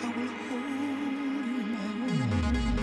I will hold you in my arms.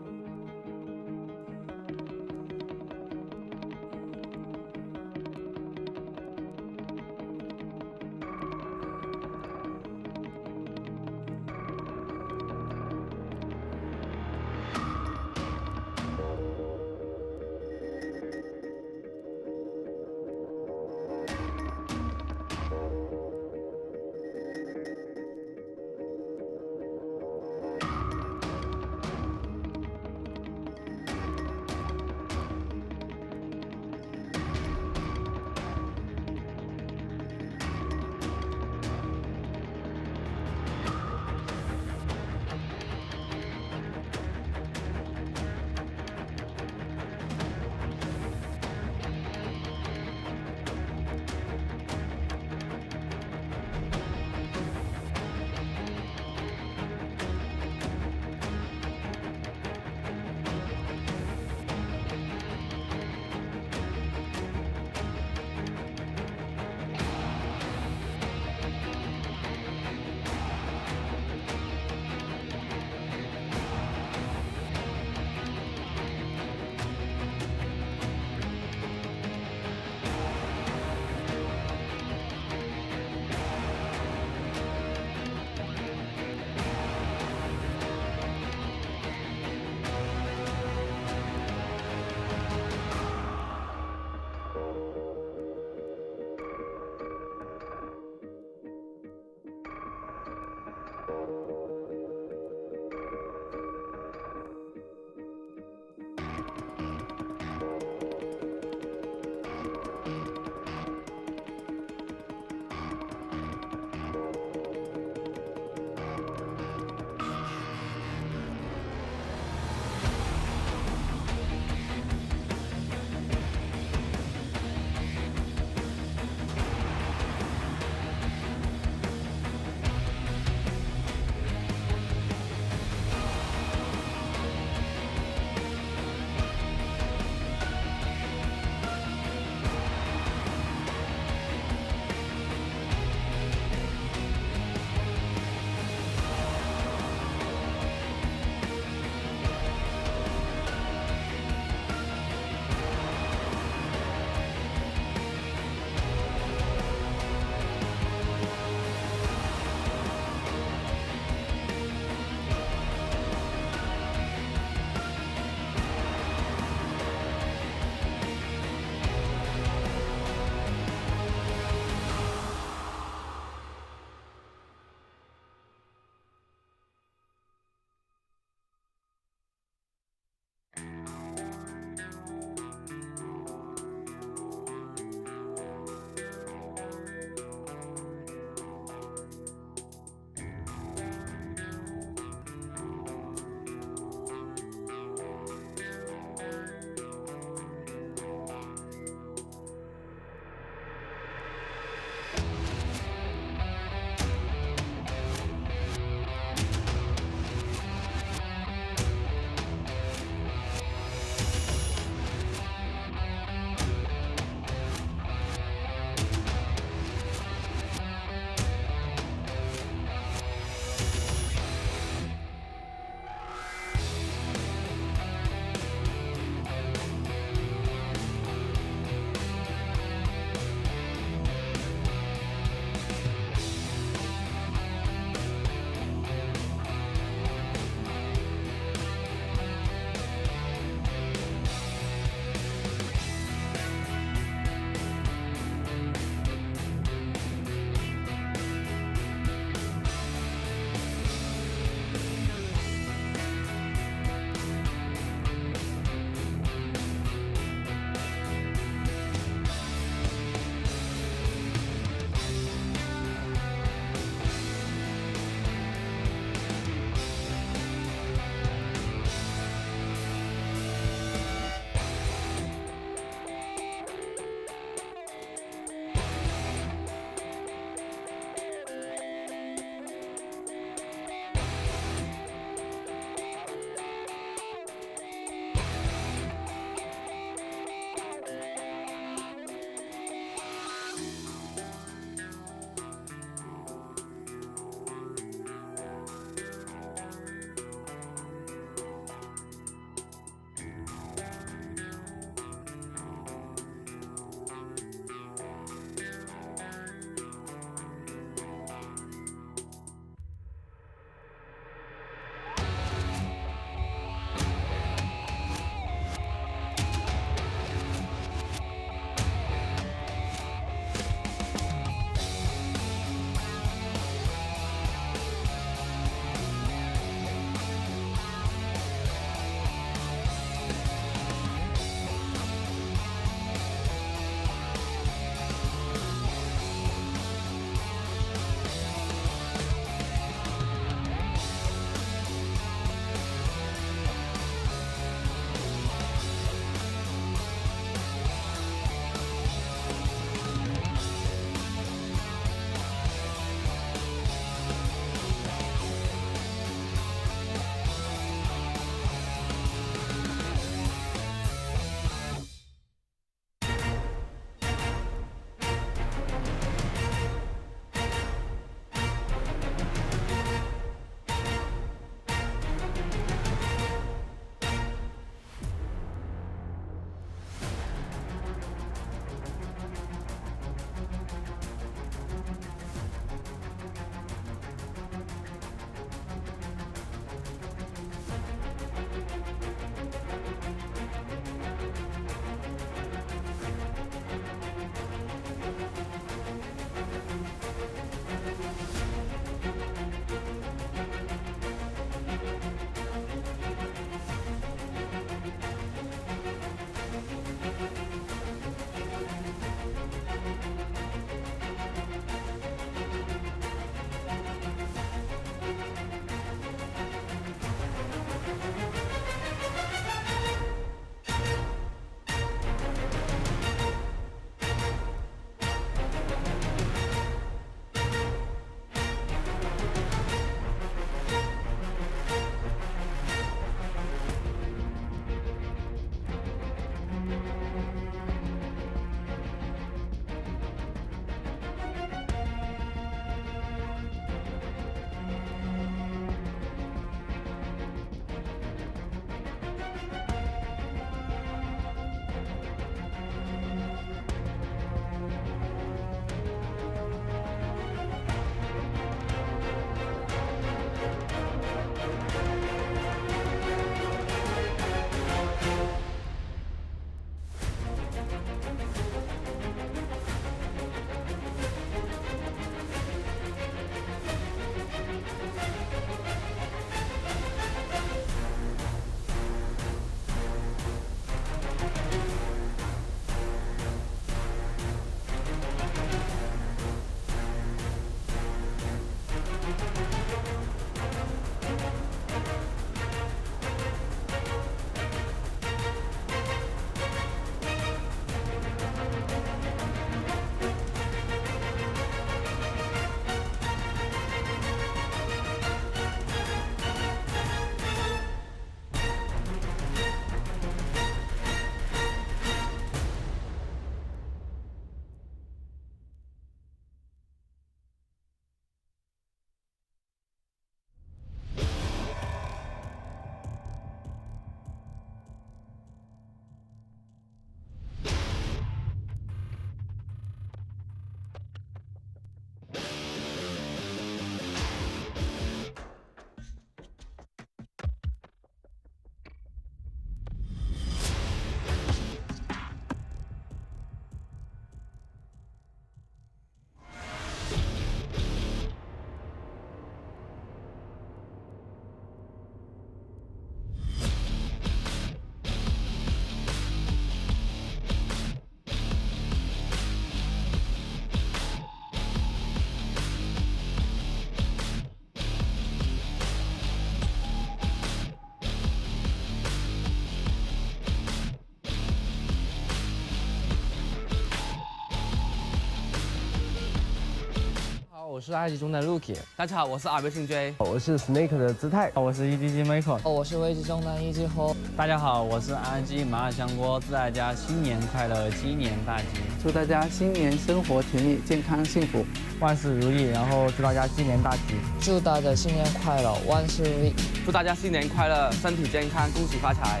我是二级中的 Lucky。大家好，我是 RB 星 J。我是 Snake 的姿态。我是 EDG Michael。我是位置中的 EG Ho。大家好，我是 RG 麻辣香锅，祝大家新年快乐，鸡年大吉！祝大家新年生活甜蜜、健康幸福，万事如意。然后祝大家鸡年大吉！祝大家新年快乐，万事如意！祝大家新年快乐，身体健康，恭喜发财！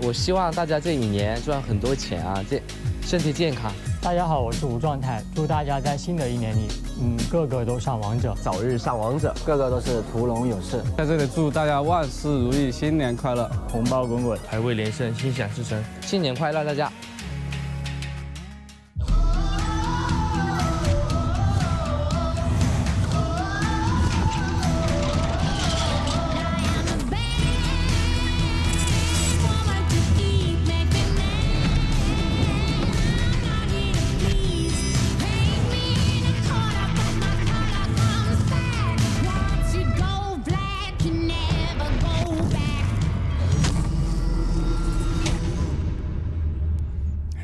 我希望大家这一年赚很多钱啊，身体健康。大家好，我是吴状态，祝大家在新的一年里，个个都上王者，早日上王者，个个都是屠龙勇士。在这里祝大家万事如意，新年快乐，红包滚滚，财位连胜，心想事成，新年快乐，大家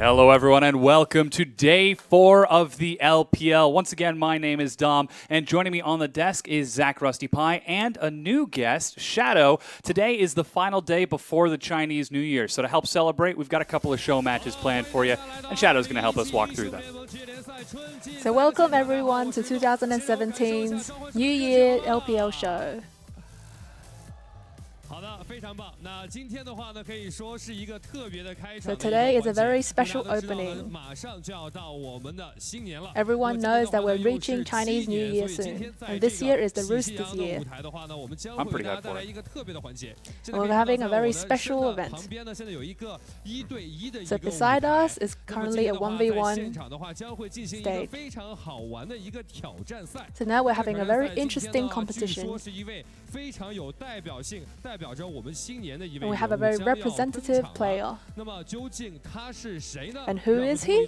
！Hello, everyone, and welcome to day 4 of the LPL. Once again, my name is Dom, and joining me on the desk is Zach Rusty Pie and a new guest, Shadow. Today is the final day before the Chinese New Year, so to help celebrate, we've got a couple of show matches planned for you, and Shadow's going to help us walk through them. So welcome everyone to 2017's New Year LPL show. 好的，非常棒。那今天的话呢，可以说是一个特别的开场。So today is a very special opening. 马上就要到我们的新年了。Everyone knows that we're reaching Chinese New Year soon, and this year is the Roosters year. I'm pretty hyped for it. We're having a very special event. So beside us is currently a 1v1 stage. So now we're having a very interesting competition. And we have a very representative player. And who is he?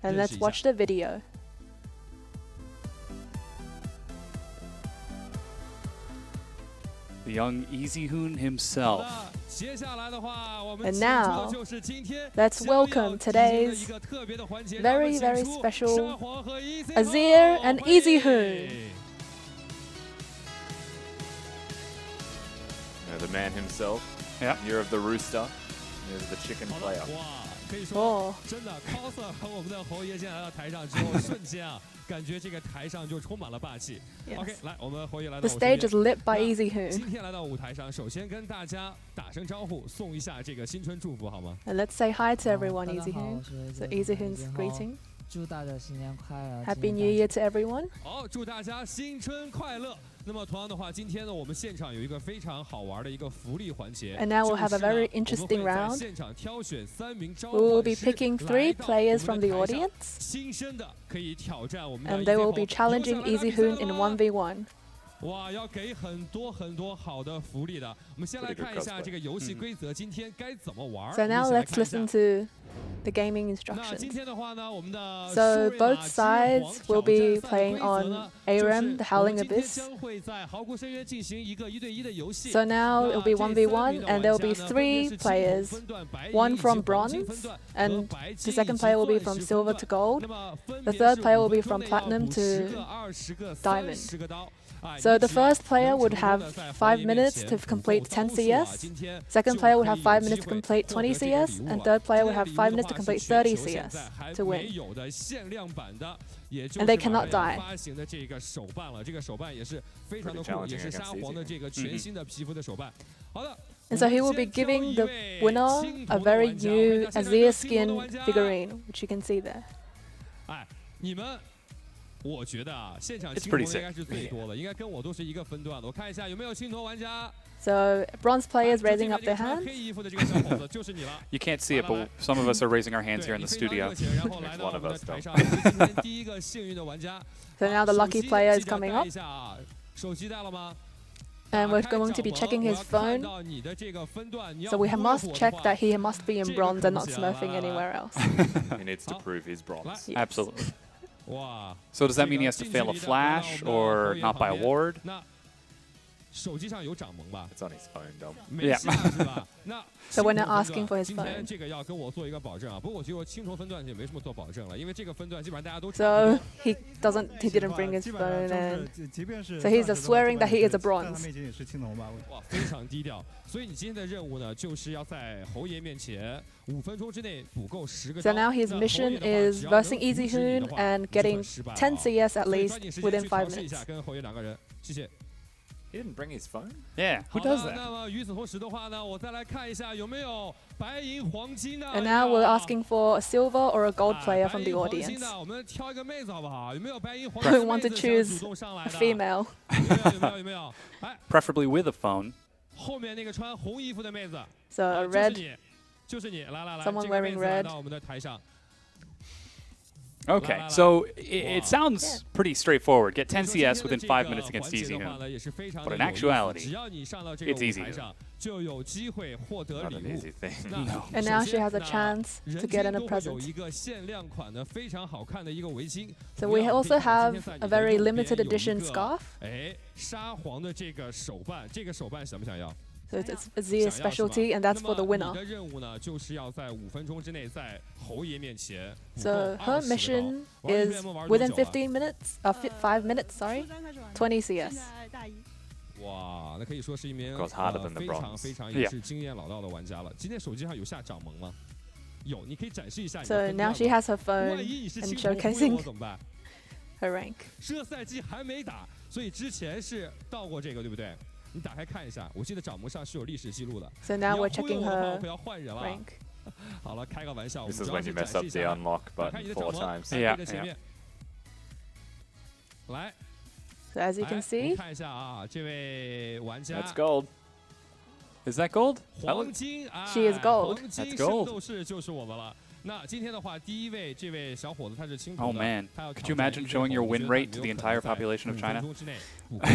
And let's watch the video. The young Easyhoon himself. And now, let's welcome today's very, very special Azir and Easyhoon. The man himself, year of the rooster, is the chicken player. 可以说，真的 coser 和我们的侯爷进来到台上之后，瞬间啊，感觉这个台上就充满了霸气。OK， 来，我们侯爷来到 The stage is lit by Easyhoon. 今天来到舞台上，首先跟大家打声招呼，送一下这个新春祝福，好吗 And let's say hi to everyone, Easyhoon. So Easyhoon's greeting. 祝大家新年快乐 Happy New Year to everyone. 好，祝大家新春快乐。那么同样的话，今天呢，我们现场有一个非常好玩的一个福利环节。And now we'll have a very interesting round. 现场挑选3名召 We will be picking 3 players from the audience. 新生的可以挑战我们 And they will be challenging Easyhoon in 1v1. 哇，要给很多很多好的福利的。我们先来看一下这个游戏规则，今天该怎么玩。So now let's listen to the gaming instructions. So both sides will be playing on ARAM, the Howling Abyss. So now it will be 1v1 and there will be 3 players, 1 from bronze, and the second player will be from silver to gold. The third player will be from platinum to diamond. So the first player would have 5 minutes to complete 10 CS, second player would have 5 minutes to complete 20 CS, and third player would have 5 minutes to complete 30 CS to win. And they cannot die. And so he will be giving the winner a very new Azir skin figurine, which you can see there. 我觉得啊，现场青铜应该是最多的，应该跟我都是一个分段的。我看一下有没有青铜玩家。So bronze players raising up their hands. You can't see it, but some of us are raising our hands here in the studio. One of us don't. So now the lucky player is coming up. And we're going to be checking his phone. So we must check that he must be in bronze and not smurfing anywhere else. He needs to prove his bronze. Yes. Absolutely. So does that mean he has to fail a flash or not by a ward? 手机上有掌盟吧？ It's on his phone, Dom. 没下是吧？那 So we're not 青 asking 铜 for 分 his 段今天 phone. 这个要跟我做一个保证啊。不过我觉得青铜分段就没什么做保证了，因为这个分段基本上大家都差不 So 多。 he didn't bring his phone and so he's just swearing that he is a bronze. 哇，非常低调。所以你今天的任务呢，就是要在侯爷面前5分钟之内补够10个 So 刀。 now his 那侯爷 mission 的话 is 只要能 versing 阻 Easy 止你的 Hoon 话 and 你就 getting 算失败了 10 CS at 所以 least 抓紧时间 within 去 5调试一 minutes. 下跟侯爷2个人，谢谢。 He didn't bring his phone? Yeah, who 好 does 的， that? 那么与此同时的话呢，我再来看一下有没有白银黄金的。 And now we're asking for a silver or a gold 啊 player 白 from the 银黄金 audience. 的，我们挑一个妹子好不好？有没有白银黄 We 金的 want 妹 to 子想 choose 主动上来 a 的？ female. 有没有？哎， Preferably with a phone. 后面那个穿红衣服的妹子， So a 就是 red, 你，就是你，来， someone 这个妹 wearing 子来 red. 到我们的台上。 Okay, so it sounds pretty straightforward. Get 10 CS within 5 minutes against Easy Hoon. But in actuality, it's Easy Hoon. 就有机会获得 Not 礼 an 物 easy。thing. And now she has a chance to get in a 有 present. 一个限量款的非常好看的一个围巾。 So we also have a very limited edition scarf. 哎，沙皇的这个手办，这个手办想不想要？ So it's Zia's specialty, and that's for the 那么 winner. 你的任务呢，就是要在5分钟之内在侯爷面前补够 So her 20个刀。 mission 玩 is UVM 玩多 within 久了？ 15 minutes, 5 minutes, sorry, 20 CS. 哇，那可以说是一名 Goes harder than the 非常 bronze. 非常也是经验老道的玩家了。今天手机上有下掌盟吗？有，你可以展示一下你的 So 分 now 段 she 吗 has her phone 万一你是 and 青铜忽悠 showcasing 我怎么办？ her rank. 这赛季还没打，所以之前是到过这个，对不对？你打开看一下，我记得掌门上是有历史记录的。 So 你 now 要 we're 忽悠 checking 我的话， her 我可要换人了。 rank. 好了，开个玩笑，我们 This is 主要 when 是 you 展 mess 示 up 一 the 下。 unlock 打开 button 你的 4 掌门， times. 在 Yeah, 你的前面。来， So as you 来 can 我们 see, 看一下啊，这位玩家 That's gold. Is that gold? 黄金啊 She is gold. 黄金 That's 圣 gold. 斗士就是我们了。那今天的话，第一位这位小伙子他是青铜 Oh 的， man, 他要 could you 挑战 imagine 1v1 showing your 我觉 win 得他 rate to 没 the 有可 entire 能在 population of 5 China? 分钟之内补够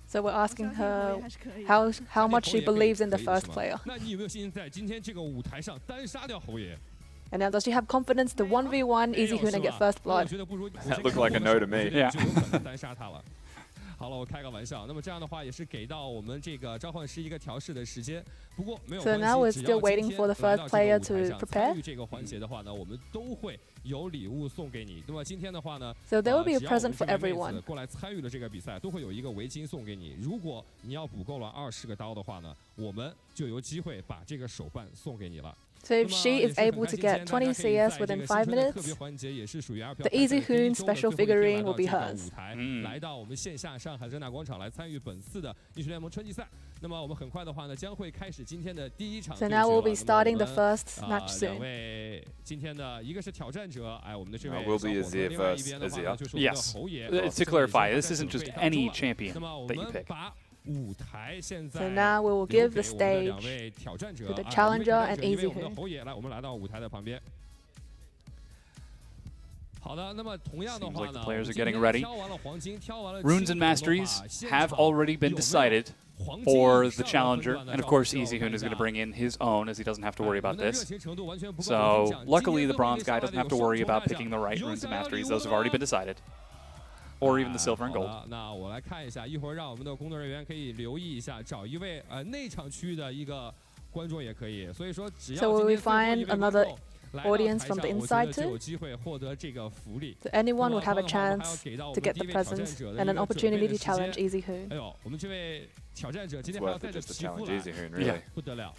so we're asking her how much she believes in the first player. 那你有没有信心在今天这个舞台上单杀掉侯爷？ And now does she have confidence to 1v1 Easy Hoon and get first 我 blood? 觉得不如 That looked like a no to me. 就有可能单杀他了。好了，我开个玩笑。那么这样的话，也是给到我们这个召唤师一个调试的时间。不过没有 So 关系， now we're 只 still 要 waiting 今天 for the 来 first 到这个 player 舞台 to 上 prepare. 参与这个环节的话呢，我们都会有礼物送给你。那么今天的话呢， So there will be a 只要我们 present for 这位妹 everyone. 子过来参与了这个比赛，都会有一个围巾送给你。如果你要补够了20个刀的话呢，我们就有机会把这个手办送给你了。 So if she is able to get 20 CS within 5 minutes, the Easy Hoon special figurine will be hers. 来到我们线下上海热纳广场来参与本次的英雄联盟春季赛。那么我们很快的话呢，将会开始今天的第一场 So 对决 now 了。 we'll be starting the first 那 match 么两 soon. 位今天的一个是挑战者，哎，我们的这位 Will be 小伙子 Azir 另外一边的话呢 versus 就是我们的 Yes. 侯爷。 To clarify, this isn't just any champion 那么我 that you 们 pick. 把舞台现在 So now we will 留 give 给 the 我们的 stage 两位挑战者 to the 啊 challenger 一位挑战 and 者一位 Easy 我们的 Hoon. 侯爷，来，我们来到舞台的旁边。好的，那么同样的 Seems 话 like 呢， the players are 我们今 getting 天 ready. 挑完了黄金，挑完了 Runes 青 and 铜的话 Masteries 现 have 场 already been 有没有 decided 黄金 for 以 the 上的分 challenger, 段呢 and 让 of 我 course 们 Easy 看 Hoon 一 is going to 下 bring in his own, as he doesn't have to worry 我 about 们的热 this. 情程度完全不够，我 So 跟你讲 luckily, 今 the 天的 bronze 话 guy 呢 doesn't have to 有 worry 双重 about 大奖 picking the right 有 Runes and 想要礼 Masteries; 物 those have 的 already 吗 been decided, or even the silver and 好 gold. 的，那我来看一下，一会儿让我们的工作人员可以留意一下，找一位内场区域的一个观众也可以。所以说，只要 So 今 will we 天最后一 find 位观 another 众来到 audience 台 from 上 the 我觉 inside 得就 too? 有机会获得这个福利。 So anyone 那 would have a 么同样的话，我们还要 chance 给到我 to 们 get 第一 the 位挑战 presents 者 and 的 an 一个准备的 opportunity to 时间。 challenge Easy Hoon. 哎呦，我们这位挑战者今 It's 天还要 worth 带 it 着 just to 皮肤 challenge 来， Easy Hoon, ，Yeah. really. 不得了。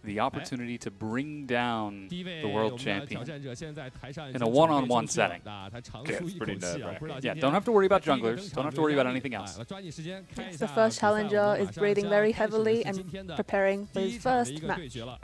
The opportunity to bring down 第一位 the 我 world 们的挑 champion 战者现在台上 in a one-on-one setting. 啊，他长 Yeah, 舒 it's 一口 pretty 气啊，不知道 nerve-wracking. 今 Yeah, 天 don't have to worry about 第一个 junglers. 登 Don't 场 have 的 to worry 压 about 力 anything 哎 else. 来抓紧时间看一 The 下 first 比赛，我们 challenger 马 is 上 breathing 将 very 开始的 heavily 是 and 今天的 preparing for 第 his 一场的 first 一个 match. 对决了。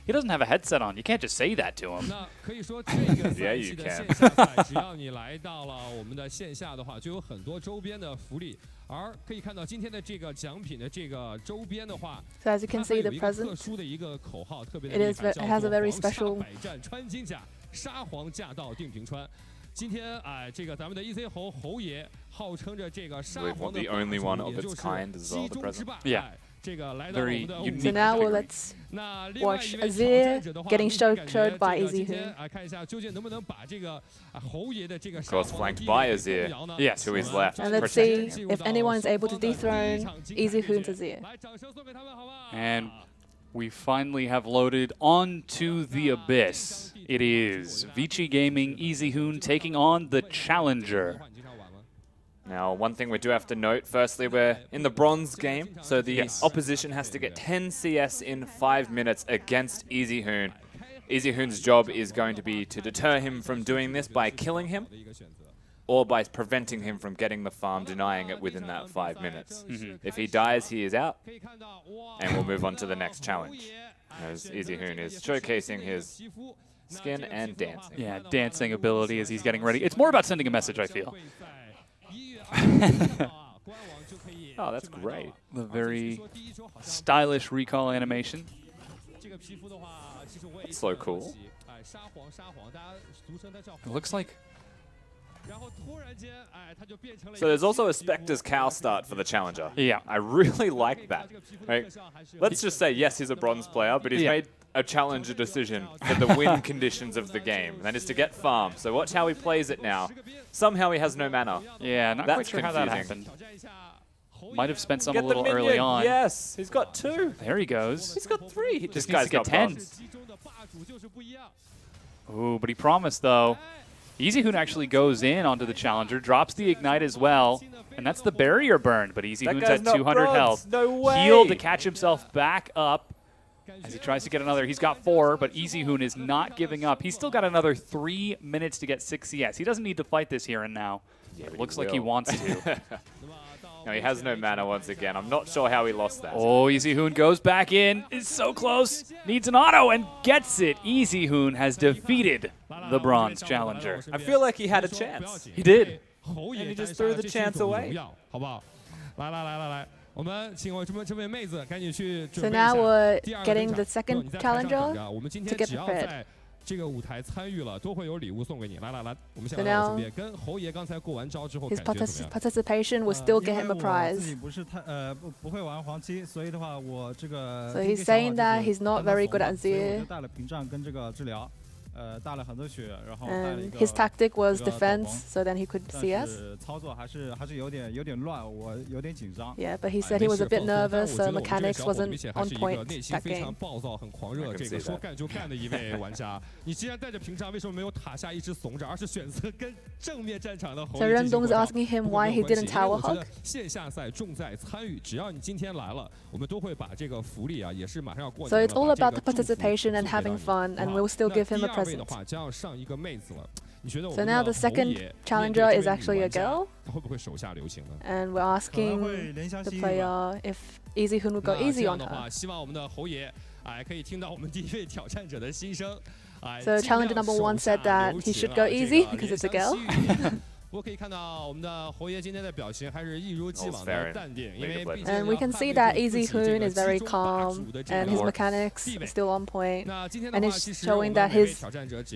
He doesn't have a headset on. You can't just say that to him. 那可以说这个 Yeah, 赛 you 季的 can. 线下赛，只要你来到了我们的线下的话，就有很多周边的福利。而可以看到今天的这个奖品的这个周边的话， So as you can 它会 see, 有 the 一个特 present 殊的一个口号，特别的 It 厉 is 害， it 叫 has a 做 very 黄沙 special 百战穿金甲，沙皇驾到定平川。今天哎，这个咱们的 EZ 侯爷号称着这个沙 We've 皇 got 的 the only one 霸 of 主，也 its 就 kind 是 as well, 西 the 中之 present. 霸。 Yeah. 哎 very unique. So now figurine. let's watch Azir getting showed by Easy Hoon. Of course, flanked by Azir. Yes. To his left. And let's see if anyone is able to dethrone Easy Hoon's Azir. And we finally have loaded onto the Abyss. It is Vici Gaming Easy Hoon taking on the Challenger. Now, one thing we do have to note, firstly, we're in the bronze game, so the Yes. opposition has to get 10 CS in 5 minutes against Easy Hoon. Easy Hoon's job is going to be to deter him from doing this by killing him, or by preventing him from getting the farm, denying it within that 5 minutes. If he dies, he is out, and we'll move on to the next challenge, as Easy Hoon is showcasing his skin and dancing. Yeah, dancing ability as he's getting ready. It's more about sending a message, I feel. Oh, that's great. The very stylish recall animation. That's so cool. It looks like... So there's also a Spectre's Cow start for the Challenger. Yeah. I really like that. Right? Let's just say, yes, he's a bronze player, but he's made a Challenger decision for the win conditions of the game. And that is to get farm. So watch how he plays it now. Somehow he has no mana. Yeah, not quite sure how that happened. Might have spent some a little early on. Yes, he's got 2. There he goes. He's got 3. This Just guy's needs to get got 10. buffs. Ooh, but he promised, though. Easy Hoon actually goes in onto the Challenger, drops the Ignite as well, and that's the barrier burn, but Easy Hoon's at 200 health. No way. Heal to catch himself back up as he tries to get another. He's got 4, but Easy Hoon is not giving up. He's still got another 3 minutes to get 6 CS. He doesn't need to fight this here and now. Yeah, It looks like he wants to. No, he has no mana once again. I'm not sure how he lost that. Oh, Easy Hoon goes back in. Is so close. Needs an auto and gets it. Easy Hoon has defeated the Bronze Challenger. I feel like he had a chance. He did. And he just threw the chance away. So now we're getting the second challenger to get prepared. So now his participation will still get him a prize. So he's saying that he's not very good at Azir. And his tactic was defense, so then he could see us. Yeah, but he said he was a bit nervous, so mechanics wasn't on point that game. So Rendong's asking him why he didn't tower hug. So it's all about the participation and having fun, and we'll still give him a present. So now the second challenger is actually a girl, and we're asking the player if Easy Hoon would go easy on her. So challenger number 1 said that he should go easy because it's a girl. And we can see that Easy Hoon is very calm and his mechanics are still on point, and he's showing that his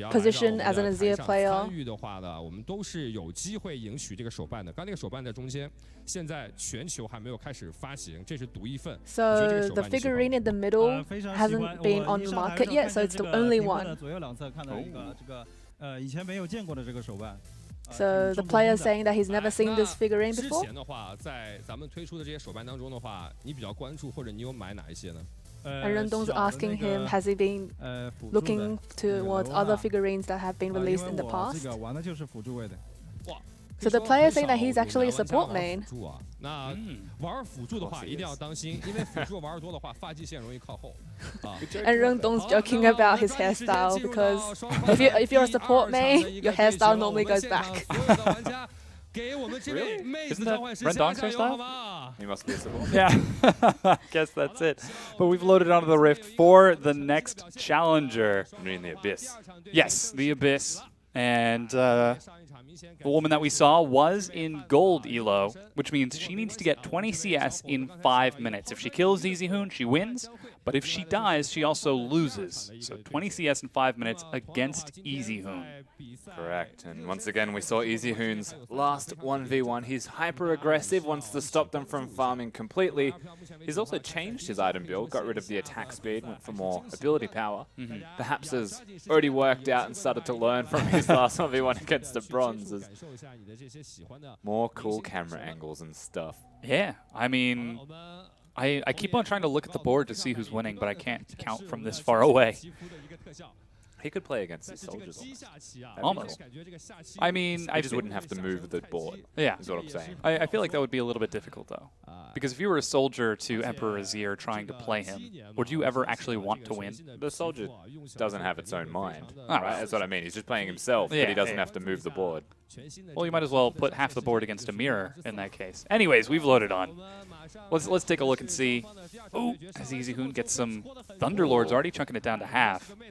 position as an Azir player. So the figurine in the middle hasn't been on the market yet, so it's the only one. So the player is saying that he's never seen this figurine before. And Rendong's asking him, has he been looking towards other figurines that have been released in the past? So the player is saying that he's actually a support main. And Rendong's joking about his hairstyle because if you're a support main, your hairstyle normally goes back. Really? Isn't that Rendong's hairstyle? He must be a support. Yeah, guess that's it. But we've loaded onto the Rift for the next challenger. I mean, the Abyss. Yes, the Abyss. And the woman that we saw was in gold elo, which means she needs to get 20 CS in 5 minutes. If she kills Easy Hoon, she wins. But if she dies, she also loses. So 20 CS in 5 minutes against Easyhoon. Correct. And once again, we saw Easyhoon's last 1v1. He's hyper-aggressive, wants to stop them from farming completely. He's also changed his item build, got rid of the attack speed, went for more ability power. Perhaps has already worked out and started to learn from his last 1v1 against the bronzes. More cool camera angles and stuff. Yeah, I mean, I keep on trying to look at the board to see who's winning, but I can't count from this far away. He could play against his soldiers Almost. I mean, I just wouldn't have to move the board. Yeah. Is what I'm saying. I feel like that would be a little bit difficult, though. Because if you were a soldier to Emperor Azir trying to play him, would you ever actually want to win? The soldier doesn't have its own mind. Oh. Right? That's what I mean. He's just playing himself, Yeah, but he doesn't yeah. have to move the board. Well, you might as well put half the board against a mirror in that case. Anyways, we've loaded on. Let's take a look and see. Ooh, as Easyhoon gets some Thunderlords, already chunking it down to half. And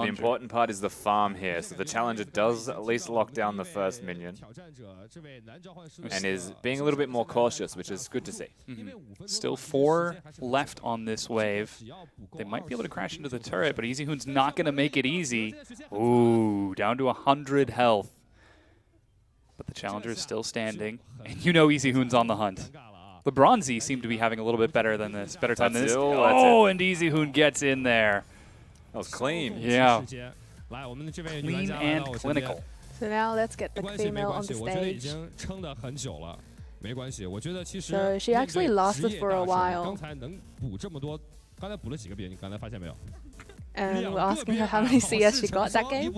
the important part is the farm here. So the challenger does at least lock down the first minion. And is being a little bit more cautious, which is good to see. Still 4 left on this wave. They might be able to crash into the turret, but Easyhoon's not going to make it easy. Ooh, down to 100 health. But the challenger is still standing. And you know Easyhoon's on the hunt. The Bronzy seem to be having a little bit better than this. Better time than this. Oh, and Easyhoon gets in there. That was clean. Yeah. Clean and clinical. So now let's get the female on the stage. So she actually lasted for a while. And we're asking her how many CS she got that game.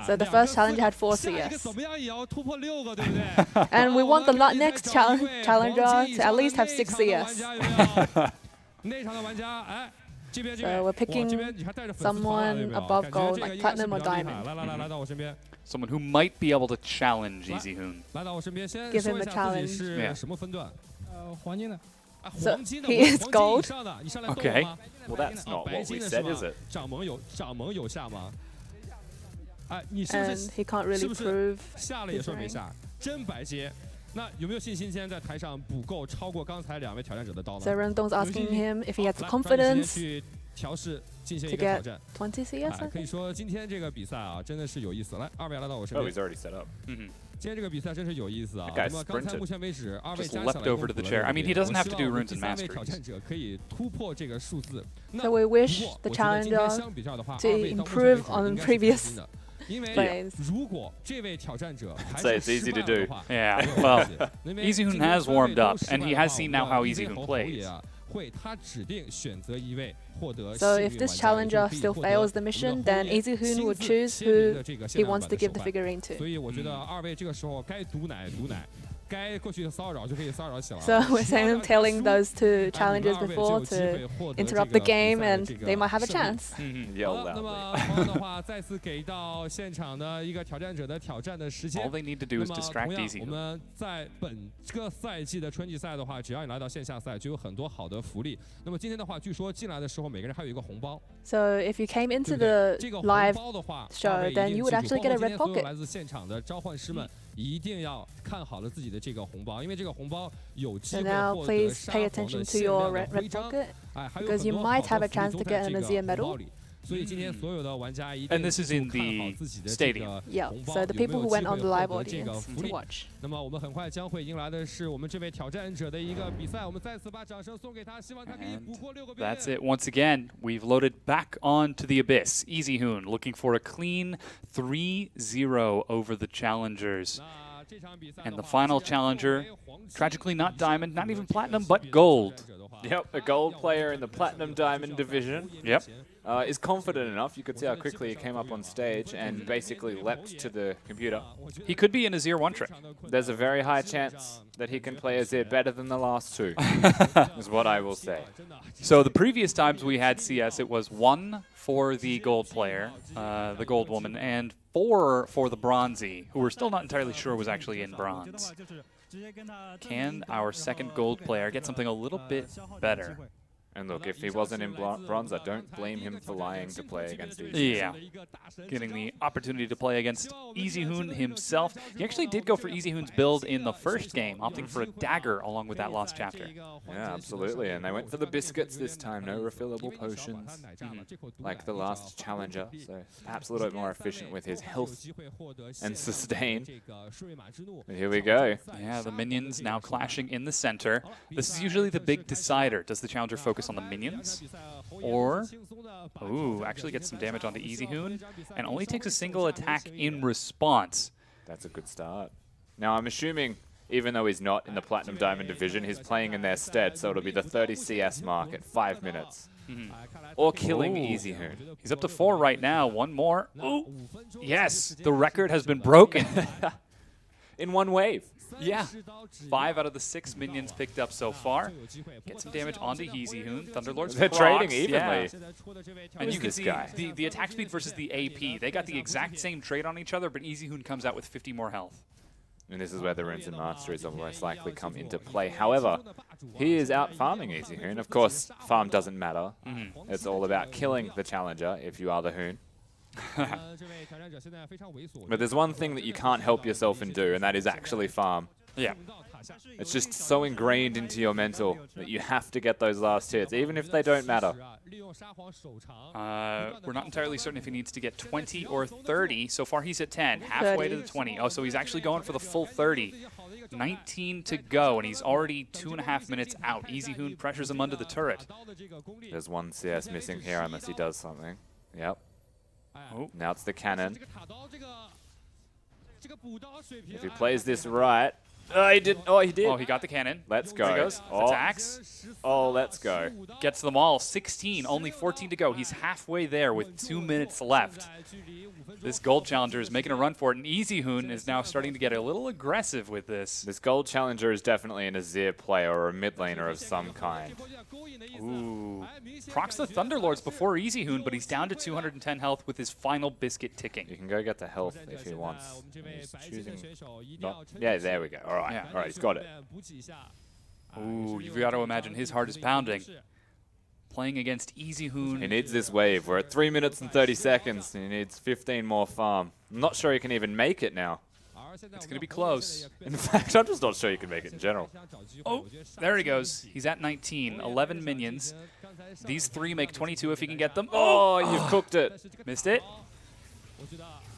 So the first challenger had 4 CS. And we want the next challenger to at least have 6 CS. So we're picking someone above gold, like platinum or diamond. Someone who might be able to challenge Easyhoon. Give him a challenge. Yeah. So he is gold. Okay. Well, that's not what we said, is it? And he can't really prove his rank. So Rendong's asking him if he has the confidence to get 20 CS, I think. Oh, he's already set up. That guy sprinted. Just leapt over to the chair. I mean, he doesn't have to do runes and masteries. So we wish the challenger to improve on previous plays. Say it's easy to do. Yeah, well, Easyhoon has warmed up, and he has seen now how Easyhoon plays. So if this challenger still fails the mission, then Easyhoon will choose who he wants to give the figurine to. So we're telling those 2 challengers before to interrupt the game, and they might have a chance. Yell loudly. All they need to do is distract Easyhoon. So if you came into the live show, then you would actually get a red pocket. So now please pay attention to your red pocket, because you might have a chance to get an Azir medal. And this is in the stadium. Yeah, so the people who went on the live audience to watch. And that's it. Once again, we've loaded back onto the Abyss. Easyhoon looking for a clean 3-0 over the challengers. And the final challenger, tragically not diamond, not even platinum, but gold. Yep, a gold player in the platinum diamond division. Yep. Is confident enough. You could see how quickly he came up on stage and basically leapt to the computer. He could be an Azir one-trick. There's a very high chance that he can play Azir better than the last 2, is what I will say. So the previous times we had CS, it was 1 for the gold player, the gold woman, and 4 for the bronzy, who we're still not entirely sure was actually in bronze. Can our second gold player get something a little bit better? And look, if he wasn't in bronze, I don't blame him for lying to play against Easy. Yeah, getting the opportunity to play against Easyhoon himself. He actually did go for Easyhoon's build in the first game, opting for a dagger along with that lost chapter. Yeah, absolutely. And they went for the biscuits this time, no refillable potions, like the last challenger. So perhaps a little bit more efficient with his health and sustain. But here we go. Yeah, the minions now clashing in the center. This is usually the big decider. Does the challenger focus on the minions? Or, ooh, actually gets some damage onto Easyhoon and only takes a single attack in response. That's a good start. Now, I'm assuming, even though he's not in the Platinum Diamond division, he's playing in their stead, so it'll be the 30 CS mark at 5 minutes. Or killing Easyhoon. He's up to 4 right now. One more. Ooh. Yes, the record has been broken. In one wave. Yeah. 5 out of the 6 minions picked up so far. Get some damage onto Easyhoon. Thunderlords. They're trading evenly. Yeah. And you can see the attack speed versus the AP. They got the exact same trade on each other, but Easyhoon comes out with 50 more health. And this is where the Runes and Masteries will most likely come into play. However, he is out farming Easyhoon. Of course, farm doesn't matter. It's all about killing the challenger if you are the Hoon. But there's one thing that you can't help yourself and do, and that is actually farm. Yeah. It's just so ingrained into your mental that you have to get those last hits, even if they don't matter. We're not entirely certain if he needs to get 20 or 30. So far he's at 10, halfway to the 20. Oh, so he's actually going for the full 30. 19 to go, and he's already 2.5 minutes out. Easyhoon pressures him under the turret. There's one CS missing here unless he does something. Yep. Oh. Now it's the cannon. If he plays this right... Oh, he did. Oh, he did. Oh, he got the cannon. Let's go. There he goes. Oh. Attacks. Oh, let's go. Gets them all. 16, only 14 to go. He's halfway there with 2 minutes left. This gold challenger is making a run for it, and Easyhoon is now starting to get a little aggressive with this. This gold challenger is definitely an Azir player or a mid laner of some kind. Ooh. Procs the Thunderlords before Easyhoon, but he's down to 210 health with his final biscuit ticking. You can go get the health if he wants. He's choosing not. Yeah, there we go. All right. Yeah. All right, he's got it. Ooh, you've got to imagine his heart is pounding. Playing against Easyhoon. He needs this wave. We're at 3 minutes and 30 seconds, and he needs 15 more farm. I'm not sure he can even make it now. It's going to be close. In fact, I'm just not sure he can make it in general. Oh, there he goes. He's at 19, 11 minions. These 3 make 22 if he can get them. Oh, you've cooked it. Missed it.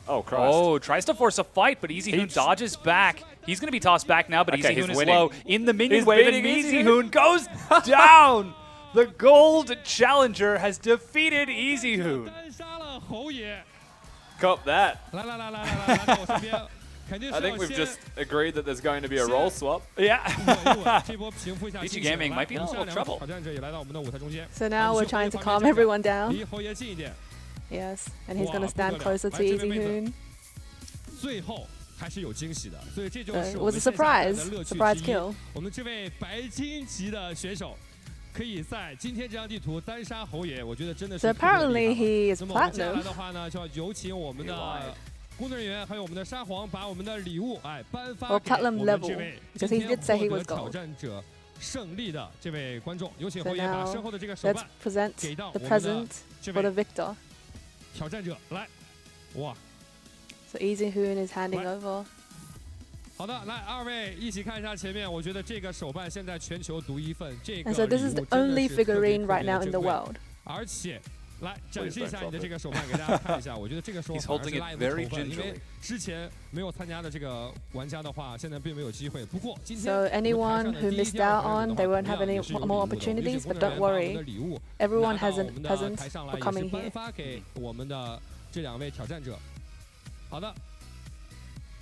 Oh, Christ. Oh, tries to force a fight, but Easyhoon dodges back. He's going to be tossed back now, but Easyhoon is low in the minion wave, and Easyhoon goes down. The gold challenger has defeated Easyhoon. Cop that. I think we've just agreed that there's going to be a role swap. Yeah. Peachy Gaming might be in a little trouble. So now we're trying to calm everyone down. Yes, and he's going to stand closer to Easyhoon. It was a surprise kill. So apparently he is platinum. Or platinum level, because he did say he was gold. So now, let's present the present for the victor. So Easyhoon is handing over. 好的，来2位一起看一下前面，我觉得这个手办现在全球独一份，这个 And so this is the only figurine right now in the world. 而且，来展示一下你的这个手办给大家看一下，我觉得这个手反而是拉一个仇恨，因为之前没有参加的这个玩家的话，现在并没有机会。不过今天 So anyone who missed out on, they won't have any more opportunities. But don't worry, everyone has a present for coming here. 颁发给我们的这2位挑战者。好的。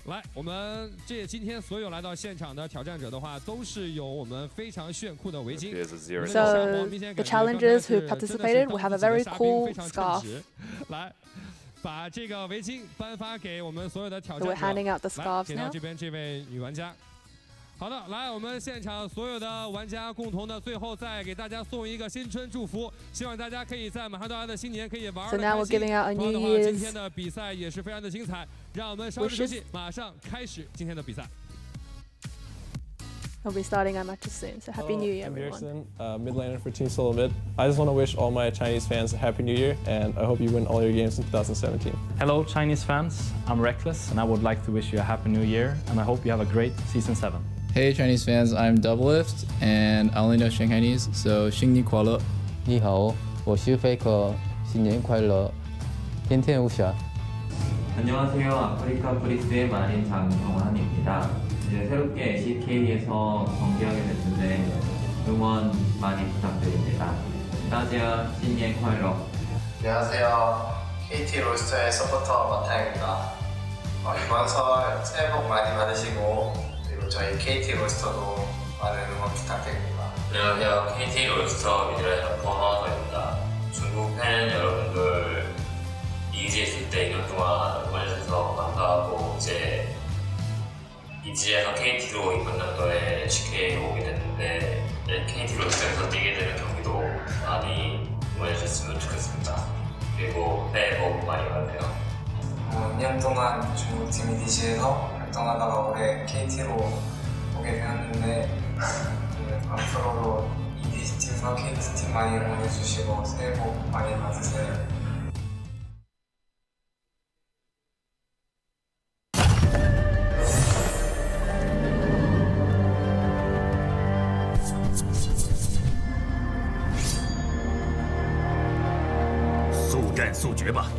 来，我们今天所有来到现场的挑战者的话，都是有我们非常炫酷的围巾。So the challengers who participated will have a very cool scarf. 来，把这个围巾颁发给我们所有的挑战者。 So we're handing out the scarves 给到 now. 这边这位女玩家。 好的，来，我们现场所有的玩家共同的最后再给大家送一个新春祝福，希望大家可以在马上到来的新年可以玩得 So now 开 we're 心。 giving out a 同样 New 的话， Year's 今天的比赛也是非常的精彩，让我们稍事休息，马上开始今天的比赛。We'll be starting our matches soon. So Happy New Year, I'm everyone. Erickson, mid laner for Team Solo Mid. I just want to wish all my Chinese fans a Happy New Year, and I hope you win all your games in 2017. Hello, Chinese fans. I'm Reckless, and I would like to wish you a Happy New Year, and I hope you have a great Season 7. Hey Chinese fans, I'm Doublelift, and I only know Shanghainese, so 新年快乐。你好，我是 Faker，新年快乐，天天无暇。 안녕하세요. 아프리카 프리스의 마린 장성환입니다. 이제 새롭게 CK에서 경기하게 됐는데 응원 많이 부탁드립니다. 다지아 신년 快乐. 안녕하세요. KT 롤스터의 서포터 마타입니다. 이번 설 새해 복 많이 받으시고 그리고 저희 KT 롤스터도 많은 응원 부탁드립니다. 안녕하세요. KT 롤스터 미드라이더 허허서입니다. 중국 팬 여러분들 이지 했을 때 2년 동안 응원해주셔서 감사하고 이제 이지에서 KT로 이번 연도에 HK로 오게 됐는데 KT 롤스터에서 뛰게 되는 경기도 많이 응원해주셨으면 좋겠습니다. 그리고 새해 복 많이 받으세요. 2년 동안 중국팀 이디지에서 활동하다가 올해 KT로 오게 되었는데 앞으로도 이디지팀과 KT팀 많이 응원해주시고 새해 복 많이 받으세요.速决吧！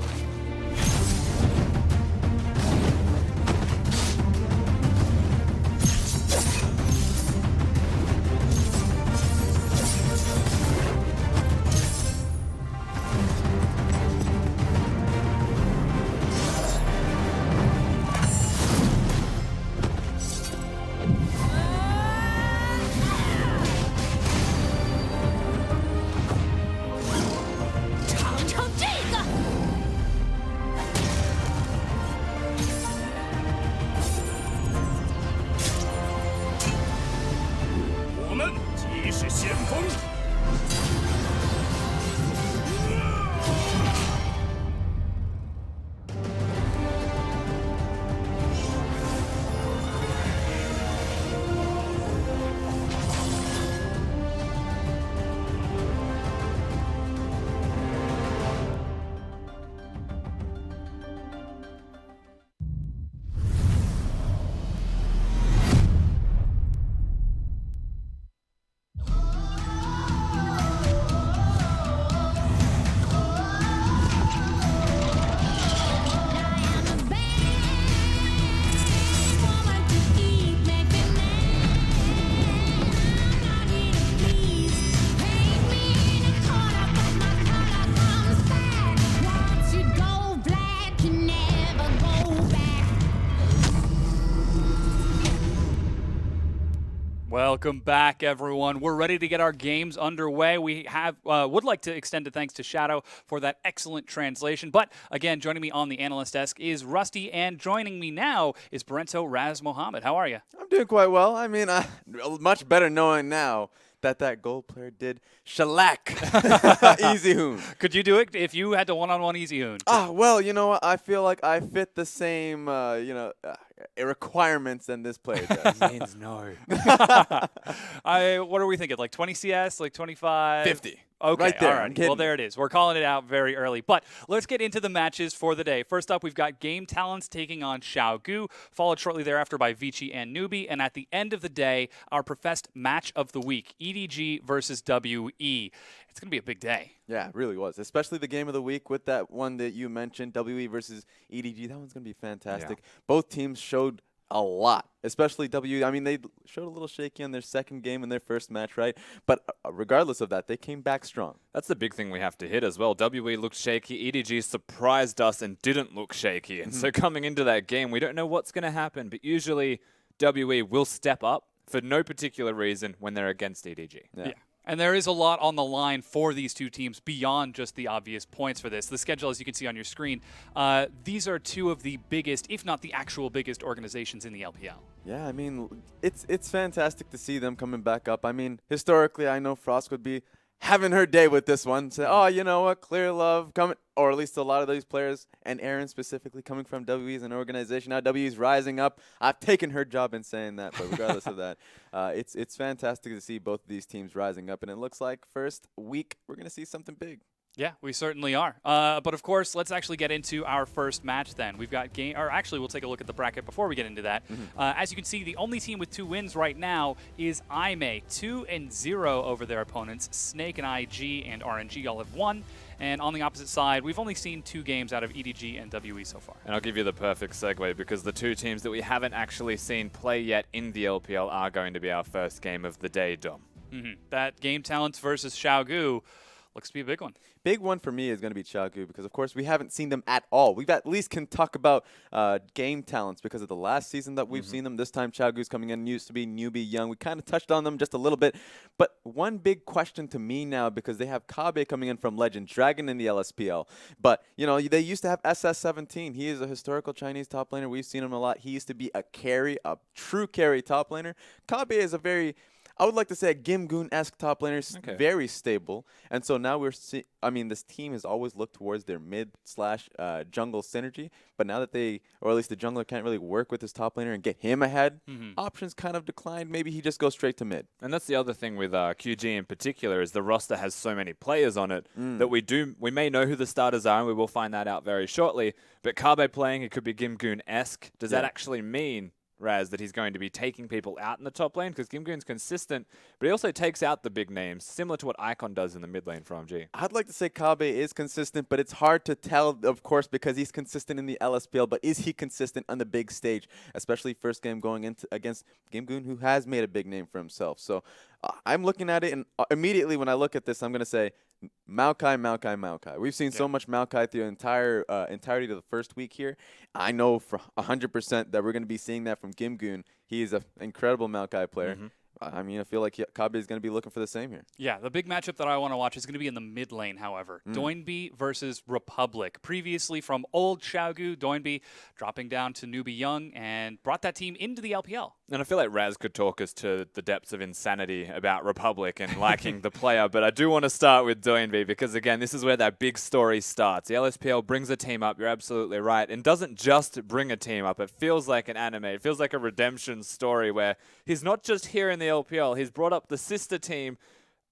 是先锋。Welcome back, everyone. We're ready to get our games underway. We have would like to extend a thanks to Shadow for that excellent translation. But again, joining me on the analyst desk is Rusty, and joining me now is Brento Raz Mohammed. How are you? I'm doing quite well. I mean, much better knowing now that gold player did shellac Easy Hoon. Could you do it if you had to one-on-one Easy Hoon? Well, you know what? I feel like I fit the same, requirements than this player does. Means no. What are we thinking? Like 20 CS? Like 25? 50. Okay, right there. All right. Well, there it is. We're calling it out very early. But let's get into the matches for the day. First up, we've got Game Talents taking on Xiaogu, followed shortly thereafter by Vici and Newbie. And at the end of the day, our professed match of the week, EDG versus WE. It's going to be a big day. Yeah, it really was. Especially the game of the week with that one that you mentioned, WE versus EDG. That one's going to be fantastic. Yeah. Both teams showed a lot, especially WE. I mean, they showed a little shaky on their second game in their first match, right? But regardless of that, they came back strong. That's the big thing we have to hit as well. WE looked shaky. EDG surprised us and didn't look shaky. And so coming into that game, we don't know what's going to happen. But usually, WE will step up for no particular reason when they're against EDG. Yeah. And there is a lot on the line for these two teams beyond just the obvious points for this. The schedule, as you can see on your screen, these are two of the biggest, if not the actual biggest organizations in the LPL. Yeah, I mean, it's fantastic to see them coming back up. I mean, historically, I know Frost would be having her day with this one. Say, oh, you know what, Clear Love coming, or at least a lot of these players, and Aaron specifically coming from WWE as an organization. Now WWE's rising up. I've taken her job in saying that, but regardless of that, it's fantastic to see both of these teams rising up, and it looks like first week we're going to see something big. Yeah, we certainly are. But of course, let's actually get into our first match then. We've got actually, we'll take a look at the bracket before we get into that. As you can see, the only team with 2 wins right now is IME, 2-0 over their opponents. Snake and IG and RNG all have 1. And on the opposite side, we've only seen 2 games out of EDG and WE so far. And I'll give you the perfect segue because the 2 teams that we haven't actually seen play yet in the LPL are going to be our first game of the day, Dom. That Game Talents versus Xiaogu looks to be a big one. Big one for me is going to be Xiaogu because, of course, we haven't seen them at all. We've at least can talk about Game Talents because of the last season that we've seen them. This time, Xiaogu's coming in, used to be newbie young. We kind of touched on them just a little bit. But one big question to me now, because they have Kabe coming in from Legend Dragon in the LSPL. But, you know, they used to have SS17. He is a historical Chinese top laner. We've seen him a lot. He used to be a carry, a true carry top laner. Kabe is a very... I would like to say a Gimgoon-esque top laner, very stable. And so now we're seeing, I mean, this team has always looked towards their mid/jungle synergy. But now that they, or at least the jungler can't really work with his top laner and get him ahead, options kind of declined. Maybe he just goes straight to mid. And that's the other thing with QG in particular is the roster has so many players on it that we may know who the starters are and we will find that out very shortly. But Kabe playing, it could be Gimgoon-esque. Does that actually mean, Raz, that he's going to be taking people out in the top lane? Because Gimgoon's consistent, but he also takes out the big names, similar to what Icon does in the mid lane for OMG. I'd like to say Kabe is consistent, but it's hard to tell, of course, because he's consistent in the LSPL, but is he consistent on the big stage, especially first game going into against Gimgoon, who has made a big name for himself. So I'm looking at it, and immediately when I look at this, I'm going to say Maokai, Maokai, Maokai. We've seen so much Maokai through the entirety of the first week here. I know for 100% that we're going to be seeing that from Gimgoon. He is an incredible Maokai player. I mean, I feel like Kabe is going to be looking for the same here. Yeah, the big matchup that I want to watch is going to be in the mid lane, however. Doinby versus Republic. Previously from old Xiaogu, Doinby dropping down to newbie young and brought that team into the LPL. And I feel like Raz could talk us to the depths of insanity about Republic and liking the player, but I do want to start with Doinby because, again, this is where that big story starts. The LSPL brings a team up, you're absolutely right, and doesn't just bring a team up. It feels like an anime. It feels like a redemption story where he's not just here in the LPL, he's brought up the sister team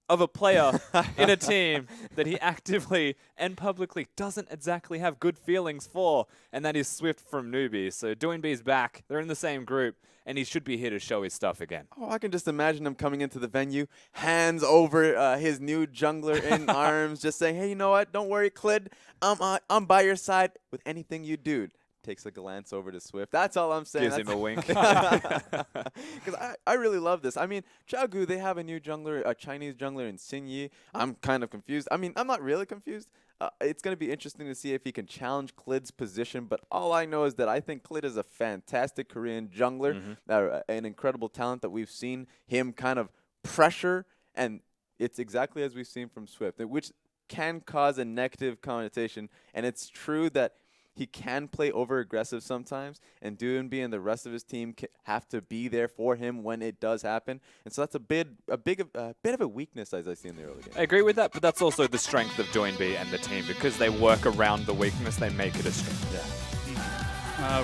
of a player in a team that he actively and publicly doesn't exactly have good feelings for, and that is Swift from Newbies. So Doinby's back, they're in the same group, and he should be here to show his stuff again. Oh, I can just imagine him coming into the venue, hands over his new jungler in arms, just saying, hey, you know what, don't worry, Clid, I'm by your side with anything you do. Takes a glance over to Swift. That's all I'm saying. Gives him a wink. Because I really love this. I mean, Xiaogu, they have a new jungler, a Chinese jungler in Xinyi. I'm kind of confused. I mean, I'm not really confused. It's going to be interesting to see if he can challenge Clid's position. But all I know is that I think Clid is a fantastic Korean jungler, an incredible talent that we've seen him kind of pressure. And it's exactly as we've seen from Swift, which can cause a negative connotation. And it's true that he can play over-aggressive sometimes, and Doinby and the rest of his team have to be there for him when it does happen. And so that's a bit of a weakness, as I see in the early game. I agree with that, but that's also the strength of Doinby and the team. Because they work around the weakness, they make it a strength.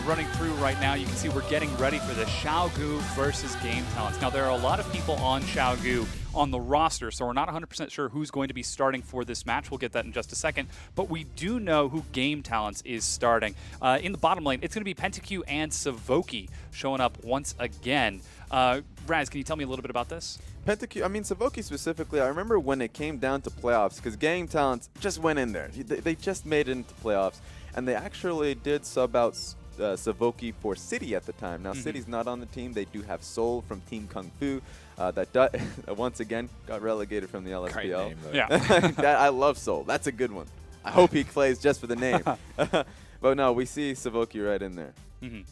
Running through right now, you can see we're getting ready for the Xiaogu versus Game Talents. Now, there are a lot of people on Xiaogu on the roster, so we're not 100% sure who's going to be starting for this match. We'll get that in just a second. But we do know who Game Talents is starting. In the bottom lane, it's going to be PentaQ and Savoki showing up once again. Raz, can you tell me a little bit about this? PentaQ, I mean, Savoki specifically, I remember when it came down to playoffs, because Game Talents just went in there. They just made it into playoffs, and they actually did sub out Savoki for City at the time. Now, City's not on the team. They do have Soul from Team Kung Fu that once again got relegated from the LSPL. Great name, though. Yeah. I love Soul. That's a good one. I hope he plays just for the name. But no, we see Savoki right in there.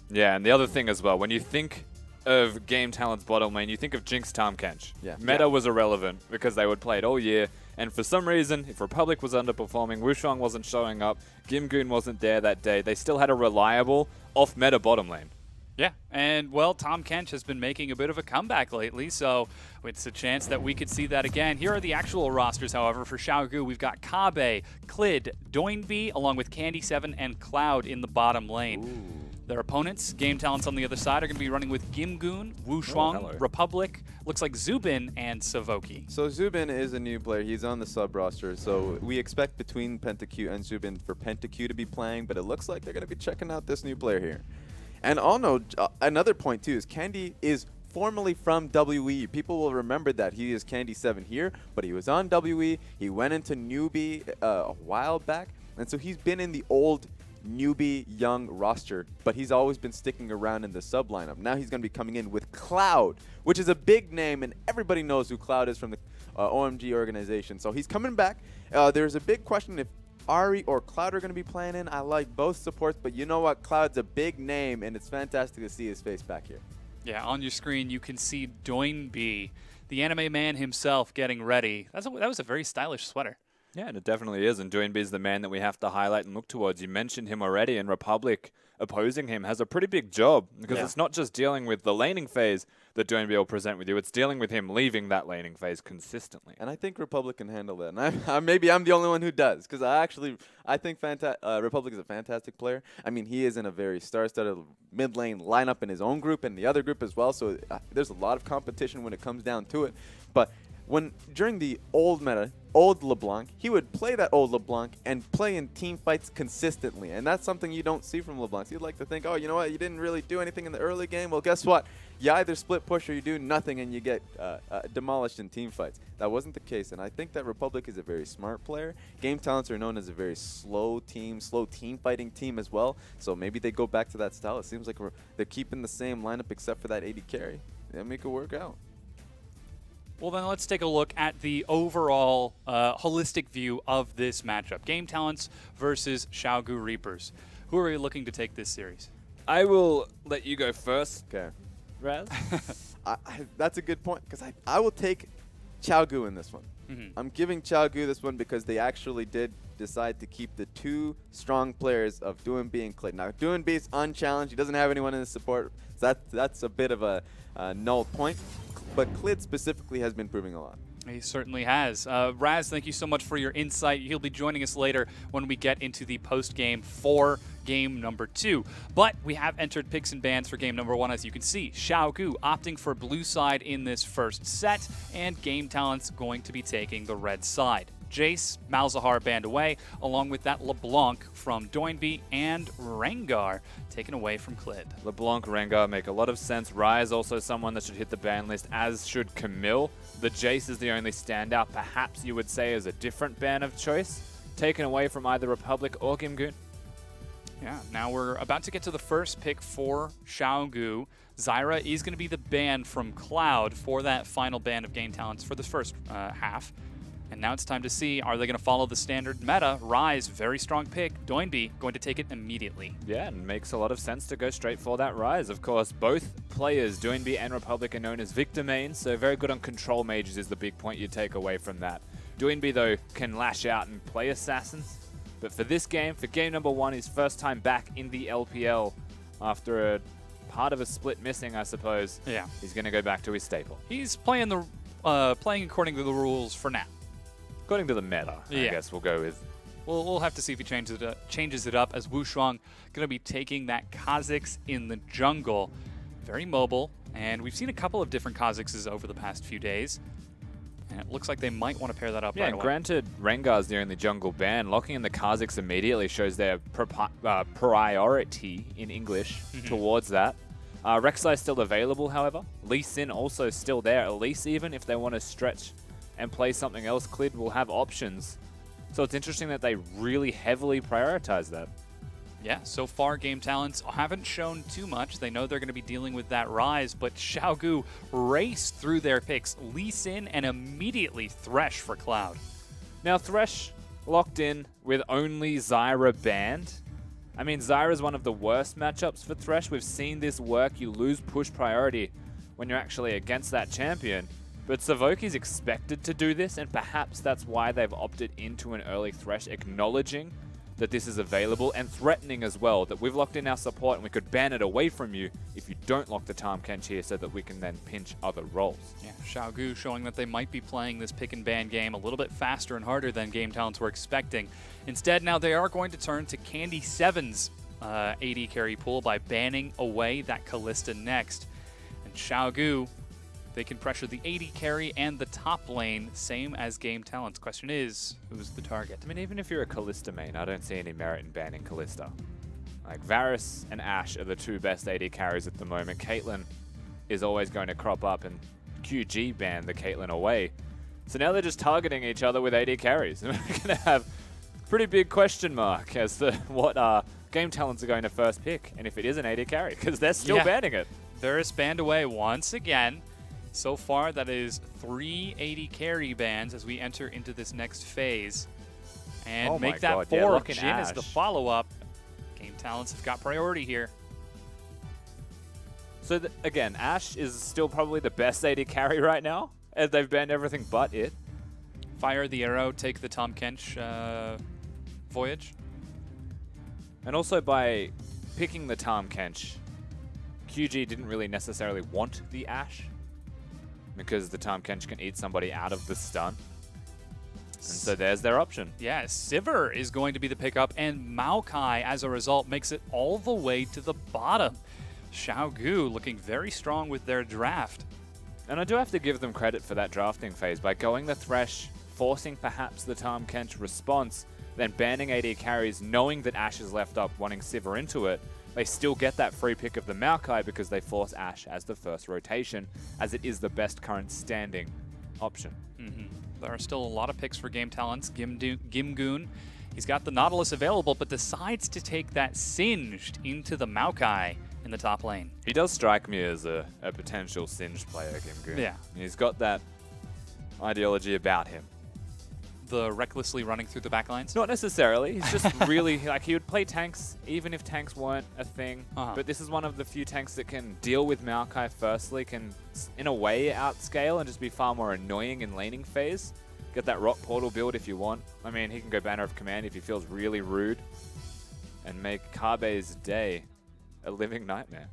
Yeah, and the other thing as well, when you think of Game Talent's bottom lane, you think of Jinx Tahm-Kench. Meta was irrelevant because they would play it all year. And for some reason, if Republic was underperforming, Wushang wasn't showing up, Gimgoon wasn't there that day, they still had a reliable off-meta bottom lane. Yeah, and well, Tahm Kench has been making a bit of a comeback lately, so it's a chance that we could see that again. Here are the actual rosters, however. For Xiaogu, we've got Kabe, Clid, Doinb, along with Candy7 and Cloud in the bottom lane. Ooh. Their opponents, Game Talents on the other side, are going to be running with Gimgoon, Wushuang, Republic, looks like Zubin, and Savoki. So Zubin is a new player. He's on the sub roster. So we expect between PentaQ and Zubin for PentaQ to be playing, but it looks like they're going to be checking out this new player here. And another point too is Candy is formerly from WE. People will remember that he is Candy7 here, but he was on WE. He went into newbie a while back, and so he's been in the old newbie young roster, but he's always been sticking around in the sub lineup. Now he's going to be coming in with Cloud, which is a big name, and everybody knows who Cloud is from the OMG organization. So he's coming back. There's a big question if Ari or Cloud are going to be playing in. I like both supports, but you know what? Cloud's a big name, and it's fantastic to see his face back here. Yeah, on your screen you can see Doinb, the anime man himself, getting ready. That was a very stylish sweater. Yeah, and it definitely is. And Doinb is the man that we have to highlight and look towards. You mentioned him already, and Republic opposing him has a pretty big job because it's not just dealing with the laning phase that Doinb will present with you. It's dealing with him leaving that laning phase consistently. And I think Republic can handle that. And maybe I'm the only one who does, because I think Republic is a fantastic player. I mean, he is in a very star-studded mid lane lineup in his own group and the other group as well. So there's a lot of competition when it comes down to it. But during the old meta, old LeBlanc, he would play that old LeBlanc and play in team fights consistently. And that's something you don't see from LeBlanc. You'd like to think, oh, you know what, you didn't really do anything in the early game. Well, guess what? You either split push or you do nothing and you get demolished in team fights. That wasn't the case. And I think that Republic is a very smart player. Game Talents are known as a very slow team fighting team as well. So maybe they go back to that style. It seems like they're keeping the same lineup except for that AD carry. They'll make it work out. Well, then let's take a look at the overall holistic view of this matchup. Game Talents versus Xiaogu Reapers. Who are you looking to take this series? I will let you go first. Okay. Raz? That's a good point, because I will take Xiaogu in this one. I'm giving Xiaogu this one because they actually did decide to keep the two strong players of Doinb and Clid. Now, Doinb is unchallenged. He doesn't have anyone in his support. So that's a bit of a null point. But Clid specifically has been proving a lot. He certainly has. Raz, thank you so much for your insight. He'll be joining us later when we get into the post-game for game number 2. But we have entered picks and bans for game number 1, as you can see. Xiaogu opting for blue side in this first set, and Game Talents going to be taking the red side. Jace, Malzahar banned away, along with that LeBlanc from Doinb and Rengar taken away from Clid. LeBlanc, Rengar make a lot of sense. Rise also someone that should hit the ban list, as should Camille. The Jace is the only standout, perhaps you would say, as a different ban of choice, taken away from either Republic or Gimgoon. Yeah, now we're about to get to the first pick for Xiaogu. Zyra is going to be the ban from Cloud for that final ban of Game Talents for the first half. And now it's time to see, are they going to follow the standard meta? Rise, very strong pick. Doinb going to take it immediately. Yeah, and makes a lot of sense to go straight for that Rise. Of course, both players, Doinb and Republic, are known as Victor mains, so very good on control mages is the big point you take away from that. Doinb, though, can lash out and play assassins. But for this game, for game number 1, his first time back in the LPL after a part of a split missing, I suppose. Yeah. He's going to go back to his staple. He's playing according to the rules for now. According to the meta, I guess we'll go with. We'll have to see if he changes it up, as Wushuang going to be taking that Kha'Zix in the jungle. Very mobile, and we've seen a couple of different Kha'Zixes over the past few days. And it looks like they might want to pair that up right away. Granted, Rengar's the only jungle ban. Locking in the Kha'Zix immediately shows their priority in English towards that. Rek'Sai is still available, however. Lee Sin also still there, Elise even, if they want to stretch and play something else. Clid will have options. So it's interesting that they really heavily prioritize that. Yeah, so far Game Talents haven't shown too much. They know they're going to be dealing with that Rise, but Xiaogu raced through their picks, Lee Sin, and immediately Thresh for Cloud. Now Thresh locked in with only Zyra banned. I mean, Zyra is one of the worst matchups for Thresh. We've seen this work. You lose push priority when you're actually against that champion. But Savoki's expected to do this, and perhaps that's why they've opted into an early Thresh, acknowledging that this is available, and threatening as well, that we've locked in our support and we could ban it away from you if you don't lock the Tahm Kench here so that we can then pinch other roles. Yeah, Xiaogu showing that they might be playing this pick and ban game a little bit faster and harder than Game Talents were expecting. Instead, now they are going to turn to Candy 7's AD carry pool by banning away that Kalista next. And Xiaogu, they can pressure the AD carry and the top lane, same as Game Talents. Question is, who's the target? I mean, even if you're a Kalista main, I don't see any merit in banning Kalista. Like, Varus and Ashe are the two best AD carries at the moment. Caitlyn is always going to crop up, and QG banned the Caitlyn away. So now they're just targeting each other with AD carries. And we're going to have a pretty big question mark as to what Game Talents are going to first pick, and if it is an AD carry, because they're still banning it. Varus banned away once again. So far, that is 3 AD carry bans as we enter into this next phase. And make that 4. Jhin is the follow-up. Game Talents have got priority here. So again, Ashe is still probably the best AD carry right now, as they've banned everything but it. Fire the arrow, take the Tahm Kench voyage. And also by picking the Tahm Kench, QG didn't really necessarily want the Ashe, because the Tahm Kench can eat somebody out of the stun. And so there's their option. Yeah, Sivir is going to be the pickup, and Maokai, as a result, makes it all the way to the bottom. Xiaogu looking very strong with their draft. And I do have to give them credit for that drafting phase by going the Thresh, forcing perhaps the Tahm Kench response, then banning AD carries, knowing that Ashe is left up, wanting Sivir into it. They still get that free pick of the Maokai because they force Ashe as the first rotation, as it is the best current standing option. There are still a lot of picks for Game Talents. Gimgoon, he's got the Nautilus available, but decides to take that Singed into the Maokai in the top lane. He does strike me as a potential Singed player, Gimgoon. Yeah. He's got that ideology about him. The recklessly running through the back lines? Not necessarily. He's just really, like, he would play tanks even if tanks weren't a thing. But this is one of the few tanks that can deal with Maokai firstly, can in a way outscale and just be far more annoying in laning phase. Get that rock portal build if you want. I mean, he can go Banner of Command if he feels really rude and make Kabe's day a living nightmare.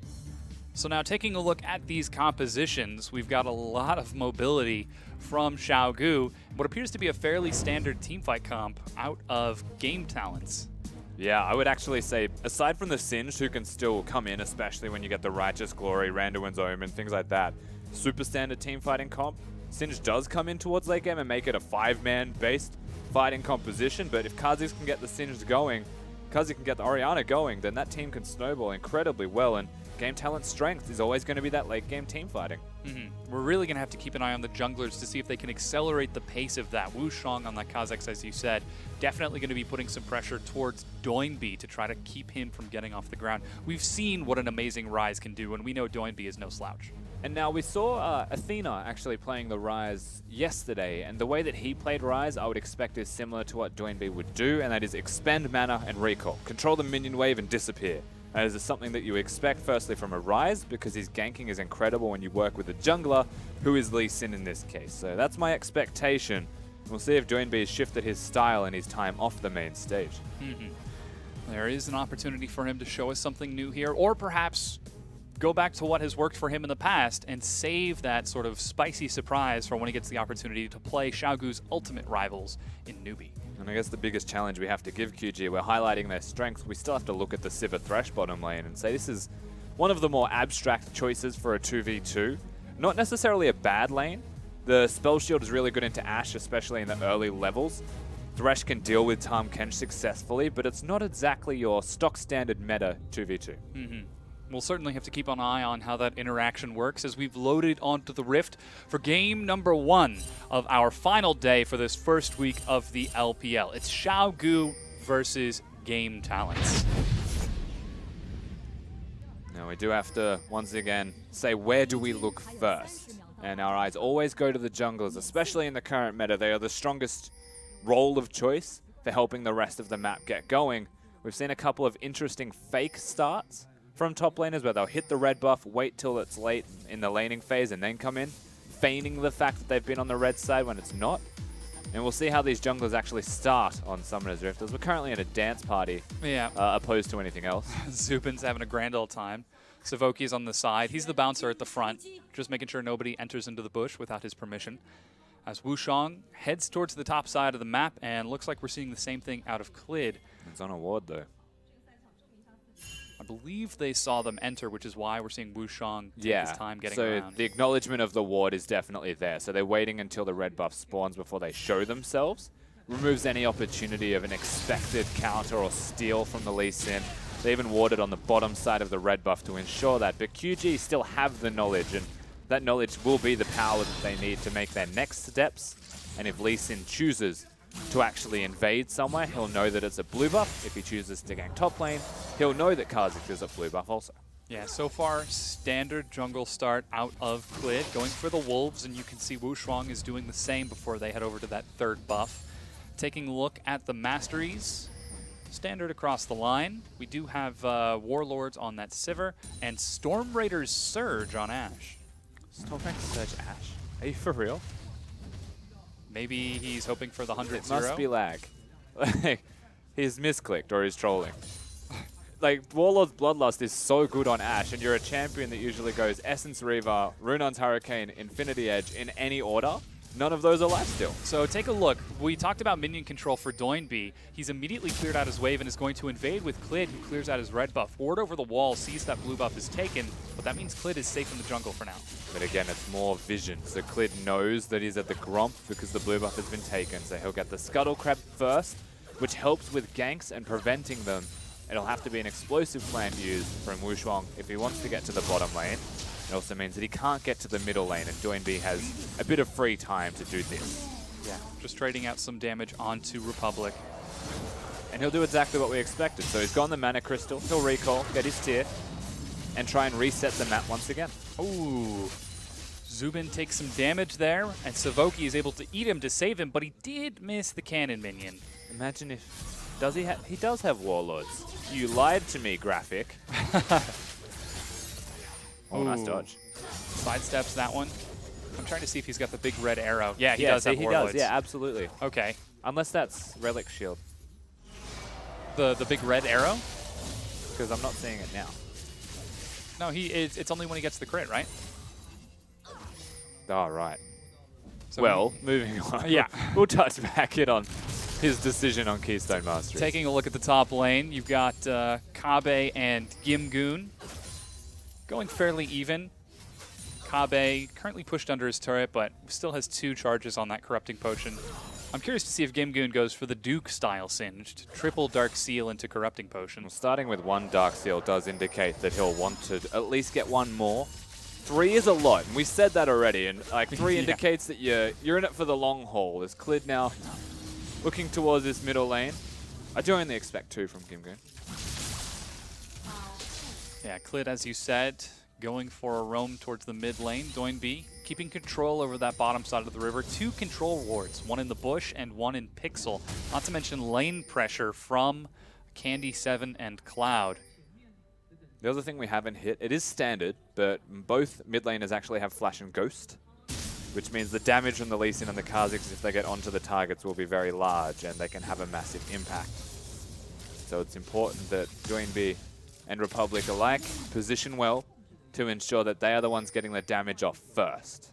So now taking a look at these compositions, we've got a lot of mobility from Xiaogu, what appears to be a fairly standard teamfight comp out of Game Talents. Yeah, I would actually say, aside from the Singed, who can still come in, especially when you get the Righteous Glory, Randuin's Omen, things like that, super standard team fighting comp. Singed does come in towards late game and make it a 5-man based fighting composition, but if Kha'Zix can get the Singed going, Kha'Zix can get the Orianna going, then that team can snowball incredibly well, and Game Talent's strength is always going to be that late game team fighting. We're really going to have to keep an eye on the junglers to see if they can accelerate the pace of that. Wushang on that Kha'Zix, as you said, definitely going to be putting some pressure towards Doinby to try to keep him from getting off the ground. We've seen what an amazing Ryze can do, and we know Doinby is no slouch. And now we saw Athena actually playing the Ryze yesterday, and the way that he played Ryze I would expect is similar to what Doinby would do, and that is expend mana and recall. Control the minion wave and disappear. That is something that you expect firstly from a Ryze, because his ganking is incredible when you work with a jungler, who is Lee Sin in this case. So that's my expectation. We'll see if Doinby has shifted his style in his time off the main stage. There is an opportunity for him to show us something new here, or perhaps go back to what has worked for him in the past and save that sort of spicy surprise for when he gets the opportunity to play Xiaogu's ultimate rivals in Newbie. And I guess the biggest challenge we have to give QG, we're highlighting their strength, we still have to look at the Sivir Thresh bottom lane and say this is one of the more abstract choices for a 2v2. Not necessarily a bad lane. The spell shield is really good into Ashe, especially in the early levels. Thresh can deal with Tahm Kench successfully, but it's not exactly your stock standard meta 2v2. We'll certainly have to keep an eye on how that interaction works as we've loaded onto the Rift for game number 1 of our final day for this first week of the LPL. It's Xiaogu versus Game Talents. Now we do have to, once again, say where do we look first? And our eyes always go to the junglers, especially in the current meta. They are the strongest role of choice for helping the rest of the map get going. We've seen a couple of interesting fake starts from top laners where they'll hit the red buff, wait till it's late in the laning phase and then come in, feigning the fact that they've been on the red side when it's not. And we'll see how these junglers actually start on Summoner's Rift, as we're currently in a dance party, Yeah. opposed to anything else. Zubin's having a grand old time. Savoki's on the side. He's the bouncer at the front, just making sure nobody enters into the bush without his permission. As Wushang heads towards the top side of the map, and looks like we're seeing the same thing out of Clid. It's on a ward, though. I believe they saw them enter, which is why we're seeing Wushang take his time getting so around. the acknowledgement of the ward is definitely there. So they're waiting until the red buff spawns before they show themselves. Removes any opportunity of an expected counter or steal from the Lee Sin. They even warded on the bottom side of the red buff to ensure that. But QG still have the knowledge, and that knowledge will be the power that they need to make their next steps. And if Lee Sin chooses to actually invade somewhere, he'll know that it's a blue buff. If he chooses to gank top lane, he'll know that Kha'Zix is a blue buff also. Yeah, so far, standard jungle start out of Clid, going for the wolves, and you can see Wushang is doing the same before they head over to that third buff. Taking a look at the masteries, standard across the line. We do have Warlords on that Sivir, and Storm Raiders Surge on Ashe. Storm Raiders Surge Ashe? Are you for real? Maybe he's hoping for the 100-0. It must be lag. Like, he's misclicked or he's trolling. Like, Warlord's Bloodlust is so good on Ashe, and you're a champion that usually goes Essence Reaver, Runon's Hurricane, Infinity Edge in any order. None of those are live still. So take a look. We talked about minion control for Doinby. He's immediately cleared out his wave and is going to invade with Clid, who clears out his red buff. Ward over the wall, sees that blue buff is taken, but that means Clid is safe in the jungle for now. But again, it's more vision. So Clid knows that he's at the Gromp because the blue buff has been taken. So he'll get the Scuttle Crab first, which helps with ganks and preventing them. It'll have to be an explosive plan used from Wushang if he wants to get to the bottom lane. It also means that he can't get to the middle lane, and Doinby has a bit of free time to do this. Yeah, just trading out some damage onto Republic. And he'll do exactly what we expected. So he's got the Mana Crystal, he'll recall, get his tier, and try and reset the map once again. Ooh. Zubin takes some damage there, and Savoki is able to eat him to save him, but he did miss the cannon minion. Imagine if... He does have Warlords. You lied to me, Graphic. Oh, nice dodge. Sidesteps that one. I'm trying to see if he's got the big red arrow. Yeah, he does see, have Warlords. He does, yeah, absolutely. Okay. Unless that's Relic Shield. The big red arrow? Because I'm not seeing it now. No, it's only when he gets the crit, right? Oh, right. So well, moving on. Yeah. We'll touch back in on his decision on Keystone Mastery. Taking a look at the top lane, you've got Kabe and Gimgoon going fairly even. Kabe currently pushed under his turret, but still has 2 charges on that Corrupting Potion. I'm curious to see if Gimgoon goes for the Duke-style Singed, triple Dark Seal into Corrupting Potion. Well, starting with 1 Dark Seal does indicate that he'll want to at least get 1 more. 3 is a lot, and we said that already, and like 3 indicates that you're in it for the long haul. There's Clid now looking towards this middle lane. I do only expect 2 from Gimgoon. Yeah, Clid, as you said, going for a roam towards the mid lane. Doinby keeping control over that bottom side of the river. 2 control wards, 1 in the bush and 1 in Pixel. Not to mention lane pressure from Candy 7 and Cloud. The other thing we haven't hit, it is standard, but both mid laners actually have Flash and Ghost, which means the damage from the Lee Sin and the Kha'Zix, if they get onto the targets, will be very large and they can have a massive impact. So it's important that Doinby and Republic alike position well to ensure that they are the ones getting the damage off first.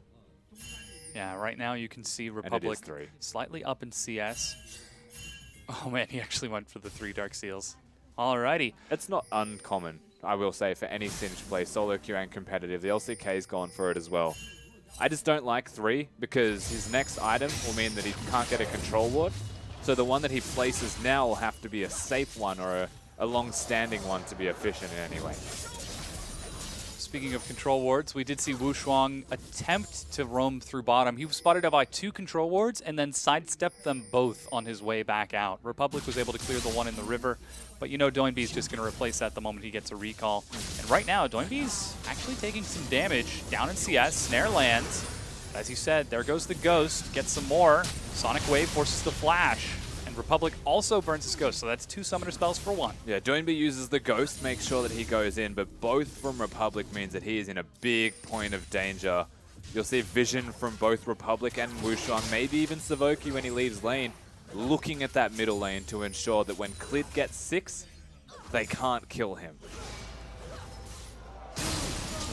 Yeah, right now you can see Republic slightly up in CS. Oh man, he actually went for the 3 Dark Seals. Alrighty. It's not uncommon, I will say, for any Singed play, solo queue and competitive. The LCK's gone for it as well. I just don't like 3 because his next item will mean that he can't get a control ward. So the one that he places now will have to be a safe one or a long-standing one to be efficient in any way. Speaking of control wards, we did see Wushang attempt to roam through bottom. He was spotted by 2 control wards and then sidestepped them both on his way back out. Republic was able to clear the one in the river, but you know Doinby's just going to replace that the moment he gets a recall. And right now, Doinby's actually taking some damage down in CS. Snare lands. As you said, there goes the Ghost. Gets some more. Sonic Wave forces the Flash. And Republic also burns his Ghost, so that's 2 summoner spells for 1. Yeah, Doinby uses the Ghost, makes sure that he goes in, but both from Republic means that he is in a big point of danger You'll see vision from both Republic and Wushuang, maybe even Savoki when he leaves lane, looking at that middle lane to ensure that when Clid gets 6, they can't kill him.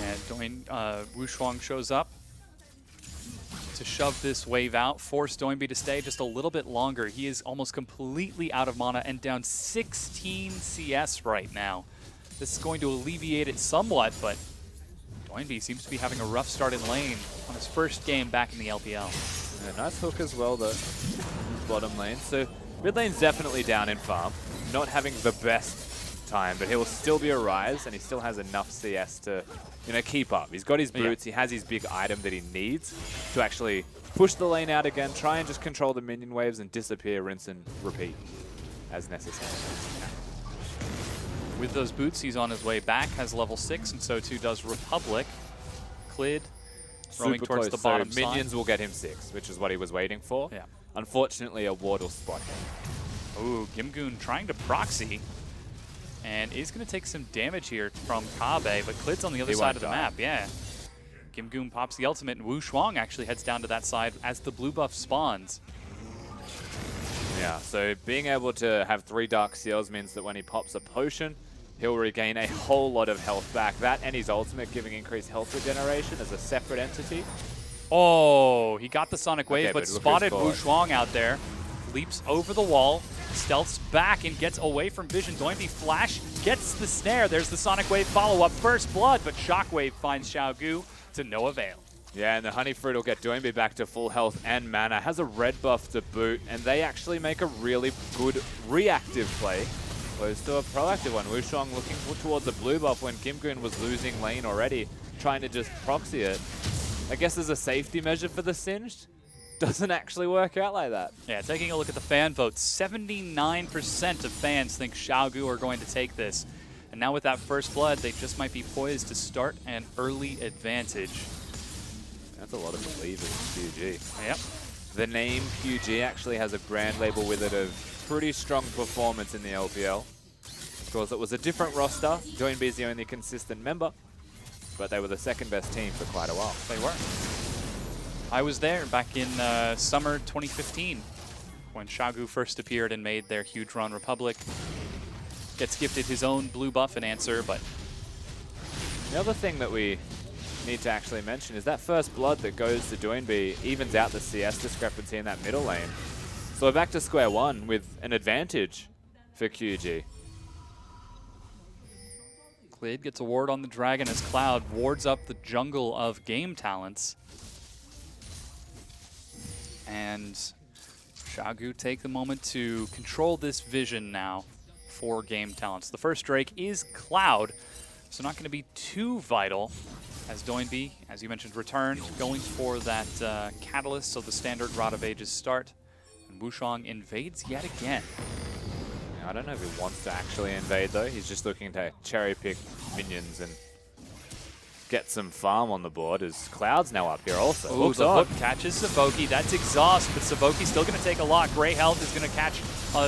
Yeah, Wushuang shows up to shove this wave out, force Doinby to stay just a little bit longer. He is almost completely out of mana and down 16 CS right now. This is going to alleviate it somewhat, but Doinby seems to be having a rough start in lane on his first game back in the LPL. Yeah, nice hook as well, though, bottom lane. So mid lane's definitely down in farm, not having the best time, but he will still be a Rise, and he still has enough CS to, you know, keep up. He's got his boots, he has his big item that he needs to actually push the lane out again, try and just control the minion waves and disappear, rinse and repeat as necessary. With those boots, he's on his way back, has level 6, and so too does Republic. Clid rowing towards Super the close, bottom so minions will get him 6, which is what he was waiting for. Yeah. Unfortunately, a ward will spot him. Ooh, Gimgoon trying to proxy. And is going to take some damage here from Kabe, but Clid's on the other side of the map, yeah. Gimgoon pops the ultimate, and Wushuang actually heads down to that side as the blue buff spawns. Yeah, so being able to have 3 Dark Seals means that when he pops a potion, he'll regain a whole lot of health back. That and his ultimate giving increased health regeneration as a separate entity. Oh, he got the Sonic Wave, Okay, but but look spotted who's Wushuang out there. Leaps over the wall, stealths back and gets away from vision. Doinby flash, gets the snare. There's the Sonic Wave follow-up, first blood, but Shockwave finds Xiaogu to no avail. Yeah, and the Honey Fruit will get Doinby back to full health and mana. Has a red buff to boot, and they actually make a really good reactive play, opposed to a proactive one. Wushuang looking towards the blue buff when Gimgoon was losing lane already, trying to just proxy it. I guess as a safety measure for the Singed, doesn't actually work out like that. Yeah, taking a look at the fan votes, 79% of fans think Xiaogu are going to take this. And now with that first blood, they just might be poised to start an early advantage. That's a lot of believers in QG. Yep. The name QG actually has a brand label with it of pretty strong performance in the LPL. Of course, it was a different roster. Doinby's the only consistent member, but they were the second best team for quite a while. They were. I was there back in summer 2015 when Xiaogu first appeared and made their huge run. Republic gets gifted his own blue buff and answer, but... The other thing that we need to actually mention is that first blood that goes to Doinby evens out the CS discrepancy in that middle lane. So we're back to square one with an advantage for QG. Clid gets a ward on the dragon as Cloud wards up the jungle of game talents. And Xiaogu take the moment to control this vision now for game talents. The first Drake is Cloud, so not going to be too vital as Doinby, as you mentioned, returned, going for that catalyst, so the standard Rod of Ages start. And Wushuang invades yet again. I don't know if he wants to actually invade though. He's just looking to cherry pick minions and get some farm on the board as Cloud's now up here also. Ooh, the hook catches Savoki. That's exhaust, but Savoki's still going to take a lot. Grey Health is going to catch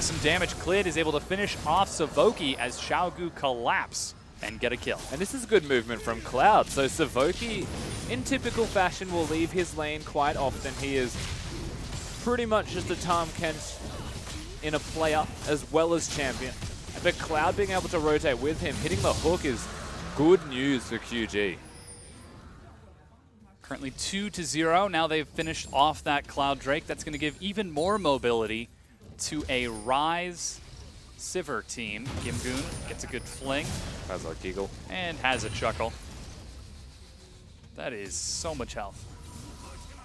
some damage. Clid is able to finish off Savoki as Xiaogu collapse and get a kill. And this is good movement from Cloud. So Savoki, in typical fashion, will leave his lane quite often. He is pretty much just a Tahm Kench in a player as well as champion. But Cloud being able to rotate with him, hitting the hook is good news for QG. Currently 2-0. Now they've finished off that Cloud Drake. That's going to give even more mobility to a Rise Sivir team. Gimgoon gets a good fling. Has a giggle. And has a chuckle. That is so much health.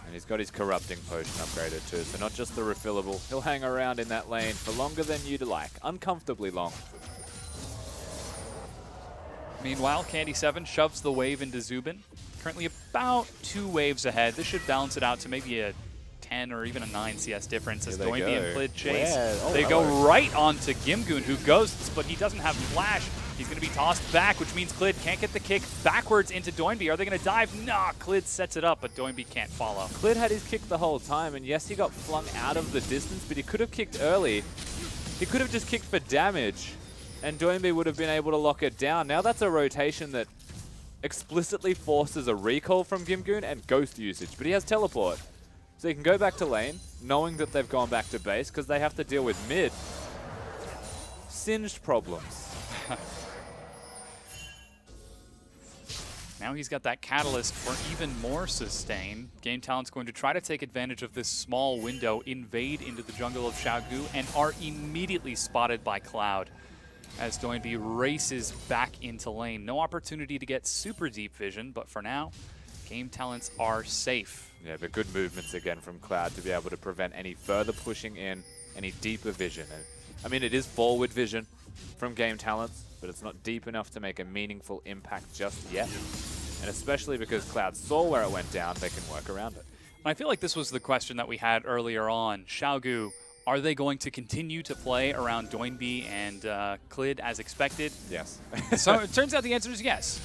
And he's got his Corrupting Potion upgraded too, so not just the refillable. He'll hang around in that lane for longer than you'd like. Uncomfortably long. Meanwhile, Candy7 shoves the wave into Zubin. Currently about 2 waves ahead. This should balance it out to maybe a 10 or even a 9 CS difference as Doinby and Clid chase. They go right onto Gimgoon, who ghosts, but he doesn't have flash. He's going to be tossed back, which means Clid can't get the kick backwards into Doinby. Are they going to dive? Nah, Clid sets it up, but Doinby can't follow. Clid had his kick the whole time, and yes, he got flung out of the distance, but he could have kicked early. He could have just kicked for damage, and Doinby would have been able to lock it down. Now that's a rotation that explicitly forces a recall from Gimgoon and ghost usage, but he has teleport. So he can go back to lane, knowing that they've gone back to base, because they have to deal with mid. Singed problems. Now he's got that catalyst for even more sustain. Game Talent's going to try to take advantage of this small window, invade into the jungle of Xiaogu, and are immediately spotted by Cloud as Doinby races back into lane. No opportunity to get super deep vision, but for now, Game Talents are safe. Yeah, but good movements again from Cloud to be able to prevent any further pushing in, any deeper vision. And, I mean, it is forward vision from Game Talents, but it's not deep enough to make a meaningful impact just yet. And especially because Cloud saw where it went down, they can work around it. I feel like this was the question that we had earlier on. Xiaogu, are they going to continue to play around Doinby and Clid as expected? Yes. So it turns out the answer is yes.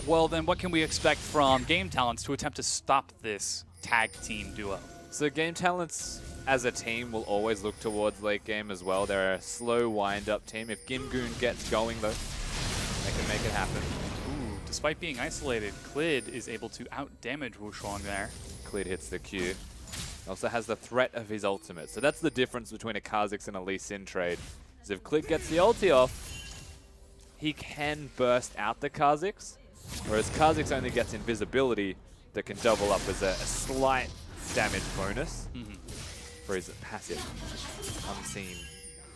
Well, then what can we expect from Game Talents to attempt to stop this tag team duo? So Game Talents as a team will always look towards late game as well. They're a slow wind-up team. If Gimgoon gets going, though, they can make it happen. Ooh, despite being isolated, Clid is able to out-damage Wushuang there. Clid hits the Q. Also has the threat of his ultimate. So that's the difference between a Kha'Zix and a Lee Sin trade. Is if Clid gets the ulti off, he can burst out the Kha'Zix, whereas Kha'Zix only gets invisibility that can double up as a slight damage bonus for his passive. Unseen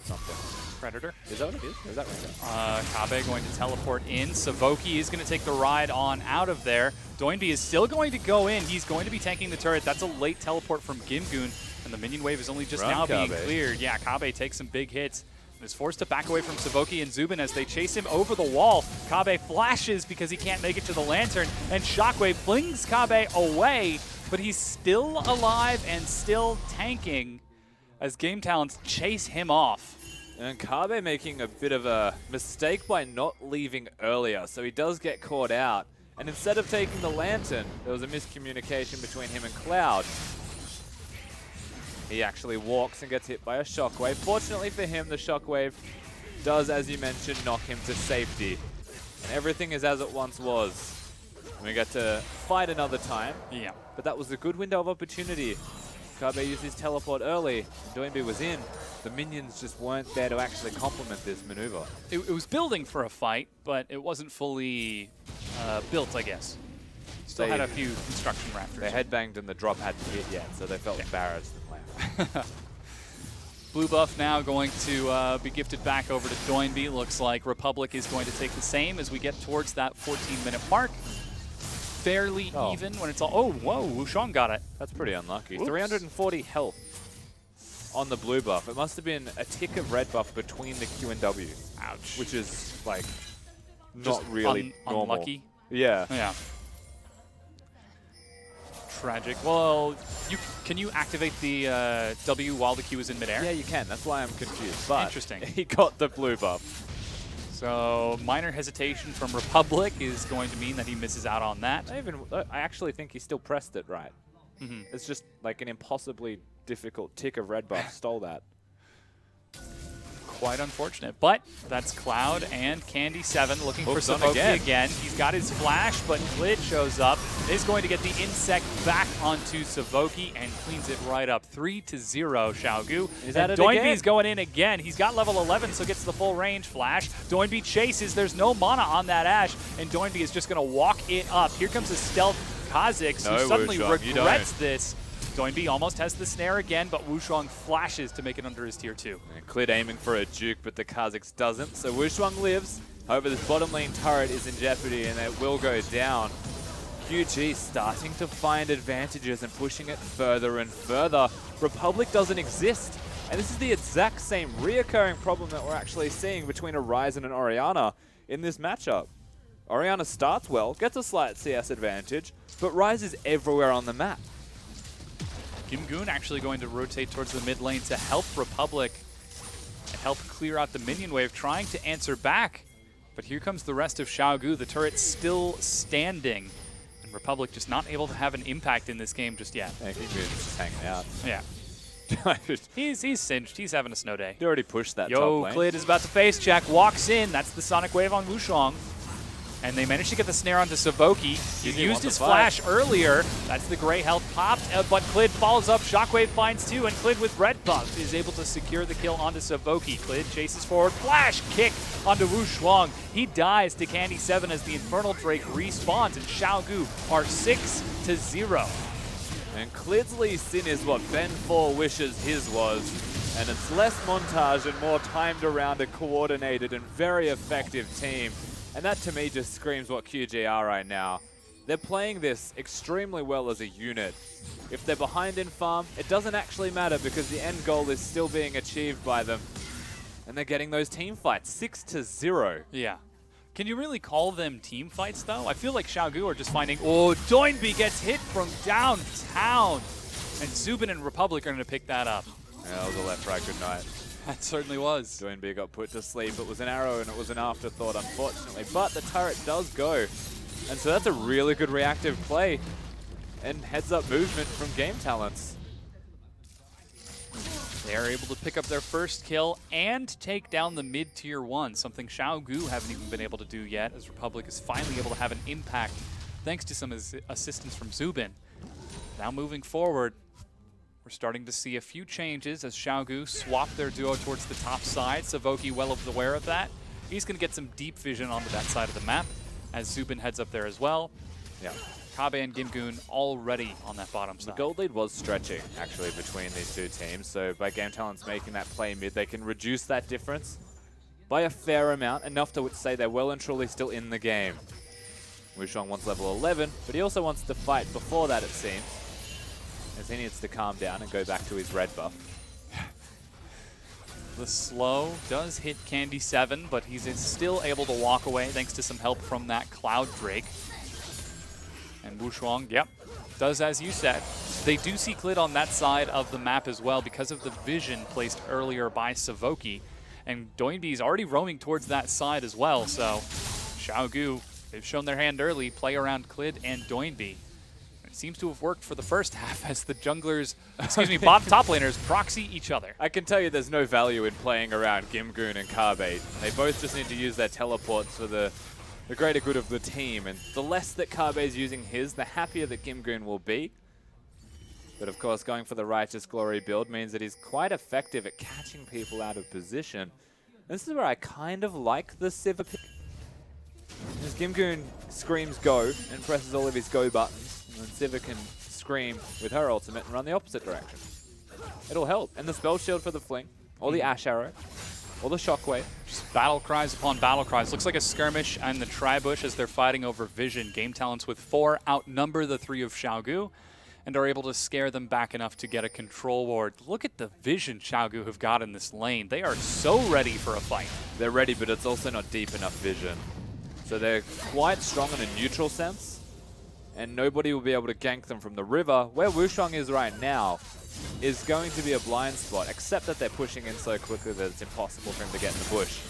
something. Predator. Is that what it is? Or is that right? Kabe going to teleport in. Savoki is going to take the ride on out of there. Doinby is still going to go in. He's going to be tanking the turret. That's a late teleport from Gimgoon, and the minion wave is only just now being cleared. Yeah, Kabe takes some big hits and is forced to back away from Savoki and Zubin as they chase him over the wall. Kabe flashes because he can't make it to the lantern, and Shockwave flings Kabe away, but he's still alive and still tanking as Game Talents chase him off. And Kabe making a bit of a mistake by not leaving earlier, so he does get caught out. And instead of taking the lantern, there was a miscommunication between him and Cloud. He actually walks and gets hit by a Shockwave. Fortunately for him, the Shockwave does, as you mentioned, knock him to safety. And everything is as it once was. We get to fight another time. Yeah. But that was a good window of opportunity. Kabe used his teleport early, and Doinby was in. The minions just weren't there to actually complement this maneuver. It was building for a fight, but it wasn't fully built, I guess. Still had a few construction rafters. They headbanged and the drop hadn't hit yet, so they felt embarrassed and left. Blue buff now going to be gifted back over to Doinby. Looks like Republic is going to take the same as we get towards that 14-minute mark. Fairly even when it's all... Oh, whoa, Wushuang got it. That's pretty unlucky. Oops. 340 health on the blue buff. It must have been a tick of red buff between the Q and W. Ouch. Which is, like, not Just really normal. Unlucky. Yeah. Yeah. Tragic. Well, can you activate the W while the Q is in midair? Yeah, you can. That's why I'm confused. But interesting. He got the blue buff. So minor hesitation from Republic is going to mean that he misses out on that. I actually think he still pressed it right. It's just like an impossibly difficult tick of red buff stole that. Quite unfortunate, but that's Cloud and Candy7 looking for Hooks on Savoki again. He's got his flash, but Clid shows up. Is going to get the insect back onto Savoki and cleans it right up. 3-0, Xiaogu. Is that it Doinby's again? going in again. He's got level 11, so gets the full range flash. Doinby chases. There's no mana on that Ashe, and Doinby is just going to walk it up. Here comes a stealth Kha'Zix, who suddenly regrets this. Doinby almost has the snare again, but Wushuang flashes to make it under his tier 2. And Clid aiming for a juke, but the Kha'Zix doesn't. So Wushuang lives. However, this bottom lane turret is in jeopardy, and it will go down. QG starting to find advantages and pushing it further and further. Republic doesn't exist. And this is the exact same reoccurring problem that we're actually seeing between Horizon and Orianna in this matchup. Orianna starts well, gets a slight CS advantage, but Ryze is everywhere on the map. Gimgoon actually going to rotate towards the mid lane to help Republic and help clear out the minion wave, trying to answer back. But here comes the rest of Xiaogu. The turret's still standing, and Republic just not able to have an impact in this game just yet. Yeah, Gimgoon's just hanging out. Yeah. He's singed. He's having a snow day. He already pushed that top Yo, lane. Clid is about to face check. Walks in. That's the Sonic Wave on Wushuang. And they managed to get the snare onto Savoki. He used his flash earlier. That's the gray health popped, but Clid follows up. Shockwave finds two, and Clid with red buff is able to secure the kill onto Savoki. Clid chases forward. Flash kick onto Wu Shuang. He dies to Candy7 as the Infernal Drake respawns, and Xiaogu are 6-0. And Clid's Lee Sin is what Ben 4 wishes his was. And it's less montage and more timed around a coordinated and very effective team. And that to me just screams what QG are right now. They're playing this extremely well as a unit. If they're behind in farm, it doesn't actually matter because the end goal is still being achieved by them. And they're getting those team fights, 6-0. Yeah. Can you really call them team fights, though? I feel like Xiaogu are just finding, oh, Doinby gets hit from downtown. And Zubin and Republic are going to pick that up. Yeah, that was a left-right good night. That certainly was. Doinby got put to sleep. It was an arrow and it was an afterthought, unfortunately. But the turret does go. And so that's a really good reactive play. And heads-up movement from Game Talents. They're able to pick up their first kill and take down the mid-tier 1, something Xiaogu haven't even been able to do yet, as Republic is finally able to have an impact thanks to some assistance from Zubin. Now moving forward, we're starting to see a few changes as Xiaogu swap their duo towards the top side. Savoki well aware of that. He's going to get some deep vision onto that side of the map as Zubin heads up there as well. Yeah. Kabe and Gimgoon already on that bottom side. The gold lead was stretching, actually, between these two teams. So by Game Talents making that play mid, they can reduce that difference by a fair amount, enough to say they're well and truly still in the game. Wu Shuang wants level 11, but he also wants to fight before that, it seems, as he needs to calm down and go back to his red buff. The slow does hit Candy7, but he's still able to walk away thanks to some help from that Cloud Drake. And Wu Shuang, yep, does as you said. They do see Clid on that side of the map as well because of the vision placed earlier by Savoki. And Doinby's already roaming towards that side as well, so Xiaogu, they've shown their hand early, play around Clid and Doinby. It seems to have worked for the first half as the junglers, excuse me, top laners proxy each other. I can tell you there's no value in playing around Gimgoon and Kabe. They both just need to use their teleports for the greater good of the team. And the less that Kabe's using his, the happier that Gimgoon will be. But of course, going for the Righteous Glory build means that he's quite effective at catching people out of position. This is where I kind of like the Sivir pick. As Gimgoon screams go and presses all of his go buttons, and then Sivir can scream with her ultimate and run the opposite direction. It'll help. And the spell shield for the fling, or the Ash Arrow, or the Shockwave. Just battle cries upon battle cries. Looks like a skirmish in the Tri-Bush as they're fighting over vision. Game Talents with 4 outnumber the 3 of Xiaogu and are able to scare them back enough to get a control ward. Look at the vision Xiaogu have got in this lane. They are so ready for a fight. They're ready, but it's also not deep enough vision. So they're quite strong in a neutral sense, and nobody will be able to gank them from the river. Where Wu Shuang is right now is going to be a blind spot, except that they're pushing in so quickly that it's impossible for him to get in the bush.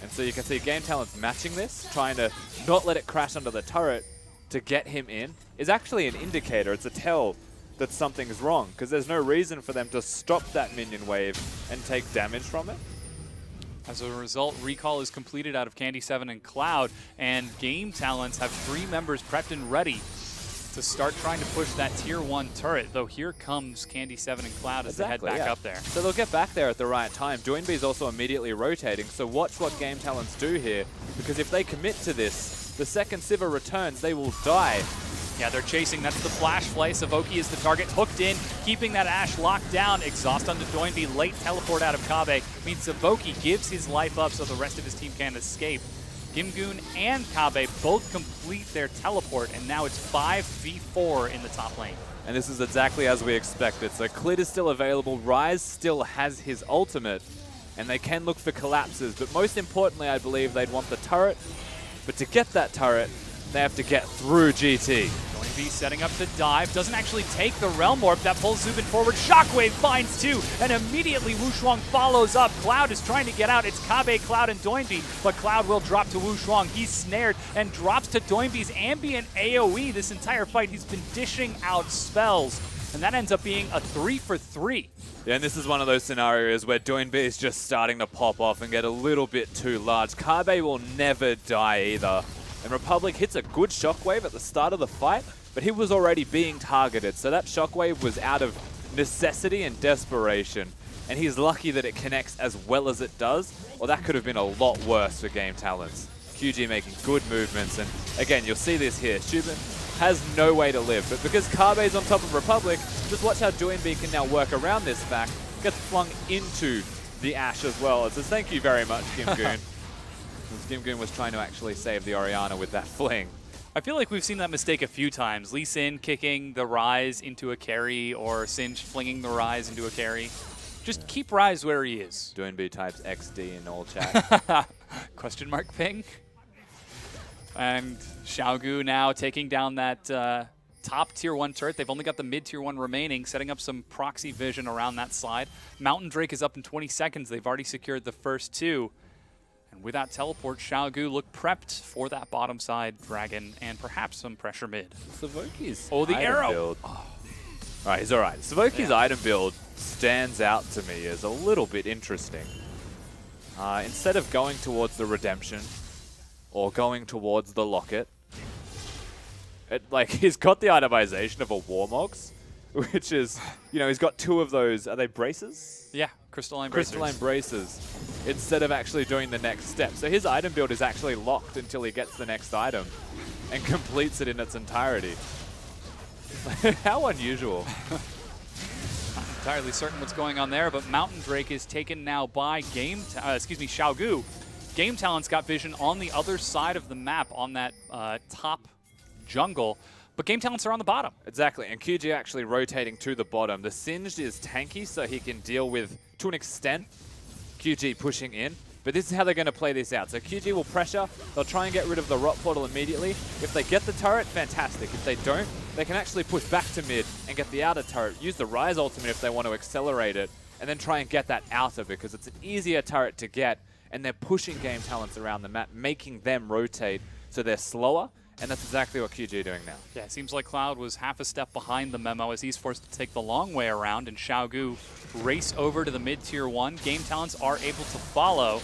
And so you can see Game Talents matching this, trying to not let it crash under the turret to get him in, is actually an indicator. It's a tell that something's wrong, because there's no reason for them to stop that minion wave and take damage from it. As a result, recall is completed out of Candy7 and Cloud, and Game Talents have 3 members prepped and ready to start trying to push that tier 1 turret, though here comes Candy7 and Cloud as they head back up there. So they'll get back there at the right time. Doinby is also immediately rotating, so watch what Game Talents do here, because if they commit to this, the second Sivir returns, they will die. Yeah, they're chasing. That's the flash play. Savoki is the target, hooked in, keeping that Ashe locked down. Exhaust onto Doinby, late teleport out of Kabe. Means Savoki gives his life up so the rest of his team can escape. Gimgoon and Kabe both complete their teleport, and now it's 5v4 in the top lane. And this is exactly as we expected. So Clid is still available, Ryze still has his ultimate, and they can look for collapses. But most importantly, I believe they'd want the turret. But to get that turret, they have to get through GT. Doinby setting up the dive, doesn't actually take the Realm Orb, that pulls Zubin forward. Shockwave finds 2, and immediately Wu Shuang follows up. Cloud is trying to get out. It's Kabe, Cloud, and Doinby, but Cloud will drop to Wu Shuang. He's snared and drops to Doinby's ambient AoE. This entire fight, he's been dishing out spells, and that ends up being a 3 for 3. Yeah, and this is one of those scenarios where Doinby is just starting to pop off and get a little bit too large. Kabe will never die either. And Republic hits a good shockwave at the start of the fight, but he was already being targeted. So that shockwave was out of necessity and desperation. And he's lucky that it connects as well as it does, or that could have been a lot worse for Game Talents. QG making good movements, and again, you'll see this here. Shubin has no way to live, but because Kabe's on top of Republic, just watch how Doinb can now work around this fact, gets flung into the Ashe as well. It says, thank you very much, Gimgoon. Gimgoon was trying to actually save the Orianna with that fling. I feel like we've seen that mistake a few times. Lee Sin kicking the Ryze into a carry, or Singe flinging the Ryze into a carry. Just keep Ryze where he is. Doinb types XD in all chat. Question mark ping. And Xiaogu now taking down that top tier 1 turret. They've only got the mid tier 1 remaining, setting up some proxy vision around that side. Mountain Drake is up in 20 seconds. They've already secured the first 2. And with that teleport, Xiaogu look prepped for that bottom side dragon and perhaps some pressure mid. Savoki's the arrow. Build. Oh. All right, he's all right. Savoki's item build stands out to me as a little bit interesting. Instead of going towards the redemption or going towards the locket, he's got the itemization of a Warmogs, which is, he's got 2 of those. Are they braces? Yeah, crystalline braces. Instead of actually doing the next step. So his item build is actually locked until he gets the next item and completes it in its entirety. How unusual. Not entirely certain what's going on there, but Mountain Drake is taken now by Xiaogu. Game Talent's got vision on the other side of the map on that top jungle, but Game Talents are on the bottom. Exactly, and QG actually rotating to the bottom. The Singed is tanky, so he can deal with, to an extent, QG pushing in. But this is how they're going to play this out. So QG will pressure. They'll try and get rid of the Rot Portal immediately. If they get the turret, fantastic. If they don't, they can actually push back to mid and get the outer turret. Use the Ryze ultimate if they want to accelerate it, and then try and get that outer because it's an easier turret to get, and they're pushing Game Talents around the map, making them rotate so they're slower, and that's exactly what QG are doing now. Yeah, it seems like Cloud was half a step behind the memo as he's forced to take the long way around, and Xiaogu race over to the mid-tier 1. Game Talents are able to follow,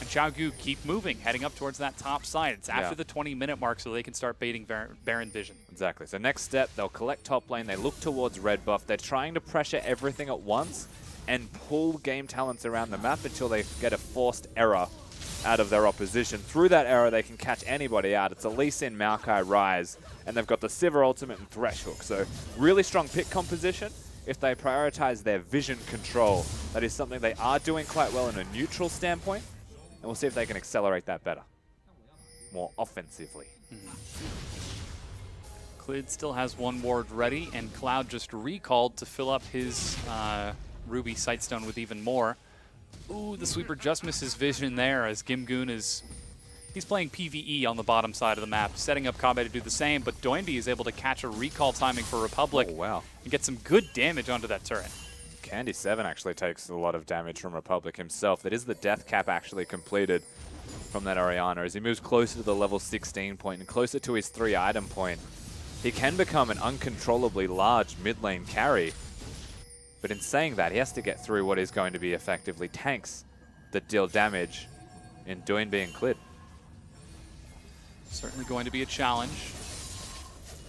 and Xiaogu keep moving, heading up towards that top side. It's after the 20-minute mark, so they can start baiting Baron Vision. Exactly. So next step, they'll collect top lane. They look towards red buff. They're trying to pressure everything at once and pull Game Talents around the map until they get a forced error out of their opposition. Through that error, they can catch anybody out. It's a Lee Sin, Maokai, Ryze, and they've got the Sivir ultimate and Thresh Hook. So really strong pick composition. If they prioritize their vision control, that is something they are doing quite well in a neutral standpoint, and we'll see if they can accelerate that better, more offensively. Clid still has 1 ward ready, and Cloud just recalled to fill up his Ruby Sightstone with even more. Ooh, the sweeper just misses vision there as Gimgoon he's playing PvE on the bottom side of the map, setting up Kabe to do the same, but Doinb is able to catch a recall timing for Republic and get some good damage onto that turret. Candy7 actually takes a lot of damage from Republic himself. That is the death cap actually completed from that Orianna. As he moves closer to the level 16 point and closer to his 3 item point, he can become an uncontrollably large mid lane carry. But in saying that, he has to get through what is going to be effectively tanks that deal damage in Doinb and Clid. Certainly going to be a challenge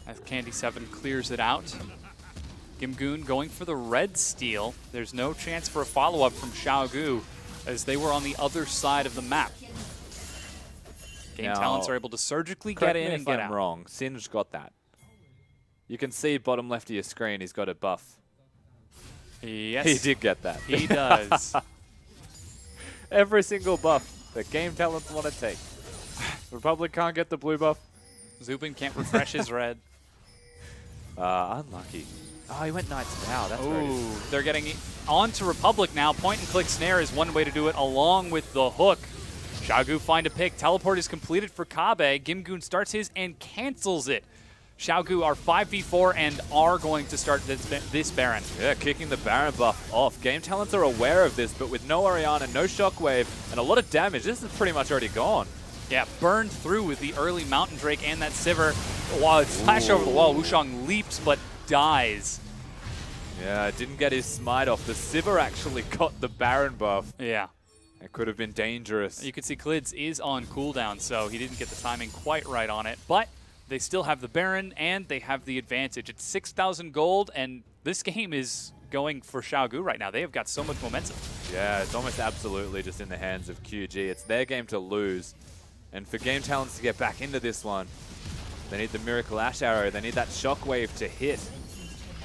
as Candy7 clears it out. Gimgoon going for the red steal. There's no chance for a follow-up from Xiaogu as they were on the other side of the map. Game Talents are able to surgically get in and get out. I'm wrong. Singe got that. You can see bottom left of your screen, he's got a buff. Yes. He did get that. He does. Every single buff that Game Talents want to take. Republic can't get the blue buff. Zubin can't refresh his red. Unlucky. Oh, he went Knight's Vow. That's Ooh, they're getting on to Republic now. Point and click snare is one way to do it, along with the hook. Xiaogu find a pick. Teleport is completed for Kabe. Gimgoon starts his and cancels it. Xiaogu are 5v4 and are going to start this Baron. Yeah, kicking the Baron buff off. Game Talents are aware of this, but with no Orianna, no Shockwave, and a lot of damage, this is pretty much already gone. Yeah, burned through with the early Mountain Drake and that Sivir. While it slashed over the wall, Wushang leaps but dies. Yeah, didn't get his smite off. The Sivir actually got the Baron buff. Yeah. It could have been dangerous. You can see Clids is on cooldown, so he didn't get the timing quite right on it. But they still have the Baron, and they have the advantage. It's 6,000 gold, and this game is going for Xiaogu right now. They have got so much momentum. Yeah, it's almost absolutely just in the hands of QG. It's their game to lose. And for Game Talents to get back into this one, they need the Miracle Ash Arrow. They need that Shockwave to hit.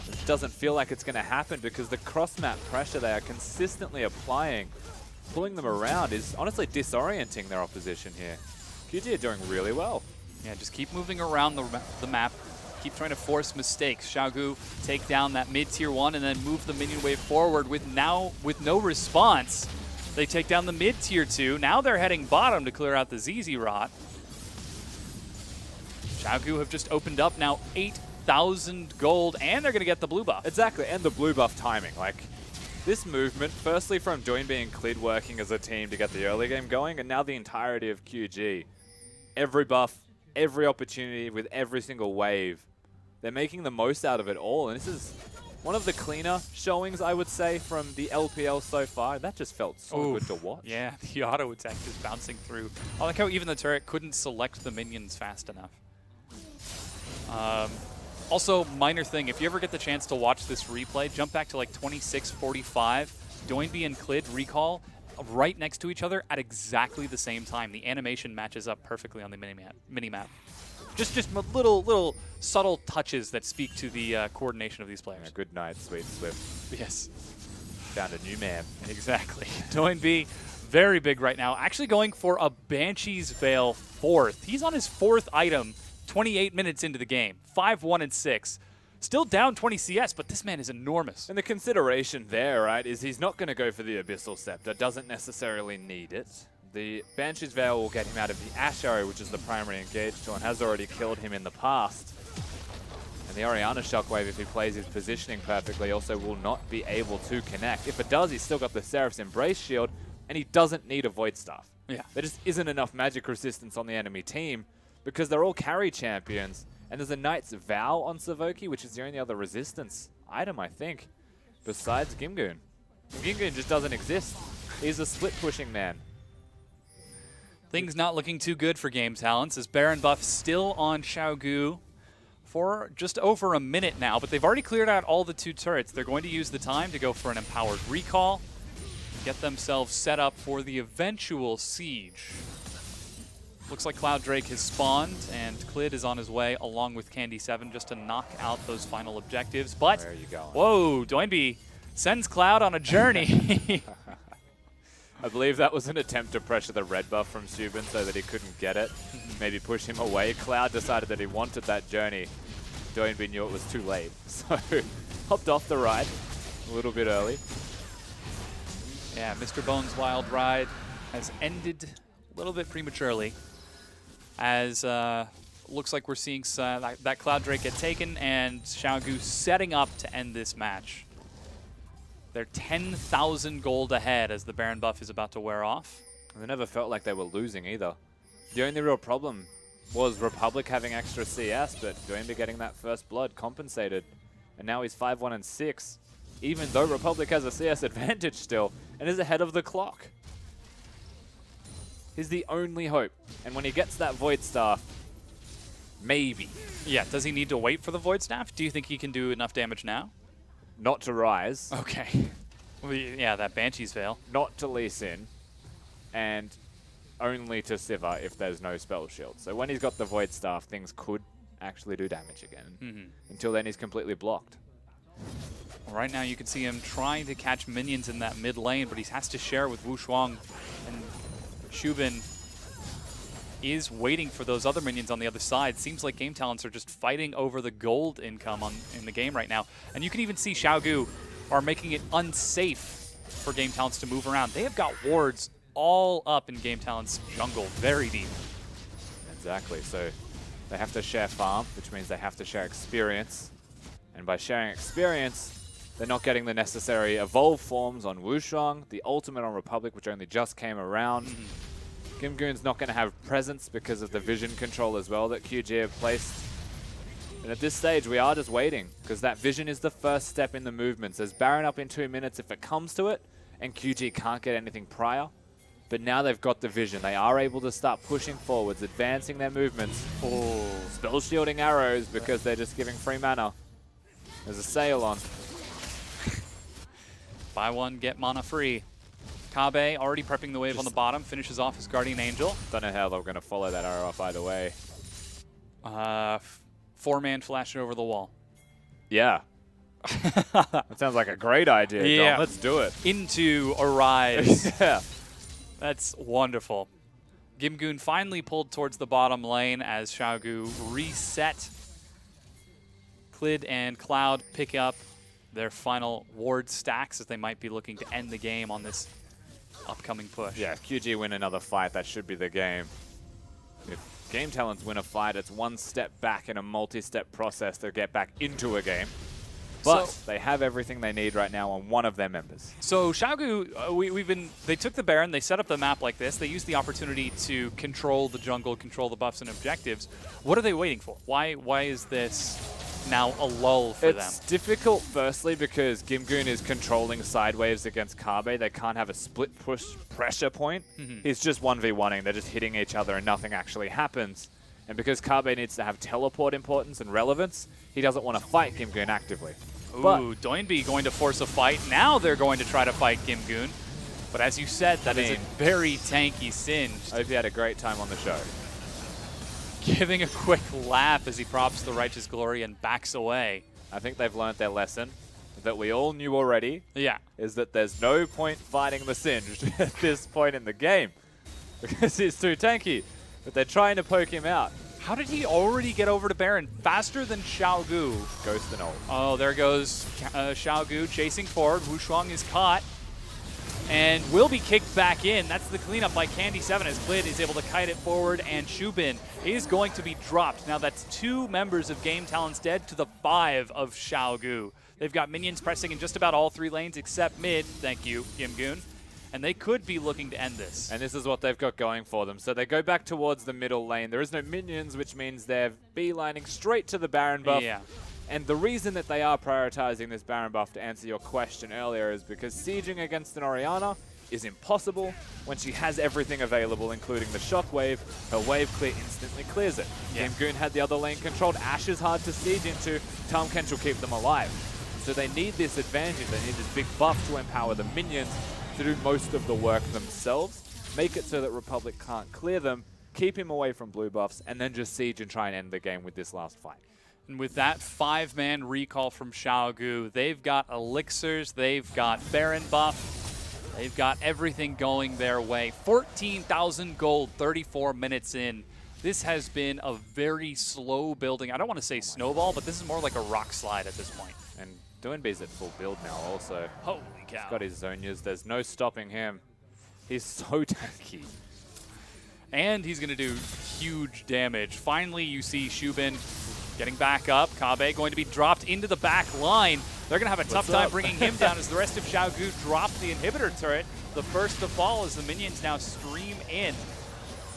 It doesn't feel like it's going to happen because the cross-map pressure they are consistently applying, pulling them around, is honestly disorienting their opposition here. QG are doing really well. Yeah, just keep moving around the map. Keep trying to force mistakes. Xiaogu take down that mid-tier 1 and then move the minion wave forward with no response. They take down the mid-tier 2. Now they're heading bottom to clear out the ZZ Rot. Xiaogu have just opened up now 8,000 gold, and they're going to get the blue buff. Exactly, and the blue buff timing. Like, this movement, firstly from Doinb and Clid working as a team to get the early game going, and now the entirety of QG. Every buff, every opportunity with every single wave. They're making the most out of it all, and this is one of the cleaner showings, I would say, from the LPL so far. That just felt so good to watch. Yeah, the auto attack is bouncing through. I like how even the turret couldn't select the minions fast enough. Also, minor thing, if you ever get the chance to watch this replay, jump back to like 26:45. Doinb and Clid recall right next to each other at exactly the same time. The animation matches up perfectly on the minimap. Just little subtle touches that speak to the coordination of these players. Yeah, good night, Sweet Swift. Yes. Found a new man. Exactly. Doinb, very big right now. Actually going for a Banshee's Veil 4th. He's on his 4th item 28 minutes into the game. 5-1-6. Still down 20 CS, but this man is enormous. And the consideration there, right, is he's not going to go for the Abyssal Scepter. Doesn't necessarily need it. The Banshee's Veil will get him out of the Ash Arrow, which is the primary engage tool, and has already killed him in the past. And the Orianna Shockwave, if he plays his positioning perfectly, also will not be able to connect. If it does, he's still got the Seraph's Embrace shield, and he doesn't need a Void Staff. Yeah. There just isn't enough magic resistance on the enemy team because they're all carry champions. And there's a Knight's Vow on Savoki, which is the only other resistance item, I think, besides Gimgoon. Gimgoon just doesn't exist. He's a split-pushing man. Things not looking too good for Game Talents as Baron buff still on Xiaogu for just over a minute now, but they've already cleared out all the 2 turrets. They're going to use the time to go for an Empowered Recall, get themselves set up for the eventual siege. Looks like Cloud Drake has spawned, and Clid is on his way along with Candy7 just to knock out those final objectives. But, where are you going? Whoa, Doinb sends Cloud on a journey. I believe that was an attempt to pressure the red buff from Subin so that he couldn't get it. Maybe push him away. Cloud decided that he wanted that journey. Doinb knew it was too late, so hopped off the ride a little bit early. Yeah, Mr. Bones' wild ride has ended a little bit prematurely, as looks like we're seeing that Cloud Drake get taken and Xiaogu setting up to end this match. They're 10,000 gold ahead as the Baron buff is about to wear off. They never felt like they were losing either. The only real problem was Republic having extra CS, but Doinb getting that first blood compensated. And now he's 5-1-6, even though Republic has a CS advantage still and is ahead of the clock. He's the only hope. And when he gets that Void Staff, maybe. Yeah, does he need to wait for the Void Staff? Do you think he can do enough damage now? Not to Rise. Okay. Well, yeah, that Banshee's Veil. Not to Lee Sin. And only to Sivir if there's no spell shield. So when he's got the Void Staff, things could actually do damage again. Until then, he's completely blocked. Right now, you can see him trying to catch minions in that mid lane, but he has to share with Wu Shuang, and Subin is waiting for those other minions on the other side. Seems like Game Talents are just fighting over the gold income in the game right now. And you can even see Xiaogu are making it unsafe for Game Talents to move around. They have got wards all up in Game Talents jungle, very deep. Exactly, so they have to share farm, which means they have to share experience. And by sharing experience, they're not getting the necessary evolve forms on Wushuang, the ultimate on Republic, which only just came around. Gimgoon's not going to have presence because of the vision control as well that QG have placed. And at this stage, we are just waiting, because that vision is the first step in the movements. There's Baron up in 2 minutes if it comes to it, and QG can't get anything prior. But now they've got the vision. They are able to start pushing forwards, advancing their movements. Oh, spell shielding arrows because they're just giving free mana. There's a sale on. Buy one, get mana free. Kabe already prepping the wave on the bottom, finishes off his Guardian Angel. Don't know how they're going to follow that arrow up either way. 4-man flashing over the wall. Yeah. That sounds like a great idea, Yeah. Dom. Let's do it. Into Arise. Yeah. That's wonderful. Gimgoon finally pulled towards the bottom lane as Xiaogu reset. Clid and Cloud pick up their final ward stacks as they might be looking to end the game on this upcoming push. Yeah, if QG win another fight, that should be the game. If Game Talents win a fight, it's one step back in a multi-step process to get back into a game. But they have everything they need right now on one of their members. So Xiaogu, they took the Baron, they set up the map like this, they used the opportunity to control the jungle, control the buffs and objectives. What are they waiting for? Why is this now a lull for them? It's difficult, firstly, because Gimgoon is controlling side waves against Kabe. They can't have a split push pressure point. He's just 1v1ing. They're just hitting each other and nothing actually happens. And because Kabe needs to have teleport importance and relevance, he doesn't want to fight Gimgoon actively. Ooh, Doinby going to force a fight. Now they're going to try to fight Gimgoon. But as you said, that is a very tanky Singed. I hope you had a great time on the show. Giving a quick laugh as he props the Righteous Glory and backs away. I think they've learned their lesson that we all knew already. Yeah. Is that there's no point fighting the Singed at this point in the game. Because he's too tanky. But they're trying to poke him out. How did he already get over to Baron faster than Xiaogu? Ghost and ult. Oh, there goes Xiaogu chasing forward. Wu Shuang is caught and will be kicked back in. That's the cleanup by Candy7 as Clid is able to kite it forward, and Shubin is going to be dropped. Now that's 2 members of Game Talents dead to the 5 of Xiaogu. They've got minions pressing in just about all 3 lanes except mid. Thank you, Gimgoon. And they could be looking to end this. And this is what they've got going for them. So they go back towards the middle lane. There is no minions, which means they're beelining straight to the Baron buff. Yeah. And the reason that they are prioritizing this Baron buff, to answer your question earlier, is because sieging against an Orianna is impossible when she has everything available, including the Shockwave. Her wave clear instantly clears it. Yeah. Gimgoon had the other lane controlled. Ashe is hard to siege into. Tahm Kench will keep them alive. So they need this advantage. They need this big buff to empower the minions to do most of the work themselves, make it so that Republic can't clear them, keep him away from blue buffs, and then just siege and try and end the game with this last fight. And with that 5-man recall from Xiaogu, they've got elixirs, they've got Baron buff, they've got everything going their way. 14,000 gold, 34 minutes in. This has been a very slow building. I don't want to say snowball, but this is more like a rock slide at this point. And Doinby's at full build now also. Holy cow. He's got his Zonias. There's no stopping him. He's so tanky. And he's going to do huge damage. Finally, you see Shubin getting back up. Kabe going to be dropped into the back line. They're going to have a tough time bringing him down as the rest of Xiaogu drop the inhibitor turret. The first to fall as the minions now stream in.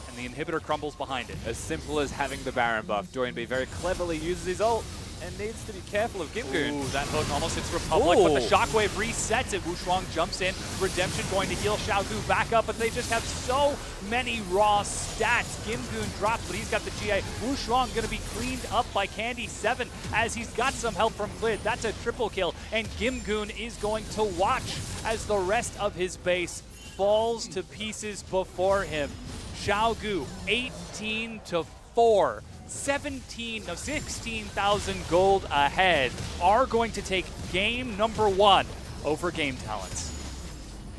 And the inhibitor crumbles behind it. As simple as having the Baron buff. Doinby very cleverly uses his ult and needs to be careful of Gimgoon. Ooh, that hook almost hits Republic, but the Shockwave resets it. Wu Shuang jumps in. Redemption going to heal Xiaogu back up, but they just have so many raw stats. Gimgoon drops, but he's got the GA. Wu Shuang going to be cleaned up by Candy7 as he's got some help from Clid. That's a triple kill, and Gimgoon is going to watch as the rest of his base falls to pieces before him. Xiaogu, 18-4. 16,000 gold ahead, are going to take game number 1 over Game Talents.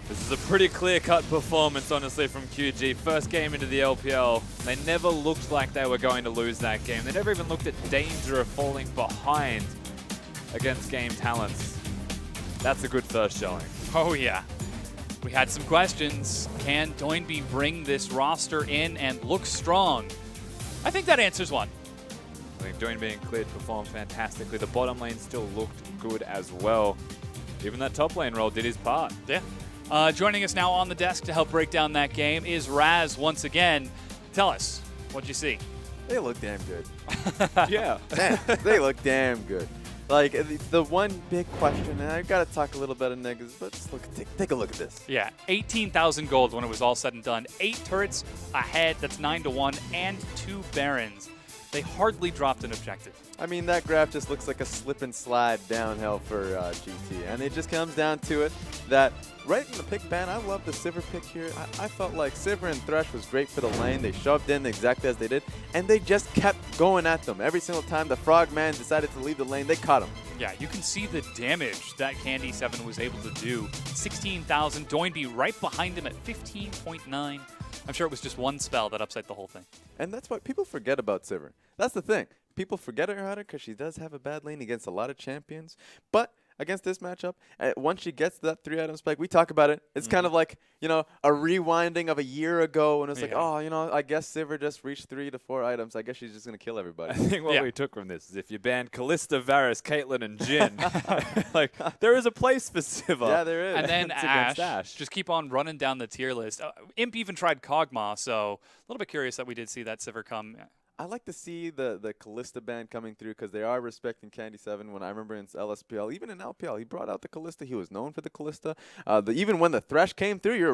This is a pretty clear-cut performance, honestly, from QG. First game into the LPL. They never looked like they were going to lose that game. They never even looked at danger of falling behind against Game Talents. That's a good first showing. Oh, yeah. We had some questions. Can Doinby bring this roster in and look strong? I think that answers one. I think Doinby and Clid performed fantastically. The bottom lane still looked good as well. Even that top lane role did his part. Yeah. Joining us now on the desk to help break down that game is Raz once again. Tell us, what'd you see? They look damn good. Yeah. Damn, they look damn good. Like the one big question, and I gotta talk a little bit of negatives, but just take a look at this. Yeah, 18,000 gold when it was all said and done. 8 turrets ahead, that's 9-1, and 2 barons. They hardly dropped an objective. I mean, that graph just looks like a slip and slide downhill for GT. And it just comes down to it that right in the pick ban, I love the Sivir pick here. I felt like Sivir and Thresh was great for the lane. They shoved in exactly as they did. And they just kept going at them. Every single time the Frogman decided to leave the lane, they caught him. Yeah, you can see the damage that Candy 7 was able to do. 16,000, Doinby right behind him at 15.9. I'm sure it was just one spell that upset the whole thing. And that's what people forget about Sivir. That's the thing. People forget about her because she does have a bad lane against a lot of champions. But against this matchup, once she gets that 3-item spike, we talk about it. It's kind of like, you know, a rewinding of a year ago when it's like, oh, you know, I guess Sivir just reached 3 to 4 items. I guess she's just going to kill everybody. I think what we took from this is if you banned Kalista, Varus, Caitlyn, and Jhin, like, there is a place for Sivir. Yeah, there is. And then It's Ash, just keep on running down the tier list. Imp even tried Kog'Maw, so a little bit curious that we did see that Sivir come. I like to see the Kalista band coming through because they are respecting Candy 7. When I remember in LSPL, even in LPL, he brought out the Kalista. He was known for the Kalista. Even when the Thresh came through, you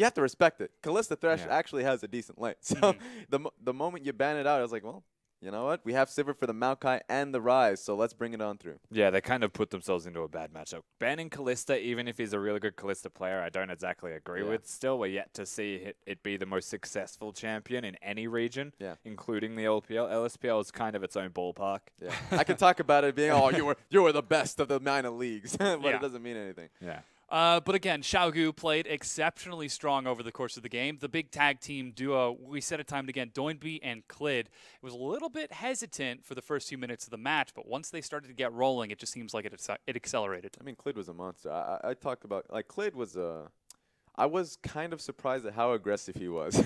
have to respect it. Kalista Thresh actually has a decent lane. So the moment you ban it out, I was like, well, you know what? We have Sivir for the Maokai and the Rise, so let's bring it on through. Yeah, they kind of put themselves into a bad matchup. Banning Kalista, even if he's a really good Kalista player, I don't exactly agree with. Still, we're yet to see it be the most successful champion in any region, including the LPL. LSPL is kind of its own ballpark. Yeah, I can talk about it being, oh, you were the best of the minor leagues, but it doesn't mean anything. Yeah. But again, Xiaogu played exceptionally strong over the course of the game. The big tag team duo, we said it time and again, Doinby and Clid, was a little bit hesitant for the first few minutes of the match, but once they started to get rolling, it just seems like it accelerated. I mean, Clid was a monster. I talked about, like, Clid was I was kind of surprised at how aggressive he was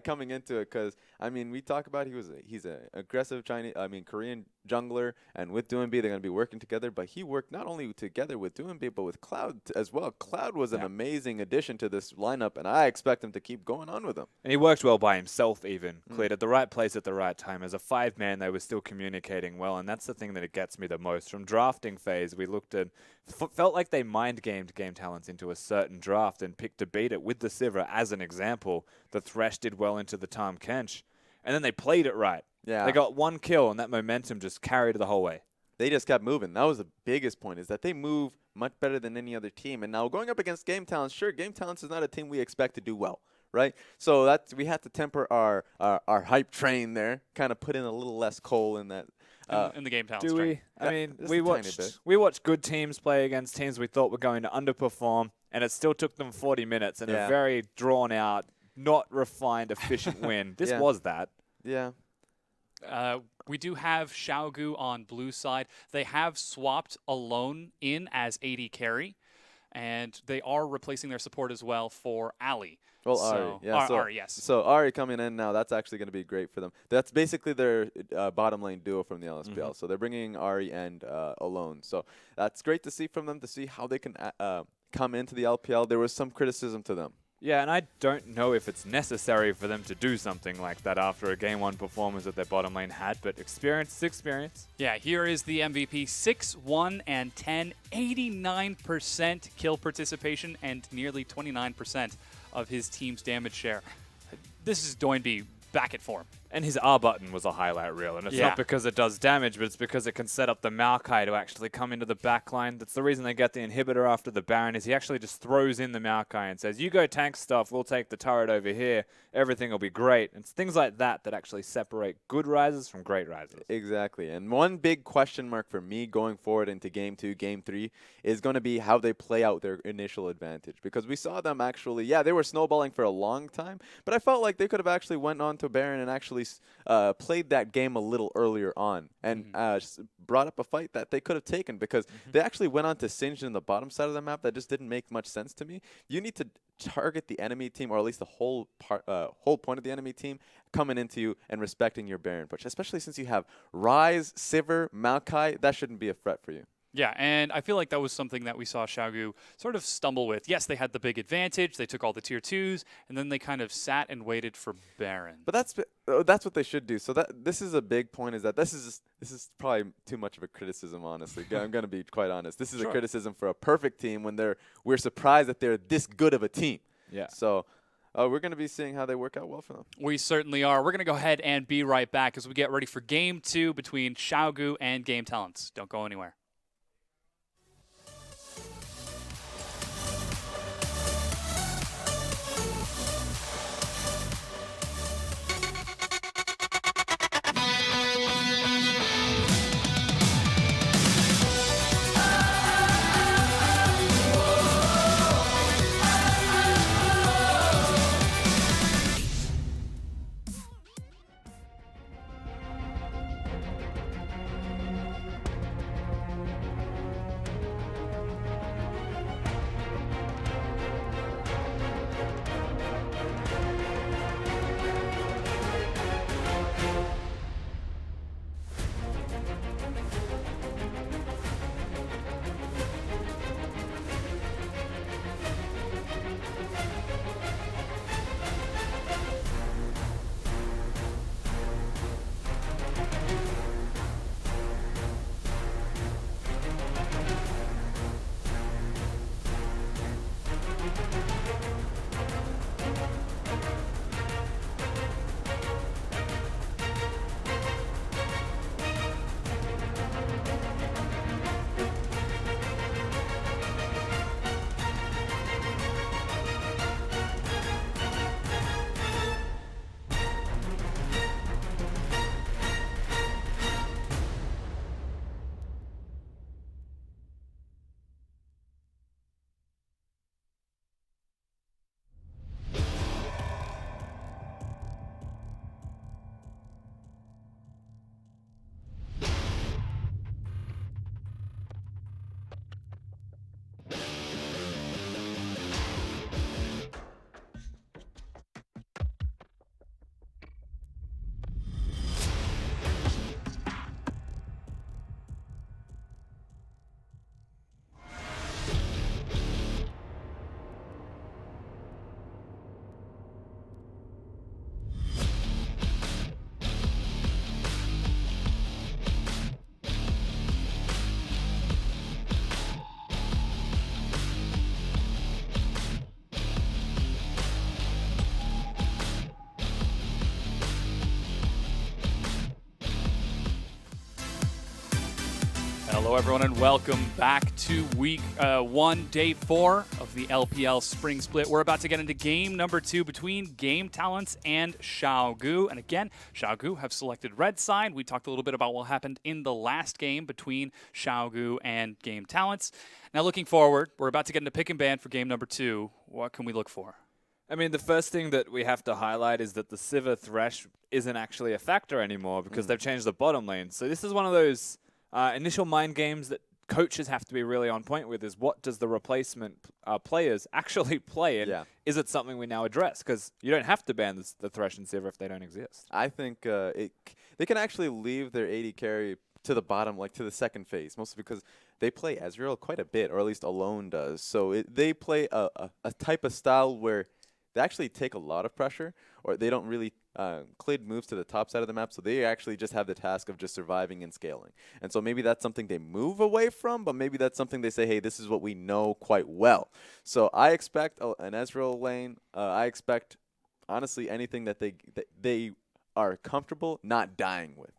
coming into it because, I mean, we talk about he's an aggressive Korean jungler, and with Doinby, they're going to be working together, but he worked not only together with Doinby, but with Cloud as well. Cloud was an amazing addition to this lineup, and I expect him to keep going on with him. And he worked well by himself even, Clid, at the right place at the right time. As a 5-man, they were still communicating well, and that's the thing that it gets me the most. From drafting phase, we looked at, felt like they mind-gamed Game Talents into a certain draft and picked to beat it with the Sivir as an example. The Thresh did well into the Tahm Kench, and then they played it right. Yeah. They got one kill, and that momentum just carried the whole way. They just kept moving. That was the biggest point, is that they move much better than any other team. And now going up against Game Talents, sure, Game Talents is not a team we expect to do well, right? So we had to temper our hype train there, kind of put in a little less coal in that. In the Game Talents Do train. we? I mean, we watched good teams play against teams we thought were going to underperform, and it still took them 40 minutes and a very drawn-out, not refined, efficient win. This was that. Yeah. We do have Xiaogu on blue side. They have swapped Alone in as AD carry, and they are replacing their support as well for Ali. Well, so, Ari, yeah. Ari, yes. So Ari coming in now, that's actually going to be great for them. That's basically their bottom lane duo from the LSPL. So they're bringing Ari and Alone. So that's great to see from them, to see how they can come into the LPL. There was some criticism to them. Yeah, and I don't know if it's necessary for them to do something like that after a Game 1 performance that their bottom lane had, but experience is experience. Yeah, here is the MVP. 6-1 and 10, 89% kill participation, and nearly 29% of his team's damage share. This is Doinby back at form. And his R button was a highlight reel, and it's not because it does damage, but it's because it can set up the Maokai to actually come into the backline. That's the reason they get the inhibitor after the Baron, is he actually just throws in the Maokai and says, you go tank stuff, we'll take the turret over here, everything will be great. It's things like that that actually separate good rises from great rises. Exactly, and one big question mark for me going forward into Game 2, Game 3 is going to be how they play out their initial advantage, because we saw them actually, they were snowballing for a long time, but I felt like they could have actually went on to Baron and actually played that game a little earlier on and brought up a fight that they could have taken, because they actually went on to Singed in the bottom side of the map. That just didn't make much sense to me. You need to target the enemy team, or at least the whole point of the enemy team coming into you and respecting your Baron push, especially since you have Ryze, Sivir, Maokai. That shouldn't be a threat for you. Yeah, and I feel like that was something that we saw Xiaogu sort of stumble with. Yes, they had the big advantage. They took all the tier 2s, and then they kind of sat and waited for Baron. But that's what they should do. So this is a big point. Is that this is probably too much of a criticism, honestly. I'm going to be quite honest. This is a criticism for a perfect team when we're surprised that they're this good of a team. Yeah. So we're going to be seeing how they work out well for them. We certainly are. We're going to go ahead and be right back as we get ready for Game 2 between Xiaogu and Game Talents. Don't go anywhere. Hello, everyone, and welcome back to week 1, day 4 of the LPL Spring Split. We're about to get into game number 2 between Game Talents and Xiaogu. And again, Xiaogu have selected red side. We talked a little bit about what happened in the last game between Xiaogu and Game Talents. Now, looking forward, we're about to get into pick and ban for game number 2. What can we look for? I mean, the first thing that we have to highlight is that the Sivir Thresh isn't actually a factor anymore because they've changed the bottom lane. So this is one of those initial mind games that coaches have to be really on point with, is what does the replacement players actually play in? Yeah. Is it something we now address? Because you don't have to ban the Thresh and Sivir if they don't exist. I think they can actually leave their AD carry to the bottom, like to the second phase, mostly because they play Ezreal quite a bit, or at least Alone does. So they play a type of style where they actually take a lot of pressure, or they don't really Clid moves to the top side of the map, so they actually just have the task of just surviving and scaling. And so maybe that's something they move away from, but maybe that's something they say, hey, this is what we know quite well. So I expect an Ezreal lane. I expect, honestly, anything that they are comfortable not dying with.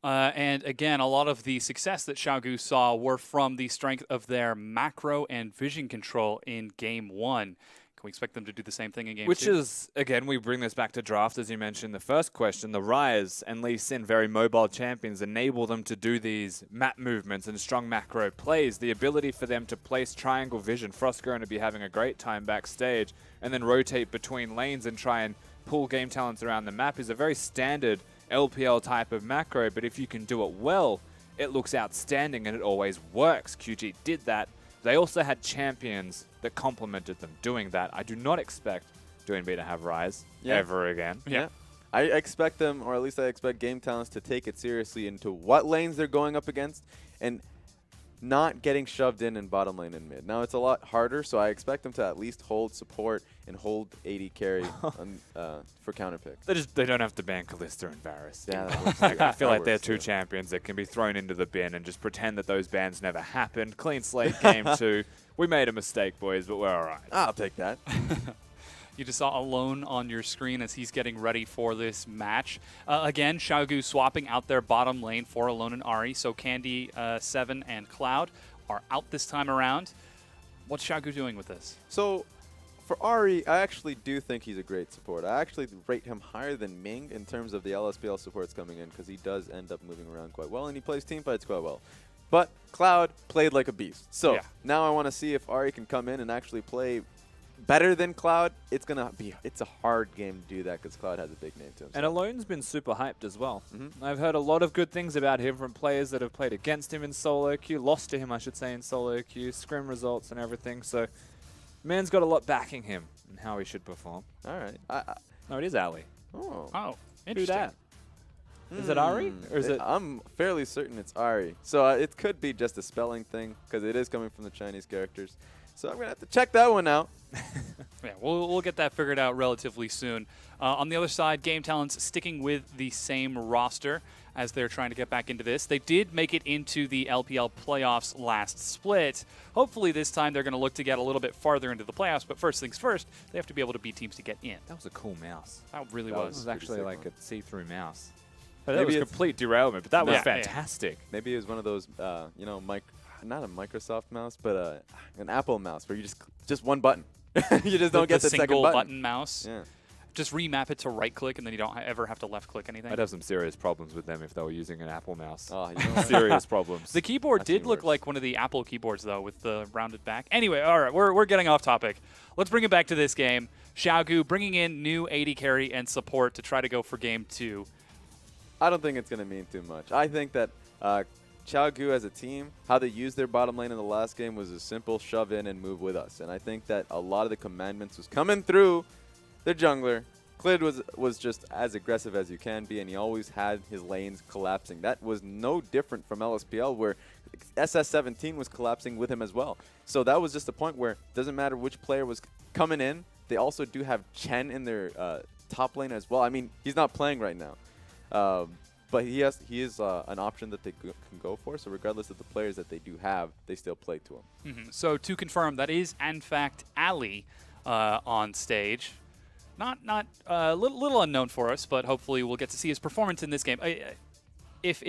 And again, a lot of the success that Xiaogu saw were from the strength of their macro and vision control in Game 1. Can we expect them to do the same thing in Game 2? Which is, again, we bring this back to draft, as you mentioned in the first question. The Ryze and Lee Sin, very mobile champions, enable them to do these map movements and strong macro plays. The ability for them to place triangle vision. Frost going to be having a great time backstage, and then rotate between lanes and try and pull Game Talents around the map is a very standard LPL type of macro, but if you can do it well, it looks outstanding and it always works. QG did that. They also had champions that complemented them doing that. I do not expect DoinB to have Ryze ever again. Yeah. I expect them, or at least I expect Game Talents to take it seriously into what lanes they're going up against. And not getting shoved in bottom lane and mid. Now it's a lot harder, so I expect them to at least hold support and hold AD carry for counter picks. They don't have to ban Kalista and Varus. Yeah, that works Like, too. I feel That like they're works two too. champions that can be thrown into the bin and just pretend that those bans never happened. Clean slate game 2. We made a mistake, boys, but we're all right. I'll take that. You just saw Alone on your screen as he's getting ready for this match. Again, Xiaogu swapping out their bottom lane for Alone and Ahri. So Candy, Seven, and Cloud are out this time around. What's Xiaogu doing with this? So for Ahri, I actually do think he's a great support. I actually rate him higher than Ming in terms of the LSPL supports coming in because he does end up moving around quite well and he plays team fights quite well. But Cloud played like a beast. So now I want to see if Ahri can come in and actually play better than Cloud. It's a hard game to do that because Cloud has a big name to him. And Alone's been super hyped as well. I've heard a lot of good things about him from players that have played against him in solo queue, lost to him, I should say, in solo queue, scrim results and everything. So, man's got a lot backing him and how he should perform. All right. No, it is Ali. Oh, Who interesting. dat? Is it Ahri or is it? I'm fairly certain it's Ahri. So it could be just a spelling thing because it is coming from the Chinese characters. So I'm going to have to check that one out. Yeah, we'll get that figured out relatively soon. On the other side, Game Talents sticking with the same roster as they're trying to get back into this. They did make it into the LPL playoffs last split. Hopefully this time they're going to look to get a little bit farther into the playoffs, but first things first, they have to be able to beat teams to get in. That was a cool mouse. That really That was. was actually sick like one. a see-through mouse. But that was complete derailment, but that was fantastic. Maybe it was one of those, not a Microsoft mouse, but an Apple mouse where you just one button. You just don't get the second single button. mouse. Yeah. Just remap it to right click, and then you don't ever have to left click anything. I'd have some serious problems with them if they were using an Apple mouse. Oh, you know what? Serious problems. The keyboard did look like one of the Apple keyboards, though, with the rounded back. Anyway, all right, we're getting off topic. Let's bring it back to this game. Xiaogu bringing in new AD carry and support to try to go for game 2. I don't think it's going to mean too much. I think that Xiaogu as a team, how they used their bottom lane in the last game was a simple shove in and move with us. And I think that a lot of the commandments was coming through their jungler. Clid was just as aggressive as you can be, and he always had his lanes collapsing. That was no different from LSPL, where SS17 was collapsing with him as well. So that was just a point where it doesn't matter which player was coming in. They also do have Chen in their top lane as well. I mean, he's not playing right now. But he is an option that they can go for. So regardless of the players that they do have, they still play to him. So to confirm, that is in fact Ali on stage. Not little unknown for us, but hopefully we'll get to see his performance in this game. If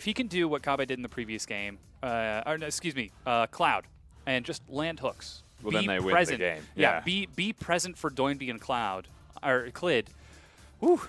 he can do what Kabe did in the previous game, Cloud, and just land hooks. Well, then they win the game. Yeah, be present for Doinby and Cloud or Clid. Whew,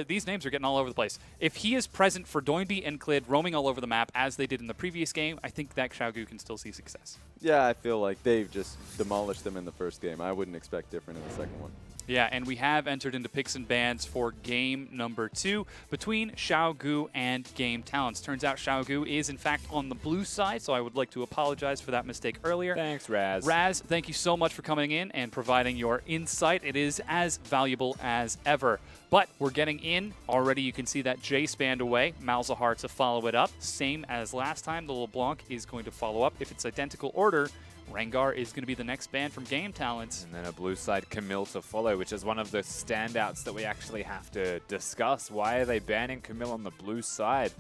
these names are getting all over the place. If he is present for Doinby and Clid roaming all over the map as they did in the previous game, I think that Xiaogu can still see success. Yeah, I feel like they've just demolished them in the first game. I wouldn't expect different in the second one. Yeah, and we have entered into picks and bans for game number 2 between Xiaogu and Game Talents. Turns out Xiaogu is, in fact, on the blue side, so I would like to apologize for that mistake earlier. Thanks, Raz. Raz, thank you so much for coming in and providing your insight. It is as valuable as ever. But we're getting in. Already you can see that Jace banned away. Malzahar to follow it up. Same as last time. The LeBlanc is going to follow up. If it's identical order, Rengar is going to be the next ban from Game Talents. And then a blue side Camille to follow, which is one of the standouts that we actually have to discuss. Why are they banning Camille on the blue side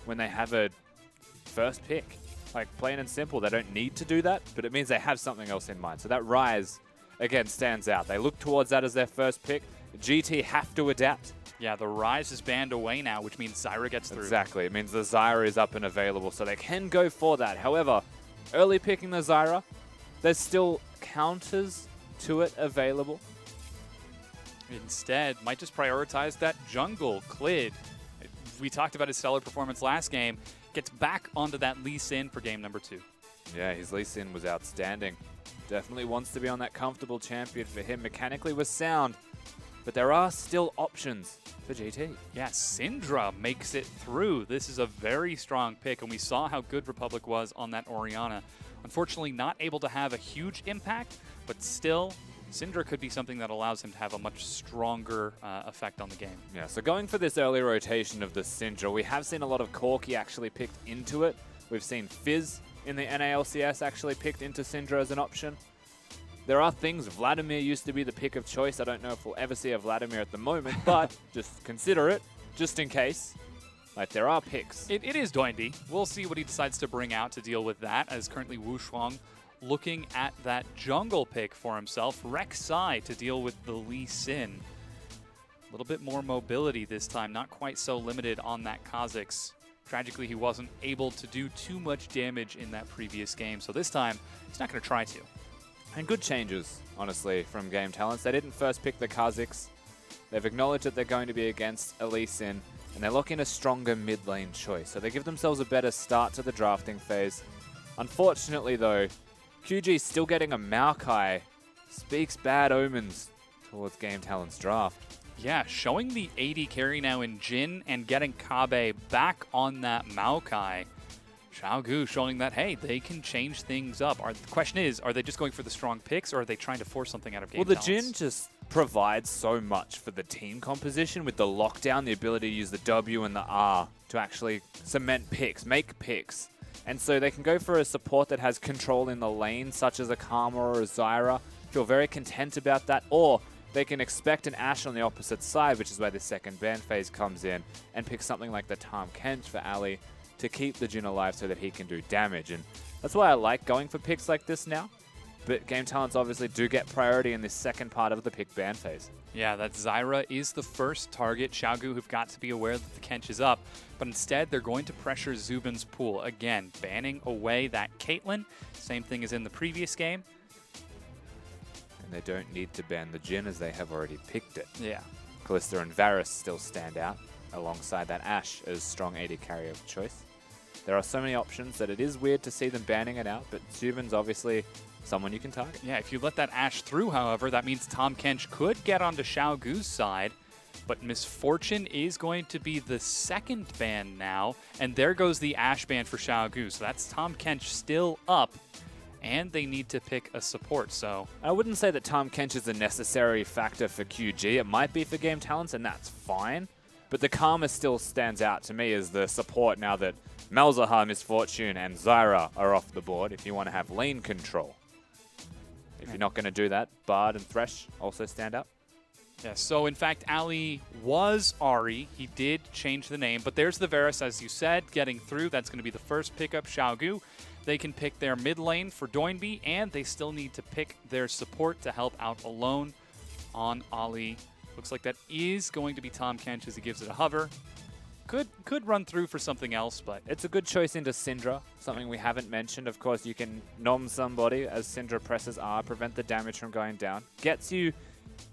when they have a first pick? Like, plain and simple, they don't need to do that, but it means they have something else in mind. So that Ryze, again, stands out. They look towards that as their first pick. GT have to adapt. Yeah, the Ryze is banned away now, which means Zyra gets through. Exactly. It means the Zyra is up and available, so they can go for that. However, early picking the Zyra, there's still counters to it available. Instead, might just prioritize that jungle. Clid, we talked about his stellar performance last game, gets back onto that Lee Sin for game number 2. Yeah, his Lee Sin was outstanding. Definitely wants to be on that comfortable champion for him. Mechanically was sound, but there are still options for GT. Yeah, Syndra makes it through. This is a very strong pick, and we saw how good Republic was on that Orianna. Unfortunately, not able to have a huge impact, but still, Syndra could be something that allows him to have a much stronger effect on the game. Yeah, so going for this early rotation of the Syndra, we have seen a lot of Corki actually picked into it. We've seen Fizz in the NALCS actually picked into Syndra as an option. There are things. Vladimir used to be the pick of choice. I don't know if we'll ever see a Vladimir at the moment, but just consider it, just in case. Like, there are picks. It is Doinby. We'll see what he decides to bring out to deal with that, as currently Wu Shuang looking at that jungle pick for himself. Rek'Sai to deal with the Lee Sin. A little bit more mobility this time, not quite so limited on that Kha'Zix. Tragically, he wasn't able to do too much damage in that previous game, so this time, he's not going to try to. And good changes, honestly, from Game Talents. They didn't first pick the Kha'Zix. They've acknowledged that they're going to be against a Lee Sin, and they're looking a stronger mid lane choice. So they give themselves a better start to the drafting phase. Unfortunately, though, QG still getting a Maokai speaks bad omens towards Game Talents draft. Yeah, showing the AD carry now in Jhin and getting Kabe back on that Maokai. Xiaogu showing that, hey, they can change things up. The question is, are they just going for the strong picks, or are they trying to force something out of Game Talents? Well, the Jhin just provides so much for the team composition with the lockdown, the ability to use the W and the R to actually cement picks, make picks. And so they can go for a support that has control in the lane, such as a Karma or a Zyra. Feel very content about that. Or they can expect an Ashe on the opposite side, which is where the second ban phase comes in, and pick something like the Tahm Kench for Ali to keep the Jhin alive so that he can do damage. And that's why I like going for picks like this now. But Game Talents obviously do get priority in this second part of the pick ban phase. Yeah, that Zyra is the first target. Xiaogu have got to be aware that the Kench is up, but instead they're going to pressure Zubin's pool. Again, banning away that Caitlyn. Same thing as in the previous game. And they don't need to ban the Jhin as they have already picked it. Yeah. Kalista and Varus still stand out alongside that Ashe as strong AD carry of choice. There are so many options that it is weird to see them banning it out, but Zubin's obviously someone you can target. Yeah, if you let that Ashe through, however, that means Tahm Kench could get onto Xiaogu's side, but Misfortune is going to be the second ban now, and there goes the Ashe ban for Xiaogu. So that's Tahm Kench still up, and they need to pick a support, so... I wouldn't say that Tahm Kench is a necessary factor for QG. It might be for Game Talents, and that's fine. But the Karma still stands out to me as the support now that Malzahar, Misfortune, and Zyra are off the board if you want to have lane control. If you're not going to do that, Bard and Thresh also stand up. Yeah, so in fact, Ali was Ahri. He did change the name, but there's the Varus, as you said, getting through. That's going to be the first pickup, Xiaogu. They can pick their mid lane for Doinby, and they still need to pick their support to help out alone on Ali. Looks like that is going to be Tahm Kench as he gives it a hover. Could run through for something else, but... It's a good choice into Syndra, something we haven't mentioned. Of course, you can nom somebody as Syndra presses R, prevent the damage from going down. Gets you,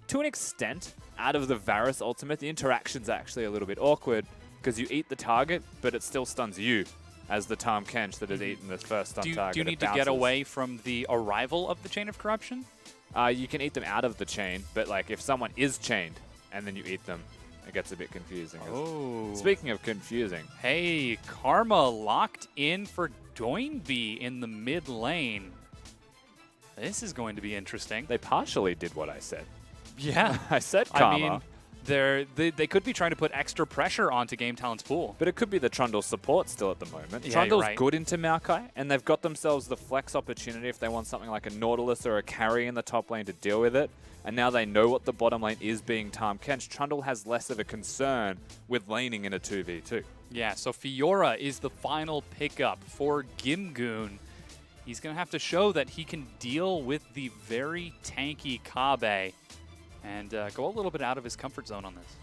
to an extent, out of the Varus ultimate. The interaction's actually a little bit awkward, because you eat the target, but it still stuns you as the Tahm Kench that has eaten the first stun target. Do you need to get away from the arrival of the Chain of Corruption? You can eat them out of the chain, but like if someone is chained and then you eat them, it gets a bit confusing. Oh. Speaking of confusing. Hey, Karma locked in for Doinby in the mid lane. This is going to be interesting. They partially did what I said. Yeah. I said Karma. I mean, they could be trying to put extra pressure onto Game Talent's pool. But it could be the Trundle support still at the moment. Yeah, Trundle's right. good into Maokai, and they've got themselves the flex opportunity if they want something like a Nautilus or a carry in the top lane to deal with it. And now they know what the bottom lane is being Tahm Kench. Trundle has less of a concern with laning in a 2v2. Yeah, so Fiora is the final pickup for Gimgoon. He's going to have to show that he can deal with the very tanky Kabe and go a little bit out of his comfort zone on this.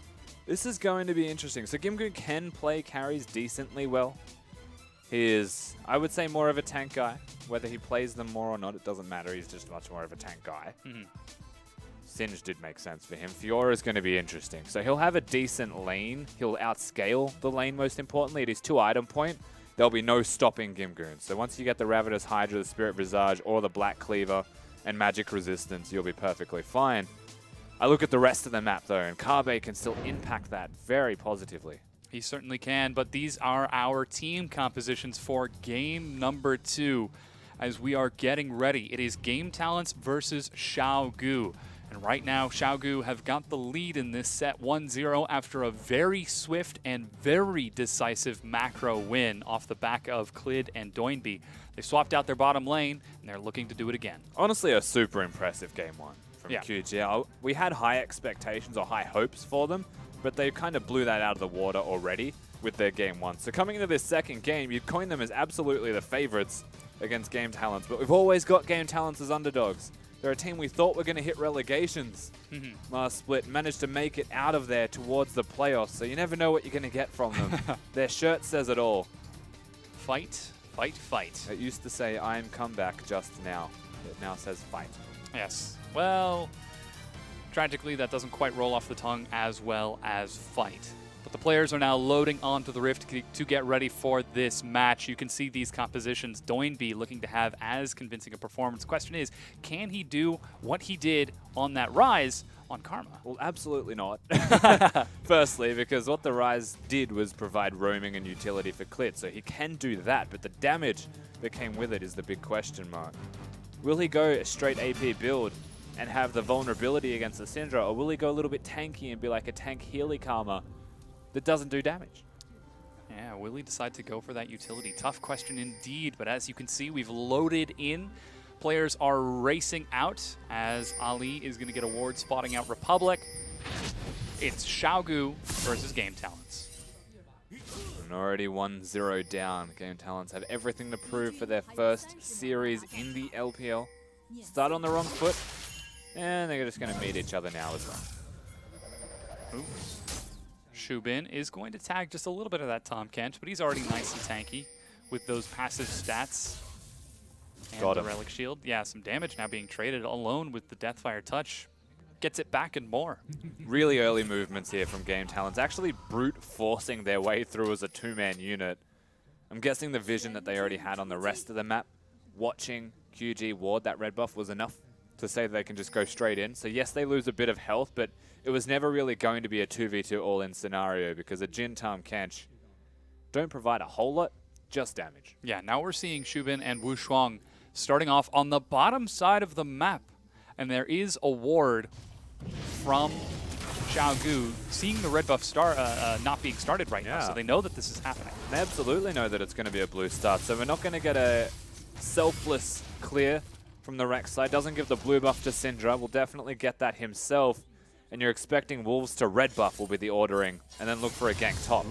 This is going to be interesting. So Gimgoon can play carries decently well. He is, I would say, more of a tank guy. Whether he plays them more or not, it doesn't matter. He's just much more of a tank guy. Singe did make sense for him. Fiora is going to be interesting. So he'll have a decent lane. He'll outscale the lane, most importantly. At his 2-item point, there'll be no stopping Gimgoon. So once you get the Ravenous Hydra, the Spirit Visage, or the Black Cleaver and Magic Resistance, you'll be perfectly fine. I look at the rest of the map, though, and Kabe can still impact that very positively. He certainly can, but these are our team compositions for game number 2 as we are getting ready. It is Game Talents versus Xiaogu. And right now, Xiaogu have got the lead in this set 1-0 after a very swift and very decisive macro win off the back of Clid and Doinby. They swapped out their bottom lane, and they're looking to do it again. Honestly, a super impressive game one from Yeah. QG. We had high expectations or high hopes for them, but they kind of blew that out of the water already with their game one. So coming into this second game, you'd coin them as absolutely the favorites against Game Talents, but we've always got Game Talents as underdogs. They're a team we thought were going to hit relegations last split, managed to make it out of there towards the playoffs, so you never know what you're going to get from them. Their shirt says it all. Fight, fight, fight. It used to say, I am comeback just now. It now says fight. Yes. Well, tragically, that doesn't quite roll off the tongue as well as fight. But the players are now loading onto the Rift to get ready for this match. You can see these compositions. Doinby looking to have as convincing a performance. The question is, can he do what he did on that Rise on Karma? Well, absolutely not. Firstly, because what the Rise did was provide roaming and utility for Clid, so he can do that, but the damage that came with it is the big question mark. Will he go a straight AP build and have the vulnerability against the Syndra, or will he go a little bit tanky and be like a tank Healy Karma that doesn't do damage? Yeah, will he decide to go for that utility? Tough question indeed, but as you can see, we've loaded in. Players are racing out as Ali is going to get a ward spotting out Republic. It's Xiaogu versus Game Talents. And already 1-0 down. Game Talents have everything to prove for their first series in the LPL. Start on the wrong foot, and they're just going to meet each other now as well. Ooh. Shubin is going to tag just a little bit of that Tahm Kench, but he's already nice and tanky with those passive stats. And Got the him. Relic Shield. Yeah, some damage now being traded alone with the Deathfire Touch. Gets it back and more. Really early movements here from Game Talents, actually brute forcing their way through as a two-man unit. I'm guessing the vision that they already had on the rest of the map, watching QG ward that red buff was enough to say they can just go straight in. So yes, they lose a bit of health, but it was never really going to be a 2v2 all-in scenario because a Jhin Tahm Kench don't provide a whole lot, just damage. Yeah, now we're seeing Shubin and Wu Shuang starting off on the bottom side of the map. And there is a ward from Xiaogu seeing the red buff not being started right now, so they know that this is happening. They absolutely know that it's going to be a blue start, so we're not going to get a selfless clear from the Rex side. Doesn't give the blue buff to Syndra. We'll definitely get that himself. And you're expecting Wolves to red buff will be the ordering, and then look for a gank top.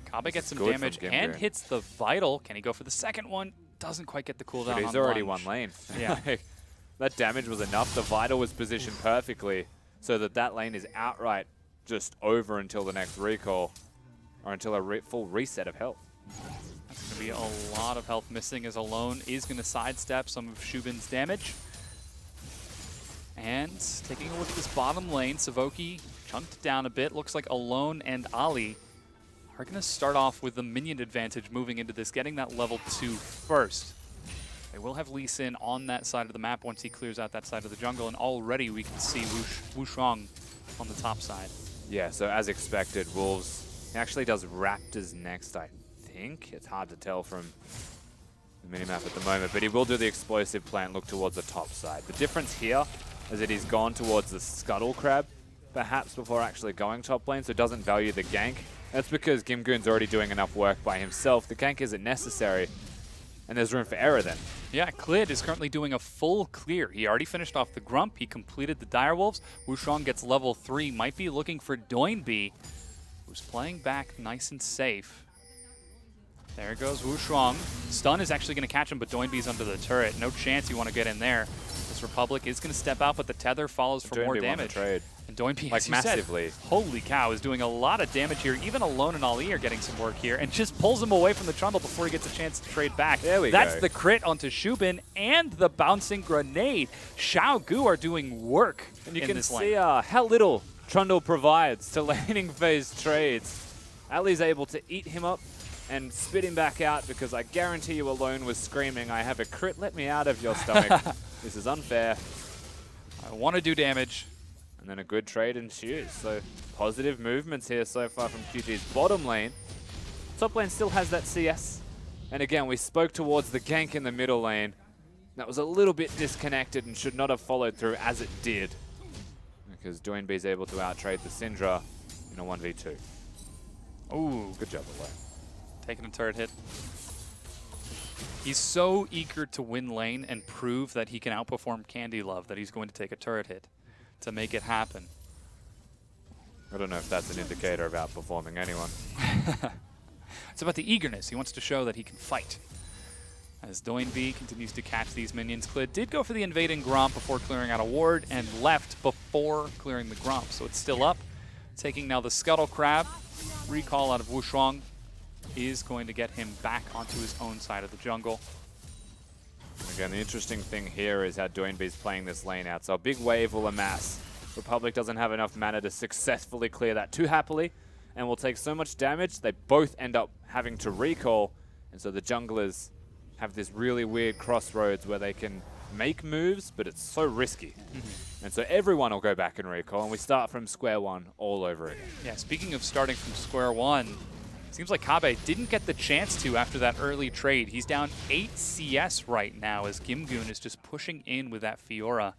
Kaba gets some Good damage from and Gimgoon. hits the Vital. Can he go for the second one? Doesn't quite get the cooldown But on he's already lunge. one lane. Yeah. Like, that damage was enough. The Vital was positioned perfectly so that that lane is outright just over until the next recall, or until a full reset of health. That's going to be a lot of health missing as Alone is going to sidestep some of Shubin's damage. And taking a look at this bottom lane, Savoki chunked down a bit. Looks like Alone and Ali are going to start off with the minion advantage moving into this, getting that level 2 first. They will have Lee Sin on that side of the map once he clears out that side of the jungle, and already we can see Wu Shuang on the top side. Yeah, so as expected, Wolves he actually does Raptors next, I think. It's hard to tell from the minimap at the moment, but he will do the explosive plant, look towards the top side. The difference here is that he's gone towards the Scuttle Crab, perhaps before actually going top lane, so doesn't value the gank. That's because Gimgoon's already doing enough work by himself. The gank isn't necessary, and there's room for error then. Yeah, Clid is currently doing a full clear. He already finished off the Grump. He completed the Direwolves. Wu Shuang gets level 3. Might be looking for Doinby, who's playing back nice and safe. There goes Wu Shuang. Stun is actually going to catch him, but Doinby's under the turret. No chance you want to get in there. This Republic is going to step out, but the tether follows for more Doinby won the damage. trade. And Doinby, Like, as you massively. said, holy cow, is doing a lot of damage here. Even Alone and Ali are getting some work here, and just pulls him away from the Trundle before he gets a chance to trade back. There we That's go. the crit onto Shubin and the bouncing grenade. Xiaogu are doing work And you in can this see lane. how little Trundle provides to laning phase trades. Ali's able to eat him up and spit him back out because I guarantee you Alone was screaming, I have a crit, let me out of your stomach. This is unfair. I want to do damage. And then a good trade ensues. So positive movements here so far from QG's bottom lane. Top lane still has that CS. And again, we spoke towards the gank in the middle lane. that was a little bit disconnected and should not have followed through as it did. Because Doinb is able to outtrade the Syndra in a 1v2. Ooh. Good job, away. Taking a turret hit. He's so eager to win lane and prove that he can outperform Candy Love that he's going to take a turret hit to make it happen. I don't know if that's an indicator of outperforming anyone. It's about the eagerness. He wants to show that he can fight. As Doinb continues to catch these minions, Clid did go for the invading Gromp before clearing out a ward and left before clearing the Gromp. So it's still up. Taking now the Scuttle Crab. Recall out of Wushuang is going to get him back onto his own side of the jungle. Again, the interesting thing here is how Doinb is playing this lane out. So a big wave will amass. Republic doesn't have enough mana to successfully clear that too happily and will take so much damage, they both end up having to recall. And so the junglers have this really weird crossroads where they can make moves, but it's so risky. And so everyone will go back and recall, and we start from square one all over again. Yeah, speaking of starting from square one, seems like Kabe didn't get the chance to after that early trade. He's down 8 CS right now as Gimgoon is just pushing in with that Fiora.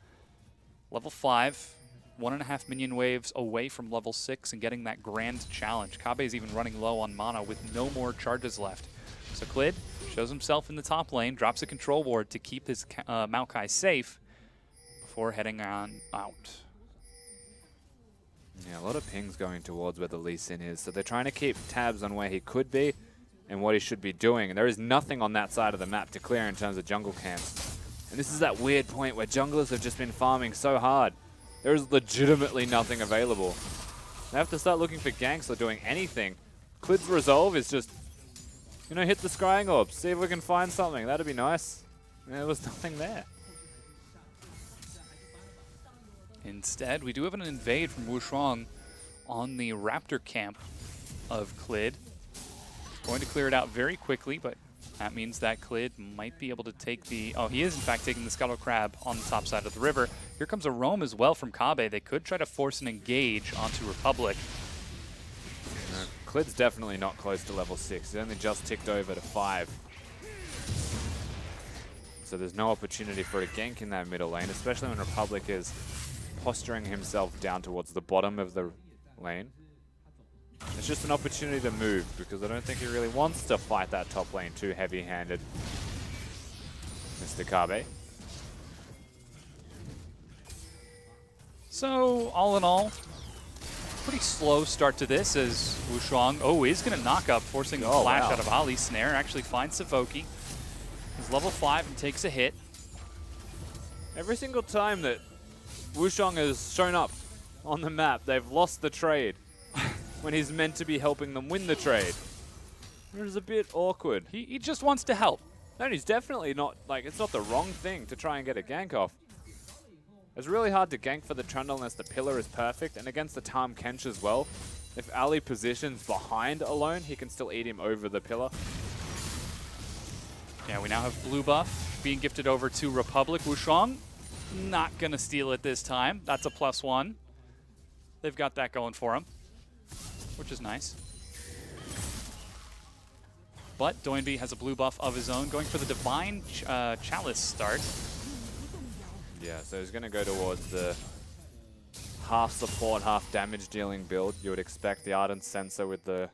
Level 5, 1.5 minion waves away from level 6 and getting that grand challenge. Kabe is even running low on mana with no more charges left. So Clid shows himself in the top lane, drops a control ward to keep his Maokai safe before heading on out. Yeah, a lot of pings going towards where the Lee Sin is. So they're trying to keep tabs on where he could be and what he should be doing. And there is nothing on that side of the map to clear in terms of jungle camps. And this is that weird point where junglers have just been farming so hard. There is legitimately nothing available. They have to start looking for ganks or doing anything. Clid's resolve is just, you know, hit the scrying orb, see if we can find something. That'd be nice. And there was nothing there. Instead, we do have an invade from Wushuang on the Raptor camp of Clid. Going to clear it out very quickly, but that means that Clid might be able to take the... Oh, he is in fact taking the Scuttle Crab on the top side of the river. Here comes a roam as well from Kabe. They could try to force an engage onto Republic. Clid's definitely not close to level 6. He's only just ticked over to 5. So there's no opportunity for a gank in that middle lane, especially when Republic is posturing himself down towards the bottom of the lane. It's just an opportunity to move because I don't think he really wants to fight that top lane too heavy-handed. Mr. Kabe. So, all in all, pretty slow start to this as Wushuang, is going to knock up, forcing a flash out of Ali. Snare actually finds Savoki. He's level 5 and takes a hit. Every single time that Wushuang has shown up on the map, they've lost the trade when he's meant to be helping them win the trade. It is a bit awkward. He just wants to help. No, he's definitely not, like, it's not the wrong thing to try and get a gank off. It's really hard to gank for the Trundle unless the pillar is perfect, and against the Tahm Kench as well. If Ali positions behind alone, he can still eat him over the pillar. Yeah, we now have blue buff being gifted over to Republic. Wushuang not going to steal it this time. That's a +1. They've got that going for him, which is nice. But Doinb has a blue buff of his own, going for the Divine Chalice start. Yeah, so he's going to go towards the half support, half damage dealing build. You would expect the Ardent Sensor with the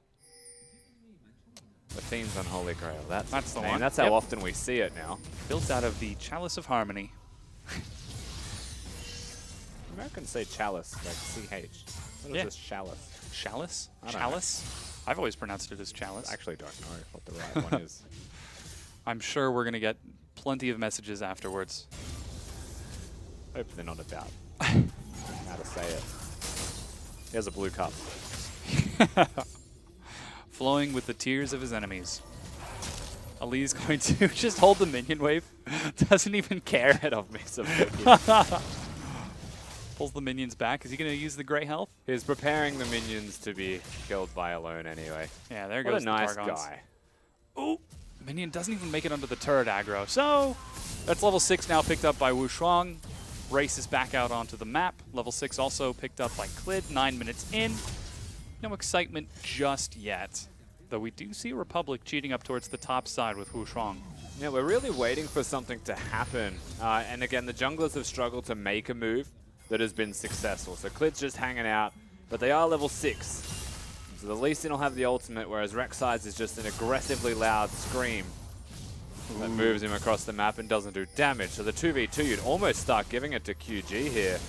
Fiend's Unholy Grail. That's the one. That's how often we see it now. Built out of the Chalice of Harmony. Americans say chalice, like CH. What is this chalice? Chalice? Chalice? I've always pronounced it as chalice. I actually don't know what the right one is. I'm sure we're going to get plenty of messages afterwards. Hope they're not about how to say it. Here's a blue cup. Flowing with the tears of his enemies. Ali's going to just hold the minion wave. Doesn't even care. Get off me, Savoki. Pulls the minions back. Is he going to use the Grey Health? He's preparing the minions to be killed by Alone anyway. Yeah, there what goes a nice the Targons. guy. Ooh, minion doesn't even make it under the turret aggro. So, that's level 6 now picked up by Wushuang. Races back out onto the map. Level 6 also picked up by Clid, 9 minutes in. No excitement just yet. though we do see Republic cheating up towards the top side with Wu Shuang. Yeah, we're really waiting for something to happen. And again, the junglers have struggled to make a move that has been successful. So Klid's just hanging out, but they are level 6. So the Lee Sin will have the ultimate, whereas Rek'Sai's is just an aggressively loud scream that moves him across the map and doesn't do damage. So the 2v2, you'd almost start giving it to QG here.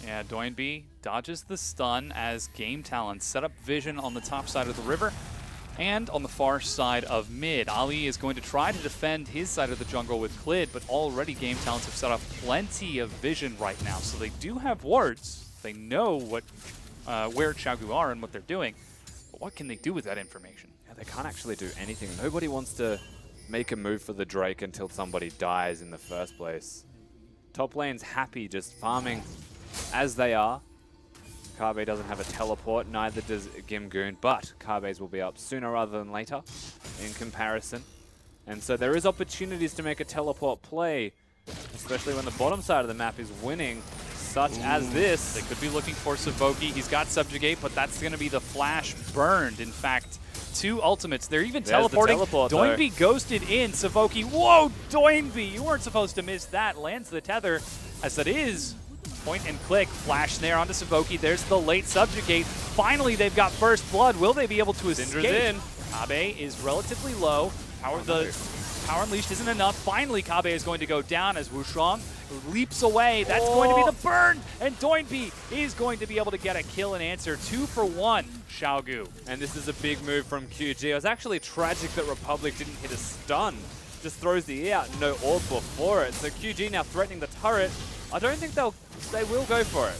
Yeah, Doinb dodges the stun as Game Talent set up vision on the top side of the river. And on the far side of mid, Ali is going to try to defend his side of the jungle with Klid, but already Game Talents have set up plenty of vision right now. So they do have wards. They know what where Xiaogu are and what they're doing. But what can they do with that information? Yeah, they can't actually do anything. Nobody wants to make a move for the Drake until somebody dies in the first place. Top lane's happy just farming as they are. Kabe doesn't have a teleport, neither does Gimgoon, but Kabe's will be up sooner rather than later in comparison. And so there is opportunities to make a teleport play, especially when the bottom side of the map is winning, such as this. They could be looking for Savoki. He's got Subjugate, but that's going to be the flash burned. In fact, 2 ultimates. They're even teleporting. Doinb ghosted in. Savoki, whoa, Doinb, you weren't supposed to miss that. Lands the tether, as that is point and click. Flash snare onto Savoki. There's the late Subjugate. Finally, they've got first blood. Will they be able to escape? in. Kabe is relatively low. Power Unleashed isn't enough. Finally, Kabe is going to go down as Wu Shuang leaps away. That's going to be the burn, and Doinb is going to be able to get a kill and answer. 2 for 1, Xiaogu. And this is a big move from QG. It was actually tragic that Republic didn't hit a stun. Just throws the E out, no orb before it. So QG now threatening the turret. I don't think they will go for it.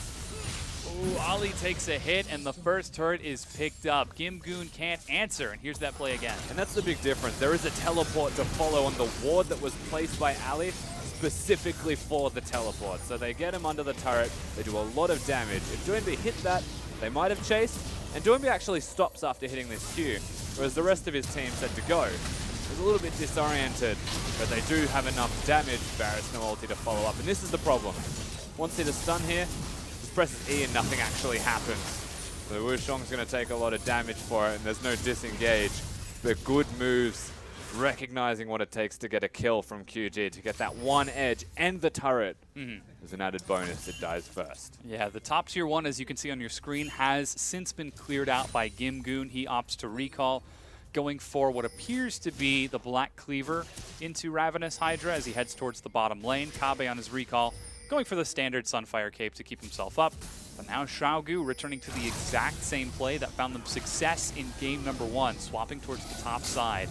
Ooh, Ali takes a hit, and the first turret is picked up. Gimgoon can't answer, and here's that play again. And that's the big difference. There is a teleport to follow on the ward that was placed by Ali specifically for the teleport. So they get him under the turret. They do a lot of damage. If Doinb hit that, they might have chased. And Doinb actually stops after hitting this Q, whereas the rest of his team said to go. He's a little bit disoriented, but they do have enough damage. Varus no ulti to follow up, and this is the problem. Once hit a stun here, just presses E and nothing actually happens. So Wu Shuang's going to take a lot of damage for it, and there's no disengage. But good moves, recognizing what it takes to get a kill from QG, to get that one edge and the turret. As an added bonus, it dies first. Yeah, the top tier 1, as you can see on your screen, has since been cleared out by Gimgoon. He opts to recall, going for what appears to be the Black Cleaver into Ravenous Hydra as he heads towards the bottom lane. Kabe on his recall, going for the standard Sunfire Cape to keep himself up. But now Xiaogu returning to the exact same play that found them success in game number 1, swapping towards the top side.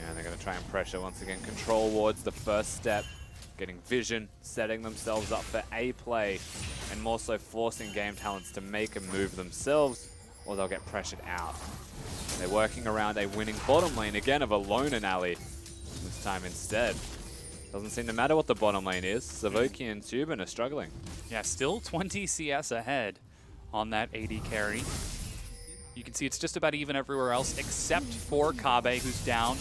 And they're going to try and pressure once again. Control wards, the first step. Getting vision, setting themselves up for a play, and more so forcing Game Talents to make a move themselves, or they'll get pressured out. They're working around a winning bottom lane, again of Alone and Ali, this time instead. Doesn't seem to matter what the bottom lane is. Savoki and Subin are struggling. Yeah, still 20 CS ahead on that AD carry. You can see it's just about even everywhere else, except for Kabe, who's down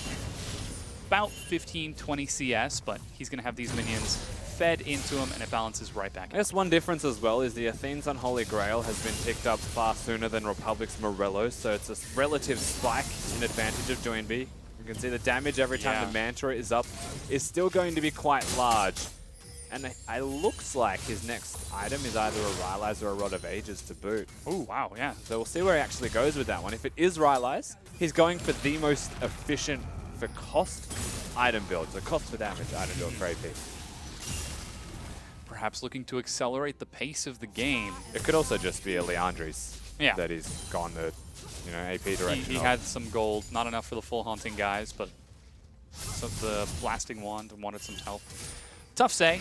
about 15, 20 CS, but he's going to have these minions fed into him, and it balances right back. I guess one difference as well is the Athene's Unholy Grail has been picked up far sooner than Republic's Morello, so it's a relative spike in advantage of Doinb. You can see the damage every time the Mantra is up is still going to be quite large. And it looks like his next item is either a Rylai's or a Rod of Ages to boot. Oh, wow, yeah. So we'll see where he actually goes with that one. If it is Rylai's, he's going for the most efficient for cost item build, so cost for damage item build for AP. Perhaps looking to accelerate the pace of the game. It could also just be a Leandri's that he's gone the AP direction. He had some gold, not enough for the full Haunting guys, but the Blasting Wand and wanted some health. Tough say.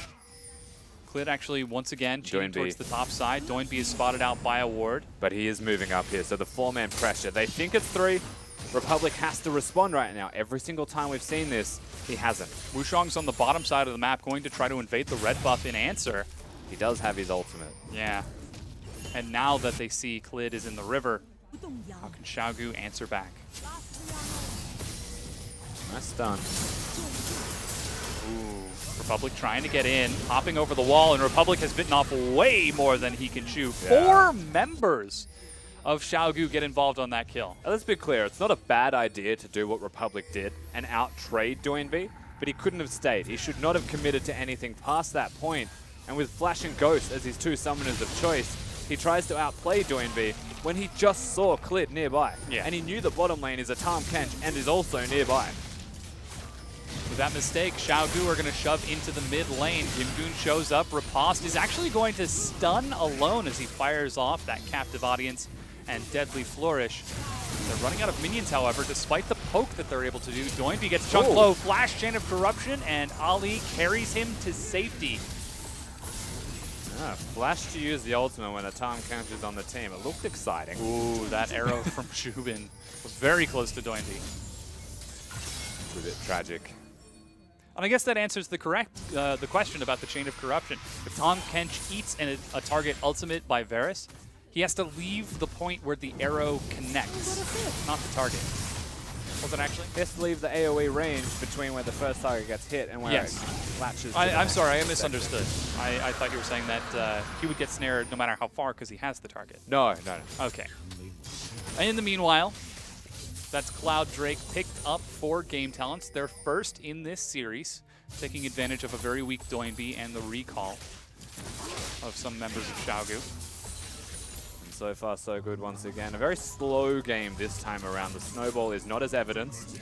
Klid actually once again cheating towards the top side. Doinb is spotted out by a ward. But he is moving up here, so the 4-man pressure. They think it's 3. Republic has to respond right now. Every single time we've seen this, he hasn't. Wu Shuang's on the bottom side of the map, going to try to invade the red buff in answer. He does have his ultimate. Yeah. And now that they see Klid is in the river, how can Xiaogu answer back? Nice stun. Ooh, Republic trying to get in, hopping over the wall, and Republic has bitten off way more than he can chew. 4 members of Xiaogu get involved on that kill. Let's be clear, it's not a bad idea to do what Republic did and out-trade Doinb, but he couldn't have stayed. He should not have committed to anything past that point. And with Flash and Ghost as his two summoners of choice, he tries to outplay Doinb when he just saw Clid nearby. Yeah. And he knew the bottom lane is a Tahm Kench and is also nearby. With that mistake, Xiaogu are going to shove into the mid lane. Gimgoon shows up. Riposte is actually going to stun alone as he fires off that Captive Audience and Deadly Flourish. They're running out of minions, however, despite the poke that they're able to do. Doinb gets chunked low, Flash Chain of Corruption, and Ali carries him to safety. Flash to use the ultimate when a Tahm Kench is on the team. It looked exciting. Ooh, that arrow from Zhubin was very close to Doinb. It's a bit tragic. And I guess that answers the question about the Chain of Corruption. If Tahm Kench eats a target ultimate by Varus, he has to leave the point where the arrow connects, not the target. Was it actually? He has to leave the AoE range between where the first target gets hit and where it latches. I'm sorry, I misunderstood. I thought you were saying that he would get snared no matter how far because he has the target. No. Okay. And in the meanwhile, that's Cloud Drake picked up for Game Talents, their first in this series, taking advantage of a very weak Doinb and the recall of some members of Xiaogu. So far, so good once again. A very slow game this time around. The snowball is not as evidenced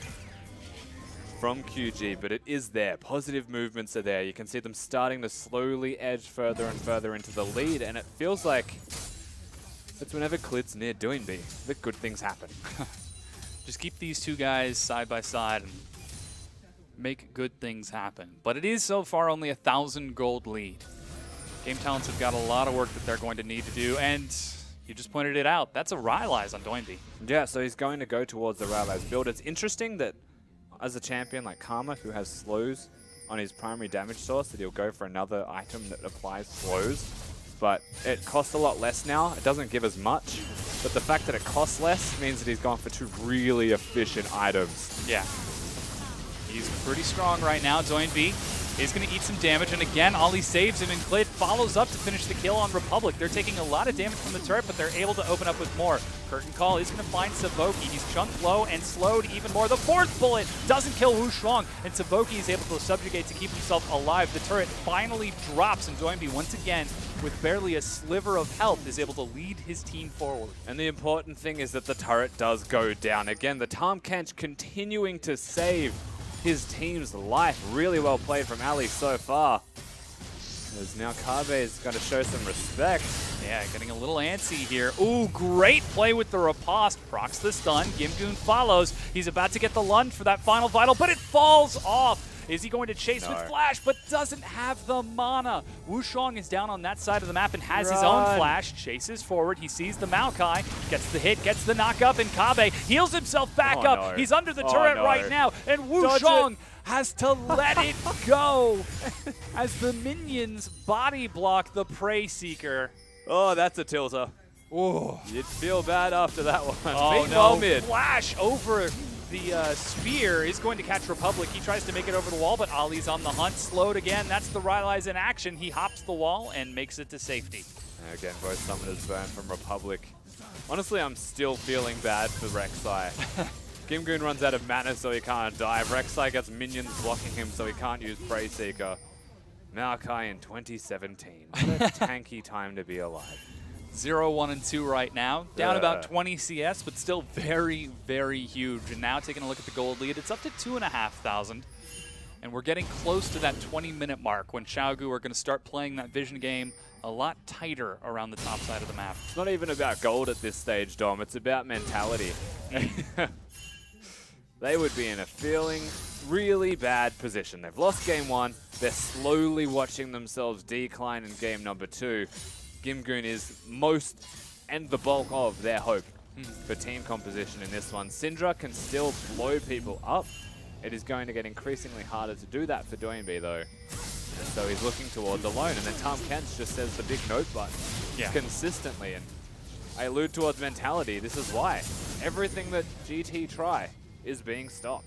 from QG, but it is there. Positive movements are there. You can see them starting to slowly edge further and further into the lead, and it feels like it's whenever Clid's near Doinb that good things happen. Just keep these two guys side by side and make good things happen. But it is so far only 1,000 gold lead. Game Talents have got a lot of work that they're going to need to do, and you just pointed it out. That's a Rylai's on Doinb. Yeah, so he's going to go towards the Rylai's build. It's interesting that as a champion like Karma, who has slows on his primary damage source, that he'll go for another item that applies slows. But it costs a lot less now. It doesn't give as much. But the fact that it costs less means that he's gone for two really efficient items. Yeah. He's pretty strong right now. Doinb is going to eat some damage, and again, Ali saves him, and Clid follows up to finish the kill on Republic. They're taking a lot of damage from the turret, but they're able to open up with more. Curtain Call is going to find Savoki. He's chunked low and slowed even more. The fourth bullet doesn't kill Wushuang, and Savoki is able to subjugate to keep himself alive. The turret finally drops, and Doinb, once again, with barely a sliver of health, is able to lead his team forward. And the important thing is that the turret does go down. Again, the Tahm Kench continuing to save his team's life. Really well played from Ali so far. As now Kabe is going to show some respect. Yeah, getting a little antsy here. Ooh, great play with the riposte. Procs the stun. Gimgoon follows. He's about to get the lunge for that final vital, but it falls off. Is he going to chase with Flash, but doesn't have the mana? Wushuang is down on that side of the map and has his own Flash. Chases forward. He sees the Maokai. Gets the hit, gets the knock up, and Kabe heals himself back up. No. He's under the turret right now, and Wushuang has to let it go as the minions body block the Prey Seeker. Oh, that's a tilter. Ooh. You'd feel bad after that one. Oh no, mid. Flash over the spear is going to catch Republic. He tries to make it over the wall, but Ali's on the hunt. Slowed again. That's the Rylai's in action. He hops the wall and makes it to safety. And again, both summoners burn from Republic. Honestly, I'm still feeling bad for Rek'Sai. Gimgoon runs out of mana, so he can't dive. Rek'Sai gets minions blocking him, so he can't use Prey Seeker. Maokai in 2017. What a tanky time to be alive. 0, 1, and 2 right now. Down about 20 CS, but still very, very huge. And now taking a look at the gold lead, it's up to 2,500. And we're getting close to that 20-minute mark when Xiaogu are going to start playing that vision game a lot tighter around the top side of the map. It's not even about gold at this stage, Dom. It's about mentality. They would be in a feeling really bad position. They've lost game 1. They're slowly watching themselves decline in game number 2. Gimgoon is most and the bulk of their hope for team composition in this one. Syndra can still blow people up. It is going to get increasingly harder to do that for Doinb though. And so he's looking towards alone, and then Tahm Kench just says the big note button consistently. And I allude towards mentality. This is why. Everything that GT try is being stopped.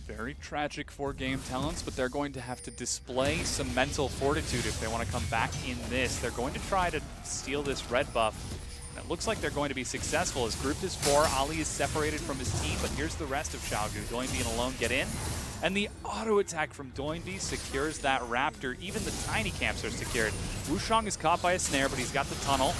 Very tragic for Game Talents, but they're going to have to display some mental fortitude if they want to come back in this. They're going to try to steal this red buff. And it looks like they're going to be successful as grouped as 4. Ali is separated from his team, but here's the rest of Xiaogu. Doinbi and Alone get in. And the auto attack from Doinbi secures that Raptor. Even the tiny camps are secured. Wushang is caught by a snare, but he's got the tunnel.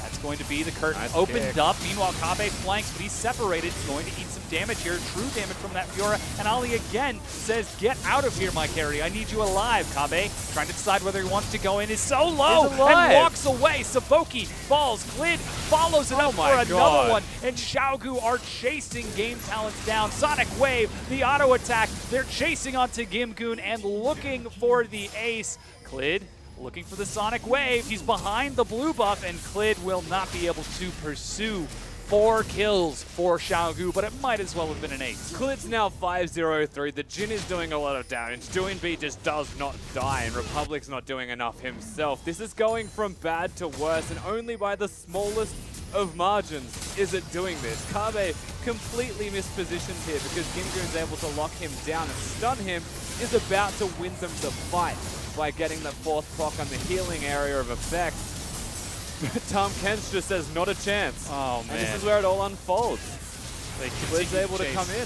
That's going to be the curtain opened up. Meanwhile, Kabe flanks, but he's separated. He's going to eat some damage here. True damage from that Fiora. And Ali again says, get out of here, my carry. I need you alive. Kabe trying to decide whether he wants to go in. Is so low and walks away. Savoki falls. Glid follows it up for another one. And Xiaogu are chasing Game Talents down. Sonic Wave, the auto attack. They're chasing onto Gimgoon and looking for the ace. Klid looking for the Sonic Wave. He's behind the blue buff, and Klid will not be able to pursue 4 kills for Xiaogu, but it might as well have been an ace. Klid's now 5-0-3. The Jin is doing a lot of damage. Doinbi just does not die, and Republic's not doing enough himself. This is going from bad to worse, and only by the smallest of margins is it doing this. Kabe completely mispositioned here because Gimgoon's able to lock him down and stun him, is about to win them the fight by getting the 4th proc on the healing area of effect. Tahm Kench just says, not a chance. Oh, man. And this is where it all unfolds. Klid's able to come in.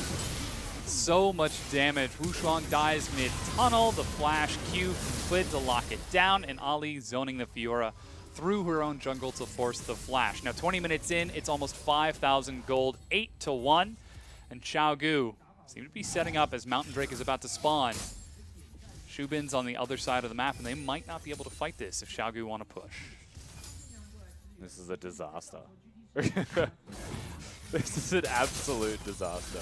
So much damage. Wushang dies mid-tunnel. The flash Q from Klid to lock it down, and Ali zoning the Fiora through her own jungle to force the flash. Now 20 minutes in, it's almost 5,000 gold, 8-1, and Xiaogu seem to be setting up as Mountain Drake is about to spawn. Shubin's on the other side of the map, and they might not be able to fight this if Xiaogu want to push. This is a disaster. This is an absolute disaster.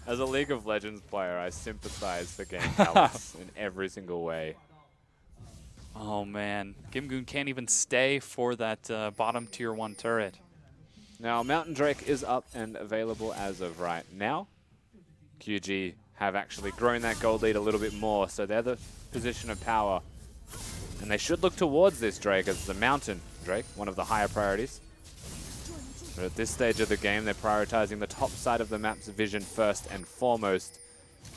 As a League of Legends player, I sympathize for Game Talents in every single way. Oh man, Gimgoon can't even stay for that bottom tier 1 turret. Now, Mountain Drake is up and available as of right now. QG have actually grown that gold lead a little bit more, so they're the position of power. And they should look towards this Drake as the Mountain Drake, one of the higher priorities. But at this stage of the game, they're prioritizing the top side of the map's vision first and foremost.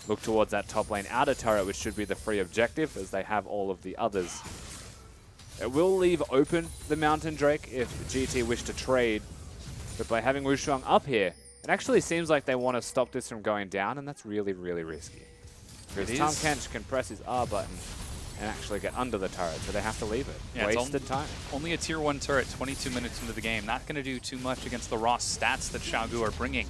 Look towards that top lane outer turret, which should be the free objective, as they have all of the others. It will leave open the Mountain Drake if GT wish to trade, but by having Wushang up here, it actually seems like they want to stop this from going down, and that's really, really risky. Because Tahm Kench can press his R button and actually get under the turret, so they have to leave it. Yeah, wasted time. Only a tier 1 turret, 22 minutes into the game. Not going to do too much against the raw stats that Xiaogu are bringing.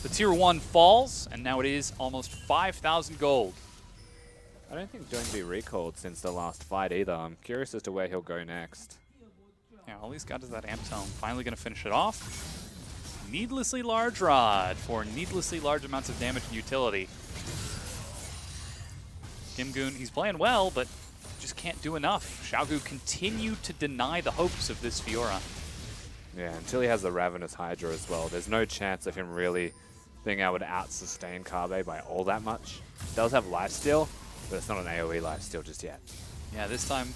The tier 1 falls, and now it is almost 5,000 gold. I don't think Doinbi recalled since the last fight either. I'm curious as to where he'll go next. Yeah, all he's got is that Amp Tome. Finally going to finish it off. Needlessly large rod for needlessly large amounts of damage and utility. Gimgoon, he's playing well, but just can't do enough. Xiaogu continued to deny the hopes of this Fiora. Yeah, until he has the Ravenous Hydra as well, there's no chance of him really being able to out-sustain Kabe by all that much. He does have lifesteal, but it's not an AoE lifesteal just yet. Yeah, this time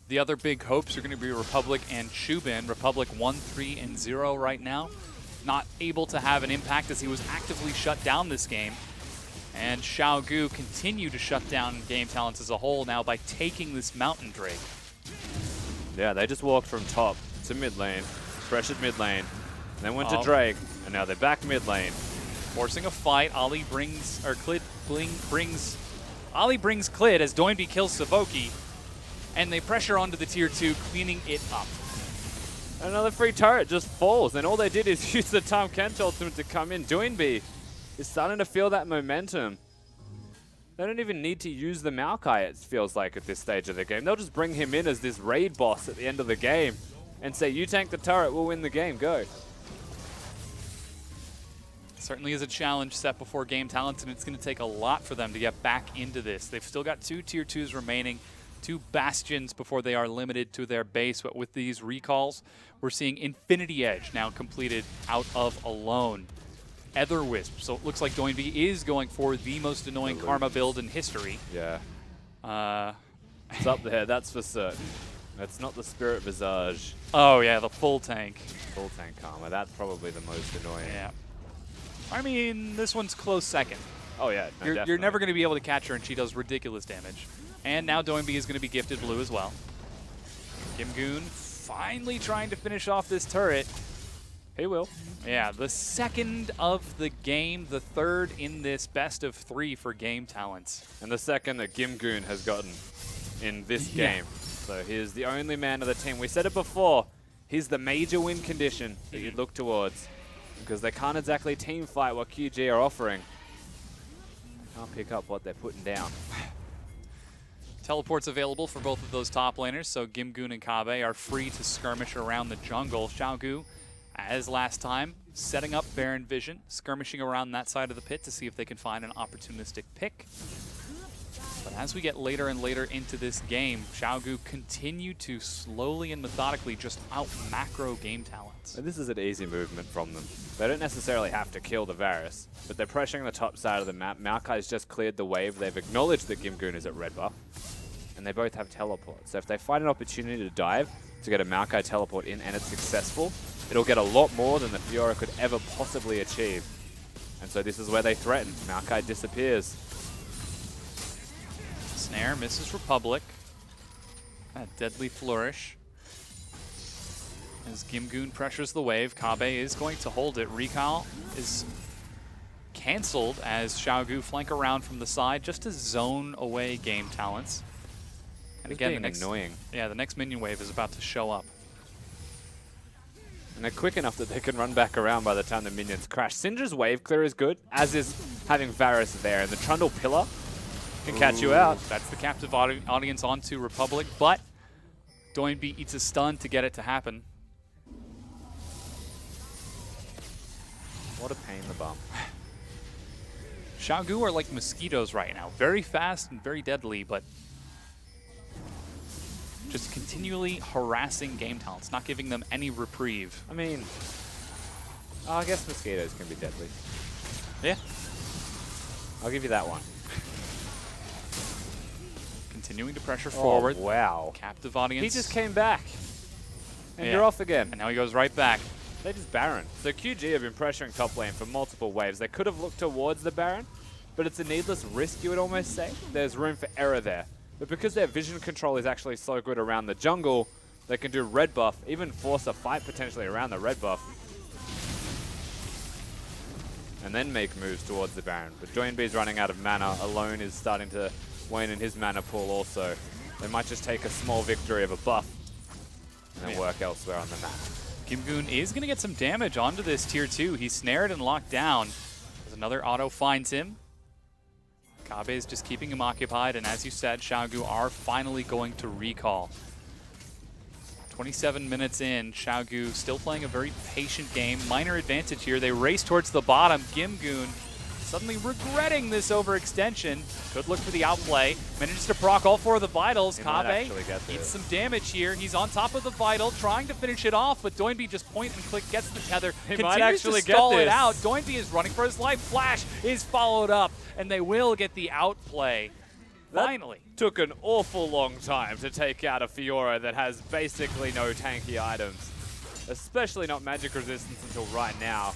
the other big hopes are going to be Republic and Shubin. Republic 1-3-0 right now. Not able to have an impact as he was actively shut down this game. And Xiaogu continue to shut down Game Talents as a whole now by taking this Mountain Drake. Yeah, they just walked from top to mid lane, pressured mid lane, and then went to Drake, and now they're back mid lane. Forcing a fight, Ali brings Klid as Doinbi kills Savoki, and they pressure onto the tier 2, cleaning it up. Another free turret just falls, and all they did is use the Tahm Kench ultimate to come in. Doinbi is starting to feel that momentum. They don't even need to use the Maokai, it feels like, at this stage of the game. They'll just bring him in as this raid boss at the end of the game and say, you tank the turret, we'll win the game, go. Certainly is a challenge set before Game Talents, and it's going to take a lot for them to get back into this. They've still got 2 tier 2s remaining, 2 bastions before they are limited to their base, but with these recalls, we're seeing Infinity Edge now completed out of Alone. Etherwisp, so it looks like Doinbi is going for the most annoying Karma build in history. Yeah. It's up there, that's for certain. That's not the Spirit Visage. Oh yeah, the full tank. Full tank Karma, that's probably the most annoying. Yeah. I mean, this one's close second. Oh, yeah. No, you're definitely. never going to be able to catch her, and she does ridiculous damage. And now Doinby is going to be gifted blue as well. Gimgoon finally trying to finish off this turret. He will. Yeah, the second of the game, the third in this best of 3 for Game Talents. And the second that Gimgoon has gotten in this game. So he's the only man of the team. We said it before. He's the major win condition that you'd look towards. Because they can't exactly team fight what QG are offering. They can't pick up what they're putting down. Teleports available for both of those top laners, so Gimgoon and Kabe are free to skirmish around the jungle. Xiaogu, as last time, setting up Baron Vision, skirmishing around that side of the pit to see if they can find an opportunistic pick. But as we get later and later into this game, Xiaogu continue to slowly and methodically just out-macro Game Talents. And this is an easy movement from them. They don't necessarily have to kill the Varus, but they're pressuring the top side of the map. Maokai's just cleared the wave. They've acknowledged that Gimgoon is at red buff, and they both have teleport. So if they find an opportunity to dive to get a Maokai teleport in and it's successful, it'll get a lot more than the Fiora could ever possibly achieve. And so this is where they threaten. Maokai disappears. Snare misses Republic. A deadly flourish. As Gimgoon pressures the wave, Kabe is going to hold it. Recall is cancelled as Xiaogu flank around from the side just to zone away Game Talents. And again, the next, annoying. Yeah, the next minion wave is about to show up. And they're quick enough that they can run back around by the time the minions crash. Syndra's wave clear is good, as is having Varus there. And the Trundle Pillar can catch you out. That's the captive audience onto Republic, but Doinby eats a stun to get it to happen. What a pain in the bum. Xiaogu are like mosquitoes right now. Very fast and very deadly, but just continually harassing Game Talents, not giving them any reprieve. I mean, I guess mosquitoes can be deadly. Yeah. I'll give you that one. Continuing to pressure forward. Wow. Captive audience. He just came back. And Yeah. you're off again. And now he goes right back. They just Baron. So QG have been pressuring top lane for multiple waves. They could have looked towards the Baron, but it's a needless risk, you would almost say. There's room for error there. But because their vision control is actually so good around the jungle, they can do red buff, even force a fight potentially around the red buff. And then make moves towards the Baron. But Doinby's running out of mana. Alone is starting to wane in his mana pool also. They might just take a small victory of a buff and then work elsewhere on the map. Gimgoon is going to get some damage onto this tier 2. He's snared and locked down. As another auto finds him. Kabe is just keeping him occupied, and as you said, Xiaogu are finally going to recall. 27 minutes in, Xiaogu still playing a very patient game. Minor advantage here. They race towards the bottom. Gimgoon suddenly regretting this overextension. Could look for the outplay. Manages to proc all 4 of the vitals. He might Kabe actually get eats this. some damage here. He's on top of the vital, trying to finish it off, but Doinby just point and click, gets the tether. He continues might actually to get stall it this. out. Doinby is running for his life. Flash is followed up, and they will get the outplay. Finally. That took an awful long time to take out a Fiora that has basically no tanky items. Especially not magic resistance until right now.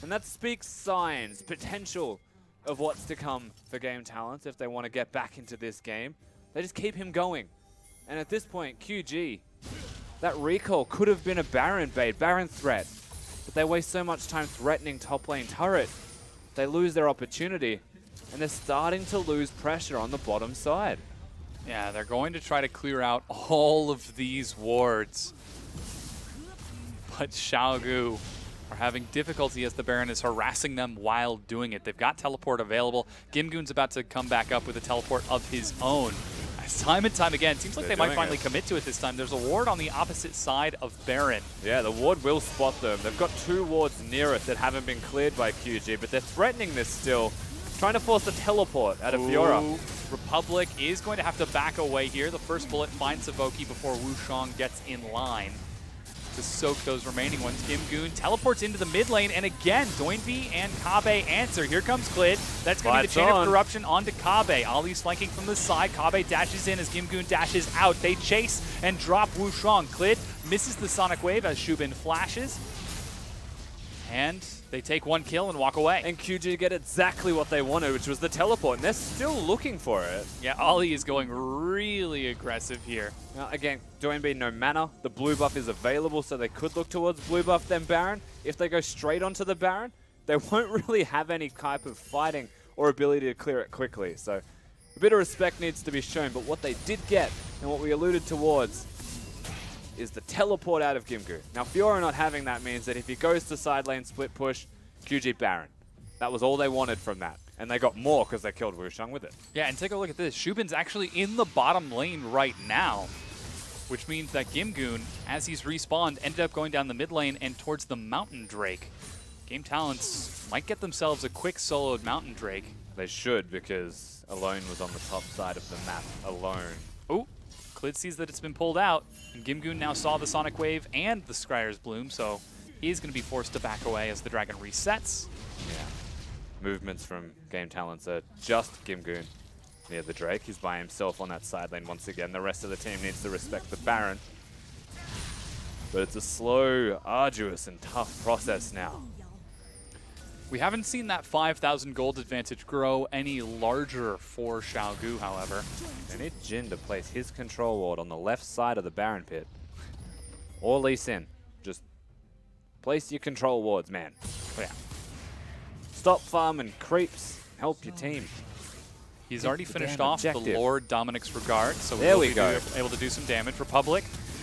And that speaks signs, potential of what's to come for Game Talents if they want to get back into this game. They just keep him going. And at this point, QG, that recall could have been a Baron bait, Baron threat. But they waste so much time threatening top lane turret. They lose their opportunity. And they're starting to lose pressure on the bottom side. Yeah, they're going to try to clear out all of these wards. But Xiaogu are having difficulty as the Baron is harassing them while doing it. They've got teleport available. Gimgoon's about to come back up with a teleport of his own. As time and time again, it seems like they might finally commit to it this time. There's a ward on the opposite side of Baron. Yeah, the ward will spot them. They've got 2 wards near it that haven't been cleared by QG, but they're threatening this still. Trying to force the teleport out of Fiora. Republic is going to have to back away here. The first bullet finds Savoki before Wushang gets in line to soak those remaining ones. Gimgoon teleports into the mid lane, and again, Doinby and Kabe answer. Here comes Clid. That's going to be the chain of corruption onto Kabe. Ali's flanking from the side. Kabe dashes in as Gimgoon dashes out. They chase and drop Wushang. Clid misses the Sonic Wave as Shubin flashes. And they take one kill and walk away. And QG get exactly what they wanted, which was the teleport, and they're still looking for it. Yeah, Ollie is going really aggressive here. Now, again, Doinb no mana. The blue buff is available, so they could look towards blue buff, then Baron. If they go straight onto the Baron, they won't really have any type of fighting or ability to clear it quickly. So a bit of respect needs to be shown, but what they did get, and what we alluded towards, is the teleport out of Gimghoon. Now, Fiora not having that means that if he goes to side lane split push, QG Baron. That was all they wanted from that. And they got more because they killed Wushang with it. Yeah, and take a look at this. Shubin's actually in the bottom lane right now, which means that Gimghoon, as he's respawned, ended up going down the mid lane and towards the Mountain Drake. Game Talents might get themselves a quick soloed Mountain Drake. They should, because Alone was on the top side of the map alone. Oh, Clid sees that it's been pulled out, and Gimghoon now saw the Sonic Wave and the Scryer's Bloom, so he's going to be forced to back away as the dragon resets. Yeah. Movements from Game Talents are just Gimghoon near the Drake. He's by himself on that side lane once again. The rest of the team needs to respect the Baron. But it's a slow, arduous, and tough process now. We haven't seen that 5,000 gold advantage grow any larger for Xiaogu, however. They need Jin to place his control ward on the left side of the Baron pit. Or Lee Sin. Just place your control wards, man. Yeah. Stop farming creeps. Help your team. He's already finished off the Lord Dominic's Regard, so there we be go. Able to do some damage. Republic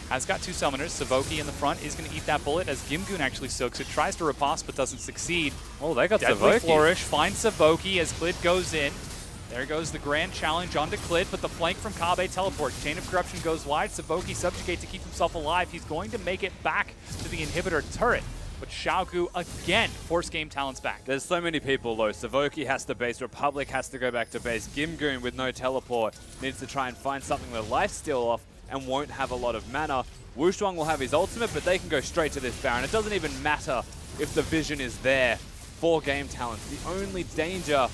has got two summoners. Savoki in the front is going to eat that bullet as Gimghoon actually soaks it. Tries to riposte but doesn't succeed. Oh, they got Deadly Savoki. Flourish finds Savoki as Clid goes in. There goes the grand challenge onto Clid, but the flank from Kabe teleport. Chain of Corruption goes wide. Savoki subjugate to keep himself alive. He's going to make it back to the inhibitor turret. But Xiaogu again force Game Talents back. There's so many people though. Savoki has to base, Republic has to go back to base. Gimghoon with no teleport needs to try and find something with life steal off and won't have a lot of mana. Wushuang will have his ultimate, but they can go straight to this Baron. It doesn't even matter if the vision is there for Game Talents. The only danger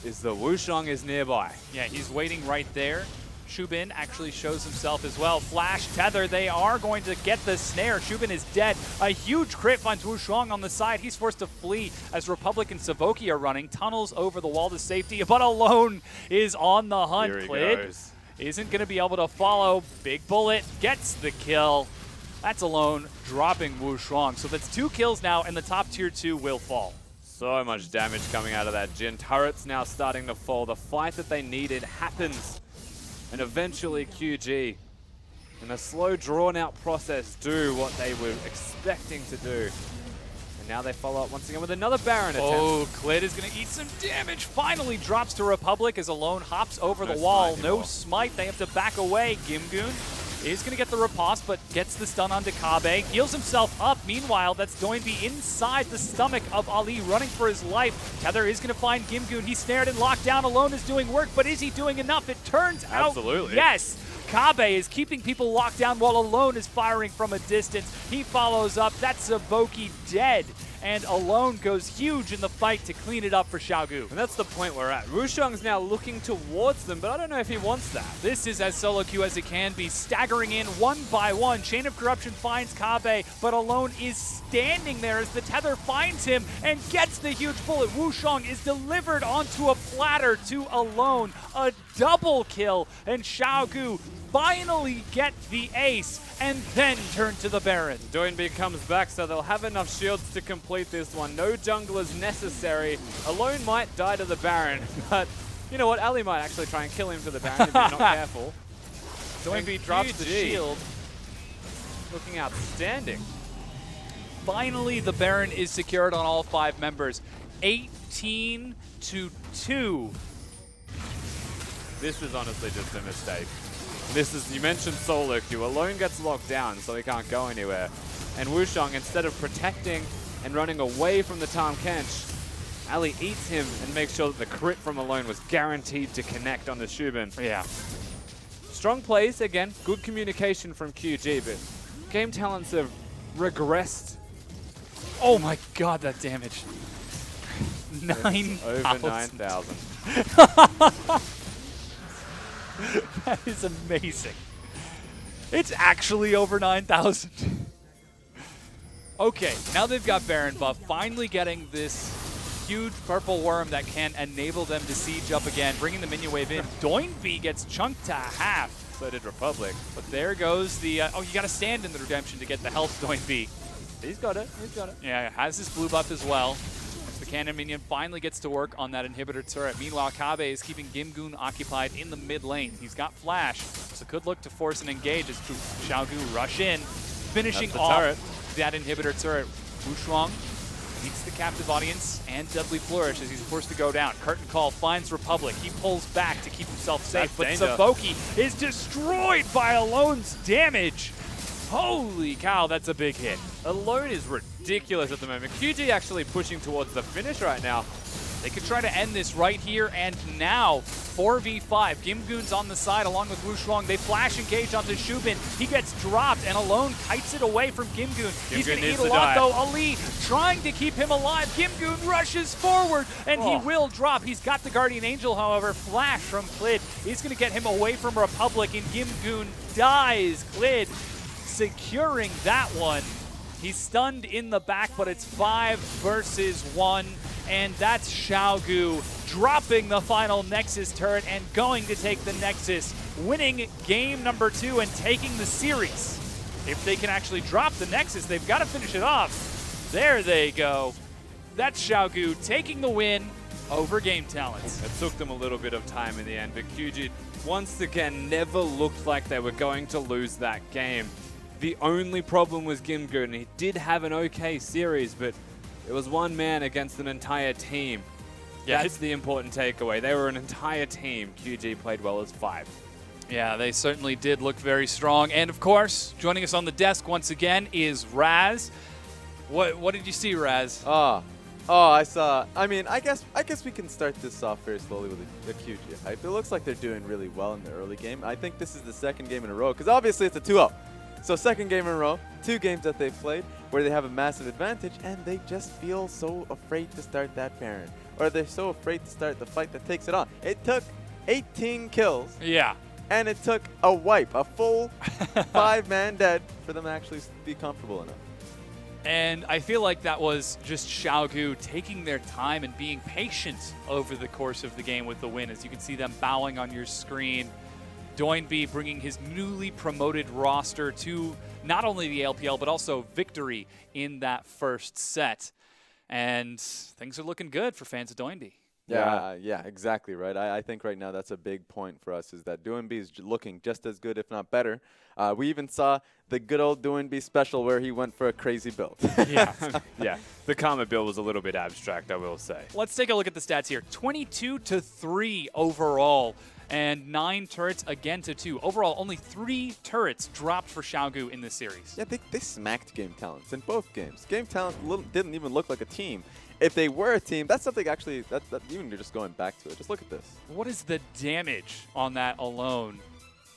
is the Wushuang is nearby. Yeah, he's waiting right there. Shubin actually shows himself as well. Flash, Tether, they are going to get the snare. Shubin is dead. A huge crit finds Wushuang on the side. He's forced to flee as Republic and Savoki are running. Tunnels over the wall to safety, but Alone is on the hunt. Here he Clid goes. isn't going to be able to follow. Big Bullet gets the kill. That's Alone dropping Wushuang. So that's 2 kills now, and the top tier 2 will fall. So much damage coming out of that Jin. Turret's now starting to fall. The fight that they needed happens. And eventually QG, in a slow, drawn-out process, do what they were expecting to do. And now they follow up once again with another Baron attempt. Oh, Clid is going to eat some damage. Finally drops to Republic as Alone hops over the wall. No smite. They have to back away. Gimghoon is going to get the riposte, but gets the stun onto Kabe. Heals himself up. Meanwhile, that's Doinb inside the stomach of Ali, running for his life. Tether is going to find Gimghoon. He's snared and locked down. Alone is doing work, but is he doing enough? It turns out, yes. Kabe is keeping people locked down while Alone is firing from a distance. He follows up. That's Savoki dead. And Alone goes huge in the fight to clean it up for Xiaogu. And that's the point we're at. Wushuang's now looking towards them, but I don't know if he wants that. This is as solo queue as it can be, staggering in one by one. Chain of Corruption finds Kabe, but Alone is standing there as the Tether finds him and gets the huge bullet. Wushuang is delivered onto a platter to Alone. A double kill, and Xiaogu finally get the ace and then turn to the Baron. Doinb comes back, so they'll have enough shields to complete this one. No junglers necessary. Alone might die to the Baron, but you know what? Ali might actually try and kill him to the Baron if he's not careful. Doinb drops the shield. Looking outstanding. Finally, the Baron is secured on all 5 members. 18-2. This is honestly just a mistake. This is, you mentioned solo queue. Alone gets locked down, so he can't go anywhere. And Wushuang, instead of protecting and running away from the Tahm Kench, Ali eats him and makes sure that the crit from Alone was guaranteed to connect on the Shubin. Yeah. Strong plays, again, good communication from QG, but Game Talents have regressed. Oh my god, that damage. 9,000. Over 9,000. That is amazing. It's actually over 9,000. Okay, now they've got Baron buff, finally getting this huge purple worm that can enable them to siege up again, bringing the minion wave in. Doinb gets chunked to half. So did Republic. But there goes the, oh, you got to stand in the redemption to get the health, Doinb. He's got it. He's got it. Yeah, has his blue buff as well. The cannon minion finally gets to work on that inhibitor turret. Meanwhile, Kabe is keeping Gimgoon occupied in the mid lane. He's got flash, so could look to force an engage as Xiaogu rush in, finishing off that inhibitor turret. Wushuang meets the captive audience and Deadly Flourish as he's forced to go down. Curtain Call finds Republic. He pulls back to keep himself safe, but Savoki is destroyed by Alone's damage. Holy cow, that's a big hit. Alone is ridiculous at the moment. QG actually pushing towards the finish right now. They could try to end this right here and now. 4v5. Gimgoon's on the side along with Wushuang. They flash engage onto Shubin. He gets dropped and Alone kites it away from Gimgoon. He's going to eat a lot though. Ali trying to keep him alive. Gimgoon rushes forward and he will drop. He's got the Guardian Angel, however. Flash from Klid. He's going to get him away from Republic and Gimgoon dies. Klid securing that one. He's stunned in the back, but it's 5 versus 1. And that's Xiaogu dropping the final Nexus turret and going to take the Nexus, winning game number 2 and taking the series. If they can actually drop the Nexus, they've got to finish it off. There they go. That's Xiaogu taking the win over Game Talents. It took them a little bit of time in the end, but QG once again never looked like they were going to lose that game. The only problem was Gimgoon. He did have an okay series, but it was one man against an entire team. Yeah, that's the important takeaway. They were an entire team. QG played well as 5. Yeah, they certainly did look very strong. And of course, joining us on the desk once again is Raz. What did you see, Raz? I saw. I mean, I guess we can start this off very slowly with the QG hype. It looks like they're doing really well in the early game. I think this is the second game in a row because obviously it's a 2-0. So second game in a row, 2 games that they've played where they have a massive advantage and they just feel so afraid to start that Baron. Or they're so afraid to start the fight that takes it on. It took 18 kills. Yeah. And it took a wipe, a full 5-man dead for them to actually be comfortable enough. And I feel like that was just Xiaogu taking their time and being patient over the course of the game with the win. As you can see them bowing on your screen. Doinb bringing his newly promoted roster to not only the LPL, but also victory in that first set. And things are looking good for fans of Doinb. Yeah, exactly right. I think right now that's a big point for us is that Doinb is looking just as good, if not better. We even saw the good old Doinb special where he went for a crazy build. Yeah, the Karma build was a little bit abstract, I will say. Let's take a look at the stats here. 22-3 overall. And 9 turrets again to 2. Overall, only 3 turrets dropped for Xiaogu in this series. Yeah, they smacked Game Talents in both games. Game Talents didn't even look like a team. If they were a team, that's something actually, that even you're just going back to it. Just look at this. What is the damage on that alone?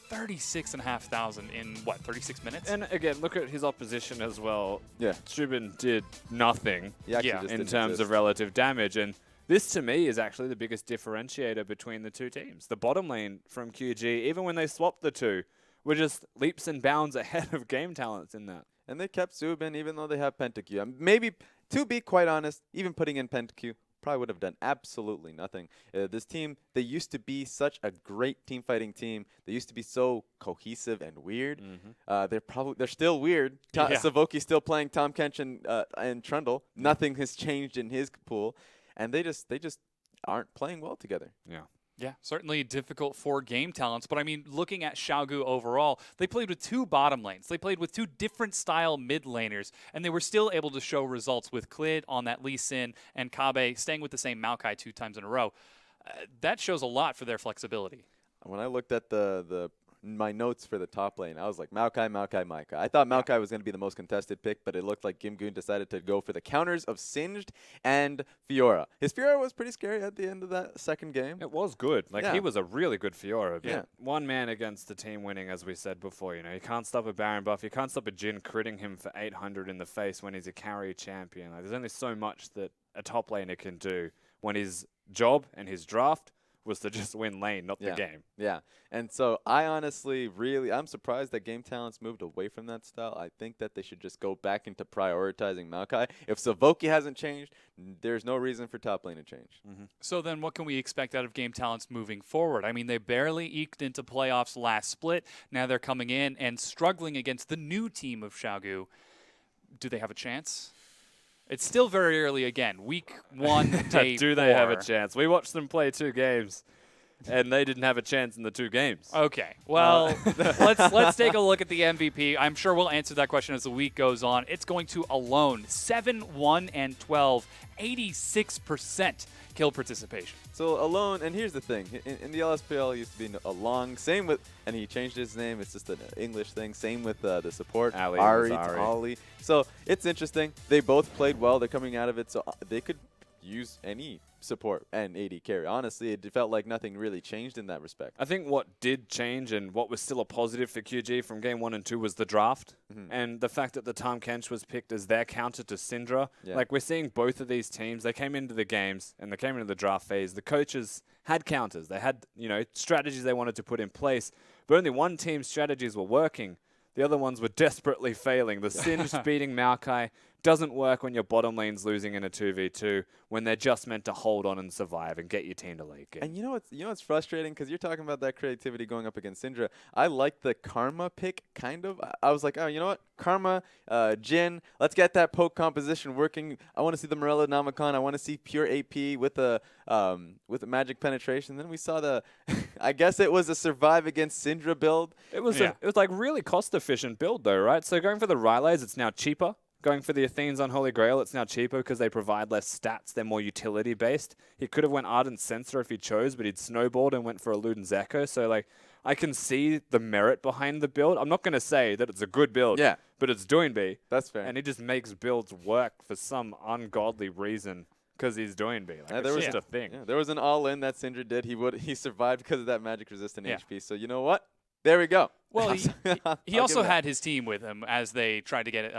36,500 in, what, 36 minutes? And again, look at his opposition as well. Yeah. Shubin did nothing in terms of exist. relative damage. And this, to me, is actually the biggest differentiator between the 2 teams. The bottom lane from QG, even when they swapped the 2, were just leaps and bounds ahead of Game Talents in that. And they kept Zubin even though they have PentaQ. Maybe, to be quite honest, even putting in PentaQ probably would have done absolutely nothing. This team, they used to be such a great team fighting team. They used to be so cohesive and weird. They're still weird. Savoki's still playing Tahm Kench and Trundle. Nothing has changed in his pool. And they just aren't playing well together. Yeah, certainly difficult for Game Talents. But I mean, looking at Xiaogu overall, they played with 2 bottom lanes. They played with 2 different style mid laners, and they were still able to show results with Klid on that Lee Sin and Kabe staying with the same Maokai 2 times in a row. That shows a lot for their flexibility. When I looked at my notes for the top lane, I was like, Maokai. I thought Maokai was going to be the most contested pick, but it looked like Gimgoon decided to go for the counters of Singed and Fiora. His Fiora was pretty scary at the end of that second game. It was good. He was a really good Fiora. Yeah. One man against the team winning, as we said before. You know, you can't stop a Baron buff. You can't stop a Jhin critting him for 800 in the face when he's a carry champion. There's only so much that a top laner can do when his job and his draft was to just win lane, not the game. Yeah. And so I honestly I'm surprised that Game Talents moved away from that style. I think that they should just go back into prioritizing Maokai. If Savoki hasn't changed, there's no reason for top lane to change. So then what can we expect out of Game Talents moving forward? I mean, they barely eked into playoffs last split. Now they're coming in and struggling against the new team of Xiaogu. Do they have a chance? It's still very early again. Week 1, day 4. Do they have a chance? We watched them play 2 games, and they didn't have a chance in the 2 games. Okay. Well, let's take a look at the MVP. I'm sure we'll answer that question as the week goes on. It's going to Alone. 7, 1, and 12. 86% kill participation. So Alone, and here's the thing. In the LSPL, it used to be Along. Same with, and he changed his name. It's just an English thing. Same with the support. Ari to Ali. So it's interesting. They both played well. They're coming out of it, so they could use any support and AD carry. Honestly, it felt like nothing really changed in that respect. I think what did change and what was still a positive for QG from game 1 and 2 was the draft. And the fact that the Tahm Kench was picked as their counter to Syndra. Yeah. Like, we're seeing both of these teams. They came into the games and they came into the draft phase. The coaches had counters. They had, strategies they wanted to put in place. But only one team's strategies were working. The other ones were desperately failing. The Singed beating Maokai doesn't work when your bottom lane's losing in a 2v2 when they're just meant to hold on and survive and get your team to late game. And you know what's frustrating? Because you're talking about that creativity going up against Syndra. I like the Karma pick, kind of. I was like, oh, you know what? Karma, Jhin, let's get that poke composition working. I want to see the Morella Namicon. I want to see pure AP with a magic penetration. Then we saw the, I guess it was a survive against Syndra build. It was like really cost efficient build though, right? So going for the Rylays, it's now cheaper. Going for the Athene's Unholy Grail, it's now cheaper because they provide less stats. They're more utility-based. He could have went Ardent Sensor if he chose, but he'd snowballed and went for a Luden's Echo. So, like, I can see the merit behind the build. I'm not going to say that it's a good build, but it's Doinb. That's fair. And he just makes builds work for some ungodly reason because he's Doinb. Like, there it's was just a thing. Yeah, there was an all-in that Syndra did. He survived because of that magic-resistant HP. So, you know what? There we go. Well, he also had his team with him as they tried to get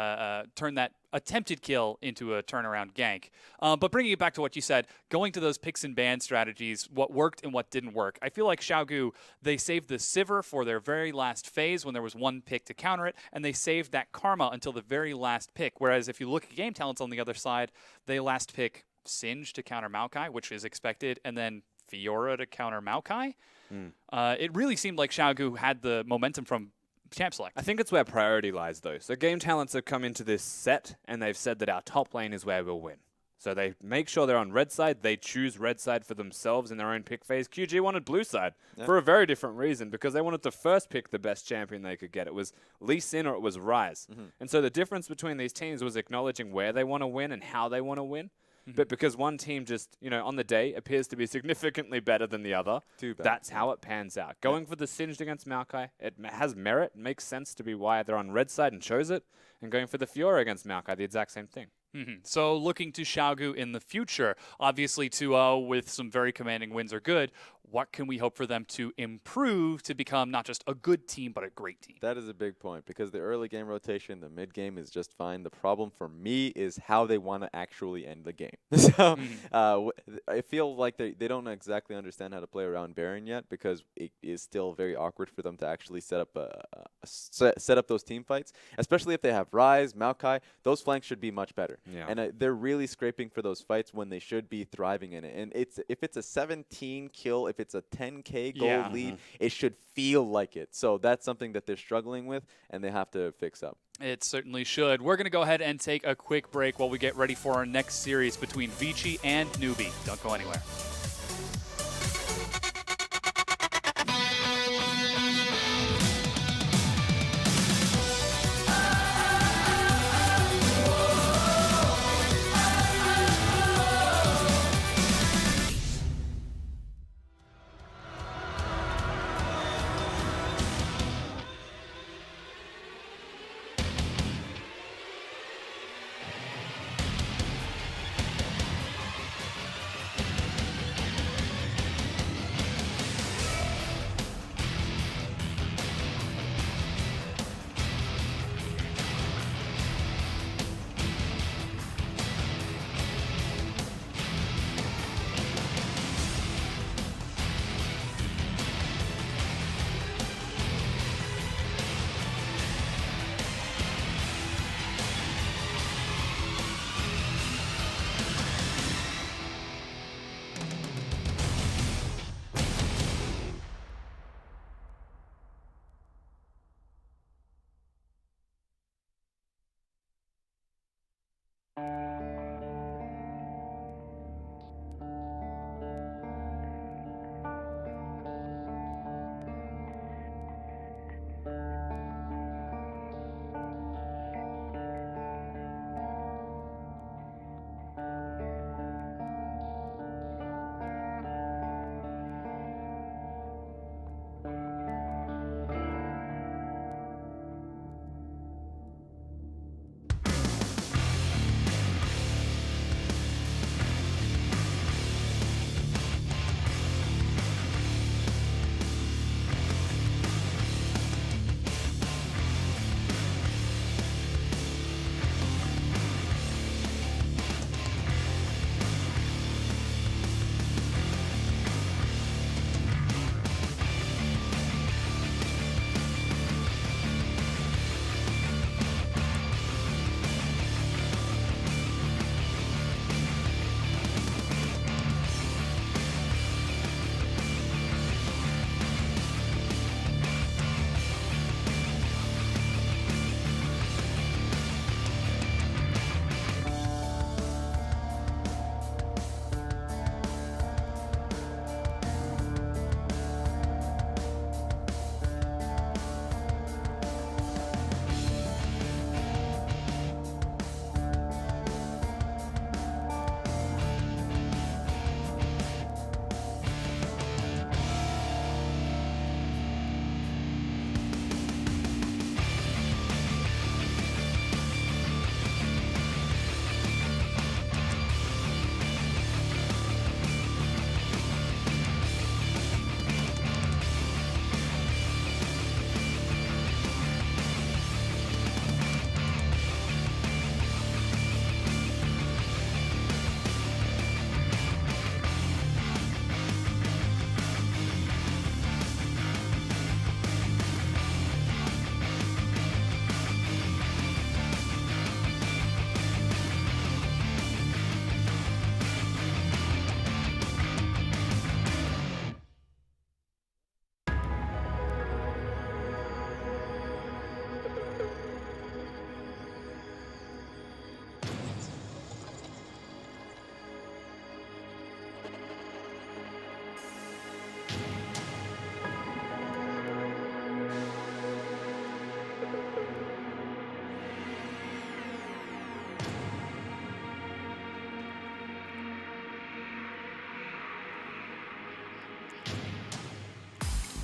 turn that attempted kill into a turnaround gank. But bringing it back to what you said, going to those picks and ban strategies, what worked and what didn't work. I feel like Xiaogu, they saved the Sivir for their very last phase when there was one pick to counter it, and they saved that Karma until the very last pick. Whereas if you look at Game Talents on the other side, they last pick Singe to counter Maokai, which is expected, and then Fiora to counter Maokai. It really seemed like Xiaogu had the momentum from Champ Select. I think it's where priority lies, though. So Game Talents have come into this set, and they've said that our top lane is where we'll win. So they make sure they're on red side. They choose red side for themselves in their own pick phase. QG wanted blue side for a very different reason, because they wanted to first pick the best champion they could get. It was Lee Sin or it was Ryze. And so the difference between these teams was acknowledging where they want to win and how they want to win. But because one team just, on the day appears to be significantly better than the other, that's how it pans out. Going for the Singed against Maokai, it has merit. It makes sense to be why they're on red side and chose it. And going for the Fiora against Maokai, the exact same thing. So looking to Xiaogu in the future, obviously 2-0 with some very commanding wins are good. What can we hope for them to improve to become not just a good team, but a great team? That is a big point, because the early game rotation, the mid game is just fine. The problem for me is how they want to actually end the game. So I feel like they don't exactly understand how to play around Baron yet, because it is still very awkward for them to actually set up those team fights, especially if they have Ryze, Maokai. Those flanks should be much better. And they're really scraping for those fights when they should be thriving in it. And if it's a 17 kill, if it's a 10K gold lead, it should feel like it. So that's something that they're struggling with, and they have to fix up. It certainly should. We're going to go ahead and take a quick break while we get ready for our next series between Vici and Newbie. Don't go anywhere.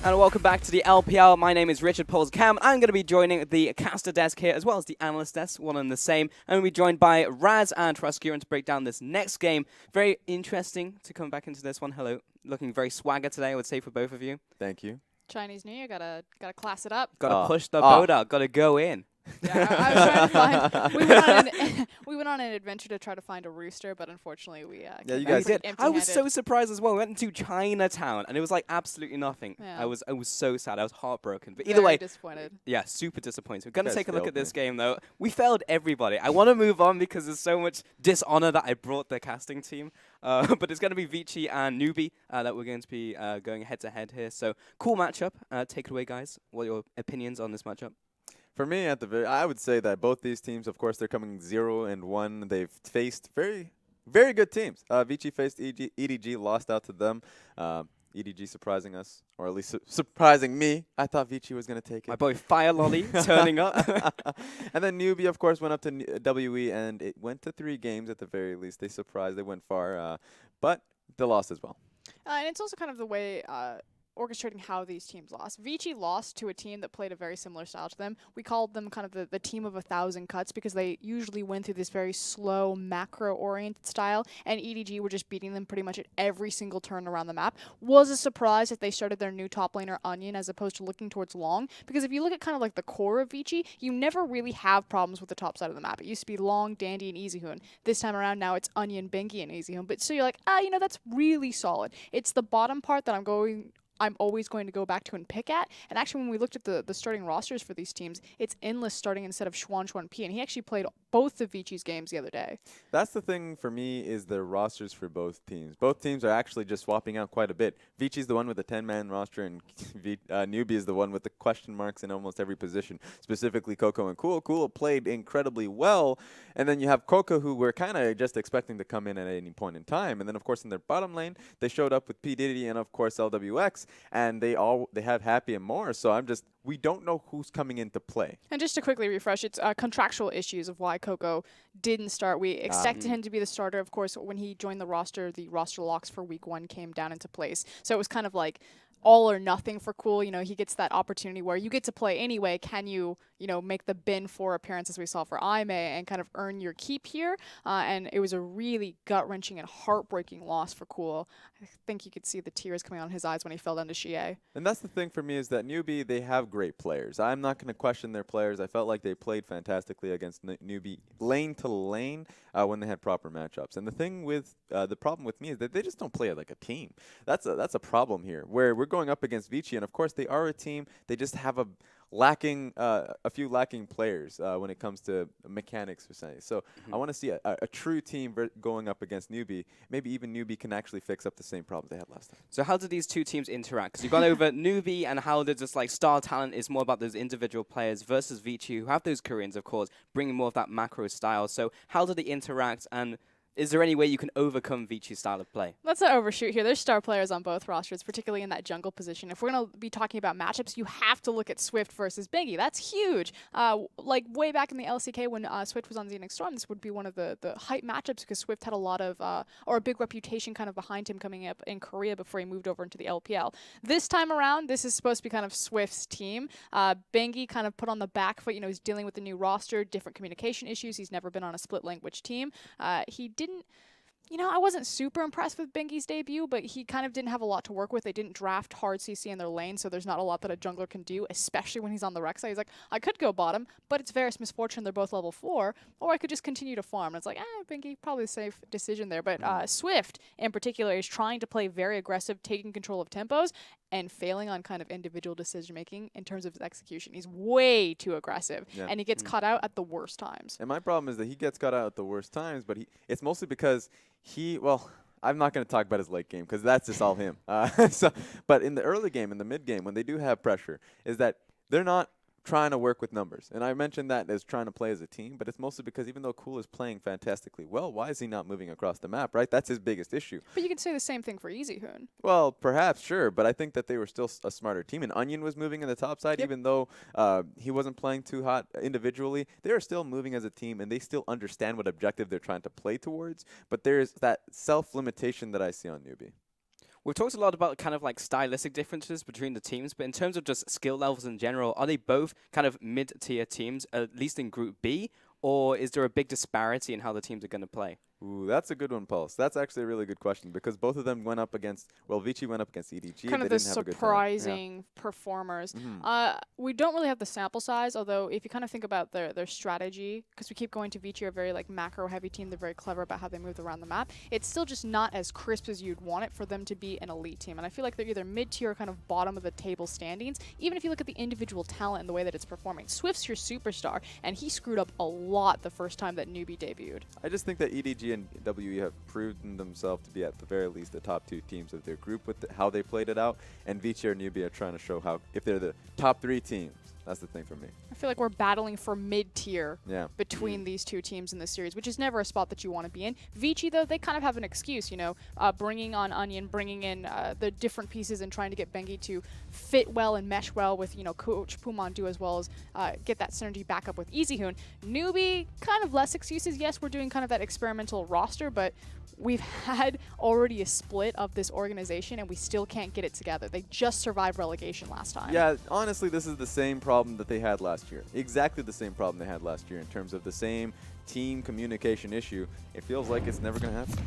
And welcome back to the LPL. My name is Richard Pauls-Cam. I'm going to be joining the caster desk here as well as the analyst desk, one and the same. And we'll be joined by Raz and Truscuran to break down this next game. Very interesting to come back into this one. Hello. Looking very swagger today, I would say, for both of you. Thank you. Chinese New Year, gotta class it up. Gotta push the boat out, gotta go in. Yeah, I was trying to find. We went on an adventure to try to find a rooster, but unfortunately we. Yeah, you guys did. I was so surprised as well. We went into Chinatown, and it was like absolutely nothing. Yeah. I was so sad. I was heartbroken. But either Very way, disappointed. Yeah, super disappointed. We're gonna You guys take a look failed at this me. game though. We failed everybody. I want to move on because there's so much dishonor that I brought the casting team. But it's gonna be Vici and Newbie that we're going to be going head to head here. So cool matchup. Take it away, guys. What are your opinions on this matchup? For me, I would say that both these teams, of course, they're coming 0-1. They've faced very good teams. Vici faced EDG, lost out to them. EDG surprising us, or at least surprising me. I thought Vici was going to take it. My boy Fire Lolly turning up. And then Newbie, of course, went up to WE, and it went to 3 games at the very least. They surprised. They went far, but they lost as well. And it's also kind of the way orchestrating how these teams lost. Vici lost to a team that played a very similar style to them. We called them kind of the team of 1,000 cuts because they usually went through this very slow, macro-oriented style, and EDG were just beating them pretty much at every single turn around the map. Was a surprise that they started their new top laner, Onion, as opposed to looking towards Long, because if you look at kind of like the core of Vici, you never really have problems with the top side of the map. It used to be Long, Dandy, and Easyhoon. This time around, now it's Onion, Binky, and Easyhoon. But so you're like, that's really solid. It's the bottom part that I'm always going to go back to and pick at. And actually, when we looked at the starting rosters for these teams, it's Endless starting instead of Xuan P. And he actually played both of Vichi's games the other day. That's the thing for me is the rosters for both teams. Both teams are actually just swapping out quite a bit. Vichi's the one with the 10-man roster, and Newbee is the one with the question marks in almost every position, specifically Coco and Cool. Cool played incredibly well, and then you have Coco, who we're kind of just expecting to come in at any point in time. And then, of course, in their bottom lane, they showed up with P. Diddy and, of course, LWX, and they have Happy and more. So we don't know who's coming into play. And just to quickly refresh, it's contractual issues of why Coco didn't start. We expected him to be the starter. Of course, when he joined the roster locks for week 1 came down into place. So it was kind of like all or nothing for Cool. You know, he gets that opportunity where you get to play anyway. Can you, make the bin 4 appearances we saw for Aime and kind of earn your keep here? And it was a really gut-wrenching and heartbreaking loss for Cool. I think you could see the tears coming out in his eyes when he fell down to Xie. And that's the thing for me is that Newbee, they have great players. I'm not going to question their players. I felt like they played fantastically against Newbee lane to lane when they had proper matchups. And the thing with the problem with me is that they just don't play like a team. That's a problem here, where we're going up against Vici, and of course they are a team. They just have a few lacking players when it comes to mechanics, per se. So I want to see a true team going up against Newbee. Maybe even Newbee can actually fix up the same problem they had last time. So how did these two teams interact? Because you've gone over Newbee and how they're just like star talent is more about those individual players versus Vici, who have those Koreans, of course, bringing more of that macro style. So how did they interact, and is there any way you can overcome Vici's style of play? Let's not overshoot here. There's star players on both rosters, particularly in that jungle position. If we're going to be talking about matchups, you have to look at Swift versus Bengi. That's huge. Like way back in the LCK when Swift was on Zenix Storm, this would be one of the hype matchups because Swift had a lot of, or a big reputation kind of behind him coming up in Korea before he moved over into the LPL. This time around, this is supposed to be kind of Swift's team. Bengi kind of put on the back foot. He's dealing with the new roster, different communication issues. He's never been on a split language team. He didn't, I wasn't super impressed with Bengi's debut, but he kind of didn't have a lot to work with. They didn't draft hard CC in their lane, so there's not a lot that a jungler can do, especially when he's on the Rek'Sai. He's like, I could go bottom, but it's Varus Misfortune. They're both level 4, or I could just continue to farm. And it's like, Bengi, probably a safe decision there. But Swift, in particular, is trying to play very aggressive, taking control of tempos, and failing on kind of individual decision-making in terms of his execution. He's way too aggressive, and he gets caught out at the worst times. And my problem is that he gets caught out at the worst times, but it's mostly because I'm not going to talk about his late game because that's just all him. But in the early game, in the mid game, when they do have pressure, is that they're not trying to work with numbers. And I mentioned that as trying to play as a team, but it's mostly because even though Cool is playing fantastically well, why is he not moving across the map, right? That's his biggest issue. But you can say the same thing for EasyHoon. Well, perhaps, sure, but I think that they were still a smarter team. And Onion was moving in the top side, even though he wasn't playing too hot individually. They are still moving as a team, and they still understand what objective they're trying to play towards. But there's that self-limitation that I see on Newbee. We've talked a lot about kind of like stylistic differences between the teams, but in terms of just skill levels in general, are they both kind of mid-tier teams, at least in Group B, or is there a big disparity in how the teams are going to play? Ooh, that's a good one, Pulse. That's actually a really good question because both of them went up against, Vici went up against EDG. Kind of the surprising performers. We don't really have the sample size, although if you kind of think about their strategy, because we keep going to Vici, a very like macro-heavy team, they're very clever about how they move around the map. It's still just not as crisp as you'd want it for them to be an elite team. And I feel like they're either mid-tier or kind of bottom of the table standings, even if you look at the individual talent and the way that it's performing. Swift's your superstar, and he screwed up a lot the first time that Newbee debuted. I just think that EDG and WE have proven themselves to be at the very least the top 2 teams of their group with how they played it out, and Vici or Newbee are trying to show how if they're the top 3 teams. That's the thing for me. I feel like we're battling for mid-tier between Mm. these two teams in this series, which is never a spot that you want to be in. Vici, though, they kind of have an excuse, bringing on Onion, bringing in the different pieces and trying to get Bengi to fit well and mesh well with, Coach Pumandu, as well as get that synergy back up with EasyHoon. Newbee, kind of less excuses. Yes, we're doing kind of that experimental roster, but we've had already a split of this organization, and we still can't get it together. They just survived relegation last time. Yeah, honestly, this is the same problem that they had last year. Exactly the same problem they had last year in terms of the same team communication issue. It feels like it's never going to happen.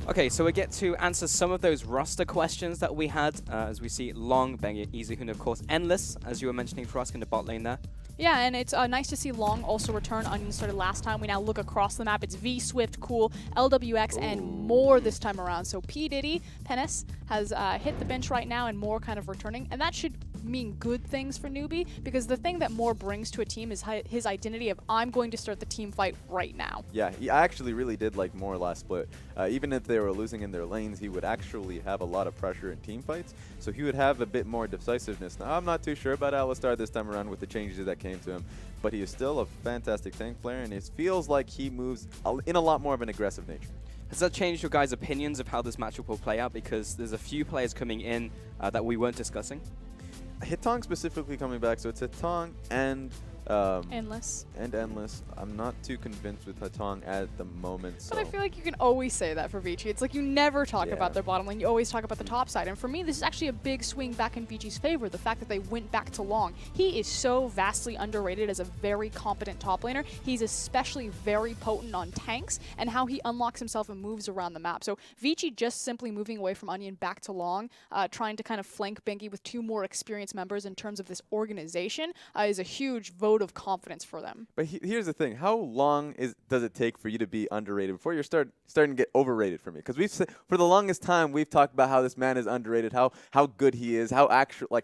Okay, so we get to answer some of those roster questions that we had, as we see Long, Bengi, EasyHoon, of course, Endless, as you were mentioning for us in the bot lane there. Yeah, and it's nice to see Long also return. Onion started last time. We now look across the map. It's V, Swift, Cool, LWX, and more this time around. So P. Diddy, Penis, has hit the bench right now and more kind of returning. And that should mean good things for Newbie, because the thing that Moore brings to a team is his identity of, I'm going to start the team fight right now. Yeah, I actually really did like Moore last split. Even if they were losing in their lanes, he would actually have a lot of pressure in team fights, so he would have a bit more decisiveness. Now, I'm not too sure about Alistar this time around with the changes that came to him, but he is still a fantastic tank player, and it feels like he moves in a lot more of an aggressive nature. Has that changed your guys' opinions of how this matchup will play out? Because there's a few players coming in that we weren't discussing. Hitong specifically coming back, so it's Hitong and Endless. And Endless. I'm not too convinced with Hitong at the moment. So. But I feel like you can always say that for Vici. It's like you never talk about their bottom lane. You always talk about the top side. And for me, this is actually a big swing back in Vici's favor, the fact that they went back to Long. He is so vastly underrated as a very competent top laner. He's especially very potent on tanks and how he unlocks himself and moves around the map. So Vici just simply moving away from Onion back to Long, trying to kind of flank Bengi with 2 more experienced members in terms of this organization is a huge vote of confidence for them. But here's the thing: how long does it take for you to be underrated before you're starting to get overrated for me? Because we've for the longest time we've talked about how this man is underrated, how good he is, how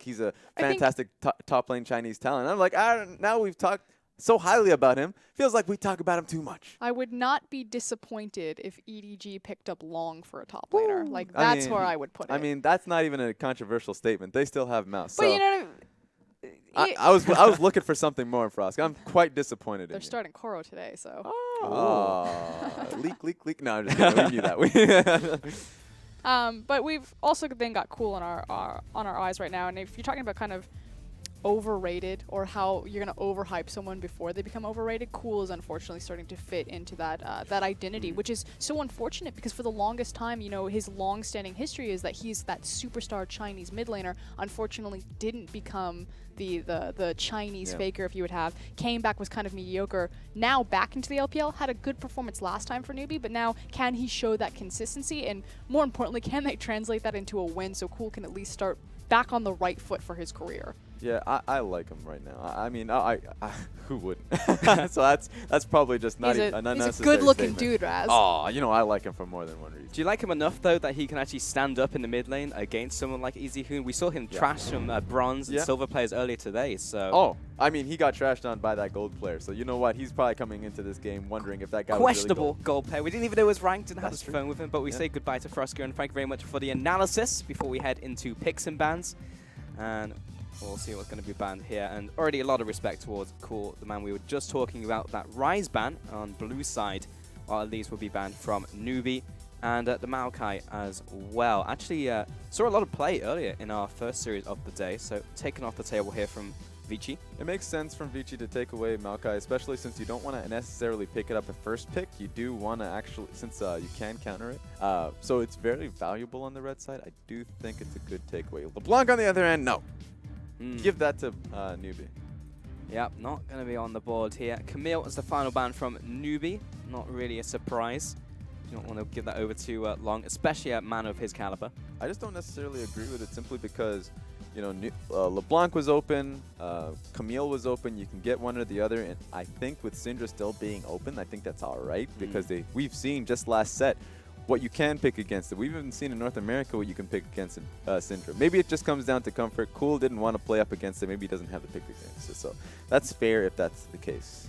he's a fantastic top lane Chinese talent. I'm like, now we've talked so highly about him. Feels like we talk about him too much. I would not be disappointed if EDG picked up Long for a top laner. Like that's where I would put it. I mean, that's not even a controversial statement. They still have Mouse. But so you know what I mean? I was looking for something more in Frost. I'm quite disappointed in They're you. starting Koro today, so. Leak. No, I'm just kidding. We knew that. But we've also then got Cool on our eyes right now, and if you're talking about kind of overrated or how you're going to overhype someone before they become overrated, Cool is unfortunately starting to fit into that that identity, which is so unfortunate because for the longest time, you know, his long-standing history is that he's that superstar Chinese mid laner. Unfortunately, didn't become the Chinese faker, if you would have. Came back, was kind of mediocre. Now back into the LPL, had a good performance last time for Newbie, but now can he show that consistency? And more importantly, can they translate that into a win so Cool can at least start back on the right foot for his career? Yeah, I like him right now. I mean, who wouldn't? So that's probably just not an unnecessary He's a good-looking statement. dude, Raz. Oh, you know, I like him for more than one reason. Do you like him enough, though, that he can actually stand up in the mid lane against someone like EasyHoon? We saw him trash some bronze and silver players earlier today, so... Oh, I mean, he got trashed on by that gold player, so you know what? He's probably coming into this game wondering if that guy questionable was really gold player. We didn't even know he was ranked and had his phone with him, but we say goodbye to Frosky, and thank you very much for the analysis before we head into picks and bans. And we'll see what's going to be banned here. And already a lot of respect towards Cool, the man we were just talking about. That Rise ban on blue side, or at least will be banned from Newbie. And the Maokai as well. Actually, saw a lot of play earlier in our first series of the day. So taken off the table here from Vici. It makes sense from Vici to take away Maokai, especially since you don't want to necessarily pick it up at first pick. You do want to actually, since you can counter it. So it's very valuable on the red side. I do think it's a good takeaway. LeBlanc on the other end, no. Give that to Newbie. Yep, not going to be on the board here. Camille is the final ban from Newbie. Not really a surprise. You don't want to give that over to Long, especially a man of his caliber. I just don't necessarily agree with it simply because, you know, LeBlanc was open, Camille was open. You can get one or the other, and I think with Syndra still being open, I think that's all right because we've seen just last set what you can pick against it. We've even seen in North America what you can pick against Syndra. Maybe it just comes down to comfort. Cool didn't want to play up against it. Maybe he doesn't have the pick against it. So that's fair if that's the case.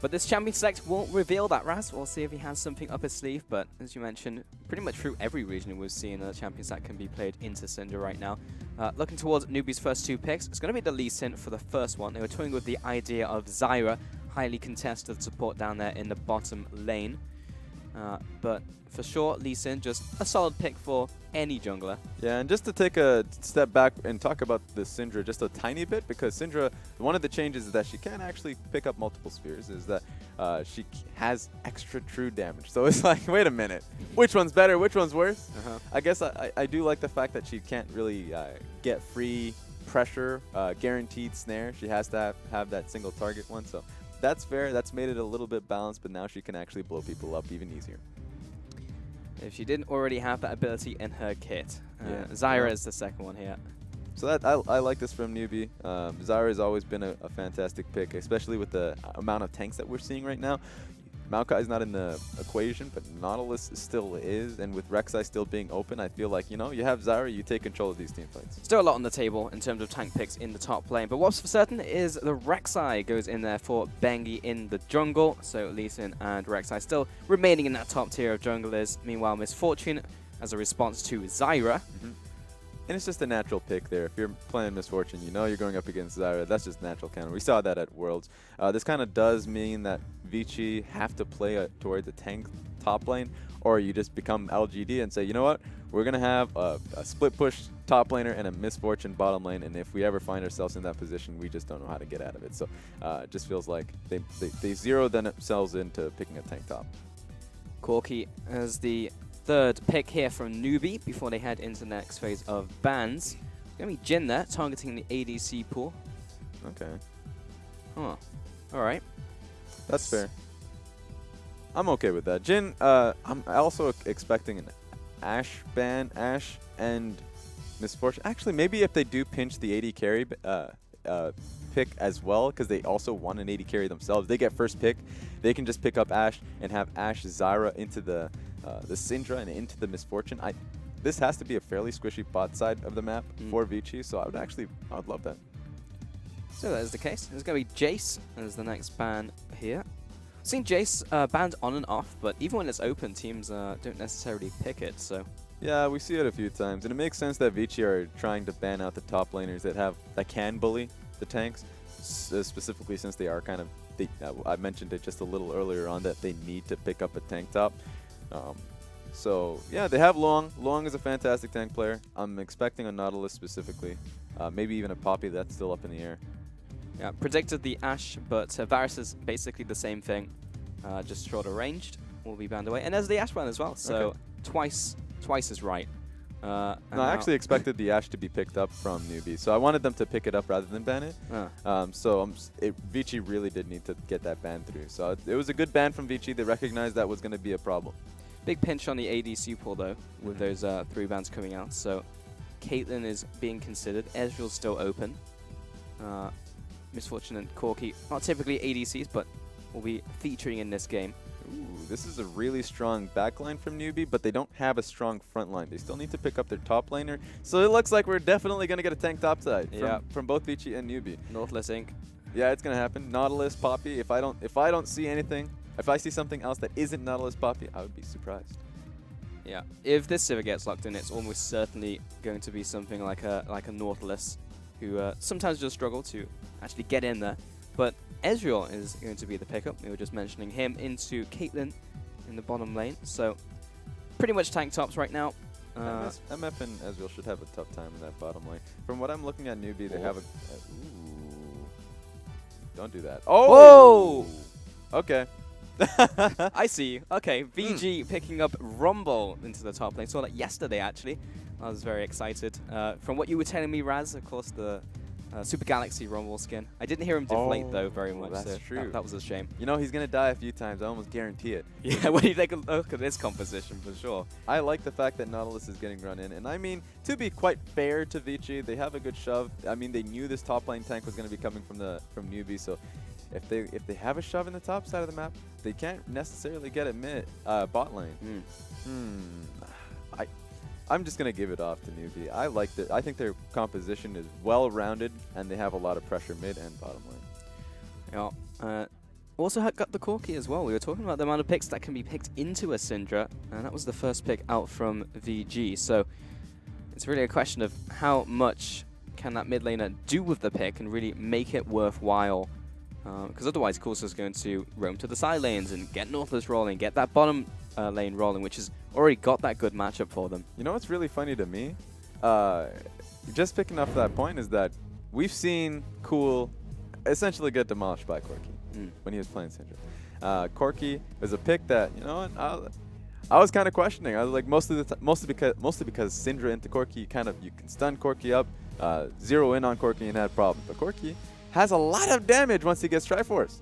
But this Champion Select won't reveal that, Raz. We'll see if he has something up his sleeve. But as you mentioned, pretty much through every region we've seen Champion Select can be played into Syndra right now. Looking towards Newbie's first 2 picks, it's going to be the Lee Sin for the first one. They were toying with the idea of Zyra, highly contested support down there in the bottom lane. But for sure, Lee Sin, just a solid pick for any jungler. Yeah, and just to take a step back and talk about the Syndra just a tiny bit, because Syndra, one of the changes is that she can actually pick up multiple spears, is that she has extra true damage. So it's like, wait a minute, which one's better, which one's worse? I guess I do like the fact that she can't really get free pressure, guaranteed snare. She has to have that single target one, so that's fair. That's made it a little bit balanced, but now she can actually blow people up even easier. If she didn't already have that ability in her kit. Zyra is the second one here. So that I like this from Newbie. Zyra has always been a fantastic pick, especially with the amount of tanks that we're seeing right now. Maokai is not in the equation, but Nautilus still is, and with Rek'Sai still being open, I feel like, you know, you have Zyra, you take control of these team fights. Still a lot on the table in terms of tank picks in the top lane, but what's for certain is the Rek'Sai goes in there for Bengi in the jungle, so Lee Sin and Rek'Sai still remaining in that top tier of junglers. Meanwhile, Misfortune as a response to Zyra. And it's just a natural pick there. If you're playing Misfortune, you know you're going up against Zyra. That's just natural counter. We saw that at Worlds. This kind of does mean that Vici have to play towards a tank top lane, or you just become LGD and say, you know what, we're going to have a split push top laner and a Misfortune bottom lane, and if we ever find ourselves in that position, we just don't know how to get out of it. So it just feels like they zeroed themselves into picking a tank top. Corki as the third pick here from Newbie before they head into the next phase of bans. Going to be Jin there, targeting the ADC pool. Okay. Huh. All right. That's fair. I'm okay with that. Jin, I'm also expecting an Ashe ban, Ashe and Misfortune. Actually, maybe if they do pinch the AD carry pick as well, because they also want an AD carry themselves, they get first pick, they can just pick up Ashe and have Ashe Zyra into the Syndra and into the Misfortune. This has to be a fairly squishy bot side of the map for Vici, so I would love that. So that is the case. There's going to be Jace as the next ban here. I've seen Jace banned on and off, but even when it's open, teams don't necessarily pick it. So yeah, we see it a few times, and it makes sense that Vici are trying to ban out the top laners that can bully the tanks, specifically since they are kind of. I mentioned it just a little earlier on that they need to pick up a tank top. So yeah, they have Long. Long is a fantastic tank player. I'm expecting a Nautilus specifically, maybe even a Poppy. That's still up in the air. Yeah, predicted the Ashe, but Varus is basically the same thing, just shorter ranged. Will be banned away, and there's the Ashe ban as well. So Okay. twice is right. No, I actually expected the Ashe to be picked up from Newbie, so I wanted them to pick it up rather than ban it. Vici really did need to get that ban through. So it was a good ban from Vici. They recognized that was going to be a problem. Big pinch on the ADC pool though, with those 3 bans coming out. So Caitlyn is being considered. Ezreal's still open. Misfortune and Corki, not typically ADCs, but will be featuring in this game. Ooh, this is a really strong backline from Newbie, but they don't have a strong front line. They still need to pick up their top laner. So it looks like we're definitely going to get a tank top side from both Vici and Newbie. Nautilus Inc. Yeah, it's going to happen. Nautilus, Poppy. If I don't see anything, if I see something else that isn't Nautilus, Poppy, I would be surprised. Yeah, if this Sivir gets locked in, it's almost certainly going to be something like a Nautilus, who sometimes just struggle to actually get in there. But Ezreal is going to be the pickup. We were just mentioning him into Caitlyn in the bottom lane. So pretty much tank tops right now. MF and Ezreal should have a tough time in that bottom lane. From what I'm looking at Newbie, they have a... ooh. Don't do that. Oh! Okay. I see. Okay, VG picking up Rumble into the top lane. Saw that yesterday, actually. I was very excited. From what you were telling me, Raz, of course, the Super Galaxy Rumble skin. I didn't hear him deflate, though, very much. That's so true. That was a shame. You know, he's going to die a few times. I almost guarantee it. Yeah, when you take a look at this composition, for sure. I like the fact that Nautilus is getting run in. And I mean, to be quite fair to Vici, they have a good shove. I mean, they knew this top lane tank was going to be coming from Newbie, so if they have a shove in the top side of the map, they can't necessarily get it bot lane. I'm just gonna give it off to Newbie. I like that. I think their composition is well-rounded, and they have a lot of pressure mid and bottom lane. Yeah. Also got the Corki as well. We were talking about the amount of picks that can be picked into a Syndra, and that was the first pick out from VG. So it's really a question of how much can that mid laner do with the pick and really make it worthwhile. Because otherwise, Course is going to roam to the side lanes and get Nautilus rolling, get that bottom lane rolling, which has already got that good matchup for them. You know what's really funny to me? Just picking up that point is that we've seen Cool essentially get demolished by Corki when he was playing Syndra. Corki was a pick that, you know what, I was kind of questioning. I was like, mostly because Syndra into Corki, you can stun Corki up, zero in on Corki and had problems. But Corki has a lot of damage once he gets Triforce.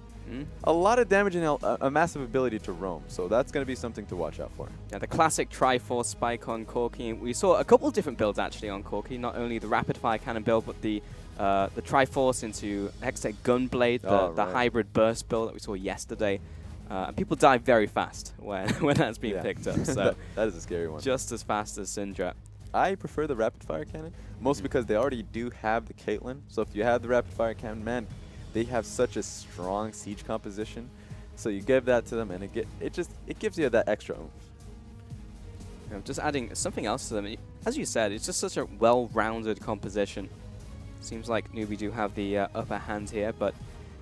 A lot of damage and a massive ability to roam. So that's going to be something to watch out for. Yeah, the classic Triforce spike on Corki. We saw a couple of different builds actually on Corki. Not only the rapid fire cannon build, but the Triforce into Hextech Gunblade, the hybrid burst build that we saw yesterday. And people die very fast when that's being picked up. So that is a scary one. Just as fast as Syndra. I prefer the rapid fire cannon, mostly because they already do have the Caitlyn. So if you have the rapid fire cannon, man, they have such a strong siege composition. So you give that to them, and it gives you that extra oomph. Just adding something else to them. As you said, it's just such a well-rounded composition. Seems like Newbee do have the upper hand here, but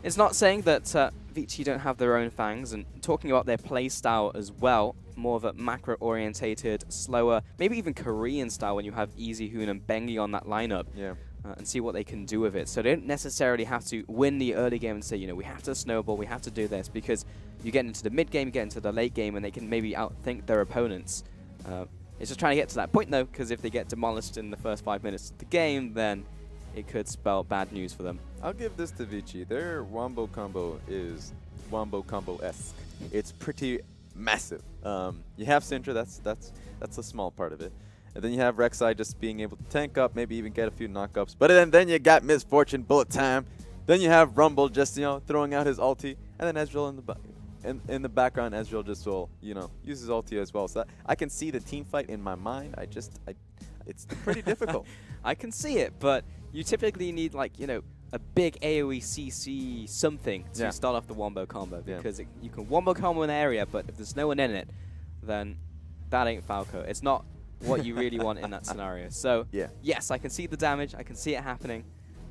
it's not saying that Vici don't have their own fangs. And talking about their play style as well, more of a macro-orientated, slower, maybe even Korean style when you have Easyhoon and Bengi on that lineup. Yeah. And see what they can do with it. So they don't necessarily have to win the early game and say, you know, we have to snowball, we have to do this, because you get into the mid game, you get into the late game, and they can maybe outthink their opponents. It's just trying to get to that point, though, because if they get demolished in the first 5 minutes of the game, then it could spell bad news for them. I'll give this to Vici. Their Wombo combo is Wombo combo-esque. It's pretty massive. You have Syndra, that's a small part of it. And then you have Rek'Sai just being able to tank up, maybe even get a few knockups. But then you got Miss Fortune, bullet time. Then you have Rumble just, throwing out his ulti. And then Ezreal in the background, Ezreal just will, use his ulti as well. So I can see the team fight in my mind. It's pretty difficult. I can see it, but you typically need, like, a big AoE CC something to start off the Wombo combo. Because you can Wombo combo an area, but if there's no one in it, then that ain't Falco. It's not what you really want in that scenario. So, yes, I can see the damage. I can see it happening.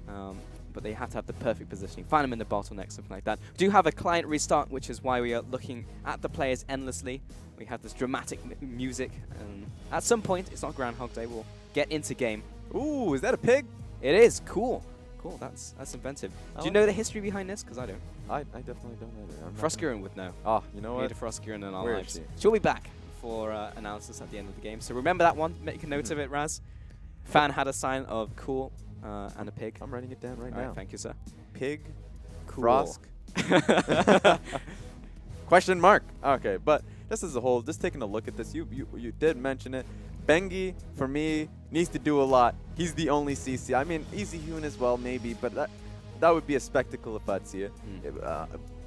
But they have to have the perfect positioning. Find them in the bottleneck, something like that. We do have a client restart, which is why we are looking at the players endlessly. We have this dramatic music. And at some point, it's not Groundhog Day, we'll get into game. Ooh, is that a pig? It is. Cool. Cool, that's inventive. Do you know the history behind this? Because I don't. I definitely don't either. Froskuren would know. Oh, you know what? We need a Froskuren in our Where lives. is she? She'll be back for analysis at the end of the game. So remember that one. Make a note of it, Raz. Fan had a sign of cool and a pig. I'm writing it down right All now. Right, thank you, sir. Pig. Cool. Frosk. Question mark. Okay, but just as a whole, just taking a look at this, you did mention it. Bengi, for me, needs to do a lot. He's the only CC. I mean, Easyhoon as well, maybe, but that would be a spectacle if I'd see it.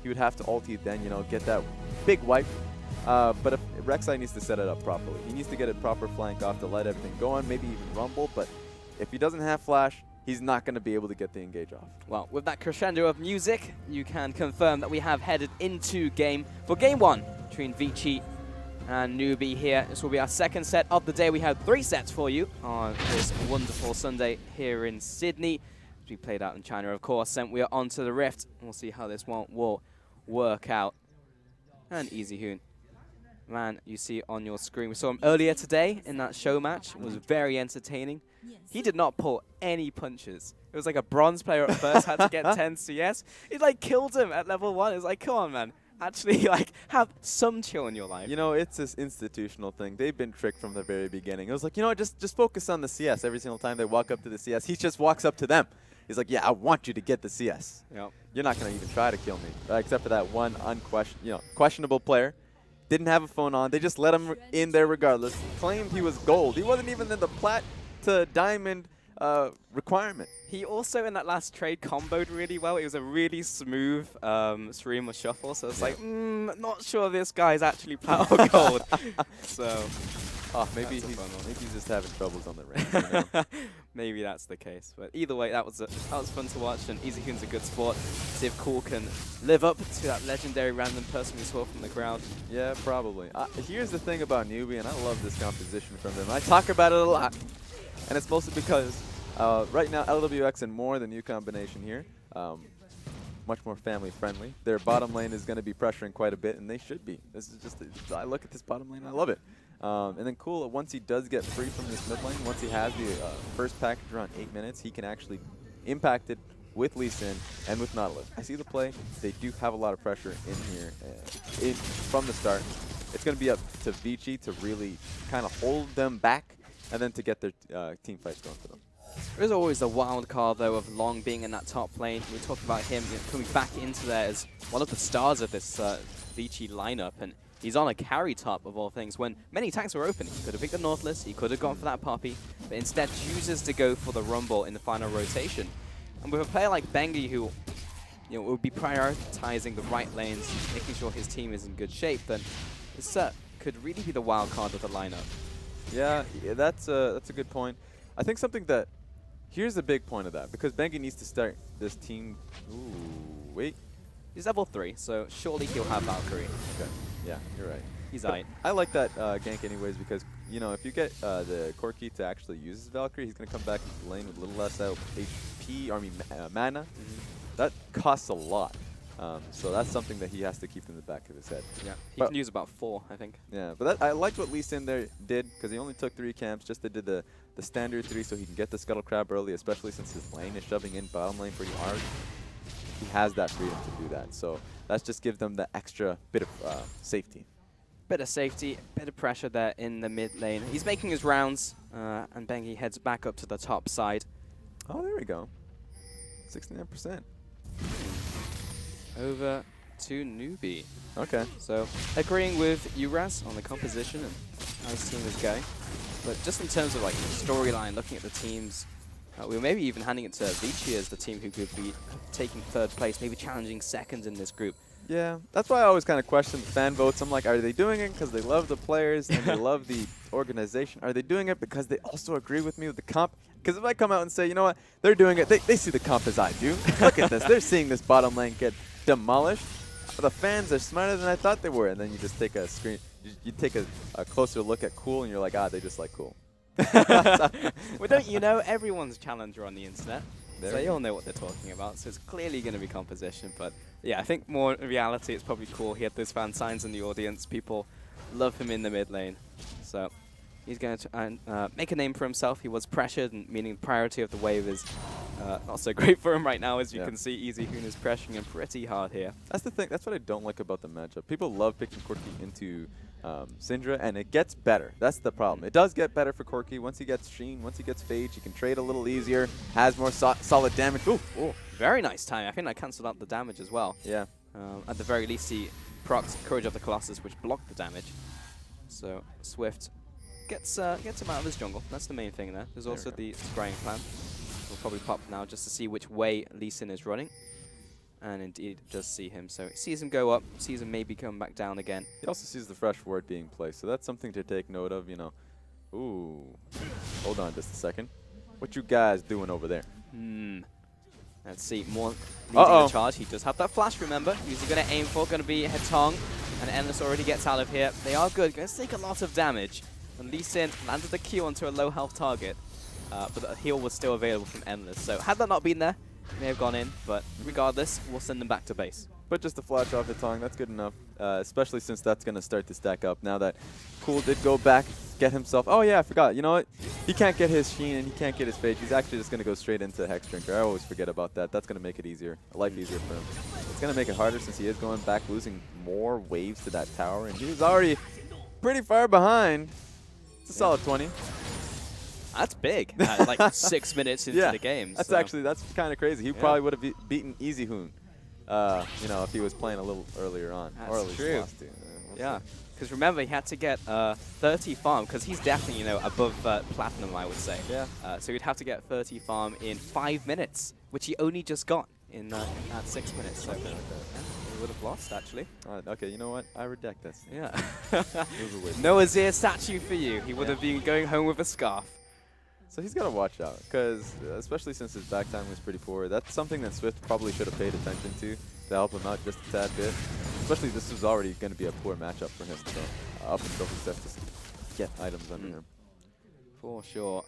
He would have to ulti then, get that big wipe. But if Rek'Sai needs to set it up properly. He needs to get a proper flank off to let everything go on, maybe even Rumble. But if he doesn't have Flash, he's not going to be able to get the engage off. Well, with that crescendo of music, you can confirm that we have headed into game for game one between Vici and Newbee here. This will be our second set of the day. We have 3 sets for you on this wonderful Sunday here in Sydney. We played out in China, of course, and we are on to the Rift. We'll see how this one will work out. And Easyhoon. Man, you see on your screen, we saw him earlier today in that show match. It was very entertaining. He did not pull any punches. It was like a bronze player at first, had to get 10 CS. It like killed him at level 1. It was like, come on, man. Actually, like, have some chill in your life. It's this institutional thing. They've been tricked from the very beginning. It was like, just focus on the CS. Every single time they walk up to the CS, he just walks up to them. He's like, yeah, I want you to get the CS. Yep. You're not going to even try to kill me. Except for that one questionable player. Didn't have a phone on. They just let him in there regardless. Claimed he was gold. He wasn't even in the plat to diamond requirement. He also, in that last trade, comboed really well. It was a really smooth Shurima shuffle. So it's like, not sure this guy's actually plat or gold. So, maybe he's just having troubles on the range. Maybe that's the case. But either way, that was fun to watch. And Easyhoon's a good sport. See if Cool can live up to that legendary random person we saw from the crowd. Yeah, probably. Here's the thing about Newbee, and I love this composition from them. I talk about it a lot. And it's mostly because right now, LWX and more, the new combination here, much more family friendly. Their bottom lane is going to be pressuring quite a bit, and they should be. This is just, I look at this bottom lane, I love it. And then Cool, once he does get free from this mid lane, once he has the first package around 8 minutes, he can actually impact it with Lee Sin and with Nautilus. I see the play. They do have a lot of pressure in here from the start. It's going to be up to Vici to really kind of hold them back and then to get their team fights going for them. There's always the wild card, though, of Long being in that top lane. We talked about him coming back into there as one of the stars of this Vici lineup, and he's on a carry top of all things when many tanks were open. He could have picked the Nautilus, he could have gone for that Poppy, but instead chooses to go for the Rumble in the final rotation. And with a player like Bengi, who will be prioritizing the right lanes, making sure his team is in good shape, then Sett could really be the wild card of the lineup. Yeah, that's a good point. I think something that here's the big point of that, because Bengi needs to start this team. Ooh, wait. He's level 3, so surely he'll have Valkyrie. Okay. Yeah, you're right. He's But aight. I like that gank anyways, because you know if you get the Corki to actually use his Valkyrie, he's gonna come back into the lane with a little less HP, or I mean mana. That costs a lot. So that's something that he has to keep in the back of his head. Yeah, he can use about 4, I think. Yeah, but I liked what Lee Sin there did, because he only took 3 camps, just to do the standard 3 so he can get the Scuttle Crab early, especially since his lane is shoving in bottom lane pretty hard. He has that freedom to do that, so that just gives them the extra bit of safety. Bit of safety, bit of pressure there in the mid lane. He's making his rounds, and Bengi heads back up to the top side. Oh, there we go. 69%. Over to Newbie. Okay. So agreeing with Uraz on the composition and how his team is going. But just in terms of like storyline, looking at the teams, we were maybe even handing it to Vici as the team who could be taking 3rd place, maybe challenging 2nd in this group. Yeah, that's why I always kind of question the fan votes. I'm like, are they doing it because they love the players and they love the organization? Are they doing it because they also agree with me with the comp? Because if I come out and say, you know what, they're doing it, they see the comp as I do. Look at this. They're seeing this bottom lane get demolished. The fans are smarter than I thought they were. And then you just take a screen, you take a closer look at Cool and you're like, they just like Cool. Well, don't you know, everyone's a challenger on the internet. There So we you go. all know what they're talking about. So it's clearly going to be composition. But yeah, I think more in reality, it's probably Cool. He had those fan signs in the audience. People love him in the mid lane. So he's going to make a name for himself. He was pressured, and meaning the priority of the wave is not so great for him right now. As you can see, Easy Hoon is pressuring him pretty hard here. That's the thing. That's what I don't like about the matchup. People love picking Corki into Syndra, and it gets better. That's the problem. It does get better for Corki. Once he gets Sheen, once he gets Phage, he can trade a little easier, has more solid damage. Ooh, Oh, very nice time. I think I cancelled out the damage as well. Yeah. At the very least, he procs Courage of the Colossus, which blocked the damage. So Swift gets him out of his jungle. That's the main thing there. There's also the scrying plan. We'll probably pop now just to see which way Lee Sin is running. And indeed, just see him. So he sees him go up, sees him maybe come back down again. He also sees the fresh ward being placed, so that's something to take note of, you know. Ooh. Hold on just a second. What you guys doing over there? Let's see, more leading the charge. He does have that flash, remember. Who's he going to aim for? Going to be Hetong. And Endless already gets out of here. They are good. Going to take a lot of damage. And Lee Sin landed the Q onto a low health target. But the heal was still available from Endless. So had that not been there, he may have gone in. But regardless, we'll send them back to base. But just a flash off the tongue, that's good enough. Especially since that's going to start to stack up. Now that Cool did go back, get himself... Oh, yeah, I forgot. You know what? He can't get his Sheen and he can't get his Phage. He's actually just going to go straight into Hex Drinker. I always forget about that. That's going to make it easier. Life easier for him. It's going to make it harder since he is going back, losing more waves to that tower. And he was already pretty far behind. It's a solid 20. That's big. Like 6 minutes into the game. That's so. actually, that's kind of crazy. He probably would have beaten Easy Hoon, you know, if he was playing a little earlier on. That's or at least true. lost to. We'll Yeah, see. because remember, he had to get 30 farm, because he's definitely, you know, above Platinum, I would say. Yeah. So he'd have to get 30 farm in 5 minutes, which he only just got in that 6 minutes. So yeah, he would have lost, actually. Okay, you know what? I redact this. Yeah. Move away. No Azir statue for you. He would have been going home with a scarf. So he's got to watch out, because especially since his back time was pretty poor, that's something that Swift probably should have paid attention to help him out just a tad bit. Especially this was already going to be a poor matchup for him, so up until he starts to get items under him. For sure.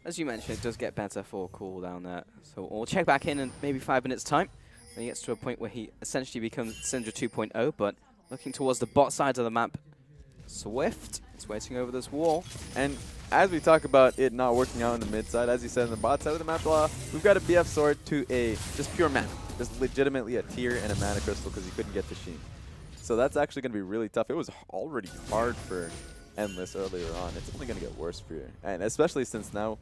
As you mentioned, it does get better for Cool down there. So we'll check back in maybe 5 minutes' time. When he gets to a point where he essentially becomes Syndra 2.0, but looking towards the bot side of the map, Swift is waiting over this wall. And as we talk about it not working out in the mid side, as he said in the bot side of the map, we've got a BF sword to a just pure mana. Just legitimately a tier and a mana crystal because he couldn't get the Sheen. So that's actually going to be really tough. It was already hard for Endless earlier on. It's only going to get worse for you. And especially since now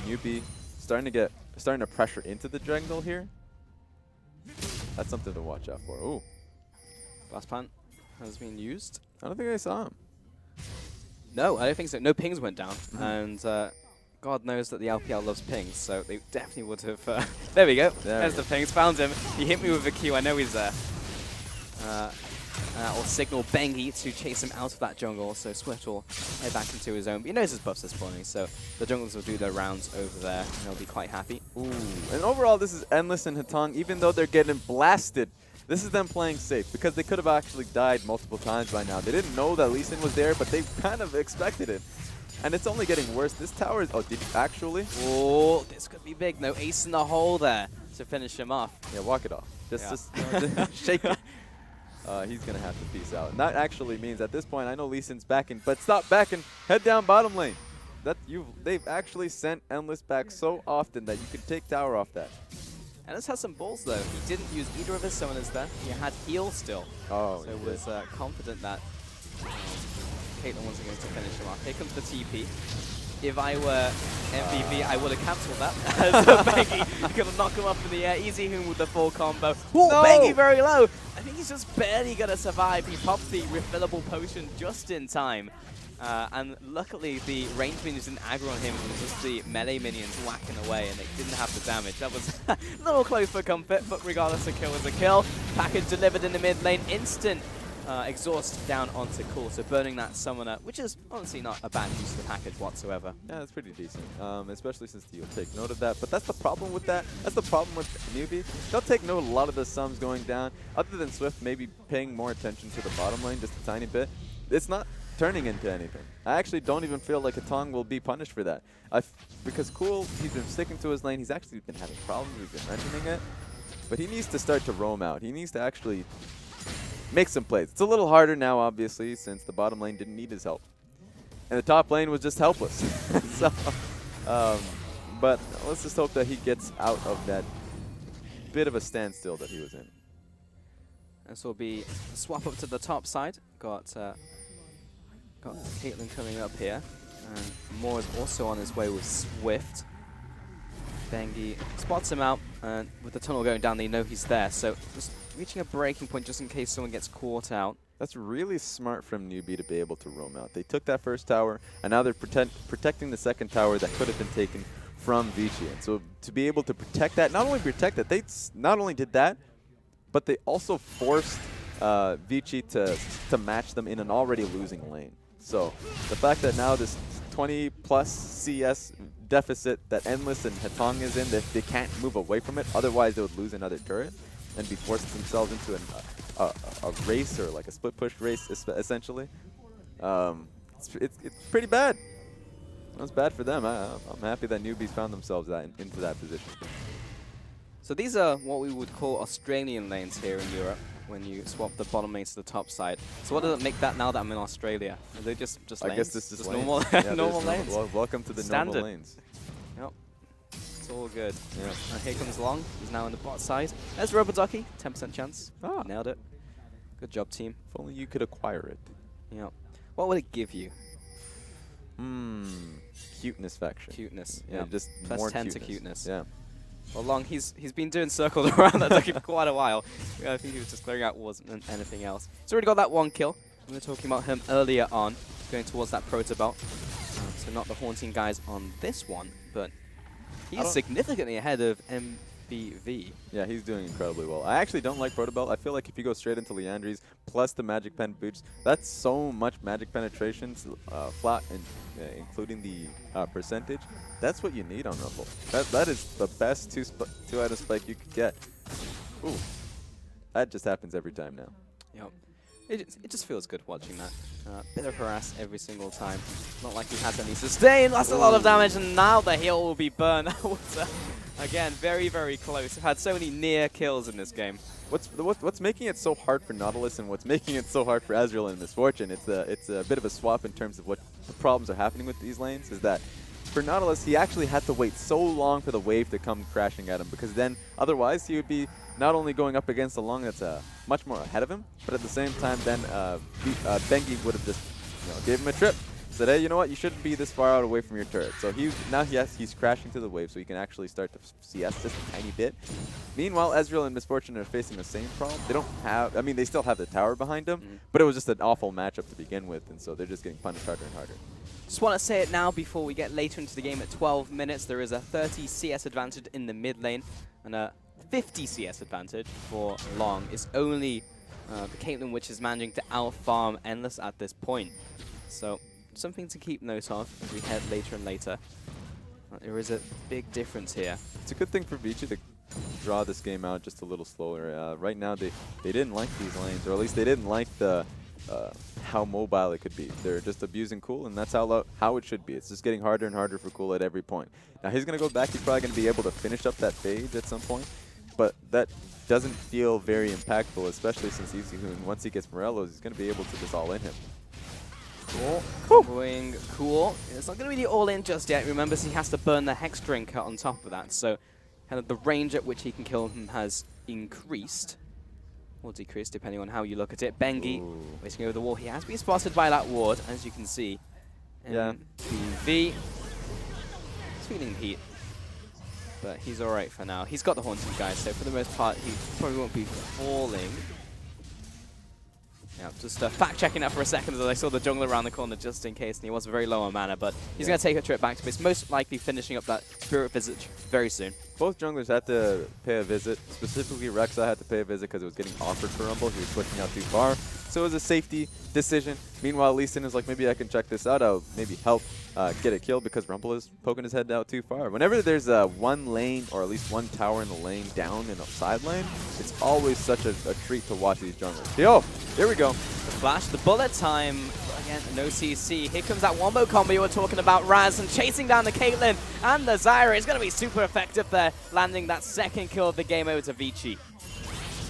Newbie starting to pressure into the jungle here. That's something to watch out for. Ooh. Blast Plant has been used. I don't think I saw him. No, I don't think so. No pings went down. And God knows that the LPL loves pings, so they definitely would have... there we go. There's the pings. Found him. He hit me with a Q. I know he's there. Or signal Bengi to chase him out of that jungle, so Swift will head back into his own. But he knows his buffs are spawning, so the junglers will do their rounds over there, and they'll be quite happy. Ooh. And overall, this is Endless and Hatong, even though they're getting blasted. This is them playing safe, because they could have actually died multiple times by now. They didn't know that Lee Sin was there, but they kind of expected it. And it's only getting worse. This tower is... Oh, did you actually? Oh, this could be big. No ace in the hole there to finish him off. Yeah, walk it off. Just shake it. He's going to have to peace out. And that actually means at this point, I know Lee Sin's backing, but stop backing. Head down bottom lane. They've actually sent Endless back so often that you can take tower off that. Endless has some balls, though. He didn't use either of his summoners there. He had heal still. Oh, so was confident that Caitlyn wasn't going to finish him off. Here comes the TP. If I were MVP, I would have cancelled that. So Bengi going to knock him up in the air. Easy Hoon with the full combo. Ooh, no! Bengi very low. I think he's just barely going to survive. He popped the refillable potion just in time. And luckily, the range minions didn't aggro on him. It was just the melee minions whacking away, and they didn't have the damage. That was a little close for comfort, but regardless, a kill was a kill. Package delivered in the mid lane. Instant exhaust down onto Cool, so burning that summoner, which is honestly not a bad use of the package whatsoever. Yeah, that's pretty decent, especially since you'll take note of that. But that's the problem with that. That's the problem with Newbie. They'll take note of a lot of the sums going down. Other than Swift maybe paying more attention to the bottom lane just a tiny bit, it's not turning into anything. I actually don't even feel like Hatong will be punished for that. Because Cool, he's been sticking to his lane. He's actually been having problems. We've been mentioning it. But he needs to start to roam out. He needs to actually make some plays. It's a little harder now, obviously, since the bottom lane didn't need his help. And the top lane was just helpless. So, but let's just hope that he gets out of that bit of a standstill that he was in. This will be a swap up to the top side. Got Caitlyn coming up here. And Moore is also on his way with Swift. Bengi spots him out, and with the tunnel going down, they know he's there. So just reaching a breaking point just in case someone gets caught out. That's really smart from Newbie to be able to roam out. They took that first tower, and now they're protecting the second tower that could have been taken from Vici. And so to be able to protect that, not only protect that, they not only did that, but they also forced Vici to match them in an already losing lane. So the fact that now this 20+ CS deficit that Endless and Hatong is in, that they can't move away from it, otherwise they would lose another turret and be forced themselves into a race, or like a split push race essentially. It's pretty bad. That's bad for them. I'm happy that Newbies found themselves into that position. So these are what we would call Australian lanes here in Europe, when you swap the bottom lane to the top side. So what does it make that now that I'm in Australia? Are they just lanes? I guess this is just lanes. normal, Yeah, normal lanes. Well, welcome to the Standard. normal lanes. Yep. It's all good. Yeah. And here comes Long. He's now on the bot side. There's Roboducky. 10% chance. Ah. Nailed it. Good job, team. If only you could acquire it. Yep. What would it give you? Cuteness faction. Cuteness. Yeah, Yep. just Plus more 10 cuteness. to cuteness. Yeah. Well, Long, he's been doing circles around that ducky for quite a while. I think he was just clearing out wasn't anything else. He's already got that one kill. We were talking about him earlier on, going towards that Proto Belt. So not the Haunting guys on this one, but he's significantly ahead of MBV. Yeah, he's doing incredibly well. I actually don't like Protobelt. I feel like if you go straight into Liandry's plus the Magic Pen boots, that's so much Magic Penetration, flat, and including the percentage. That's what you need on Rumble. That is the best two-item spike you could get. Ooh, that just happens every time now. Yep. It just feels good watching that. Bit of harass every single time. Not like he has any sustain. That's a lot of damage, and now the heal will be burned. Again, very, very close. We've had so many near kills in this game. What's making it so hard for Nautilus and what's making it so hard for Azrael and Misfortune, it's a bit of a swap in terms of what the problems are happening with these lanes, is that for Nautilus, he actually had to wait so long for the wave to come crashing at him, because then otherwise he would be not only going up against a Long that's much more ahead of him, but at the same time then Bengi would have just gave him a trip. Said, hey, you know what? You shouldn't be this far out away from your turret. So he's crashing to the wave, so he can actually start to CS just a tiny bit. Meanwhile, Ezreal and Misfortune are facing the same problem. They don't have, I mean, they still have the tower behind them, but it was just an awful matchup to begin with, and so they're just getting punished harder and harder. Just want to say it now before we get later into the game at 12 minutes. There is a 30 CS advantage in the mid lane and a 50 CS advantage for Long. It's only the Caitlyn which is managing to out-farm Endless at this point. So something to keep note of as we head later and later. There is a big difference here. It's a good thing for Vici to draw this game out just a little slower. Right now they didn't like these lanes, or at least they didn't like the how mobile it could be. They're just abusing Cool, and that's how it should be. It's just getting harder and harder for Cool at every point. Now he's going to go back. He's probably going to be able to finish up that phase at some point, but that doesn't feel very impactful, especially since EasyHoon, once he gets Morellos, he's going to be able to just all-in him. Going Cool. It's not going to be the all-in just yet. Remember, he has to burn the Hex Drink on top of that, so kind of the range at which he can kill him has increased. Or decreased, depending on how you look at it. Bengi waiting over the wall. He has been spotted by that ward, as you can see. Yeah. MBV. He's feeling heat. But he's alright for now. He's got the Haunting guys, so for the most part, he probably won't be falling. Yeah, just fact-checking that for a second as I saw the jungler around the corner just in case, and he was very low on mana, but he's going to take a trip back to base, most likely finishing up that Spirit Visage very soon. Both junglers had to pay a visit. Specifically, Rek'Sai had to pay a visit because it was getting awkward for Rumble. He was pushing out too far. So it was a safety decision. Meanwhile, Lee Sin is like, maybe I can check this out. I'll maybe help get a kill because Rumble is poking his head out too far. Whenever there's one lane or at least one tower in the lane down in a side lane, it's always such a treat to watch these junglers. Yo, here we go. The flash, the bullet time. Again, no CC. Here comes that wombo combo you were talking about, Raz, and chasing down the Caitlyn and the Zyra is going to be super effective there, landing that second kill of the game over to Vici.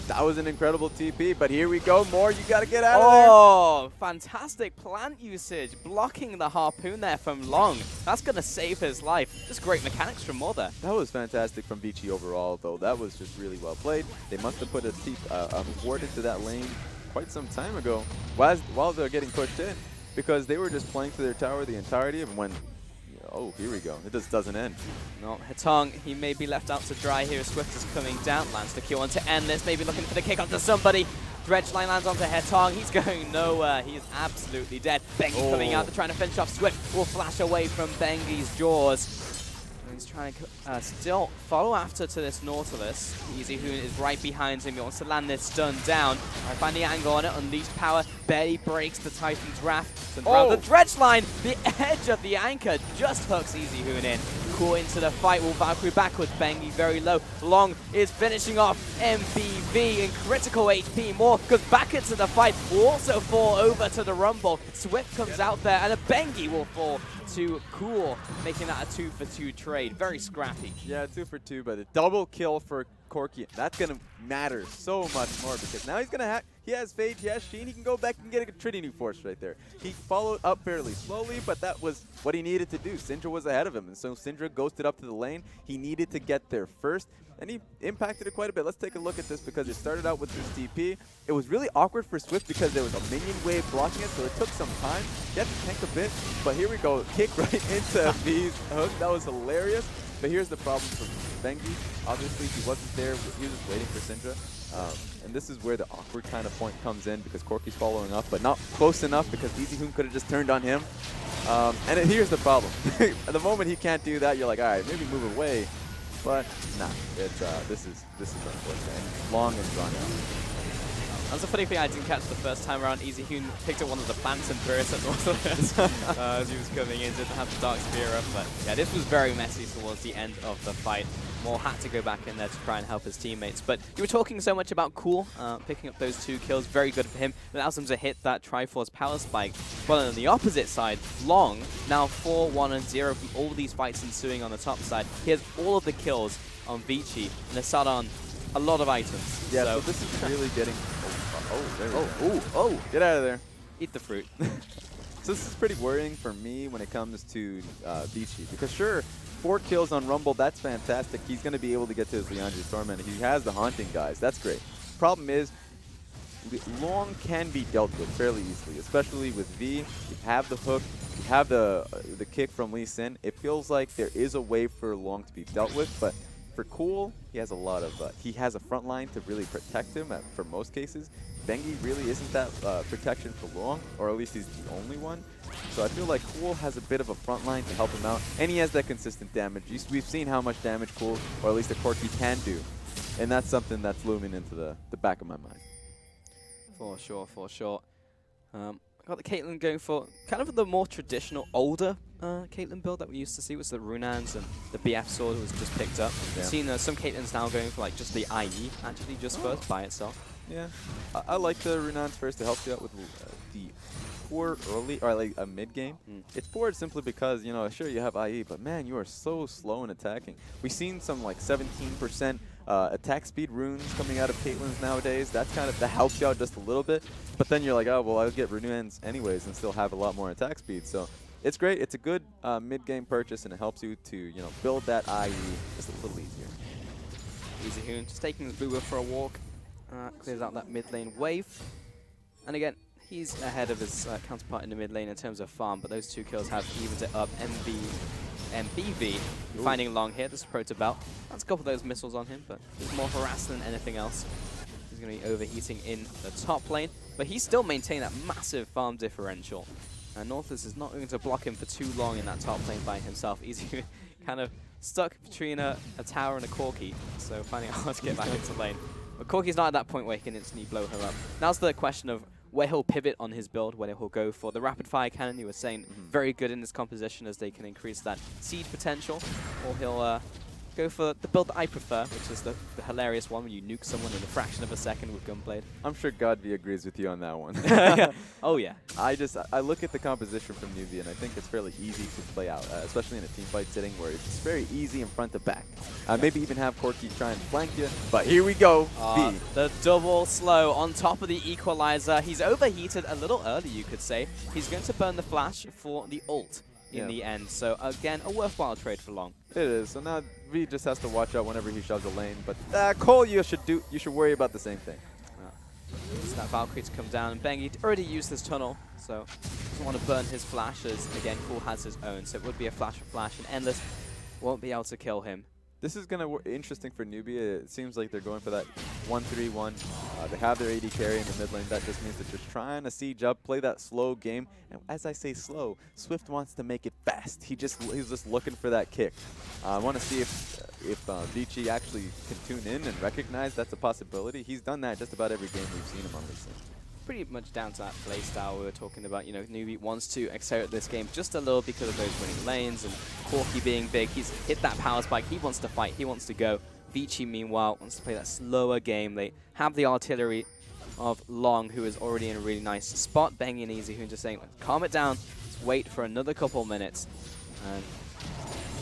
That was an incredible TP, but here we go. More, you got to get out of there. Oh, fantastic plant usage, blocking the harpoon there from Long. That's going to save his life. Just great mechanics from More there. That was fantastic from Vici overall, though. That was just really well played. They must have put a ward into that lane quite some time ago while they're getting pushed in, because they were just playing to their tower the entirety of when, oh, here we go. It just doesn't end. No, Hetong, he may be left out to dry here. Swift is coming down, lands the Q onto Endless, maybe looking for the kick onto somebody. Dredgeline lands onto Hetong. He's going nowhere. He is absolutely dead. Bengi coming out. They're trying to finish off. Swift will flash away from Bengi's jaws. He's trying to still follow after to this Nautilus. EasyHoon is right behind him. He wants to land this stun down. I find the angle on it. Unleashed power barely breaks the Titan's Wrath. And around the dredge line, the edge of the anchor just hooks EasyHoon in. Cool into the fight. Will Valkyrie backwards. Bengi very low. Long is finishing off MBV in critical HP. More goes back into the fight. Will also fall over to the Rumble. Swift comes out there, and a Bengi will fall to Cool, making that a 2-for-2 trade. Very scrappy. Yeah, 2 for 2, but a double kill for Corki. That's going to matter so much more because now he's going to have, he has Phage, he has Sheen, he can go back and get a Trinity New Force right there. He followed up fairly slowly, but that was what he needed to do. Syndra was ahead of him, and so Syndra ghosted up to the lane. He needed to get there first, and he impacted it quite a bit. Let's take a look at this because it started out with this TP. It was really awkward for Swift because there was a minion wave blocking it, so it took some time. He had to tank a bit, but here we go. Kick right into V's hook. That was hilarious. But here's the problem for Bengi. Obviously, he wasn't there. He was just waiting for Syndra. And this is where the awkward kind of point comes in because Corki's following up, but not close enough because EasyHoon could have just turned on him. Here's the problem. At the moment he can't do that, you're like, all right, maybe move away. But nah, it's this is unfortunate. Long and drawn out. That's a funny thing I didn't catch the first time around. EasyHoon picked up one of the plants and threw it at Nautilus as he was coming in. Didn't have the Dark Spear up, but yeah, this was very messy towards the end of the fight. More had to go back in there to try and help his teammates. But you were talking so much about Cool picking up those 2 kills. Very good for him. It allows him to hit that Triforce Power Spike. Well, on the opposite side, Long, now 4-1-0 from all these fights ensuing on the top side. He has all of the kills on Vici and Asadon. A lot of items. Yeah, so this is really getting... there we go. Get out of there. Eat the fruit. So this is pretty worrying for me when it comes to Vici. Because sure, 4 kills on Rumble, that's fantastic. He's going to be able to get to his Liandry's Torment. He has the Haunting guys. That's great. Problem is, Long can be dealt with fairly easily, especially with V. You have the hook. You have the kick from Lee Sin. It feels like there is a way for Long to be dealt with, but for Cool, he has a lot of he has a front line to really protect him for most cases. Bengi really isn't that protection for Long, or at least he's the only one. So I feel like Cool has a bit of a front line to help him out, and he has that consistent damage. We've seen how much damage Cool, or at least the Corki, can do, and that's something that's looming into the back of my mind. For sure, for sure. Got the Caitlyn going for kind of the more traditional, older Caitlyn build that we used to see, was the Runans, and the BF sword was just picked up. Yeah. We've seen some Caitlyn's now going for like just the IE, actually, just first by itself. Yeah, I like the Runans first to help you out with the poor early, or like a mid game. It's poor simply because, you know, sure you have IE, but man, you are so slow in attacking. We've seen some like 17% attack speed runes coming out of Caitlyn's nowadays. That's kind of, that helps you out just a little bit. But then you're like, oh, well, I'll get Runans anyways and still have a lot more attack speed. So it's great. It's a good mid-game purchase, and it helps you to, you know, build that IE just a little easier. EasyHoon just taking his Boober for a walk. Clears out that mid lane wave. And again, he's ahead of his counterpart in the mid lane in terms of farm, but those 2 kills have evened it up. MBV finding Long here. This is Protobelt. That's a couple of those missiles on him, but he's more harassed than anything else. He's going to be overheating in the top lane, but he's still maintaining that massive farm differential. And Nautilus is not going to block him for too long in that top lane by himself. He's kind of stuck between a tower and a Corki, so finding it hard to get back into lane. But Corki's not at that point where he can instantly blow her up. Now's the question of where he'll pivot on his build, whether he'll go for the rapid fire cannon, you were saying, very good in this composition as they can increase that siege potential, or he'll go for the build that I prefer, which is the hilarious one when you nuke someone in a fraction of a second with Gunblade. I'm sure Godby agrees with you on that one. Oh yeah. I look at the composition from Newbie, and I think it's fairly easy to play out, especially in a team fight setting where it's very easy in front to back. Maybe even have Corki try and flank you, but here we go. B. The double slow on top of the equalizer. He's overheated a little early, you could say. He's going to burn the flash for the ult in the end. So again, a worthwhile trade for Long. It is. So now V just has to watch out whenever he shoves a lane. But Cole, you should worry about the same thing. So that Valkyrie to come down, and Bengi already used this tunnel, so doesn't want to burn his flashes. Again, Cool has his own, so it would be a flash for flash, and Endless won't be able to kill him. This is going to be interesting for Newbie. It seems like they're going for that 1-3-1. They have their AD carry in the mid lane. That just means they're just trying to siege up, play that slow game. And as I say slow, Swift wants to make it fast. He's just looking for that kick. I want to see if Vici actually can tune in and recognize that's a possibility. He's done that just about every game we've seen him on this thing. Pretty much down to that play style we were talking about. You know, Newbie wants to accelerate this game just a little because of those winning lanes, and Corki being big. He's hit that power spike. He wants to fight. He wants to go. Vici, meanwhile, wants to play that slower game. They have the artillery of Long, who is already in a really nice spot. Bengi and EasyHoon just saying, calm it down. Let's wait for another couple minutes and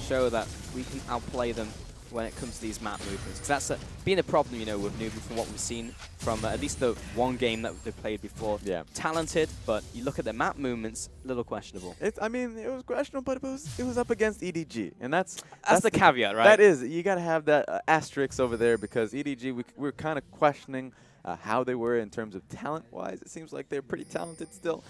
show that we can outplay them when it comes to these map movements. Because that's been a problem, you know, with Newbie from what we've seen from at least the one game that they've played before. Yeah. Talented, but you look at the map movements, a little questionable. I mean, it was questionable, but it was up against EDG, and that's the caveat, right? That is, you got to have that asterisk over there, because EDG, we're kind of questioning how they were in terms of talent-wise. It seems like they're pretty talented still,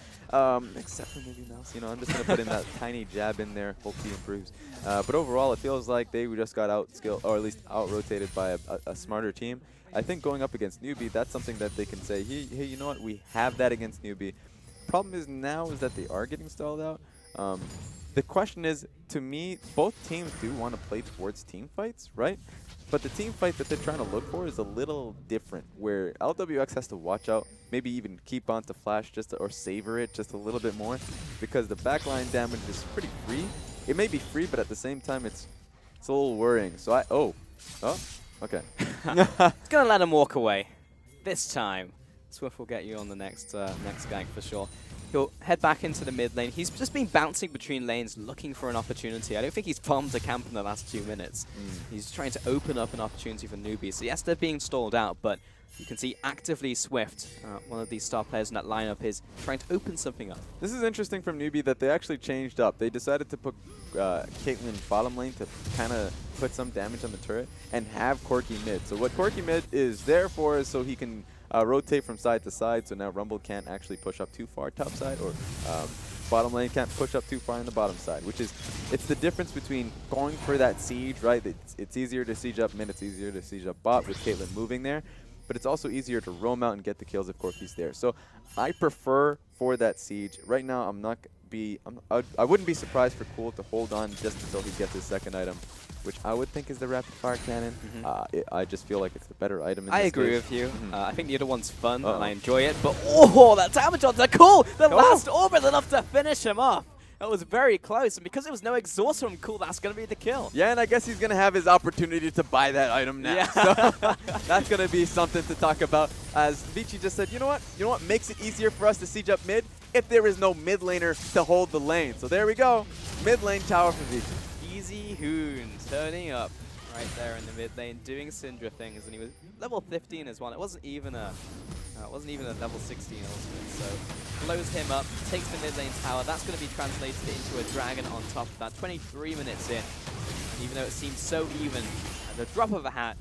except for maybe Mouse. You know, I'm just going to put in that tiny jab in there. Hope he improves. But overall, it feels like they just got out-skilled, or at least out-rotated by a smarter team. I think going up against Newbie, that's something that they can say, hey, you know what? We have that against Newbie. Problem is now is that they are getting stalled out. The question is, to me, both teams do want to play towards team fights, right? But the team fight that they're trying to look for is a little different, where LWX has to watch out, maybe even keep on to flash or savor it just a little bit more, because the backline damage is pretty free. It may be free, but at the same time, it's a little worrying. So okay. It's gonna let him walk away. This time, Swift will get you on the next gank for sure. He'll head back into the mid lane. He's just been bouncing between lanes looking for an opportunity. I don't think he's farmed a camp in the last 2 minutes. He's trying to open up an opportunity for Newbie. So yes, they're being stalled out, but you can see actively Swift, one of these star players in that lineup, is trying to open something up. This is interesting from Newbie that they actually changed up. They decided to put Caitlyn bottom lane to kind of put some damage on the turret and have Corki mid. So what Corki mid is there for is so he can rotate from side to side, so now Rumble can't actually push up too far top side or bottom lane, can't push up too far on the bottom side, which is, it's the difference between going for that siege, right? It's easier to siege up mid, it's easier to siege up bot with Caitlyn moving there, but it's also easier to roam out and get the kills if Corki's there. So I prefer for that siege. Right now, I wouldn't be surprised for Cool to hold on just until he gets his second item, which I would think is the rapid fire cannon. I just feel like it's the better item in I this agree stage. with you. I think the other one's fun, and I enjoy it. But oh, that damage on the Cool! The last orb is enough to finish him off. That was very close, and because there was no exhaust from Cool, that's going to be the kill. Yeah, and I guess he's going to have his opportunity to buy that item now. Yeah. So that's going to be something to talk about. As Vici just said, you know what makes it easier for us to siege up mid? If there is no mid laner to hold the lane. So there we go. Mid lane tower for Vici. Easy Hoon turning up right there in the mid lane, doing Syndra things, and he was level 15 as well. It wasn't even a level 16 ultimate, so blows him up, takes the mid lane tower. That's going to be translated into a dragon on top of that. 23 minutes in, and even though it seems so even, at the drop of a hat,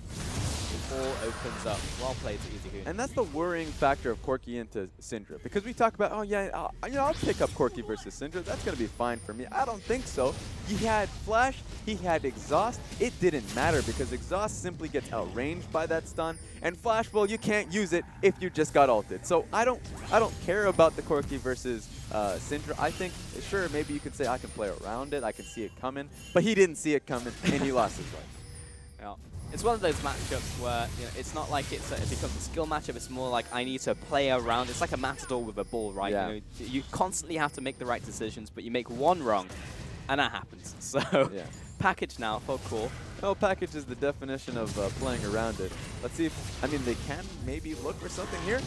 it all opens up. Well played to Easy Hoon. And that's the worrying factor of Corki into Syndra. Because we talk about, oh yeah, I'll pick up Corki versus Syndra. That's going to be fine for me. I don't think so. He had Flash, he had Exhaust. It didn't matter because Exhaust simply gets outranged by that stun. And Flash, well, you can't use it if you just got ulted. So I don't care about the Corki versus Syndra. I think, sure, maybe you could say I can play around it. I can see it coming. But he didn't see it coming, and he lost his life. Yeah. It's one of those matchups where it's not like it becomes a skill matchup. It's more like I need to play around. It's like a matador with a bull, right? Yeah. You constantly have to make the right decisions, but you make one wrong, and that happens. So yeah. Package now for Cool. Well, package is the definition of playing around it. Let's see if, I mean, they can maybe look for something here.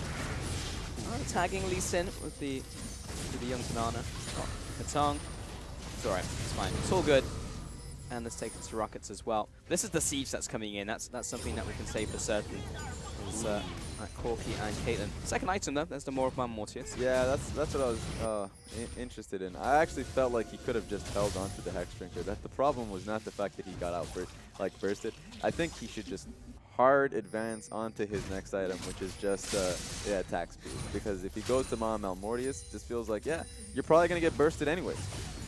Tagging Lee Sin with the young banana. Oh, Katong. It's alright. It's fine. It's all good. And let's take it to Rockets as well. This is the siege that's coming in. That's something that we can say for certain. Is Corki and Caitlyn. Second item though. There's the Mortius. Yeah, that's what I was interested in. I actually felt like he could have just held on to the Hex Drinker. That the problem was not the fact that he got out bursted. I think he should just hard advance onto his next item, which is just attack speed. Because if he goes to Mortius, just feels like, yeah, you're probably gonna get bursted anyways.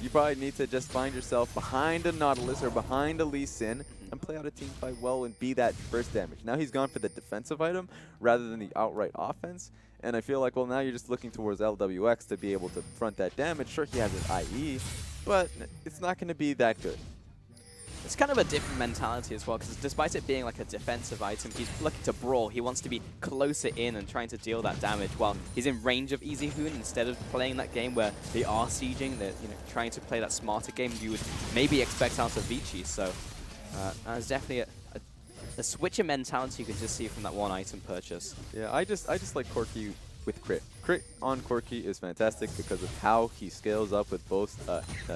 You probably need to just find yourself behind a Nautilus or behind a Lee Sin and play out a team fight well and be that burst damage. Now he's gone for the defensive item rather than the outright offense. And I feel like, well, now you're just looking towards LWX to be able to front that damage. Sure, he has an IE, but it's not going to be that good. It's kind of a different mentality as well, because despite it being like a defensive item, he's looking to brawl. He wants to be closer in and trying to deal that damage while he's in range of Easy Hoon instead of playing that game where they are sieging. They're trying to play that smarter game you would maybe expect out of Vici. So that's definitely a switch in mentality you can just see from that one item purchase. Yeah, I just like Corki with crit. Crit on Corki is fantastic because of how he scales up with both.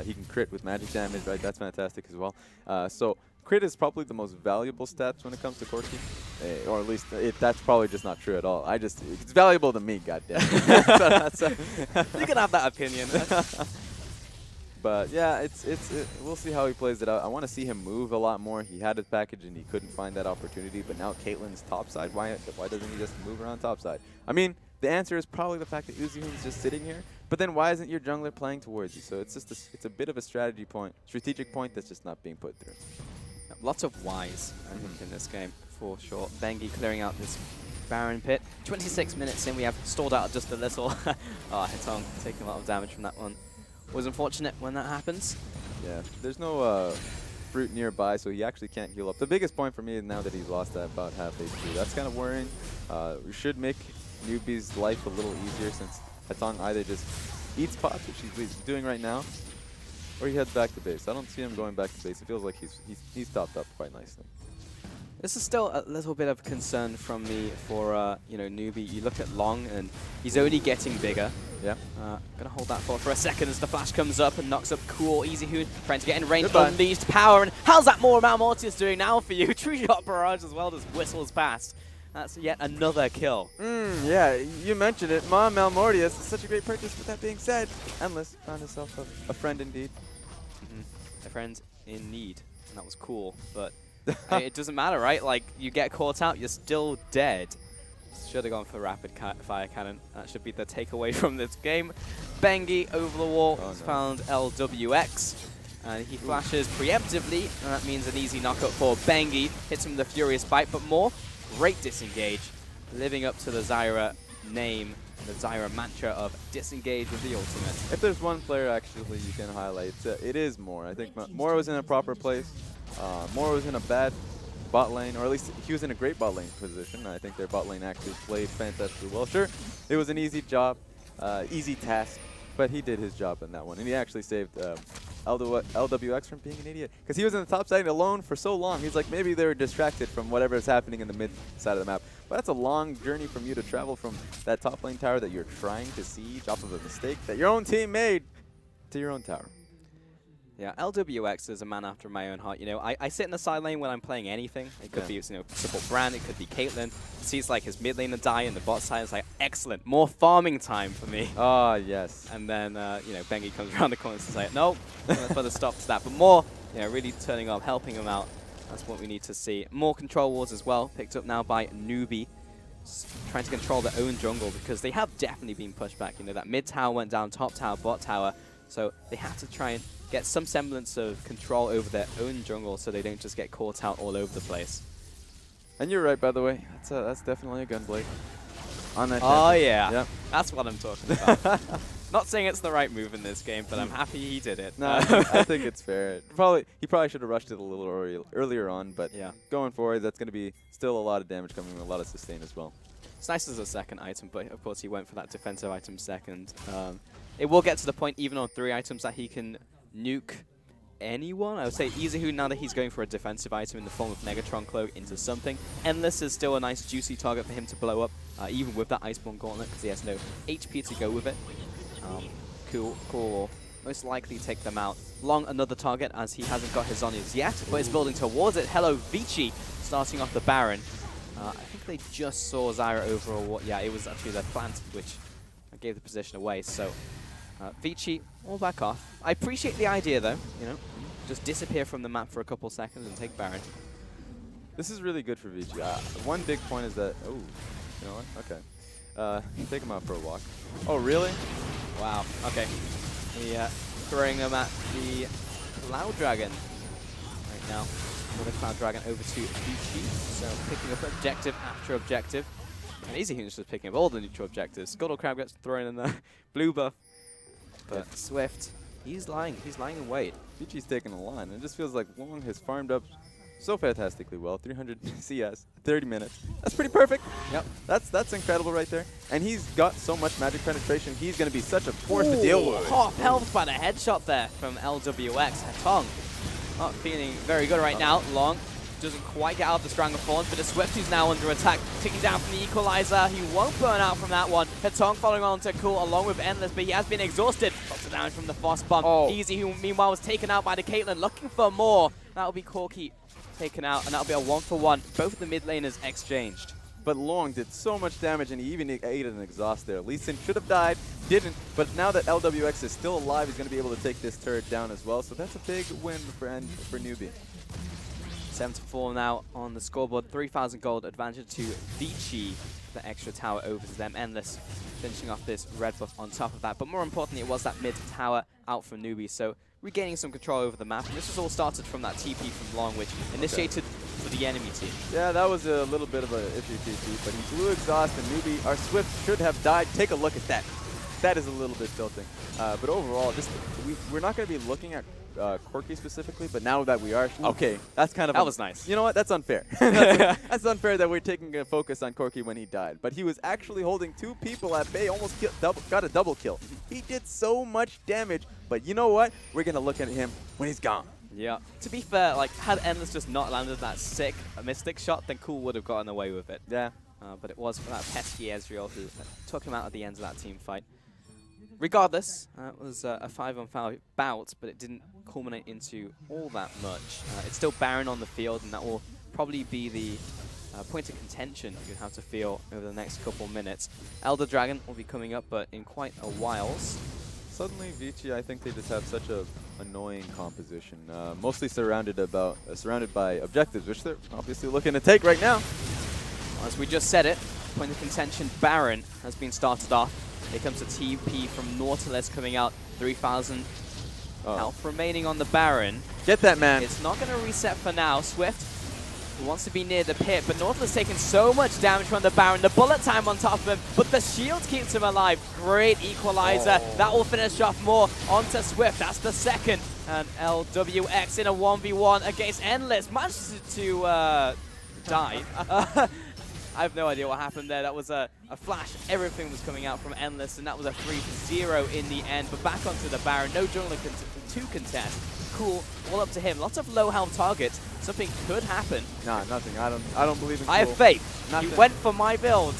He can crit with magic damage, right? That's fantastic as well. So crit is probably the most valuable stats when it comes to Corki, or at least that's probably just not true at all. It's valuable to me, goddamn. You can have that opinion. But yeah, we'll see how he plays it out. I want to see him move a lot more. He had his package and he couldn't find that opportunity, but now Caitlyn's topside. Why doesn't he just move around topside? I mean, the answer is probably the fact that Uzi is just sitting here. But then why isn't your jungler playing towards you? So it's just it's a bit of a strategic point that's just not being put through. Lots of whys, I think, in this game, for sure. Bengi clearing out this Baron pit. 26 minutes in, we have stalled out just a little. Hitong taking a lot of damage from that one. Was unfortunate when that happens. Yeah, there's no fruit nearby, so he actually can't heal up. The biggest point for me is now that he's lost that about half HP. That's kind of worrying. We should make newbie's life a little easier since Hitong either just eats pots, which he's doing right now, or he heads back to base. I don't see him going back to base. It feels like he's topped up quite nicely. This is still a little bit of concern from me for newbie. You look at Long and he's only getting bigger. Yeah. Gonna hold that for a second as the flash comes up and knocks up Cool. Easy Hoon trying to get in range. Unleashed power, and how's that Mortius doing now for you? True Shot Barrage as well, just whistles past. That's yet another kill. Yeah, you mentioned it. Mortius is such a great purchase. With that being said, Endless found himself a friend indeed. A friend in need, and that was cool. But it doesn't matter, right? Like, you get caught out, you're still dead. Should have gone for rapid fire cannon. That should be the takeaway from this game. Bengi over the wall has found LWX. And he flashes preemptively, and that means an easy knockup for Bengi. Hits him with a Furious Bite, but more. Great disengage. Living up to the Zyra name, the Zyra mantra of disengage with the ultimate. If there's one player actually you can highlight, it is Moore. I think Moore was in a proper place. Moore was in a bad bot lane, or at least he was in a great bot lane position. I think their bot lane actually played fantastically well. Sure, it was an easy job, easy task, but he did his job in that one. And he actually saved LWX from being an idiot. Because he was in the top side alone for so long. He's like, maybe they were distracted from whatever is happening in the mid side of the map. But that's a long journey from you to travel from that top lane tower that you're trying to siege off of a mistake that your own team made to your own tower. Yeah, LWX is a man after my own heart. You know, I sit in the side lane when I'm playing anything. It could be, you know, support Brand, it could be Caitlyn. Sees like his mid laner die and the bot side is like, excellent, more farming time for me. Ah, yes. And then, you know, Bengi comes around the corner and says like, nope, let's put a stop to that. But more, you know, really turning up, helping him out. That's what we need to see. More control wars as well, picked up now by Newbie. Trying to control their own jungle because they have definitely been pushed back. You know, that mid tower went down, top tower, bot tower. So they have to try and get some semblance of control over their own jungle so they don't just get caught out all over the place. And you're right, by the way. That's definitely a Gunblade. On that oh, champion. yeah. Yep. That's what I'm talking about. Not saying it's the right move in this game, but I'm happy he did it. No, I think it's fair. He probably should have rushed it a little earlier on, but yeah. Going forward, that's going to be still a lot of damage coming with a lot of sustain as well. It's nice as a second item, but of course he went for that defensive item second. It will get to the point, even on 3 items, that he can nuke anyone. I would say Easyhoon, now that he's going for a defensive item in the form of Megatron Cloak into something. Endless is still a nice juicy target for him to blow up, even with that Iceborne Gauntlet, because he has no HP to go with it. Cool will most likely take them out. Long another target, as he hasn't got his Zhonya's yet, but is building towards it. Hello, Vici, starting off the Baron. I think they just saw Zyra over a wall. Yeah, it was actually their plant, which gave the position away. So Vici, all back off. I appreciate the idea, though. You know, just disappear from the map for a couple seconds and take Baron. This is really good for Vici. One big point is that... Oh, you know what? Okay. Take him out for a walk. Oh, really? Wow. Okay. Throwing them at the Cloud Dragon right now. Another Cloud Dragon over to Vici. So picking up objective after objective. And Easyhoon's just picking up all the neutral objectives. Scuttle Crab gets thrown in the blue buff. But Swift, he's lying in wait. Vici's taking a line. It just feels like Long has farmed up so fantastically well. 300 CS, 30 minutes. That's pretty perfect. Yep, that's incredible right there. And he's got so much magic penetration. He's going to be such a force to deal with. Half health by the headshot there from LWX. Hetong not feeling very good right now. Long doesn't quite get out of the Strangleforms, but the Swift is now under attack. Ticking down from the Equalizer. He won't burn out from that one. Hetong following on to Cool along with Endless, but he has been exhausted. Lots of damage from the Frost Bomb. Easy, who meanwhile was taken out by the Caitlyn, looking for more. That'll be Corki taken out, and that'll be a 1-for-1. Both of the mid laners exchanged. But Long did so much damage, and he even ate an exhaust there. Lee Sin should have died, didn't. But now that LWX is still alive, he's going to be able to take this turret down as well. So that's a big win for Newbie. 7-4 now on the scoreboard. 3,000 gold advantage to Vici. The extra tower over to them. Endless finishing off this red buff on top of that. But more importantly, it was that mid tower out from Newbie. So regaining some control over the map. And this was all started from that TP from Long, which initiated for the enemy team. Yeah, that was a little bit of a iffy TP, but he blew exhaust, and Newbie, our Swift, should have died. Take a look at that. That is a little bit tilting. But overall, we're not going to be looking at Corki specifically, but now that we are, okay, that's kind of... That was nice. You know what? That's unfair. That's unfair that we're taking a focus on Corki when he died. But he was actually holding 2 people at bay, almost got a double kill. He did so much damage, but you know what? We're going to look at him when he's gone. Yeah. To be fair, like, had Endless just not landed that sick Mystic shot, then Cool would have gotten away with it. Yeah. But it was for that pesky Ezreal who took him out at the end of that team fight. Regardless, it was a 5-on-5 bout, but it didn't culminate into all that much. It's still Baron on the field, and that will probably be the point of contention you have to feel over the next couple minutes. Elder Dragon will be coming up, but in quite a while. Suddenly, Vici, I think they just have such a annoying composition. Mostly surrounded by objectives, which they're obviously looking to take right now. As we just said it, Point of contention, Baron has been started off. Here comes the TP from Nautilus coming out. 3,000 health remaining on the Baron. Get that, man. It's not going to reset for now. Swift wants to be near the pit, but Nautilus taking so much damage from the Baron. The bullet time on top of him, but the shield keeps him alive. Great equalizer. That will finish off more onto Swift. That's the second. And LWX in a 1v1 against Endless. Managed to die. I have no idea what happened there. That was a flash. Everything was coming out from Endless, and that was a 3-0 in the end. But back onto the Baron. No jungler to contest. Cool. All up to him. Lots of low health targets. Something could happen. Nah, nothing. I don't believe in Cool. I have faith. Nothing. He went for my build.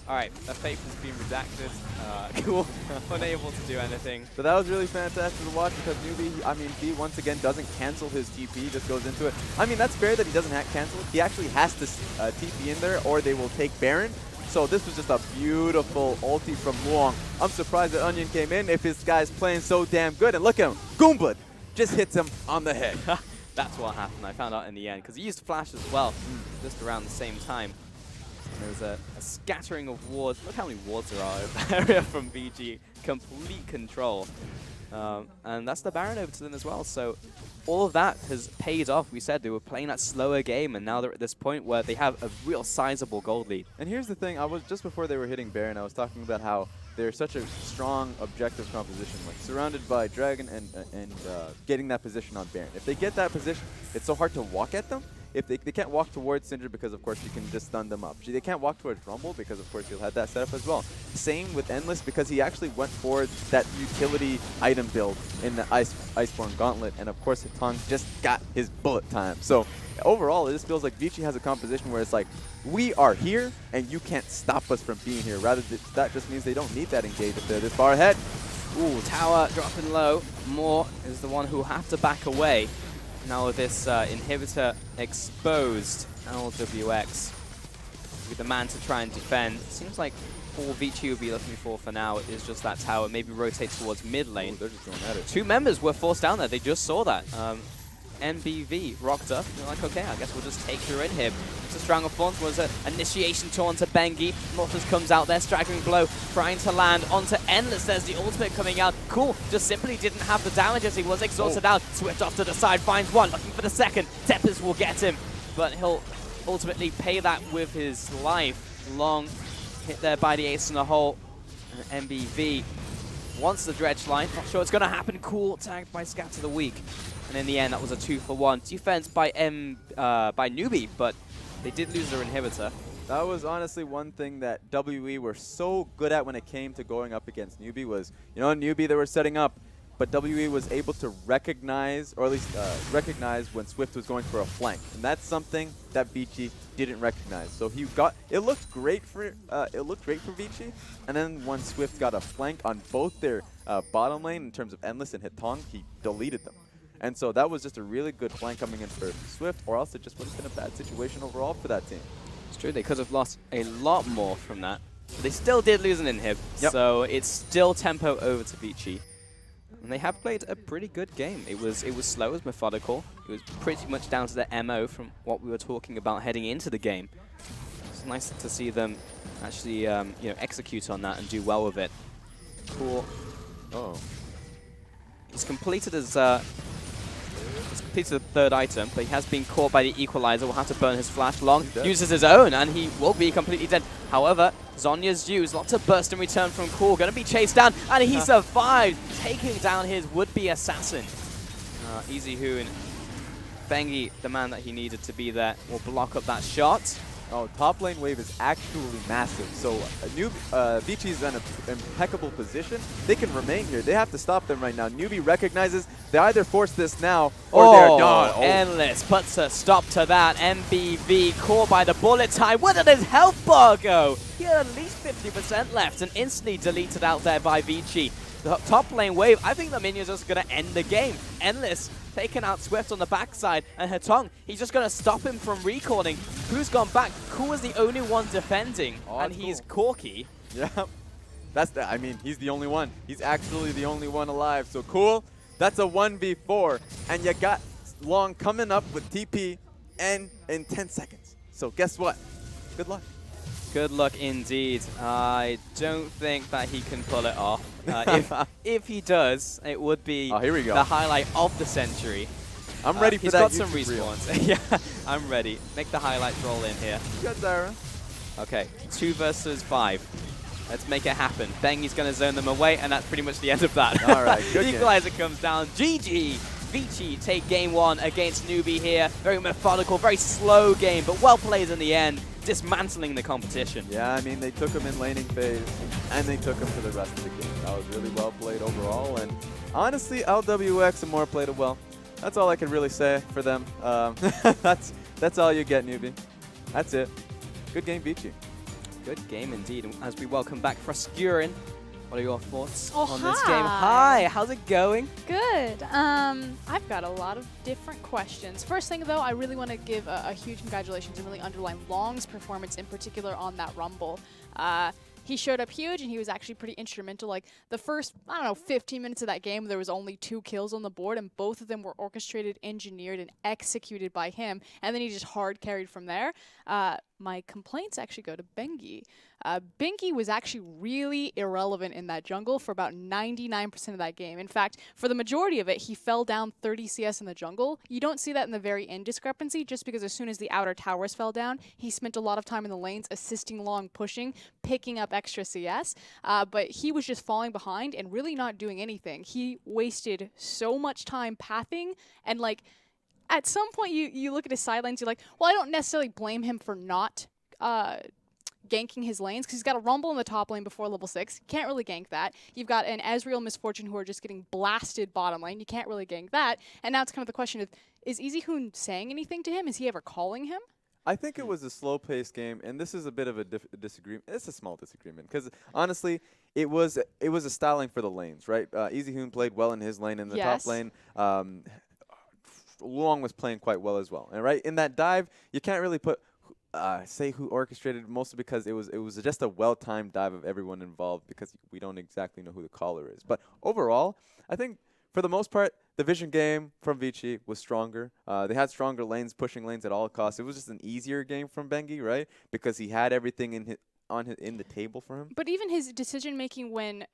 All right, the faith has been redacted. Cool. Unable to do anything. So that was really fantastic to watch because Newbie, I mean, B once again doesn't cancel his TP, just goes into it. I mean, that's fair that he doesn't cancel it. He actually has to TP in there or they will take Baron. So this was just a beautiful ulti from Luong. I'm surprised that Onion came in if this guy's playing so damn good. And look at him, Goombud just hits him on the head. That's what happened. I found out in the end because he used Flash as well, just around the same time. And there was a scattering of wards. Look how many wards there are in the area from VG. Complete control. And that's the Baron over to them as well. So all of that has paid off. We said they were playing that slower game, and now they're at this point where they have a real sizable gold lead. And here's the thing. I was just before they were hitting Baron, I was talking about how they're such a strong objective composition, like surrounded by Dragon and getting that position on Baron. If they get that position, it's so hard to walk at them. If they can't walk towards Syndra because, of course, you can just stun them up. They can't walk towards Rumble because, of course, you'll have that set up as well. Same with Endless because he actually went for that utility item build in the Iceborne Gauntlet. And, of course, Hetong just got his bullet time. So, overall, it just feels like Vici has a composition where it's like, we are here and you can't stop us from being here. Rather, that just means they don't need that engage if they're this far ahead. Ooh, tower dropping low. Moore is the one who will have to back away. Now with this inhibitor exposed, LWX with the man to try and defend. Seems like all Vici would be looking for now is just that tower. Maybe rotate towards mid lane. Ooh, they're just going at it. 2 members were forced down there. They just saw that. MBV rocked up. They're like, okay, I guess we'll just take her in here. It's a Strong of Thorns was an initiation taunt to Bengi. Morphos comes out there, staggering blow, trying to land onto Endless. There's the ultimate coming out. Cool, just simply didn't have the damage as he was exhausted out. Swift off to the side, finds one, looking for the second. Tempest will get him, but he'll ultimately pay that with his life. Long hit there by the ace in the hole. And MBV wants the dredge line. Not sure it's going to happen. Cool, tagged by Scatter the Weak. And in the end, that was a 2-for-1 defense by Newbie, but they did lose their inhibitor. That was honestly one thing that WE were so good at when it came to going up against Newbie was, you know, Newbie they were setting up, but WE was able to recognize, or at least recognize when Swift was going for a flank. And that's something that Vici didn't recognize. So he got, it looked great for Vici, and then when Swift got a flank on both their bottom lane in terms of Endless and Hetong, he deleted them. And so that was just a really good flank coming in for Swift, or else it just would have been a bad situation overall for that team. It's true, they could have lost a lot more from that. But they still did lose an inhib, so it's still tempo over to Vici. And they have played a pretty good game. It was slow, it was methodical. It was pretty much down to their MO from what we were talking about heading into the game. It's nice to see them actually execute on that and do well with it. Cool. Oh. He's completed his completed the 3rd item, but he has been caught by the equalizer. Will have to burn his flash. Long uses his own, and he will be completely dead. However, Zhonya's used. Lots of burst in return from Cool. Going to be chased down, and he survived, taking down his would-be assassin. EasyHoon. Bengi, the man that he needed to be there, will block up that shot. Oh, top lane wave is actually massive. So Vici's in an impeccable position. They can remain here. They have to stop them right now. Newbie recognizes they either force this now or they're done. Oh. Endless puts a stop to that. MBV caught by the bullet time. Where did his health bar go? He had at least 50% left and instantly deleted out there by Vici. The top lane wave, I think the minions are just going to end the game. Endless taking out Swift on the backside, and Hetong, he's just going to stop him from recalling. Who's gone back? Cool is the only one defending, and he's Corki. Yeah, I mean, he's the only one. He's actually the only one alive. So Cool, that's a 1v4, and you got Long coming up with TP and in 10 seconds. So guess what? Good luck. Good luck indeed. I don't think that he can pull it off. If he does, it would be here we go. the highlight of the century. I'm ready for that. He's got some respawns. Yeah, I'm ready. Make the highlights roll in here. Good, Zara. Okay, 2 versus 5. Let's make it happen. Bengi's going to zone them away, and that's pretty much the end of that. All right, good The equalizer comes down. GG! Vici take game 1 against Newbie here. Very methodical, very slow game, but well played in the end, dismantling the competition. Yeah, I mean, they took him in laning phase, and they took him for the rest of the game. That was really well played overall, and honestly, LWX and more played it well. That's all I can really say for them. That's all you get, Newbie. That's it. Good game, Vici. Good game indeed. And as we welcome back Froskurin, what are your thoughts on this hi. game? Hi, how's it going? Good. I've got a lot of different questions. First thing, though, I really want to give a huge congratulations and really underline Long's performance in particular on that Rumble. He showed up huge, and he was actually pretty instrumental. Like, the first, 15 minutes of that game, there was only 2 kills on the board, and both of them were orchestrated, engineered, and executed by him, and then he just hard carried from there. My complaints actually go to Bengi. Bengi was actually really irrelevant in that jungle for about 99% of that game. In fact, for the majority of it, he fell down 30 CS in the jungle. You don't see that in the very end discrepancy, just because as soon as the outer towers fell down, he spent a lot of time in the lanes assisting Long, pushing, picking up extra CS. But he was just falling behind and really not doing anything. He wasted so much time pathing, and like, at some point you look at his sidelines, you're like, well, I don't necessarily blame him for not ganking his lanes, because he's got a Rumble in the top lane before level 6. Can't really gank that. You've got an Ezreal Misfortune who are just getting blasted bottom lane. You can't really gank that. And now it's kind of the question of, is EasyHoon saying anything to him? Is he ever calling him? I think it was a slow-paced game, and this is a bit of a disagreement. It's a small disagreement, because honestly, it was a styling for the lanes, right? EasyHoon played well in his lane, in the top lane. Long was playing quite well as well, and right in that dive, you can't really say who orchestrated, mostly because it was just a well-timed dive of everyone involved, because we don't exactly know who the caller is. But overall, I think for the most part, the vision game from Vici was stronger. They had stronger lanes, pushing lanes at all costs. It was just an easier game from Bengi, right? Because he had everything in the table for him. But even his decision making when,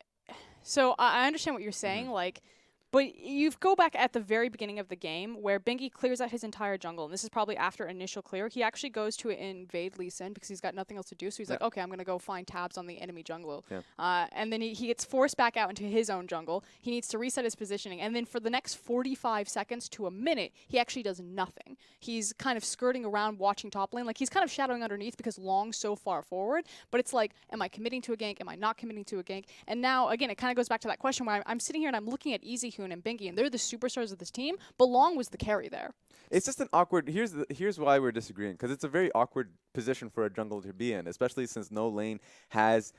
so I understand what you're saying, like. But you go back at the very beginning of the game where Bengi clears out his entire jungle, and this is probably after initial clear. He actually goes to invade Lee Sin because he's got nothing else to do, so he's like, okay, I'm going to go find tabs on the enemy jungle. And then he gets forced back out into his own jungle. He needs to reset his positioning, and then for the next 45 seconds to a minute, he actually does nothing. He's kind of skirting around watching top lane. Like, he's kind of shadowing underneath because Long's so far forward, but it's like, am I committing to a gank? Am I not committing to a gank? And now, again, it kind of goes back to that question where I'm sitting here and I'm looking at EasyHoon and Bengi, and they're the superstars of this team, but Long was the carry there. It's just an awkward. Here's why we're disagreeing, because it's a very awkward position for a jungle to be in, especially since no lane has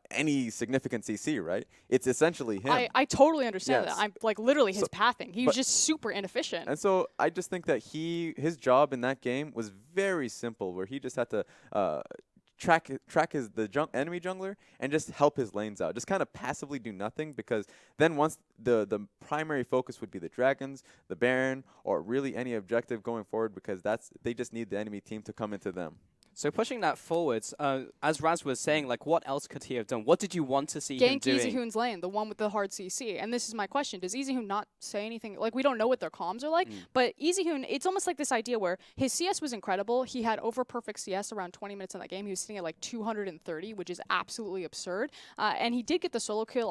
any significant CC, right? It's essentially him. I totally understand that. I'm like literally his pathing. He was just super inefficient. And so I just think that his job in that game was very simple, where he just had to track the enemy jungler and just help his lanes out. Just kind of passively do nothing, because then once the primary focus would be the dragons, the Baron, or really any objective going forward, because they just need the enemy team to come into them. So pushing that forwards, as Raz was saying, like, what else could he have done? What did you want to see him doing? Gank EasyHoon's lane, the one with the hard CC. And this is my question. Does EasyHoon not say anything? Like, we don't know what their comms are like, but EasyHoon, it's almost like this idea where his CS was incredible. He had over perfect CS around 20 minutes in that game. He was sitting at like 230, which is absolutely absurd. And he did get the solo kill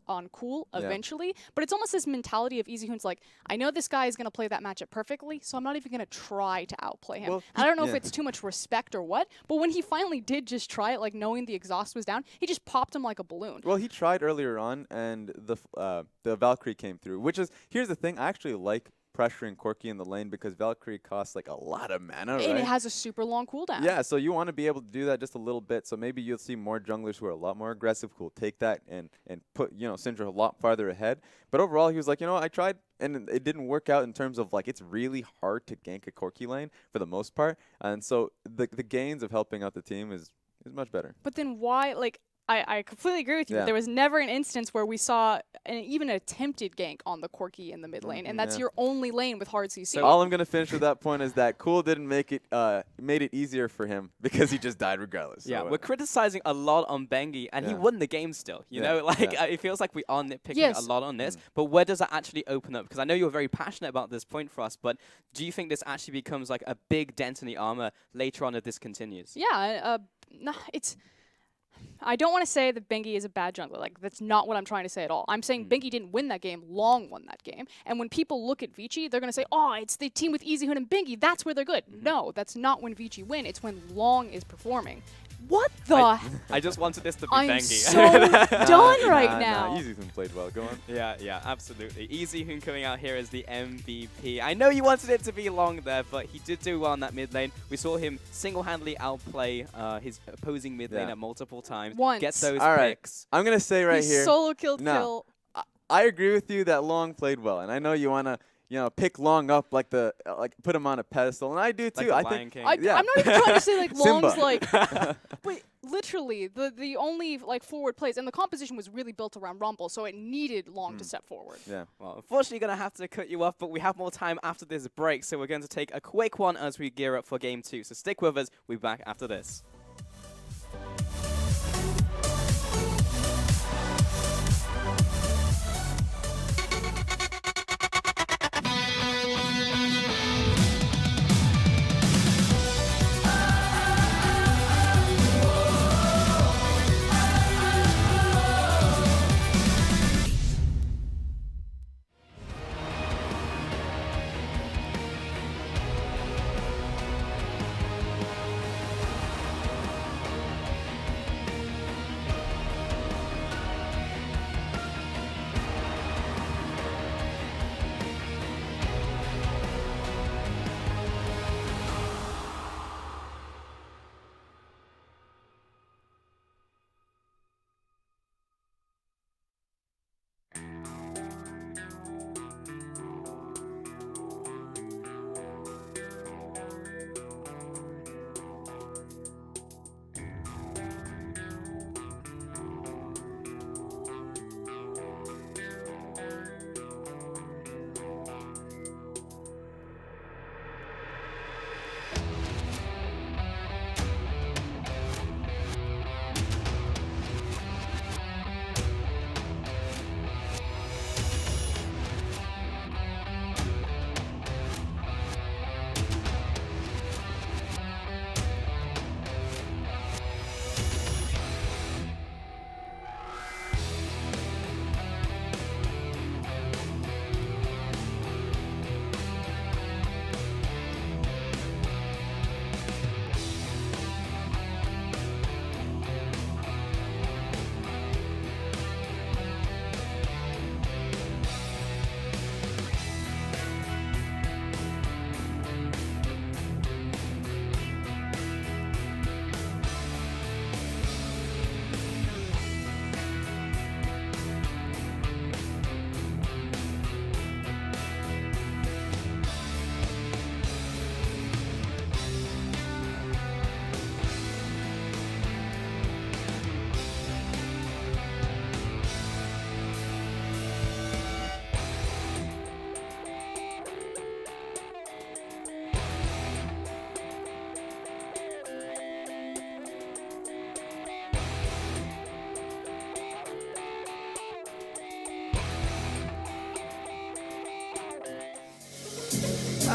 on Cool eventually, but it's almost this mentality of EasyHoon's like, I know this guy is going to play that matchup perfectly, so I'm not even going to try to outplay him. Well, I don't know if it's too much respect or what, but when he finally did just try it, like knowing the exhaust was down, he just popped him like a balloon. Well, he tried earlier on, and the Valkyrie came through, which is, here's the thing, I actually like pressuring Corki in the lane, because Valkyrie costs like a lot of mana, right? And it has a super long cooldown. Yeah, so you want to be able to do that just a little bit, so maybe you'll see more junglers who are a lot more aggressive, who will take that and put, Syndra a lot farther ahead. But overall, he was like, I tried, and it didn't work out in terms of, like, it's really hard to gank a Corki lane for the most part, and so the gains of helping out the team is much better. But then why, like, I completely agree with you. Yeah. There was never an instance where we saw even an attempted gank on the Corki in the mid lane, and that's Yeah. your only lane with hard CC. All I'm gonna finish with that point is that Cool didn't make it made it easier for him because he just died regardless. Yeah, So, we're criticizing a lot on Bengi, and he Yeah. won the game still. You Yeah, know, like yeah. it feels like we are nitpicking Yes. a lot on this. But where does that actually open up? Because I know you're very passionate about this point for us, but do you think this actually becomes like a big dent in the armor later on if this continues? Yeah, nah, it's. I don't want to say that Bengi is a bad jungler. Like, that's not what I'm trying to say at all. I'm saying Bengi didn't win that game. Long won that game. And when people look at Vici, they're going to say, oh, it's the team with EasyHoon and Bengi. That's where they're good. No, that's not when Vici win. It's when Long is performing. What the? I just wanted this to be I'm Bengi. so done right now. EasyHoon played well. Go on. Yeah, absolutely. EasyHoon coming out here as the MVP. I know you wanted it to be Long there, but he did do well in that mid lane. We saw him single-handedly outplay his opposing mid lane Yeah. at multiple times. Once. Get those All right. picks. I'm gonna say right He here. solo killed No. kill. I agree with you that Long played well, and I know you wanna pick Long up like put him on a pedestal, and I do too. Like I the think. Lion King. Yeah. I'm not even trying to say like Long's Simba. like. Wait, literally, the only like forward plays, and the composition was really built around Rumble, so it needed Long to step forward. Yeah. Well, unfortunately, going to have to cut you off, but we have more time after this break, so we're going to take a quick one as we gear up for Game 2. So stick with us. We'll be back after this.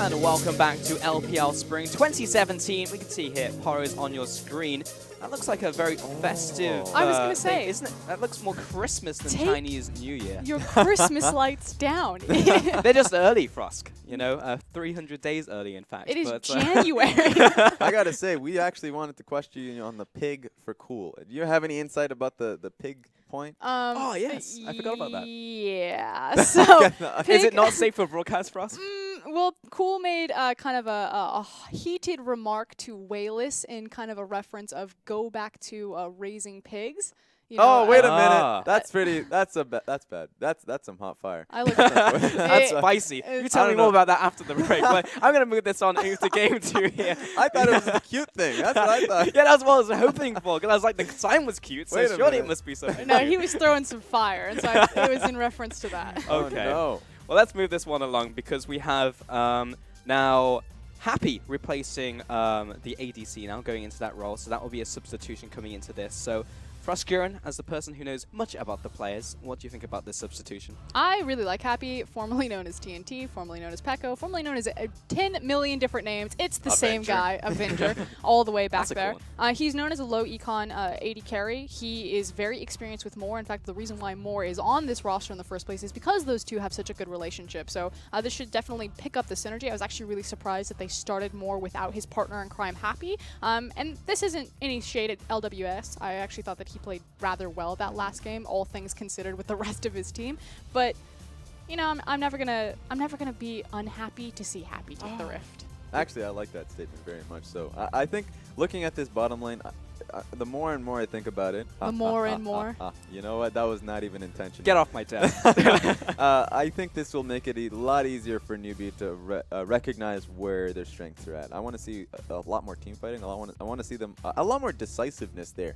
And welcome back to LPL Spring 2017. We can see here, Poro's on your screen. That looks like a very festive I was gonna thing, say, isn't it? That looks more Christmas than take Chinese New Year. Your Christmas lights down. They're just early, Frosk. 300 days early, in fact. It is but, January. I gotta say, we actually wanted to question you on the pig for cool. Do you have any insight about the pig point? Oh, yes. I forgot about that. Yeah. So, Is it not safe for broadcast, Frost? Well, Cool made kind of a heated remark to Wayless in kind of a reference of go back to raising pigs. You know, wait a Ah. minute. That's pretty. That's bad. That's some hot fire. I look That's spicy. You tell me more about that after the break. But I'm going to move this on into game 2 here. I thought it was the cute thing. That's what I thought. Yeah, that's what I was hoping for. Because I was like, the sign was cute, so Wait a surely it minute. must be something. No, cute. he was throwing some fire, and so it was in reference to that. Okay. no. Well, let's move this one along because we have now Happy replacing the ADC now, going into that role. So that will be a substitution coming into this. So Froskuren, as the person who knows much about the players, what do you think about this substitution? I really like Happy, formerly known as TNT, formerly known as Pekko, formerly known as 10 million different names. It's the same guy, Avenger, all the way back That's a there. cool one. He's known as a low econ AD carry. He is very experienced with Moore. In fact, the reason why Moore is on this roster in the first place is because those two have such a good relationship. So this should definitely pick up the synergy. I was actually really surprised that they started Moore without his partner in crime, Happy. And this isn't any shade at LWS. I actually thought that he played rather well that last game, all things considered, with the rest of his team. But you know, I'm never gonna be unhappy to see Happy take the Rift. Actually, I like that statement very much. So I think looking at this bottom lane, the more and more I think about it, The more and more. You know what? That was not even intentional. Get off my desk. I think this will make it a lot easier for newbie to recognize where their strengths are at. I want to see a lot more team fighting. I want to see them a lot more decisiveness there.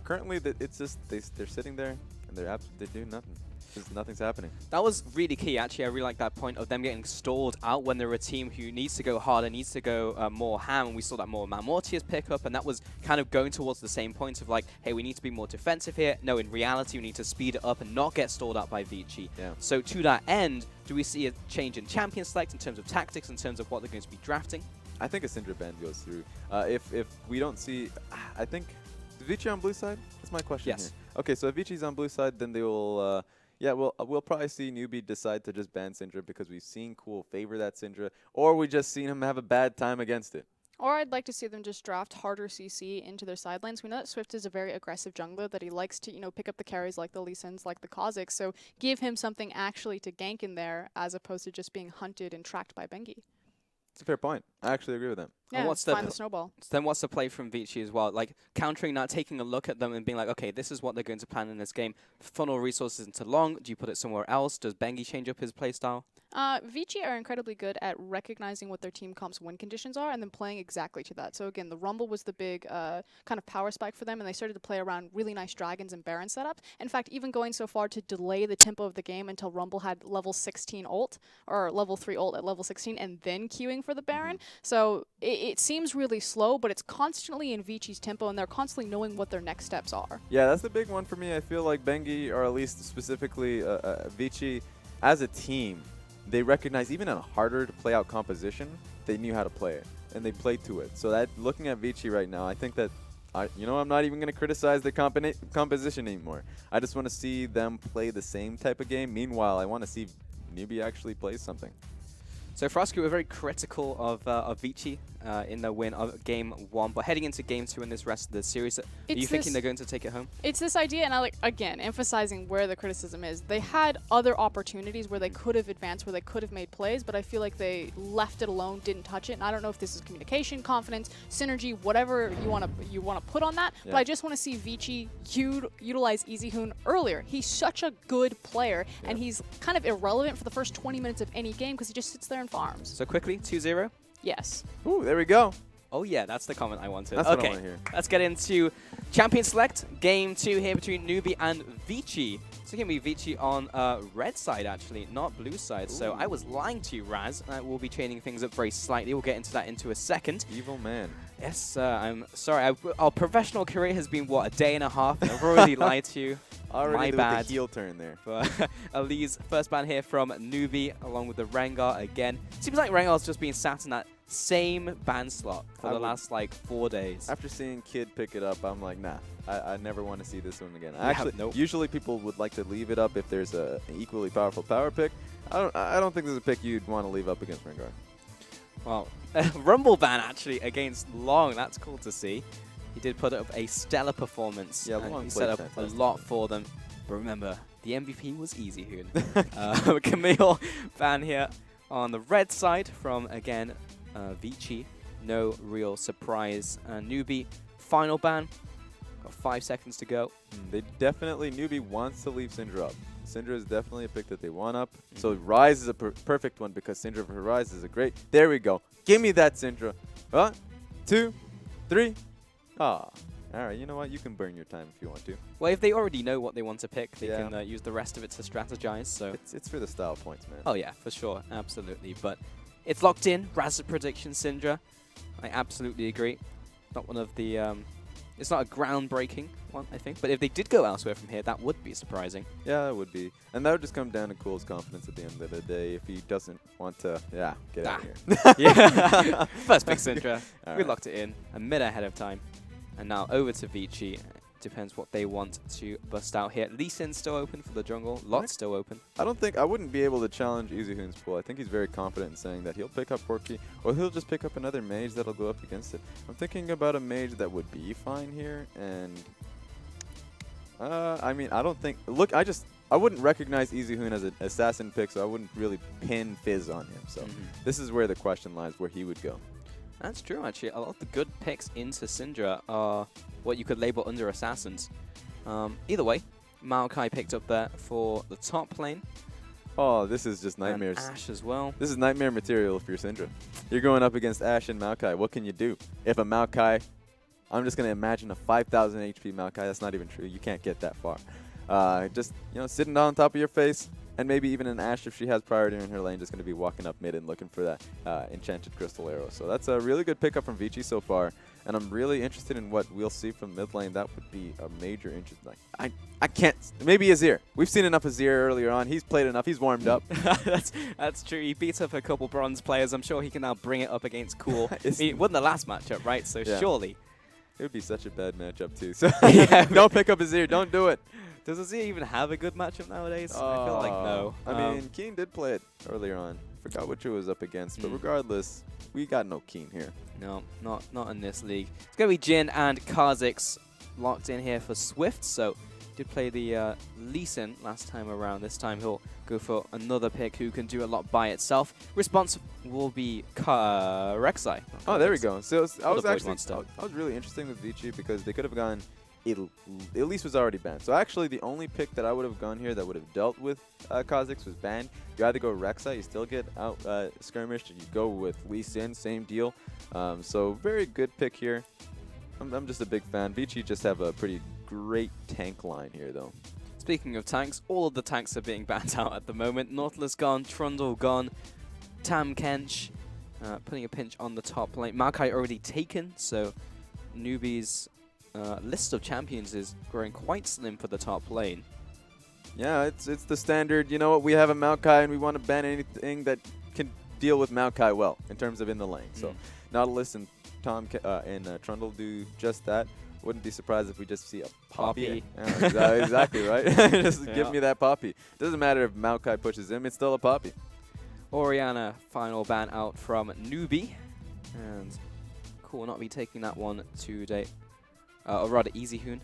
Currently, it's just they're sitting there and they're doing nothing. Just nothing's happening. That was really key, actually. I really like that point of them getting stalled out when they're a team who needs to go harder, needs to go more ham, and we saw that more Mortiers pick up, and that was kind of going towards the same point of like, hey, we need to be more defensive here. No, in reality, we need to speed it up and not get stalled out by Vici. Yeah. So to that end, do we see a change in champion select in terms of tactics, in terms of what they're going to be drafting? I think a Syndra ban goes through. If we don't see, I think, is Vici on blue side? That's my question Yes. here. Okay, so if Vici's on blue side, then they will, yeah, we'll probably see newbie decide to just ban Syndra because we've seen Cool favor that Syndra, or we just seen him have a bad time against it. Or I'd like to see them just draft harder CC into their sidelines. We know that Swift is a very aggressive jungler, that he likes to, you know, pick up the carries like the Lee Sins, like the Kha'Zix. So give him something actually to gank in there as opposed to just being hunted and tracked by Bengi. It's a fair point. I actually agree with that. Yeah, and what's find the snowball. Then what's the play from Vici as well? Like countering that, taking a look at them and being like, okay, this is what they're going to plan in this game. Funnel resources into long. Do you put it somewhere else? Does Bengi change up his playstyle? Vici are incredibly good at recognizing what their team comp's win conditions are and then playing exactly to that. So again, the Rumble was the big kind of power spike for them, and they started to play around really nice Dragons and Baron setup. In fact, even going so far to delay the tempo of the game until Rumble had level 16 ult, or level 3 ult at level 16, and then queuing for the Baron. So it seems really slow, but it's constantly in Vici's tempo, and they're constantly knowing what their next steps are. Yeah, that's the big one for me. I feel like Bengi, or at least specifically Vici, as a team, they recognize even in a harder to play out composition, they knew how to play it, and they played to it. So that looking at Vici right now, I think that, I'm not even going to criticize the composition anymore. I just want to see them play the same type of game. Meanwhile, I want to see newbie actually play something. So Frosky were very critical of Vici in the win of Game 1, but heading into Game 2 in this rest of the series, are you thinking they're going to take it home? It's this idea, and I like, again, emphasizing where the criticism is. They had other opportunities where they could have advanced, where they could have made plays, but I feel like they left it alone, didn't touch it, and I don't know if this is communication, confidence, synergy, whatever you want to put on that, but I just want to see Vici utilize EasyHoon earlier. He's such a good player, and he's kind of irrelevant for the first 20 minutes of any game because he just sits there and farms. So quickly, 2-0? Yes. Ooh, there we go. Oh yeah, that's the comment I wanted. That's okay, what I want to hear. Let's get into Champion Select, Game 2 here between Newbie and Vici. So going to be Vici on red side, actually, not blue side. Ooh. So I was lying to you, Raz. We'll be changing things up very slightly. We'll get into that into a second. Evil man. Yes, I'm sorry. Our professional career has been, what, a day and a half? I've already lied to you. Already My bad. The heel turn there. But Ali's first ban here from Newbie, along with the Rengar again. Seems like Rengar's just been sat in that same ban slot for the last, like, 4 days. After seeing Kid pick it up, I'm like, nah, I never want to see this one again. Yeah, Actually, nope. Usually people would like to leave it up if there's an equally powerful power pick. I don't think there's a pick you'd want to leave up against Rengar. Well, Rumble ban, actually, against Long. That's cool to see. He did put up a stellar performance. Yeah, and Long he played set up fantastic. a lot for them. But remember, the MVP was EasyHoon. Camille ban here on the red side from, again, Vici. No real surprise. Newbie, final ban. Got 5 seconds to go. They definitely, Newbie wants to leave Syndra up. Syndra is definitely a pick that they want up. So Rise is a perfect one because Syndra for Rise is a great. There we go. Give me that Syndra. 1, 2, 3. Ah. All right, you know what? You can burn your time if you want to. Well, if they already know what they want to pick, they can use the rest of it to strategize. So it's for the style points, man. Oh yeah, for sure, absolutely. But it's locked in. Raz's prediction, Syndra. I absolutely agree. Not one of the. It's not a groundbreaking one, I think. But if they did go elsewhere from here, that would be surprising. Yeah, it would be. And that would just come down to Cool's confidence at the end of the day. If he doesn't want to, get out of here. Yeah. First pick Syndra. We right. locked it in a minute ahead of time. And now over to Vici. Depends what they want to bust out here. Lee Sin's still open for the jungle. Lot's still open. I wouldn't be able to challenge EasyHoon's pool. I think he's very confident in saying that he'll pick up Porky or he'll just pick up another mage that'll go up against it. I'm thinking about a mage that would be fine here. And I mean, I don't think. Look, I wouldn't recognize EasyHoon as an assassin pick, so I wouldn't really pin Fizz on him. So this is where the question lies, where he would go. That's true, actually. A lot of the good picks into Syndra are what you could label under assassins. Either way, Maokai picked up there for the top lane. Oh, this is just nightmares. And Ashe as well. This is nightmare material if you're Syndra. You're going up against Ashe and Maokai. What can you do? If a Maokai, I'm just going to imagine a 5,000 HP Maokai. That's not even true. You can't get that far. Just, sitting on top of your face. And maybe even an Ashe, if she has priority in her lane, just going to be walking up mid and looking for that enchanted crystal arrow. So that's a really good pickup from Vici so far. And I'm really interested in what we'll see from mid lane. That would be a major interest. Like, I can't. Maybe Azir. We've seen enough Azir earlier on. He's played enough. He's warmed up. That's true. He beat up a couple bronze players. I'm sure he can now bring it up against Cool. He won the last matchup, right? So surely. It would be such a bad matchup, too. So don't pick up Azir. Don't do it. Does Azir even have a good matchup nowadays? I feel like no. I mean, Keen did play it earlier on. Forgot what he was up against. But regardless, we got no Keen here. No, not in this league. It's going to be Jhin and Kha'Zix locked in here for Swift. So did play the Lee Sin last time around. This time he'll go for another pick who can do a lot by itself. Response will be Rek'Sai. Oh, there we go. So I was really interested with Vici because they could have gone. Elise was already banned. So actually the only pick that I would have gone here that would have dealt with Kha'Zix was banned. You either go Rek'Sai, you still get out skirmished, and you go with Lee Sin, same deal. So very good pick here. I'm just a big fan. Vici just have a pretty great tank line here though. Speaking of tanks, all of the tanks are being banned out at the moment. Nautilus gone, Trundle gone, Tam Kench putting a pinch on the top lane. Maokai already taken, so Newbie's list of champions is growing quite slim for the top lane. Yeah, it's the standard. You know what? We have a Maokai and we want to ban anything that can deal with Maokai well in terms of in the lane. So Nautilus and Trundle do just that. Wouldn't be surprised if we just see a Poppy. Yeah, exactly right. Just give me that Poppy. Doesn't matter if Maokai pushes him; it's still a Poppy. Orianna final ban out from Newbie, and Cool will not be taking that one today. Or rather, EasyHoon.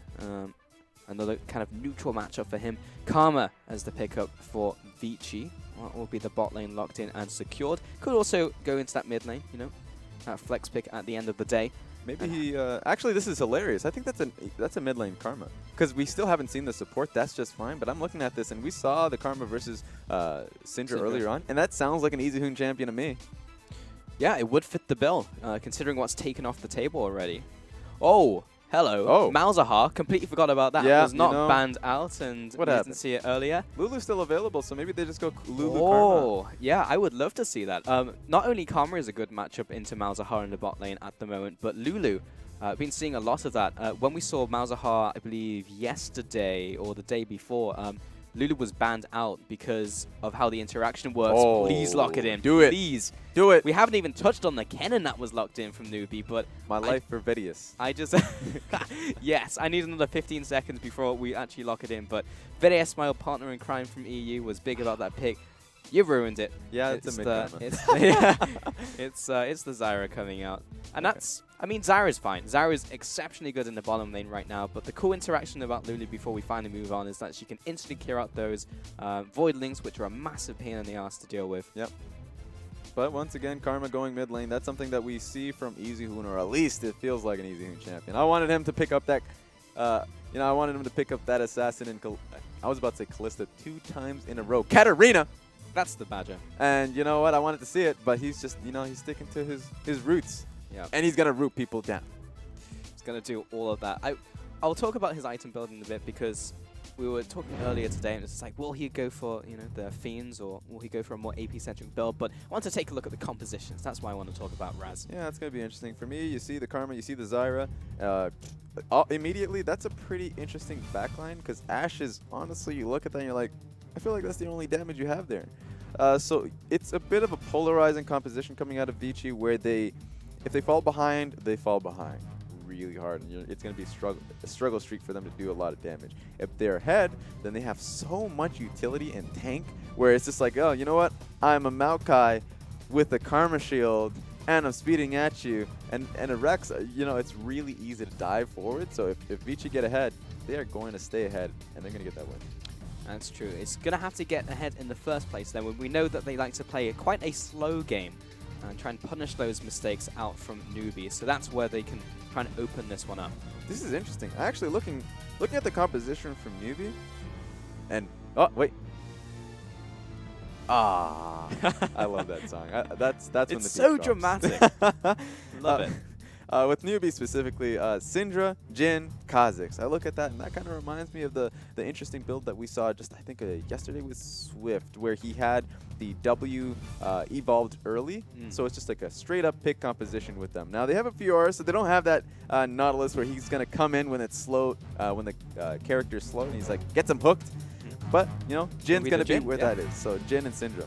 Another kind of neutral matchup for him. Karma as the pickup for Vici. That will be the bot lane locked in and secured. Could also go into that mid lane, that flex pick at the end of the day. Maybe he. Actually, this is hilarious. I think that's a mid lane Karma because we still haven't seen the support. That's just fine. But I'm looking at this and we saw the Karma versus Syndra earlier on, and that sounds like an EasyHoon champion to me. Yeah, it would fit the bill considering what's taken off the table already. Oh. Hello. Oh. Malzahar. Completely forgot about that. Yeah, was not banned out, and what didn't see it earlier. Lulu's still available, so maybe they just go Lulu Karma. Karma. Yeah, I would love to see that. Not only Karma is a good matchup into Malzahar in the bot lane at the moment, but Lulu. Been seeing a lot of that. When we saw Malzahar, I believe, yesterday or the day before, Lulu was banned out because of how the interaction works. Oh, please lock it in. Do it. Please. Do it. We haven't even touched on the Kennen that was locked in from Newbie, but... My life for Vedius. I just... yes, I need another 15 seconds before we actually lock it in, but Vedius, my old partner in crime from EU, was big about that pick. You ruined it. Yeah, it's a mid-karma. It's the Zyra coming out. And that's... I mean, Zyra's fine. Zyra's exceptionally good in the bottom lane right now, but the cool interaction about Lulu before we finally move on is that she can instantly clear out those Voidlings, which are a massive pain in the ass to deal with. Yep. But once again, Karma going mid lane, that's something that we see from EasyHoon, or at least it feels like an EasyHoon champion. I wanted him to pick up that You know, I wanted him to pick up that assassin and I was about to say Kalista 2 times in a row. Katarina! That's the Badger. And you know what? I wanted to see it, but he's just, you know, he's sticking to his roots. Yeah. And he's going to root people down. He's going to do all of that. I'll talk about his item build in a bit because we were talking earlier today and it's like, will he go for, you know, the Fiends or will he go for a more AP-centric build? But I want to take a look at the compositions. That's why I want to talk about Raz. Yeah, it's going to be interesting. For me, you see the Karma, you see the Zyra. Immediately, that's a pretty interesting backline because Ashe is, honestly, you look at that and you're like, I feel like that's the only damage you have there. So it's a bit of a polarizing composition coming out of Vici where if they fall behind, they fall behind really hard. And it's going to be a struggle streak for them to do a lot of damage. If they're ahead, then they have so much utility and tank where it's just like, oh, you know what? I'm a Maokai with a Karma Shield and I'm speeding at you. And a Rex, you know, it's really easy to dive forward. So if Vici get ahead, they are going to stay ahead and they're going to get that win. That's true. It's going to have to get ahead in the first place then. When we know that they like to play quite a slow game and try and punish those mistakes out from newbies. So that's where they can try and open this one up. This is interesting. Actually, looking at the composition from newbie, and oh wait, I love that song. That's when the beat so drops. dramatic. Love it. With newbie specifically, Syndra, Jhin, Kha'Zix. I look at that and that kind of reminds me of the interesting build that we saw just, I think, yesterday with Swift, where he had the W evolved early. So it's just like a straight up pick composition with them. Now they have a few Rs, so they don't have that Nautilus where he's going to come in when it's slow, when the character's slow, and he's like, gets him hooked. But, you know, Jin's going to be where that is. So Jhin and Syndra.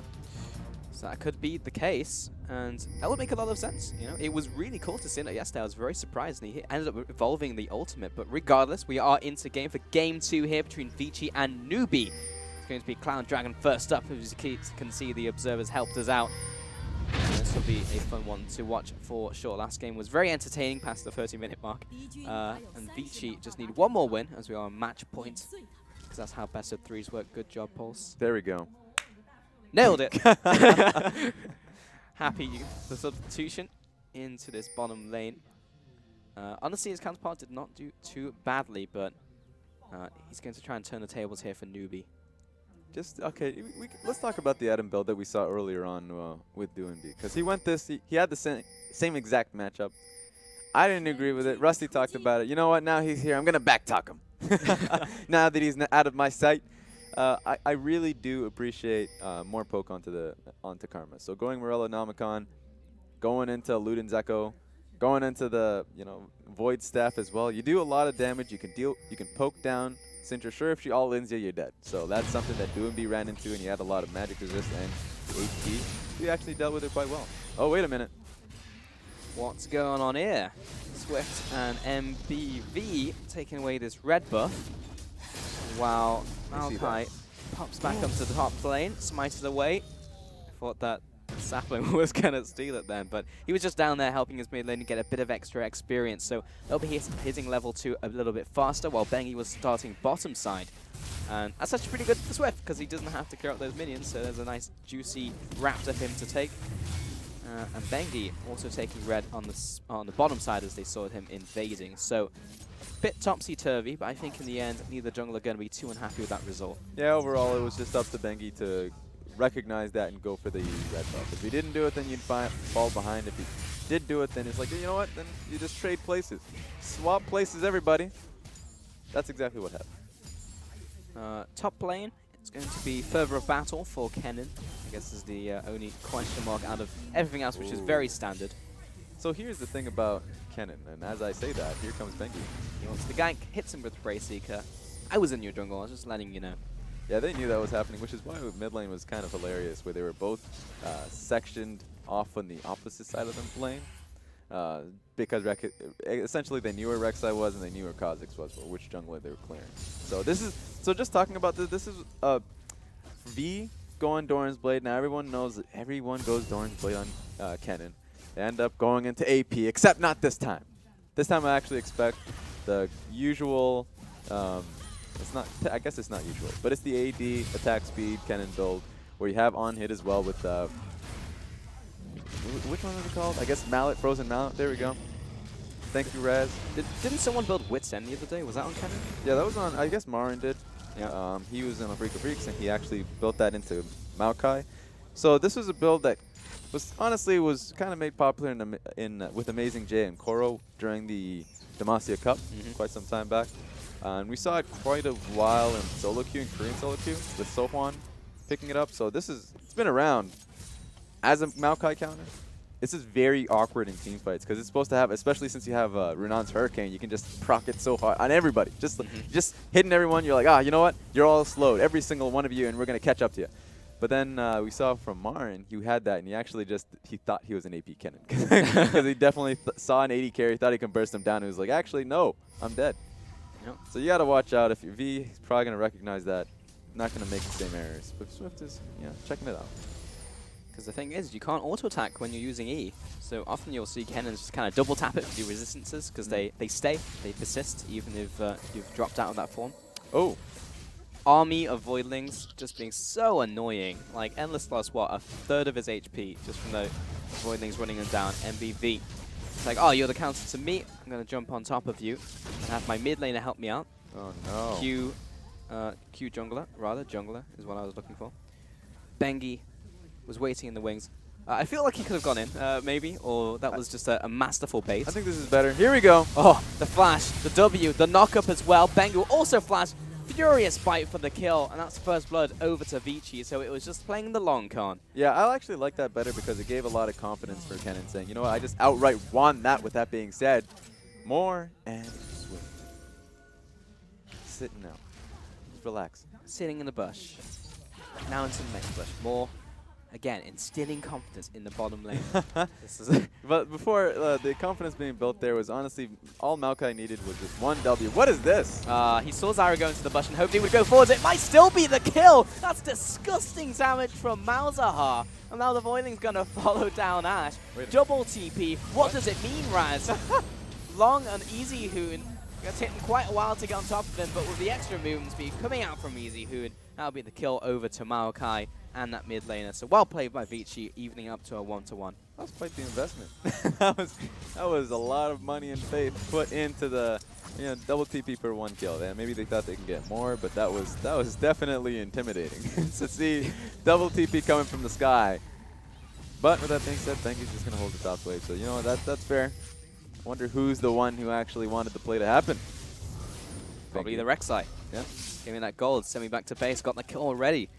So that could be the case, and that would make a lot of sense. You know, it was really cool to see that yesterday. I was very surprised, and he ended up evolving the ultimate. But regardless, we are into game for Game 2 here between Vici and Newbie. It's going to be Cloud Dragon first up. As you can see, the observers helped us out. And this will be a fun one to watch for sure. Last game was very entertaining past the 30-minute mark. And Vici just need one more win as we are on match point, because that's how best of threes work. Good job, Pulse. There we go. Nailed it. Happy the substitution into this bottom lane. Honestly, his counterpart did not do too badly, but he's going to try and turn the tables here for Newbie. Just, okay, let's talk about the Adam build that we saw earlier on with Doinby. Because he had the same exact matchup. I didn't agree with it. Rusty talked about it. You know what? Now he's here. I'm going to backtalk him. Now that he's out of my sight. I really do appreciate more poke onto Karma. So going Morello Nomicon, going into Ludens Echo, going into the Void Staff as well. You do a lot of damage. You can poke down Syndra. Sure, if she all-ins you, you're dead. So that's something that Doinby ran into, and he had a lot of magic resist and HP. He actually dealt with it quite well. Oh, wait a minute. What's going on here? Swift and MBV taking away this red buff. While Maokai pops back up to the top lane, smites it away. I thought that Sapling was going to steal it then, but he was just down there helping his mid lane to get a bit of extra experience. So they'll be hitting level 2 a little bit faster, while Bengi was starting bottom side. And that's actually pretty good for Swift, because he doesn't have to clear out those minions, so there's a nice juicy raptor for him to take. And Bengi also taking red on the bottom side as they saw him invading. So bit topsy-turvy, but I think in the end, neither jungler are going to be too unhappy with that result. Yeah, overall, it was just up to Bengi to recognize that and go for the red buff. If he didn't do it, then you'd fall behind. If he did do it, then it's like, you know what? Then you just trade places. Swap places, everybody. That's exactly what happened. Top lane, it's going to be further of battle for Kennen. I guess is the only question mark out of everything else, which is very standard. So here's the thing about Kennen, and as I say that, here comes Bengi. The gank hits him with Brace Seeker. I was in your jungle, I was just letting you know. Yeah, they knew that was happening, which is why mid lane was kind of hilarious, where they were both sectioned off on the opposite side of the lane. Because essentially they knew where Rek'Sai was and they knew where Kha'Zix was, or which jungler they were clearing. So just talking about this is V going Doran's Blade. Now everyone knows that everyone goes Doran's Blade on Kennen. They end up going into AP, except not this time. This time I actually expect the usual, it's not, I guess it's not usual, but it's the AD, attack speed, Kennen build, where you have on hit as well with, which one was it called? I guess Mallet, Frozen Mallet, there we go. Thank you, Raz. Didn't someone build Wits End the other day? Was that on Canon? Yeah, that was on, I guess Marin did. Yeah. He was in a Freak of Freaks, and he actually built that into Maokai. So this was a build that was honestly kind of made popular with Amazing J and Koro during the Demacia Cup quite some time back. And we saw it quite a while in solo queue, in Korean solo queue, with Sohwan picking it up. So it's been around as a Maokai counter. This is very awkward in team fights because it's supposed to have, especially since you have Runan's Hurricane, you can just proc it so hard on everybody. Just hitting everyone, you're like, you know what? You're all slowed, every single one of you, and we're going to catch up to you. But then we saw from Marin, he had that, and he actually he thought he was an AP Kennen. Because he definitely saw an 80 carry, thought he could burst him down, and he was like, actually, no, I'm dead. Yep. So you got to watch out. If you're V, he's probably going to recognize that. Not going to make the same errors. But Swift is, checking it out. Because the thing is, you can't auto-attack when you're using E. So often you'll see Kennens just kind of double tap it to do resistances, because they stay, they persist, even if you've dropped out of that form. Oh. Army of Voidlings just being so annoying. Like, Endless lost, what, a third of his HP just from the Voidlings running him down. MBV. It's like, oh, you're the counter to me. I'm going to jump on top of you and have my mid laner help me out. Oh, no. Q jungler, rather. Jungler is what I was looking for. Bengi was waiting in the wings. I feel like he could have gone in, maybe, or that was just a masterful bait. I think this is better. Here we go. Oh, the flash, the W, the knock-up as well. Bengi will also flash. Furious bite for the kill, and that's first blood over to Vici, so it was just playing the long con. Yeah, I actually like that better because it gave a lot of confidence for Kennen, saying, you know what, I just outright won that. With that being said, more and Swift. Sitting now. Just relax. Sitting in the bush. Now into the next bush. More. Again, instilling confidence in the bottom lane. But before the confidence being built there was honestly, all Maokai needed was just one W. What is this? He saw Zyra go into the bush and hoped he would go forwards. It might still be the kill. That's disgusting damage from Malzahar. And now the Voidling's going to follow down Ashe. Double TP. What does it mean, Raz? Long and Easy Hoon. It's taken quite a while to get on top of him, but with the extra movement speed coming out from Easy Hoon, that'll be the kill over to Maokai and that mid laner. So well played by Vici, evening up to a 1-1. That was quite the investment. that was a lot of money and faith put into the double TP per one kill. Maybe they thought they can get more, but that was definitely intimidating to see double TP coming from the sky. But with that being said, Bengi's just gonna hold the top wave. So you know that's fair. Wonder who's the one who actually wanted the play to happen. Probably the Rek'Sai. Yeah. Giving that gold, send me back to base, got the kill already.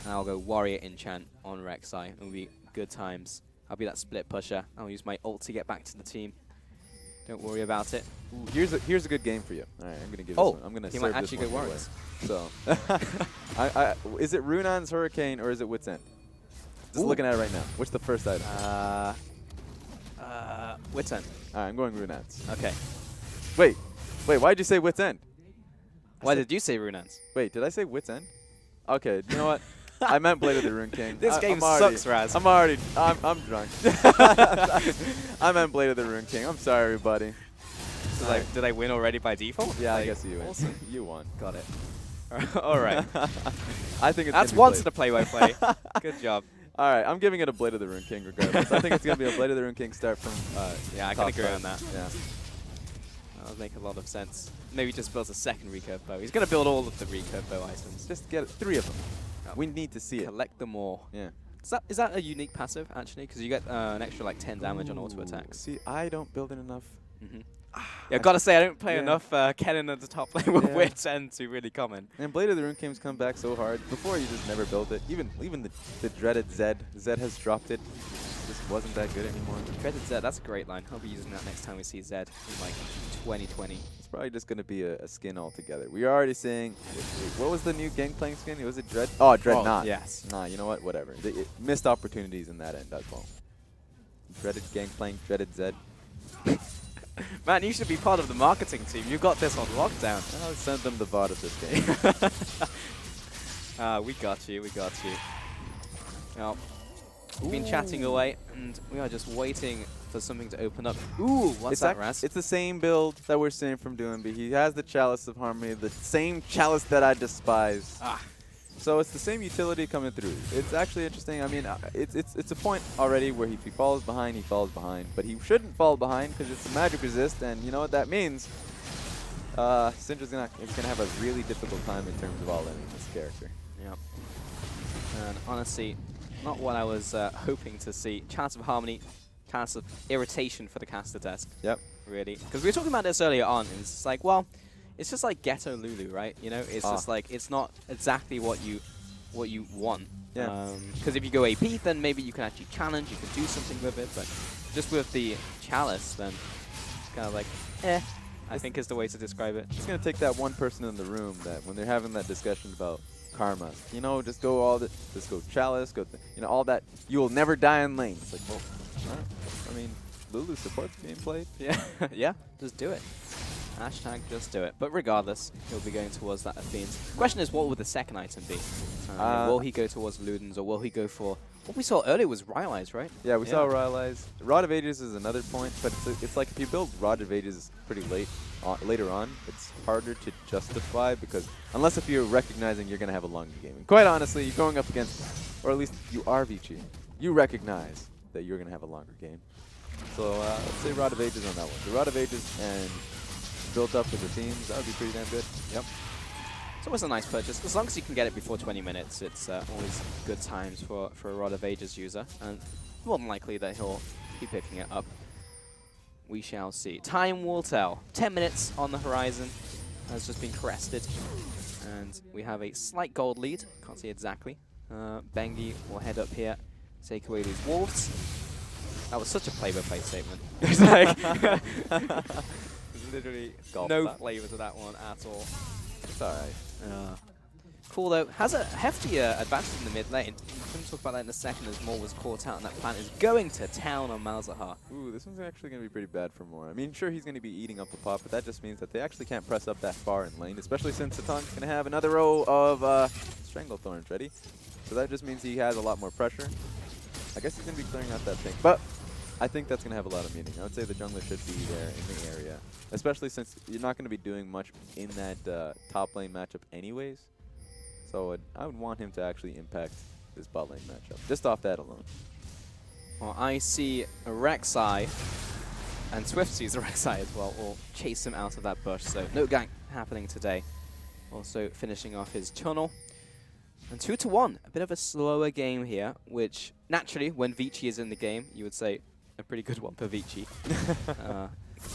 And I'll go Warrior Enchant on Rek'Sai. It'll be good times. I'll be that split pusher. I'll use my ult to get back to the team. Don't worry about it. Ooh, here's a good game for you. All right, I'm gonna give this one. I'm gonna he serve might actually this go one Warriors. So, is it Runan's Hurricane or is it Wits End? Just looking at it right now. What's the first item? Wits End. All right, I'm going Runan's. Okay. Wait, why'd you say Wits End? Why did you say Runan's? Wait, did I say Wits End? Okay, you know what? I meant Blade of the Rune King. This game sucks, Raz. I'm drunk. I meant Blade of the Rune King. I'm sorry, everybody. So did I win already by default? Yeah, I guess you win. Awesome. You won. Got it. All right. I think that's once in the play-by-play. Good job. All right, I'm giving it a Blade of the Rune King regardless. I think it's going to be a Blade of the Rune King start from yeah, I can agree on that. Yeah. That would make a lot of sense. Maybe just builds a second recurve bow. He's going to build all of the recurve bow items. Just get 3 of them. We need to see it. Collect them all. Yeah. Is that a unique passive, actually? Because you get an extra, like, 10 damage on auto attacks. See, I don't build it enough. Yeah, I've got to say, I don't play enough Kennen at the top lane with Wits End to really comment. And Blade of the Rune King's come back so hard. Before, you just never built it. Even the dreaded Zed. Zed has dropped it. Just wasn't that good anymore. Dreaded Zed, that's a great line. I'll be using that next time we see Zed in, like, 2020. It's probably just going to be a skin altogether. We are already saying, what was the new Gangplank skin? Was it Dread? Oh, Dreadnought. Oh, yes. Nah, you know what? Whatever. Missed opportunities in that end as well. Dreaded Gangplank, Dreaded Zed. Man, you should be part of the marketing team. You got this on lockdown. I'll send them the VOD of this game. We got you. We got you. Well, we've been chatting away, and we are just waiting for something to open up. Ooh, what's that, Raz? It's the same build that we're seeing from Doomby. He has the Chalice of Harmony, the same chalice that I despise. So it's the same utility coming through. It's actually interesting. I mean, it's a point already where if he falls behind, he falls behind. But he shouldn't fall behind because it's magic resist, and you know what that means. Syndra's gonna have a really difficult time in terms of all-in this character. Yep. And honestly, not what I was hoping to see. Chance of harmony, chance of irritation for the caster desk. Yep. Really. Because we were talking about this earlier on, and it's like, well, it's just like Ghetto Lulu, right? You know, it's just like, it's not exactly what you want. Yeah. Because if you go AP, then maybe you can actually challenge, you can do something with it, but just with the Chalice, then it's kind of like, I think is the way to describe it. It's going to take that one person in the room that when they're having that discussion about karma, you know, just go just go Chalice, you know, all that. You will never die in lane. It's like, well, all right. I mean, Lulu supports being played. Yeah, yeah, just do it. Hashtag just do it. But regardless, he'll be going towards that Athene's. The question is, what would the second item be? Will he go towards Luden's, or will he go for... What we saw earlier was Rylai's, right? Yeah, we saw Rylai's. Rod of Ages is another point, but it's like if you build Rod of Ages pretty later on, it's harder to justify because unless if you're recognizing you're going to have a longer game. And quite honestly, you're going up against, or at least you are Vici. You recognize that you're going to have a longer game. So let's say Rod of Ages on that one. The Rod of Ages and built up with the teams, that would be pretty damn good. Yep. It's always a nice purchase. As long as you can get it before 20 minutes, it's always good times for a Rod of Ages user. And more than likely that he'll be picking it up. We shall see. Time will tell. 10 minutes on the horizon has just been crested. And we have a slight gold lead. Can't see exactly. Bengi will head up here, take away these wolves. That was such a play-by-play statement. It's like literally no flavor to that one at all. It's alright. Cool though. Has a hefty advantage in the mid lane. We're going to talk about that in a second as Moore was caught out and that plant is going to town on Malzahar. Ooh, this one's actually going to be pretty bad for Moore. I mean, sure, he's going to be eating up the pot, but that just means that they actually can't press up that far in lane, especially since Satan's going to have another row of Stranglethorns ready. So that just means he has a lot more pressure. I guess he's going to be clearing out that thing. But I think that's going to have a lot of meaning. I would say the jungler should be there in the area, especially since you're not going to be doing much in that top lane matchup anyways. So I would want him to actually impact this bot lane matchup, just off that alone. Well, I see a Rek'Sai, and Swift sees a Rek'Sai as well. We'll chase him out of that bush, so no gank happening today. Also finishing off his tunnel. And 2-1, a bit of a slower game here, which naturally, when Vici is in the game, you would say a pretty good one for Vici.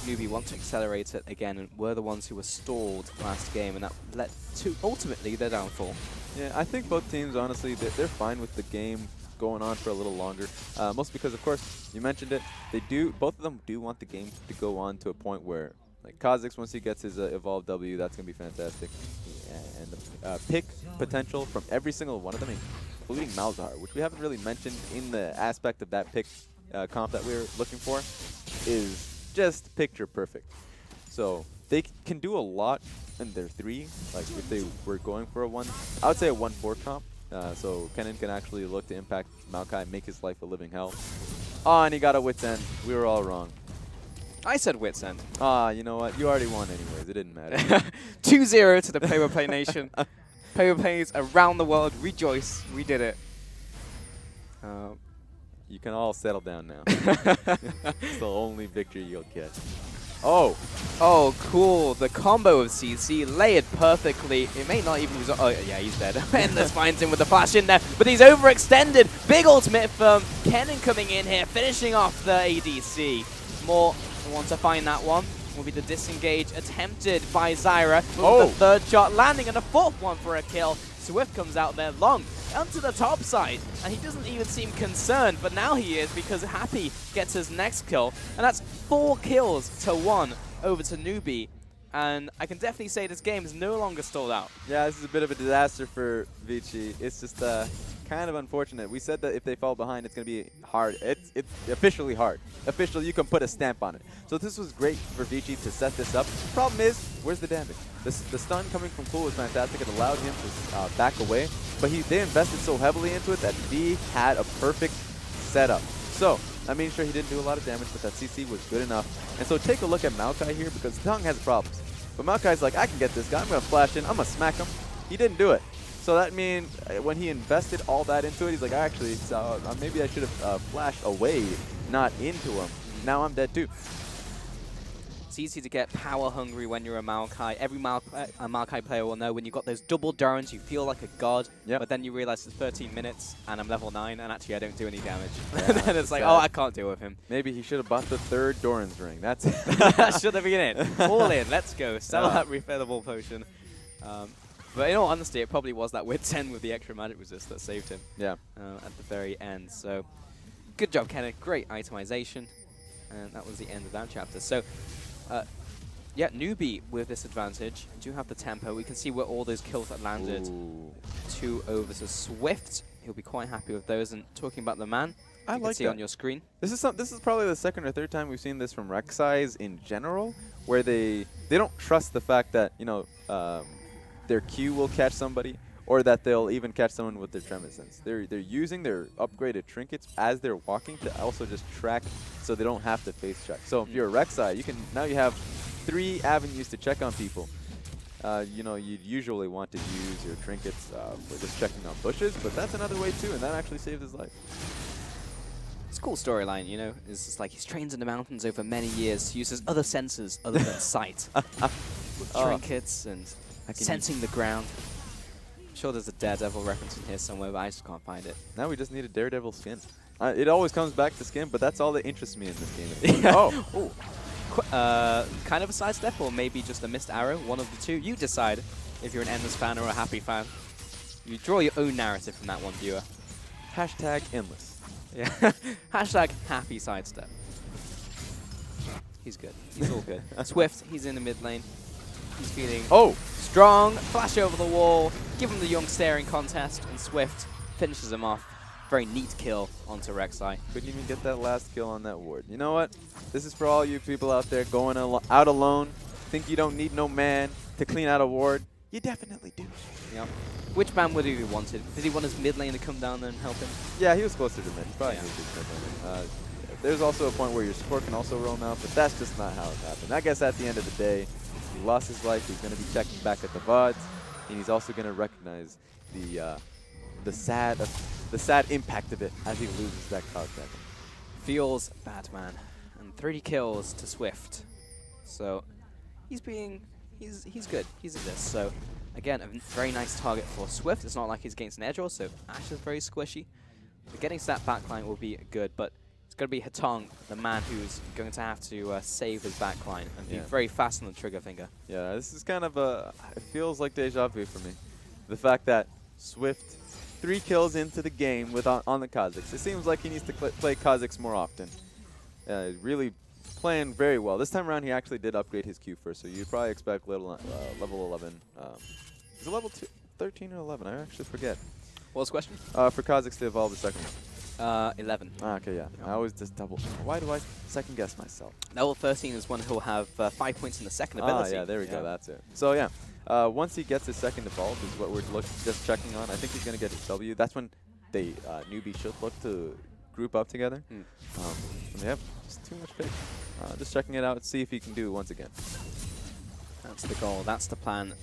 Newbie want to accelerate it again, and were the ones who were stalled last game, and that led to ultimately their downfall. Yeah, I think both teams, honestly, they're fine with the game going on for a little longer. Mostly because, of course, you mentioned it, both of them do want the game to go on to a point where, like Kha'Zix, once he gets his Evolved W, that's going to be fantastic. Yeah, and the pick potential from every single one of them, including Malzahar, which we haven't really mentioned in the aspect of that pick comp that we were looking for, is just picture perfect. So they can do a lot in their 3, like if they were going for a 1, I would say a 1-4 comp. So Kennen can actually look to impact Maokai, make his life a living hell. Oh, and he got a Wit's End. We were all wrong. I said Wit's End. You know what? You already won anyways. It didn't matter. 2-0 to the Play-by-Play Nation. Play-by-Plays around the world rejoice. We did it. You can all settle down now. It's the only victory you'll get. Oh! Oh, cool. The combo of CC layered perfectly. It may not even result. Oh, yeah, he's dead. Endless finds him with the flash in there, but he's overextended. Big ultimate from Kennen coming in here, finishing off the ADC. Moore wants to find that one. Will be the disengage attempted by Zyra. The third shot landing and a fourth one for a kill. Swift comes out there long onto the top side, and he doesn't even seem concerned, but now he is because Happy gets his next kill, and that's 4 kills to 1 over to Newbie. And I can definitely say this game is no longer stalled out. Yeah, this is a bit of a disaster for Vici. It's just kind of unfortunate. We said that if they fall behind, it's going to be hard. It's officially hard. Officially, you can put a stamp on it. So this was great for Vici to set this up. Problem is, where's the damage? The stun coming from Cool was fantastic. It allowed him to back away. But they invested so heavily into it that V had a perfect setup. So, I mean, sure, he didn't do a lot of damage, but that CC was good enough. And so take a look at Maokai here, because Tung has problems. But Maokai's like, I can get this guy. I'm going to flash in. I'm going to smack him. He didn't do it. So that means when he invested all that into it, he's like, actually, maybe I should have flashed away, not into him. Now I'm dead too. It's easy to get power hungry when you're a Maokai. Every Maokai player will know when you've got those double Durans, you feel like a god, but then you realize it's 13 minutes and I'm level 9 and actually I don't do any damage. Yeah, then it's like, oh, I can't deal with him. Maybe he should have bought the 3rd Doran's ring. That's it. That should have been it. All in, let's go. Sell that refillable potion. But in all honesty, it probably was that weird 10 with the extra magic resist that saved him. Yeah. At the very end. So, good job, Kenneth. Great itemization. And that was the end of that chapter. So, yeah, Newbie with this advantage. Do have the tempo. We can see where all those kills that landed. Ooh. 2 over to Swift. He'll be quite happy with those. And talking about the man, you can see that on your screen. This is probably the 2nd or 3rd time we've seen this from Rek'Sai's in general, where they don't trust the fact that, you know, their Q will catch somebody, or that they'll even catch someone with their Tremescence. They're using their upgraded trinkets as they're walking to also just track, so they don't have to face check. So if you're a Rek'Sai, now you have 3 avenues to check on people. You know, you'd usually want to use your trinkets for just checking on bushes, but that's another way too, and that actually saved his life. It's a cool storyline, you know. It's just like he's trained in the mountains over many years to use his other senses other than sight. Trinkets and sensing the ground. I'm sure there's a Daredevil reference in here somewhere, but I just can't find it. Now we just need a Daredevil skin. It always comes back to skin, but that's all that interests me in this game. Oh. Kind of a sidestep, or maybe just a missed arrow. One of the two. You decide if you're an Endless fan or a Happy fan. You draw your own narrative from that one, viewer. Hashtag endless. Yeah. Hashtag happy sidestep. He's good. He's all good. Swift, he's in the mid lane. He's feeling strong. Flash over the wall. Give him the young staring contest. And Swift finishes him off. Very neat kill onto Rek'Sai. Couldn't even get that last kill on that ward. You know what? This is for all you people out there going out alone. Think you don't need no man to clean out a ward. You definitely do. Yep. Which man would he have wanted? Did he want his mid lane to come down and help him? Yeah, he was closer to mid. He probably needed mid lane. There's also a point where your support can also roam out, but that's just not how it happened. I guess at the end of the day, he lost his life. He's going to be checking back at the VODs, and he's also going to recognize the sad impact of it as he loses that Cloud Dragon. Feels bad, man. And 30 kills to Swift. So he's good. He's at this. So again, a very nice target for Swift. It's not like he's against an edge draw, so Ashe is very squishy. But getting to that backline will be good, but it's going to be Hatong, the man who's going to have to save his backline and be very fast on the trigger finger. Yeah, this is kind of it feels like deja vu for me. The fact that Swift 3 kills into the game on the Kha'Zix. It seems like he needs to play Kha'Zix more often. Really playing very well. This time around, he actually did upgrade his Q first, so you'd probably expect level 11. Is it level 13 or 11? I actually forget. What was the question? For Kha'Zix to evolve the second one. 11. Okay, yeah. I always just double. Why do I second guess myself? Level 13 is one who'll have 5 points in the second ability. Yeah, there we go. That's it. So yeah. Once he gets his second evolve is what we're just checking on. I think he's going to get his W. That's when they newbie should look to group up together. They have just too much pick. Just checking it out, see if he can do it once again. That's the goal. That's the plan.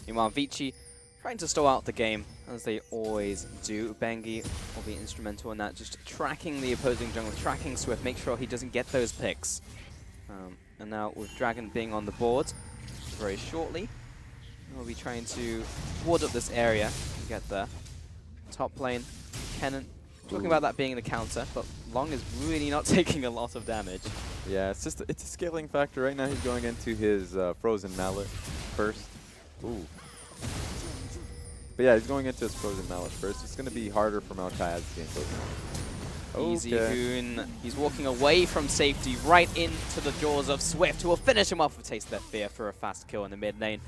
Meanwhile, Vici trying to stall out the game, as they always do. Bengi will be instrumental in that, just tracking the opposing jungle, tracking Swift, make sure he doesn't get those picks. And now with Dragon being on the board very shortly, we'll be trying to ward up this area to get there. Top lane, Kennen. Talking about that being the counter, but Long is really not taking a lot of damage. Yeah, it's a scaling factor. Right now he's going into his Frozen Mallet first. Ooh. But yeah, he's going into his Frozen Mallet first. It's going to be harder for Maokai as the game goes on. Easy Hoon. He's walking away from safety right into the jaws of Swift, who will finish him off with Taste That Fear for a fast kill in the mid lane.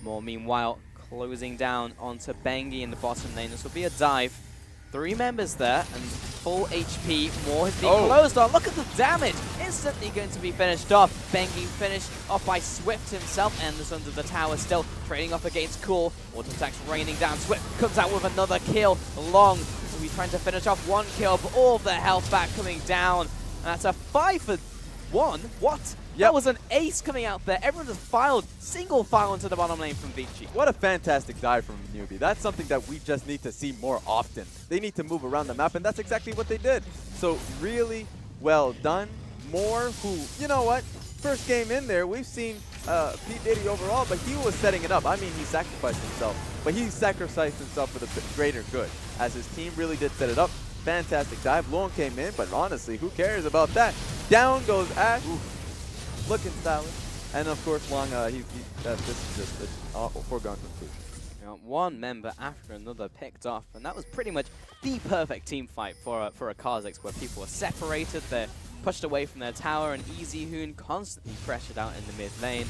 More meanwhile, closing down onto Bengi in the bottom lane. This will be a dive. 3 members there, and full HP. More has been closed on. Look at the damage. Instantly going to be finished off. Bengi finished off by Swift himself. Endless under the tower still trading off against Cool. Auto attacks raining down. Swift comes out with another kill. Long will be trying to finish off 1 kill, but all of the health back coming down. And that's a 5 for One? What? That was an ace coming out there. Everyone just filed, single file into the bottom lane from Vici. What a fantastic dive from Newbie. That's something that we just need to see more often. They need to move around the map, and that's exactly what they did. So really well done. Moore, who, you know what? First game in there, we've seen P. Diddy overall, but he was setting it up. I mean, he sacrificed himself, but he sacrificed himself for the greater good, as his team really did set it up. Fantastic dive. Luong came in, but honestly, who cares about that? Down goes Ash. Oof. Looking stylish. And of course, Long, this is just a foregone conclusion. One member after another picked off, and that was pretty much the perfect team fight for a Kha'Zix, where people were separated, they're pushed away from their tower, and EasyHoon constantly pressured out in the mid lane.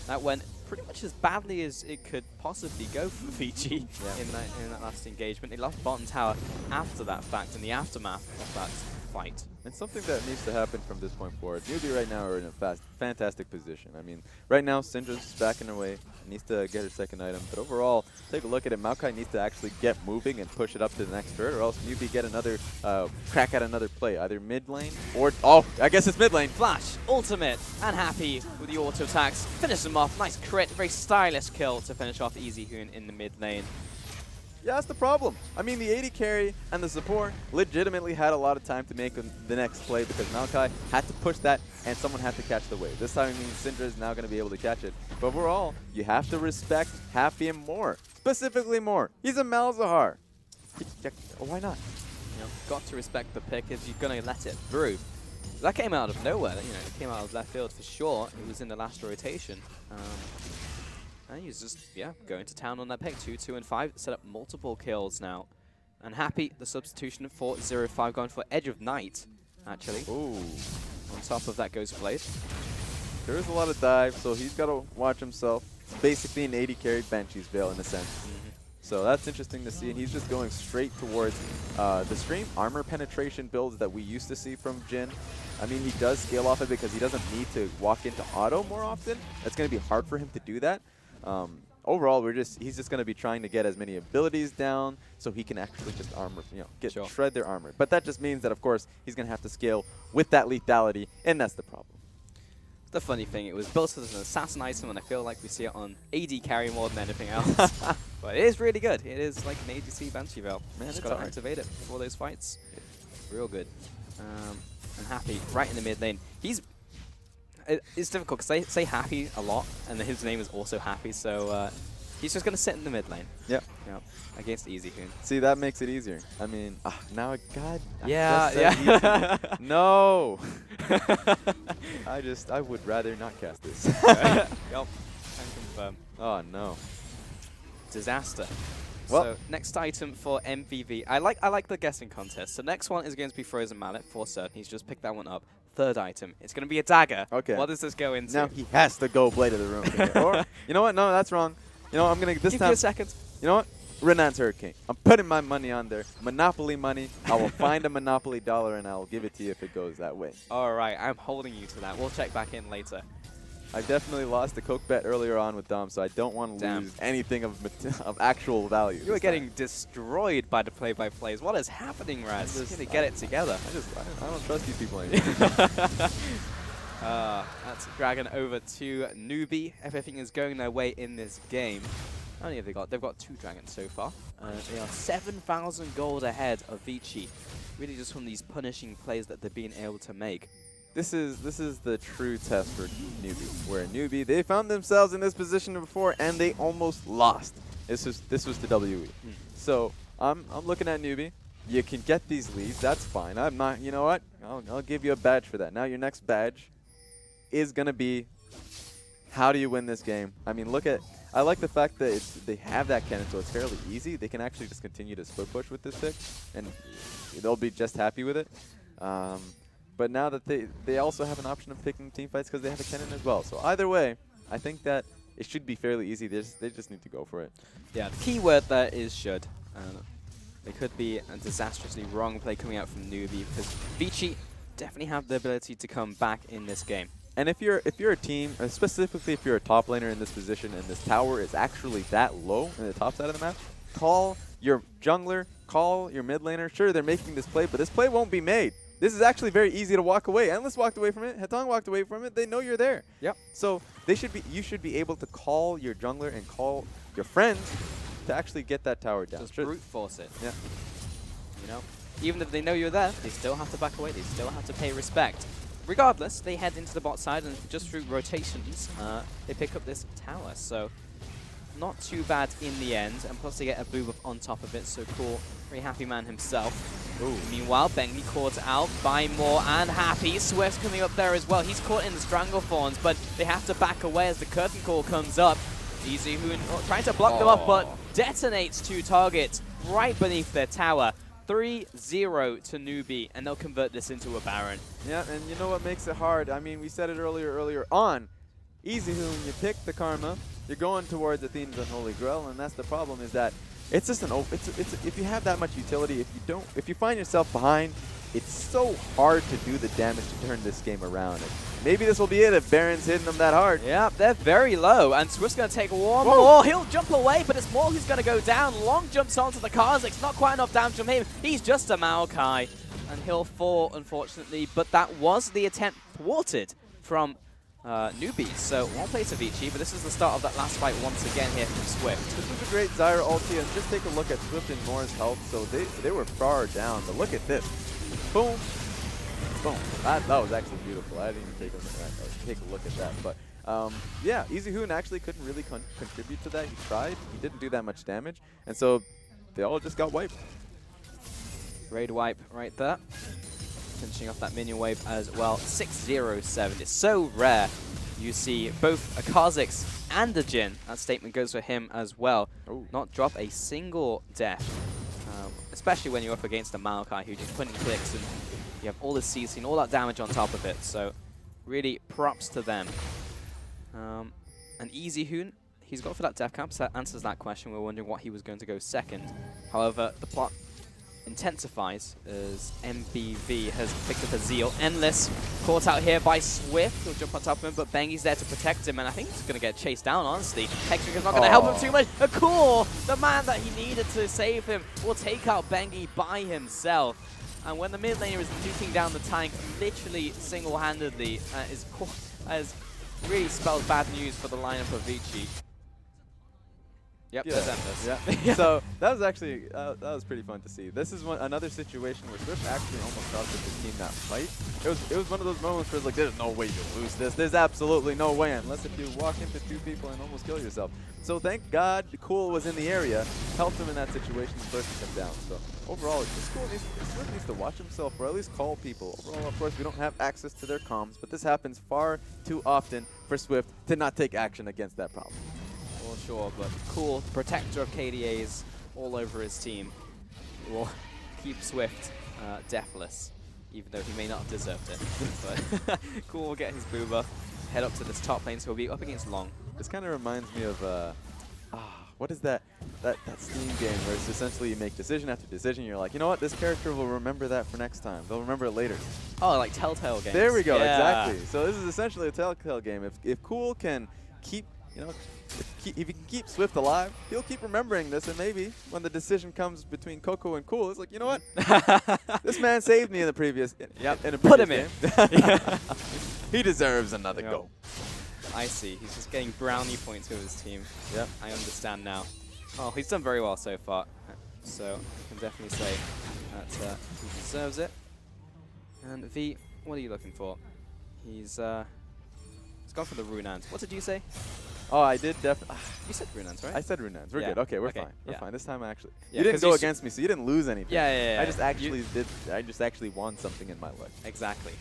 That went pretty much as badly as it could possibly go for Vici in that last engagement. They lost bottom tower after that fact, in the aftermath of that fight. And something that needs to happen from this point forward. Newbie right now are in a fantastic position. I mean, right now, Syndra's backing away. Needs to get her second item. But overall, take a look at it. Maokai needs to actually get moving and push it up to the next turret, or else Newbie get another crack at another play, either mid lane or, oh, I guess it's mid lane. Flash, ultimate, and Happy with the auto attacks. Finish them off. Nice crit, very stylish kill to finish off EasyHoon in the mid lane. Yeah, that's the problem. I mean, the AD carry and the support legitimately had a lot of time to make the next play because Maokai had to push that and someone had to catch the wave. This time it means Syndra is now going to be able to catch it. But overall, you have to respect Happy more. Specifically more. He's a Malzahar. Why not? You know, got to respect the pick if you're going to let it through. That came out of nowhere. You know, it came out of left field for sure. It was in the last rotation. And he's just, going to town on that pick. 2, 2, and 5. Set up multiple kills now. And Happy, the substitution for 0-5, going for Edge of Night, actually. Ooh. On top of that goes Blade. There is a lot of dive, so he's got to watch himself. It's basically an AD carry Banshee's Veil in a sense. So that's interesting to see, and he's just going straight towards the stream armor penetration builds that we used to see from Jhin. I mean, he does scale off it because he doesn't need to walk into auto more often. It's going to be hard for him to do that. Overall, he's just going to be trying to get as many abilities down so he can actually just armor, shred their armor. But that just means that, of course, he's going to have to scale with that lethality, and that's the problem. The funny thing, it was built as an assassin item, and I feel like we see it on AD carry more than anything else. But it is really good. It is like an ADC Banshee Veil. Man, just got to activate it before those fights. Real good. And Happy right in the mid lane. It's difficult because they say Happy a lot, and then his name is also Happy, so he's just going to sit in the mid lane. Yep. Against EasyHoon. See, that makes it easier. I mean, now, God. Yeah. No. I would rather not cast this. Yep. Can confirm. Oh, no. Disaster. Well, so next item for MVV. I like the guessing contest. So next one is going to be Frozen Mallet for certain. He's just picked that one up. Third item. It's going to be a dagger. Okay. What does this go into? Now he has to go Blade of the Room. Or, you know what? No, that's wrong. You know, I'm going to this Give time. you a second. You know what? Renan's Hurricane. I'm putting my money on there. Monopoly money. I will find a Monopoly dollar and I will give it to you if it goes that way. All right. I'm holding you to that. We'll check back in later. I definitely lost the Coke bet earlier on with Dom, so I don't want to lose anything of actual value. You are getting destroyed by the play-by-plays. What is happening, Raz? You need to get it together. I don't trust these people anymore. That's Dragon over to Newbie. Everything is going their way in this game. How many have they got? They've got 2 dragons so far. They are 7,000 gold ahead of Vici. Really just from these punishing plays that they're being able to make. This is the true test for Newbie, where Newbie, they found themselves in this position before and they almost lost. This was the WE. So I'm looking at Newbie. You can get these leads, that's fine. I'm not, you know what? I'll give you a badge for that. Now your next badge is gonna be, how do you win this game? I mean, I like the fact that they have that cannon, so it's fairly easy. They can actually just continue to split push with this pick, and they'll be just happy with it. But now that they also have an option of picking team fights because they have a cannon as well. So either way, I think that it should be fairly easy. They just need to go for it. Yeah, the key word there is should. There could be a disastrously wrong play coming out from Newbie because Vici definitely have the ability to come back in this game. And if you're a team, specifically if you're a top laner in this position and this tower is actually that low in the top side of the map, call your jungler, call your mid laner. Sure, they're making this play, but this play won't be made. this is actually very easy to walk away. Endless walked away from it. Hetong walked away from it. They know you're there. Yep. So you should be able to call your jungler and call your friends to actually get that tower down. Just brute force it. Yeah. You know, even if they know you're there, they still have to back away. They still have to pay respect. Regardless, they head into the bot side, and just through rotations, they pick up this tower. So not too bad in the end, and plus they get a boob on top of it. So cool, very happy man himself. Ooh. Meanwhile, Bengi caught out by Moore and Happy. Swift's coming up there as well. He's caught in the Stranglethorns, but they have to back away as the curtain call comes up. EasyHoon trying to block them off, but detonates 2 targets right beneath their tower. 3-0 to Newbie, and they'll convert this into a Baron. Yeah, and you know what makes it hard? I mean, we said it earlier on. EasyHoon, you pick the Karma, you're going towards Athena's Unholy Grail, and that's the problem, is that it's just if you have that much utility, if you find yourself behind, it's so hard to do the damage to turn this game around. And maybe this will be it if Baron's hitting them that hard. Yeah, they're very low, and Swift's going to take one more. He'll jump away, but it's Moore who's going to go down. Long jumps onto the Kha'Zix, not quite enough damage from him. He's just a Maokai, and he'll fall, unfortunately, but that was the attempt thwarted from Newbies. So one play to Vici, but this is the start of that last fight once again here from Swift. This was a great Zyra ulti, and just take a look at Swift and Moore's health. So they were far down, but look at this. Boom. Boom. That was actually beautiful. I didn't even take a look at that. But yeah, EasyHoon actually couldn't really contribute to that. He tried. He didn't do that much damage. And so they all just got wiped. Raid wipe right there. Finishing off that minion wave as well. 607. It's so rare you see both a Kha'Zix and a Jhin. That statement goes for him as well. Ooh. Not drop a single death. Especially when you're up against a Maokai who just point and clicks, and you have all the CC and all that damage on top of it. So really props to them. And EasyHoon, he's got for that death cap, so that answers that question. We were wondering what he was going to go second. However, the plot intensifies as MBV has picked up a Zeal. Endless caught out here by Swift. He'll jump on top of him, but Bengi's there to protect him, and I think he's going to get chased down, honestly. Hextrick not going to help him too much. Cool, the man that he needed to save him, will take out Bengi by himself. And when the mid laner is nuking down the tank, literally single-handedly, has really spelled bad news for the lineup of Vici. Yep, yeah. there's Endless. Yeah. So that was actually that was pretty fun to see. This is another situation where Swift actually almost cost his team that fight. It was one of those moments where it's like, there's no way you lose this. There's absolutely no way, unless if you walk into 2 people and almost kill yourself. So thank God Cool was in the area, helped him in that situation, and pushed him down. So overall, Swift needs to watch himself, or at least call people. Overall, of course, we don't have access to their comms, but this happens far too often for Swift to not take action against that problem. For sure, but Cool, protector of KDAs all over his team, will keep Swift deathless, even though he may not have deserved it. But Cool will get his booba, head up to this top lane, so he'll be up against Long. This kind of reminds me of what is that Steam game where it's essentially you make decision after decision. You're like, you know what, this character will remember that for next time. They'll remember it later. Oh, like Telltale games. There we go, yeah. exactly. So this is essentially a Telltale game. If Cool can keep, you know, if he can keep Swift alive, he'll keep remembering this, and maybe when the decision comes between Coco and Cool, it's like, you know what? This man saved me in the previous Put him game. He deserves another go. I see. He's just getting brownie points with his team. Yep. I understand now. Oh, he's done very well so far. So I can definitely say that he deserves it. And V, what are you looking for? He's gone for the Runans. What did you say? Oh, I did definitely. You said Runans, right? I said Runans. We're good. Okay, we're fine. We're fine. This time, actually. Yeah, you didn't go against me, so you didn't lose anything. Yeah. I just actually I just actually won something in my life. Exactly.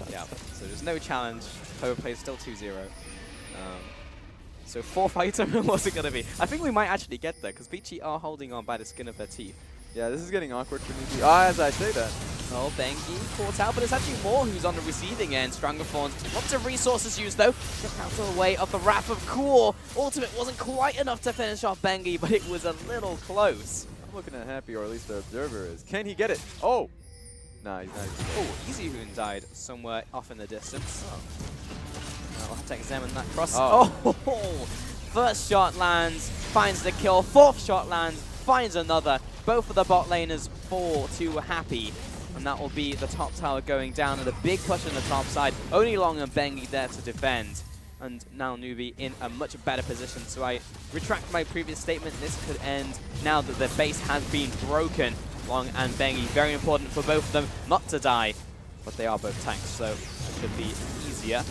Yeah. So there's no challenge. Power play is still 2-0. So 4th item, what's it going to be? I think we might actually get there, because Vici are holding on by the skin of their teeth. Yeah, this is getting awkward for me. As I say that. Oh, Bengi caught out, but it's actually Moore who's on the receiving end. Stranglethorns, lots of resources used though. Just out of the way of the wrath of Cool. Ultimate wasn't quite enough to finish off Bengi, but it was a little close. I'm looking at Happy, or at least the observer is. Can he get it? Oh! Nah, he's not even. Oh, EasyHoon died somewhere off in the distance. I'll have to examine that cross. Oh. First shot lands, finds the kill. 4th shot lands, finds another. Both of the bot laners fall to Happy. And that will be the top tower going down, and a big push on the top side. Only Long and Bengi there to defend. And now Nubi in a much better position. So I retract my previous statement. This could end now that the base has been broken. Long and Bengi, very important for both of them not to die. But they are both tanks, so it should be easier.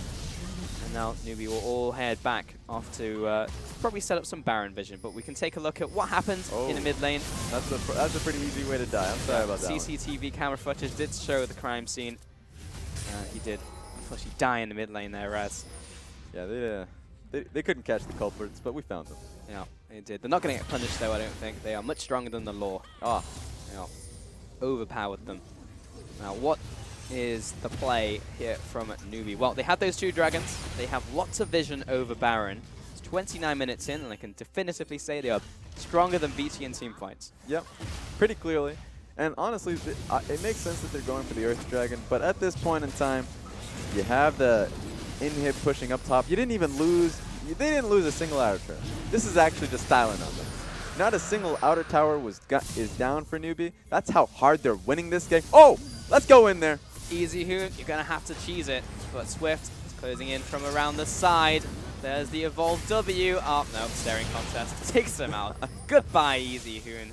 And now Nubi will all head back off to probably set up some Baron vision. But we can take a look at what happens in the mid lane. That's a pretty easy way to die. I'm sorry about that. CCTV camera footage did show the crime scene. He did unfortunately die in the mid lane there, Raz. Yeah, they couldn't catch the culprits, but we found them. Yeah, they did. They're not going to get punished, though, I don't think. They are much stronger than the law. Yeah, overpowered them. Now, what is the play here from Nubi? Well, they have those 2 dragons. They have lots of vision over Baron. It's 29 minutes in, and I can definitively say they are stronger than VT in team fights. Yep, pretty clearly. And honestly, it makes sense that they're going for the Earth Dragon, but at this point in time, you have the inhib pushing up top. You didn't even lose. They didn't lose a single outer tower. This is actually just styling on them. Not a single outer tower is down for Nubi. That's how hard they're winning this game. Oh, let's go in there. Easy Hoon, you're going to have to cheese it. But Swift is closing in from around the side. There's the Evolve W. Oh, no, staring contest takes them out. Goodbye, Easy Hoon.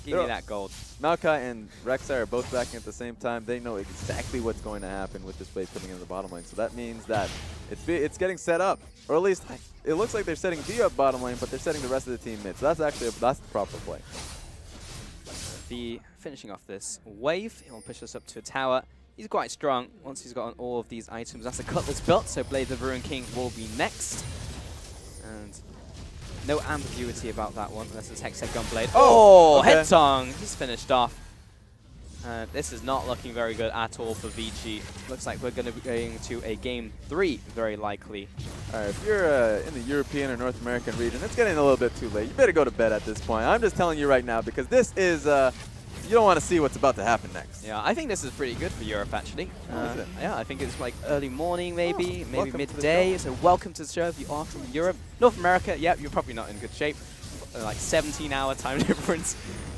Give me that gold. Maokai and Rek'Sai are both backing at the same time. They know exactly what's going to happen with this wave coming in the bottom lane. So that means that it's getting set up. Or at least it looks like they're setting V up bottom lane, but they're setting the rest of the team mid. So that's actually that's the proper play. V finishing off this wave. He'll push us up to a tower. He's quite strong once he's gotten all of these items. That's a Cutlass belt, so Blade of the Ruin King will be next. And no ambiguity about that one, unless it's Hexagon Blade. Oh, okay. Head Tongue. He's finished off. This is not looking very good at all for Vici. Looks like we're going to be going to a game 3, very likely. All right, if you're in the European or North American region, it's getting a little bit too late. You better go to bed at this point. I'm just telling you right now, because this is, you don't want to see what's about to happen next. Yeah, I think this is pretty good for Europe, actually. Yeah, I think it's like early morning, maybe midday. So welcome to the show if you are from Europe. North America, yeah, you're probably not in good shape. Like 17-hour time difference.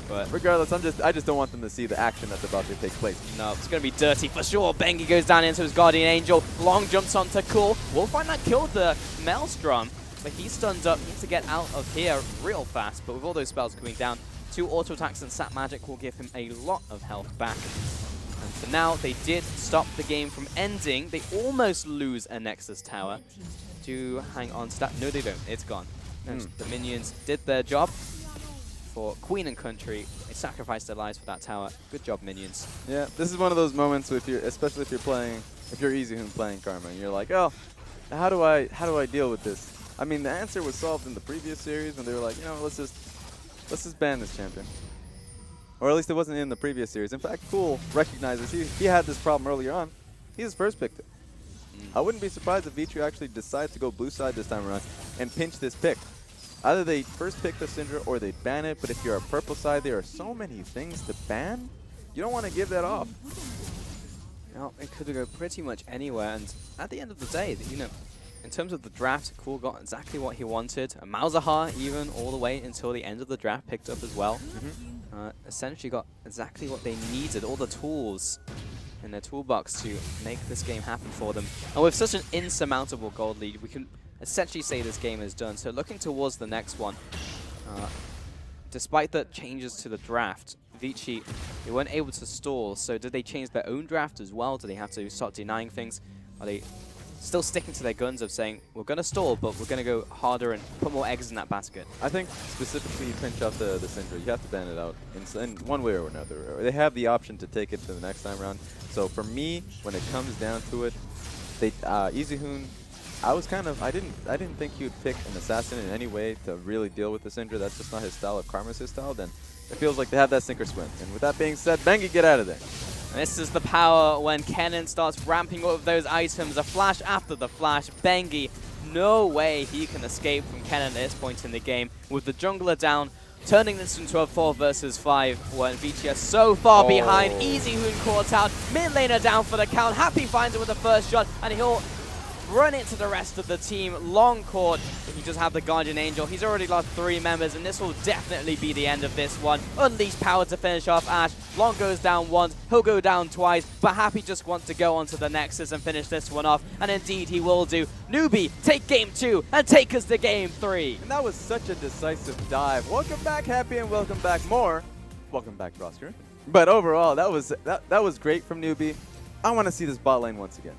But regardless, I just don't want them to see the action that's about to take place. No, it's going to be dirty for sure. Bengi goes down into his Guardian Angel. Long jumps onto Cool. We'll find that killed the Maelstrom, but he's stunned up. Needs to get out of here real fast. But with all those spells coming down, 2 auto attacks and Sap Magic will give him a lot of health back. And for now, they did stop the game from ending. They almost lose a Nexus Tower. Do hang on to that. No, they don't. It's gone. The minions did their job. For Queen and Country, they sacrificed their lives for that tower. Good job, minions. Yeah, this is one of those moments with especially if you're Easyhoon playing Karma, and you're like, oh, how do I deal with this? I mean, the answer was solved in the previous series, and they were like, you know, let's just ban this champion. Or at least it wasn't in the previous series. In fact, Cool recognizes he had this problem earlier on. He's first picked it. I wouldn't be surprised if Vitru actually decides to go blue side this time around and pinch this pick. Either they first pick the Syndra or they ban it, but if you're a purple side, there are so many things to ban. You don't want to give that off. Well, it could go pretty much anywhere, and at the end of the day, you know, in terms of the draft, Cool got exactly what he wanted. Malzahar, even all the way until the end of the draft, picked up as well. Essentially got exactly what they needed, all the tools in their toolbox to make this game happen for them. And with such an insurmountable gold lead, we can essentially say this game is done. So looking towards the next one, despite the changes to the draft, Vici, they weren't able to stall. So did they change their own draft as well? Do they have to start denying things? Are they still sticking to their guns of saying, we're going to stall, but we're going to go harder and put more eggs in that basket? I think specifically you pinch out the Syndra. You have to ban it out in one way or another. They have the option to take it to the next time round. So for me, when it comes down to it, Easyhoon, I didn't think he would pick an assassin in any way to really deal with the Syndra. That's just not his style. If Karma's his style, then it feels like they have that sink or swim. And with that being said, Bengi, get out of there. This is the power when Kennen starts ramping up those items. A flash after the flash. Bengi, no way he can escape from Kennen at this point in the game. With the jungler down, turning this into a 4 versus 5 when Vici is so far behind. Easyhoon caught out. Mid laner down for the count. Happy finds it with the first shot, and he'll run into the rest of the team. Long court, he does have the Guardian Angel. He's already lost 3 members, and this will definitely be the end of this one. Unleash power to finish off Ash. Long goes down once, he'll go down twice, but Happy just wants to go onto the Nexus and finish this one off, and indeed he will do. Newbie, take game 2 and take us to game 3. And that was such a decisive dive. Welcome back, Happy, and welcome back more. Welcome back, Rosker. But overall, that was great from Newbie. I want to see this bot lane once again.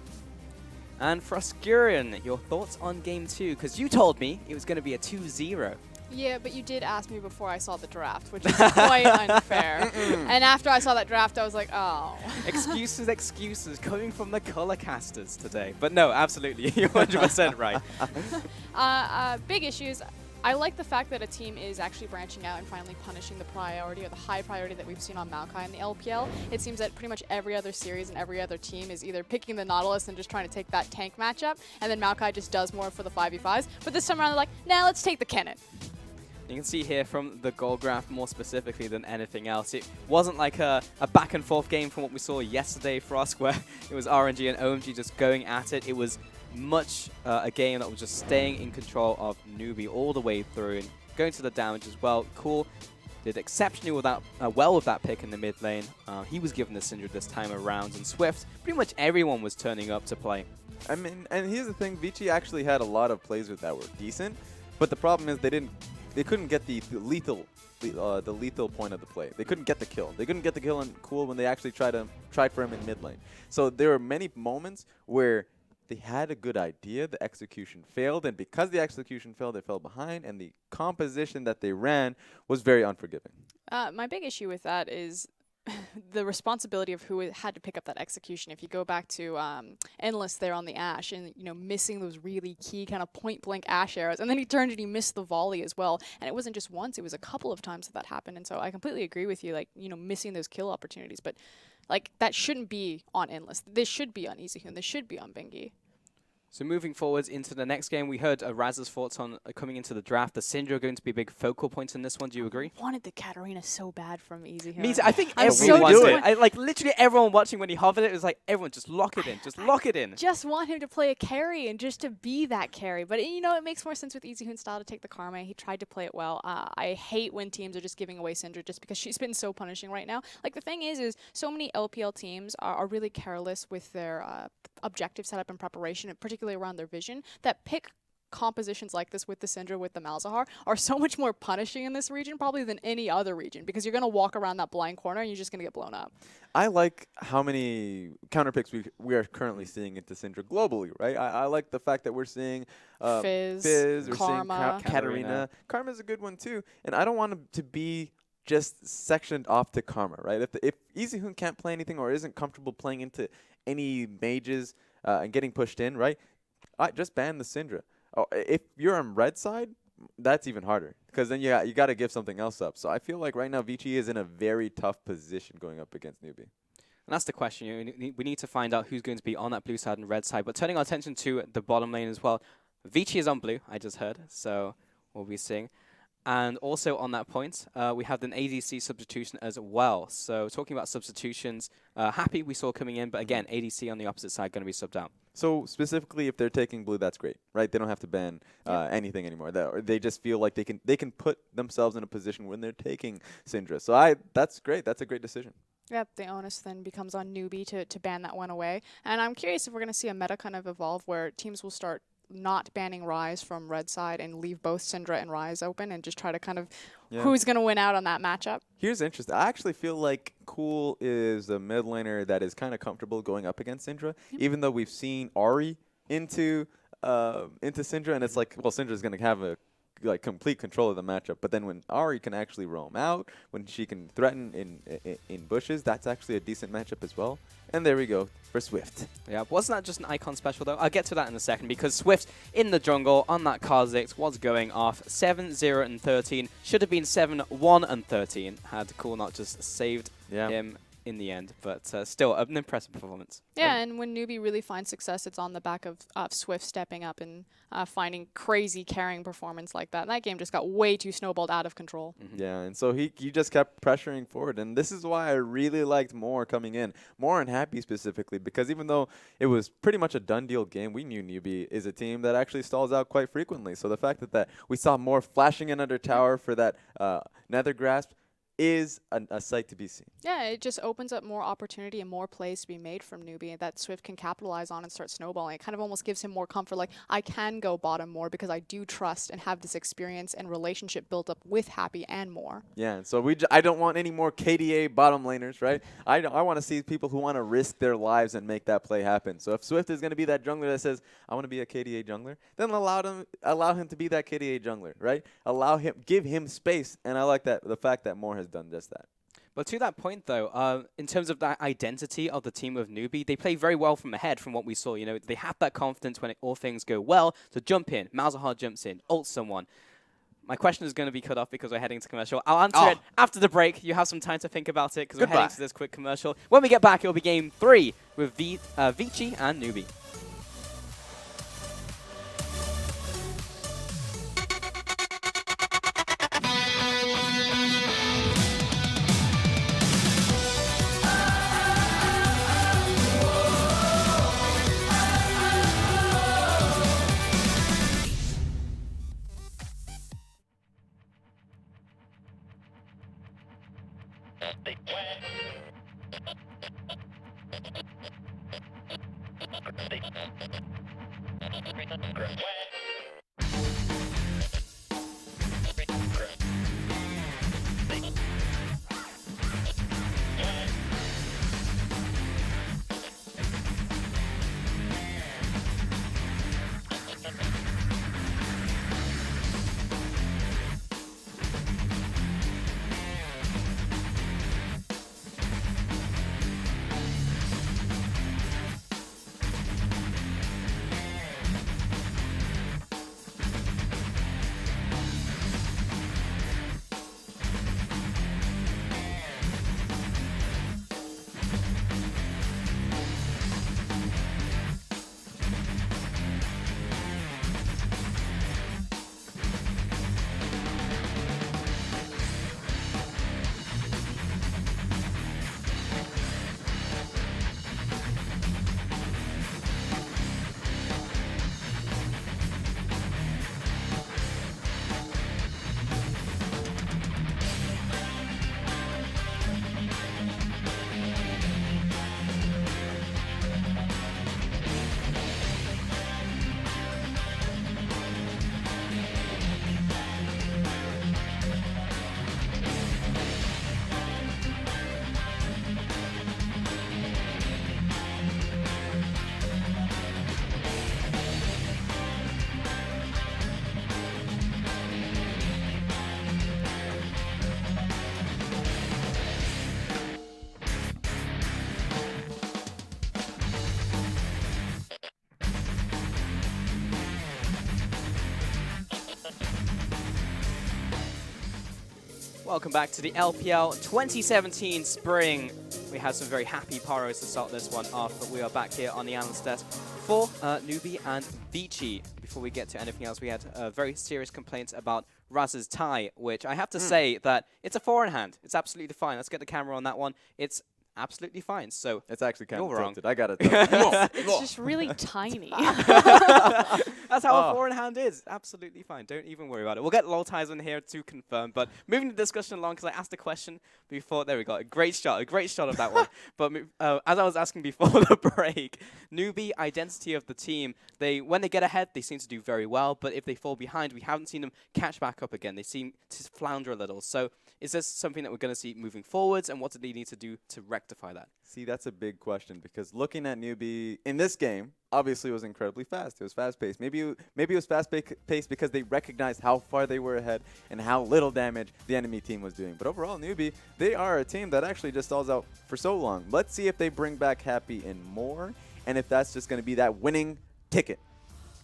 And Fruskurian, your thoughts on game 2? Because you told me it was going to be a 2-0. Yeah, but you did ask me before I saw the draft, which is quite unfair. And after I saw that draft, I was like, oh. Excuses coming from the color casters today. But no, absolutely, you're 100% right. Big issues. I like the fact that a team is actually branching out and finally punishing the priority or the high priority that we've seen on Maokai in the LPL. It seems that pretty much every other series and every other team is either picking the Nautilus and just trying to take that tank matchup, and then Maokai just does more for the 5v5s. But this time around, they're like, nah, let's take the Kennen. You can see here from the goal graph more specifically than anything else. It wasn't like a back and forth game from what we saw yesterday for us, where it was RNG and OMG just going at it. It was much a game that was just staying in control of Newbie all the way through and going to the damage as well. Cool did exceptionally well with that pick in the mid lane. He was given the Syndra this time around, and Swift, pretty much everyone was turning up to play. I mean, and here's the thing, Vici actually had a lot of plays with that were decent, but the problem is they couldn't get the lethal point of the play. They couldn't get the kill. They couldn't get the kill on Cool when they actually tried for him in mid lane. So there were many moments where they had a good idea, the execution failed, and because the execution failed, they fell behind, and the composition that they ran was very unforgiving. My big issue with that is the responsibility of who had to pick up that execution. If you go back to Endless there on the Ashe and, you know, missing those really key kind of point-blank Ashe arrows, and then he turned and he missed the volley as well. And it wasn't just once, it was a couple of times that happened. And so I completely agree with you, like, you know, missing those kill opportunities. But, like, that shouldn't be on Endless. This should be on EasyHoon. This should be on Bengi. So moving forwards into the next game, we heard Raz's thoughts on coming into the draft. The Syndra going to be a big focal point in this one. Do you agree? I wanted the Katarina so bad from EasyHoon. Me too. I think everyone did. Like literally everyone watching when he hovered it was like, everyone just lock it in. Just lock it in. Just want him to play a carry and just to be that carry. But, you know, it makes more sense with EasyHoon's style to take the Karma. He tried to play it well. I hate when teams are just giving away Syndra just because she's been so punishing right now. Like, the thing is so many LPL teams are really careless with their objective setup and preparation, and particularly around their vision, that pick compositions like this with the Syndra, with the Malzahar, are so much more punishing in this region probably than any other region, because you're going to walk around that blind corner and you're just going to get blown up. I like how many counter picks we are currently seeing into Syndra globally, right? I like the fact that we're seeing Fizz, we're Karma. seeing Katarina. Karma's a good one too, and I don't want him to be just sectioned off to Karma, right? If EasyHoon can't play anything or isn't comfortable playing into any mages and getting pushed in, right? Just ban the Syndra. Oh, if you're on red side, that's even harder, because then you got to give something else up. So I feel like right now Vici is in a very tough position going up against Newbie. And that's the question. We need to find out who's going to be on that blue side and red side. But turning our attention to the bottom lane as well, Vici is on blue, I just heard, so we'll be seeing. And also on that point, we have an ADC substitution as well. So talking about substitutions, Happy we saw coming in, but again, ADC on the opposite side going to be subbed out. So specifically, if they're taking blue, that's great, right? They don't have to ban anything anymore. They just feel like they can put themselves in a position when they're taking Syndra. So that's great. That's a great decision. Yep, the onus then becomes on Newbie to ban that one away. And I'm curious if we're going to see a meta kind of evolve where teams will start not banning Ryze from red side and leave both Syndra and Ryze open and just try to kind of who's going to win out on that matchup. Here's interesting. I actually feel like Cool is a mid laner that is kind of comfortable going up against Syndra, even though we've seen Ahri into Syndra, and it's like, well, Syndra's going to have a complete control of the matchup. But then when Ahri can actually roam out, when she can threaten in bushes, that's actually a decent matchup as well. And there we go for Swift. Yeah, wasn't that just an icon special though? I'll get to that in a second, because Swift in the jungle on that Kha'Zix was going off 7-0 and 13. Should have been 7-1 and 13 had Cool not just saved him in the end, but still an impressive performance. Yeah, and when Newbie really finds success, it's on the back of Swift stepping up and finding crazy carrying performance like that. That game just got way too snowballed out of control. Yeah, and so he just kept pressuring forward, and this is why I really liked Moore coming in. Moore and Happy specifically, because even though it was pretty much a done deal game, we knew Newbie is a team that actually stalls out quite frequently. So the fact that we saw Moore flashing in under tower for that Nether Grasp is a sight to be seen. Yeah, it just opens up more opportunity and more plays to be made from Newbie that Swift can capitalize on and start snowballing. It kind of almost gives him more comfort, like, I can go bottom more because I do trust and have this experience and relationship built up with Happy and Moore. Yeah, and so I don't want any more KDA bottom laners, right? I want to see people who want to risk their lives and make that play happen. So if Swift is going to be that jungler that says, I want to be a KDA jungler, then allow him to be that KDA jungler, right? Give him space, and I like the fact that Moore has done just that. But to that point, though, in terms of that identity of the team of Newbie, they play very well from ahead from what we saw. You know, they have that confidence when all things go well to jump in. Malzahar jumps in, ults someone. My question is going to be cut off because we're heading to commercial. I'll answer it after the break. You have some time to think about it because we're heading to this quick commercial. When we get back, it'll be game 3 with Vici and Newbie. Welcome back to the LPL 2017 Spring. We had some very happy pyros to start this one off, but we are back here on the analyst desk for Newbie and Vici. Before we get to anything else, we had very serious complaints about Raz's tie, which I have to say that it's a forehand. It's absolutely fine. Let's get the camera on that one. It's absolutely fine. So it's actually kind of wrong. tilted. I got it. It's just really tiny. That's how a forehand is. Absolutely fine. Don't even worry about it. We'll get Loltizer in here to confirm. But moving the discussion along, because I asked a question before. There we go. A great shot of that one. But as I was asking before the break, Newbie, identity of the team. When they get ahead, they seem to do very well. But if they fall behind, we haven't seen them catch back up again. They seem to flounder a little. So is this something that we're going to see moving forwards? And what do they need to do to rectify that? See, that's a big question because looking at Newbie in this game, obviously it was incredibly fast. It was fast-paced. Maybe it was fast-paced because they recognized how far they were ahead and how little damage the enemy team was doing. But overall, Newbie, they are a team that actually just stalls out for so long. Let's see if they bring back Happy and more, and if that's just going to be that winning ticket.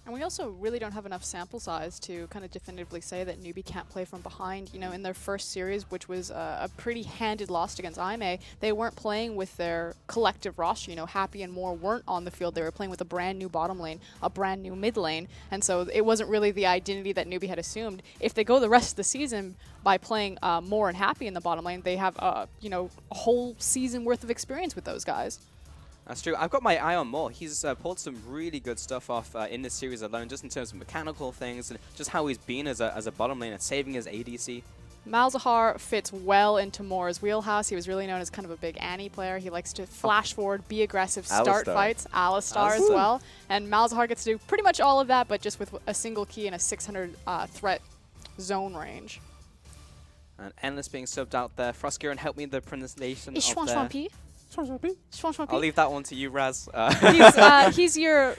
And we also really don't have enough sample size to kind of definitively say that Newbie can't play from behind. You know, in their first series, which was a pretty handed loss against IMA, they weren't playing with their collective roster. You know, Happy and Moore weren't on the field. They were playing with a brand new bottom lane, a brand new mid lane. And so it wasn't really the identity that Newbie had assumed. If they go the rest of the season by playing Moore and Happy in the bottom lane, they have, you know, a whole season worth of experience with those guys. That's true. I've got my eye on Moore. He's pulled some really good stuff off in this series alone, just in terms of mechanical things and just how he's been as a bottom laner, saving his ADC. Malzahar fits well into Moore's wheelhouse. He was really known as kind of a big Annie player. He likes to flash forward, be aggressive, start fights. Alistar as well. And Malzahar gets to do pretty much all of that, but just with a single key and a 600 threat zone range. And Endless being subbed out there. Froskuren, help me the pronunciation of Schwanschwanpi. I'll leave that one to you, Raz. He's your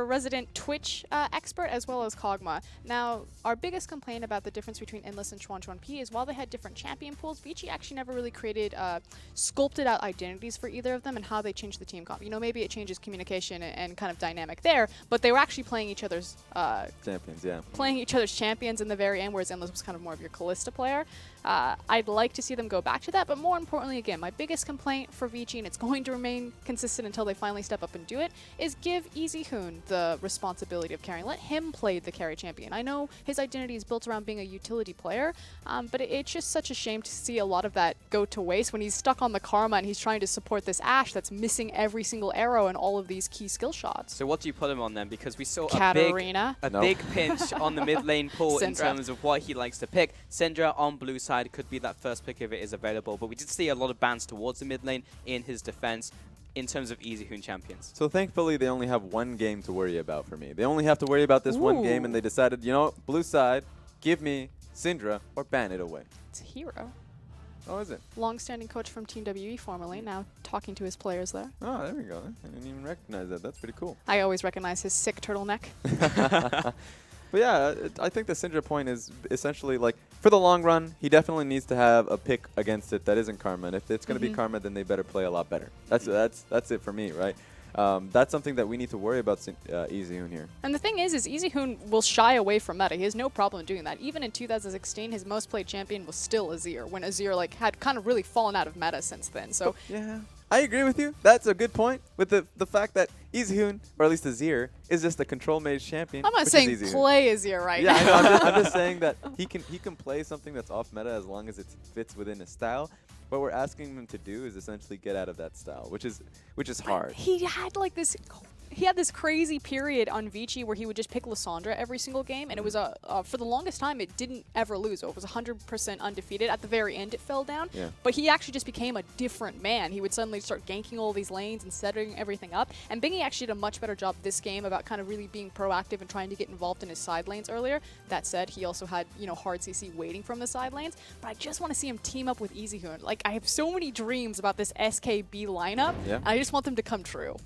resident Twitch expert as well as Kog'Maw. Now, our biggest complaint about the difference between Endless and Schwanschwanpi is while they had different champion pools, Vici actually never really created sculpted out identities for either of them and how they changed the team comp. You know, maybe it changes communication and kind of dynamic there, but they were actually playing each other's champions, yeah. Playing each other's champions in the very end, whereas Endless was kind of more of your Kalista player. I'd like to see them go back to that, but more importantly, again, my biggest complaint for Vici, and it's going to remain consistent until they finally step up and do it, is give EasyHoon the responsibility of carrying. Let him play the carry champion. I know his identity is built around being a utility player, but it's just such a shame to see a lot of that go to waste when he's stuck on the Karma and he's trying to support this Ashe that's missing every single arrow and all of these key skill shots. So what do you put him on then? Because we saw Katarina. a big pinch on the mid lane pool in terms of what he likes to pick. Syndra on blue side could be that first pick if it is available, but we did see a lot of bans towards the mid lane in his defense in terms of EasyHoon champions. So thankfully, they only have one game to worry about for me. They only have to worry about this one game, and they decided, you know, blue side, give me Syndra or ban it away. It's a hero. Oh, is it? Long-standing coach from Team WE formerly, now talking to his players there. Oh, there we go. I didn't even recognize that. That's pretty cool. I always recognize his sick turtleneck. But yeah, I think the Syndra point is essentially like, for the long run, he definitely needs to have a pick against it that isn't Karma. And if it's going to be Karma, then they better play a lot better. That's it for me, right? That's something that we need to worry about EasyHoon here. And the thing is EasyHoon will shy away from meta. He has no problem doing that. Even in 2016, his most played champion was still Azir, when Azir like had kind of really fallen out of meta since then. So yeah, I agree with you. That's a good point. With the fact that EasyHoon, or at least Azir, is just a control mage champion. I'm not saying play Azir right now. Yeah, I'm just saying that he can play something that's off meta as long as it fits within his style. What we're asking him to do is essentially get out of that style, which is hard. He had like this. He had this crazy period on Vici where he would just pick Lissandra every single game, and it was for the longest time it didn't ever lose. It was 100% undefeated. At the very end, it fell down. Yeah. But he actually just became a different man. He would suddenly start ganking all these lanes and setting everything up. And Bingy actually did a much better job this game about kind of really being proactive and trying to get involved in his side lanes earlier. That said, he also had hard CC waiting from the side lanes. But I just want to see him team up with EasyHoon. Like, I have so many dreams about this SKB lineup. Yeah. And I just want them to come true.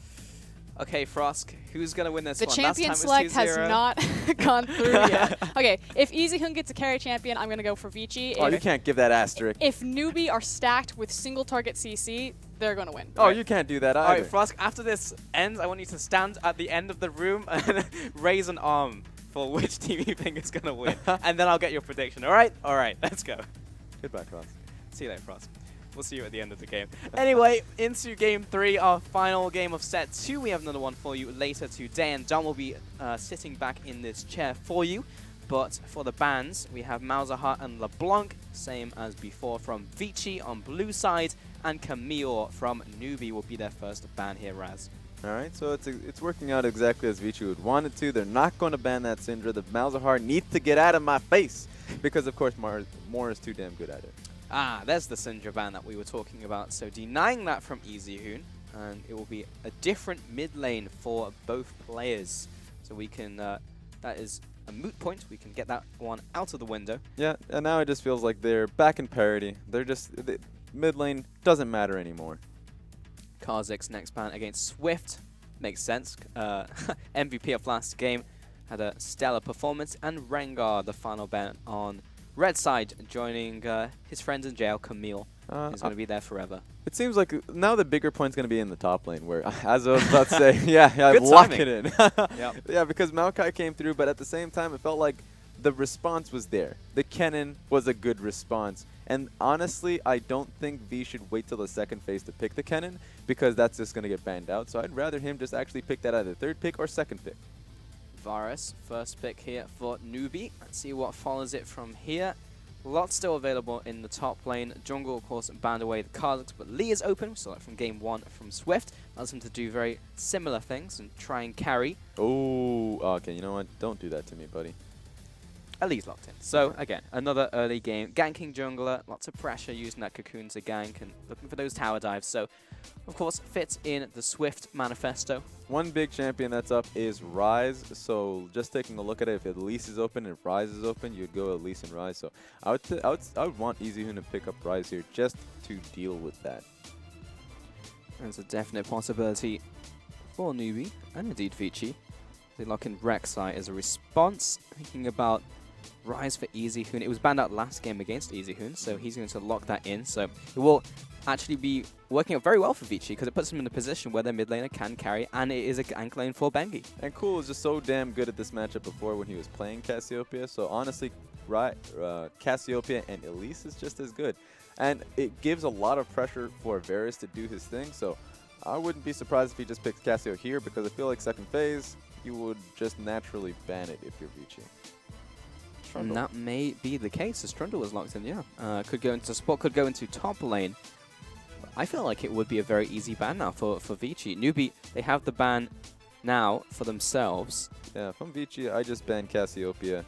Okay, Frosk, who's going to win this one? The champion select has not gone through yet. Okay, if EasyHoon gets a carry champion, I'm going to go for Vici. Oh, you can't give that asterisk. If Newbie are stacked with single target CC, they're going to win. Oh, you can't do that either. All right, Frosk, after this ends, I want you to stand at the end of the room and raise an arm for which team you think is going to win. And then I'll get your prediction, all right? All right, let's go. Goodbye, Frosk. See you later, Frosk. We'll see you at the end of the game. Anyway, into Game 3, our final game of Set 2. We have another one for you later today, and Dom will be sitting back in this chair for you. But for the bans, we have Malzahar and LeBlanc, same as before from Vici on blue side, and Camille from Newbie will be their first ban here, Raz. All right, so it's working out exactly as Vici would want it to. They're not going to ban that Syndra. The Malzahar needs to get out of my face because, of course, Moore is too damn good at it. Ah, there's the Syndra ban that we were talking about. So denying that from EasyHoon, and it will be a different mid lane for both players. So we can, that is a moot point. We can get that one out of the window. Yeah, and now it just feels like they're back in parity. The mid lane doesn't matter anymore. Kha'Zix's next ban against Swift makes sense. MVP of last game had a stellar performance, and Rengar, the final ban on red side, joining his friends in jail, Camille, He's going to be there forever. It seems like now the bigger point's going to be in the top lane, where, as I was about to say, yeah, Good lock timing. it in. Yep. Yeah, because Maokai came through, but at the same time, it felt like the response was there. The Kennen was a good response. And honestly, I don't think V should wait till the second phase to pick the Kennen, because that's just going to get banned out. So I'd rather him just actually pick that either third pick or second pick. Varus, first pick here for Newbie. Let's see what follows it from here. Lots still available in the top lane. Jungle, of course, banned away the Kha'Zix, but Lee is open. We saw that from game 1 from Swift. Allows him to do very similar things and try and carry. Oh, okay, you know what? Don't do that to me, buddy. At least locked in. So, again, another early game. Ganking jungler, lots of pressure using that cocoon to gank and looking for those tower dives. So, of course, fits in the Swift manifesto. One big champion that's up is Ryze. So just taking a look at it, if Elise is open and if Ryze is open, you'd go Elise and Ryze. So I would want EasyHoon to pick up Ryze here just to deal with that. There's a definite possibility for Newbie and indeed Vici. They lock in Rek'Sai as a response. Thinking about Ryze for EasyHoon. It was banned out last game against EasyHoon, so he's going to lock that in. So it will actually be working out very well for Vici because it puts him in a position where their mid laner can carry, and it is a gank lane for Bengi. And Cool was just so damn good at this matchup before when he was playing Cassiopeia. So honestly, Cassiopeia and Elise is just as good. And it gives a lot of pressure for Varus to do his thing. So I wouldn't be surprised if he just picked Cassio here, because I feel like second phase, you would just naturally ban it if you're Vici. And that may be the case. As Trundle was locked in, yeah. Could go into Spot, could go into top lane. I feel like it would be a very easy ban now for Vici. Newbie, they have the ban now for themselves. Yeah, if I'm Vici, I just ban Cassiopeia.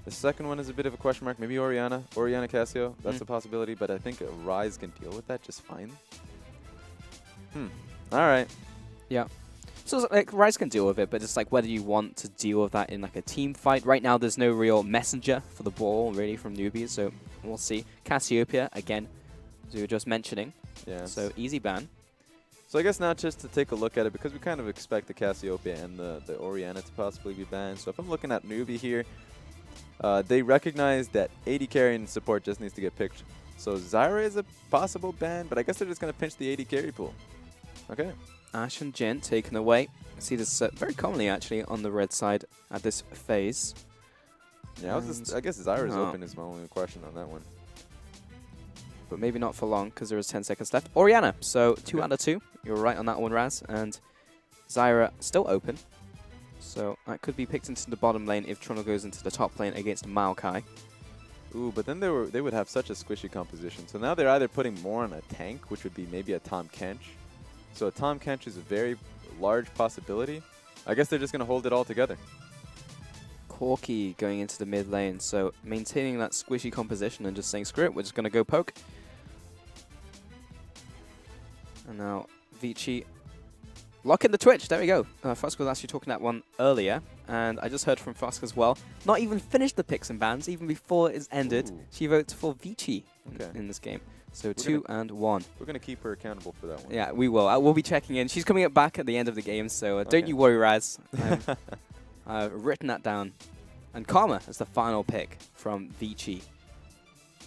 The second one is a bit of a question mark. Maybe Orianna Cassio. That's a possibility, but I think Ryze can deal with that just fine. All right. Yeah. So like Ryze can deal with it, but it's like whether you want to deal with that in like a team fight. Right now, there's no real messenger for the ball really from Newbies, so we'll see. Cassiopeia again, as you were just mentioning. Yeah. So easy ban. So I guess now just to take a look at it, because we kind of expect the Cassiopeia and the Orianna to possibly be banned. So if I'm looking at Newbie here, they recognize that AD carry and support just needs to get picked. So Zyra is a possible ban, but I guess they're just going to pinch the AD carry pool. Okay. Ashe and Jhin taken away. I see this very commonly actually on the red side at this phase. Yeah, I guess Zyra's open is my only question on that one. But maybe not for long because there is 10 seconds left. Orianna, so 2 out of 2. You're right on that one, Raz. And Zyra still open. So that could be picked into the bottom lane if Trundle goes into the top lane against Maokai. Ooh, but then they would have such a squishy composition. So now they're either putting more on a tank, which would be maybe a Tahm Kench. So a Tahm Kench is a very large possibility. I guess they're just going to hold it all together. Corki going into the mid lane, so maintaining that squishy composition and just saying, screw it, we're just going to go poke. And now Vici lock in the Twitch. There we go. Fusk was actually talking that one earlier, and I just heard from Fusk as well. Not even finished the picks and bans, even before it's ended. Ooh. She votes for Vici in this game. So 2 and 1. We're going to keep her accountable for that one. Yeah, we will. We'll be checking in. She's coming back at the end of the game, so don't you worry, Raz. I've written that down. And Karma is the final pick from Vici.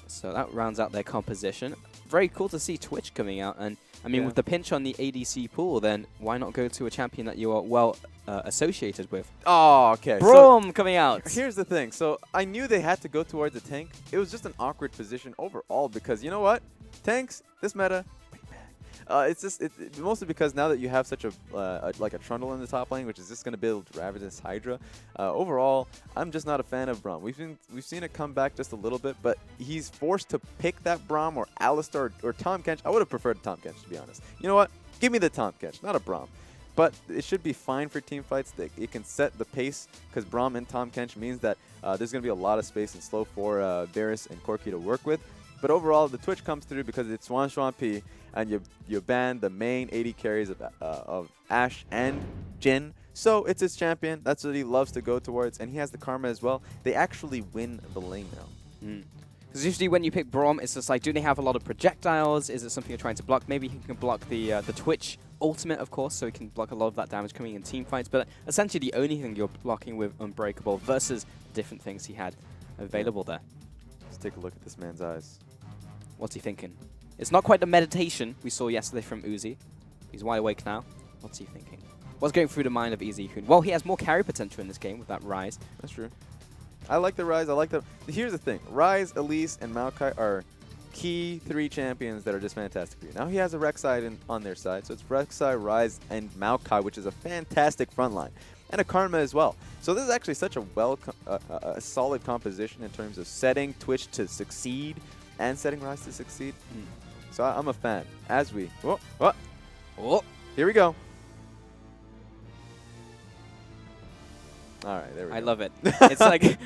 So that rounds out their composition. Very cool to see Twitch coming out. And I mean, with the pinch on the ADC pool, then why not go to a champion that you are well associated with? Oh, okay. Braum coming out. Here's the thing. So I knew they had to go towards the tank. It was just an awkward position overall because, you know what? Tanks, this meta, it's just mostly because now that you have such a Trundle in the top lane, which is just going to build Ravagous Hydra. Overall, I'm just not a fan of Braum. We've seen it come back just a little bit, but he's forced to pick that Braum or Alistar or Tahm Kench. I would have preferred Tahm Kench, to be honest. You know what? Give me the Tahm Kench, not a Braum. But it should be fine for team fights. It can set the pace because Braum and Tahm Kench means that there's going to be a lot of space and slow for Varus and Corki to work with. But overall, the Twitch comes through because it's Swan Swan P, and you ban the main 80 carries of Ashe and Jhin. So it's his champion. That's what he loves to go towards, and he has the Karma as well. They actually win the lane now. Because usually when you pick Braum, it's just like, do they have a lot of projectiles? Is it something you're trying to block? Maybe he can block the Twitch ultimate, of course, so he can block a lot of that damage coming in team fights. But essentially the only thing you're blocking with Unbreakable versus different things he had available there. Let's take a look at this man's eyes. What's he thinking? It's not quite the meditation we saw yesterday from Uzi. He's wide awake now. What's he thinking? What's going through the mind of Easyhoon? Well, he has more carry potential in this game with that Rise. That's true. I like the Rise. I like the... Here's the thing. Rise, Elise, and Maokai are key 3 champions that are just fantastic for you. Now he has a Rek'Sai on their side, so it's Rek'Sai, Rise, and Maokai, which is a fantastic front line. And a Karma as well. So this is actually such a a solid composition in terms of setting Twitch to succeed and setting Rise to succeed. So I'm a fan. As we... Here we go. All right, there we go. I love it. It's like,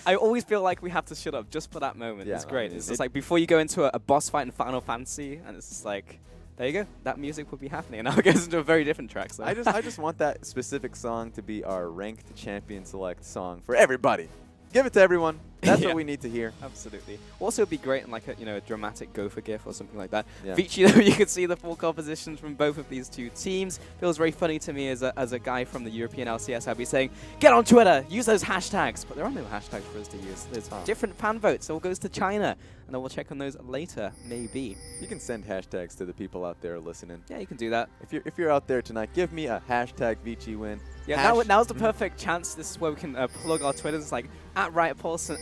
I always feel like we have to shut up just for that moment. Yeah, it's great. no, It's just like before you go into a boss fight in Final Fantasy, and it's just like, there you go. That music will be happening, and now it goes into a very different track. So. I just want that specific song to be our ranked champion select song for everybody. Give it to everyone. That's what we need to hear. Absolutely. Also, it'd be great in like a dramatic Gopher gif or something like that. Yeah. Vici, though, you can see the full compositions from both of these two teams. Feels very funny to me as a guy from the European LCS. I'd be saying, get on Twitter, use those hashtags. But there are no hashtags for us to use. There's different fan votes. It all goes to China. And then we'll check on those later, maybe. You can send hashtags to the people out there listening. Yeah, you can do that. If you're out there tonight, give me a hashtag Vici win. Yeah, now's the perfect chance. This is where we can plug our Twitters. It's like @RiotPaulson,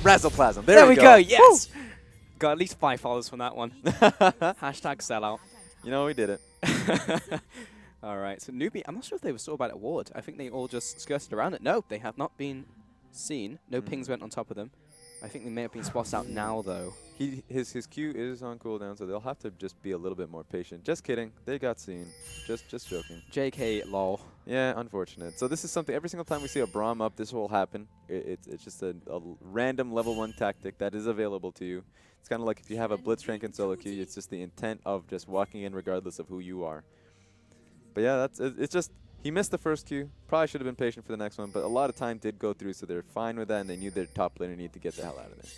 Razzleplasm. There we go. Yes. Woo! Got at least 5 followers from that one. Hashtag sellout. You know we did it. All right. So Newbie, I'm not sure if they were saw by that ward. I think they all just skirted around it. No, they have not been seen. No pings went on top of them. I think they may have been spotted out now, though. His Q is on cooldown, so they'll have to just be a little bit more patient. Just kidding. They got seen. Just joking. JK, lol. Yeah, unfortunate. So this is something, every single time we see a Braum up, this will happen. It's just a random level 1 tactic that is available to you. It's kind of like if you have a Blitzcrank in solo queue, it's just the intent of just walking in regardless of who you are. But yeah, it's just... He missed the first queue. Probably should have been patient for the next one, but a lot of time did go through, so they're fine with that, and they knew their top laner needed to get the hell out of there.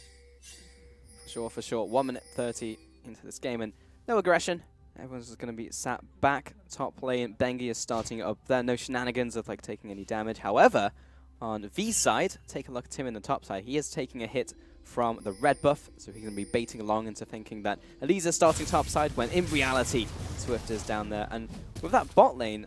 For sure. 1 minute 30 into this game, and no aggression. Everyone's just going to be sat back. Top lane, Bengi is starting up there. No shenanigans of like taking any damage. However, on V's side, take a look at him in the top side. He is taking a hit from the red buff, so he's going to be baiting along into thinking that Elisa's starting top side, when in reality, Swift is down there. And with that bot lane,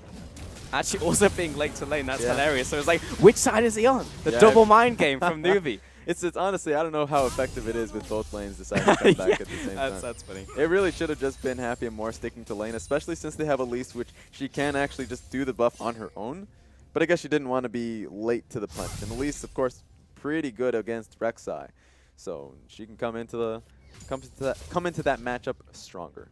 actually also being late to lane, that's hilarious. So it's like, which side is he on? The double mind game from Nuvi. It's honestly, I don't know how effective it is with both lanes deciding to come back at the same time. That's funny. It really should have just been Happy and more sticking to lane, especially since they have Elise, which she can actually just do the buff on her own. But I guess she didn't want to be late to the punch. And Elise, of course, pretty good against Rek'Sai. So she can come into that matchup stronger.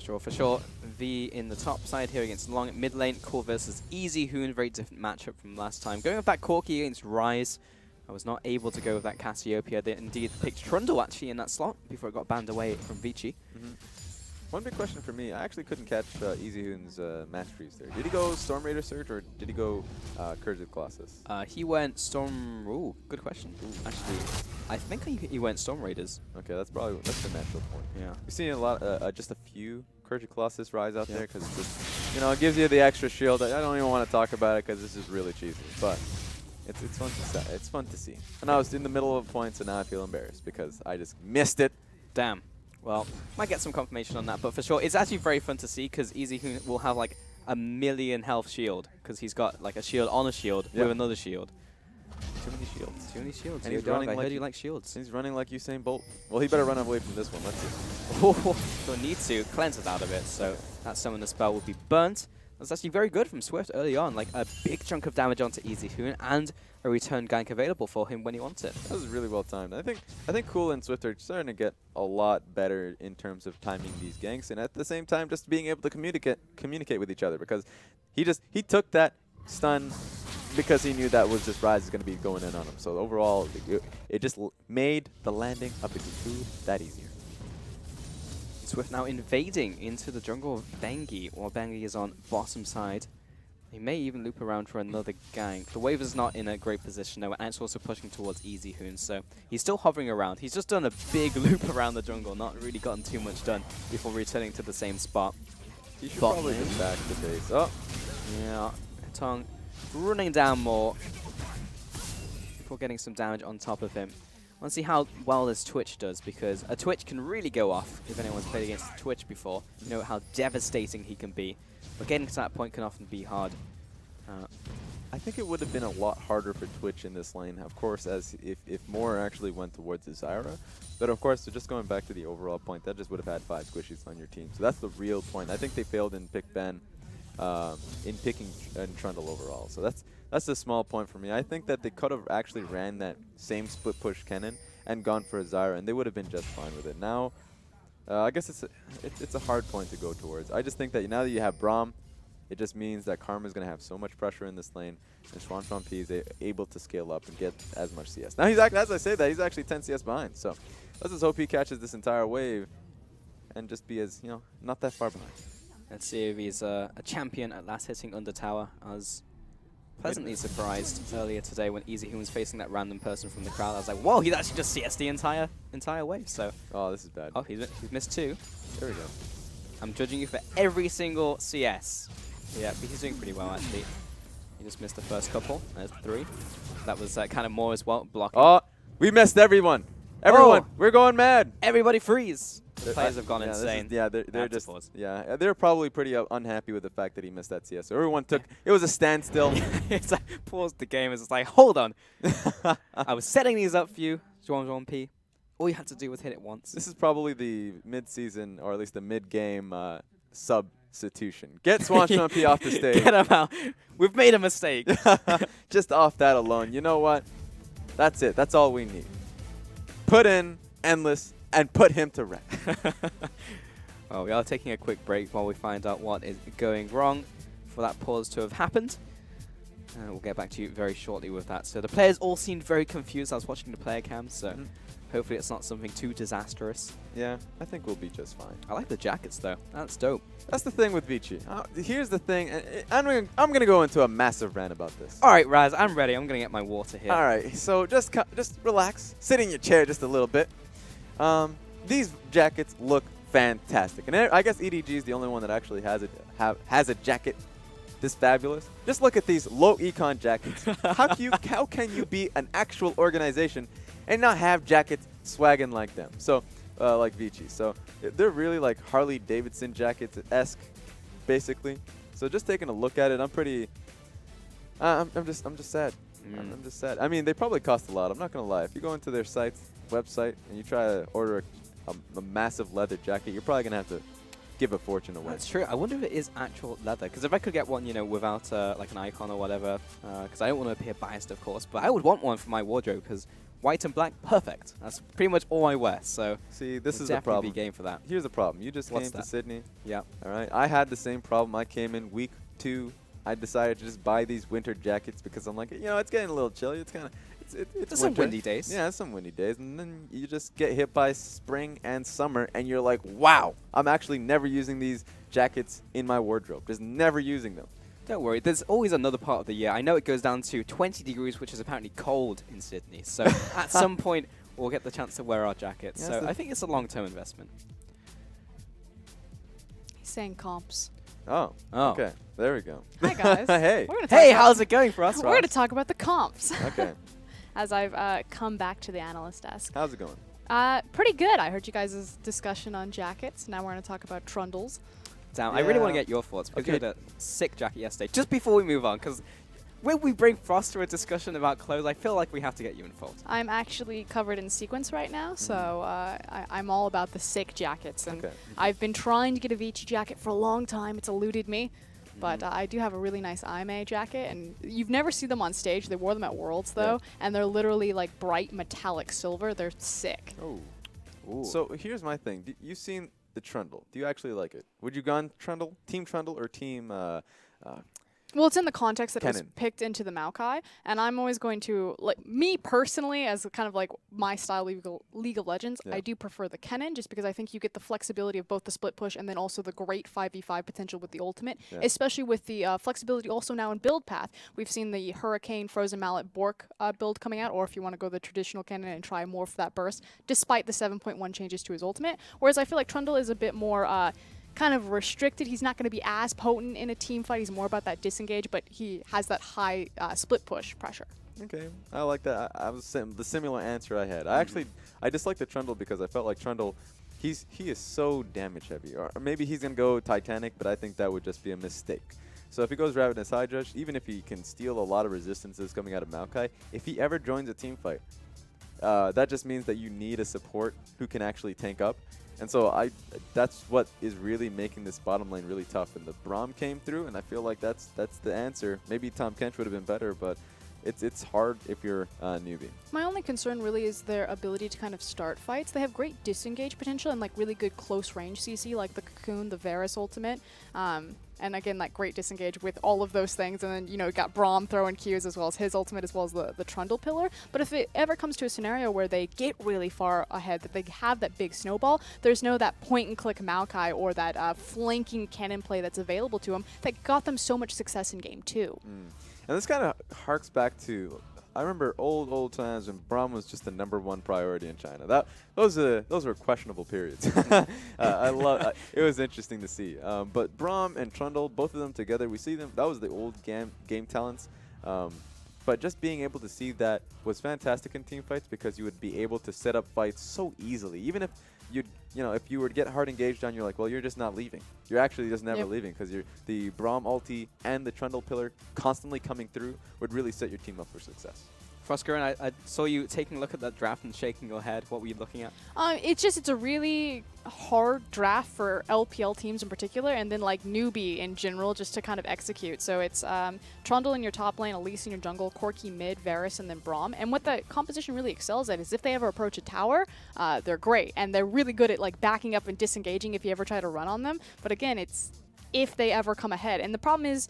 For sure. V in the top side here against Long. Mid lane, Core versus Easyhoon. Very different matchup from last time. Going with that Corki against Rise. I was not able to go with that Cassiopeia. They indeed picked Trundle actually in that slot before it got banned away from Vici. One big question for me, I actually couldn't catch Easyhoon's match freeze there. Did he go Storm Raider Surge or did he go Courage of Colossus? He went Storm... Ooh, good question. Actually, I think he went Storm Raiders. Okay, that's the natural point. Yeah. We've seen a lot, just a few Courage of Colossus Rise out there because it's just, it gives you the extra shield. I don't even want to talk about it because this is really cheesy, but it's fun to see. It's fun to see. And I was in the middle of a point, so now I feel embarrassed because I just missed it. Damn. Well, might get some confirmation on that, but for sure, it's actually very fun to see because Easyhoon will have like a 1,000,000 health shield because he's got like a shield on a shield with another shield. Too many shields. Too many shields. And he's running I heard you like shields. He's running like Usain Bolt. Well, he better run away from this one. Let's see. Oh, he'll need to cleanse it out of it, so that summon spell will be burnt. That's actually very good from Swift early on, like a big chunk of damage onto Easyhoon and a return gank available for him when he wants it. That was really well timed. I think Cool and Swift are starting to get a lot better in terms of timing these ganks, and at the same time just being able to communicate with each other because he took that stun because he knew that was just Rise is going to be going in on him. So overall, it just made the landing of the Kiku'u that easier. Swift now invading into the jungle of Bengi, while Bengi is on bottom side. He may even loop around for another gank. The wave is not in a great position though, and it's also pushing towards Easyhoon, so he's still hovering around. He's just done a big loop around the jungle, not really gotten too much done before returning to the same spot. He should probably get back to base. Oh! Yeah, Tong running down more before getting some damage on top of him. want to see how well this Twitch does, because a Twitch can really go off if anyone's played against Twitch before. You know how devastating he can be. But getting to that point can often be hard. I think it would have been a lot harder for Twitch in this lane, of course, as if more actually went towards the Zyra. But of course, so just going back to the overall point, that just would have had 5 squishies on your team. So that's the real point. I think they failed in pick Ben, in picking Trundle overall. So that's a small point for me. I think that they could have actually ran that same split push Kennen and gone for a Zyra, and they would have been just fine with it. Now, I guess it's a hard point to go towards. I just think that now that you have Braum, it just means that Karma's going to have so much pressure in this lane, and Swansong P is able to scale up and get as much CS. Now, he's as I say that, he's actually 10 CS behind. So let's just hope he catches this entire wave and just be as, not that far behind. Let's see if he's a champion at last hitting under tower. I was pleasantly surprised earlier today when EasyHoon was facing that random person from the crowd. I was like, whoa, he's actually just CS the entire wave. So. Oh, this is bad. Oh, he's missed 2. There we go. I'm judging you for every single CS. Yeah, but he's doing pretty well, actually. He just missed the first couple. There's 3. That was kind of more as well, blocking. Oh, we missed everyone. Everyone, we're going mad. Everybody freeze. The players have gone insane. They're just, they're probably pretty unhappy with the fact that he missed that CS. So everyone it was a standstill. It's like, paused the game. It's like, hold on. I was setting these up for you, Zhuang P. All you had to do was hit it once. This is probably the mid-season, or at least the mid-game substitution. Get Swansong P off the stage. Get him out. We've made a mistake. Just off that alone. You know what? That's it. That's all we need. Put in Endless and put him to rest. Well, we are taking a quick break while we find out what is going wrong for that pause to have happened. We'll get back to you very shortly with that. So the players all seemed very confused. I was watching the player cam, so hopefully it's not something too disastrous. Yeah, I think we'll be just fine. I like the jackets, though. That's dope. That's the thing with Vici. Here's the thing. I'm going to go into a massive rant about this. All right, Raz, I'm ready. I'm going to get my water here. All right, so just relax. Sit in your chair just a little bit. These jackets look fantastic. And I guess EDG is the only one that actually has a jacket this fabulous. Just look at these low econ jackets. How can you be an actual organization and not have jackets swagging like them? So, like Vici. So they're really like Harley Davidson jackets-esque, basically. So just taking a look at it, I'm pretty. I'm just sad. I'm just sad. I mean, they probably cost a lot. I'm not gonna lie. If you go into their website and you try to order a massive leather jacket, you're probably gonna have to give a fortune away. That's true. I wonder if it is actual leather, because if I could get one, without like an icon or whatever, because I don't want to appear biased, of course, but I would want one for my wardrobe, because white and black, perfect. That's pretty much all I wear. So see, this is the problem. Be game for that. Here's the problem. You just came to Sydney. Yeah. All right. I had the same problem. I came in week 2. I decided to just buy these winter jackets because I'm like, it's getting a little chilly. It's kind of it's some windy days. Yeah, some windy days, and then you just get hit by spring and summer, and you're like, wow, I'm actually never using these jackets in my wardrobe. Just never using them. Don't worry, there's always another part of the year. I know it goes down to 20 degrees, which is apparently cold in Sydney. So at some point, we'll get the chance to wear our jackets. Yes, so I think it's a long-term investment. He's saying comps. Oh, okay. There we go. Hi, guys. Hey. Hey, how's it going for us, We're going to talk about the comps. Okay. As I've come back to the analyst desk. How's it going? Pretty good. I heard you guys' discussion on jackets. Now we're going to talk about trundles. Damn, I really want to get your thoughts, because you had a sick jacket yesterday. Just before we move on, because when we bring Frost to a discussion about clothes, I feel like we have to get you involved. I'm actually covered in sequins right now, so I'm all about the sick jackets. And I've been trying to get a Vici jacket for a long time. It's eluded me. But I do have a really nice IMA jacket, and you've never seen them on stage. They wore them at Worlds, though, and they're literally like bright metallic silver. They're sick. Oh. Ooh. So here's my thing. You've seen the Trundle. Do you actually like it? Would you gone Trundle, Team Trundle, or Team Well, it's in the context that Kennen. it was picked into the Maokai, and I'm always going to, like, me personally, as kind of like my style League of Legends, I do prefer the Kennen, just because I think you get the flexibility of both the split push and then also the great 5v5 potential with the ultimate, especially with the flexibility also now in build path. We've seen the Hurricane, Frozen Mallet, Bork build coming out, or if you want to go the traditional Kennen and try more for that burst, despite the 7.1 changes to his ultimate. Whereas I feel like Trundle is a bit more kind of restricted. He's not going to be as potent in a team fight. He's more about that disengage, but he has that high split push pressure. Okay, I like that. I was the similar answer I had. I dislike the Trundle because I felt like Trundle, he is so damage heavy. Or maybe he's gonna go Titanic, but I think that would just be a mistake. So if he goes Ravenous High Judge, even if he can steal a lot of resistances coming out of Maokai, if he ever joins a team fight, that just means that you need a support who can actually tank up. And so that's what is really making this bottom lane really tough. And the Braum came through, and I feel like that's the answer. Maybe Tahm Kench would have been better, but it's hard if you're a newbie. My only concern really is their ability to kind of start fights. They have great disengage potential and like really good close range CC, like the Cocoon, the Varus ultimate. And again, like great disengage with all of those things. And then, you know, you got Braum throwing Qs as well as his ultimate, as well as the Trundle pillar. But if it ever comes to a scenario where they get really far ahead, that they have that big snowball, there's no that point and click Maokai or that flanking cannon play that's available to them that got them so much success in game 2. And this kind of harks back to, I remember old times when Braum was just the #1 priority in China. Those were questionable periods. It was interesting to see. But Braum and Trundle, both of them together, we see them. That was the old game talents. But just being able to see that was fantastic in team fights because you would be able to set up fights so easily. Even if if you were to get hard engaged on, you're like, well, you're just not leaving. You're actually just never leaving because the Braum ulti and the Trundle pillar constantly coming through would really set your team up for success. Froskuren, I saw you taking a look at that draft and shaking your head. What were you looking at? It's a really hard draft for LPL teams in particular, and then like newbie in general, just to kind of execute. So it's Trundle in your top lane, Elise in your jungle, Corki mid, Varus, and then Braum. And what the composition really excels at is if they ever approach a tower, they're great, and they're really good at like backing up and disengaging if you ever try to run on them. But again, it's if they ever come ahead, and the problem is,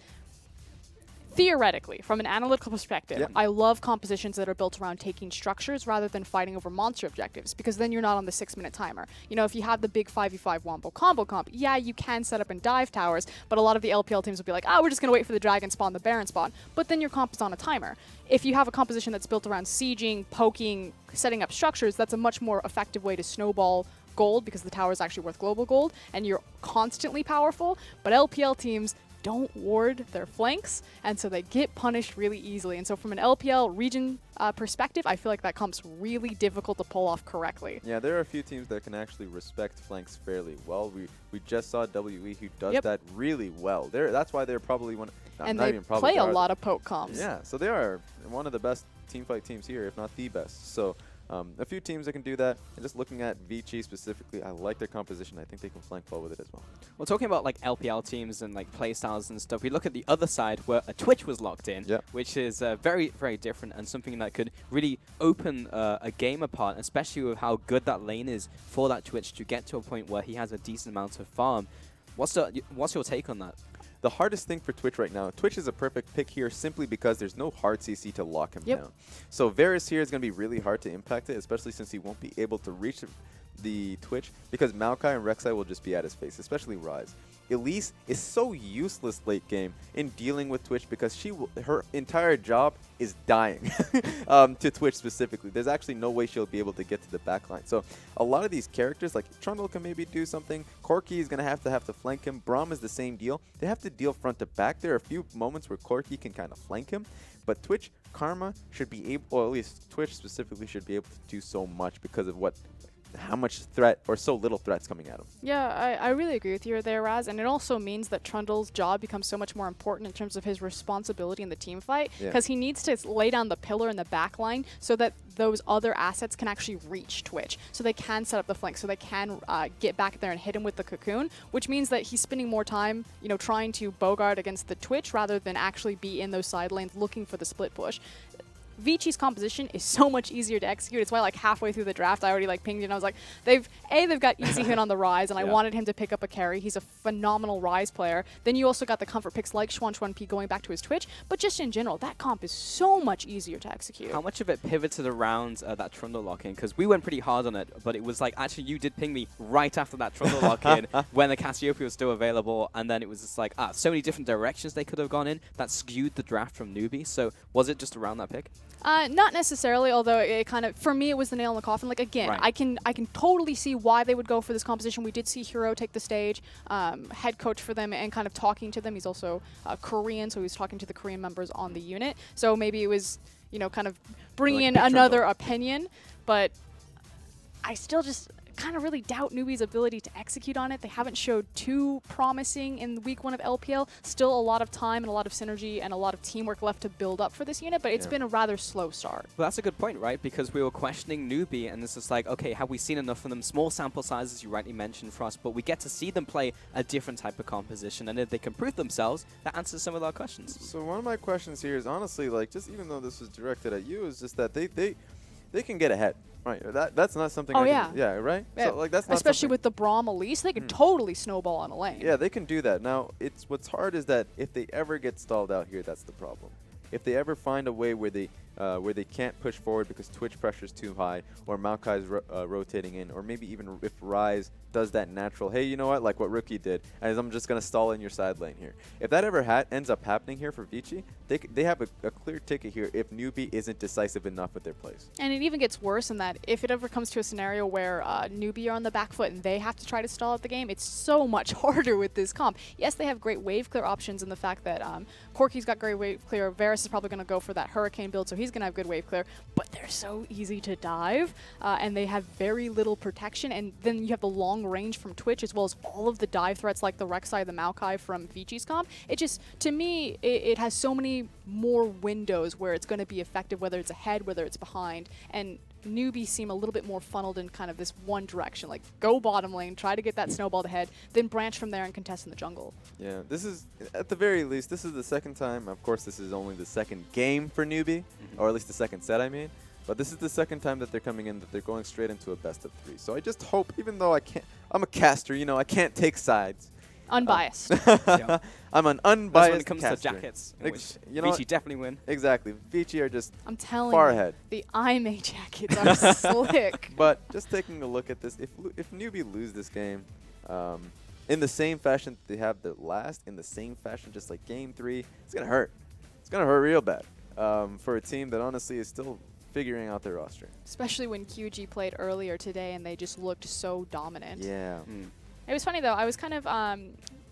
theoretically, from an analytical perspective, I love compositions that are built around taking structures rather than fighting over monster objectives, because then you're not on the 6-minute timer. You know, if you have the big 5v5 wombo combo comp, yeah, you can set up and dive towers, but a lot of the LPL teams will be like, oh, we're just going to wait for the dragon spawn, the Baron spawn, but then your comp is on a timer. If you have a composition that's built around sieging, poking, setting up structures, that's a much more effective way to snowball gold, because the tower is actually worth global gold, and you're constantly powerful. But LPL teams don't ward their flanks, and so they get punished really easily. And so from an LPL region perspective, I feel like that comp's really difficult to pull off correctly. Yeah, there are a few teams that can actually respect flanks fairly well. We just saw WE who does that really well. That's why they're probably one. And they play a lot of poke comps. Yeah, so they are one of the best teamfight teams here, if not the best. So a few teams that can do that, and just looking at Vici specifically, I like their composition. I think they can flank well with it as well. Well, talking about like LPL teams and like playstyles and stuff, we look at the other side where a Twitch was locked in, which is very, very different and something that could really open a game apart, especially with how good that lane is for that Twitch to get to a point where he has a decent amount of farm. What's your take on that? The hardest thing for Twitch right now, Twitch is a perfect pick here simply because there's no hard CC to lock him down. So Varus here is going to be really hard to impact it, especially since he won't be able to reach the Twitch, because Maokai and Rek'Sai will just be at his face, especially Ryze. Elise is so useless late game in dealing with Twitch because her entire job is dying to Twitch specifically. There's actually no way she'll be able to get to the backline. So a lot of these characters, like Trundle can maybe do something. Corki is going to have to flank him. Braum is the same deal. They have to deal front to back. There are a few moments where Corki can kind of flank him. But Twitch, Karma should be able, or at least Twitch specifically should be able to do so much because of how much threat or so little threats coming at him. Yeah, I really agree with you there, Raz, and it also means that Trundle's job becomes so much more important in terms of his responsibility in the team fight, because he needs to lay down the pillar in the back line so that those other assets can actually reach Twitch, so they can set up the flank, so they can get back there and hit him with the Cocoon, which means that he's spending more time, trying to bogart against the Twitch rather than actually be in those side lanes looking for the split push. Vici's composition is so much easier to execute. It's why like halfway through the draft I already pinged you and I was like, they've got EasyHoon on the Ryze, and I wanted him to pick up a carry. He's a phenomenal Ryze player. Then you also got the comfort picks like Xuan P going back to his Twitch, but just in general, that comp is so much easier to execute. How much of it pivoted around that Trundle lock-in? Because we went pretty hard on it, but it was like, actually you did ping me right after that Trundle lock-in when the Cassiopeia was still available, and then it was just like, so many different directions they could have gone in that skewed the draft from newbie. So was it just around that pick? Not necessarily, although it kind of, for me, it was the nail in the coffin. Like, again, I can totally see why they would go for this composition. We did see Hero take the stage, head coach for them, and kind of talking to them. He's also Korean, so he was talking to the Korean members on the unit. So maybe it was, kind of bringing Like in picture another vote. opinion. But I still just kind of really doubt Newbie's ability to execute on it. They haven't showed too promising in week 1 of LPL. Still a lot of time and a lot of synergy and a lot of teamwork left to build up for this unit, but it's been a rather slow start. Well, that's a good point, right? Because we were questioning Newbie, and this is like, okay, have we seen enough from them? Small sample sizes, you rightly mentioned, Frost, but we get to see them play a different type of composition, and if they can prove themselves, that answers some of our questions. So one of my questions here is honestly, like, just even though this was directed at you, is just that they can get ahead. Right, that's not something. Oh, I can, yeah, right. Yeah. So like that's not especially something- with the Braum Elise, they could totally snowball on a lane. Yeah, they can do that. Now, what's hard is that if they ever get stalled out here, that's the problem. If they ever find a way where they can't push forward because Twitch pressure's too high, or Maokai's rotating in, or maybe even if Rise does that natural, hey, you know what, like what Rookie did, and I'm just going to stall in your side lane here. If that ever ends up happening here for Vici, they have a clear ticket here if Newbie isn't decisive enough with their plays. And it even gets worse in that if it ever comes to a scenario where Newbie are on the back foot and they have to try to stall out the game, it's so much harder with this comp. Yes, they have great wave clear options in the fact that Corki's got great wave clear, Varus is probably going to go for that Hurricane build, so he's going to have good wave clear, but they're so easy to dive, and they have very little protection, and then you have the long range from Twitch as well as all of the dive threats like the Rek'Sai, the Maokai from Vici's comp. It just, to me, it has so many more windows where it's going to be effective, whether it's ahead, whether it's behind, and Newbies seem a little bit more funneled in kind of this one direction, like go bottom lane, try to get that snowball to head, then branch from there and contest in the jungle. Yeah, this is, at the very least, this is the second time. Of course, this is only the second game for Newbie, or at least the second set, I mean. But this is the second time that they're coming in, that they're going straight into a best of 3. So I just hope, even though I'm a caster, I can't take sides. Unbiased. I'm an That's unbiased when it comes caster. to jackets, in which you know Vici what? definitely win. Exactly. Vici are just I'm telling far you, ahead. the IMA jackets are slick. But just taking a look at this, if Newbie lose this game, in the same fashion that they have the last, in the same fashion, just like game 3, it's gonna hurt. It's gonna hurt real bad for a team that honestly is still figuring out their roster. Especially when QG played earlier today and they just looked so dominant. Yeah. It was funny though, I was kind of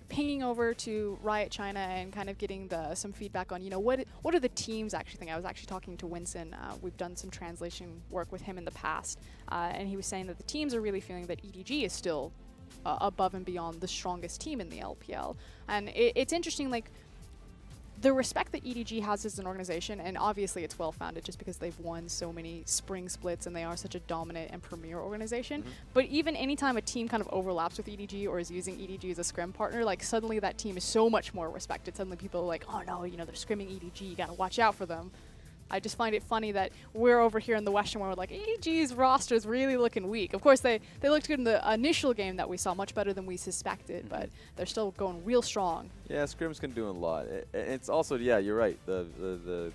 pinging over to Riot China and kind of getting some feedback on, what do the teams actually think? I was actually talking to Winston. We've done some translation work with him in the past, and he was saying that the teams are really feeling that EDG is still above and beyond the strongest team in the LPL. And it's interesting, like, the respect that EDG has as an organization, and obviously it's well-founded just because they've won so many spring splits and they are such a dominant and premier organization. But even anytime a team kind of overlaps with EDG or is using EDG as a scrim partner, like suddenly that team is so much more respected. Suddenly people are like, oh no, they're scrimming EDG, you gotta watch out for them. I just find it funny that we're over here in the Western world like, EDG's roster is really looking weak. Of course, they looked good in the initial game that we saw, much better than we suspected, but they're still going real strong. Yeah, scrims can do a lot. It's also, yeah, you're right. The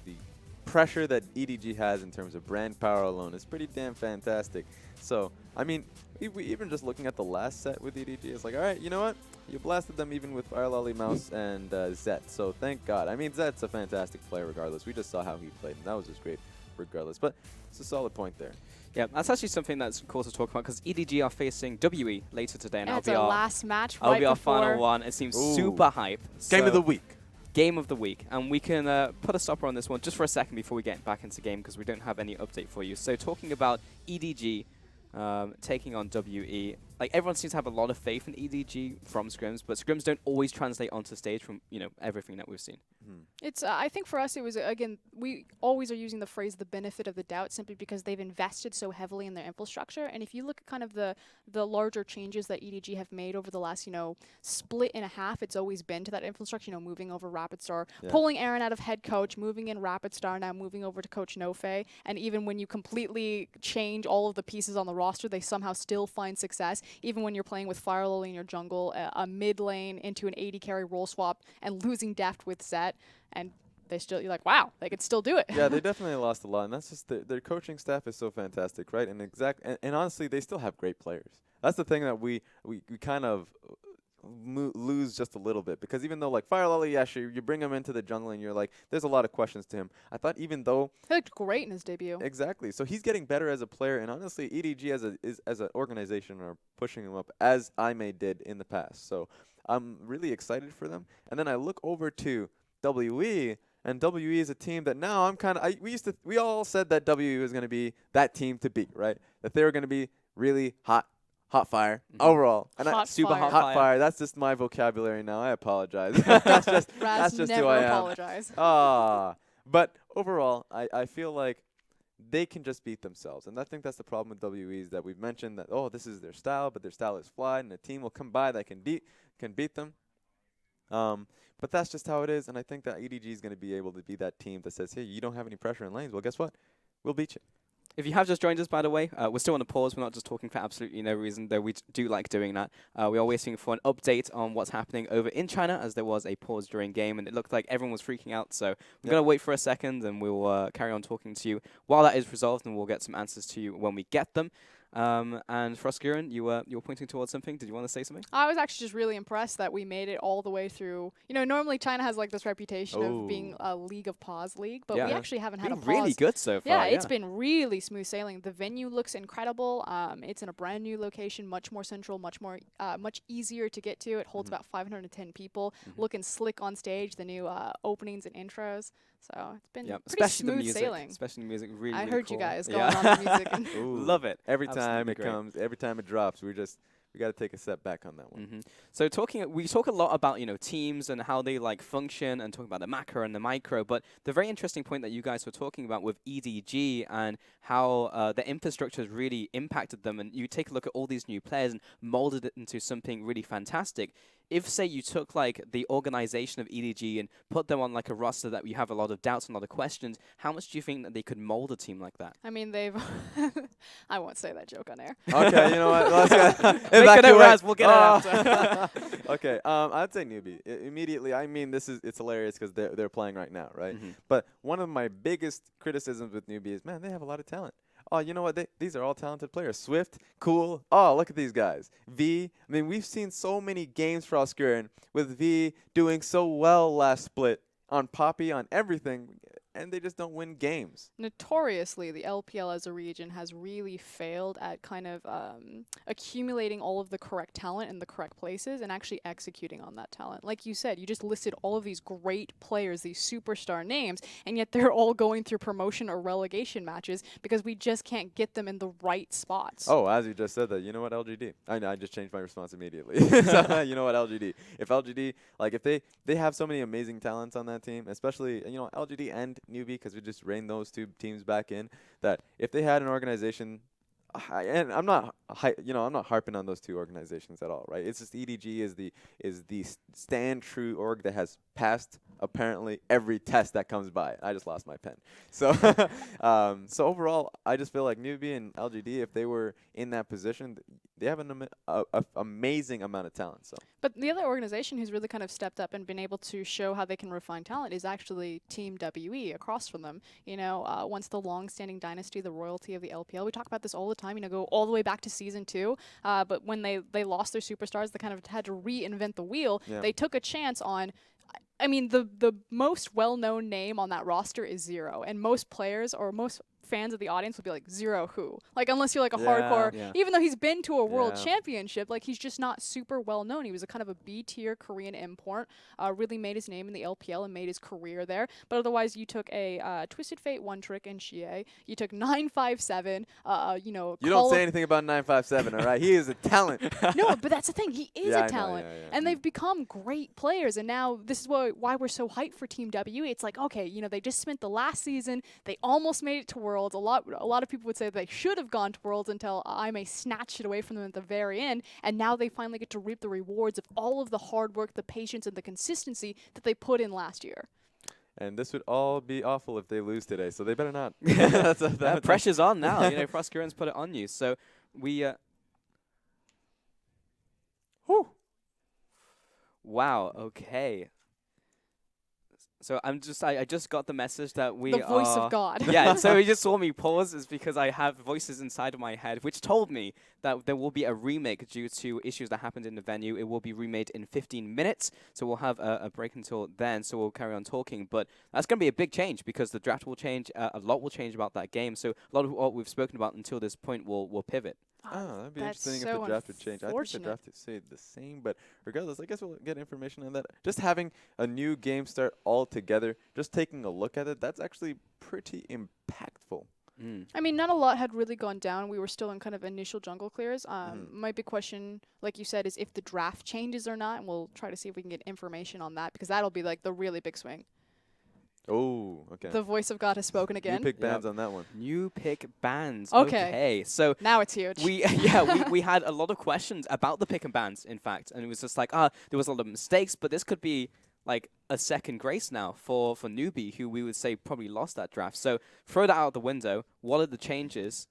pressure that EDG has in terms of brand power alone is pretty damn fantastic. So, I mean, we even just looking at the last set with EDG, it's like, all right, you know what? You blasted them even with Fire Lolly Mouse and Zet, so thank God. I mean, Zet's a fantastic player regardless. We just saw how he played, and that was just great regardless. But it's a solid point there. Yeah, that's actually something that's cool to talk about, because EDG are facing WE later today, and it's our last match right LBR before Final 1. It seems super hype. Game of the week. Game of the week. And we can put a stopper on this one just for a second before we get back into game, because we don't have any update for you. So talking about EDG taking on WE, like, everyone seems to have a lot of faith in EDG from scrims, but scrims don't always translate onto stage from, everything that we've seen. It's, I think for us, it was, again, we always are using the phrase the benefit of the doubt simply because they've invested so heavily in their infrastructure. And if you look at kind of the larger changes that EDG have made over the last, split and a half, it's always been to that infrastructure, moving over RapidStar, pulling Aaron out of head coach, moving in RapidStar, now moving over to Coach Nofe. And even when you completely change all of the pieces on the roster, they somehow still find success. Even when you're playing with Fire Lily in your jungle, a mid lane into an AD carry role swap and losing deft with Zet. And they still, you're like, wow, they could still do it. Yeah, they definitely lost a lot, and that's just their coaching staff is so fantastic, right? And and honestly, they still have great players. That's the thing that we kind of lose just a little bit, because even though, like, Fire Lily, yeah, sure, you bring him into the jungle and you're like, there's a lot of questions to him. I thought even though he looked great in his debut. Exactly. So he's getting better as a player, and honestly, EDG as an organization are pushing him up, as IMA did in the past. So I'm really excited for them. And then I look over to WE, and And WE is a team that now I'm kind of. We all said that WE was going to be that team to beat, right? That they were going to be really hot fire overall. And Super hot fire. That's just my vocabulary now. I apologize. that's just who I am. Apologize. But overall, I feel like they can just beat themselves. And I think that's the problem with WE is that we've mentioned that, this is their style, but their style is flawed, and a team will come by that can beat them. But that's just how it is, and I think that EDG is going to be able to be that team that says, hey, you don't have any pressure in lanes. Well, guess what? We'll beat you. If you have just joined us, by the way, we're still on a pause. We're not just talking for absolutely no reason, though we do like doing that. We are waiting for an update on what's happening over in China, as there was a pause during game, and it looked like everyone was freaking out. So we're going to wait for a second, and we'll carry on talking to you while that is resolved, and we'll get some answers to you when we get them. And Froskuren, you were pointing towards something. Did you want to say something? I was actually just really impressed that we made it all the way through. You know, normally China has like this reputation of being a league of pause league, but we actually haven't had a pause. Really good so far. Yeah, it's been really smooth sailing. The venue looks incredible. It's in a brand new location, much more central, much easier to get to. It holds about 510 people, looking slick on stage. The new openings and intros. So it's been pretty smooth sailing. Especially the music, really. I really heard cool. you guys going on the music. Love it. Every time it drops, we got to take a step back on that one. So we talk a lot about teams and how they like function, and talking about the macro and the micro. But the very interesting point that you guys were talking about with EDG and how the infrastructure has really impacted them, and you take a look at all these new players and molded it into something really fantastic. If, say, you took like the organization of EDG and put them on like a roster that you have a lot of doubts and a lot of questions, how much do you think that they could mold a team like that? I mean, they've. I won't say that joke on air. Okay, you know what? We'll get it after. Okay, I'd say newbie. Immediately, I mean, it's hilarious because they're playing right now, right? But one of my biggest criticisms with newbie is, man, they have a lot of talent. Oh, you know what? These are all talented players. Swift, cool. Oh, look at these guys. V. I mean, we've seen so many games for Froskuren with V doing so well last split on Poppy, on everything, and they just don't win games. Notoriously, the LPL as a region has really failed at kind of accumulating all of the correct talent in the correct places and actually executing on that talent. Like you said, you just listed all of these great players, these superstar names, and yet they're all going through promotion or relegation matches because we just can't get them in the right spots. Oh, as you just said that, you know what, LGD? I just changed my response immediately. So, you know what, LGD? If LGD, like if they have so many amazing talents on that team, especially, LGD and newbie, because we just reined those two teams back in, that if they had an organization, and I'm not harping on those two organizations at all, right? It's just EDG is the stand true org that has passed apparently every test that comes by. I just lost my pen. So so overall, I just feel like newbie and LGD, if they were in that position, they have an amazing amount of talent. So. But the other organization who's really kind of stepped up and been able to show how they can refine talent is actually Team WE across from them. Once the long-standing dynasty, the royalty of the LPL, we talk about this all the time, go all the way back to Season 2. But when they lost their superstars, they kind of had to reinvent the wheel. Yeah. They took a chance on... I mean, the most well-known name on that roster is Zero, and most players or most fans of the audience would be like, Zero who? Like, unless you're like a hardcore, even though he's been to a world championship, like he's just not super well known. He was a kind of a B-tier Korean import, really made his name in the LPL and made his career there. But otherwise, you took a Twisted Fate One Trick and Xie. You took 957, You don't say anything about 957, all right? He is a talent. No, but that's the thing. He is a talent. And they've become great players. And now this is why we're so hyped for Team WE. It's like, okay, they just spent the last season. They almost made it to Worlds. A lot of people would say they should have gone to Worlds until IMA snatched it away from them at the very end, and now they finally get to reap the rewards of all of the hard work, the patience, and the consistency that they put in last year. And this would all be awful if they lose today, so they better not. That pressure's on now. Froskuren's put it on you. So we... Wow, okay. So I just got the message that we are... The voice of God. Yeah, so he just saw me pause is because I have voices inside of my head which told me that there will be a remake due to issues that happened in the venue. It will be remade in 15 minutes, so we'll have a break until then, so we'll carry on talking. But that's going to be a big change because the draft will change, a lot will change about that game, so a lot of what we've spoken about until this point will pivot. Oh, that'd be That's interesting if so the draft would change. I think the unfortunate. draft would stay the same, but regardless, I guess we'll get information on that. Just having a new game start all together, just taking a look at it, that's actually pretty impactful. I mean, not a lot had really gone down. We were still in kind of initial jungle clears. Might be question, like you said, is if the draft changes or not, and we'll try to see if we can get information on that, because that'll be like the really big swing. Oh, okay. The voice of God has spoken again. You pick bans on that one. You pick bans. Okay. So now it's huge. We we had a lot of questions about the pick and bans, in fact, and it was just like, there was a lot of mistakes, but this could be like a second grace now for Newbie, who we would say probably lost that draft. So throw that out the window. What are the changes?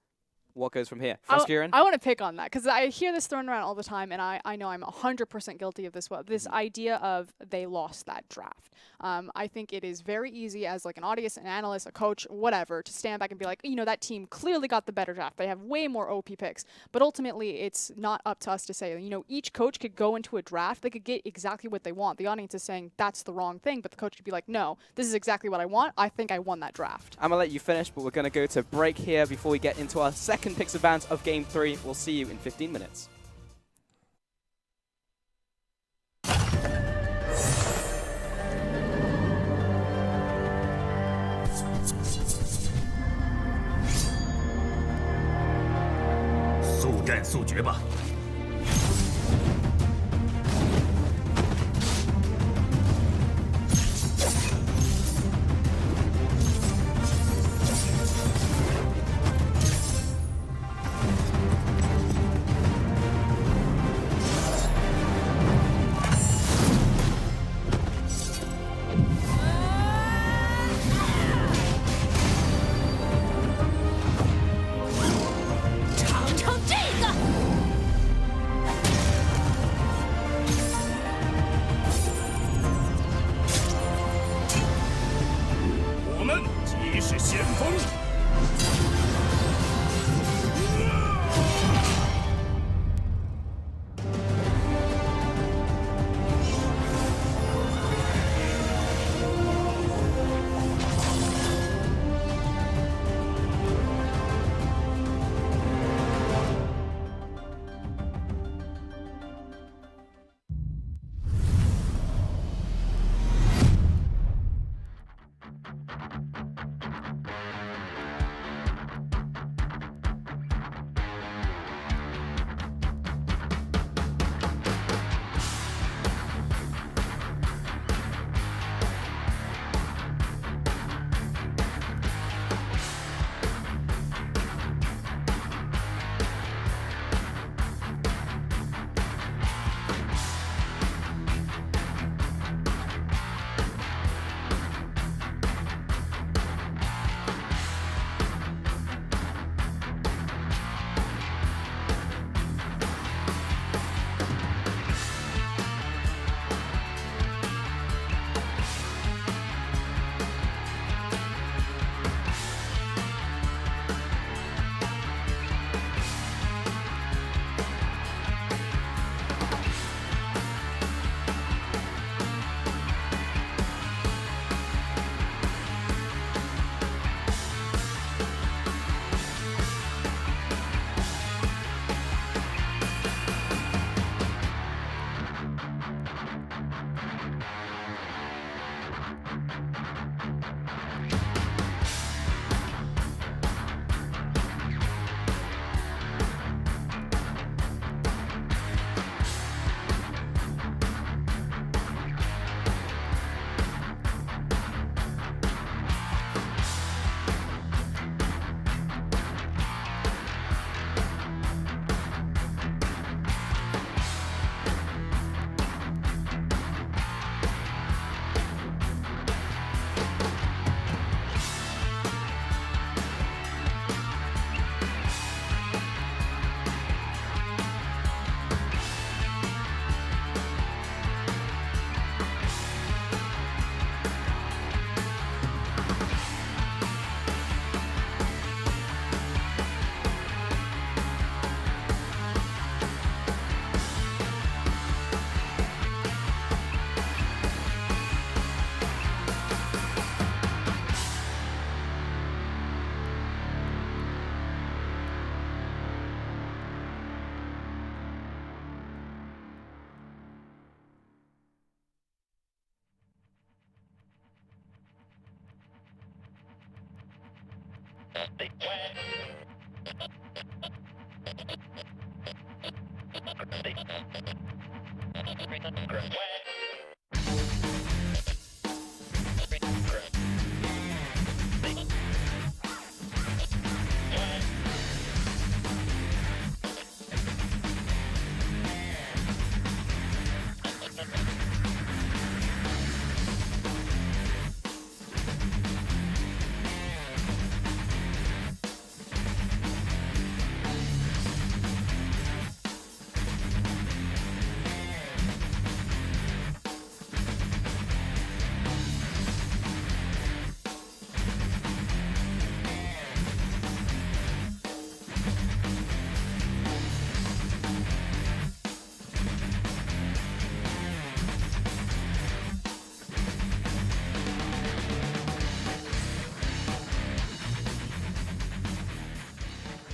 What goes from here? Froskuren? I want to pick on that because I hear this thrown around all the time, and I know I'm 100% guilty of this. This idea of they lost that draft. I think it is very easy as like an audience, an analyst, a coach, whatever, to stand back and be like, that team clearly got the better draft. They have way more OP picks. But ultimately, it's not up to us to say, each coach could go into a draft. They could get exactly what they want. The audience is saying that's the wrong thing, but the coach could be like, no, this is exactly what I want. I think I won that draft. I'm going to let you finish, but we're going to go to break here before we get into our second picks and bans of Game 3. We'll see you in 15 minutes.速战速决吧。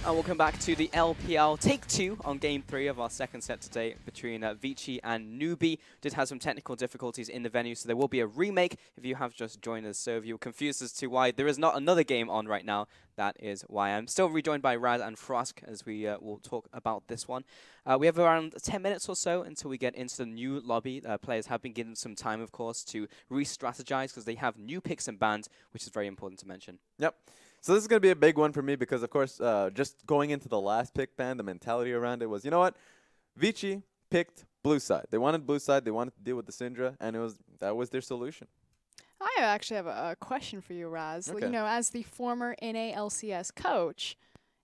And welcome back to the LPL Take 2 on Game 3 of our second set today between Vici and Newbie. Did have some technical difficulties in the venue, so there will be a remake if you have just joined us. So if you're confused as to why there is not another game on right now, that is why. I'm still rejoined by Raz and Frosk as we will talk about this one. We have around 10 minutes or so until we get into the new lobby. Players have been given some time, of course, to re-strategize because they have new picks and bans, which is very important to mention. Yep. So this is going to be a big one for me because, of course, just going into the last pick ban, the mentality around it was, you know what? Vici picked blue side. They wanted blue side. They wanted to deal with the Syndra, and that was their solution. I actually have a question for you, Raz. Okay. You know, as the former NA LCS coach,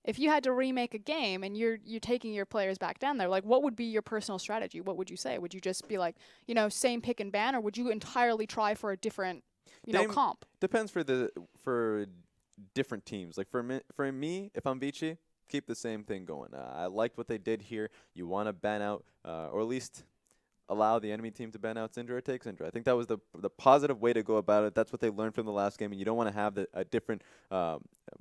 if you had to remake a game and you're taking your players back down there, like what would be your personal strategy? What would you say? Would you just be like, you know, same pick and ban, or would you entirely try for a different, you know, comp? Depends for different teams. Like for me, if I'm Vici, keep the same thing going. I liked what they did here. You want to ban out, or at least allow the enemy team to ban out Syndra or take Syndra. I think that was the positive way to go about it. That's what they learned from the last game, and you don't want to have a different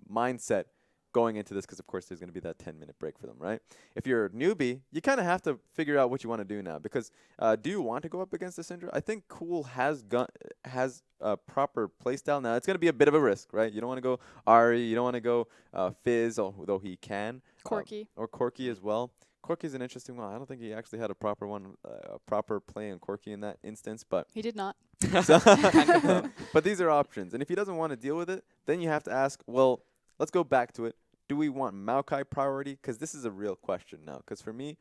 mindset going into this because, of course, there's going to be that 10-minute break for them, right? If you're a newbie, you kind of have to figure out what you want to do now because do you want to go up against the Syndra? I think Cool has a proper playstyle. Now, it's going to be a bit of a risk, right? You don't want to go Ari. You don't want to go Fizz, although he can. Corki. Or Corki as well. Corki's an interesting one. I don't think he actually had a proper one, a proper play in Corki in that instance, but He did not. but these are options. And if he doesn't want to deal with it, then you have to ask, well, let's go back to it. Do we want Maokai priority? Because this is a real question now. Because for me,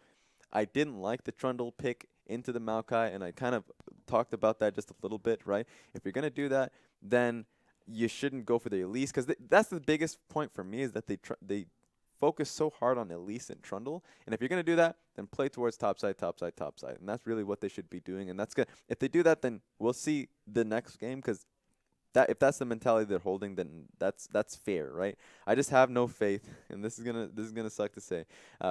I didn't like the Trundle pick into the Maokai, and I kind of talked about that just a little bit, right? If you're going to do that, then you shouldn't go for the Elise. Because that's the biggest point for me is that they focus so hard on Elise and Trundle. And if you're going to do that, then play towards topside, topside, topside. And that's really what they should be doing. And that's good. If they do that, then we'll see the next game because if that's the mentality they're holding, then that's fair, right? I just have no faith, and this is gonna suck to say,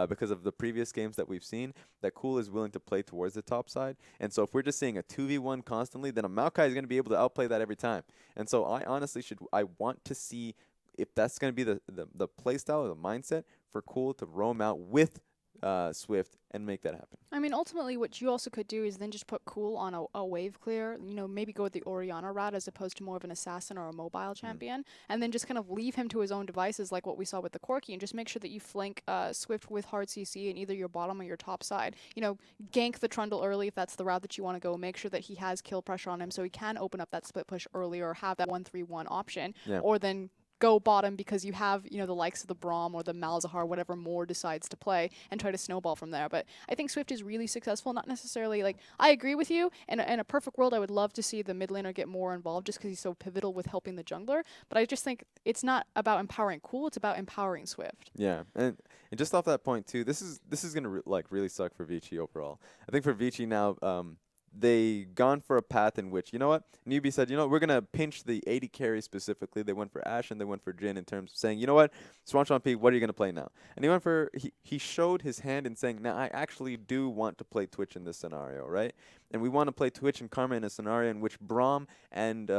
because of the previous games that we've seen, that Cool is willing to play towards the top side. And so if we're just seeing a 2v1 constantly, then a Maokai is going to be able to outplay that every time. And so I honestly want to see if that's going to be the play style or the mindset for Cool to roam out with Swift and make that happen. I mean, ultimately, what you also could do is then just put Cool on a wave clear, you know, maybe go with the Orianna route as opposed to more of an assassin or a mobile champion, and then just kind of leave him to his own devices like what we saw with the Corki, and just make sure that you flank Swift with hard CC in either your bottom or your top side. You know, gank the Trundle early if that's the route that you want to go. Make sure that he has kill pressure on him so he can open up that split push early or have that 1-3-1 option, or then go bottom because you have, you know, the likes of the Braum or the Malzahar, whatever more decides to play, and try to snowball from there. But I think Swift is really successful, not necessarily, like, I agree with you. In a perfect world, I would love to see the mid laner get more involved just because he's so pivotal with helping the jungler. But I just think it's not about empowering Cool, it's about empowering Swift. Yeah, and just off that point, too, this is going to really suck for Vici overall. I think for Vici now, they gone for a path in which, you know what, Newbie said, you know, we're going to pinch the 80 carries specifically. They went for Ashe and they went for Jhin in terms of saying, you know what, Swanshan P, what are you going to play now? And he went for, he showed his hand in saying, now I actually do want to play Twitch in this scenario, right? And we want to play Twitch and Karma in a scenario in which Braum and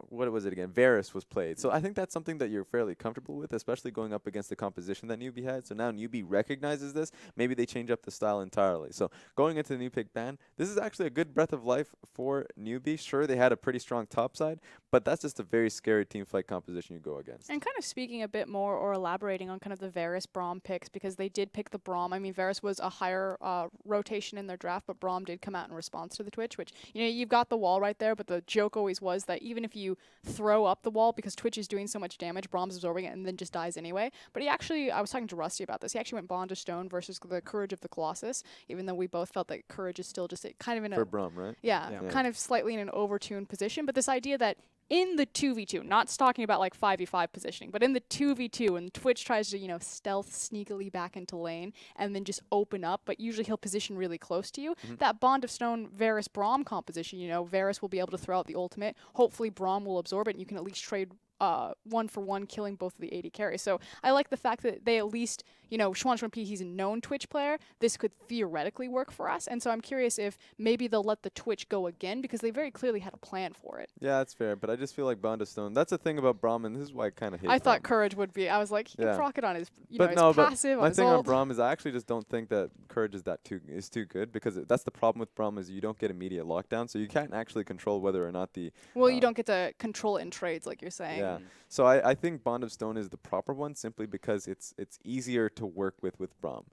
what was it again? Varus was played. So I think that's something that you're fairly comfortable with, especially going up against the composition that Newbie had. So now Newbie recognizes this. Maybe they change up the style entirely. So going into the new pick ban, this is actually a good breath of life for Newbie. Sure, they had a pretty strong top side, but that's just a very scary team fight composition you go against. And kind of speaking a bit more or elaborating on kind of the Varus Braum picks, because they did pick the Braum. I mean, Varus was a higher rotation in their draft, but Braum did come out in response to the Twitch, which, you know, you've got the wall right there, but the joke always was that even if you throw up the wall, because Twitch is doing so much damage, Braum's absorbing it and then just dies anyway. But he actually, I was talking to Rusty about this, he actually went Bond of Stone versus the Courage of the Colossus, even though we both felt that Courage is still just kind of in For Braum, right? Yeah, kind of slightly in an overtuned position, but this idea that in the 2v2, not talking about like 5v5 positioning, but in the 2v2, when Twitch tries to, you know, stealth sneakily back into lane and then just open up, but usually he'll position really close to you, that Bond of Stone Varus Braum composition, you know, Varus will be able to throw out the ultimate, hopefully Braum will absorb it, and you can at least trade 1-for-1 killing both of the AD carries. So I like the fact that they at least, you know, Schwann P, he's a known Twitch player. This could theoretically work for us. And so I'm curious if maybe they'll let the Twitch go again, because they very clearly had a plan for it. Yeah, that's fair. But I just feel like Bond of Stone, that's the thing about Braum, and this is why I kind of hate I thought Braum. Courage would be. I was like, he can proc it on his, you but know, his no, passive, but on my his thing on ult. Braum is I actually just don't think that Courage is too good, because that's the problem with Braum is you don't get immediate lockdown, so you can't actually control whether or not the... Well, you don't get to control it in trades, like you're saying. Yeah. So I think Bond of Stone is the proper one, simply because it's easier to work with Braum.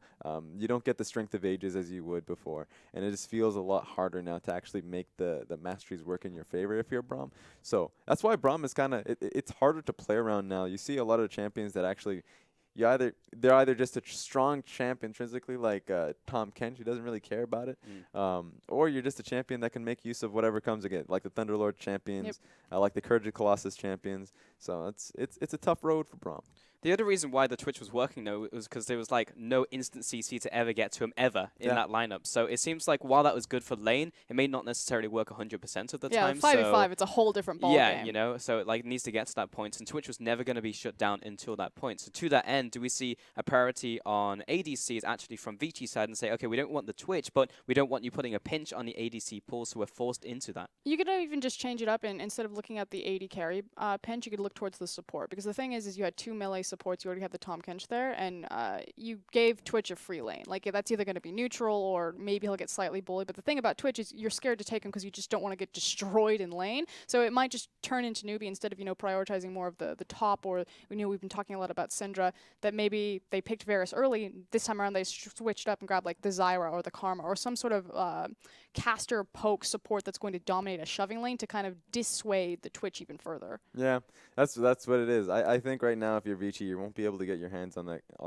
You don't get the strength of ages as you would before, and it just feels a lot harder now to actually make the masteries work in your favor if you're Braum. So that's why Braum is kind of it's harder to play around now. You see a lot of champions that actually they're either just a strong champ intrinsically, like Tom Kench, who doesn't really care about it, or you're just a champion that can make use of whatever comes again, like the Thunderlord champions, like the Courage of Colossus champions. So it's a tough road for Braum. The other reason why the Twitch was working, though, was because there was, like, no instant CC to ever get to him ever in that lineup. So it seems like while that was good for lane, it may not necessarily work 100% of the time. Yeah, 5v5, it's a whole different ballgame. Yeah, you know, so it, like, needs to get to that point, and Twitch was never going to be shut down until that point. So to that end, do we see a priority on ADCs actually from Vici's side and say, okay, we don't want the Twitch, but we don't want you putting a pinch on the ADC pool, so we're forced into that? You could even just change it up, and instead of looking at the AD carry pinch, you could look towards the support. Because the thing is you had 2 melee supports, you already have the Tom Kench there, and you gave Twitch a free lane. Like, that's either going to be neutral or maybe he'll get slightly bullied. But the thing about Twitch is you're scared to take him because you just don't want to get destroyed in lane. So it might just turn into newbie instead of, you know, prioritizing more of the top, or, you know, we've been talking a lot about Syndra, that maybe they picked Varus early. This time around they switched up and grabbed like the Zyra or the Karma or some sort of caster poke support that's going to dominate a shoving lane to kind of dissuade the Twitch even further. Yeah, that's what it is. I think right now if you're Vici, you won't be able to get your hands on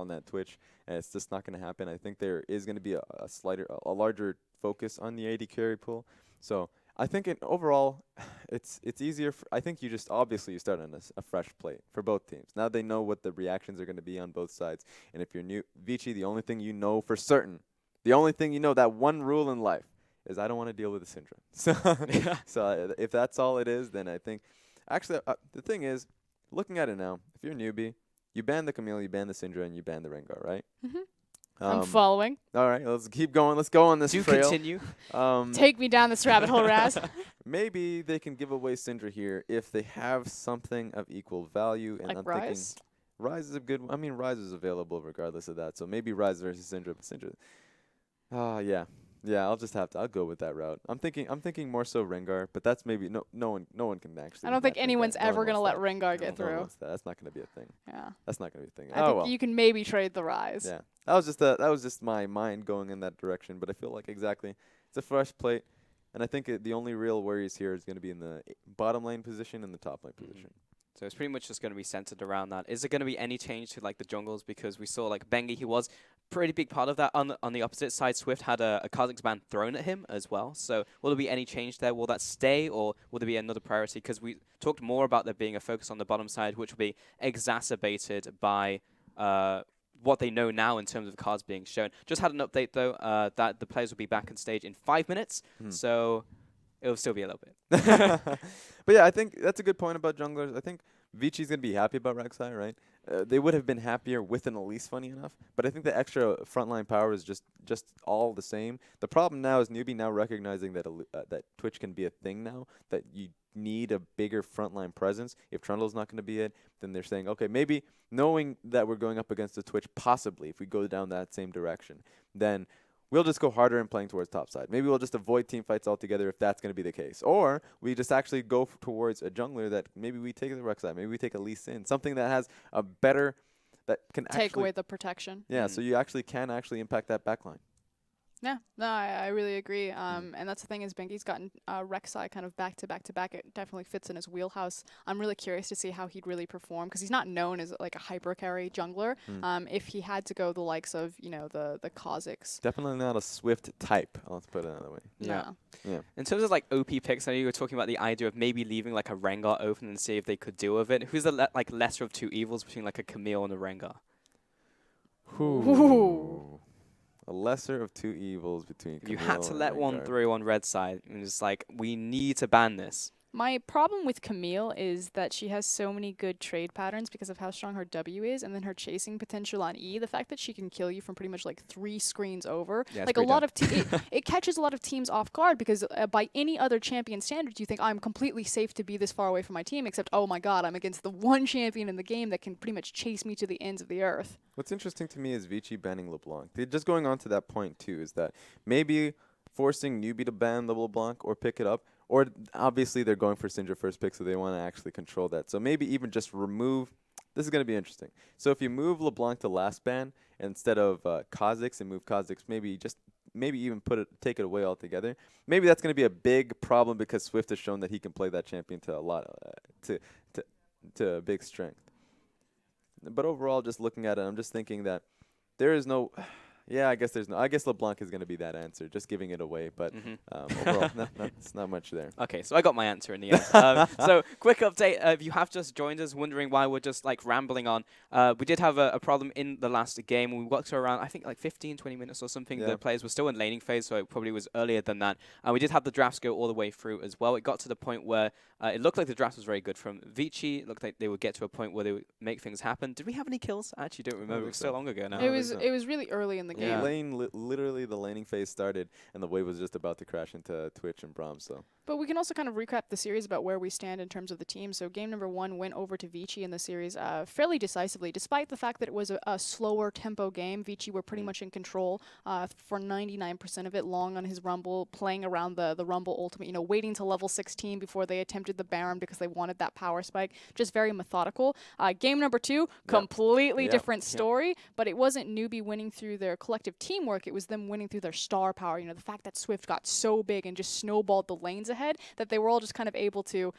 that Twitch, and it's just not going to happen. I think there is going to be a larger focus on the AD carry pool. So I think overall, it's easier. I think you just obviously you start on a fresh plate for both teams. Now they know what the reactions are going to be on both sides, and if you're new Vici, the only thing you know for certain, the only thing you know, that one rule in life is I don't want to deal with the Syndra. So if that's all it is, then I think actually the thing is, looking at it now, if you're a newbie, you ban the Camille, you ban the Syndra, and you ban the Rengar, right? I'm following. All right, let's keep going. Let's go on this trail. Continue. Take me down this rabbit hole, Raz. Maybe they can give away Syndra here if they have something of equal value. And like I'm Ryze? thinking Ryze is a good one. I mean, Ryze is available regardless of that. So maybe Ryze versus Syndra. But Syndra. Yeah, I'll go with that route. I'm thinking more so Rengar, but that's maybe no one can actually. I don't think match anyone's Rengar. No ever one going to wants let that. Rengar get No one through. wants that. That's not going to be a thing. Yeah. That's not going to be a thing. I think you can maybe trade the Ryze. Yeah. That was just my mind going in that direction, but I feel like exactly it's a fresh plate, and I think the only real worries here is going to be in the bottom lane position and the top lane position. So it's pretty much just going to be centered around that. Is there going to be any change to like the jungles? Because we saw like Bengi, he was a pretty big part of that. On the opposite side, Swift had a Kha'Zix ban thrown at him as well. So will there be any change there? Will that stay, or will there be another priority? Because we talked more about there being a focus on the bottom side, which will be exacerbated by what they know now in terms of cards being shown. Just had an update though that the players will be back on stage in 5 minutes. So it'll still be a little bit. But yeah, I think that's a good point about junglers. I think Vici's going to be happy about Rek'Sai, right? They would have been happier with an Elise, funny enough. But I think the extra frontline power is just all the same. The problem now is newbie now recognizing that that Twitch can be a thing now, that you need a bigger frontline presence. If Trundle's not going to be it, then they're saying, okay, maybe knowing that we're going up against the Twitch, possibly, if we go down that same direction, then we'll just go harder in playing towards top side. Maybe we'll just avoid team fights altogether if that's going to be the case. Or we just actually go towards a jungler that maybe we take the Rek'Sai, maybe we take a Lee Sin, something that has a better, that can take away the protection. Yeah, so you actually can impact that backline. Yeah, no, I really agree. And that's the thing is Bengi's gotten Rek'Sai kind of back to back to back. It definitely fits in his wheelhouse. I'm really curious to see how he'd really perform because he's not known as like a hyper carry jungler. If he had to go the likes of, you know, the Kha'Zix. Definitely not a Swift type. Let's put it another way. Yeah. Yeah. In terms of like OP picks, I know you were talking about the idea of maybe leaving like a Rengar open and see if they could deal with it. Who's the like lesser of two evils between like a Camille and a Rengar? Ooh. A lesser of two evils between Camille. You had to let one Rengar. through on red side. And it's like, we need to ban this. My problem with Camille is that she has so many good trade patterns because of how strong her W is, and then her chasing potential on E. The fact that she can kill you from pretty much like 3 screens over, like a lot of it catches a lot of teams off guard because by any other champion standards, you think I'm completely safe to be this far away from my team, except oh my god, I'm against the one champion in the game that can pretty much chase me to the ends of the earth. What's interesting to me is Vici banning LeBlanc. Just going on to that point too is that maybe forcing newbie to ban the LeBlanc or pick it up. Or obviously they're going for Syndra first pick, so they want to actually control that. So maybe even just remove. This is going to be interesting. So if you move LeBlanc to last ban instead of Kha'Zix and move Kha'Zix, maybe even take it away altogether. Maybe that's going to be a big problem because Swift has shown that he can play that champion to a lot to big strength. But overall, just looking at it, I'm just thinking that there is no. Yeah, I guess I guess LeBlanc is going to be that answer, just giving it away. But overall, it's not much there. Okay, so I got my answer in the end. So quick update. If you have just joined us, wondering why we're just like rambling on, we did have a problem in the last game. We got to around, I think, like 15, 20 minutes or something. Yeah. The players were still in laning phase, so it probably was earlier than that. We did have the drafts go all the way through as well. It got to the point where it looked like the draft was very good from Vici. It looked like they would get to a point where they would make things happen. Did we have any kills? I actually don't remember. It was so long ago now. It was really early in the game. Yeah. Literally the laning phase started, and the wave was just about to crash into Twitch and Braum. So. But we can also kind of recap the series about where we stand in terms of the team. So game number 1 went over to Vici in the series fairly decisively. Despite the fact that it was a slower tempo game, Vici were pretty much in control for 99% of it, long on his Rumble, playing around the Rumble ultimate, you know, waiting to level 16 before they attempted the Baron because they wanted that power spike. Just very methodical. Game number 2, completely different story, but it wasn't newbie winning through their collective teamwork. It was them winning through their star power. You know, the fact that Swift got so big and just snowballed the lanes ahead that they were all just kind of able to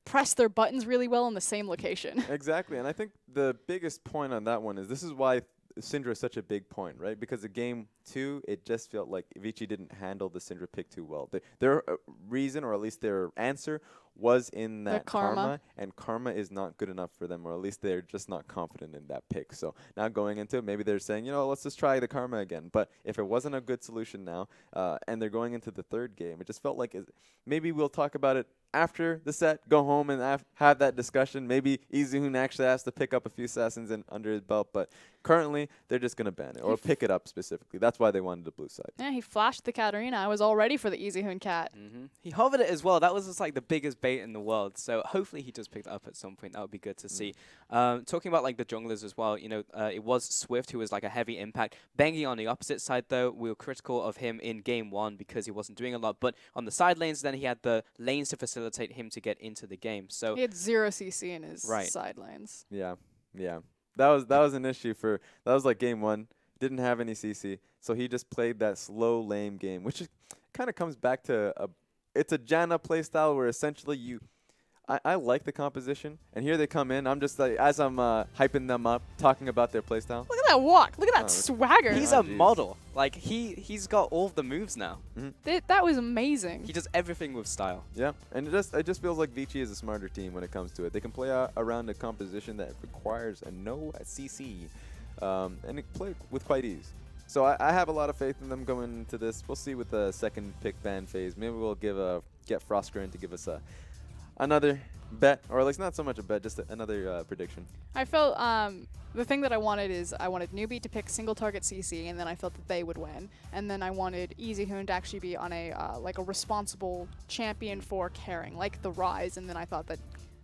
press their buttons really well in the same location. Exactly, and I think the biggest point on that one is this is why Syndra is such a big point, right? Because in game 2, it just felt like Vici didn't handle the Syndra pick too well. Their reason, or at least their answer, was in that Karma, and Karma is not good enough for them, or at least they're just not confident in that pick. So now going into it, maybe they're saying, you know, let's just try the Karma again. But if it wasn't a good solution now, and they're going into the third game, it just felt like maybe we'll talk about it after the set, go home and have that discussion. Maybe EasyHoon actually has to pick up a few assassins under his belt, but currently they're just going to ban it or pick it up specifically. That's why they wanted the blue side. Yeah, he flashed the Katarina. I was all ready for the EasyHoon cat. He hovered it as well. That was just like the biggest bait in the world. So hopefully he does pick it up at some point. That would be good to see. Talking about like the junglers as well, you know, it was Swift who was like a heavy impact. Bengi on the opposite side though, we were critical of him in game 1 because he wasn't doing a lot. But on the side lanes, then he had the lanes to facilitate him to get into the game. So he had 0 CC in his side lanes. Yeah. That was an issue that was like game 1. Didn't have any CC, so he just played that slow, lame game, which kind of comes back to it's a Janna playstyle where essentially I like the composition, and here they come in. I'm just like, as I'm hyping them up, talking about their playstyle. Look at that walk. Look at that swagger. He's a model. Like, he's got all of the moves now. That was amazing. He does everything with style. Yeah, and it just feels like Vici is a smarter team when it comes to it. They can play around a composition that requires no CC, and it played with quite ease. So I have a lot of faith in them going into this. We'll see with the second pick ban phase. Maybe we'll get Frostgren to give us another bet, or at least not so much a bet, just another prediction. I felt the thing that I wanted is I wanted Newbie to pick single target CC, and then I felt that they would win. And then I wanted EasyHoon to actually be on a like a responsible champion for carrying, like the Rise, and then I thought that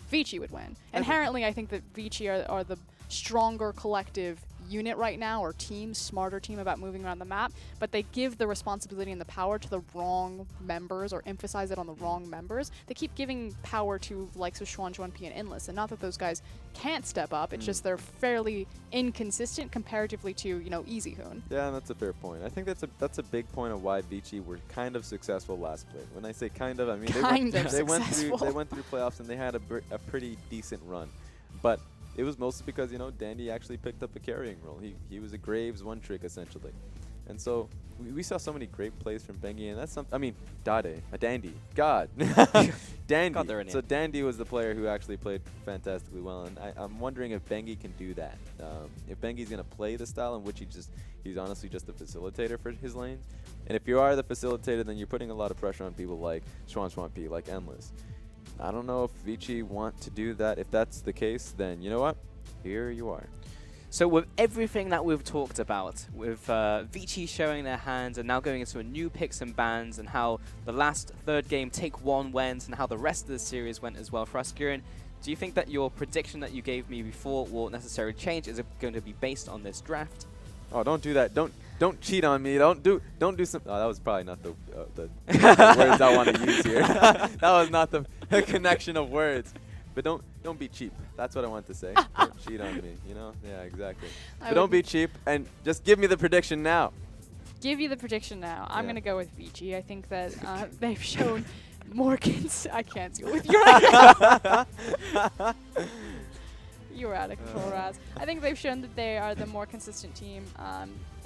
Vici would win. Inherently, I think that Vici are the stronger collective unit right now, or team, smarter team about moving around the map, but they give the responsibility and the power to the wrong members or emphasize it on the wrong members. They keep giving power to likes of Xuan, P, and Endless, and not that those guys can't step up, it's just they're fairly inconsistent comparatively to, you know, EasyHoon. Yeah, and that's a fair point. I think that's a big point of why Vici were kind of successful last play. When I say kind of, I mean they went through playoffs and they had a pretty decent run, but it was mostly because, you know, Dandy actually picked up a carrying role. He was a Graves one trick essentially, and so we saw so many great plays from Bengi, and that's something. I mean, Dade, a Dandy, God, Dandy. So Dandy was the player who actually played fantastically well, and I'm wondering if Bengi can do that. If Bengi's gonna play the style in which he's honestly just a facilitator for his lane, and if you are the facilitator, then you're putting a lot of pressure on people like Xuan P, like Endless. I don't know if Vici want to do that. If that's the case, then you know what? Here you are. So with everything that we've talked about, with Vici showing their hands and now going into a new picks and bans, and how the last third game Take One went, and how the rest of the series went as well, Froskuren, do you think that your prediction that you gave me before will necessarily change? Is it going to be based on this draft? Oh, don't do that. Don't cheat on me. Don't do some. Oh, that was probably not the words I want to use here. That was not the connection of words. But don't be cheap. That's what I want to say. Don't cheat on me. You know? Yeah, exactly. But don't be cheap and just give me the prediction now. Give you the prediction now. I'm gonna go with Vici. I think that they've shown more I can't deal with you right now. You were out of control, Raz. I think they've shown that they are the more consistent team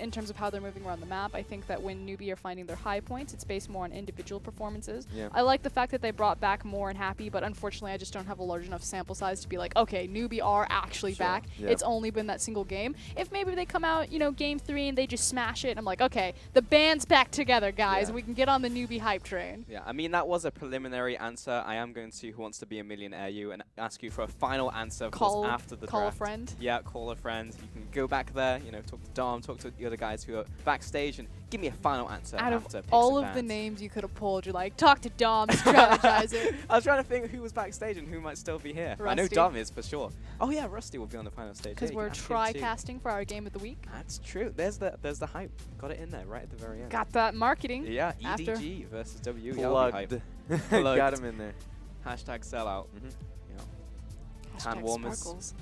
in terms of how they're moving around the map. I think that when Newbie are finding their high points, it's based more on individual performances. Yeah. I like the fact that they brought back More and Happy, but unfortunately I just don't have a large enough sample size to be like, okay, Newbie are actually back. Yeah. It's only been that single game. If maybe they come out, you know, game 3 and they just smash it, I'm like, okay, the band's back together, guys. Yeah. We can get on the Newbie hype train. Yeah, I mean, that was a preliminary answer. I am going to Who Wants to Be a Millionaire You and ask you for a final answer, of course, after the call draft. a friend. Yeah, call a friend. You can go back there, you know, talk to Dom, talk to the other guys who are backstage, and give me a final answer. Out of after picks all and of the bans. names you could have pulled, you're like, talk to Dom, strategize it. I was trying to think who was backstage and who might still be here. I know Rusty. Dom is for sure. Oh yeah, Rusty will be on the final stage. Because Yeah, you we're can ask him too. tri-casting for our game of the week. That's true. There's the hype. Got it in there right at the very end. Got that marketing. Yeah, after. EDG versus WE. Plugged. Got him in there. Hashtag sellout. Hand warmers. Sparkles.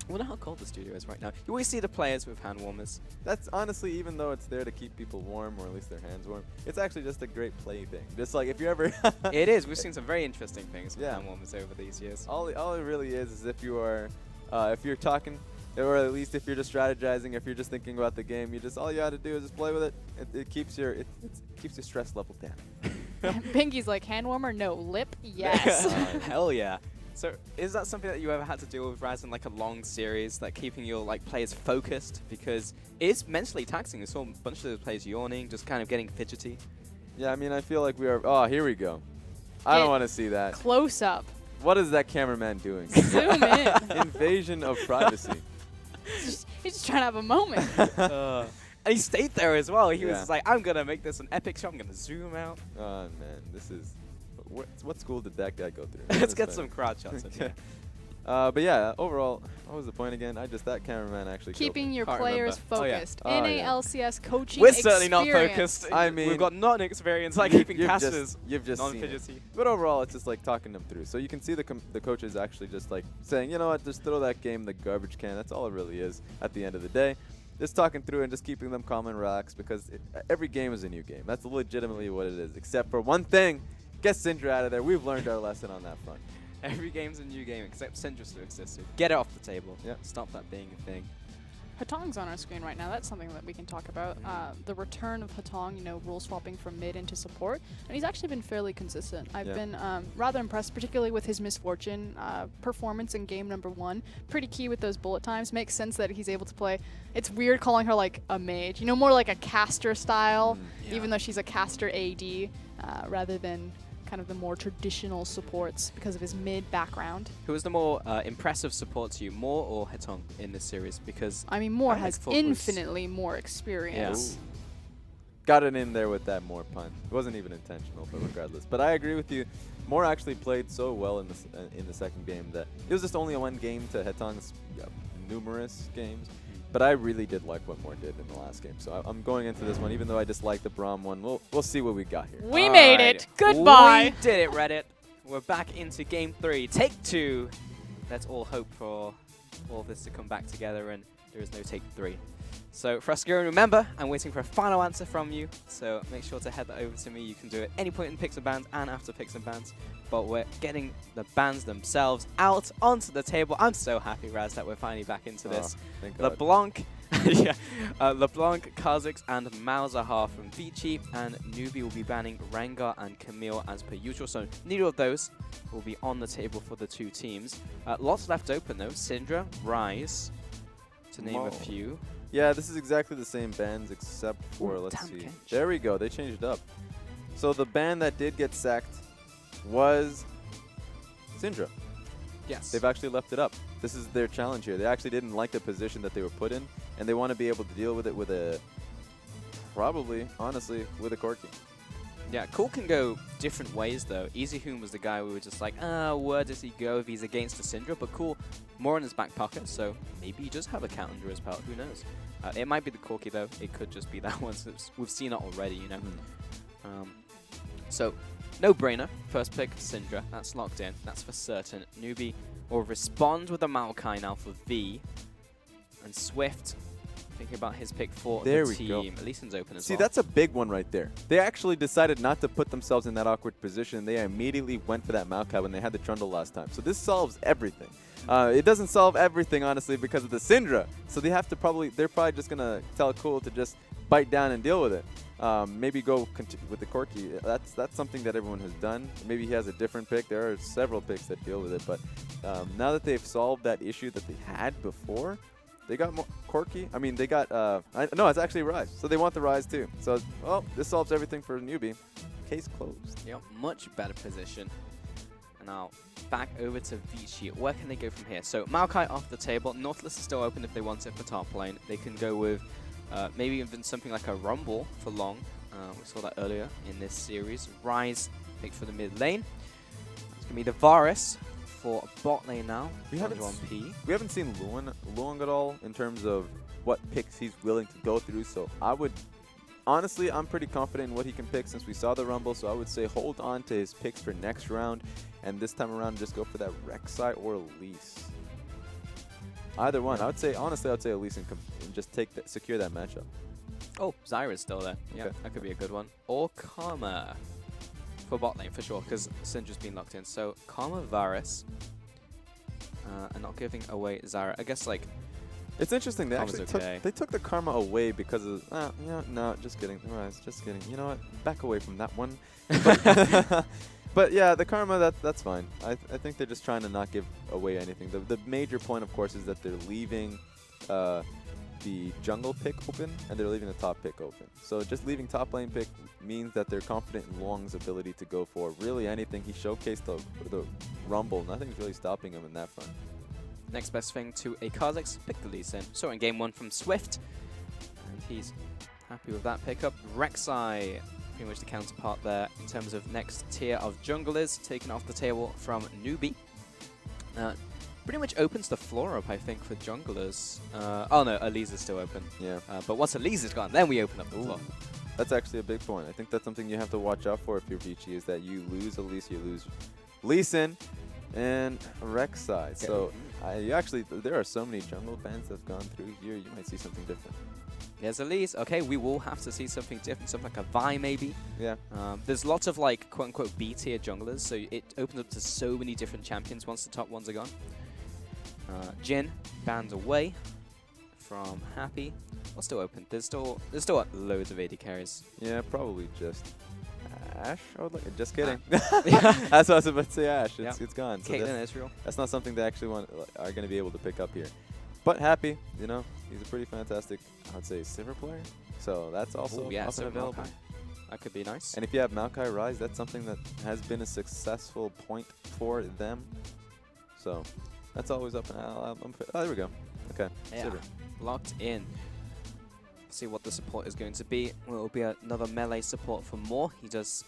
I wonder how cold the studio is right now. You always see the players with hand warmers. That's honestly, even though it's there to keep people warm, or at least their hands warm, it's actually just a great play thing. Just like if you ever... It is. We've seen some very interesting things with Yeah. hand warmers over these years. all it really is if you are, if you're talking, or at least if you're just strategizing, if you're just thinking about the game, all you got to do is just play with it. It keeps your keeps your stress level down. Binky's like, hand warmer? No. Lip? Yes. Hell yeah. So is that something that you ever had to deal with, Raz, in like a long series, like keeping your like players focused? Because it's mentally taxing. I saw a bunch of those players yawning, just kind of getting fidgety. Yeah, I mean, I feel like we are... Oh, here we go. I don't want to see that. Close up. What is that cameraman doing? Zoom in. Invasion of privacy. He's just trying to have a moment. And he stayed there as well. He was Yeah. just like, I'm going to make this an epic shot. I'm going to zoom out. Oh, man. This is... What school did that guy go through? Let's get some crowd shots in here. But yeah, overall, what was the point again? That cameraman actually killed Keeping me. your Can't players remember. Oh, yeah. focused. Oh, yeah. NALCS coaching We're certainly not experience. focused. I mean, we've got not an experience like you- keeping you've casters you've just seen it. non-fidgety. But overall, it's just like talking them through. So you can see the coaches actually just like saying, you know what, just throw that game in the garbage can. That's all it really is at the end of the day. Just talking through and just keeping them calm and relaxed, because every game is a new game. That's legitimately what it is, except for one thing. Get Syndra out of there. We've learned our lesson on that front. Every game's a new game except Syndra still existed. Get it off the table. Yeah. Stop that being a thing. Hatong's on our screen right now. That's something that we can talk about. The return of Hatong, you know, role swapping from mid into support. And he's actually been fairly consistent. I've been rather impressed, particularly with his Misfortune performance in game number 1. Pretty key with those bullet times. Makes sense that he's able to play. It's weird calling her like a mage. You know, more like a caster style, even though she's a caster AD, rather than kind of the more traditional supports because of his mid background. Who was the more impressive support to you, Moore or Hetong in this series? Because I mean, Moore I has thought infinitely more experience. Got it in there with that Moore pun. It wasn't even intentional, but regardless. But I agree with you. Moore actually played so well in the second game that it was just only one game to Hetong's numerous games. But I really did like what Moore did in the last game. So I'm going into this one, even though I dislike the Braum one. We'll see what we got here. We made it. Goodbye. We did it, Reddit. We're back into game 3. Take 2. Let's all hope for all of this to come back together, and there is no take 3. So, Froskeron, remember, I'm waiting for a final answer from you, so make sure to head that over to me. You can do it any point in Picks and Bans and after Picks and Bans, but we're getting the bands themselves out onto the table. I'm so happy, Raz, that we're finally back into this. Thank God. LeBlanc, yeah, LeBlanc, Kha'Zix, and Malzahar from Vici, and Newbie will be banning Rengar and Camille as per usual, so neither of those will be on the table for the 2 teams. Lots left open, though. Syndra, Ryze, to name a few. Yeah, this is exactly the same bans except for, let's see. There we go. They changed it up. So the ban that did get sacked was Syndra. Yes. They've actually left it up. This is their challenge here. They actually didn't like the position that they were put in, and they want to be able to deal with it with a, probably, honestly, with a Corki. Yeah, Cool can go different ways, though. EasyHoon was the guy we were just like, where does he go if he's against a Syndra? But Cool, more in his back pocket, so maybe he does have a cat under his belt. Who knows? It might be the Corki, though. It could just be that one. So we've seen it already, you know. So, no-brainer. First pick, Syndra. That's locked in. That's for certain. Newbie will respond with a Maokai now for V. And Swift, thinking about his pick for There the we team. go. Leeson's open as See, well. that's a big one right there. They actually decided not to put themselves in that awkward position. They immediately went for that Maokai when they had the Trundle last time. So this solves everything. It doesn't solve everything, honestly, because of the Syndra. So they have to they're probably just going to tell Cool to just bite down and deal with it. Maybe go with the Corki. That's something that everyone has done. Maybe he has a different pick. There are several picks that deal with it. But now that they've solved that issue that they had before, they got more Corki. I mean, they got, no, it's actually Ryze. So they want the Ryze too. So, well, this solves everything for Newbie. Case closed. Yep, much better position. And now back over to Vici. Where can they go from here? So Maokai off the table. Nautilus is still open if they want it for top lane. They can go with maybe even something like a Rumble for long. We saw that earlier in this series. Ryze picked for the mid lane. It's going to be the Varus for bot lane now. We haven't seen Luong at all in terms of what picks he's willing to go through. So honestly, I'm pretty confident in what he can pick since we saw the Rumble. So I would say hold on to his picks for next round. And this time around, just go for that Rek'Sai or Elise. Either one. I would say, honestly, I would say Elise and just secure that matchup. Oh, Zyra's still there. Yeah, Okay. that could be a good one. Or Karma for bot lane for sure, because Syndra's been locked in. So Karma, Varus, and not giving away Zyra. I guess like it's interesting. They Karma's actually took the Karma away because of no, just kidding. Right, just kidding. You know what? Back away from that one. But yeah, the Karma, that's fine. I think they're just trying to not give away anything. The major point, of course, is that they're leaving the jungle pick open and they're leaving the top pick open. So just leaving top lane pick means that they're confident in Luong's ability to go for really anything. He showcased the Rumble. Nothing's really stopping him in that front. next best thing to a Kha'Zix, pick the Lee Sin. So in game 1 from Swift, and he's happy with that pickup. Rek'Sai, pretty much the counterpart there in terms of next tier of junglers, taken off the table from Newbie. Pretty much opens the floor up, I think, for junglers. Oh no, Elise is still open. Yeah. But once Elise is gone, then we open up the floor. That's actually a big point. I think that's something you have to watch out for if you're Vici, is that you lose Elise, you lose Lee Sin and Rek'Sai. So there are so many jungle bans that have gone through here. You might see something different. There's Elise. Okay, we will have to see something different, something like a Vi maybe. Yeah. There's lots of like quote-unquote B-tier junglers, so it opens up to so many different champions once the top ones are gone. Jhin banned away from Happy. Well, still open. There's still loads of AD carries. Yeah, probably just Ashe. I would like. Just kidding. That's what I was about to say. Ashe. It's gone. So Caitlyn Israel. That's not something they actually are going to be able to pick up here. But Happy, you know, he's a pretty fantastic, I'd say, Sivir player. So that's also up and available. That could be nice. And if you have Maokai Rise, that's something that has been a successful point for them. So that's always up. Oh, there we go. Okay. Yeah. Sivir. Locked in. See what the support is going to be. Well, it will be another melee support for Moore. He does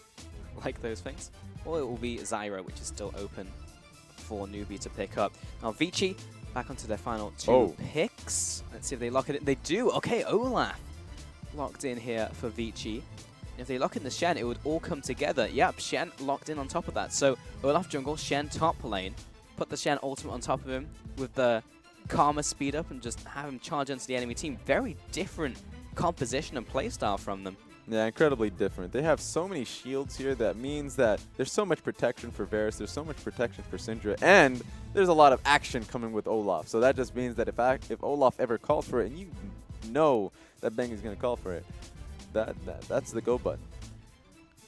like those things. Or it will be Zyra, which is still open for Newbie to pick up. Now Vici back onto their final 2 Oh. picks. Let's see if they lock it in. They do. Okay, Olaf locked in here for Vici. If they lock in the Shen, it would all come together. Yep, Shen locked in on top of that. So Olaf jungle, Shen top lane. Put the Shen ultimate on top of him with the Karma speed up and just have him charge into the enemy team. Very different composition and playstyle from them. Yeah, incredibly different. They have so many shields here that means that there's so much protection for Varus, there's so much protection for Syndra, and there's a lot of action coming with Olaf. So that just means that if Olaf ever calls for it, and you know that Bengi's going to call for it, that's the go button.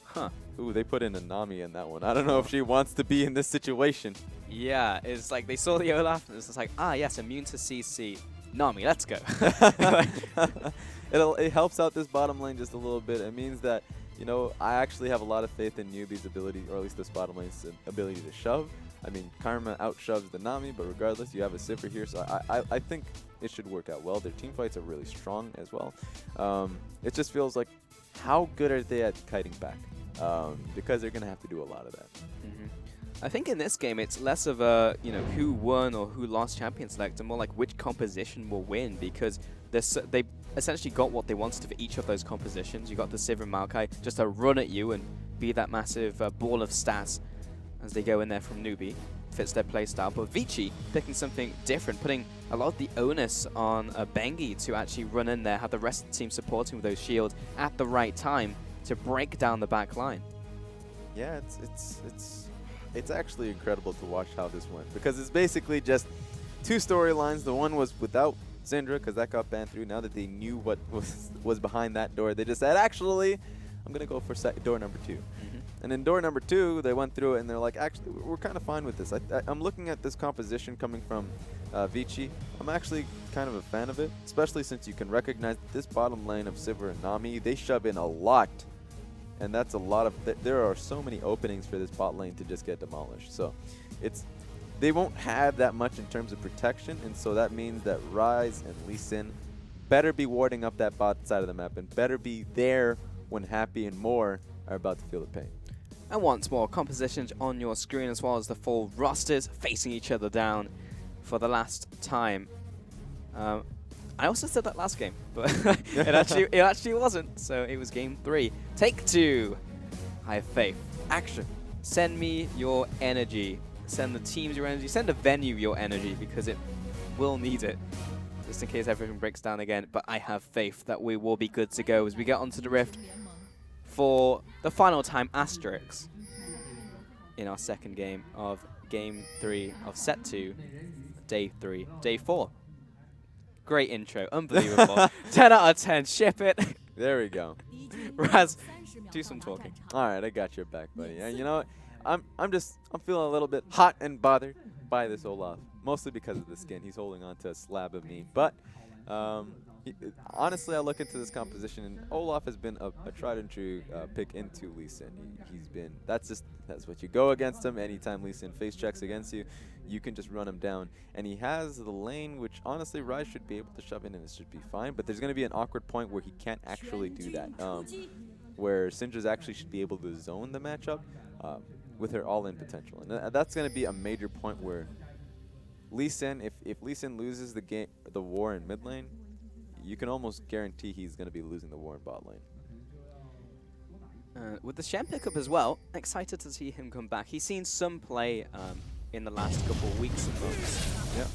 Huh. Ooh, they put in a Nami in that one. I don't know if she wants to be in this situation. Yeah, it's like they saw the Olaf and it's just like, ah, yes, immune to CC. Nami, let's go. It helps out this bottom lane just a little bit. It means that, you know, I actually have a lot of faith in Newbie's ability, or at least this bottom lane's ability to shove. I mean, Karma outshoves the Nami, but regardless, you have a Sivir here, so I think it should work out well. Their team fights are really strong as well. It just feels like, how good are they at kiting back? Because they're going to have to do a lot of that. I think in this game, it's less of a, you know, who won or who lost champion select, and more like which composition will win, because they essentially got what they wanted for each of those compositions. You got the Sivir and Maokai just to run at you and be that massive ball of stats as they go in there from Newbie. Fits their playstyle. But Vici picking something different, putting a lot of the onus on Bengi to actually run in there, have the rest of the team supporting with those shields at the right time to break down the back line. Yeah, it's actually incredible to watch how this went, because it's basically just 2 storylines. The one was without Syndra, because that got banned through. Now that they knew what was behind that door, they just said, actually, I'm going to go for door number 2. And in door number 2, they went through it and they're like, actually, we're kind of fine with this. I'm looking at this composition coming from Vici. I'm actually kind of a fan of it, especially since you can recognize that this bottom lane of Sivir and Nami, they shove in a lot. And that's a lot of, there are so many openings for this bot lane to just get demolished. So they won't have that much in terms of protection, and so that means that Ryze and Lee Sin better be warding up that bot side of the map and better be there when Happy and Moore are about to feel the pain. And once more, compositions on your screen as well as the full rosters facing each other down for the last time. I also said that last game, but it actually wasn't. So it was game 3. Take 2. I have faith. Action. Send me your energy. Send the teams your energy. Send the venue your energy, because it will need it, just in case everything breaks down again. But I have faith that we will be good to go as we get onto the Rift for the final time Asterix in our second game of game 3 of set 2, day 3, day 4. Great intro, unbelievable. 10 out of 10, ship it. There we go. Raz, do some talking. All right, I got your back, buddy. And you know what? I'm feeling a little bit hot and bothered by this Olaf, mostly because of the skin. He's holding on to a slab of me, but honestly, I look into this composition, and Olaf has been a tried and true pick into Lee Sin. He's been, that's what you go against him. Anytime Lee Sin face checks against you, you can just run him down. And he has the lane, which honestly Ryze should be able to shove in, and it should be fine. But there's going to be an awkward point where he can't actually do that, where Syndra's actually should be able to zone the matchup with her all-in potential. And that's going to be a major point where Lee Sin, if Lee Sin loses the war in mid lane, you can almost guarantee he's going to be losing the war in bot lane. With the Shen pickup as well, excited to see him come back. He's seen some play in the last couple of weeks and months. Yeah.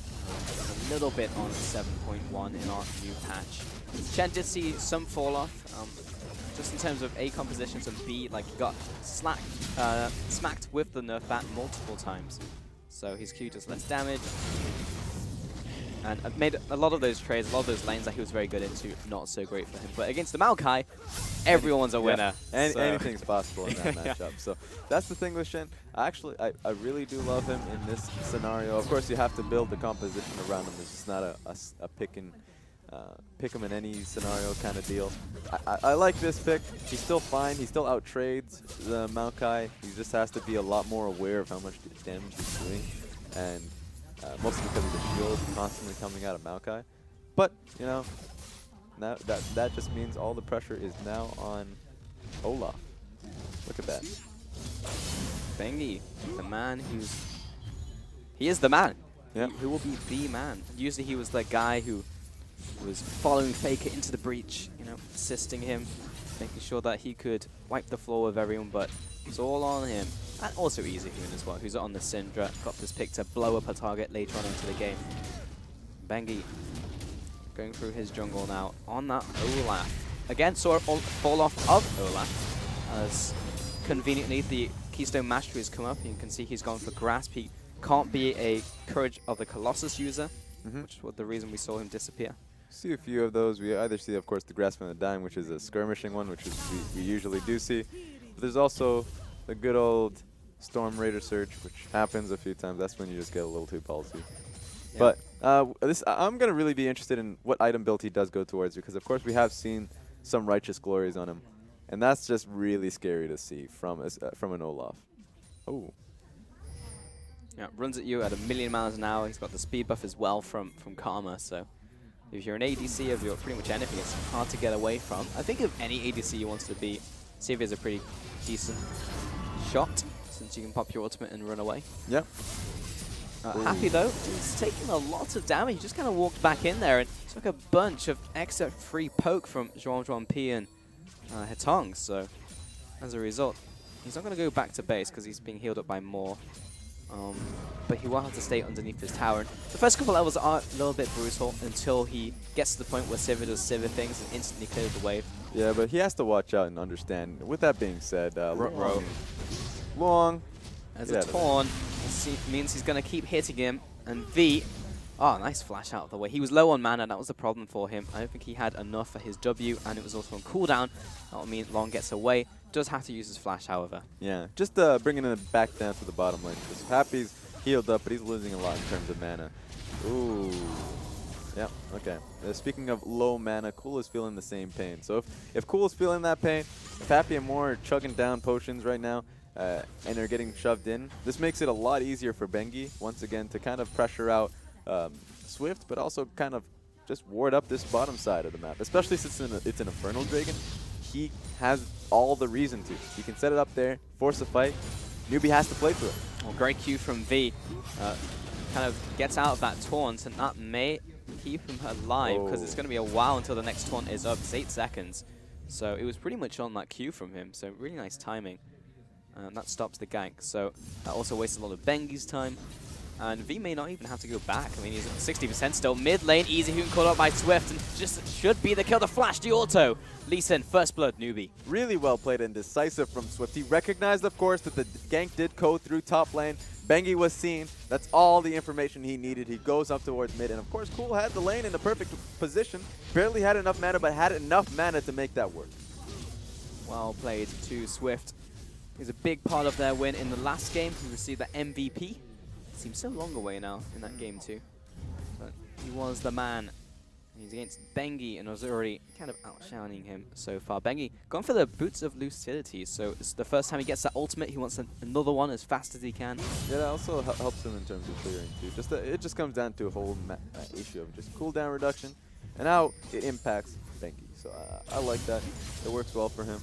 A little bit on 7.1 in our new patch. Shen did see some fall off, just in terms of A, compositions, and B, like, he got smacked with the nerf bat multiple times. So his Q does less damage. And made a lot of those trades, a lot of those lanes that he was very good into, not so great for him. But against the Maokai, everyone's a winner. And anything's possible in that matchup. So that's the thing with Shen. Actually, I really do love him in this scenario. Of course, you have to build the composition around him. It's just not a pick him in any scenario kind of deal. I like this pick. He's still fine. He still outtrades the Maokai. He just has to be a lot more aware of how much damage he's doing. And mostly because of the shield constantly coming out of Maokai. But, you know, now that just means all the pressure is now on Olaf. Look at that. Bengi, the man he is the man. Yeah. Who will be the man? Usually he was the guy who was following Faker into the breach, you know, assisting him, making sure that he could wipe the floor with everyone, but it's all on him. And also EasyHoon as well, who's on the Syndra, got this pick to blow up a target later on into the game. Bengi going through his jungle now on that Olaf. Again, saw a fall off of Olaf as conveniently the Keystone Mastery has come up. You can see he's gone for Grasp. He can't be a Courage of the Colossus user, which is the reason we saw him disappear. See a few of those. We either see, of course, the Grasp on the Dime, which is a skirmishing one, which is we usually do see. But there's also the good old Storm Raider Surge, which happens a few times. That's when you just get a little too ballsy. Yeah. But I'm going to really be interested in what item build he does go towards, because, of course, we have seen some Righteous Glories on him. And that's just really scary to see from an Olaf. Oh. Yeah, runs at you at 1,000,000 miles an hour. He's got the speed buff as well from Karma, so if you're an ADC, if you're pretty much anything, it's hard to get away from. I think if any ADC you wants to be, Sivir is a pretty decent shot, since you can pop your ultimate and run away. Yep. Happy though, he's taking a lot of damage. He just kind of walked back in there and took a bunch of extra free poke from Zhuang P and Hetong. So as a result, he's not going to go back to base because he's being healed up by Moore. But he will have to stay underneath his tower. And the first couple levels are a little bit brutal until he gets to the point where Sivir does Sivir things and instantly clears the wave. Yeah, but he has to watch out and understand. With that being said, Long. As a Taunt, means he's going to keep hitting him. And V, oh, nice flash out of the way. He was low on mana, that was the problem for him. I don't think he had enough for his W, and it was also on cooldown. That will mean Long gets away. Does have to use his flash, however. Yeah, just bringing it back down to the bottom lane. Because Happy's healed up, but he's losing a lot in terms of mana. Ooh. Yeah, okay. Speaking of low mana, Cool is feeling the same pain. So if Cool is feeling that pain, if Happy and Moore are chugging down potions right now, and are getting shoved in, this makes it a lot easier for Bengi, once again, to kind of pressure out Swift, but also kind of just ward up this bottom side of the map, especially since it's an Infernal Dragon. He has all the reason to. He can set it up there, force a fight. Newbie has to play through it. Well, great Q from V. Kind of gets out of that taunt, and that may keep him alive, because it's going to be a while until the next taunt is up. It's 8 seconds. So it was pretty much on that Q from him, so really nice timing. That stops the gank, so that also wastes a lot of Bengi's time. And V may not even have to go back. I mean, he's at 60% still. Mid lane, EasyHoon caught up by Swift, and just should be the kill. The flash, the auto. Lee Sin, first blood, Newbie. Really well played and decisive from Swift. He recognized, of course, that the gank did go through top lane. Bengi was seen. That's all the information he needed. He goes up towards mid, and of course, Cool had the lane in the perfect position. Barely had enough mana, but had enough mana to make that work. Well played to Swift. He's a big part of their win in the last game. He received the MVP. Seems so long away now in that game too. But he was the man. He's against Bengi and was already kind of outshining him so far. Bengi gone for the Boots of Lucidity, so it's the first time he gets that ultimate. He wants another one as fast as he can. Yeah, that also helps him in terms of clearing too. It just comes down to a whole issue of just cooldown reduction, and how it impacts Bengi. So I like that. It works well for him.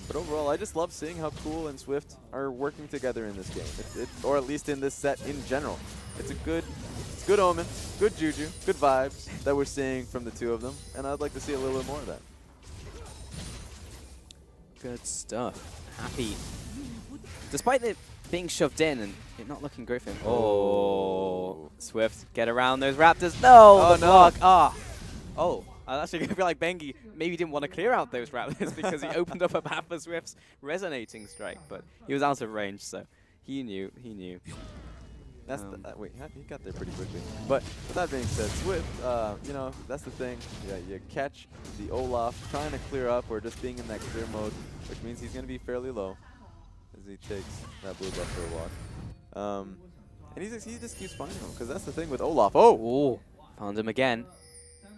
But overall, I just love seeing how Cool and Swift are working together in this game, or at least in this set in general. It's good omen, good juju, good vibes that we're seeing from the two of them, and I'd like to see a little bit more of that. Good stuff. Happy. Despite it being shoved in and it not looking great for him. Oh, Swift, get around those Raptors. No, the block. Oh. That's going to be like Bengi maybe didn't want to clear out those Raptors because he opened up a path for Swift's resonating strike, but he was out of range, so he knew. That's wait, he got there pretty quickly. But with that being said, Swift, you know, that's the thing. Yeah, you catch the Olaf trying to clear up or just being in that clear mode, which means he's going to be fairly low as he takes that blue buff for a walk. And he just keeps finding him, because that's the thing with Olaf. Oh, found him again.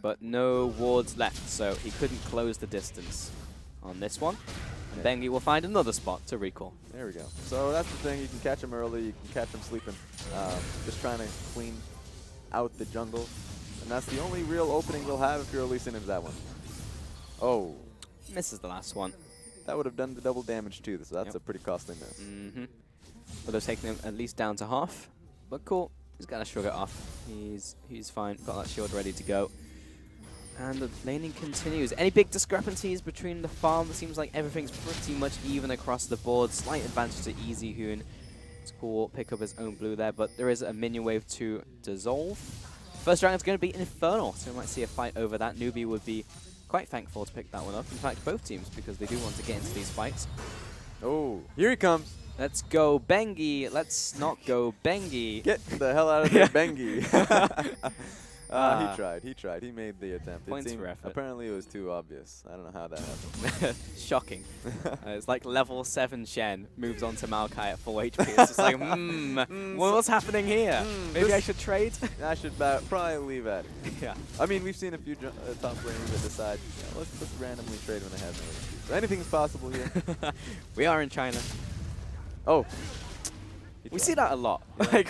But no wards left, so he couldn't close the distance on this one. And Bengi will find another spot to recall. There we go. So that's the thing. You can catch him early. You can catch him sleeping. Just trying to clean out the jungle. And that's the only real opening they'll have if you're Lee Sin into that one. Oh. Misses the last one. That would have done the double damage too, so that's a pretty costly miss. Would have taken him at least down to half. But Cool He's gonna shrug it off. He's fine. Got that shield ready to go. And the laning continues. Any big discrepancies between the farm? It seems like everything's pretty much even across the board. Slight advantage to Easy Hoon. It's cool. Pick up his own blue there, but there is a minion wave to dissolve. First dragon's going to be Infernal, so we might see a fight over that. Newbie would be quite thankful to pick that one up. In fact, both teams, because they do want to get into these fights. Oh, here he comes. Let's go Bengi. Let's not go Bengi. Get the hell out of there, Bengi. He tried. He made the attempt. Points for effort. Apparently it was too obvious. I don't know how that happened. Shocking. It's like level 7 Shen moves on to Maokai at full HP. It's just like, what's happening here? Maybe I should trade? I should probably leave at it. Yeah. I mean, we've seen a few top laners that decide, let's randomly trade when they have no HP. So anything's possible here. We are in China. Oh. We see that a lot. Like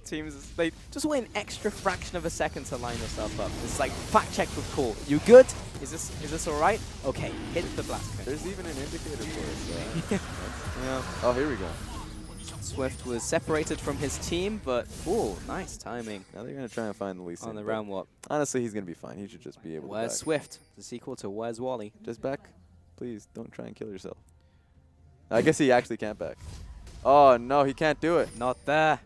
teams, they just wait an extra fraction of a second to line yourself up. It's like fact check with cool. You good? Is this all right? Okay, hit the blast cone. There's even an indicator for it. Yeah. Oh, here we go. Swift was separated from his team, but nice timing. Now they're gonna try and find the Lee Sin on the round warp. Honestly, he's gonna be fine. He should just be able. Where's to Swift? The sequel to Where's Wally? Just back, please. Don't try and kill yourself. I guess he actually can't back. Oh no, he can't do it. Not there.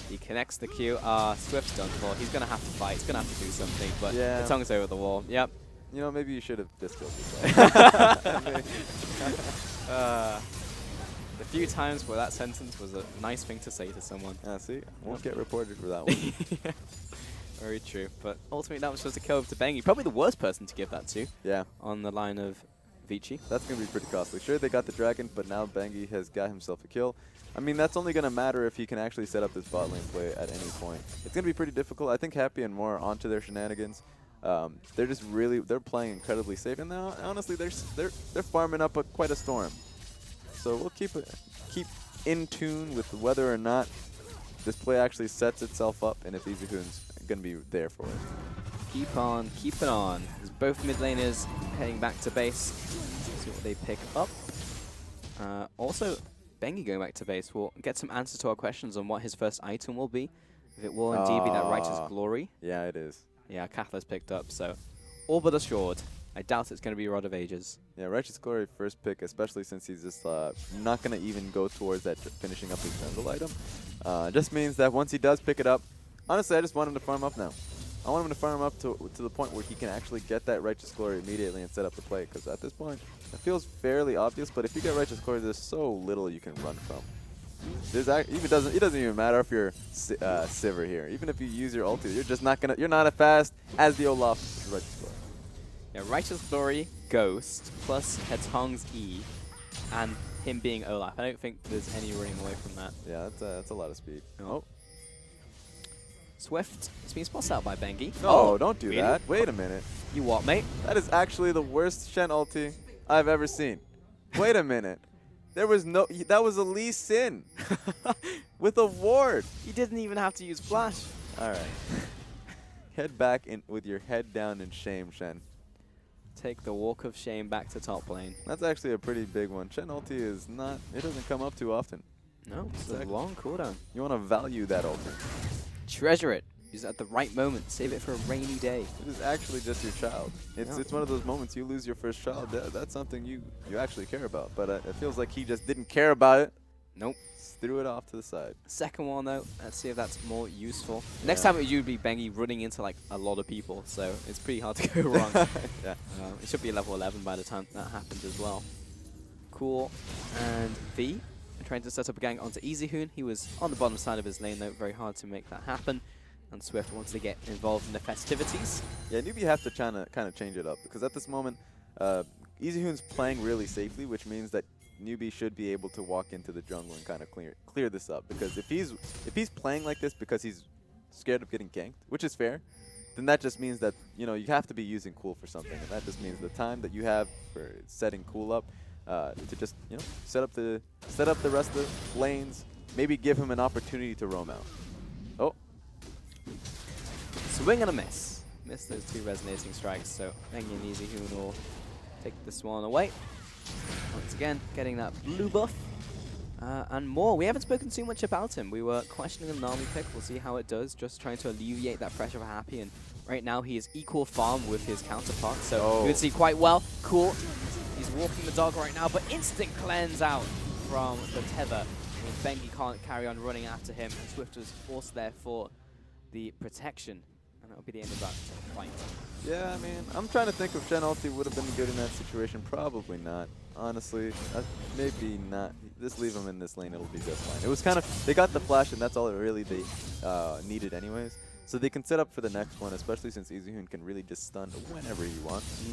He connects the Q. Swift's done for. He's gonna have to fight. He's gonna have to do something. But the tongue's over the wall. Yep. You know, maybe you should have disclosed yourself. The few times where that sentence was a nice thing to say to someone. See, won't get reported for that one. Very true. But ultimately, that was just a kill over to Bengi. Probably the worst person to give that to. Yeah. On the line of Vici. That's going to be pretty costly. Sure, they got the dragon, but now Bengi has got himself a kill. I mean, that's only going to matter if he can actually set up this bot lane play at any point. It's going to be pretty difficult. I think Happy and Moore are onto their shenanigans. They're just they're playing incredibly safe, and now honestly they're farming up quite a storm. So we'll keep in tune with whether or not this play actually sets itself up, and if Easy Hoon's going to be there for it. Keep on, keep it on. As both mid laners heading back to base. See what they pick up. Also, Bengi going back to base will get some answers to our questions on what his first item will be. If it will indeed be that Righteous Glory. Yeah, it is. Yeah, Cathlar's picked up, so all but assured. I doubt it's going to be Rod of Ages. Yeah, Righteous Glory first pick, especially since he's just not going to even go towards that finishing up his jungle item. Just means that once he does pick it up, honestly, I just want him to farm up now. I want him to farm up to the point where he can actually get that Righteous Glory immediately and set up the play, because at this point, it feels fairly obvious, but if you get Righteous Glory, there's so little you can run from. It doesn't even matter if you're Sivir here. Even if you use your ulti, you're not as fast as the Olaf Righteous Glory. Yeah, Righteous Glory, Ghost, plus Hetong's E, and him being Olaf. I don't think there's any running away from that. Yeah, that's a lot of speed. Oh. Swift is being spotted out by Bengi. No, don't do that. Wait a minute. You what, mate? That is actually the worst Shen ulti I've ever seen. Wait a minute. That was a Lee Sin with a ward. He didn't even have to use Flash. All right. Head back with your head down in shame, Shen. Take the walk of shame back to top lane. That's actually a pretty big one. Shen ulti is not, it doesn't come up too often. No, it's a long cooldown. You want to value that ulti. Treasure it. Use it at the right moment. Save it for a rainy day. It is actually just your child. It's one of those moments you lose your first child. That's something you actually care about. But it feels like he just didn't care about it. Nope. Just threw it off to the side. Second one though. Let's see if that's more useful. Next time you'd be Bengi running into like a lot of people, so it's pretty hard to go wrong. Yeah. It should be level 11 by the time that happens as well. Cool. And V trying to set up a gang onto Easy Hoon. He was on the bottom side of his lane though. Very hard to make that happen. And Swift wants to get involved in the festivities. Yeah, Newbie have to kind of change it up, because at this moment, Easy Hoon's playing really safely, which means that Newbie should be able to walk into the jungle and kind of clear this up. Because if he's playing like this because he's scared of getting ganked, which is fair, then that just means that you have to be using Cool for something, and that just means the time that you have for setting Cool up to just set up the rest of the lanes, maybe give him an opportunity to roam out. Oh. Swing and a miss. Missed those two resonating strikes, so Bengi and Easy Hoon will take this one away. Once again, getting that blue buff. and more. We haven't spoken too much about him. We were questioning the Nami pick. We'll see how it does, just trying to alleviate that pressure for Happy. And right now he is equal farm with his counterpart, so you can see quite well. Cool. He's walking the dog right now, but instant cleanse out from the tether. I mean, Bengi can't carry on running after him, and Swift was also there for the protection. And that'll be the end of that fight. Yeah, I mean, I'm trying to think if Shen ulti would have been good in that situation. Probably not. Honestly, maybe not. Just leave him in this lane, it'll be just fine. It was kind of, they got the flash, and that's all really they needed anyways. So they can set up for the next one, especially since EasyHoon can really just stun whenever he wants.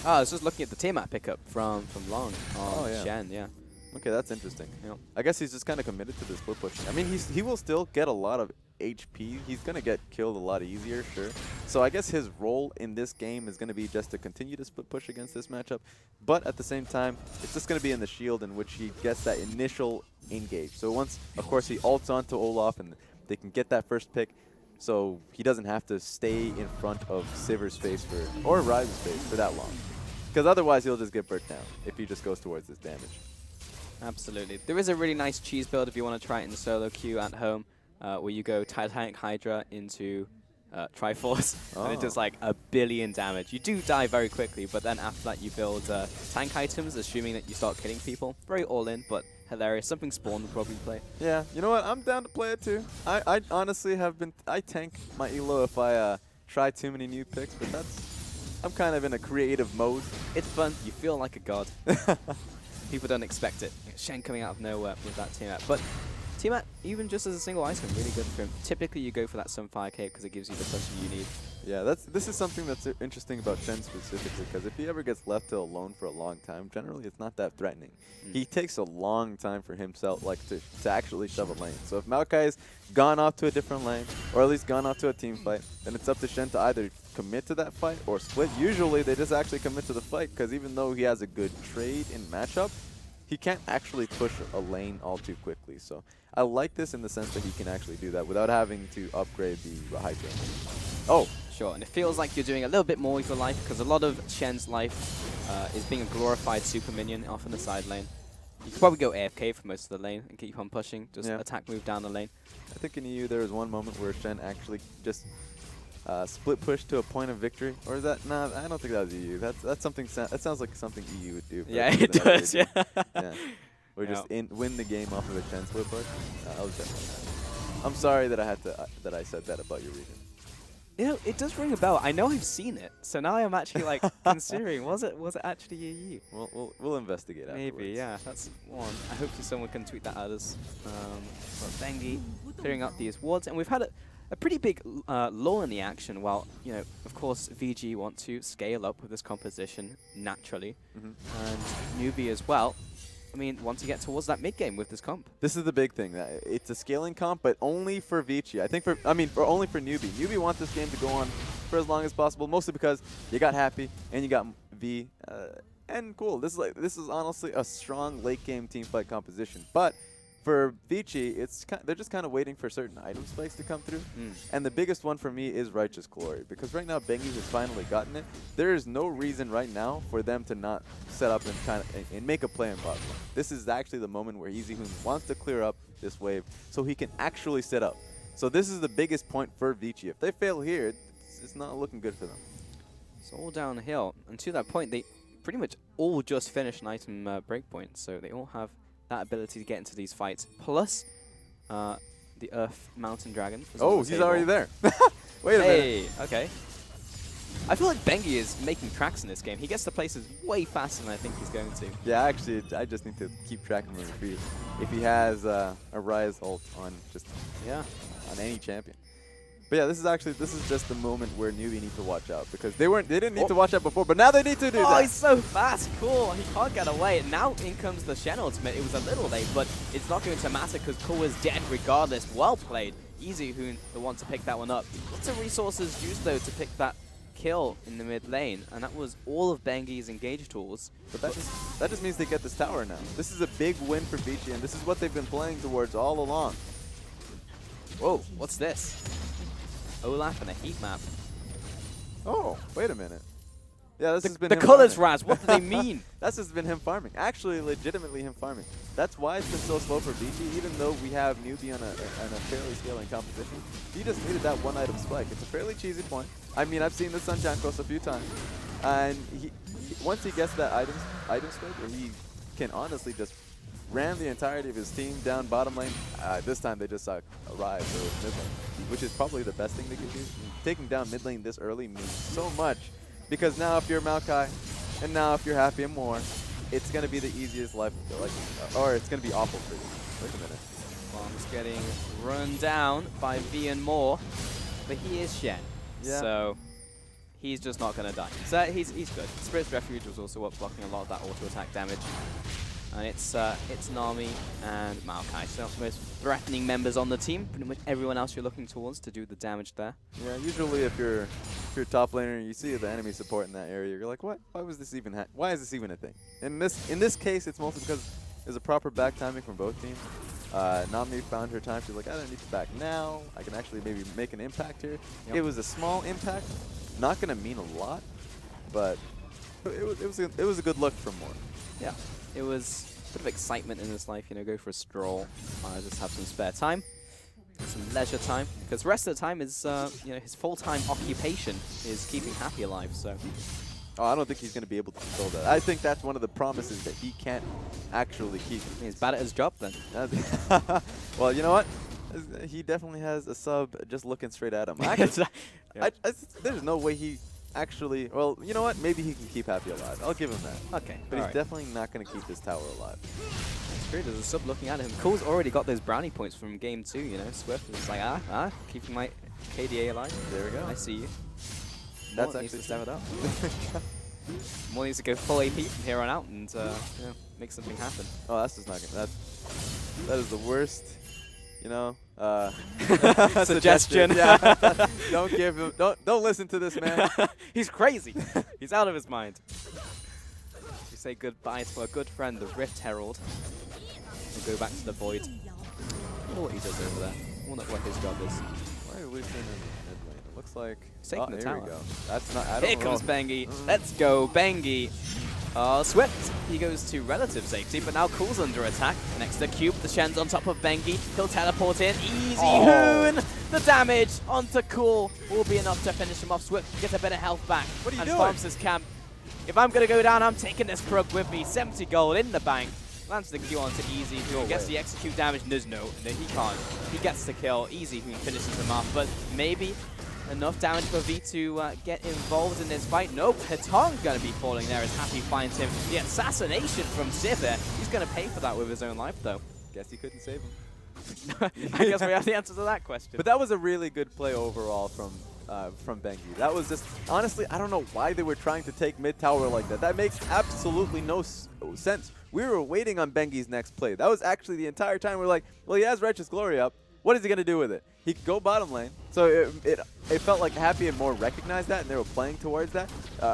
I was just looking at the tier map pickup from Long on Shen, yeah. Okay, that's interesting. I guess he's just kind of committed to this split pushing. I mean, he will still get a lot of HP. He's going to get killed a lot easier, sure. So I guess his role in this game is going to be just to continue to split push against this matchup. But at the same time, it's just going to be in the shield in which he gets that initial engage. So once, of course, he ults onto Olaf and they can get that first pick. So he doesn't have to stay in front of Sivir's face or Ryze's face for that long. Because otherwise he'll just get burnt down if he just goes towards this damage. Absolutely. There is a really nice cheese build if you want to try it in solo queue at home, where you go Titanic Hydra into Triforce, and it does like 1 billion damage. You do die very quickly, but then after that you build tank items, assuming that you start killing people. Very all-in, but hilarious. Something Spawn would probably play. Yeah, you know what? I'm down to play it too. I honestly have been... I tank my elo if I try too many new picks, but I'm kind of in a creative mode. It's fun. You feel like a god. People don't expect it. Shen coming out of nowhere with that Tiamat. But Tiamat, even just as a single item, really good for him. Typically, you go for that Sunfire Cape because it gives you the pressure you need. Yeah, this is something that's interesting about Shen specifically, because if he ever gets left alone for a long time, generally it's not that threatening. He takes a long time for himself to actually shove a lane. So if Maokai's gone off to a different lane, or at least gone off to a team fight, then it's up to Shen to either commit to that fight or split. Usually they just actually commit to the fight, because even though he has a good trade in matchup, he can't actually push a lane all too quickly. So I like this in the sense that he can actually do that without having to upgrade the Hydra. Oh! Sure, and it feels like you're doing a little bit more with your life, because a lot of Shen's life is being a glorified super minion off in the side lane. You could probably go AFK for most of the lane and keep on pushing, just attack move down the lane. I think in EU there was one moment where Shen actually just split push to a point of victory, or is that? Nah, I don't think that was EU. That's something. That sounds like something EU would do. Yeah, it does. Yeah. Or just win the game off of a Shen split push. I was definitely. I'm sorry that I said that about your region. You know, it does ring a bell. I know I've seen it, so now I'm actually like considering, was it actually EU? We'll investigate afterwards. Maybe, yeah, that's one. I hope someone can tweet that at us. But Bengi clearing up these wards, and we've had a pretty big lull in the action. While of course, VG want to scale up with this composition naturally, and Newbie as well. I mean, once you get towards that mid game with this comp. This is the big thing. It's a scaling comp, but only for Vici. I think only for Newbie. Newbie wants this game to go on for as long as possible, mostly because you got Happy and you got V, and cool. This is honestly a strong late game team fight composition. But for Vici, they're just kind of waiting for certain item spikes to come through. And the biggest one for me is Righteous Glory, because right now Bengi has finally gotten it. There is no reason right now for them to not set up and make a play in bot lane. This is actually the moment where EasyHoon wants to clear up this wave so he can actually set up. So this is the biggest point for Vici. If they fail here, it's not looking good for them. It's all downhill, and to that point, they pretty much all just finished an item breakpoint, so they all have that ability to get into these fights. Plus, the Earth Mountain Dragon. Oh, he's already there. Wait a minute. Okay. I feel like Bengi is making tracks in this game. He gets to places way faster than I think he's going to. Yeah, actually, I just need to keep track of him if he has a Ryze ult on on any champion. But yeah, this is just the moment where Newbie need to watch out, because they didn't need to watch out before, but now they need to do that. Oh, he's so fast. Cool. He can't get away. Now in comes the Shen ultimate. It was a little late, but it's not going to matter because Cool is dead regardless. Well played. EasyHoon, the one to pick that one up. Lots of resources used though to pick that kill in the mid lane, and that was all of Bengi's engage tools. But that just means they get this tower now. This is a big win for Vici, and this is what they've been playing towards all along. Whoa, what's this? Olaf and a heat map. Oh, wait a minute. Yeah, this has been the him colors, farming. Raz. What do they mean? That's just been him farming. Actually, legitimately him farming. That's why it's been so slow for Vici, even though we have Newbie on a fairly scaling composition. He just needed that one item spike. It's a fairly cheesy point. I mean, I've seen the Sunshine Cross a few times. And once he gets that item spike, where he can honestly just ram the entirety of his team down bottom lane. This time they just saw a rise for mid lane, which is probably the best thing they could do. Taking down mid lane this early means so much, because now if you're Maokai, and now if you're Happy and more, it's going to be the easiest life, or it's going to be awful for you. Wait a minute. Bomb's getting run down by V and more, but he is Shen, so he's just not going to die. So he's good. Spirit's Refuge was also up blocking a lot of that auto attack damage. And it's Nami and Maokai, so the most threatening members on the team. Pretty much everyone else you're looking towards to do the damage there. Yeah, usually if you're top laner and you see the enemy support in that area, you're like, what? Why was this even? Why is this even a thing? In this case, it's mostly because there's a proper back timing from both teams. Nami found her time. She's like, I don't need to back now. I can actually maybe make an impact here. Yep. It was a small impact, not gonna mean a lot, but it was a good look from more. Yeah. It was a bit of excitement in his life, you know, go for a stroll, just have some spare time, some leisure time, because the rest of the time is, you know, his full-time occupation is keeping Happy alive, so. Oh, I don't think he's going to be able to fulfill that. I think that's one of the promises that he can't actually keep. He's bad at his job then. Well, you know what? He definitely has a sub just looking straight at him. There's no way he... Actually, well, you know what? Maybe he can keep Happy alive. I'll give him that. Okay. But he's definitely not going to keep this tower alive. Spirit is a sub looking at him. Cool's already got those brownie points from game 2, you know. Swift is like, keeping my KDA alive. There we go. I see you. That's More actually needs to step it up. More needs to go full AP from here on out and you know, make something happen. Oh, that's just not gonna. That is the worst. You know, suggestion. Yeah. Don't give him. Don't listen to this man. He's crazy. He's out of his mind. We say goodbye to our good friend, the Rift Herald. We'll go back to the Void. I wonder what he does over there. I wonder what his job is. Why are we in the mid lane? It looks like. He's taking the tower. Here we go. That's not. I don't Here know. comes Bengi. Let's go, Bengi. Swift, he goes to relative safety, but now Cool's under attack. Next to Cube, the Shen's on top of Bengi. He'll teleport in. Easy Hoon! The damage onto Cool will be enough to finish him off. Swift gets a bit of health back. What are you and doing? farms his camp. If I'm going to go down, I'm taking this Krug with me. 70 gold in the bank. Lands the Q onto Easy, who gets the execute damage. No, he can't. He gets the kill. Easy, who finishes him off. But maybe enough damage for V to get involved in this fight. Nope, Hetong's going to be falling there as Happy finds him. The assassination from Sivir. He's going to pay for that with his own life, though. Guess he couldn't save him. I guess we have the answer to that question. But that was a really good play overall from Bengi. That was just, honestly, I don't know why they were trying to take mid tower like that. That makes absolutely no sense. We were waiting on Bengi's next play. That was actually the entire time we were like, well, he has Righteous Glory up. What is he going to do with it? He could go bottom lane. So it felt like Happy and more recognized that, and they were playing towards that,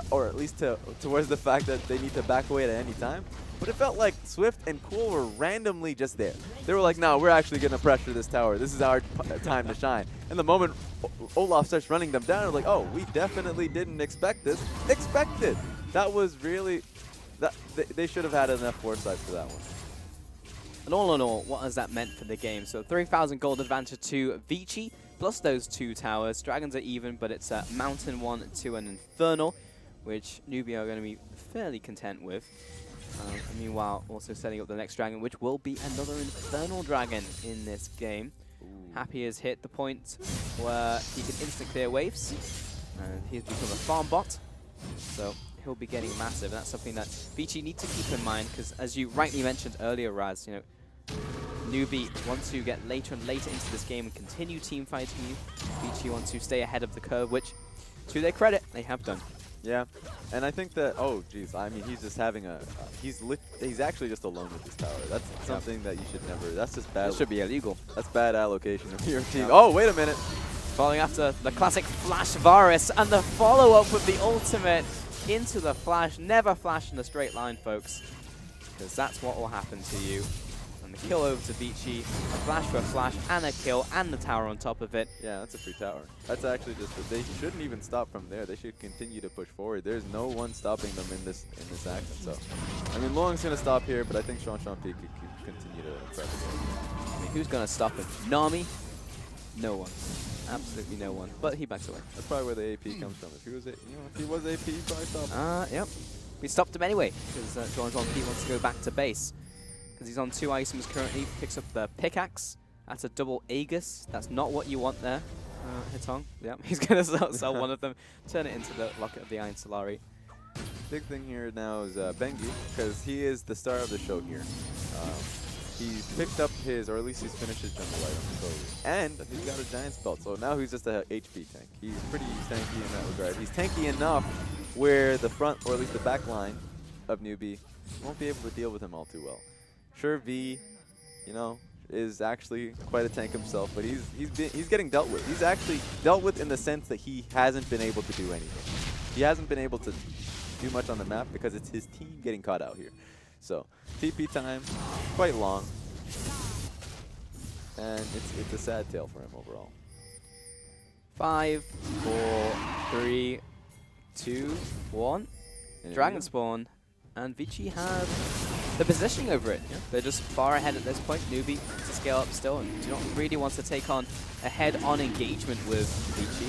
or at least towards the fact that they need to back away at any time. But it felt like Swift and Cool were randomly just there. They were like, no, we're actually going to pressure this tower. This is our time to shine. And the moment Olaf starts running them down, they're like, oh, we definitely didn't expect this. Expected. That was really... They should have had enough foresight for that one. And all in all, what has that meant for the game? So 3,000 gold advantage to Vici, plus those 2 towers. Dragons are even, but it's a Mountain 1 to an Infernal, which Nubia are going to be fairly content with. And meanwhile, also setting up the next dragon, which will be another Infernal Dragon in this game. Ooh. Happy has hit the point where he can instant clear waves, and he has become a farm bot. So he'll be getting massive, and that's something that Vici need to keep in mind, because as you rightly mentioned earlier, Raz, you know, Newbie wants to get later and later into this game and continue team fighting you. Vici wants to stay ahead of the curve, which, to their credit, they have done. Yeah, and I think that, oh geez, I mean, he's just having he's actually just alone with this tower. That's something that you should never, that's just bad. That should be illegal. That's bad allocation of your team. Oh, wait a minute. Following after the classic Flash Varus and the follow-up with the ultimate into the flash. Never flash in a straight line, folks, because that's what will happen to you. And the kill over to Vici, a flash for a flash, and a kill, and the tower on top of it. Yeah, that's a free tower. That's actually just they shouldn't even stop from there. They should continue to push forward. There's no one stopping them in this action. So, I mean, Luong's gonna stop here, but I think Sean P could continue to impress. I mean, who's gonna stop him? Nami? No one. Absolutely no one. But he backs away. That's probably where the AP comes from. If he was, if he was AP, he'd probably stop him. Yep. We stopped him anyway because Sean P wants to go back to base. Because he's on 2 items currently, picks up the pickaxe. That's a double Aegis. That's not what you want there, Hitong. Yeah, he's going to sell one of them, turn it into the Locket of the Iron Solari. Big thing here now is Bengi, because he is the star of the show here. He's picked up his, or at least he's finished his jungle item slowly. And he's got a Giant's Belt, so now he's just a HP tank. He's pretty tanky in that regard. He's tanky enough where the front, or at least the back line of Newbie won't be able to deal with him all too well. Sure, V, is actually quite a tank himself, but he's getting dealt with. He's actually dealt with in the sense that he hasn't been able to do anything. He hasn't been able to do much on the map because it's his team getting caught out here. So TP time, quite long, and it's a sad tale for him overall. 5, 4, 3, 2, 1. Dragon Spawn, and Vici have the positioning over it. Yeah. They're just far ahead at this point. Newbie to scale up still, and do not really want to take on a head-on engagement with Vici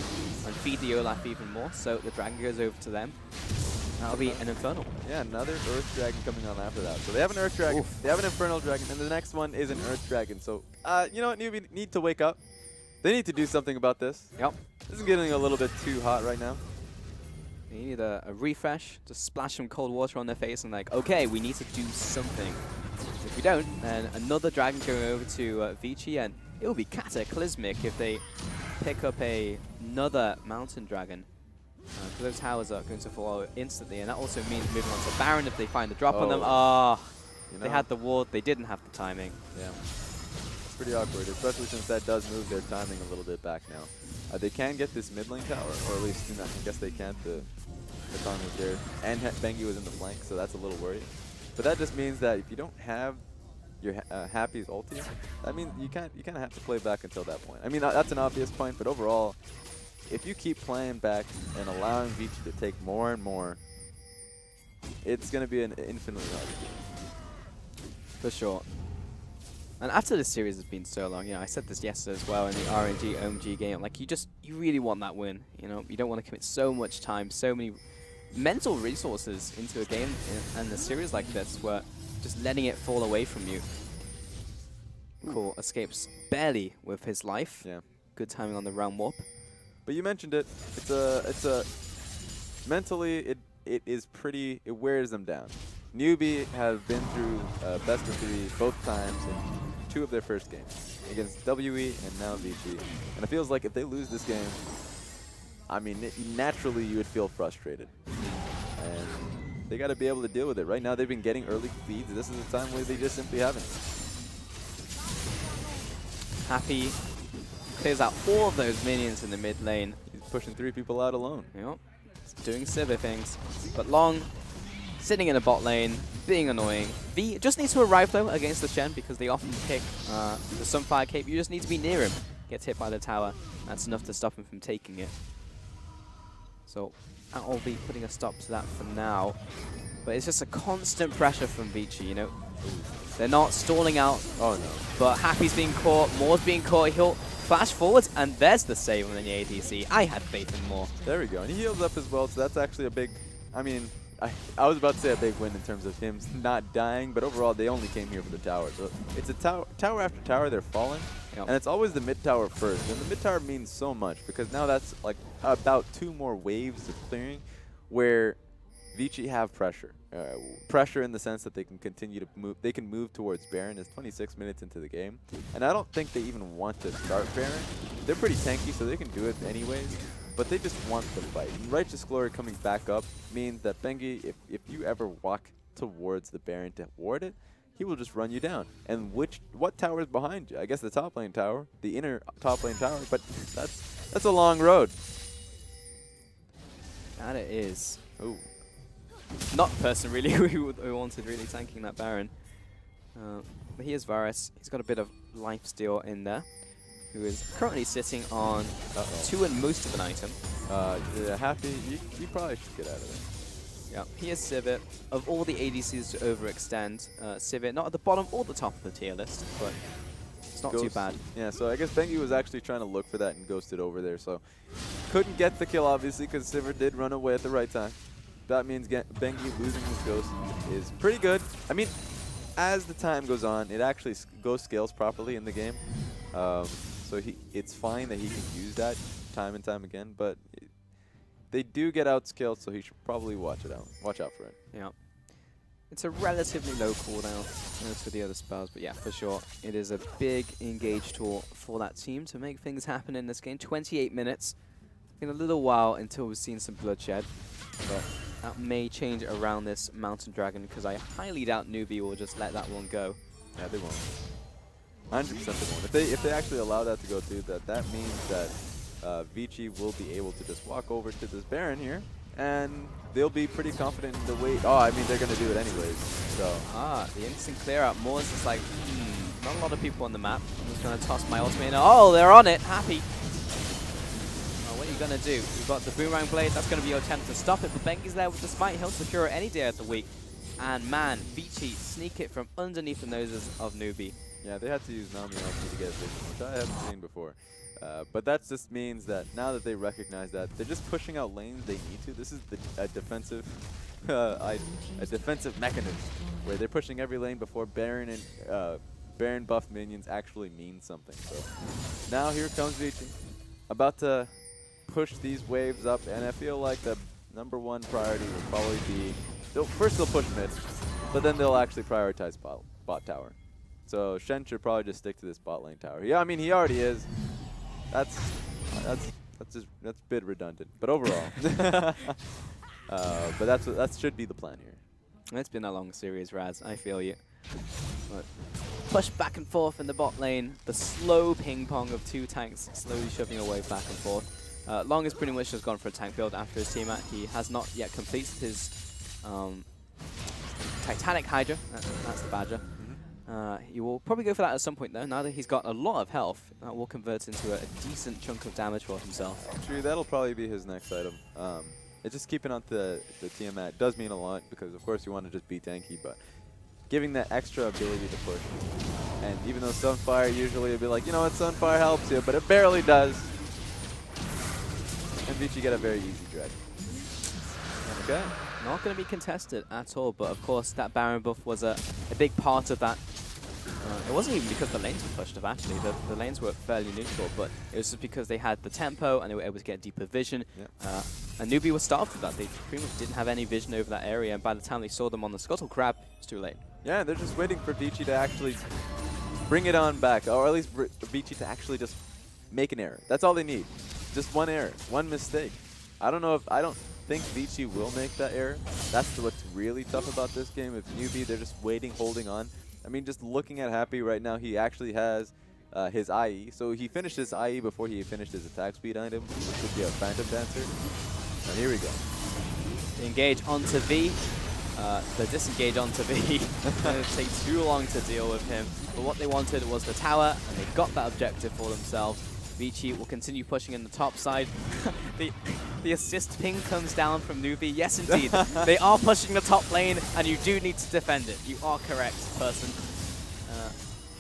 and feed the Olaf even more. So the Dragon goes over to them. That'll be an Infernal. Yeah, another Earth Dragon coming on after that. So they have an Earth Dragon, they have an Infernal Dragon, and the next one is an Earth Dragon. So, you know what, Newbie need to wake up. They need to do something about this. Yep. This is getting a little bit too hot right now. They need a refresh, just splash some cold water on their face and like, okay, we need to do something. If we don't, then another Dragon going over to Vici, and it will be cataclysmic if they pick up another Mountain Dragon. Those towers are going to fall instantly, and that also means moving on to Baron if they find the drop on them. They had the ward, they didn't have the timing. Yeah, it's pretty awkward, especially since that does move their timing a little bit back now. They can get this mid lane tower, or at least I guess they can't. The Kong was there, and Bengi was in the flank, so that's a little worrying. But that just means that if you don't have your Happy's ulti, that means you kind of have to play back until that point. I mean, that's an obvious point, but overall, if you keep playing back and allowing Vici to take more and more, it's going to be an infinitely hard game. For sure. And after this series has been so long, I said this yesterday as well in the RNG OMG game, like you really want that win. You don't want to commit so much time, so many mental resources into a game and a series like this where just letting it fall away from you. Cool, escapes barely with his life. Yeah. Good timing on the round warp. But you mentioned it. It's a mentally it it wears them down. Newbie have been through best of 3 both times in 2 of their first games against WE and now Vici. And it feels like if they lose this game, I mean, naturally you would feel frustrated. And they got to be able to deal with it. Right now they've been getting early leads. This is a time where they just simply haven't. Happy clears out 4 of those minions in the mid lane. He's pushing 3 people out alone. Yep. He's doing Sivir things. But Long sitting in a bot lane, being annoying. V just needs to arrive though against the Shen because they often pick the Sunfire Cape. You just need to be near him. Gets hit by the tower. That's enough to stop him from taking it. So I'll be putting a stop to that for now. But it's just a constant pressure from Vici, They're not stalling out. Oh no. But Happy's being caught, Moore's being caught. He'll flash forwards, and there's the save on the ADC. I had faith in Moore. There we go. And he heals up as well, so that's actually a big, I mean, I was about to say a big win in terms of him not dying, but overall they only came here for the tower. So it's a tower after tower, they're falling, and it's always the mid tower first. And the mid tower means so much because now that's like about 2 more waves of clearing where Vici have pressure. Pressure in the sense that they can continue to move. They can move towards Baron. It's 26 minutes into the game, and I don't think they even want to start Baron. They're pretty tanky, so they can do it anyways. But they just want to fight. And Righteous Glory coming back up means that Bengi, if you ever walk towards the Baron to ward it, he will just run you down. And what tower is behind you? I guess the top lane tower, the inner top lane tower. But that's a long road. That it is. Ooh. Not the person really who wanted really tanking that Baron. But here's Varus. He's got a bit of lifesteal in there, who is currently sitting on 2 and most of an item. Yeah, Happy, you probably should get out of there. Yeah, here's Sivir. Of all the ADCs to overextend, Sivir not at the bottom or the top of the tier list, but it's not too bad. Yeah, so I guess Bengi was actually trying to look for that and ghosted over there, so couldn't get the kill, obviously, because Sivir did run away at the right time. That means Bengi losing his ghost is pretty good. I mean, as the time goes on, it actually ghost scales properly in the game. So it's fine that he can use that time and time again, but they do get outscaled, so he should probably watch out for it. Yeah. It's a relatively low cooldown as for the other spells, but yeah, for sure, it is a big engage tool for that team to make things happen in this game. 28 minutes. In a little while until we've seen some bloodshed, but that may change around this Mountain Dragon because I highly doubt Newbie will just let that one go. Yeah, they won't. 100% they won't. If they actually allow that to go through, that means that Vici will be able to just walk over to this Baron here, and they'll be pretty confident in the way. Oh, I mean, they're going to do it anyways. So the instant clear out. Moors is like, not a lot of people on the map. I'm just going to toss my ultimate in. Oh, they're on it. Happy. What are you going to do? You've got the Boomerang Blade. That's going to be your attempt to stop it. But Bengi's there with the Smite. He'll secure it any day of the week. And man, Vici sneak it from underneath the noses of Newbie. Yeah, they had to use Nami LT to get vision, which I haven't seen before. But that just means that now that they recognize that, they're just pushing out lanes they need to. This is a defensive mechanism where they're pushing every lane before Baron and Baron buffed minions actually mean something. So now here comes Vici, about to push these waves up, and I feel like the #1 priority will probably be, first they'll push mid, but then they'll actually prioritize bot tower. So Shen should probably just stick to this bot lane tower. Yeah, I mean, he already is. That's a bit redundant, but overall, but that should be the plan here. It's been a long series, Raz. I feel you. But push back and forth in the bot lane. The slow ping pong of 2 tanks slowly shoving away back and forth. Long has pretty much just gone for a tank build after his team out. He has not yet completed his Titanic Hydra. That's the Badger. He will probably go for that at some point though. Now that he's got a lot of health, that will convert into a decent chunk of damage for himself. Actually, that'll probably be his next item. It's just keeping on the Tiamat does mean a lot because of course you want to just be tanky, but giving that extra ability to push. And even though Sunfire usually would be like, you know what, Sunfire helps you, but it barely does. And Vici get a very easy drag. Okay. Not going to be contested at all, but of course that Baron buff was a big part of that. It wasn't even because the lanes were pushed up, actually. The lanes were fairly neutral, but it was just because they had the tempo and they were able to get deeper vision. Yep. And Newbie was starved for that. They pretty much didn't have any vision over that area, and by the time they saw them on the Scuttle Crab, it's too late. Yeah, they're just waiting for Vici to actually bring it on back, or at least Vici to actually just make an error. That's all they need. Just one error, one mistake. I don't think Vici will make that error. That's what's really tough about this game. With Newbie, they're just waiting, holding on. I mean, just looking at Happy right now, he actually has his IE. So he finished his IE before he finished his attack speed item, which would be a Phantom Dancer. And here we go. Engage onto V. The disengage onto V. It takes too long to deal with him. But what they wanted was the tower, and they got that objective for themselves. Vici will continue pushing in the top side. The assist ping comes down from Newbie. Yes, indeed. They are pushing the top lane, and you do need to defend it. You are correct, person.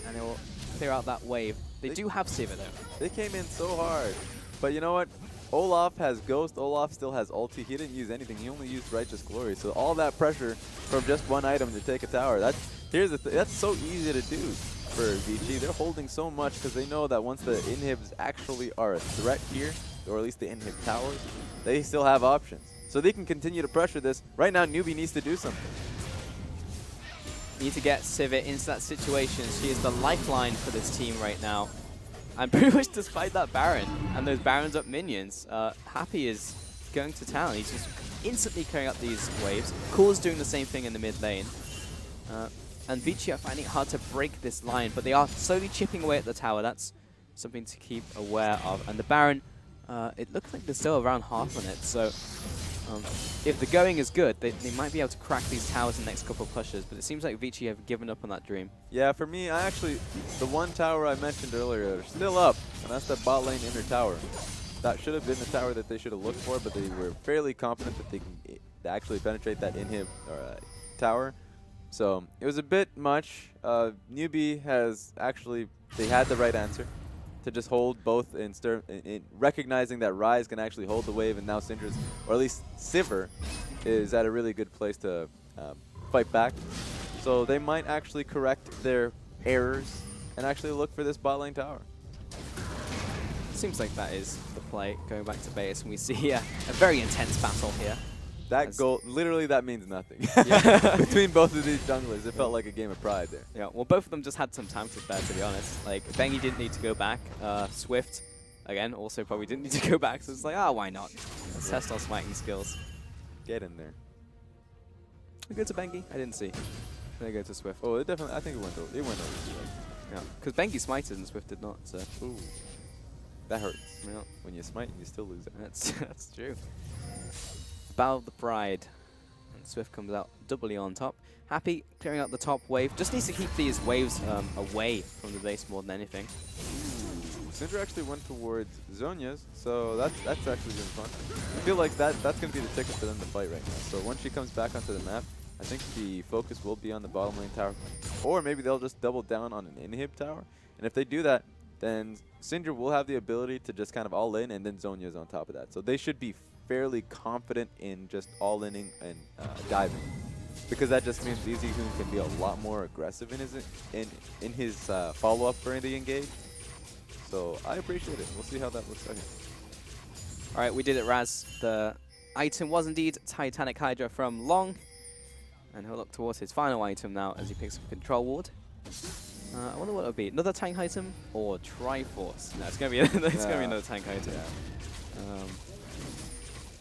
And they will clear out that wave. They do have Sivir, though. They came in so hard. But you know what? Olaf has Ghost. Olaf still has ulti. He didn't use anything. He only used Righteous Glory. So all that pressure from just one item to take a tower, that's so easy to do for Vici. They're holding so much because they know that once the inhibs actually are a threat here, or at least the inhib towers, they still have options. So they can continue to pressure this. Right now, Newbie needs to do something. Need to get Sivir into that situation. She is the lifeline for this team right now. And pretty much despite that Baron and those Barons up minions, Happy is going to town. He's just instantly clearing up these waves. Cool's doing the same thing in the mid lane. And Vici are finding it hard to break this line, but they are slowly chipping away at the tower. That's something to keep aware of. And the Baron, it looks like they're still around half on it, so If the going is good, they might be able to crack these towers in the next couple of pushes, but it seems like Vici have given up on that dream. Yeah, for me, the one tower I mentioned earlier is still up, and that's the bot lane inner tower. That should have been the tower that they should have looked for, but they were fairly confident that they can actually penetrate that inhib tower. So it was a bit much. Newbie they had the right answer to just hold both in recognizing that Ryze can actually hold the wave, and now Syndra's, or at least Sivir, is at a really good place to fight back. So they might actually correct their errors and actually look for this bot lane tower. Seems like that is the play, going back to base, and we see a very intense battle here. That goal, literally, that means nothing. Yeah. Between both of these junglers, it felt like a game of pride there. Yeah, well, both of them just had some time to spare, to be honest. Like, Bengi didn't need to go back. Swift, again, also probably didn't need to go back, so it's like, why not? Let's test our smiting skills. Get in there. We go to Bengi? I didn't see. They go to Swift. Oh, it definitely, I think it went over. It went over. Yeah, because Bengi smited and Swift did not, so. Ooh. That hurts. Yeah. When you smite, you still lose it. That's true. Battle of the Pride. And Swift comes out doubly on top. Happy clearing out the top wave. Just needs to keep these waves away from the base more than anything. Syndra actually went towards Zhonya's, so that's actually been fun. I feel like that's going to be the ticket for them to fight right now. So once she comes back onto the map, I think the focus will be on the bottom lane tower. Or maybe they'll just double down on an inhib tower. And if they do that, then Syndra will have the ability to just kind of all in, and then Zhonya's on top of that. So they should be fairly confident in just all-inning and diving, because that just means Easyhoon can be a lot more aggressive in his follow-up for the engage. So I appreciate it. We'll see how that looks like. All right, we did it, Raz. The item was indeed Titanic Hydra from Long, and he'll look towards his final item now as he picks up Control Ward. I wonder what it would be. Another tank item or Triforce? No, it's gonna be gonna be another tank item. Yeah.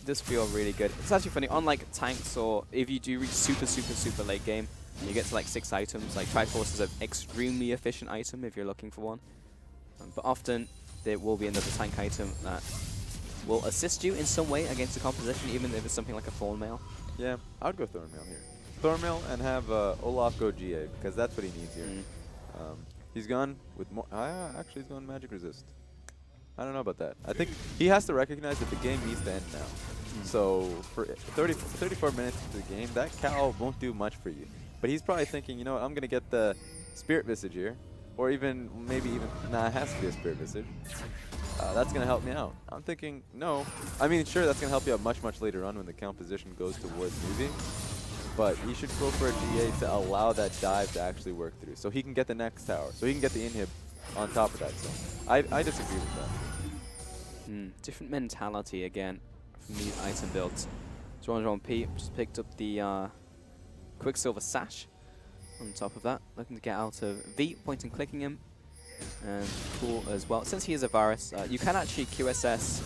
This feels really good. It's actually funny. Unlike tanks, or if you do reach super late game, and you get to like 6 items, like Triforce is an extremely efficient item if you're looking for one. But often there will be another tank item that will assist you in some way against the composition, even if it's something like a Thornmail. Yeah, I would go Thornmail here. Thornmail and have Olaf go GA, because that's what he needs here. He's gone with more. Actually, he's gone Magic Resist. I don't know about that. I think he has to recognize that the game needs to end now. So for 34 minutes into the game, that Cal won't do much for you. But he's probably thinking, you know what, I'm going to get the Spirit Visage here. Or even, nah, it has to be a Spirit Visage. That's going to help me out. I'm thinking, no. I mean, sure, that's going to help you out much later on when the composition goes towards moving. But he should go for a GA to allow that dive to actually work through. So he can get the next tower. So he can get the inhib on top of that. So I disagree with that. Different mentality again from these item builds. Zhuang P just picked up the Quicksilver Sash on top of that. Looking to get out of V, pointing clicking him. And cool as well. Since he is a virus, you can actually QSS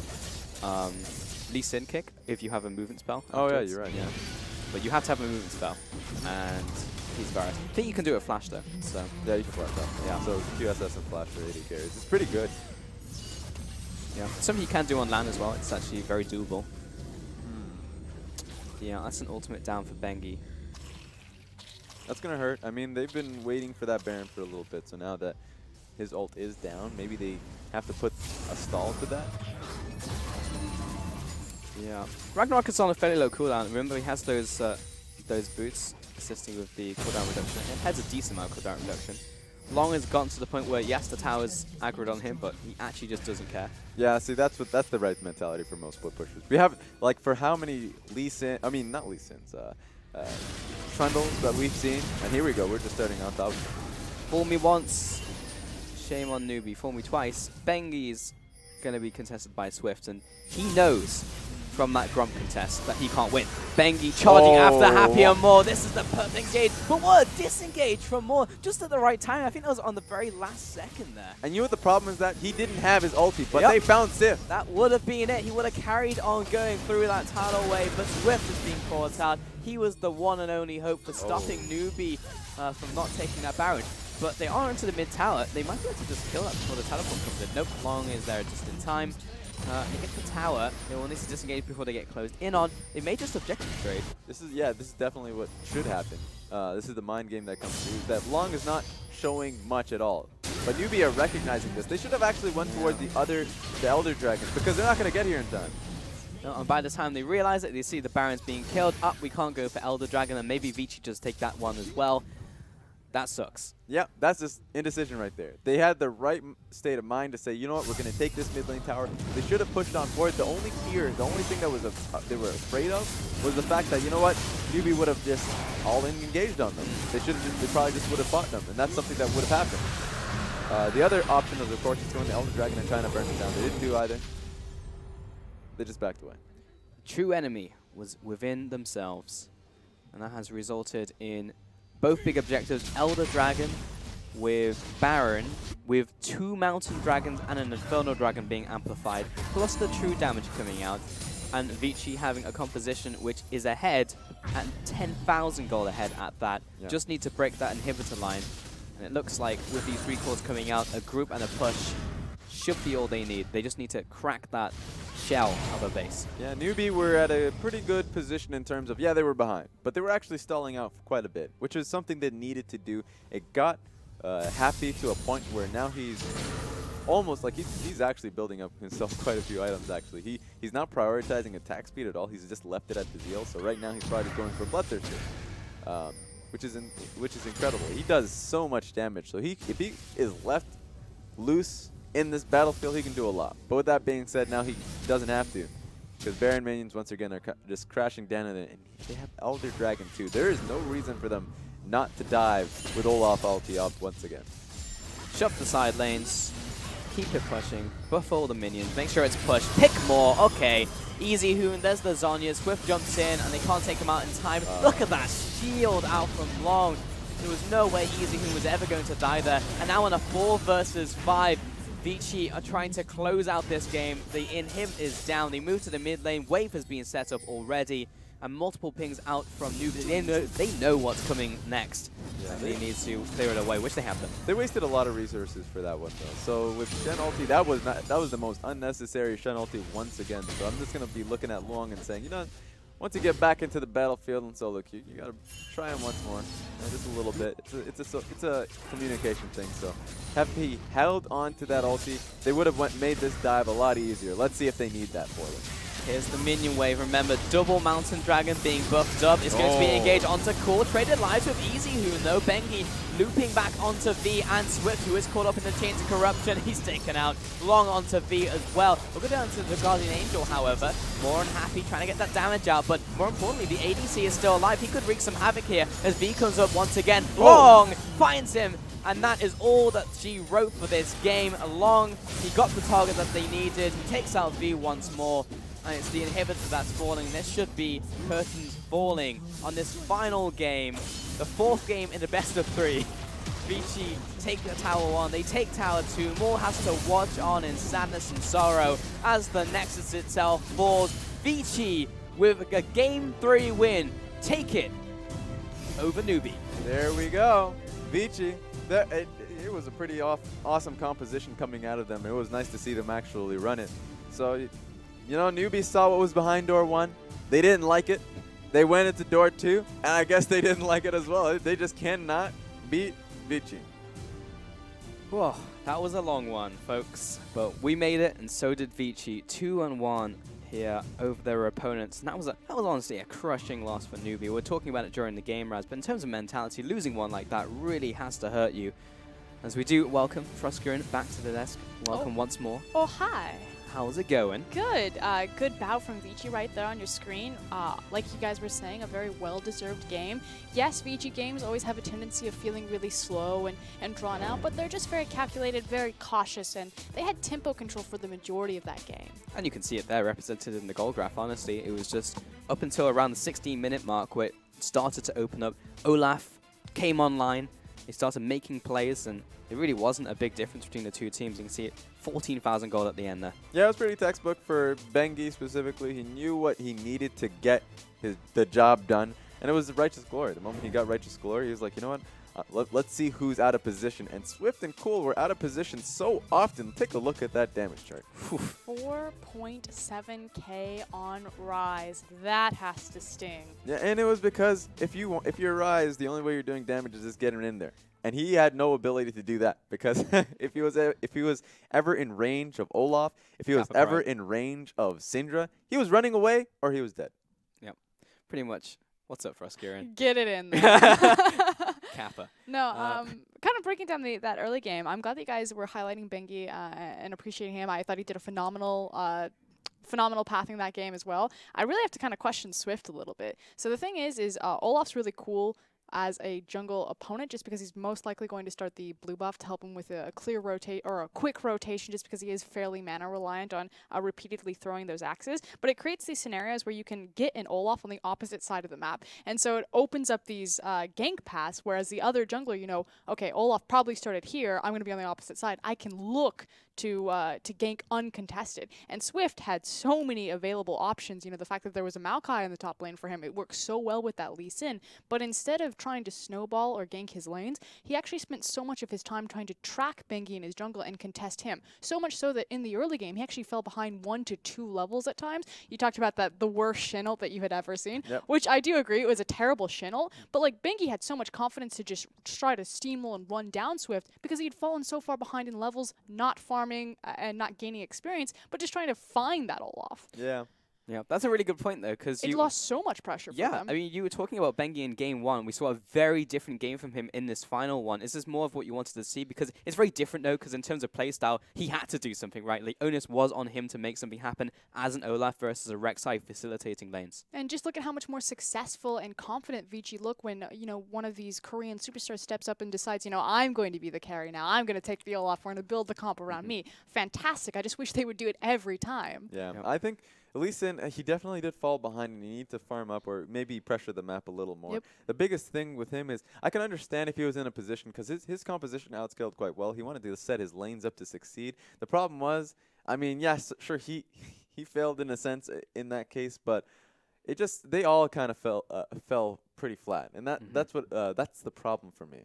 Lee Sin Kick if you have a movement spell. Oh yeah, you're right. Yeah. But you have to have a movement spell, and he's virus. I think you can do a flash though. So yeah, you can flash that. Yeah. So QSS and flash for 80 carries. It's pretty good. Yeah, something you can do on land as well. It's actually very doable. Yeah, that's an ultimate down for Bengi. That's gonna hurt. I mean, they've been waiting for that Baron for a little bit, so now that his ult is down, maybe they have to put a stall to that. Yeah, Ragnarok is on a fairly low cooldown. Remember, he has those boots assisting with the cooldown reduction. It has a decent amount of cooldown reduction. Long has gotten to the point where yes, the tower's aggroed on him, but he actually just doesn't care. Yeah, see, that's the right mentality for most split pushers. We have like for how many Lee Sin? I mean, not Lee Sins. Trundles that we've seen, and here we go. We're just starting on top. Fool me once, shame on newbie. Fool me twice. Bengi's going to be contested by Swift, and he knows from that Gromp contest that he can't win. Bengi charging after Happy and More. This is the perfect engage. But what a disengage from More just at the right time. I think that was on the very last second there. And you know what the problem is? That he didn't have his ulti, but they found Sif. That would have been it. He would have carried on going through that tidal wave, but Swift is being caught out. He was the one and only hope for stopping Newbie from not taking that Baron. But they are into the mid tower. They might be able to just kill that before the teleport comes in. Nope, Long is there just in time. They get the tower. They will need to disengage before they get closed in on. They may just objective trade. This is definitely what should happen. This is the mind game that comes through. That Long is not showing much at all. But Newbee are recognizing this. They should have actually went towards the Elder Dragons because they're not going to get here in time. No, and by the time they realize it, they see the Barons being killed. We can't go for Elder Dragon, and maybe Vici just take that one as well. That sucks. Yeah, that's just indecision right there. They had the right state of mind to say, you know what, we're going to take this mid lane tower. They should have pushed on forward. The only fear, the only thing that was they were afraid of was the fact that, you know what, Newbee would have just all-in engaged on them. They probably just would have fought them, and that's something that would have happened. The other option was, of course, just going to Elder Dragon and trying to burn it down. They didn't do either. They just backed away. True enemy was within themselves, and that has resulted in both big objectives. Elder Dragon with Baron, with 2 Mountain Dragons and an Infernal Dragon being amplified, plus the true damage coming out, and Vici having a composition which is ahead at 10,000 gold ahead at that. Yeah. Just need to break that inhibitor line, and it looks like with these recalls coming out, a group and a push should be all they need. They just need to crack that shell of a base. Yeah, Newbee were at a pretty good position in terms of, yeah, they were behind, but they were actually stalling out for quite a bit, which is something they needed to do. It got Happy to a point where now he's almost like he's actually building up himself quite a few items, actually. He's not prioritizing attack speed at all. He's just left it at the Zeal, so right now he's probably going for Bloodthirster, which is incredible. He does so much damage, so if he is left loose in this battlefield, he can do a lot. But with that being said, now he doesn't have to, because Baron minions once again are just crashing down in it, and they have Elder Dragon too. There is no reason for them not to dive with Olaf ulti up once again. Shove the side lanes, keep it pushing, buff all the minions, make sure it's pushed, pick more, okay. Easy Hoon, there's the Zhonya, Swift jumps in, and they can't take him out in time. Look at that shield out from Long. There was no way Easy Hoon was ever going to die there. And now on a 4 versus 5, Vici are trying to close out this game. The inhib is down. They move to the mid lane. Wave has been set up already. And multiple pings out from Newbee. They know what's coming next. Yeah, they need to clear it away, which they have done. They wasted a lot of resources for that one, though. So with Shen ulti, that was the most unnecessary Shen ulti once again. So I'm just going to be looking at Long and saying, you know, once you get back into the battlefield and solo queue, you got to try him once more, just a little bit. It's a communication thing. So have he held on to that ulti, they would have made this dive a lot easier. Let's see if they need that for them. Here's the minion wave. Remember, double Mountain Dragon being buffed up. It's going to be engaged onto Core. Traded lives with Easy Hoon, though. Bengi looping back onto V and Swift, who is caught up in the chains of corruption. He's taken out. Long onto V as well. We'll go down to the Guardian Angel, however. More unhappy, trying to get that damage out. But more importantly, the ADC is still alive. He could wreak some havoc here as V comes up once again. Long finds him. And that is all that she wrote for this game. Long, he got the target that they needed. He takes out V once more. And it's the inhibitor that's falling. This should be curtains falling on this final game. The 4th game in the best of 3. Vici take the tower 1, they take tower 2. Maul has to watch on in sadness and sorrow as the Nexus itself falls. Vici with a game 3 win. Take it over Newbee. There we go. Vici. It was a pretty awesome composition coming out of them. It was nice to see them actually run it. So, you know, Newbee saw what was behind door 1. They didn't like it. They went into door 2, and I guess they didn't like it as well. They just cannot beat Vici. Whoa, that was a long one, folks. But we made it, and so did Vici. 2-1 here over their opponents. And that was honestly a crushing loss for Newbee. We're talking about it during the game, Raz, but in terms of mentality, losing one like that really has to hurt you. As we do welcome Truscurin back to the desk. Welcome once more. Oh, hi. How's it going? Good. Good bout from Vici right there on your screen. Like you guys were saying, a very well-deserved game. Yes, Vici games always have a tendency of feeling really slow and drawn out, but they're just very calculated, very cautious, and they had tempo control for the majority of that game. And you can see it there represented in the goal graph, honestly. It was just up until around the 16-minute mark where it started to open up. Olaf came online. He started making plays, and it really wasn't a big difference between the two teams. You can see it, 14,000 gold at the end there. Yeah, it was pretty textbook for Bengi specifically. He knew what he needed to get the job done, and it was the Righteous Glory. The moment he got Righteous Glory, he was like, you know what? Let's see who's out of position. And Swift and Cool were out of position so often. Take a look at that damage chart. 4.7k on Rise. That has to sting. Yeah, and it was because if you're Rise, the only way you're doing damage is just getting in there. And he had no ability to do that because if he was ever in range of Olaf, if he was ever in range of Syndra, he was running away or he was dead. Yep, pretty much. What's up, Fruskiren? Get it in there. Kappa. No, kind of breaking down that early game, I'm glad that you guys were highlighting Bengi and appreciating him. I thought he did a phenomenal pathing that game as well. I really have to kind of question Swift a little bit. So the thing is Olaf's really cool as a jungle opponent just because he's most likely going to start the blue buff to help him with a clear rotate or a quick rotation just because he is fairly mana reliant on repeatedly throwing those axes. But it creates these scenarios where you can get an Olaf on the opposite side of the map. And so it opens up these gank paths, whereas the other jungler, you know, okay, Olaf probably started here, I'm going to be on the opposite side. I can look to gank uncontested. And Swift had so many available options. You know, the fact that there was a Maokai in the top lane for him, it works so well with that Lee Sin. But instead of trying to snowball or gank his lanes, he actually spent so much of his time trying to track Bengi in his jungle and contest him. So much so that in the early game, he actually fell behind 1 to 2 levels at times. You talked about the worst Shenault that you had ever seen, which I do agree, it was a terrible Shenault. But like Bengi had so much confidence to just try to steamroll and run down Swift because he had fallen so far behind in levels, not farming and not gaining experience, but just trying to find that Olaf. Yeah. Yeah, that's a really good point, though, because it lost so much pressure for them. I mean, you were talking about Bengi in Game 1. We saw a very different game from him in this final one. Is this more of what you wanted to see? Because it's very different, though, because in terms of playstyle, he had to do something, right? The onus was on him to make something happen as an Olaf versus a Rek'Sai facilitating lanes. And just look at how much more successful and confident Vici look when, you know, one of these Korean superstars steps up and decides, you know, I'm going to be the carry now. I'm going to take the Olaf. We're going to build the comp around me. Fantastic. I just wish they would do it every time. Yeah, I think Lee Sin, he definitely did fall behind, and you need to farm up or maybe pressure the map a little more. The biggest thing with him is I can understand if he was in a position because his composition outscaled quite well. He wanted to set his lanes up to succeed. The problem was, I mean, yes, sure, he failed in a sense in that case, but it just they all kind of fell pretty flat, and that's the problem for me.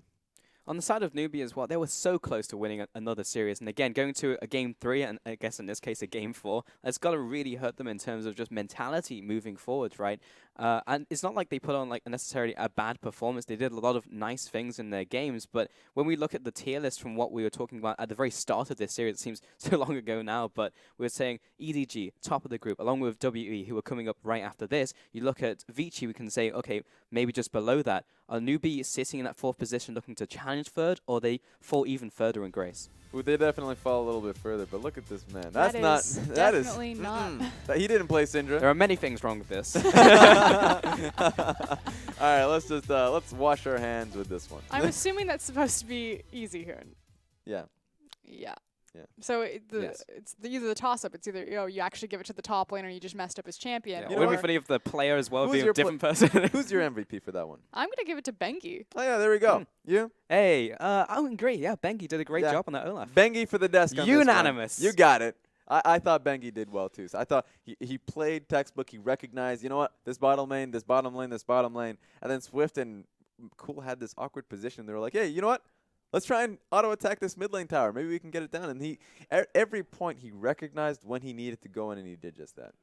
On the side of Newbie as well, they were so close to winning another series. And again, going to a Game 3, and I guess in this case a Game 4, it's got to really hurt them in terms of just mentality moving forwards, right? And it's not like they put on like necessarily a bad performance. They did a lot of nice things in their games. But when we look at the tier list from what we were talking about at the very start of this series, it seems so long ago now, but we were saying EDG, top of the group, along with WE, who are coming up right after this. You look at Vici, we can say, okay, maybe just below that. Are Newbie sitting in that 4th position looking to challenge 3rd, or they fall even further in Grace? Ooh, they definitely fall a little bit further, but look at this man. That is Definitely not. He didn't play Syndra. There are many things wrong with this. All right, let's wash our hands with this one. I'm assuming that's supposed to be easy here. Yeah. Yeah. So it's either the toss-up. It's either you actually give it to the top lane or you just messed up as champion. Yeah. It would be funny if the player as well be a different person. Who's your MVP for that one? I'm going to give it to Bengi. Oh, yeah, there we go. You? Hey, I would agree. Yeah, Bengi did a great job on that Olaf. Bengi for the desk on Unanimous. This one. You got it. I thought Bengi did well, too. So I thought he played textbook. He recognized, you know what, this bottom lane, this bottom lane, this bottom lane. And then Swift and Cool had this awkward position. They were like, hey, you know what? Let's try and auto-attack this mid lane tower. Maybe we can get it down. And every point he recognized when he needed to go in, and he did just that.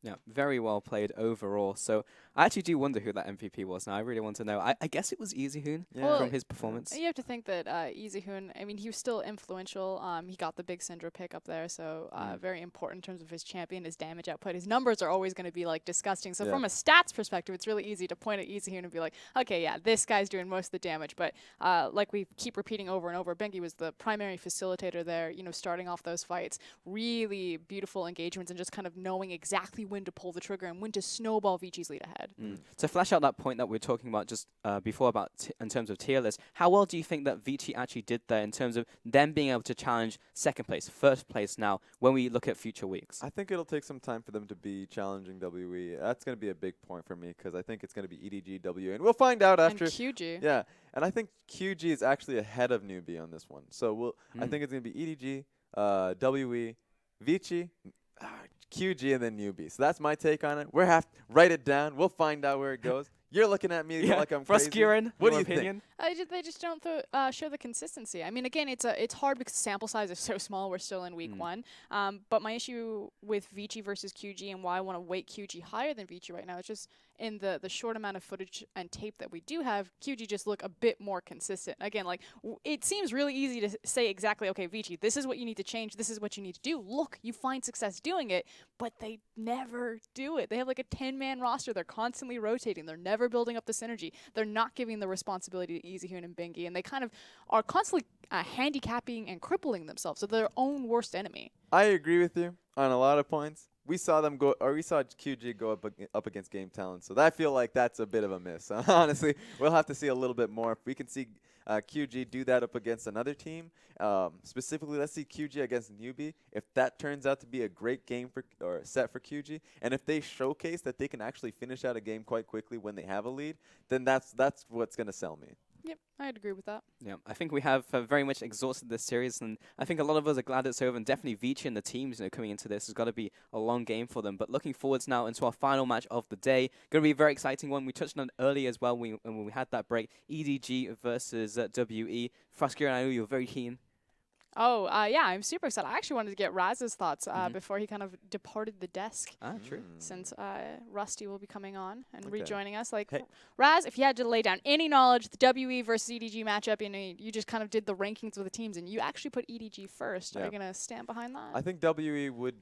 Yeah, very well played overall. So I actually do wonder who that MVP was now. I really want to know. I guess it was EasyHoon from his performance. You have to think that EasyHoon, I mean, he was still influential. He got the big Syndra pick up there, so very important in terms of his champion, his damage output. His numbers are always going to be like disgusting. So from a stats perspective, it's really easy to point at EasyHoon and be like, okay, yeah, this guy's doing most of the damage. But like we keep repeating over and over, Bengi was the primary facilitator there, you know, starting off those fights. Really beautiful engagements and just kind of knowing exactly when to pull the trigger and when to snowball Vici's lead ahead. To flash out that point that we were talking about just before about in terms of tier list, how well do you think that Vici actually did there in terms of them being able to challenge 2nd place, 1st place now when we look at future weeks? I think it'll take some time for them to be challenging WE. That's going to be a big point for me because I think it's going to be EDG, WE, and we'll find out after. And QG. Yeah, and I think QG is actually ahead of Newbie on this one. So I think it's going to be EDG, WE, Vici, QG, and then Newbie. So that's my take on it. Write it down. We'll find out where it goes. You're looking at me like I'm crazy. Froskuren, What do your you think? opinion? They just don't show the consistency. I mean, again, it's hard because sample size is so small. We're still in week 1. But my issue with Vici versus QG and why I want to weight QG higher than Vici right now is just in the short amount of footage and tape that we do have, QG just look a bit more consistent. Again, like it seems really easy to say exactly, okay, Vici, this is what you need to change. This is what you need to do. Look, you find success doing it, but they never do it. They have like a 10-man roster. They're constantly rotating. They're never building up the synergy. They're not giving the responsibility to EasyHoon and Bengi, and they kind of are constantly handicapping and crippling themselves. So they're their own worst enemy. I agree with you on a lot of points. We saw them go, or we saw QG go up against Game Talent, so I feel like that's a bit of a miss. Honestly, we'll have to see a little bit more. If we can see QG do that up against another team, specifically, let's see QG against Newbie. If that turns out to be a great game or set for QG, and if they showcase that they can actually finish out a game quite quickly when they have a lead, then that's what's gonna sell me. Yep, I'd agree with that. Yeah, I think we have very much exhausted this series, and I think a lot of us are glad it's over, and definitely Vici and the teams, coming into this has got to be a long game for them. But looking forwards now into our final match of the day, going to be a very exciting one. We touched on it earlier as well when we had that break. EDG versus WE. Froskuren, I know you're very keen. Oh, yeah, I'm super excited. I actually wanted to get Raz's thoughts before he kind of departed the desk. True. Since Rusty will be coming on and Okay. rejoining us. Like, Hey. Raz, if you had to lay down any knowledge, the WE versus EDG matchup, you just kind of did the rankings of the teams, and you actually put EDG first. Are Yeah. you going to stand behind that? I think WE would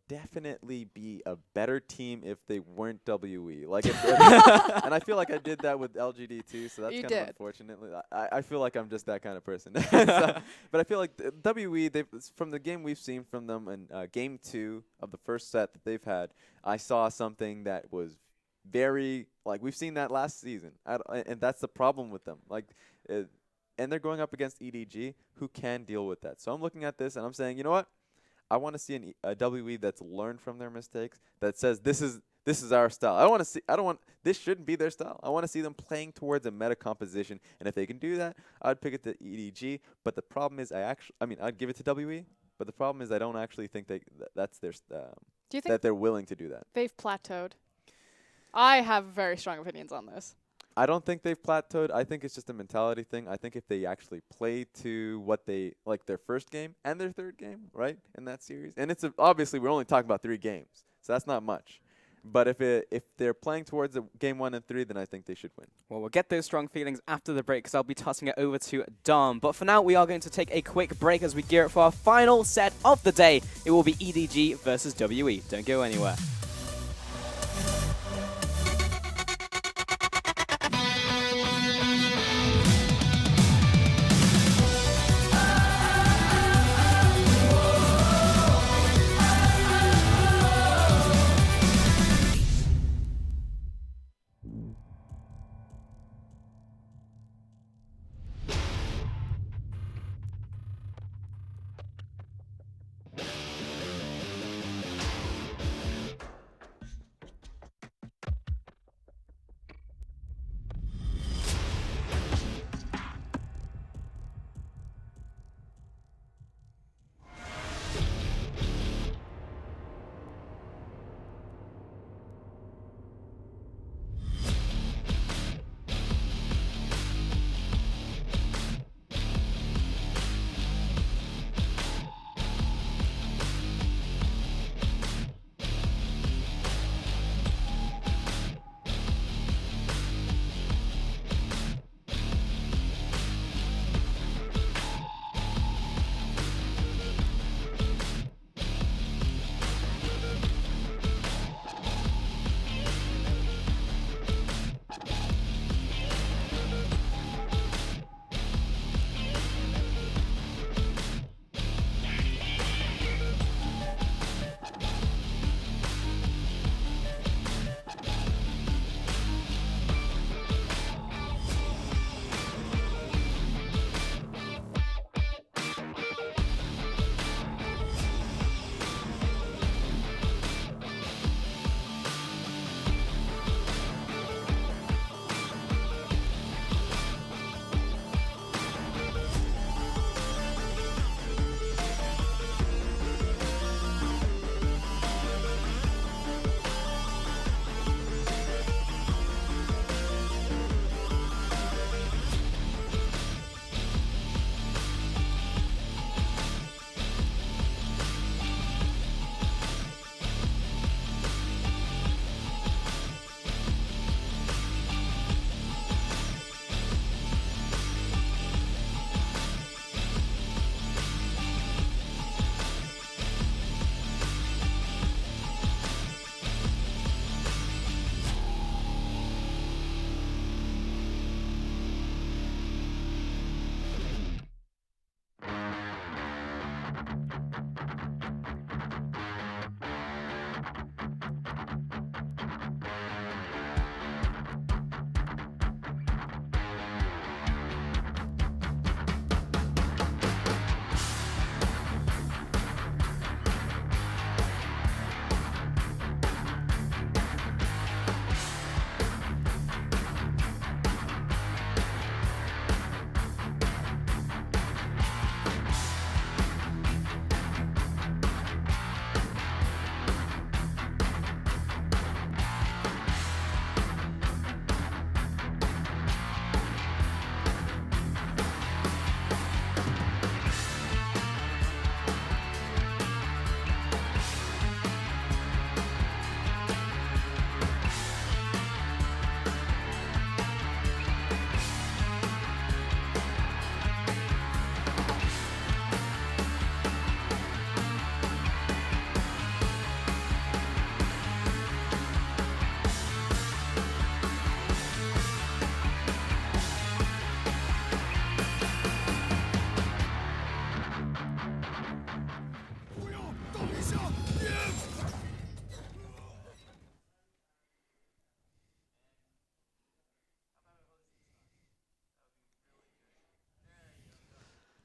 definitely be a better team if they weren't WE. Like, and I feel like I did that with LGD too, so that's You kind of did. unfortunately. I feel like I'm just that kind of person. So, but I feel like WE, from the game we've seen from them in game 2 of the first set that they've had, I saw something that was very, like, we've seen that last season, and that's the problem with them. Like, and they're going up against EDG, who can deal with that. So I'm looking at this and I'm saying, you know what? I want to see a WE that's learned from their mistakes, that says this is our style. This shouldn't be their style. I want to see them playing towards a meta composition, and if they can do that, I'd pick it to EDG. But the problem is, I'd give it to WE. But the problem is, I don't actually think that's their Do you think that they're willing to do that. they've plateaued? I have very strong opinions on this. I don't think they've plateaued. I think it's just a mentality thing. I think if they actually play to what they like, their first game and their third game, right, in that series, and it's obviously we're only talking about 3 games, so that's not much. But if they're playing towards game 1 and 3, then I think they should win. Well, we'll get those strong feelings after the break, because I'll be tossing it over to Dom. But for now, we are going to take a quick break as we gear up for our final set of the day. It will be EDG versus WE. Don't go anywhere.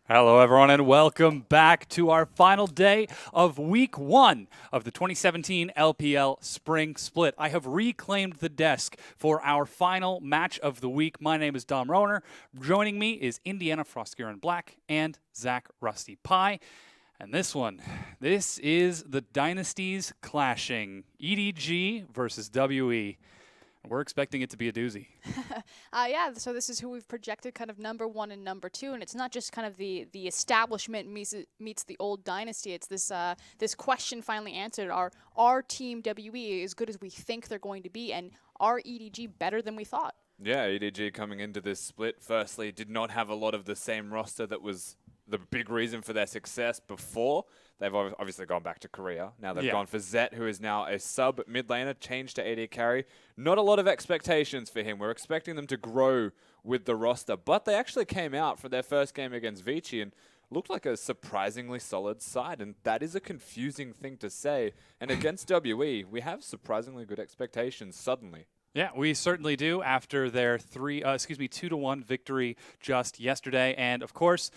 Hello, everyone, and welcome back to our final day of Week 1 of the 2017 LPL Spring Split. I have reclaimed the desk for our final match of the week. My name is Dom Rohner. Joining me is Indiana Froskier Black and Zach Rusty Pie. And this is the dynasties clashing. EDG versus WE. We're expecting it to be a doozy. Yeah, so this is who we've projected kind of number 1 and number 2, and it's not just kind of the establishment meets the old dynasty. It's this question finally answered. Are Team WE as good as we think they're going to be, and are EDG better than we thought? Yeah, EDG coming into this split, firstly, did not have a lot of the same roster that was the big reason for their success before. They've obviously gone back to Korea. Now they've gone for Zet, who is now a sub mid laner, changed to AD carry. Not a lot of expectations for him. We're expecting them to grow with the roster, but they actually came out for their first game against Vici and looked like a surprisingly solid side, and that is a confusing thing to say. And against WE, we have surprisingly good expectations suddenly. Yeah, we certainly do after their 2-1 victory just yesterday. And of course,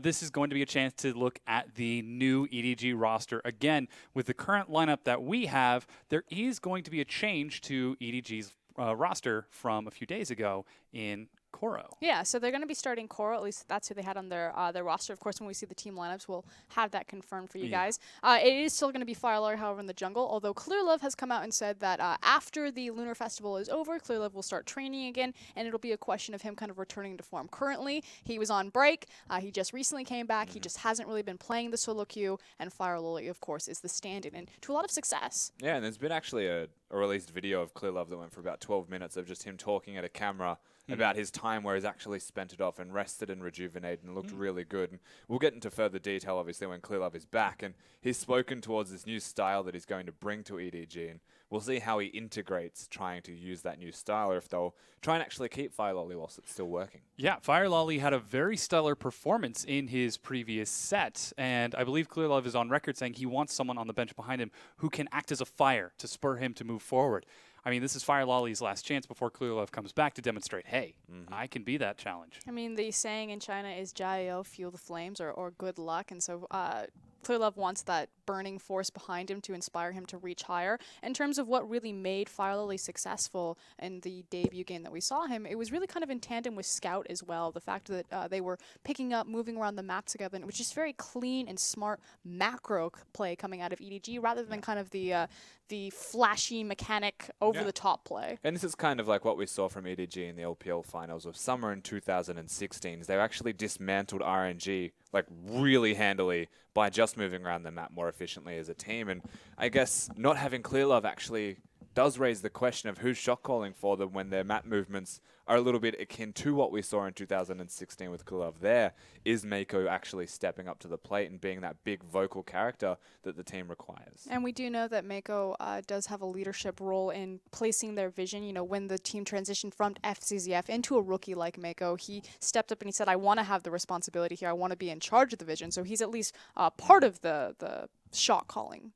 this is going to be a chance to look at the new EDG roster. Again, with the current lineup that we have, there is going to be a change to EDG's roster from a few days ago in Koro. Yeah, so they're going to be starting Koro. At least that's who they had on their roster. Of course, when we see the team lineups, we'll have that confirmed for you guys. It is still going to be Firelord, however, in the jungle, although Clearlove has come out and said that after the Lunar Festival is over, Clearlove will start training again, and it'll be a question of him kind of returning to form. Currently, he was on break. He just recently came back. He just hasn't really been playing the solo queue, and Firelord, of course, is the stand-in, and to a lot of success. Yeah, and there's been actually a released video of Clearlove that went for about 12 minutes of just him talking at a camera about his time where he's actually spent it off and rested and rejuvenated and looked really good. And we'll get into further detail, obviously, when Clearlove is back. And he's spoken towards this new style that he's going to bring to EDG. And we'll see how he integrates trying to use that new style, or if they'll try and actually keep Fire Lolly whilst it's still working. Yeah, Fire Lolly had a very stellar performance in his previous set. And I believe Clearlove is on record saying he wants someone on the bench behind him who can act as a fire to spur him to move forward. I mean, this is Fire Lolly's last chance before Clearlove comes back to demonstrate, hey, I can be that challenge. I mean, the saying in China is "Jiao, fuel the flames," or good luck, and so Clearlove wants that burning force behind him to inspire him to reach higher. In terms of what really made Fire Lolly successful in the debut game that we saw him, it was really kind of in tandem with Scout as well. The fact that they were picking up, moving around the map together, and it was just very clean and smart macro play coming out of EDG rather than kind of the flashy mechanic over-the-top play. And this is kind of like what we saw from EDG in the LPL finals of summer in 2016. They actually dismantled RNG like really handily by just moving around the map more efficiently as a team. And I guess not having Clearlove actually does raise the question of who's shot calling for them when their map movements are a little bit akin to what we saw in 2016 with Clearlove there. Is Mako actually stepping up to the plate and being that big vocal character that the team requires? And we do know that Mako does have a leadership role in placing their vision. You know, when the team transitioned from FCZF into a rookie like Mako, he stepped up and he said, I want to have the responsibility here. I want to be in charge of the vision. So he's at least part of the shot calling.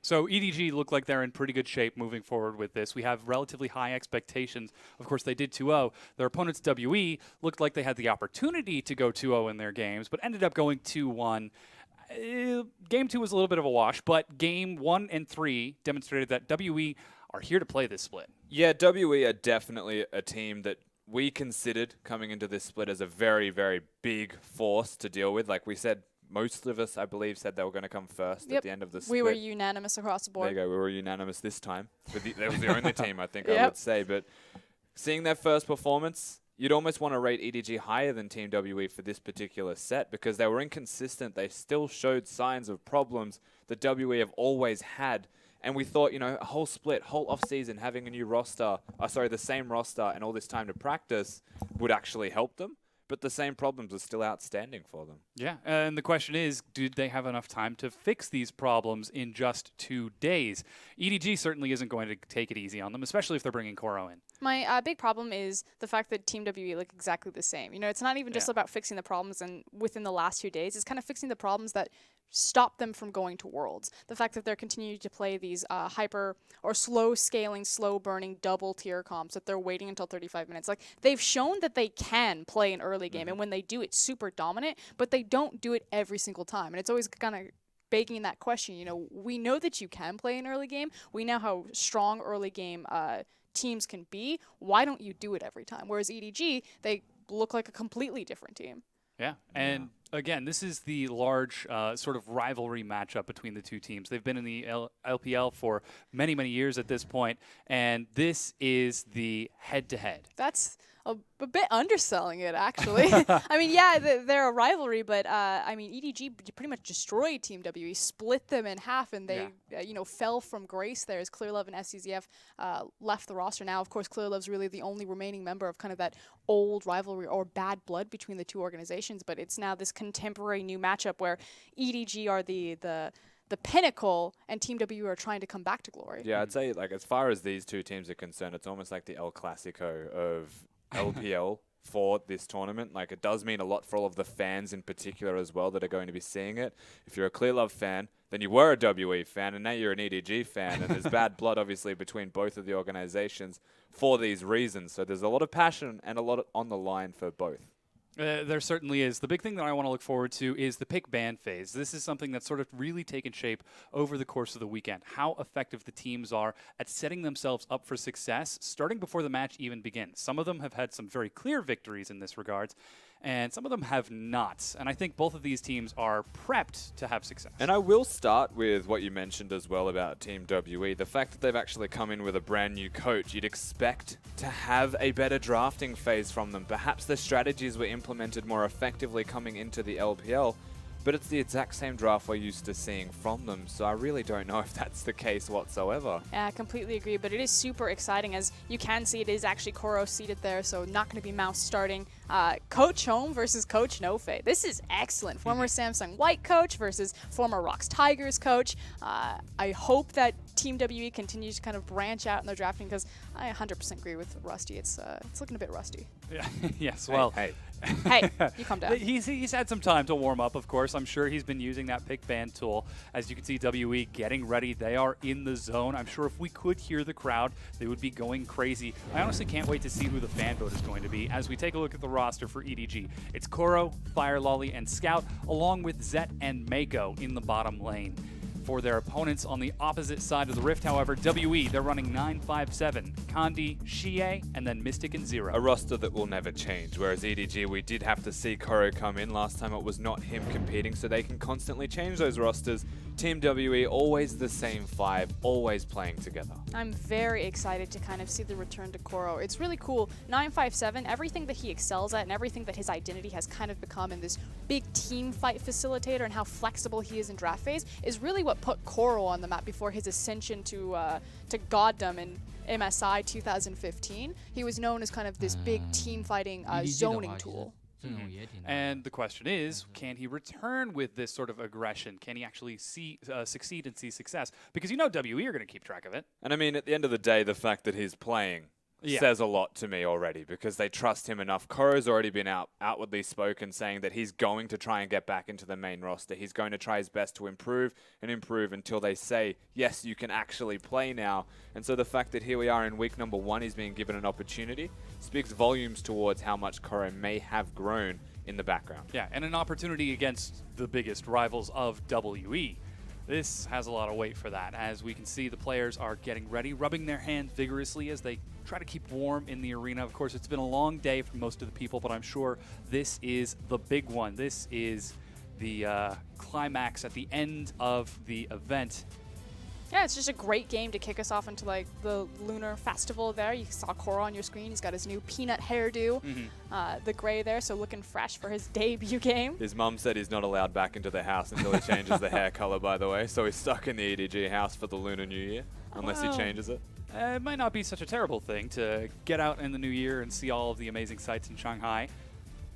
So EDG look like they're in pretty good shape moving forward with this. We have relatively high expectations. Of course, they did 2-0. Their opponents, WE, looked like they had the opportunity to go 2-0 in their games, but ended up going 2-1. Game 2 was a little bit of a wash, but game 1 and 3 demonstrated that WE are here to play this split. Yeah, WE are definitely a team that we considered coming into this split as a very, very big force to deal with. Like we said, most of us, I believe, said they were going to come first at the end of the split. We were unanimous across the board. There you go. We were unanimous this time. They were the only team, I think I would say. But seeing their first performance, you'd almost want to rate EDG higher than Team WE for this particular set because they were inconsistent. They still showed signs of problems that WE have always had. And we thought, you know, a whole split, whole off-season, having a new roster, the same roster and all this time to practice would actually help them. But the same problems are still outstanding for them. Yeah, and the question is, did they have enough time to fix these problems in just 2 days? EDG certainly isn't going to take it easy on them, especially if they're bringing Koro in. My big problem is the fact that Team WE look exactly the same. You know, it's not even just about fixing the problems and within the last 2 days. It's kind of fixing the problems that stop them from going to Worlds. The fact that they're continuing to play these hyper or slow scaling, slow burning double tier comps, that they're waiting until 35 minutes. Like, they've shown that they can play an early game, and when they do, it's super dominant, but they don't do it every single time. And it's always kind of begging that question, you know, we know that you can play an early game. We know how strong early game teams can be. Why don't you do it every time? Whereas EDG, they look like a completely different team. Yeah, and again, this is the large sort of rivalry matchup between the two teams. They've been in the LPL for many, many years at this point, and this is the head-to-head. That's a bit underselling it, actually. I mean, yeah, they're a rivalry, but I mean, EDG pretty much destroyed Team WE, split them in half, and they, you know, fell from grace there as Clearlove and SCZF left the roster. Now, of course, Clearlove's really the only remaining member of kind of that old rivalry or bad blood between the two organizations, but it's now this contemporary new matchup where EDG are the pinnacle, and Team W are trying to come back to glory. Yeah, I'd say, like, as far as these two teams are concerned, it's almost like the El Clasico of LPL for this tournament. Like, it does mean a lot for all of the fans in particular as well that are going to be seeing it. If you're a Clearlove fan, then you were a WE fan, and now you're an EDG fan, and there's bad blood, obviously, between both of the organizations for these reasons. So there's a lot of passion and a lot on the line for both. There certainly is. The big thing that I want to look forward to is the pick ban phase. This is something that's sort of really taken shape over the course of the weekend. How effective the teams are at setting themselves up for success, starting before the match even begins. Some of them have had some very clear victories in this regard, and some of them have not. And I think both of these teams are prepped to have success. And I will start with what you mentioned as well about Team WE. The fact that they've actually come in with a brand new coach, you'd expect to have a better drafting phase from them. Perhaps the strategies were implemented more effectively coming into the LPL, but it's the exact same draft we're used to seeing from them, so I really don't know if that's the case whatsoever. Yeah, I completely agree, but it is super exciting. As you can see, it is actually Koro seated there, so not going to be Mouse starting. Coach Home versus Coach Nofei. This is excellent. Former Samsung White coach versus former Rocks Tigers coach. I hope that Team WE continues to kind of branch out in their drafting, because I 100% agree with Rusty. It's looking a bit rusty. Yeah. Yes, well. Hey. Hey, you calm down. He's had some time to warm up, of course. I'm sure he's been using that pick ban tool. As you can see, WE getting ready. They are in the zone. I'm sure if we could hear the crowd, they would be going crazy. I honestly can't wait to see who the fan vote is going to be as we take a look at the roster for EDG. It's Koro, Fire Lolly, and Scout, along with Zet and Mako in the bottom lane. For their opponents on the opposite side of the rift, however, WE, they're running 9-5-7, Kandi, Xie, and then Mystic and Zero. A roster that will never change, whereas EDG, we did have to see Koro come in. Last time it was not him competing, so they can constantly change those rosters. Team WE, always the same five, always playing together. I'm very excited to kind of see the return to Koro. It's really cool. 9-5-7, everything that he excels at and everything that his identity has kind of become in this big team fight facilitator and how flexible he is in draft phase is really what put Koro on the map before his ascension to goddom in MSI 2015. He was known as kind of this big team fighting zoning tool. And the question is, can he return with this sort of aggression? Can he actually succeed and see success? Because you know WE are going to keep track of it. And I mean, at the end of the day, the fact that he's playing says a lot to me already, because they trust him enough. Koro's already been outwardly spoken saying that he's going to try and get back into the main roster. He's going to try his best to improve and improve until they say, yes, you can actually play now. And so the fact that here we are in week number 1, he's being given an opportunity, speaks volumes towards how much Koro may have grown in the background. Yeah, and an opportunity against the biggest rivals of WE. This has a lot of weight for that. As we can see, the players are getting ready, rubbing their hands vigorously as they try to keep warm in the arena. Of course, it's been a long day for most of the people, but I'm sure this is the big one. This is the climax at the end of the event. Yeah, it's just a great game to kick us off into like the Lunar Festival there. You saw Koro on your screen. He's got his new peanut hairdo, the gray there, so looking fresh for his debut game. His mum said he's not allowed back into the house until he changes the hair color, by the way. So he's stuck in the EDG house for the Lunar New Year, unless he changes it. It might not be such a terrible thing to get out in the new year and see all of the amazing sights in Shanghai.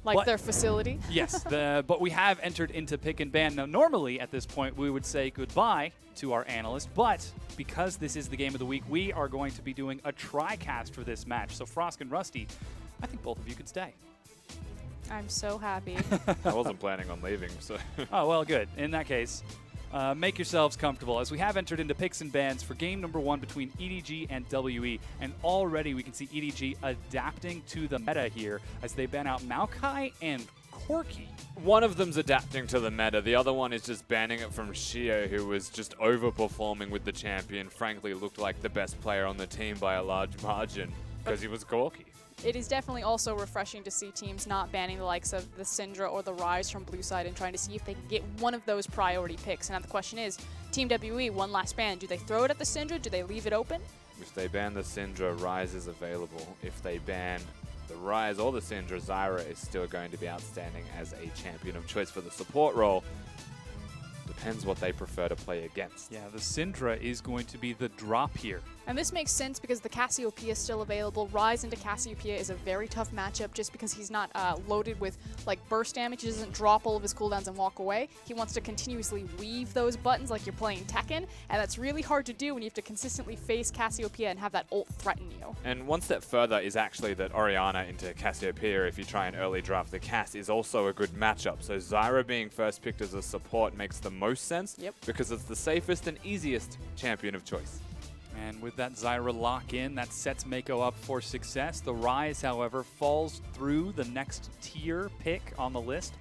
Like their facility? Yes, but we have entered into pick and ban. Now, normally at this point, we would say goodbye to our analyst, but because this is the game of the week, we are going to be doing a tri-cast for this match. So Frosk and Rusty, I think both of you could stay. I'm so happy. I wasn't planning on leaving, so. Oh, well, good. In that case, make yourselves comfortable as we have entered into picks and bans for game number 1 between EDG and WE. And already we can see EDG adapting to the meta here as they ban out Maokai and Corki. One of them's adapting to the meta. The other one is just banning it from Shio, who was just overperforming with the champion. Frankly, looked like the best player on the team by a large margin because he was Corki. It is definitely also refreshing to see teams not banning the likes of the Syndra or the Rise from blue side and trying to see if they can get one of those priority picks. And now the question is, Team WE, one last ban. Do they throw it at the Syndra? Do they leave it open? If they ban the Syndra, Rise is available. If they ban the Rise or the Syndra, Zyra is still going to be outstanding as a champion of choice for the support role. Depends what they prefer to play against. Yeah, the Syndra is going to be the drop here. And this makes sense because the Cassiopeia is still available. Rise into Cassiopeia is a very tough matchup just because he's not loaded with like burst damage. He doesn't drop all of his cooldowns and walk away. He wants to continuously weave those buttons like you're playing Tekken, and that's really hard to do when you have to consistently face Cassiopeia and have that ult threaten you. And one step further is actually that Orianna into Cassiopeia, if you try and early draft the Cass, is also a good matchup. So Zyra being first picked as a support makes the most sense because it's the safest and easiest champion of choice. And with that Zyra lock-in, that sets Mako up for success. The Rise, however, falls through the next tier pick on the list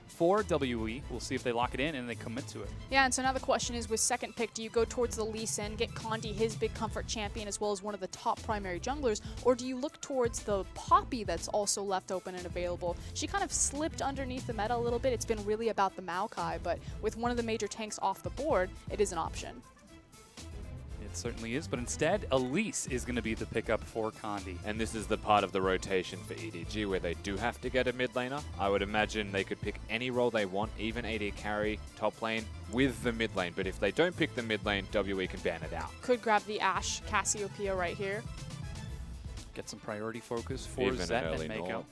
for WE. We'll see if they lock it in and they commit to it. Yeah, and so now the question is, with second pick, do you go towards the Lee Sin, get Condi his big comfort champion as well as one of the top primary junglers, or do you look towards the Poppy that's also left open and available? She kind of slipped underneath the meta a little bit. It's been really about the Maokai, but with one of the major tanks off the board, it is an option. It certainly is, but instead, Elise is going to be the pickup for Condi. And this is the part of the rotation for EDG where they do have to get a mid laner. I would imagine they could pick any role they want, even AD carry, top lane, with the mid lane. But if they don't pick the mid lane, WE can ban it out. Could grab the Ashe Cassiopeia right here. Get some priority focus for Even Zet an early and Mako. Null.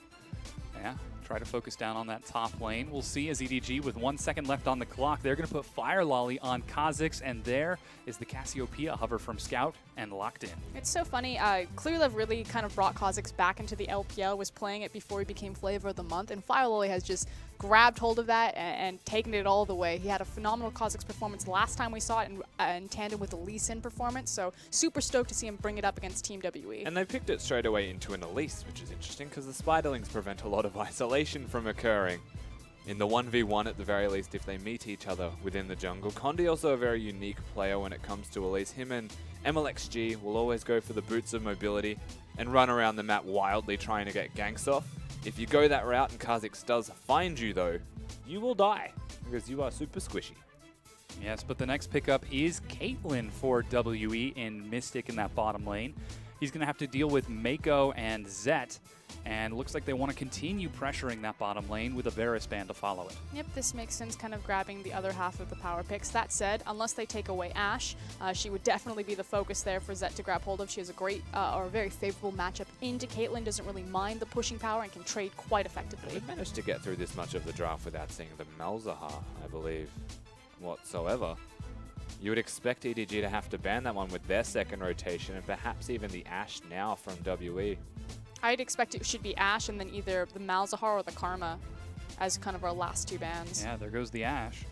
Yeah, try to focus down on that top lane. We'll see as EDG, with 1 second left on the clock, they're going to put Fire Lolly on Kha'Zix, and there is the Cassiopeia hover from Scout and locked in. It's so funny. Clearlove really kind of brought Kha'Zix back into the LPL, was playing it before he became Flavor of the Month, and Fire Lolly has just grabbed hold of that and taken it all the way. He had a phenomenal Kha'Zix performance last time we saw it in tandem with the Lee Sin performance, so super stoked to see him bring it up against Team WE. And they picked it straight away into an Elise, which is interesting because the Spiderlings prevent a lot of isolation from occurring. In the 1v1 at the very least, if they meet each other within the jungle. Condi also a very unique player when it comes to Elise. Him and MLXG will always go for the boots of mobility and run around the map wildly trying to get ganks off. If you go that route and Kha'Zix does find you though, you will die because you are super squishy. Yes, but the next pickup is Caitlyn for WE in Mystic in that bottom lane. He's going to have to deal with Mako and Zet, and looks like they want to continue pressuring that bottom lane with a Varus ban to follow it. Yep, this makes sense, kind of grabbing the other half of the power picks. That said, unless they take away Ashe, she would definitely be the focus there for Zet to grab hold of. She has a great or a very favorable matchup into Caitlyn, doesn't really mind the pushing power and can trade quite effectively. They've managed to get through this much of the draft without seeing the Malzahar, I believe, whatsoever. You would expect EDG to have to ban that one with their second rotation and perhaps even the Ashe now from WE. I'd expect it should be Ashe and then either the Malzahar or the Karma as kind of our last two bans. Yeah, there goes the Ashe.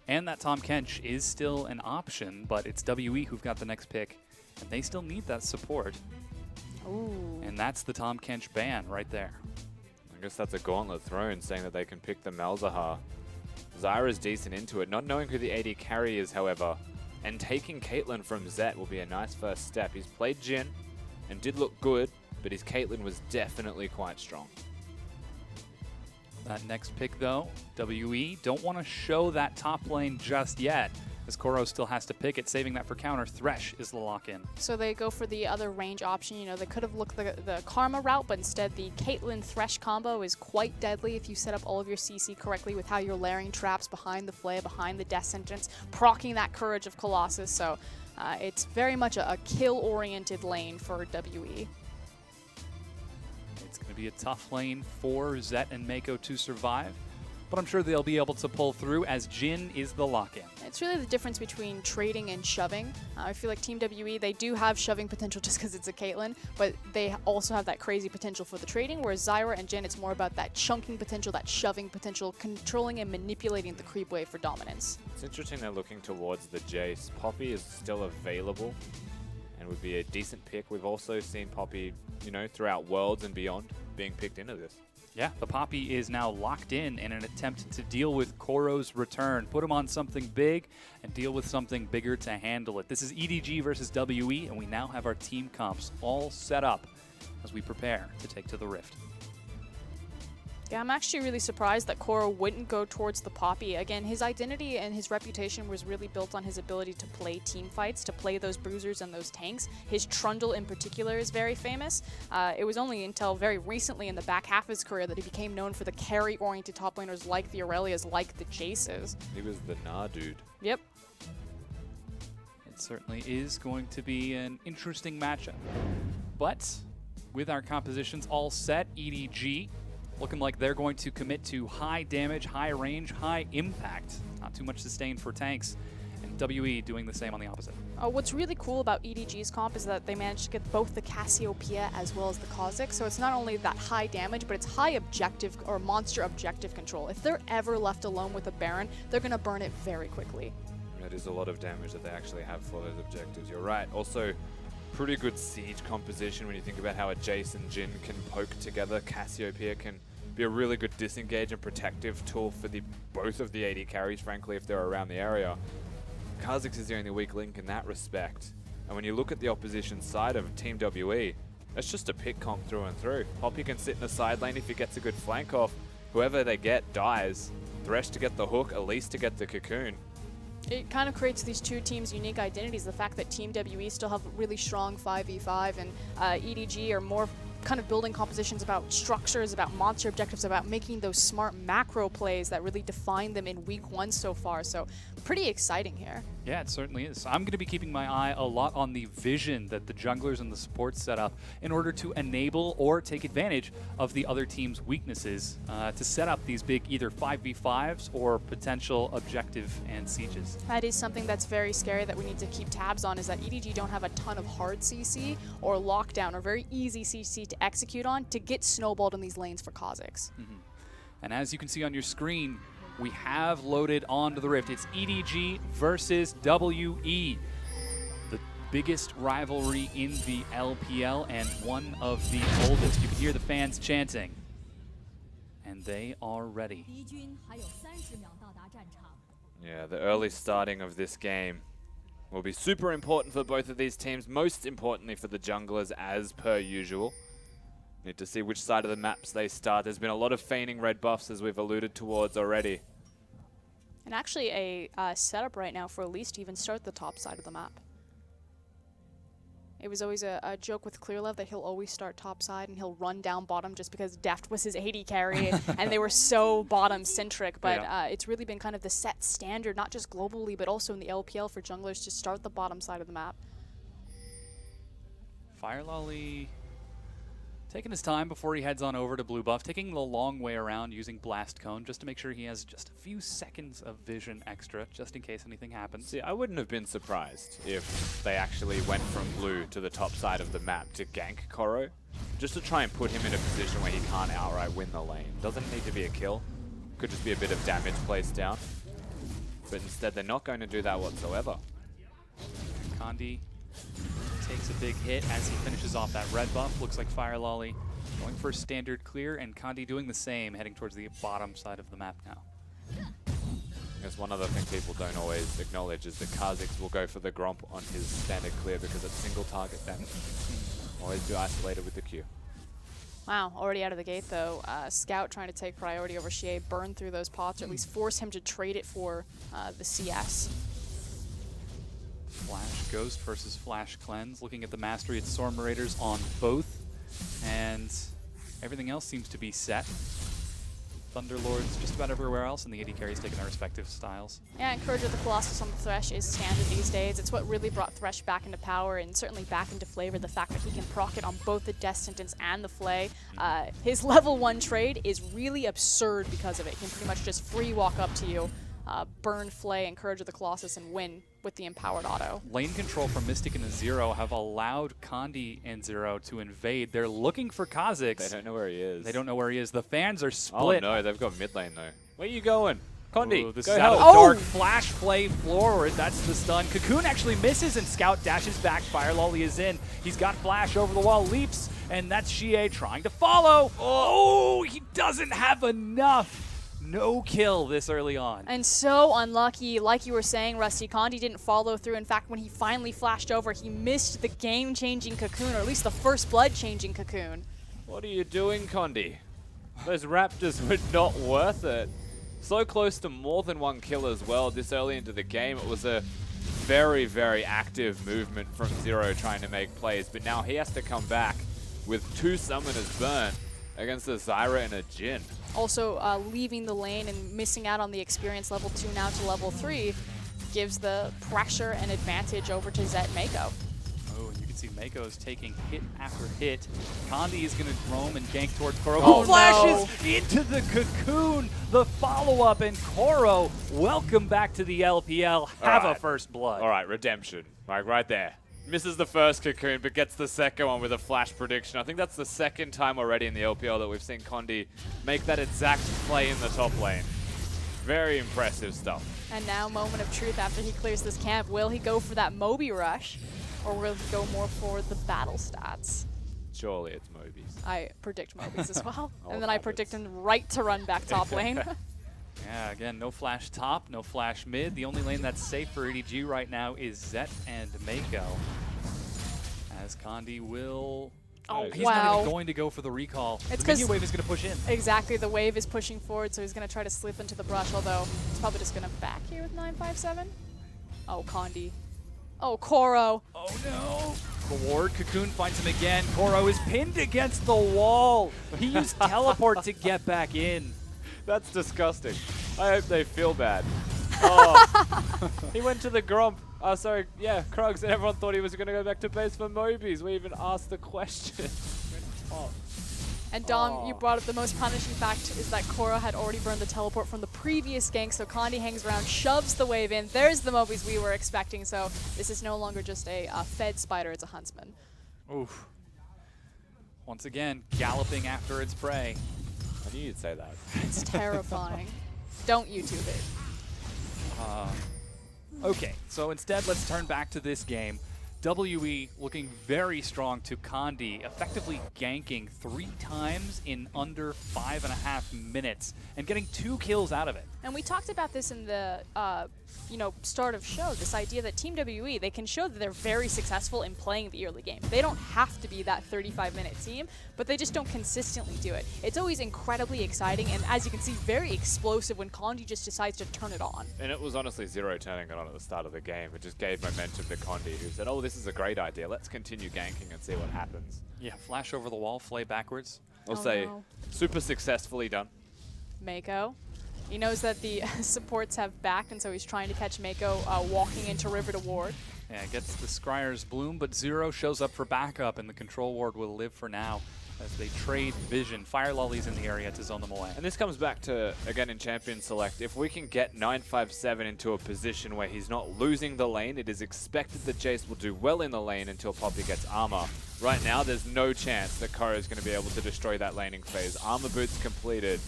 And that Tahm Kench is still an option, but it's WE who've got the next pick, and they still need that support. Ooh. And that's the Tahm Kench ban right there. I guess that's a gauntlet thrown, saying that they can pick the Malzahar. Zyra's decent into it, not knowing who the AD carry is, however, and taking Caitlyn from Zet will be a nice first step. He's played Jhin and did look good, but his Caitlyn was definitely quite strong. That next pick, though, WE don't want to show that top lane just yet, as Koro still has to pick it, saving that for counter. Thresh is the lock-in. So they go for the other range option. You know, they could have looked the Karma route, but instead the Caitlyn Thresh combo is quite deadly if you set up all of your CC correctly with how you're layering traps behind the Flay, behind the Death Sentence, proccing that Courage of Colossus. So it's very much a kill-oriented lane for WE. It's going to be a tough lane for Zet and Mako to survive. but I'm sure they'll be able to pull through as Jhin is the lock-in. It's really the difference between trading and shoving. I feel like Team WE, they do have shoving potential just because it's a Caitlyn, but they also have that crazy potential for the trading, whereas Zyra and Jhin, it's more about that chunking potential, that shoving potential, controlling and manipulating the creep wave for dominance. It's interesting they're looking towards the Jace. Poppy is still available and would be a decent pick. We've also seen Poppy, you know, throughout Worlds and beyond being picked into this. Yeah, the Poppy is now locked in an attempt to deal with Koro's return. Put him on something big and deal with something bigger to handle it. This is EDG versus WE, and we now have our team comps all set up as we prepare to take to the Rift. Yeah, I'm actually really surprised that Koro wouldn't go towards the Poppy. Again, his identity and his reputation was really built on his ability to play team fights, to play those bruisers and those tanks. His Trundle in particular is very famous. It was only until very recently in the back half of his career that he became known for the carry-oriented top laners like the Aurelias, like the Jaces. He was the Nah dude. Yep. It certainly is going to be an interesting matchup. But with our compositions all set, EDG looking like they're going to commit to high damage, high range, high impact. Not too much sustain for tanks. And WE doing the same on the opposite. What's really cool about EDG's comp is that they managed to get both the Cassiopeia as well as the Kha'Zix. So it's not only that high damage, but it's high objective or monster objective control. If they're ever left alone with a Baron, they're going to burn it very quickly. It is a lot of damage that they actually have for those objectives. You're right. Also, pretty good siege composition when you think about how a Jace and Jhin can poke together. Cassiopeia can be a really good disengage and protective tool for both of the AD carries, frankly, if they're around the area. Kha'Zix is the only weak link in that respect. And when you look at the opposition side of Team WE, it's just a pick comp through and through. Poppy can sit in the side lane if he gets a good flank off. Whoever they get dies. Thresh to get the hook, Elise to get the cocoon. It kind of creates these two teams' unique identities. The fact that Team WE still have really strong 5v5 and EDG are more kind of building compositions about structures, about monster objectives, about making those smart macro plays that really define them in week one so far. So pretty exciting here. Yeah, it certainly is. I'm going to be keeping my eye a lot on the vision that the junglers and the supports set up in order to enable or take advantage of the other team's weaknesses to set up these big either 5v5s or potential objective and sieges. That is something that's very scary that we need to keep tabs on, is that EDG don't have a ton of hard CC or lockdown or very easy CC to execute on to get snowballed in these lanes for Kha'Zix. And as you can see on your screen, we have loaded onto the Rift. It's EDG versus WE. The biggest rivalry in the LPL and one of the oldest. You can hear the fans chanting. And they are ready. Yeah, the early starting of this game will be super important for both of these teams. Most importantly for the junglers, as per usual. Need to see which side of the maps they start. There's been a lot of feigning red buffs, as we've alluded towards already. And actually a setup right now for Elise to even start the top side of the map. It was always a joke with Clearlove that he'll always start top side and he'll run down bottom just because Deft was his AD carry and they were so bottom-centric. But it's really been kind of the set standard, not just globally, but also in the LPL for junglers to start the bottom side of the map. Firelolly taking his time before he heads on over to blue buff, taking the long way around using Blast Cone just to make sure he has just a few seconds of vision extra, just in case anything happens. See, I wouldn't have been surprised if they actually went from blue to the top side of the map to gank Koro, just to try and put him in a position where he can't outright win the lane. Doesn't need to be a kill, could just be a bit of damage placed down. But instead, they're not going to do that whatsoever. Kandi takes a big hit as he finishes off that red buff. Looks like Firelolly going for a standard clear, and Kandi doing the same, heading towards the bottom side of the map now. I guess one other thing people don't always acknowledge is that Kha'Zix will go for the Gromp on his standard clear because it's single target damage. Always do isolated with the Q. Wow, already out of the gate though. Scout trying to take priority over Xie, burn through those pots, or at least force him to trade it for the CS. Flash Ghost versus Flash Cleanse. Looking at the mastery, it's Storm Raiders on both, and everything else seems to be set. Thunderlords just about everywhere else, and the AD carries taking their respective styles. Yeah, and Courage of the Colossus on the Thresh is standard these days. It's what really brought Thresh back into power and certainly back into flavor, the fact that he can proc it on both the Death Sentence and the Flay. His level 1 trade is really absurd because of it. He can pretty much just free walk up to you, burn Flay and Courage of the Colossus and win with the empowered auto. Lane control from Mystic and Zero have allowed Condi and Zero to invade. They're looking for Kha'Zix. They don't know where he is. They don't know where he is. The fans are split. Oh no, they've got mid lane though. Where are you going? Condi, Ooh, this go is out of help. the dark. Flash play forward. That's the stun. Cocoon actually misses, and Scout dashes back. Fire Lolly is in. He's got Flash over the wall, leaps, and that's Xie trying to follow. Oh, he doesn't have enough. No kill this early on. And so unlucky, like you were saying, Rusty. Condi didn't follow through. In fact, when he finally flashed over, he missed the game-changing Cocoon, or at least the first blood-changing Cocoon. What are you doing, Condi? Those Raptors were not worth it. So close to more than 1 kill as well this early into the game. It was a very, very active movement from Zero trying to make plays, but now he has to come back with 2 summoners burnt against a Zyra and a Jhin. Also, leaving the lane and missing out on the experience level 2 now to level 3 gives the pressure and advantage over to Zed Mako. Oh, and you can see Mako's taking hit after hit. Condi is going to roam and gank towards Koro. Oh, Who flashes into the Cocoon. The follow-up, and Koro, welcome back to the LPL. Have a first blood. All right, redemption. Like right there. Misses the first Cocoon, but gets the second one with a flash prediction. I think that's the second time already in the LPL that we've seen Condi make that exact play in the top lane. Very impressive stuff. And now, moment of truth after he clears this camp. Will he go for that Moby rush, or will he go more for the battle stats? Surely it's Mobies. I predict Mobies as well. All And then I predict him right to run back top lane. Yeah, again, no flash top, no flash mid. The only lane that's safe for EDG right now is Zet and Mako. As Condi will... Oh, he's wow. not even going to go for the recall. It's the minion wave is going to push in. Exactly, the wave is pushing forward, so he's going to try to slip into the brush, although he's probably just going to back here with 957. Oh, Condi. Oh, Koro. Oh, no. The ward, Cocoon finds him again. Koro is pinned against the wall. He used teleport to get back in. That's disgusting. I hope they feel bad. Oh, he went to the Gromp. Oh, sorry, yeah, Krugs, and everyone thought he was going to go back to base for Mobies. We even asked the question. And Dom, you brought up the most punishing fact is that Koro had already burned the teleport from the previous gank, so Condi hangs around, shoves the wave in. There's the Mobies we were expecting, so this is no longer just a fed spider, it's a huntsman. Oof. Once again, galloping after its prey. I knew you'd say that. It's terrifying. Don't YouTube it. Okay, so instead let's turn back to this game. WE looking very strong to Condi, effectively ganking 3 times in under 5.5 minutes and getting 2 kills out of it. And we talked about this in the start of show, this idea that Team WE, they can show that they're very successful in playing the early game. They don't have to be that 35-minute team, but they just don't consistently do it. It's always incredibly exciting, and as you can see, very explosive when Condi just decides to turn it on. And it was honestly Zero turning it on at the start of the game. It just gave momentum to Condi, who said, oh, this is a great idea. Let's continue ganking and see what happens. Yeah, flash over the wall, flay backwards. I'll say super successfully done. Mako. He knows that the supports have backed, and so he's trying to catch Mako walking into River to ward. Yeah, gets the Scryer's Bloom, but Zero shows up for backup, and the control ward will live for now as they trade vision. Fire Lolly's in the area to zone them away. And this comes back to, again, in Champion Select, if we can get 957 into a position where he's not losing the lane, it is expected that Jace will do well in the lane until Poppy gets armor. Right now, there's no chance that Koro is going to be able to destroy that laning phase. Armor boots completed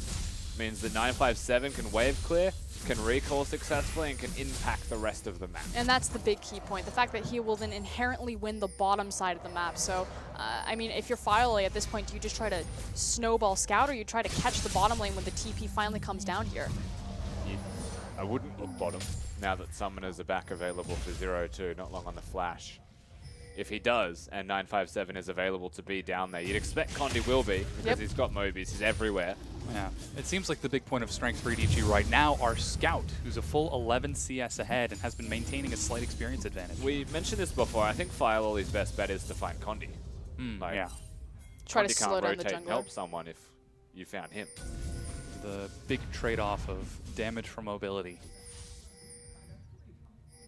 means that 957 can wave clear, can recall successfully, and can impact the rest of the map. And that's the big key point, the fact that he will then inherently win the bottom side of the map. So, I mean, if you're Fire Lolly at this point, do you just try to snowball scout, or you try to catch the bottom lane when the TP finally comes down here? I wouldn't look bottom now that Summoners are back available for 0-2, not long on the flash. If he does, and 957 is available to be down there, you'd expect Condi will be, because he's got Mobies, he's everywhere. Yeah, it seems like the big point of strength for EDG right now are Scout, who's a full 11 CS ahead and has been maintaining a slight experience advantage. We mentioned this before, I think Fire Lolly's best bet is to find Condi. Yeah. Try to Condi slow can't down the rotate and jungler. help someone if you found him. the big trade-off of damage for mobility.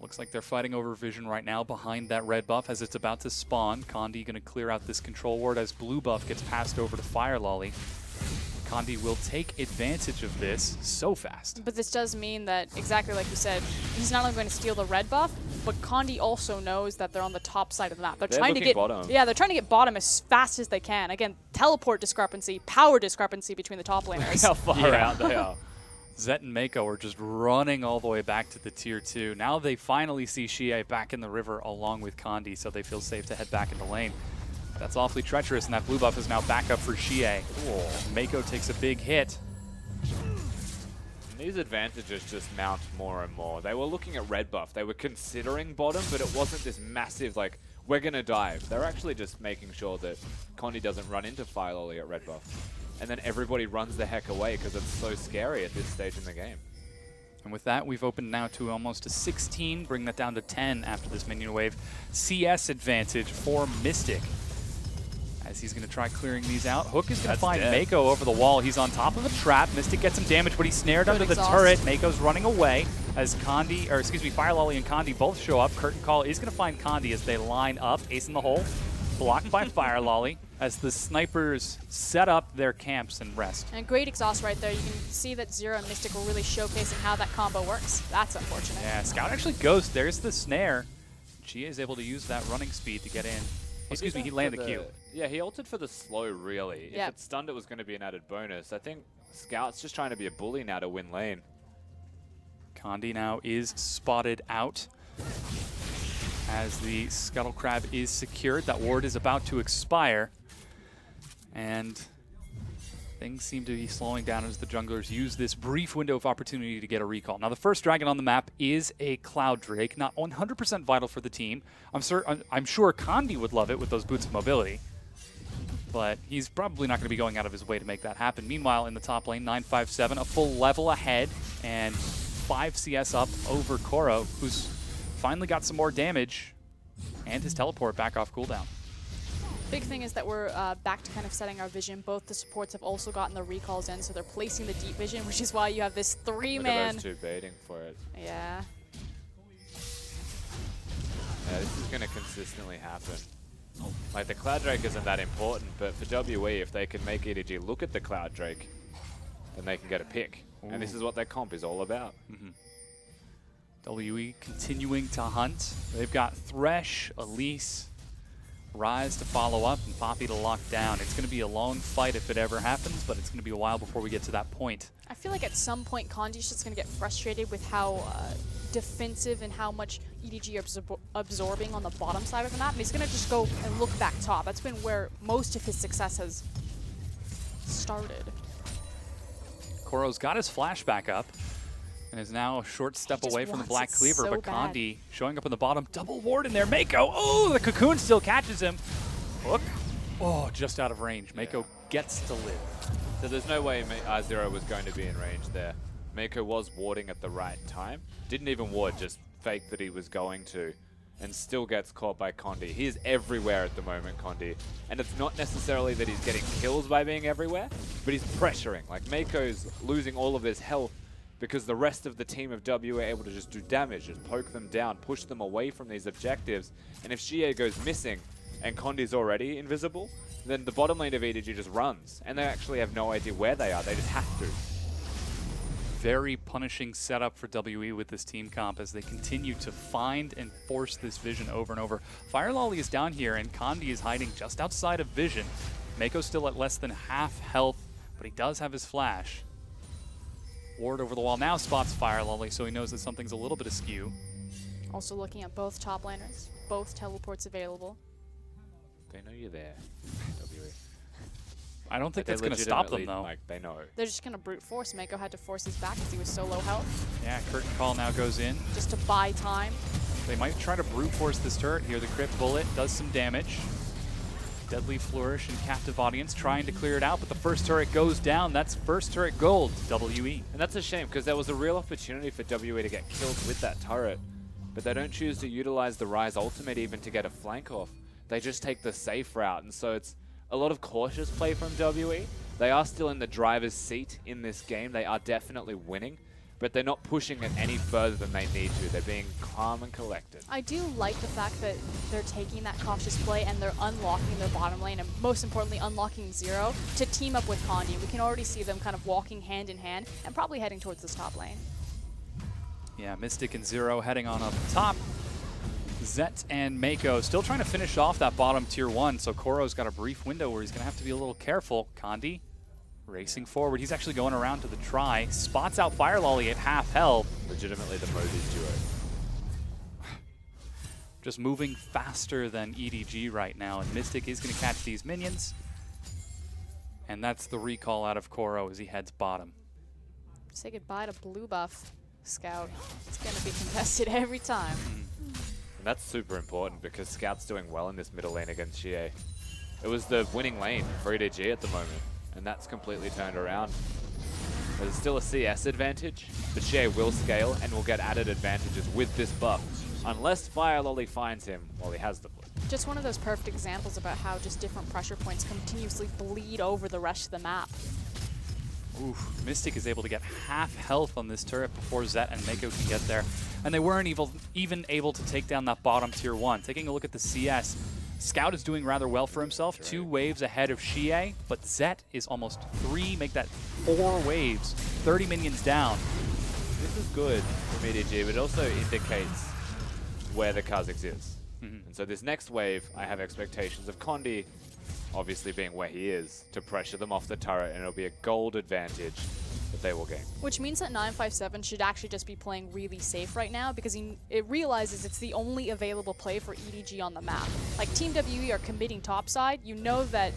Looks like they're fighting over vision right now behind that red buff as it's about to spawn. Condi going to clear out this control ward as blue buff gets passed over to Fire Lolly. Condi will take advantage of this so fast. But this does mean that, exactly like you said, he's not only going to steal the red buff, but Condi also knows that they're on the top side of the map. They're trying to get bottom. Yeah, they're trying to get bottom as fast as they can. Again, teleport discrepancy, power discrepancy between the top laners. How far out they are. Zet and Mako are just running all the way back to the tier 2. Now they finally see Xie back in the river along with Condi, so they feel safe to head back in the lane. That's awfully treacherous, and that blue buff is now back up for Xie. Mako takes a big hit. These advantages just mount more and more. They were looking at red buff. They were considering bottom, but it wasn't this massive, like, we're going to dive. They're actually just making sure that Condi doesn't run into Fire Lolly at red buff. And then everybody runs the heck away because it's so scary at this stage in the game. And with that, we've opened now to almost a 16, bring that down to 10 after this minion wave. CS advantage for Mystic, as he's going to try clearing these out. Hook is going to find Mako over the wall. He's on top of a trap. Mystic gets some damage, but he's snared under the turret. Mako's running away as Condi, or excuse me, Fire Lolly and Condi both show up. Curtain Call is going to find Condi as they line up. Ace in the hole, blocked by Fire Lolly as the snipers set up their camps and rest. And great exhaust right there. You can see that Zero and Mystic were really showcasing how that combo works. That's unfortunate. Yeah, Scout actually goes. There's the snare. Xie is able to use that running speed to get in. Excuse me, he landed the Q. Yeah, he ulted for the slow, really. If it stunned, it was going to be an added bonus. I think Scout's just trying to be a bully now to win lane. Condi now is spotted out as the Scuttle Crab is secured. That ward is about to expire, and things seem to be slowing down as the junglers use this brief window of opportunity to get a recall. Now, the first dragon on the map is a Cloud Drake, not 100% vital for the team. I'm sure Condi would love it with those boots of mobility, but he's probably not going to be going out of his way to make that happen. Meanwhile, in the top lane, 957, a full level ahead and 5 CS up over Koro, who's finally got some more damage and his teleport back off cooldown. Big thing is that we're back to kind of setting our vision. Both the supports have also gotten the recalls in, so they're placing the deep vision, which is why you have this 3-man. Look at those two baiting for it. Yeah. Yeah, this is going to consistently happen. Like, the Cloud Drake isn't that important, but for WE, if they can make EDG look at the Cloud Drake, then they can get a pick. Ooh. And this is what their comp is all about. WE continuing to hunt. They've got Thresh, Elise, Rise to follow up, and Poppy to lock down. It's going to be a long fight if it ever happens, but it's going to be a while before we get to that point. I feel like at some point Condi's just going to get frustrated with how defensive and how much EDG are absorbing on the bottom side of the map, and he's going to just go and look back top. That's been where most of his success has started. Koro's got his flash back up and is now a short step away from the Black Cleaver, so but Condi showing up on the bottom. Double ward in there. Mako, oh, the cocoon still catches him. Hook, oh, just out of range. Mako gets to live. So there's no way Zero was going to be in range there. Mako was warding at the right time. Didn't even ward, just faked that he was going to, and still gets caught by Condi. He is everywhere at the moment, Condi. And it's not necessarily that he's getting kills by being everywhere, but he's pressuring. Like, Mako's losing all of his health because the rest of the team of W are able to just do damage, just poke them down, push them away from these objectives. And if Xie goes missing and Condi's already invisible, then the bottom lane of EDG just runs. And they actually have no idea where they are. They just have to. Very punishing setup for WE with this team comp as they continue to find and force this vision over and over. Fire Lolly is down here and Condi is hiding just outside of vision. Mako's still at less than half health, but he does have his flash. Ward over the wall now spots Fire Lolly, so he knows that something's a little bit askew. Also looking at both top laners, both teleports available. They know you're there, WE. I don't think that's going to stop them, though. Like, they know. They're just going to brute force. Mako had to force his back because he was so low health. Yeah, Curtain Call now goes in. Just to buy time. They might try to brute force this turret here. The Crypt Bullet does some damage. Deadly Flourish and Captive Audience trying to clear it out, but the first turret goes down. That's first turret gold to WE. And that's a shame, because there was a real opportunity for WE to get killed with that turret, but they don't choose to utilize the Rise ultimate even to get a flank off. They just take the safe route, and so it's a lot of cautious play from WE, They are still in the driver's seat in this game. They are definitely winning, but they're not pushing it any further than they need to. They're being calm and collected. I do like the fact that they're taking that cautious play and they're unlocking their bottom lane, and most importantly, unlocking Zero to team up with Condi. We can already see them kind of walking hand in hand and probably heading towards this top lane. Yeah, Mystic and Zero heading on up top. Zet and Mako still trying to finish off that bottom tier 1, so Koro's got a brief window where he's going to have to be a little careful. Condi racing forward. He's actually going around to the try. Spots out Fire Lolly at half health. Legitimately the Moses duo. Just moving faster than EDG right now, and Mystic is going to catch these minions. And that's the recall out of Koro as he heads bottom. Say goodbye to blue buff Scout. It's going to be contested every time. And that's super important because Scout's doing well in this middle lane against Xie. It was the winning lane for EDG at the moment, and that's completely turned around. There's still a CS advantage, but Xie will scale and will get added advantages with this buff, unless Fire Lolly finds him while he has the blue. Just one of those perfect examples about how just different pressure points continuously bleed over the rest of the map. Oof, Mystic is able to get half health on this turret before Zet and Mako can get there. And they weren't even able to take down that bottom tier 1. Taking a look at the CS, Scout is doing rather well for himself, 2 waves ahead of Xie, but Zet is almost 3, make that 4 waves, 30 minions down. This is good for EDG, but it also indicates where the Kha'Zix is. And so this next wave, I have expectations of Condi obviously being where he is, to pressure them off the turret, and it'll be a gold advantage that they will gain. Which means that 957 should actually just be playing really safe right now because it realizes it's the only available play for EDG on the map. Like Team WE are committing topside, you know that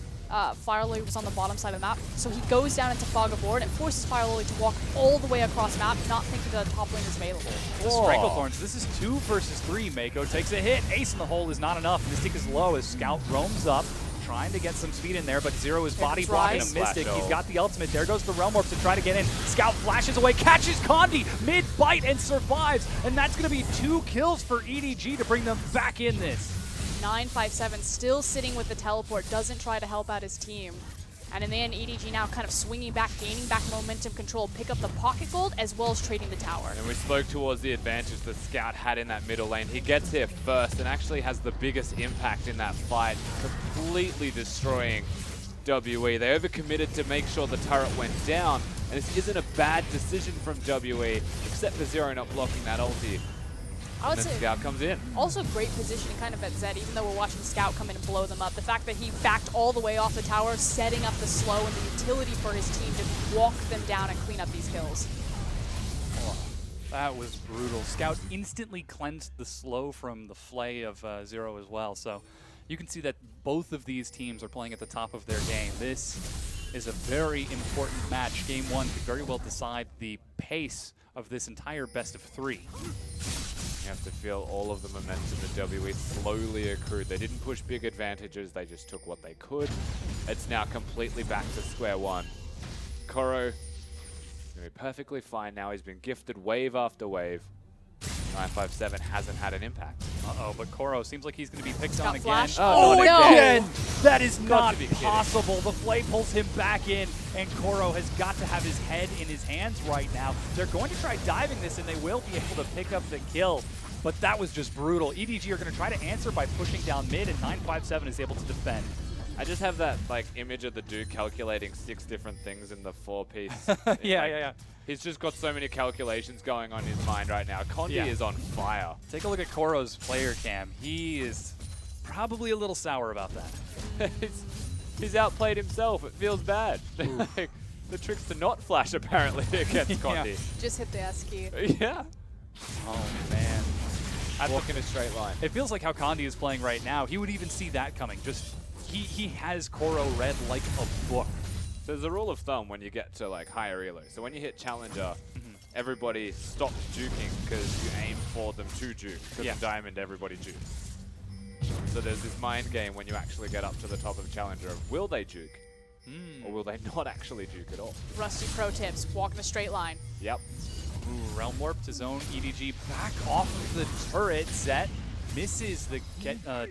Fire Lolly was on the bottom side of the map, so he goes down into Fog of War and forces Fire Lolly to walk all the way across map, not thinking the top lane is available. The Stranglethorns, this is 2 versus 3. Mako takes a hit, ace in the hole is not enough. Mystic is low as Scout roams up, trying to get some speed in there, but Zero is body blocking a Mystic. He's got the ultimate. There goes the Realm Warp to try to get in. Scout flashes away, catches Condi mid-bite and survives, and that's going to be 2 kills for EDG to bring them back in this. 957 still sitting with the teleport, doesn't try to help out his team. And in the end, EDG now kind of swinging back, gaining back momentum control, pick up the pocket gold as well as trading the tower. And we spoke towards the advantage that Scout had in that middle lane. He gets here first and actually has the biggest impact in that fight, completely destroying WE. They overcommitted to make sure the turret went down, and this isn't a bad decision from WE, except for Zero not blocking that ulti. I would say Scout comes in. Also great positioning kind of at Zed, even though we're watching Scout come in and blow them up. The fact that he backed all the way off the tower, setting up the slow and the utility for his team to walk them down and clean up these kills. Oh, that was brutal. Scout instantly cleansed the slow from the flay of Zero as well. So you can see that both of these teams are playing at the top of their game. This is a very important match. Game 1 could very well decide the pace of this entire best of 3. You have to feel all of the momentum that WE slowly accrued. They didn't push big advantages, they just took what they could. It's now completely back to square one. Koro is going to be perfectly fine now. He's been gifted wave after wave. 957 hasn't had an impact. Uh-oh, but Koro seems like he's going to be picked on again. Flash. Oh, no. again! That is Got not to be kidding. possible. The flay pulls him back in, and Koro has got to have his head in his hands right now. They're going to try diving this, and they will be able to pick up the kill. But that was just brutal. EDG are going to try to answer by pushing down mid, and 957 is able to defend. I just have that image of the dude calculating 6 different things in the 4-piece. Yeah. He's just got so many calculations going on in his mind right now. Condi is on fire. Take a look at Koro's player cam. He is probably a little sour about that. He's outplayed himself. It feels bad. The trick's to not flash apparently against Condi. Just hit the S key. Yeah. Oh, man. Walk in a straight line. It feels like how Condi is playing right now. He would even see that coming. Just he has Koro read like a book. So there's a rule of thumb when you get to higher elo. So when you hit Challenger, everybody stops juking because you aim for them to juke. Because in Diamond, everybody jukes. So there's this mind game when you actually get up to the top of Challenger of will they juke? Or will they not actually juke at all? Rusty pro tips, walk in a straight line. Yep. Ooh, Realm Warp to zone EDG back off of the turret. Zet misses the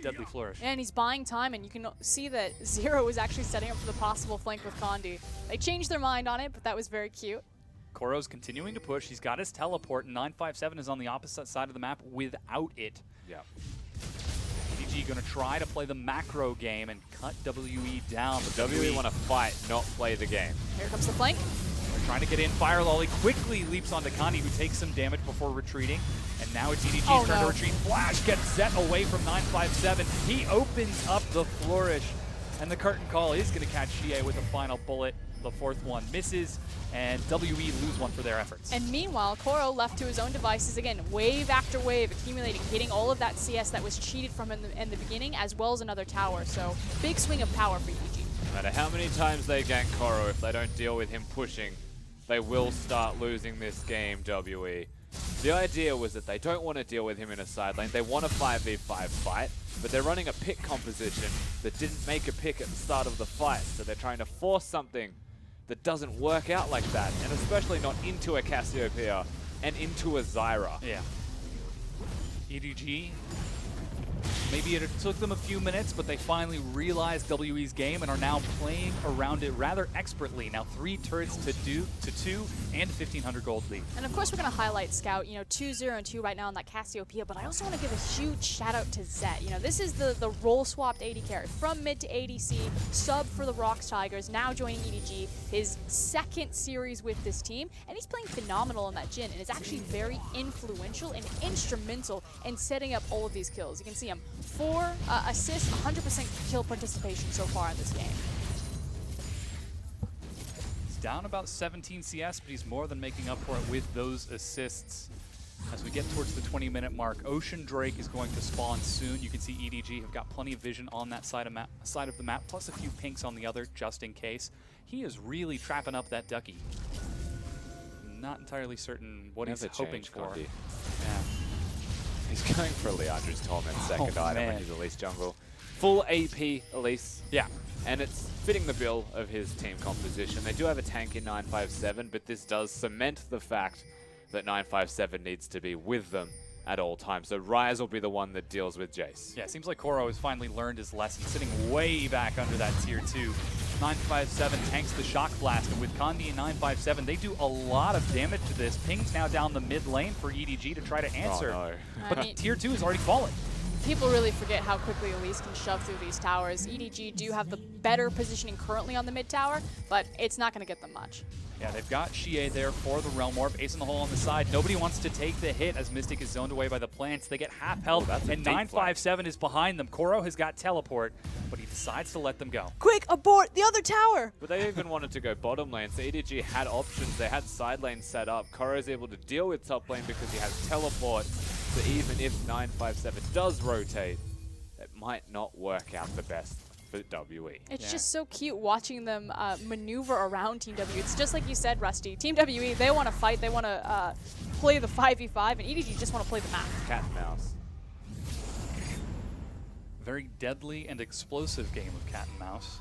deadly flourish. And he's buying time, and you can see that Zero is actually setting up for the possible flank with Condi. They changed their mind on it, but that was very cute. Koro's continuing to push. He's got his teleport, and 957 is on the opposite side of the map without it. Yeah. EDG going to try to play the macro game and cut WE down. But WE want to fight, not play the game. Here comes the flank. They're trying to get in. Fire Lolly quickly leaps onto Condi, who takes some damage before retreating. And now it's EDG's turn to retreat. Flash gets set away from 957. He opens up the flourish. And the curtain call is going to catch Xie with a final bullet. The fourth one misses, and WE lose one for their efforts. And meanwhile, Koro left to his own devices again, wave after wave, accumulating, getting all of that CS that was cheated from in the beginning, as well as another tower. So big swing of power for EDG. No matter how many times they gank Koro, if they don't deal with him pushing, they will start losing this game, WE. The idea was that they don't want to deal with him in a side lane. They want a 5v5 fight, but they're running a pick composition that didn't make a pick at the start of the fight. So they're trying to force something that doesn't work out like that, and especially not into a Cassiopeia and into a Zyra. Yeah. EDG, maybe it took them a few minutes, but they finally realized WE's game and are now playing around it rather expertly. Now 3 turrets to 2 and 1,500 gold lead. And of course we're going to highlight Scout, 2-0 and 2 right now on that Cassiopeia, but I also want to give a huge shout out to Zet. This is the role swapped AD carry from mid to ADC, sub for the Rocks Tigers, now joining EDG, his second series with this team, and he's playing phenomenal in that Jhin, and is actually very influential and instrumental in setting up all of these kills. You can see him 4 assists, 100% kill participation so far in this game. He's down about 17 CS, but he's more than making up for it with those assists. As we get towards the 20-minute mark, Ocean Drake is going to spawn soon. You can see EDG have got plenty of vision on that side of the map, plus a few pinks on the other, just in case. He is really trapping up that Ducky. Not entirely certain what he's hoping for. Yeah. He's going for Leandra's Torment second item when he's Elise jungle. Full AP Elise. Yeah. And it's fitting the bill of his team composition. They do have a tank in 957, but this does cement the fact that 957 needs to be with them at all times. So Ryze will be the one that deals with Jace. Yeah, it seems like Koro has finally learned his lesson, sitting way back under that tier 2. 957 tanks the Shock Blast, and with Condi and 957, they do a lot of damage to this. Ping's now down the mid lane for EDG to try to answer. Oh, no. But tier 2 has already fallen. People really forget how quickly Elise can shove through these towers. EDG do have the better positioning currently on the mid tower, but it's not going to get them much. Yeah, they've got Xie there for the Realm Orb. Ace in the hole on the side. Nobody wants to take the hit as Mystic is zoned away by the plants. They get half health, and 957 is behind them. Koro has got teleport, but he decides to let them go. Quick, abort the other tower! But they even wanted to go bottom lane, so EDG had options. They had side lane set up. Koro's able to deal with top lane because he has teleport. So even if 957 does rotate, it might not work out the best for WE. It's just so cute watching them maneuver around Team W. It's just like you said, Rusty. Team WE, they want to fight, they want to play the 5v5, and EDG just want to play the map. Cat and mouse. Very deadly and explosive game of cat and mouse.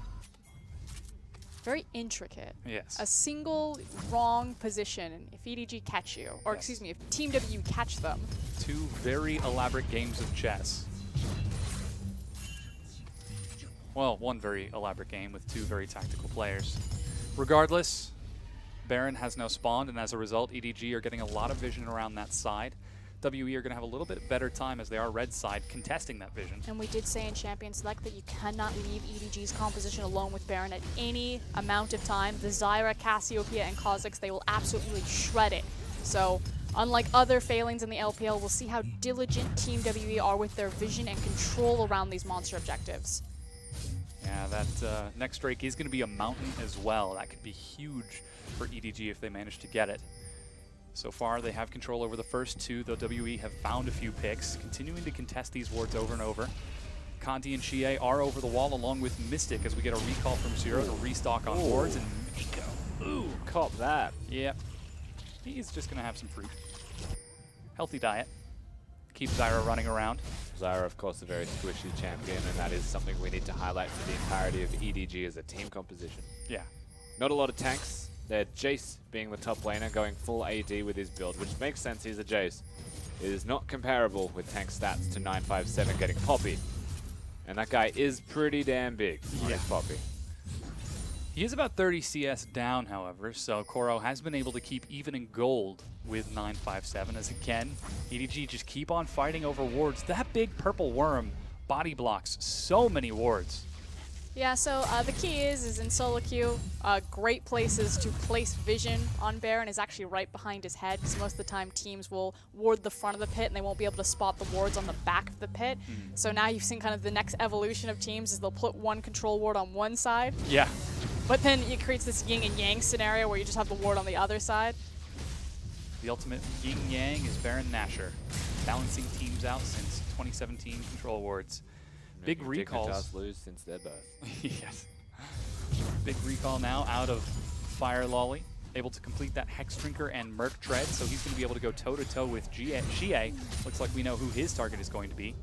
Very intricate. Yes. A single wrong position, if EDG catch you, or excuse me, if Team W catch them. 2 very elaborate games of chess. Well, 1 very elaborate game with 2 very tactical players. Regardless, Baron has now spawned, and as a result, EDG are getting a lot of vision around that side. WE are going to have a little bit better time as they are red side contesting that vision. And we did say in Champion Select that you cannot leave EDG's composition alone with Baron at any amount of time. The Zyra, Cassiopeia, and Kha'Zix, they will absolutely shred it. So, unlike other failings in the LPL, we'll see how diligent Team WE are with their vision and control around these monster objectives. Yeah, that next Drake is going to be a mountain as well. That could be huge for EDG if they manage to get it. So far, they have control over the first 2, though WE have found a few picks, continuing to contest these wards over and over. Conti and Xie are over the wall, along with Mystic, as we get a recall from Zero to restock on wards, and Miko. Ooh, cop that. Yep. He's just going to have some fruit. Healthy diet. Keep Zyra running around. Zyra, of course, a very squishy champion, and that is something we need to highlight for the entirety of EDG as a team composition. Yeah. Not a lot of tanks. They're Jace being the top laner, going full AD with his build, which makes sense. He's a Jace. is not comparable with tank stats to 957 getting Poppy. And that guy is pretty damn big on his Poppy. He is about 30 CS down, however, so Koro has been able to keep even in gold with 957, as again, EDG just keep on fighting over wards. That big purple worm body blocks so many wards. Yeah, so the key is in solo queue, great places to place vision on Baron is actually right behind his head, because most of the time teams will ward the front of the pit and they won't be able to spot the wards on the back of the pit. So now you've seen kind of the next evolution of teams is they'll put one control ward on one side. Yeah. But then it creates this yin and yang scenario where you just have the ward on the other side. The ultimate yin yang is Baron Nashor, balancing teams out since 2017 control wards. Big recalls. Dignitas lose since their birth. Yes. Big recall now out of Fire Lolly, able to complete that Hex Drinker and Merc Tread, so he's going to be able to go toe-to-toe with Xie. Looks like we know who his target is going to be.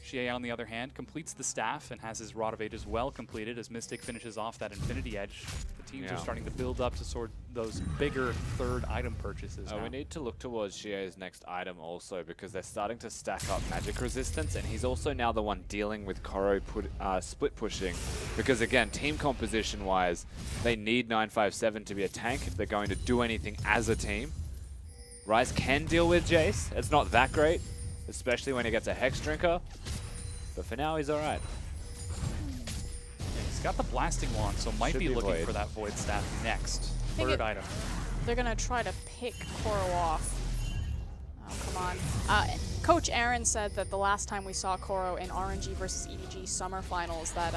Xie, on the other hand, completes the staff and has his Rod of Ages well completed as Mystic finishes off that Infinity Edge. The teams are starting to build up to sort those bigger third item purchases now. We need to look towards Xie's next item also, because they're starting to stack up magic resistance, and he's also now the one dealing with Koro split pushing, because again, team composition wise, they need 957 to be a tank if they're going to do anything as a team. Ryze can deal with Jace. It's not that great, especially when he gets a Hex Drinker, but for now he's alright. He's got the Blasting Wand, so might be looking Void. for that Void Staff next. Third item. They're going to try to pick Koro off. Oh, come on. Coach Aaron said that the last time we saw Koro in RNG versus EDG Summer Finals that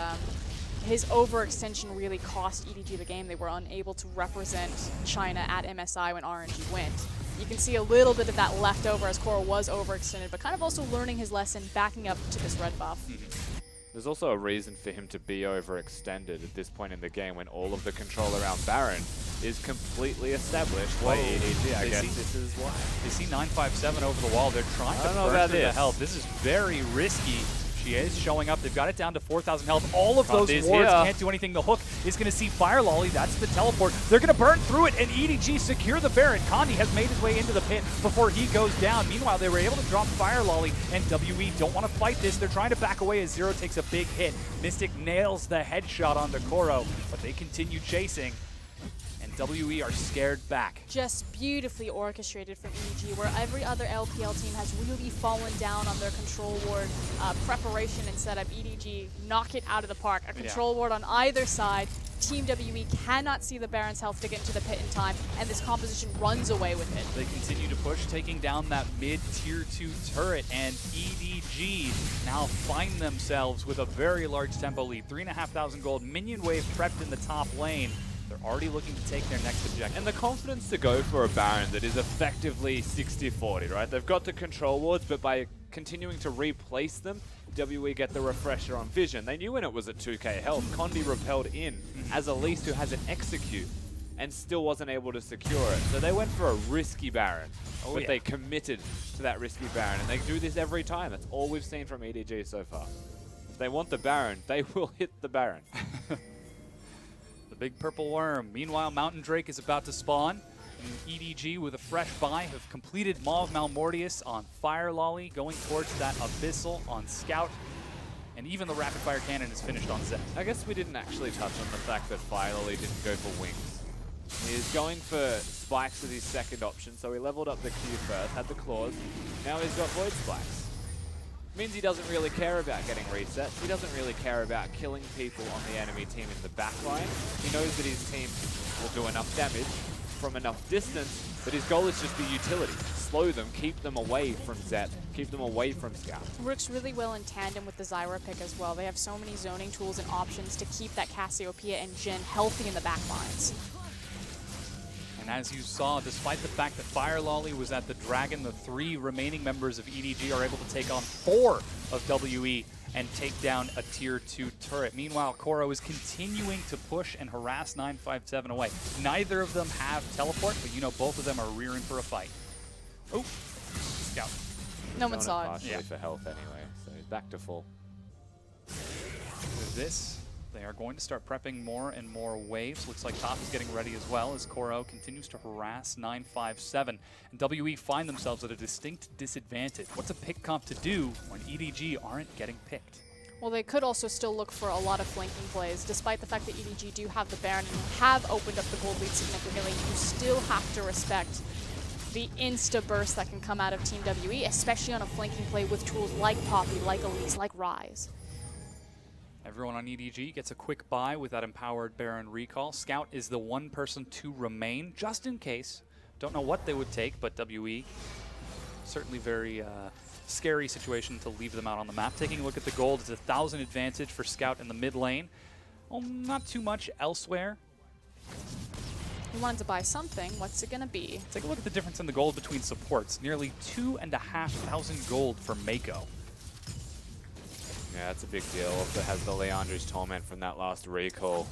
his overextension really cost EDG the game. They were unable to represent China at MSI when RNG went. You can see a little bit of that left over as Koro was overextended, but kind of also learning his lesson, backing up to this red buff. There's also a reason for him to be overextended at this point in the game when all of the control around Baron is completely established by EDG. I guess this is why. They see 957 over the wall. They're trying to burn through the health. This is very risky. She is showing up. They've got it down to 4,000 health. All of those wards can't do anything. The hook is going to see Fire Lolly. That's the teleport. They're going to burn through it, and EDG secure the Baron. Kandi has made his way into the pit before he goes down. Meanwhile, they were able to drop Fire Lolly, and WE don't want to fight this. They're trying to back away as Zero takes a big hit. Mystic nails the headshot onto Koro, but they continue chasing. WE are scared back. Just beautifully orchestrated from EDG, where every other LPL team has really fallen down on their control ward preparation and setup. EDG knock it out of the park. A control ward on either side. Team WE cannot see the Baron's health to get into the pit in time, and this composition runs away with it. They continue to push, taking down that mid-tier 2 turret, and EDG now find themselves with a very large tempo lead. 3,500 gold, minion wave prepped in the top lane. They're already looking to take their next objective. And the confidence to go for a Baron that is effectively 60-40, right? They've got the control wards, but by continuing to replace them, WE get the refresher on vision. They knew when it was at 2k health, Kandi repelled in as Elise, who has an execute, and still wasn't able to secure it. So they went for a risky Baron, but they committed to that risky Baron, and they do this every time. That's all we've seen from EDG so far. If they want the Baron, they will hit the Baron. Big purple worm. Meanwhile, Mountain Drake is about to spawn. And EDG with a fresh buy have completed Maw of Malmortius on Fire Lolly, going towards that Abyssal on Scout. And even the rapid fire cannon is finished on Zed. I guess we didn't actually touch on the fact that Fire Lolly didn't go for wings. He's going for spikes as his second option, so he leveled up the Q first, had the claws. Now he's got void spikes. Means he doesn't really care about getting resets. He doesn't really care about killing people on the enemy team in the backline. He knows that his team will do enough damage from enough distance, but his goal is just the utility. Slow them, keep them away from Zed, keep them away from Scout. Works really well in tandem with the Zyra pick as well. They have so many zoning tools and options to keep that Cassiopeia and Jhin healthy in the backlines. And as you saw, despite the fact that Fire Lolly was at the Dragon, the 3 remaining members of EDG are able to take on 4 of WE and take down a tier 2 turret. Meanwhile, Koro is continuing to push and harass 957 away. Neither of them have teleport, but you know both of them are rearing for a fight. Oh, Scout. No one saw it. Partially for health anyway, so he's back to full. With this, They are going to start prepping more and more waves. Looks like top is getting ready as well as Koro continues to harass 957. And WE find themselves at a distinct disadvantage. What's a pick comp to do when EDG aren't getting picked? Well, they could also still look for a lot of flanking plays. Despite the fact that EDG do have the Baron and have opened up the gold lead significantly, you still have to respect the insta-burst that can come out of Team WE, especially on a flanking play with tools like Poppy, like Elise, like Ryze. Everyone on EDG gets a quick buy with that empowered Baron recall. Scout is the one person to remain, just in case. Don't know what they would take, but WE, certainly very scary situation to leave them out on the map. Taking a look at the gold, it's 1,000 advantage for Scout in the mid lane. Well, not too much elsewhere. He wanted to buy something. What's it going to be? Take a look at the difference in the gold between supports. Nearly 2,500 gold for Mako. Yeah, that's a big deal. Also has the Leandri's Torment from that last recall.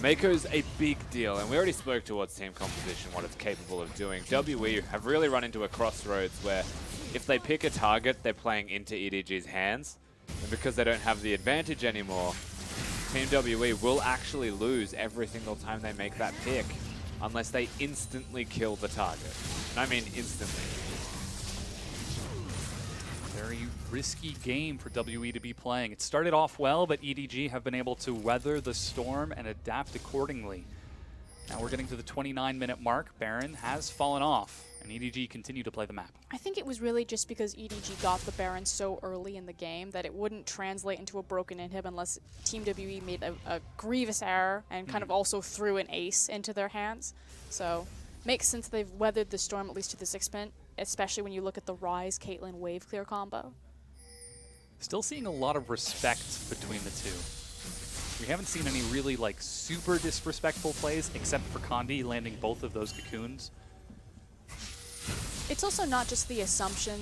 Mako's a big deal, and we already spoke towards team composition, what it's capable of doing. WE have really run into a crossroads where if they pick a target, they're playing into EDG's hands, and because they don't have the advantage anymore, Team WE will actually lose every single time they make that pick, unless they instantly kill the target. And I mean instantly. Very risky game for WE to be playing. It started off well, but EDG have been able to weather the storm and adapt accordingly. Now we're getting to the 29-minute mark. Baron has fallen off, and EDG continue to play the map. I think it was really just because EDG got the Baron so early in the game that it wouldn't translate into a broken inhib unless Team WE made a grievous error and kind of also threw an ace into their hands. So makes sense they've weathered the storm at least to this extent, especially when you look at the Ryze Caitlyn wave clear combo. Still seeing a lot of respect between the two. We haven't seen any really like super disrespectful plays except for Condi landing both of those cocoons. It's also not just the assumption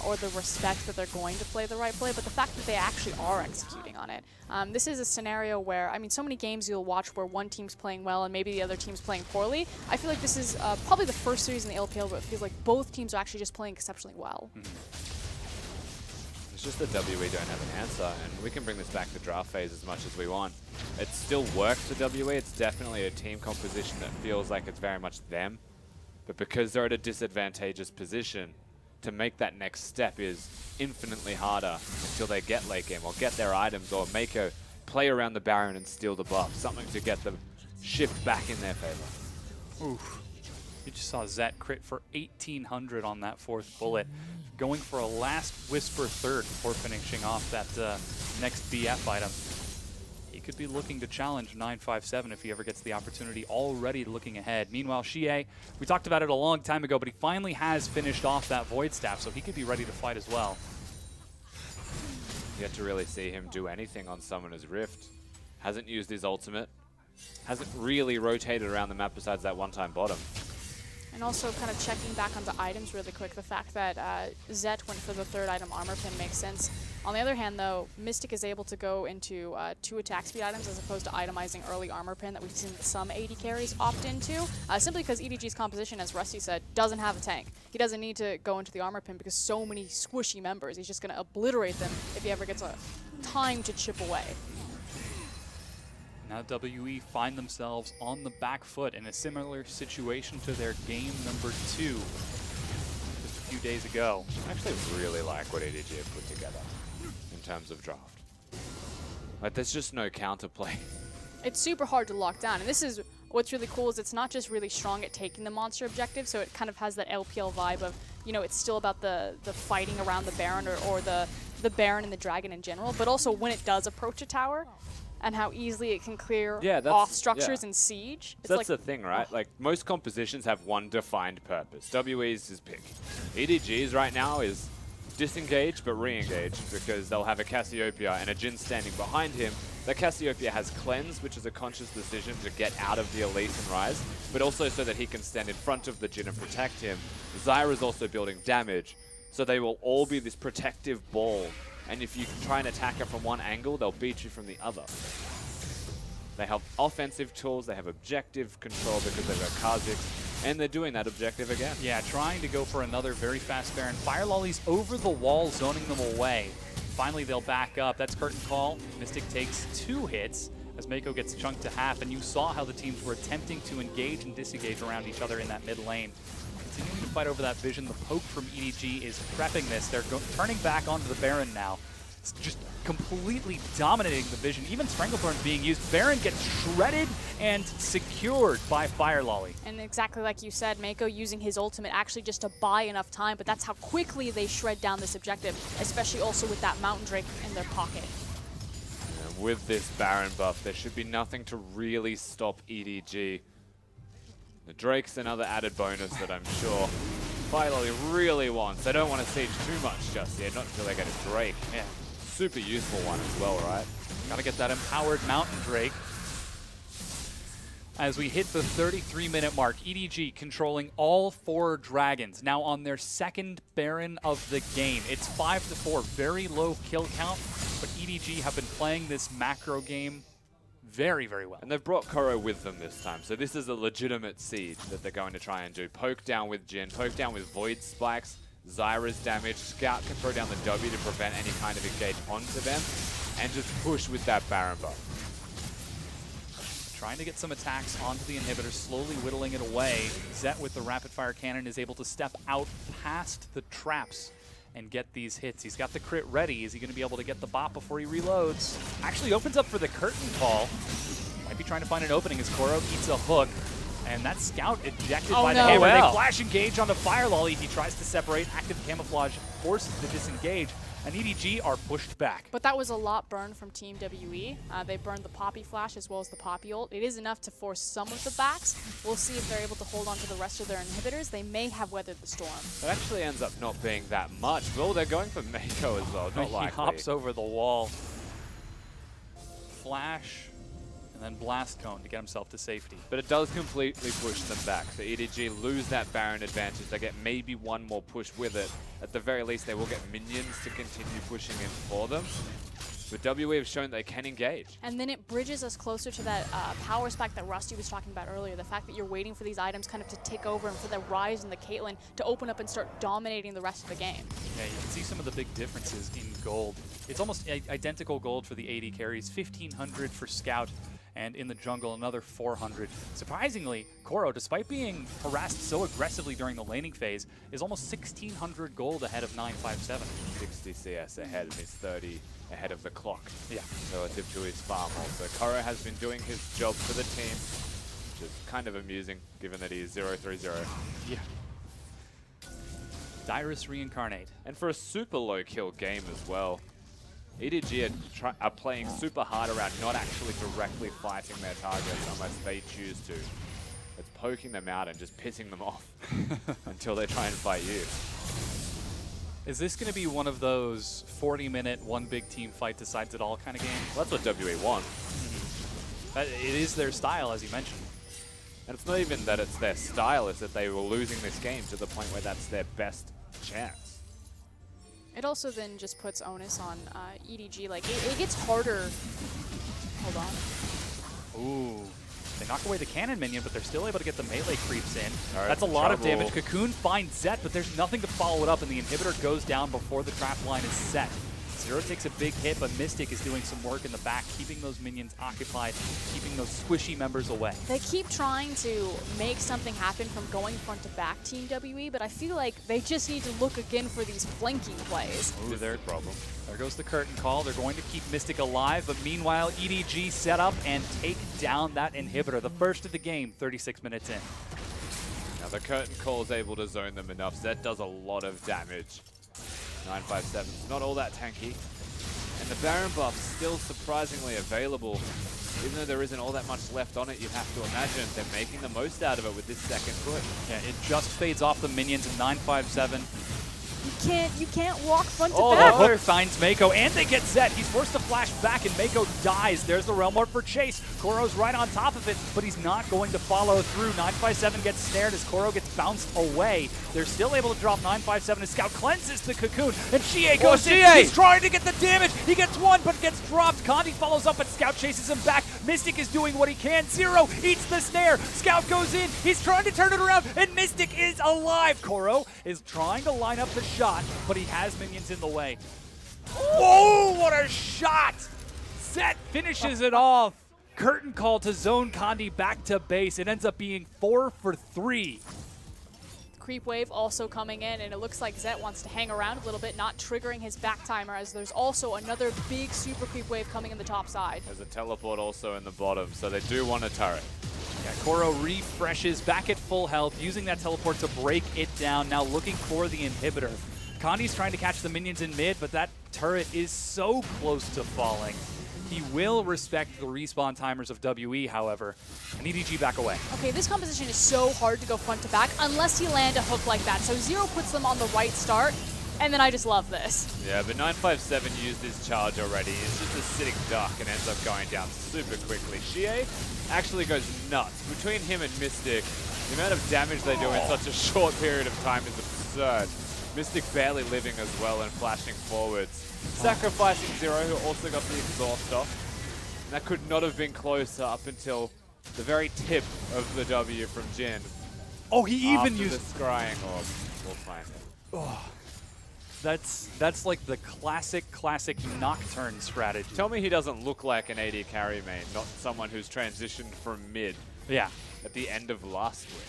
or the respect that they're going to play the right play, but the fact that they actually are executing on it. This is a scenario where, I mean, so many games you'll watch where one team's playing well and maybe the other team's playing poorly. I feel like this is probably the first series in the LPL where it feels like both teams are actually just playing exceptionally well. It's just that WE don't have an answer, and we can bring this back to draft phase as much as we want. It still works for WE. It's definitely a team composition that feels like it's very much them. But because they're at a disadvantageous position, to make that next step is infinitely harder until they get late game or get their items or make a play around the Baron and steal the buff, something to get the shift back in their favor. Oof. You just saw Zet crit for 1,800 on that fourth bullet, going for a last Whisper third before finishing off that next BF item. He could be looking to challenge 957 if he ever gets the opportunity, already looking ahead. Meanwhile, Xie, we talked about it a long time ago, but he finally has finished off that Void Staff, so he could be ready to fight as well. Yet to really see him do anything on Summoner's Rift. Hasn't used his ultimate. Hasn't really rotated around the map besides that one-time bottom. And also kind of checking back onto items really quick, the fact that Zet went for the third item armor pin makes sense. On the other hand though, Mystic is able to go into 2 attack speed items as opposed to itemizing early armor pin that we've seen some AD carries opt into, simply because EDG's composition, as Rusty said, doesn't have a tank. He doesn't need to go into the armor pin because so many squishy members, he's just going to obliterate them if he ever gets a time to chip away. Now WE find themselves on the back foot in a similar situation to their game number 2 just a few days ago. I actually really like what EDG have put together in terms of draft. Like, there's just no counterplay. It's super hard to lock down, and this is what's really cool is it's not just really strong at taking the monster objective, so it kind of has that LPL vibe of, you know, it's still about the fighting around the Baron or the Baron and the Dragon in general, but also when it does approach a tower, and how easily it can clear off structures in Siege. So that's like, the thing, right? Like, most compositions have one defined purpose. WE's is pick. EDG's right now is disengage but re-engage because they'll have a Cassiopeia and a Jhin standing behind him. That Cassiopeia has Cleanse, which is a conscious decision to get out of the Elise and Ryze, but also so that he can stand in front of the Jhin and protect him. Zyra's also building damage, so they will all be this protective ball. And if you try and attack it from one angle, they'll beat you from the other. They have offensive tools, they have objective control because they've got Kha'Zix, and they're doing that objective again. Yeah, trying to go for another very fast Baron. Fire Lollies over the wall, zoning them away. Finally, they'll back up. That's Curtain Call. Mystic takes 2 hits. as Mako gets chunked to half, and you saw how the teams were attempting to engage and disengage around each other in that mid lane. Continuing to fight over that vision, the poke from EDG is prepping this. They're turning back onto the Baron now. It's just completely dominating the vision. Even Strangleburn being used. Baron gets shredded and secured by Fire Lolly. And exactly like you said, Mako using his ultimate actually just to buy enough time, but that's how quickly they shred down this objective, especially also with that Mountain Drake in their pocket. And with this Baron buff, there should be nothing to really stop EDG. The Drake's another added bonus that I'm sure Fire Lolly really wants. They don't want to siege too much just yet, not until they get a Drake. Yeah. Super useful one as well, right? Gotta get that empowered Mountain Drake. As we hit the 33-minute mark, EDG controlling all 4 dragons, now on their second Baron of the game. It's 5-4, very low kill count, but EDG have been playing this macro game very, very well. And they've brought Koro with them this time, so this is a legitimate siege that they're going to try and do. Poke down with Jhin, poke down with Void Spikes, Zyra's damage, Scout can throw down the W to prevent any kind of engage onto them, and just push with that Baron buff. Trying to get some attacks onto the inhibitor, slowly whittling it away. Zet with the rapid fire cannon is able to step out past the traps and get these hits. He's got the crit ready. Is he going to be able to get the bot before he reloads? Actually opens up for the curtain call. Might be trying to find an opening as Koro eats a hook. And that Scout ejected by the hammer. They flash engage on the Fire Lolly. He tries to separate. Active camouflage forces to disengage. And EDG are pushed back. But that was a lot burned from Team WE. They burned the Poppy Flash as well as the Poppy ult. It is enough to force some of the backs. We'll see if they're able to hold on to the rest of their inhibitors. They may have weathered the storm. It actually ends up not being that much. Well, they're going for Mako as well. Not likely. He hops over the wall. Flash. And then Blast Cone to get himself to safety. But it does completely push them back. So EDG lose that Baron advantage. They get maybe one more push with it. At the very least, they will get minions to continue pushing in for them. But WE have shown they can engage. And then it bridges us closer to that power spike that Rusty was talking about earlier. The fact that you're waiting for these items kind of to take over and for the Ryze and the Caitlyn to open up and start dominating the rest of the game. Yeah, you can see some of the big differences in gold. It's almost identical gold for the AD carries. 1,500 for Scout. And in the jungle, another 400. Surprisingly, Koro, despite being harassed so aggressively during the laning phase, is almost 1,600 gold ahead of 957. 60 CS ahead, and he's 30 ahead of the clock. Yeah. Relative to his farm ult. So Koro has been doing his job for the team, which is kind of amusing, given that he is 0-3-0. Yeah. Dyrus Reincarnate. And for a super low kill game as well. EDG are playing super hard around not actually directly fighting their targets unless they choose to. It's poking them out and just pissing them off until they try and fight you. Is this going to be one of those 40-minute, one big team fight decides it all kind of games? Well, that's what WE want. It is their style, as you mentioned. And it's not even that it's their style, it's that they were losing this game to the point where that's their best chance. It also then just puts onus on EDG. Like, it gets harder. Hold on. Ooh. They knock away the cannon minion, but they're still able to get the melee creeps in. Right, that's a lot of damage. Cocoon finds Zet, but there's nothing to follow it up, and the inhibitor goes down before the trap line is set. Zero takes a big hit, but Mystic is doing some work in the back, keeping those minions occupied, keeping those squishy members away. They keep trying to make something happen from going front to back, Team WE, but I feel like they just need to look again for these flanking plays. Ooh, there goes the curtain call. They're going to keep Mystic alive, but meanwhile, EDG set up and take down that inhibitor. The first of the game, 36 minutes in. Now the curtain call is able to zone them enough. Zed does a lot of damage. 957's not all that tanky. And the Baron buff still surprisingly available. Even though there isn't all that much left on it, you'd have to imagine they're making the most out of it with this second push. Yeah, it just fades off the minions in 957. You can't walk front to back. back. The hook finds Mako, and they get Zed. He's forced to flash back, and Mako dies. There's the Realm Warp for Chase. Koro's right on top of it, but he's not going to follow through. 957 gets snared as Koro gets bounced away. They're still able to drop 957 as Scout cleanses the Cocoon, and Chie goes in. He's trying to get the damage. He gets one, but gets dropped. Kandi follows up, but Scout chases him back. Mystic is doing what he can. Zero eats the snare. Scout goes in. He's trying to turn it around, and Mystic is alive. Koro is trying to line up the shot, but he has minions in the way. Whoa, what a shot! Zet finishes it off. Curtain call to zone Kandi back to base. It ends up being 4 for 3. Creep wave also coming in, and it looks like Zet wants to hang around a little bit, not triggering his back timer, as there's also another big super creep wave coming in the top side. There's a teleport also in the bottom, so they do want a turret. Yeah, Koro refreshes back at full health, using that teleport to break it down, now looking for the inhibitor. Kandi's trying to catch the minions in mid, but that turret is so close to falling. He will respect the respawn timers of WE, however, and EDG back away. Okay, this composition is so hard to go front to back unless you land a hook like that. So Zero puts them on the right start, and then I just love this. Yeah, but 957 used his charge already. It's just a sitting duck and ends up going down super quickly. Xie actually goes nuts. Between him and Mystic, the amount of damage they do in such a short period of time is absurd. Mystic barely living as well and flashing forwards. Sacrificing Zero, who also got the exhaust off. And that could not have been closer up until the very tip of the W from Jin. Oh, he even used used the scrying orb. We'll find it. Oh, that's like the classic Nocturne strategy. Tell me he doesn't look like an AD carry main, not someone who's transitioned from mid. Yeah. At the end of last week.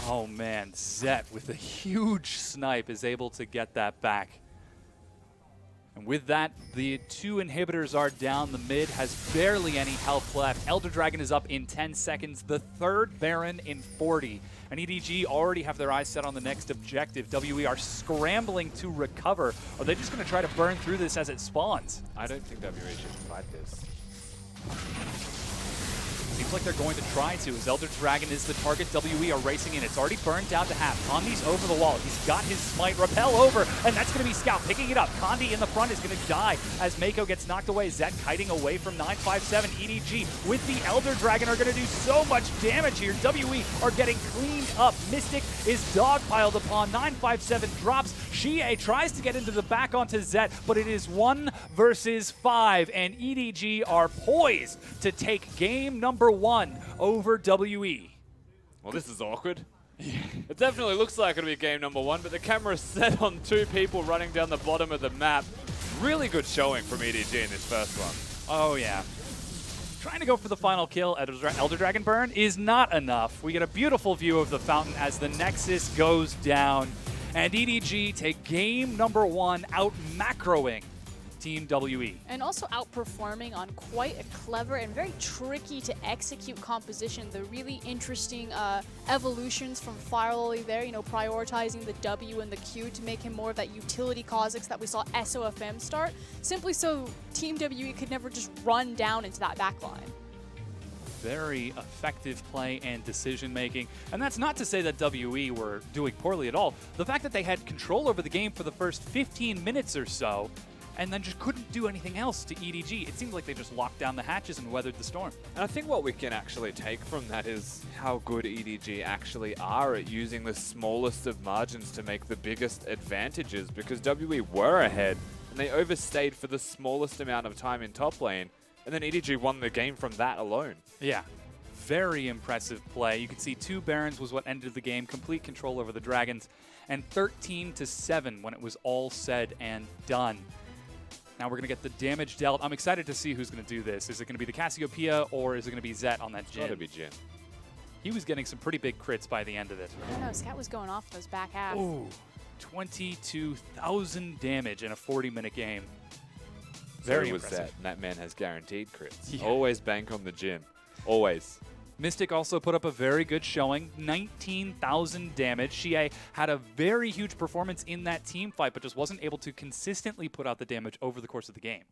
Oh man, Zet with a huge snipe is able to get that back. And with that, the 2 inhibitors are down. The mid has barely any health left. Elder Dragon is up in 10 seconds. The 3rd Baron in 40. And EDG already have their eyes set on the next objective. WE are scrambling to recover. Are they just going to try to burn through this as it spawns? I don't think WE should fight this. Seems like they're going to try to, as Elder Dragon is the target. WE are racing in. It's already burned down to half. Kandi's over the wall. He's got his smite. Repel over, and that's going to be Scout picking it up. Kandi in the front is going to die as Mako gets knocked away. Zet kiting away from 957. EDG with the Elder Dragon are going to do so much damage here. WE are getting cleaned up. Mystic is dogpiled upon. 957 drops. Xie tries to get into the back onto Zet, but it is 1 versus 5, and EDG are poised to take game number 1 over WE. Well, this is awkward. It definitely looks like it'll be game number 1, but the camera's set on 2 people running down the bottom of the map. Really good showing from EDG in this first one. Oh, yeah. Trying to go for the final kill. Elder Dragon burn is not enough. We get a beautiful view of the fountain as the Nexus goes down. And EDG take game number 1 out macroing Team WE. And also outperforming on quite a clever and very tricky to execute composition. The really interesting evolutions from Fire Lily there, you know, prioritizing the W and the Q to make him more of that utility Kha'Zix that we saw SOFM start, simply so Team WE could never just run down into that backline. Very effective play and decision making. And that's not to say that WE were doing poorly at all. The fact that they had control over the game for the first 15 minutes or so and then just couldn't do anything else to EDG. It seemed like they just locked down the hatches and weathered the storm. And I think what we can actually take from that is how good EDG actually are at using the smallest of margins to make the biggest advantages, because WE were ahead and they overstayed for the smallest amount of time in top lane, and then EDG won the game from that alone. Yeah. Very impressive play. You can see 2 Barons was what ended the game, complete control over the Dragons, and 13-7 when it was all said and done. Now we're going to get the damage dealt. I'm excited to see who's going to do this. Is it going to be the Cassiopeia or is it going to be Zet on that Jin? It's got to be Jin. He was getting some pretty big crits by the end of it. I don't know, Scout was going off those back half. Ooh, 22,000 damage in a 40-minute game. Very impressive. Zet, and that man has guaranteed crits. Yeah. Always bank on the Jin. Always. Mystic also put up a very good showing, 19,000 damage. Xie had a very huge performance in that team fight, but just wasn't able to consistently put out the damage over the course of the game.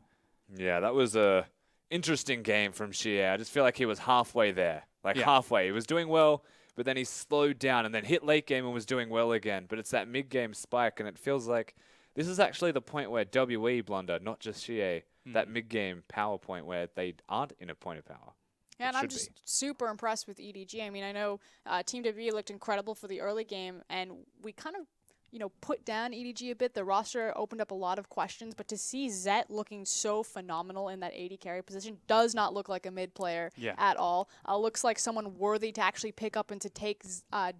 Yeah, that was a interesting game from Xie. I just feel like he was halfway there. Halfway. He was doing well, but then he slowed down and then hit late game and was doing well again. But it's that mid-game spike, and it feels like this is actually the point where WE blunder, not just Xie, that mid-game power point where they aren't in a point of power. Yeah, and I'm just super impressed with EDG. I mean, I know Team WE looked incredible for the early game, and we kind of, you know, put down EDG a bit. The roster opened up a lot of questions, but to see Zet looking so phenomenal in that AD carry position does not look like a mid player at all. Looks like someone worthy to actually pick up and to take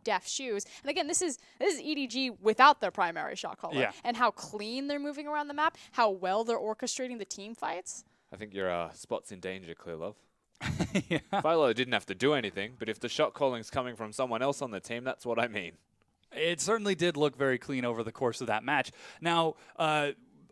Def's shoes. And again, this is EDG without their primary shot caller, and how clean they're moving around the map, how well they're orchestrating the team fights. I think your spot's in danger, Clearlove. Philo didn't have to do anything, but if the shot calling's coming from someone else on the team, that's what I mean. It certainly did look very clean over the course of that match. Now,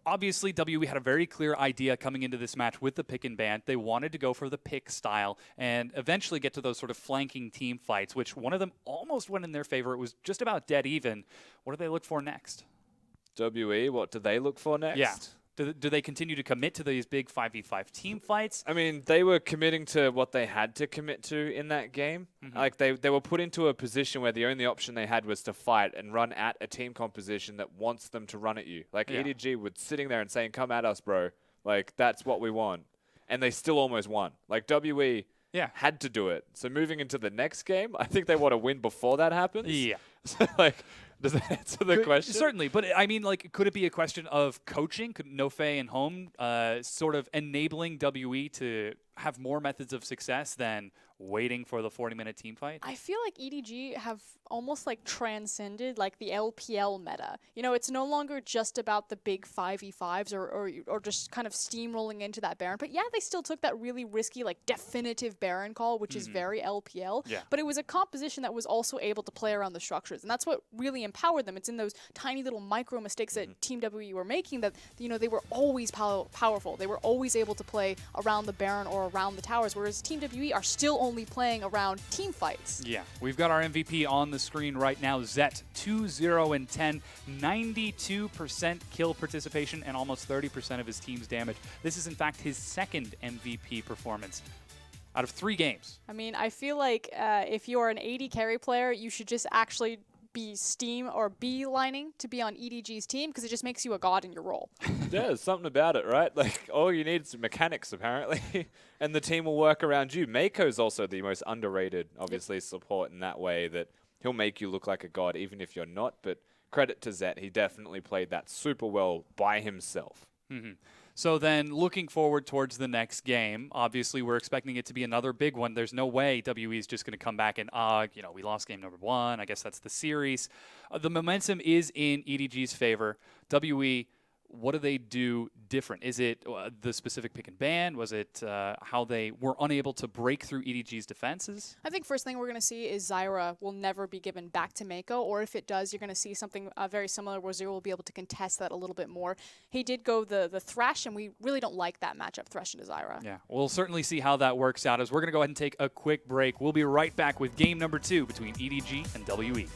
obviously, WE had a very clear idea coming into this match with the pick and ban. They wanted to go for the pick style and eventually get to those sort of flanking team fights, which one of them almost went in their favor. It was just about dead even. What do they look for next? WE, what do they look for next? Yeah. Do they continue to commit to these big 5v5 team fights? I mean, they were committing to what they had to commit to in that game. Like, they were put into a position where the only option they had was to fight and run at a team composition that wants them to run at you. Like, EDG was sitting there and saying, come at us, bro. Like, that's what we want. And they still almost won. Like, WE had to do it. So moving into the next game, I think they want to win before that happens. Yeah. So, like, does that answer the question? Certainly, but I mean, like, could it be a question of coaching? Could Nofei and Home sort of enabling WE to have more methods of success than waiting for the 40-minute team fight? I feel like EDG have almost like transcended like the LPL meta. You know, it's no longer just about the big 5v5s or just kind of steamrolling into that Baron. But yeah, they still took that really risky, like definitive Baron call, which is very LPL. Yeah. But it was a composition that was also able to play around the structures. And that's what really empowered them. It's in those tiny little micro mistakes that Team WE were making that, you know, they were always powerful. They were always able to play around the Baron or around the towers, whereas Team WE are still only playing around team fights. Yeah, we've got our MVP on the screen right now. Zet 2-0-10, 92% kill participation and almost 30% of his team's damage. This is in fact his second MVP performance out of 3 games. I mean, I feel like if you're an AD carry player, you should just actually be Steam or beelining to be on EDG's team because it just makes you a god in your role. Yeah, there's something about it, right? Like, all you need is mechanics, apparently, and the team will work around you. Mako's also the most underrated, obviously, support in that way, that he'll make you look like a god even if you're not, but credit to Zet, he definitely played that super well by himself. So then looking forward towards the next game, obviously we're expecting it to be another big one. There's no way WE is just going to come back and, you know, we lost game number 1. I guess that's the series. The momentum is in EDG's favor. WE, what do they do different? Is it the specific pick and ban? Was it how they were unable to break through EDG's defenses? I think first thing we're going to see is Zyra will never be given back to Mako, or if it does, you're going to see something very similar where Zyra will be able to contest that a little bit more. He did go the Thresh, and we really don't like that matchup, Thresh into Zyra. Yeah, we'll certainly see how that works out as we're going to go ahead and take a quick break. We'll be right back with game number 2 between EDG and WE.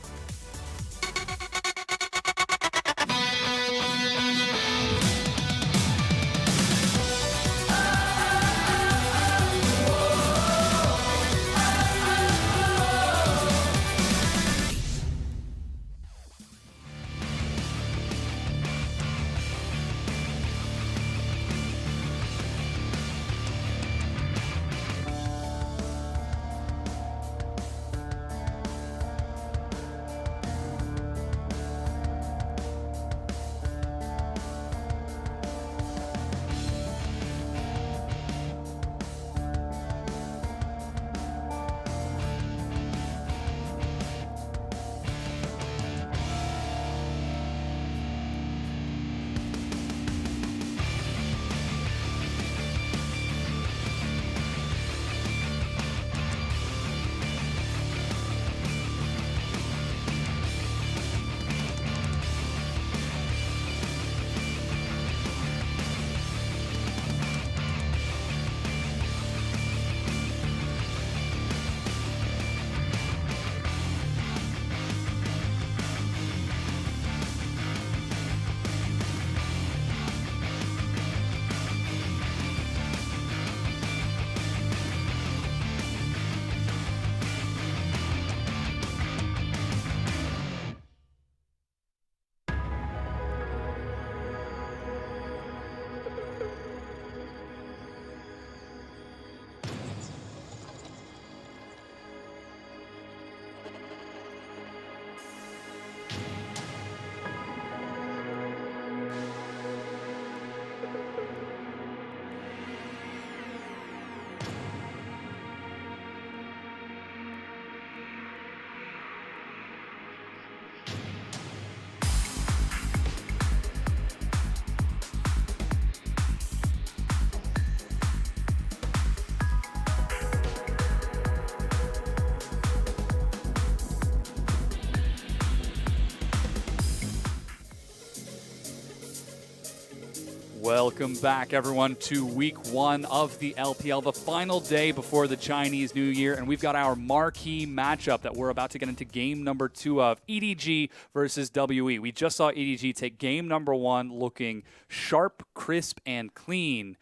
Welcome back, everyone, to week 1 of the LPL, the final day before the Chinese New Year, and we've got our marquee matchup that we're about to get into game number 2 of, EDG versus WE. We just saw EDG take game number 1 looking sharp, crisp, and clean.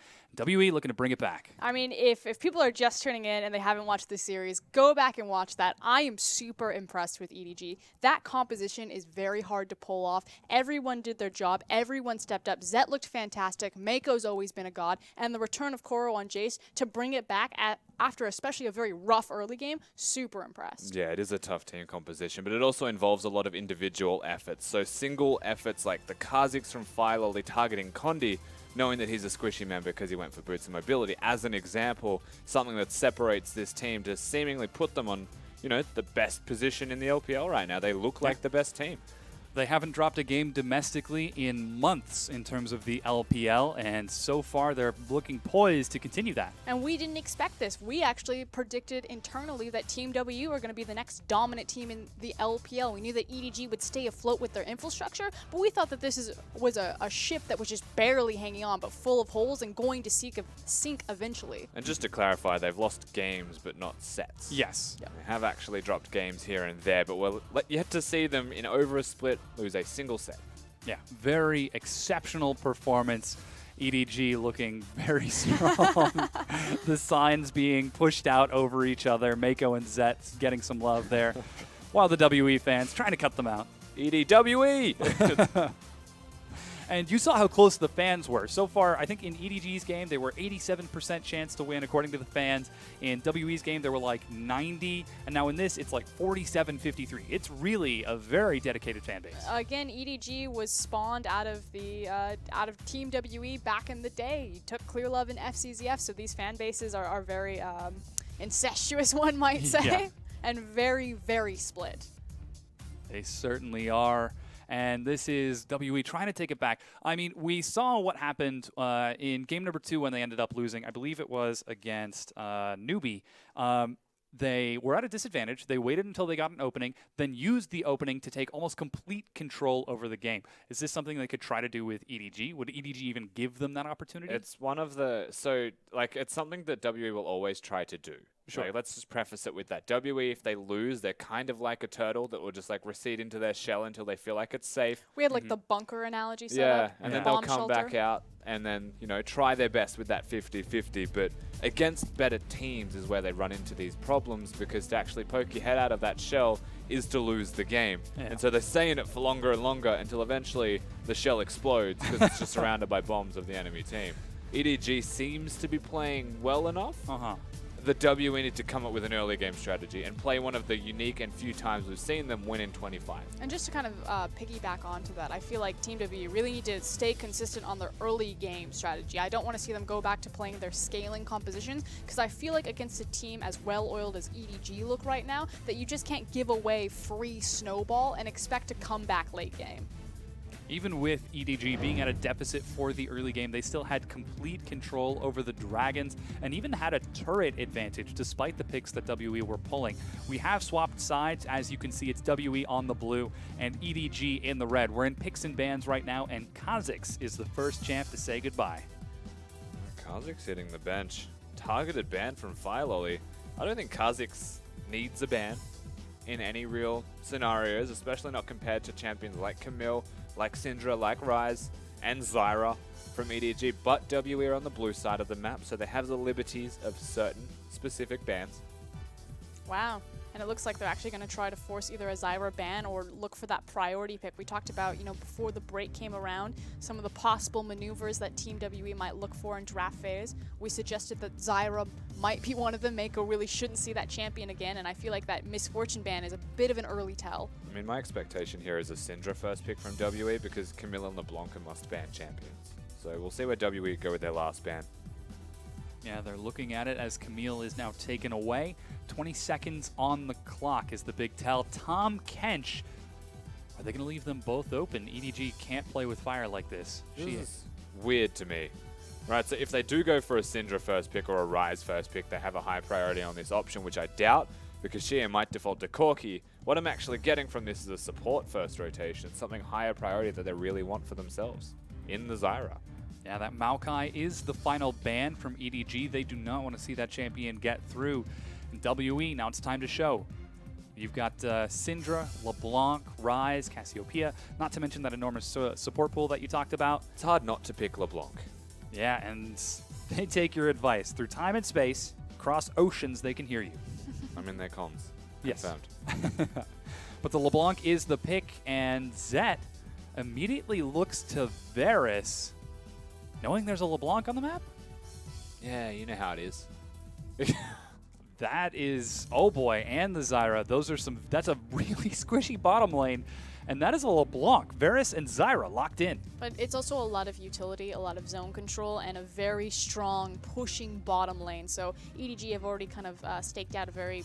WE looking to bring it back. I mean, if people are just tuning in and they haven't watched the series, go back and watch that. I am super impressed with EDG. That composition is very hard to pull off. Everyone did their job. Everyone stepped up. Zet looked fantastic. Mako's always been a god. And the return of Koro on Jace to bring it back after especially a very rough early game, super impressed. Yeah, it is a tough team composition, but it also involves a lot of individual efforts. So single efforts like the Kha'Zix from Firelolly targeting Condi, knowing that he's a squishy member because he went for boots and mobility, as an example, something that separates this team to seemingly put them on, you know, the best position in the LPL right now. They look like the best team. They haven't dropped a game domestically in months in terms of the LPL, and so far they're looking poised to continue that. And we didn't expect this. We actually predicted internally that Team W are going to be the next dominant team in the LPL. We knew that EDG would stay afloat with their infrastructure, but we thought that this was a ship that was just barely hanging on, but full of holes and going to sink eventually. And just to clarify, they've lost games but not sets. Yes. They have actually dropped games here and there, but we're yet to see them in over a split lose a single set. Yeah, very exceptional performance. EDG looking very strong. The signs being pushed out over each other. Mako and Zet getting some love there. While the WE fans trying to cut them out. EDWE! And you saw how close the fans were. So far, I think in EDG's game, they were 87% chance to win, according to the fans. In WE's game, they were like 90. And now in this, it's like 47-53. It's really a very dedicated fan base. Again, EDG was spawned out of Team WE back in the day. You took Clearlove and FCZF, so these fan bases are very incestuous, one might say, Yeah. and very, very split. They certainly are. And this is WE trying to take it back. I mean, we saw what happened in game number 2 when they ended up losing. I believe it was against Newbie. They were at a disadvantage. They waited until they got an opening, then used the opening to take almost complete control over the game. Is this something they could try to do with EDG? Would EDG even give them that opportunity? It's one of the... So, like, it's something that WE will always try to do. Sure. Like, let's just preface it with that. WE, if they lose, they're kind of like a turtle that will just, like, recede into their shell until they feel like it's safe. We had, like, the bunker analogy set Yeah, up. and then they'll come back out and then, you know, try their best with that 50-50. But against better teams is where they run into these problems, because to actually poke your head out of that shell is to lose the game. Yeah. And so they stay in it for longer and longer until eventually the shell explodes because it's just surrounded by bombs of the enemy team. EDG seems to be playing well enough. The WE need to come up with an early game strategy and play one of the unique and few times we've seen them win in 25. And just to kind of piggyback onto that, I feel like Team W really need to stay consistent on their early game strategy. I don't want to see them go back to playing their scaling compositions, because I feel like against a team as well-oiled as EDG look right now, that you just can't give away free snowball and expect to come back late game. Even with EDG being at a deficit for the early game, they still had complete control over the Dragons and even had a turret advantage despite the picks that WE were pulling. We have swapped sides. As you can see, it's WE on the blue and EDG in the red. We're in picks and bans right now, and Kha'Zix is the first champ to say goodbye. Kha'Zix hitting the bench. Targeted ban from Firelolly. I don't think Kha'Zix needs a ban in any real scenarios, especially not compared to champions like Camille, like Syndra, like Ryze, and Zyra from EDG, but WE are on the blue side of the map, so they have the liberties of certain specific bans. Wow. And it looks like they're actually going to try to force either a Zyra ban or look for that priority pick. We talked about, you know, before the break came around, some of the possible maneuvers that Team WE might look for in draft phase. We suggested that Zyra might be one of them. Mako really shouldn't see that champion again, and I feel like that Misfortune ban is a bit of an early tell. I mean, my expectation here is a Syndra first pick from WE, because Camille and LeBlanc are must-ban champions. So we'll see where WE go with their last ban. Yeah, they're looking at it as Camille is now taken away. 20 seconds on the clock is the big tell. Tahm Kench, are they going to leave them both open? EDG can't play with fire like this. This is weird to me. Right, so if they do go for a Syndra first pick or a Ryze first pick, they have a high priority on this option, which I doubt, because Xia might default to Corki. What I'm actually getting from this is a support first rotation. It's something higher priority that they really want for themselves in the Zyra. Yeah, that Maokai is the final ban from EDG. They do not want to see that champion get through. And WE, now it's time to show. You've got Syndra, LeBlanc, Ryze, Cassiopeia, not to mention that enormous support pool that you talked about. It's hard not to pick LeBlanc. Yeah, and they take your advice. Through time and space, across oceans, they can hear you. I'm in their comms. Yes. Confirmed. But the LeBlanc is the pick, and Zet immediately looks to Varus, knowing there's a LeBlanc on the map. Yeah, you know how it is. That is, oh boy, and the Zyra. That's a really squishy bottom lane, and that is a LeBlanc. Varus and Zyra locked in. But it's also a lot of utility, a lot of zone control, and a very strong pushing bottom lane. So EDG have already kind of staked out a very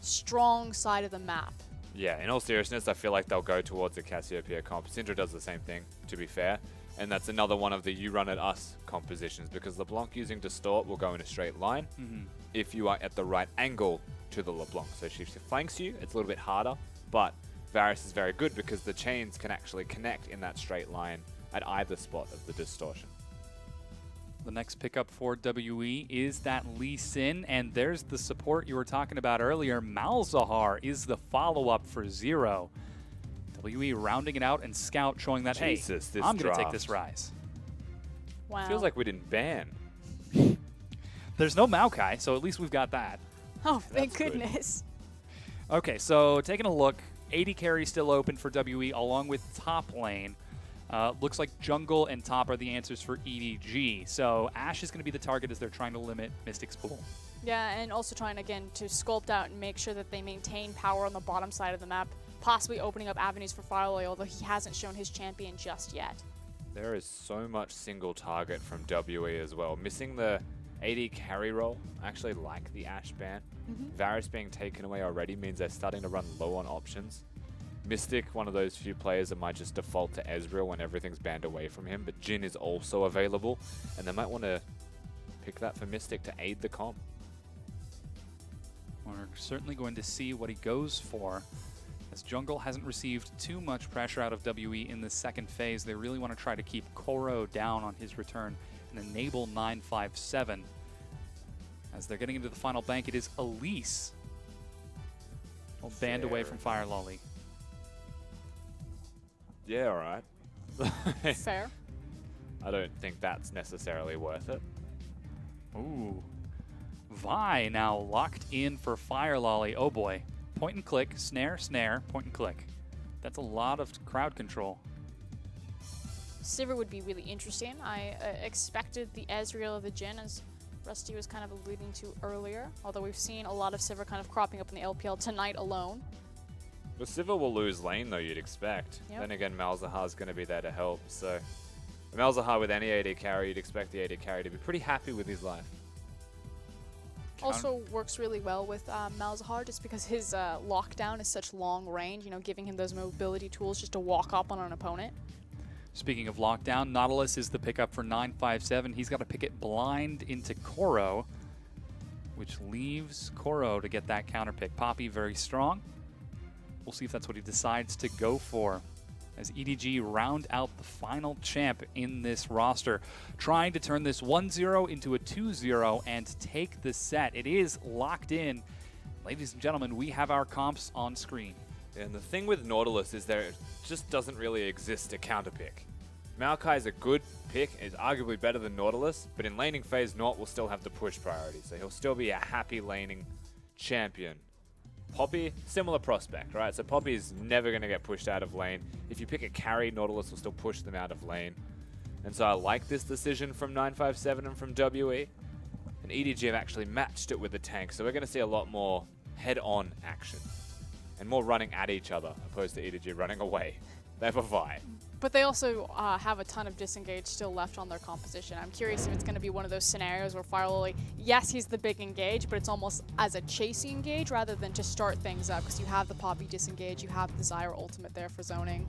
strong side of the map. Yeah, in all seriousness, I feel like they'll go towards the Cassiopeia comp. Syndra does the same thing, to be fair. And that's another one of the you run at us compositions, because LeBlanc using Distort will go in a straight line if you are at the right angle to the LeBlanc. So if she flanks you, it's a little bit harder, but Varus is very good because the chains can actually connect in that straight line at either spot of the distortion. The next pickup for WE is that Lee Sin, and there's the support you were talking about earlier. Malzahar is the follow-up for Zero. WE rounding it out, and Scout showing that, Jesus, hey, this I'm going to take draft. this Ryze. Wow. Feels like we didn't ban. There's no Maokai, so at least we've got that. Oh, thank That's good. goodness. Okay, so taking a look, AD carry still open for WE along with top lane. Looks like jungle and top are the answers for EDG. So Ashe is going to be the target as they're trying to limit Mystic's pool. Yeah, and also trying, again, to sculpt out and make sure that they maintain power on the bottom side of the map, possibly opening up avenues for Firelord, although he hasn't shown his champion just yet. There is so much single target from WE as well. Missing the AD carry role. I actually like the Ashe ban. Varus being taken away already means they're starting to run low on options. Mystic, one of those few players that might just default to Ezreal when everything's banned away from him, but Jhin is also available, and they might want to pick that for Mystic to aid the comp. We're certainly going to see what he goes for, as jungle hasn't received too much pressure out of WE in the second phase. They really want to try to keep Koro down on his return and enable 957. As they're getting into the final bank, it is Elise, banned away from Fire Lolly. Yeah, alright. Fair. I don't think that's necessarily worth it. Ooh. Vi now locked in for Fire Lolly. Oh boy. Point and click, snare, snare, point and click. That's a lot of crowd control. Sivir would be really interesting. I expected the Ezreal of the Jhin, as Rusty was kind of alluding to earlier, although we've seen a lot of Sivir kind of cropping up in the LPL tonight alone. But Sivir will lose lane though, you'd expect. Yep. Then again, Malzahar's going to be there to help, so... Malzahar with any AD carry, you'd expect the AD carry to be pretty happy with his life. Also works really well with Malzahar just because his lockdown is such long range, you know, giving him those mobility tools just to walk up on an opponent. Speaking of lockdown, Nautilus is the pickup for 957. He's got to pick it blind into Koro, which leaves Koro to get that counter pick. Poppy very strong. We'll see if that's what he decides to go for, as EDG round out the final champ in this roster, trying to turn this 1-0 into a 2-0 and take the set. It is locked in. Ladies and gentlemen, we have our comps on screen. And the thing with Nautilus is there just doesn't really exist a counter pick. Maokai is a good pick, is arguably better than Nautilus, but in laning phase, Naut will still have the push priority, so he'll still be a happy laning champion. Poppy, similar prospect, right? So Poppy is never going to get pushed out of lane. If you pick a carry, Nautilus will still push them out of lane. And so I like this decision from 957 and from WE. And EDG have actually matched it with the tank, so we're going to see a lot more head-on action. And more running at each other, opposed to EDG running away. They have a Vi. But they also have a ton of disengage still left on their composition. I'm curious if it's going to be one of those scenarios where Fire Lolly, yes, he's the big engage, but it's almost as a chasing engage rather than to start things up, because you have the Poppy disengage, you have the Zyra ultimate there for zoning.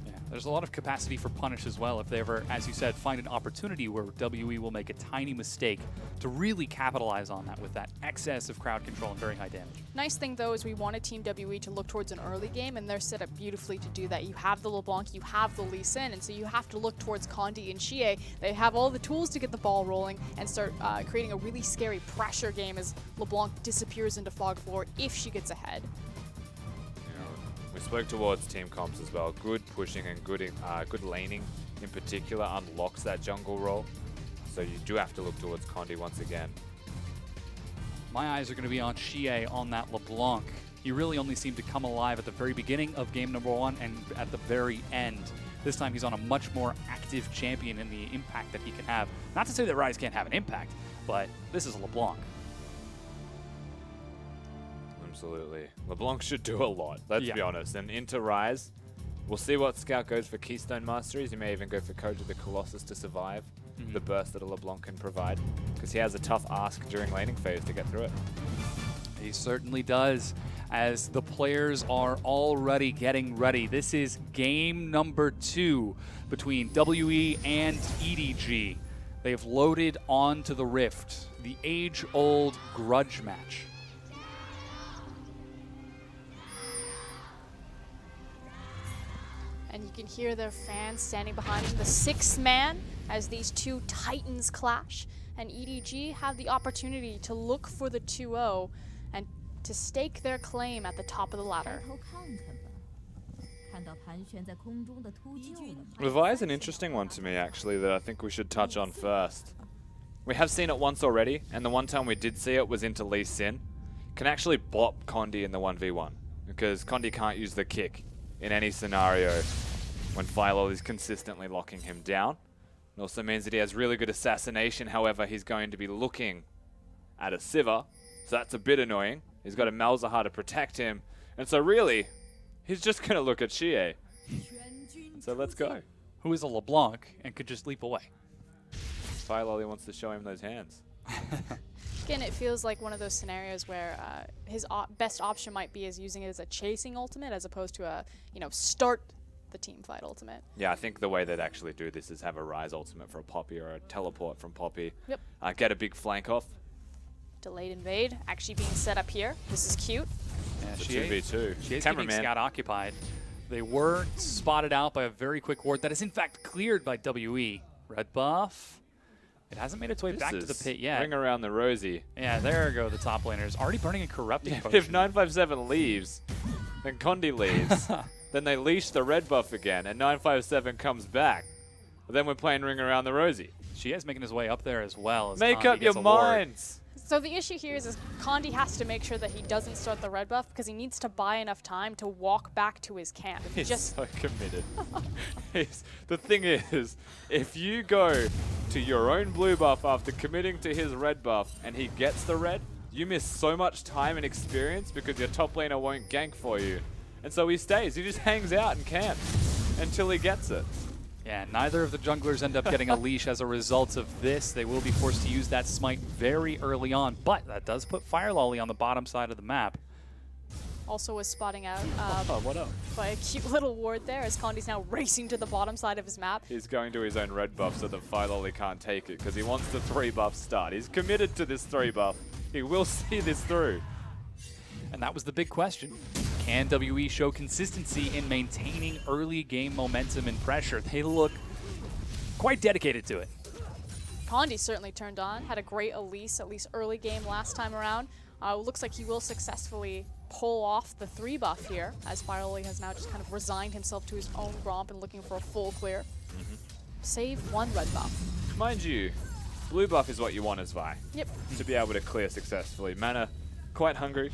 Yeah, There's a lot of capacity for punish as well if they ever, as you said, find an opportunity where WE will make a tiny mistake to really capitalize on that with that excess of crowd control and very high damage. Nice thing though is we wanted Team WE to look towards an early game, and they're set up beautifully to do that. You have the LeBlanc, you have the Lee Sin, and so you have to look towards Condi and Xie. They have all the tools to get the ball rolling and start creating a really scary pressure game as LeBlanc disappears into Fog 4 if she gets ahead. We spoke towards team comps as well. Good pushing and good laning in particular unlocks that jungle role. So you do have to look towards Condi once again. My eyes are going to be on Xie on that LeBlanc. He really only seemed to come alive at the very beginning of game number 1 and at the very end. This time he's on a much more active champion in the impact that he can have. Not to say that Ryze can't have an impact, but this is LeBlanc. Absolutely. LeBlanc should do a lot, let's be honest. And into Ryze, we'll see what Scout goes for Keystone Masteries. He may even go for Code of the Colossus to survive the burst that a LeBlanc can provide, because he has a tough ask during laning phase to get through it. He certainly does, as the players are already getting ready. This is game number 2 between WE and EDG. They've loaded onto the Rift, the age-old grudge match. And you can hear their fans standing behind them, the 6th man, as these two titans clash. And EDG have the opportunity to look for the 2-0 and to stake their claim at the top of the ladder. Levi is an interesting one to me, actually, that I think we should touch on first. We have seen it once already, and the one time we did see it was into Lee Sin. Can actually bop Condi in the 1v1, because Condi can't use the kick in any scenario when Philo is consistently locking him down. It also means that he has really good assassination. However, he's going to be looking at a Sivir, so that's a bit annoying. He's got a Malzahar to protect him, and so really, he's just going to look at Xie. So let's go. Who is a LeBlanc and could just leap away. Philo wants to show him those hands. Again, it feels like one of those scenarios where his best option might be as using it as a chasing ultimate as opposed to a, start the team fight ultimate. Yeah, I think the way they'd actually do this is have a Ryze ultimate for a Poppy or a teleport from Poppy. Yep. Get a big flank off. Delayed invade actually being set up here. This is cute. Yeah, it's a 2v2. Xie's keeping Scout occupied. They were spotted out by a very quick ward that is in fact cleared by WE. Red buff. It hasn't made its way back to the pit yet. Ring around the Rosie. Yeah, there go the top laners. Already burning a corrupting potion. If 957 leaves, then Condi leaves. Then they leash the red buff again, and 957 comes back. But then we're playing Ring around the Rosie. Xie's making his way up there as well. As Make Condi up your minds. So the issue here is Condi has to make sure that he doesn't start the red buff because he needs to buy enough time to walk back to his camp. He's so committed. The thing is, if you go to your own blue buff after committing to his red buff and he gets the red, you miss so much time and experience because your top laner won't gank for you. And so he stays. He just hangs out and camps until he gets it. Yeah, neither of the junglers end up getting a leash as a result of this. They will be forced to use that smite very early on, but that does put Fire Lolly on the bottom side of the map. Also was spotting out what up? by a cute little ward there as Condi's now racing to the bottom side of his map. He's going to his own red buff so that Fire Lolly can't take it because he wants the 3 buff start. He's committed to this 3 buff. He will see this through. And that was the big question. Can WE show consistency in maintaining early game momentum and pressure? They look quite dedicated to it. Condi certainly turned on, had a great Elise, at least early game last time around. Looks like he will successfully pull off the 3 buff here, as Fire Lolly has now just kind of resigned himself to his own Gromp and looking for a full clear. Save 1 red buff. Mind you, blue buff is what you want as Vi. Yep. To be able to clear successfully. Mana, quite hungry.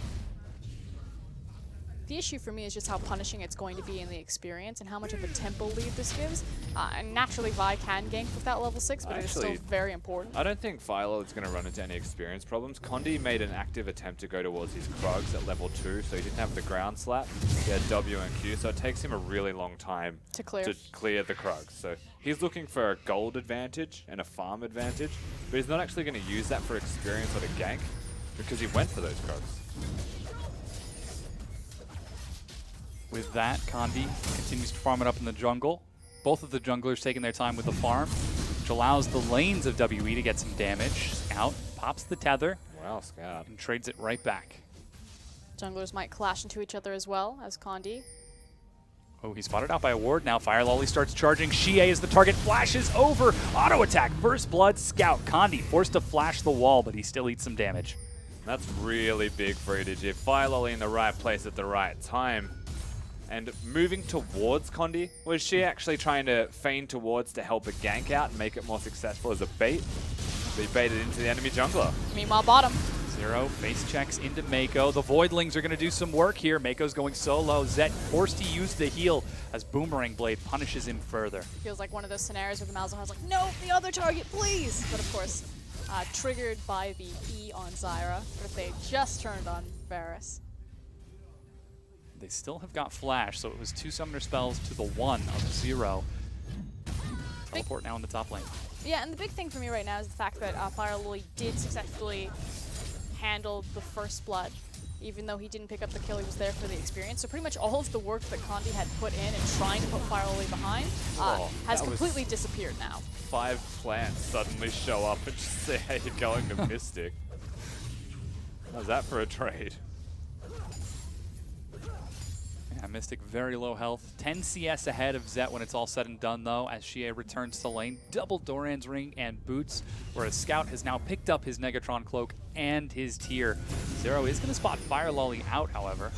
The issue for me is just how punishing it's going to be in the experience and how much of a tempo lead this gives. And naturally, Vi can gank with that level 6, but it is still very important. I don't think Philo is going to run into any experience problems. Condi made an active attempt to go towards his Krugs at level 2, so he didn't have the ground slap. He had W and Q, so it takes him a really long time to clear the Krugs. So he's looking for a gold advantage and a farm advantage, but he's not actually going to use that for experience or to gank because he went for those Krugs. With that, Condi continues to farm it up in the jungle. Both of the junglers taking their time with the farm, which allows the lanes of WE to get some damage. Scout pops the tether. Wow, Scout. And trades it right back. Junglers might clash into each other as well as Condi. Oh, he's spotted out by a ward now. Fire Lolly starts charging. Xie is the target, flashes over. Auto attack, first blood, Scout. Condi forced to flash the wall, but he still eats some damage. That's really big for EDG. Fire Lolly in the right place at the right time. And moving towards Condi, was she actually trying to feign towards to help a gank out and make it more successful as a bait? They baited into the enemy jungler. Meanwhile, bottom. Zero face checks into Mako. The Voidlings are going to do some work here. Mako's going solo. Zet forced to use the heal as Boomerang Blade punishes him further. Feels like one of those scenarios where the Malzahar's like, no, the other target, please! But of course, triggered by the E on Zyra, but they just turned on Varus. They still have got Flash, so it was 2 summoner spells to the 1 of 0. Teleport now in the top lane. Yeah, and the big thing for me right now is the fact that Fire Lolly did successfully handle the first blood. Even though he didn't pick up the kill, he was there for the experience. So pretty much all of the work that Condi had put in and trying to put Fire Lolly behind has completely disappeared now. 5 plants suddenly show up and just say, hey, you're going to Mystic. How's that for a trade? Yeah, Mystic very low health. 10 CS ahead of Zet when it's all said and done, though, as Xie returns to lane. Double Doran's ring and boots, whereas Scout has now picked up his Negatron cloak and his tier. Zero is going to spot Fire Lolly out, however.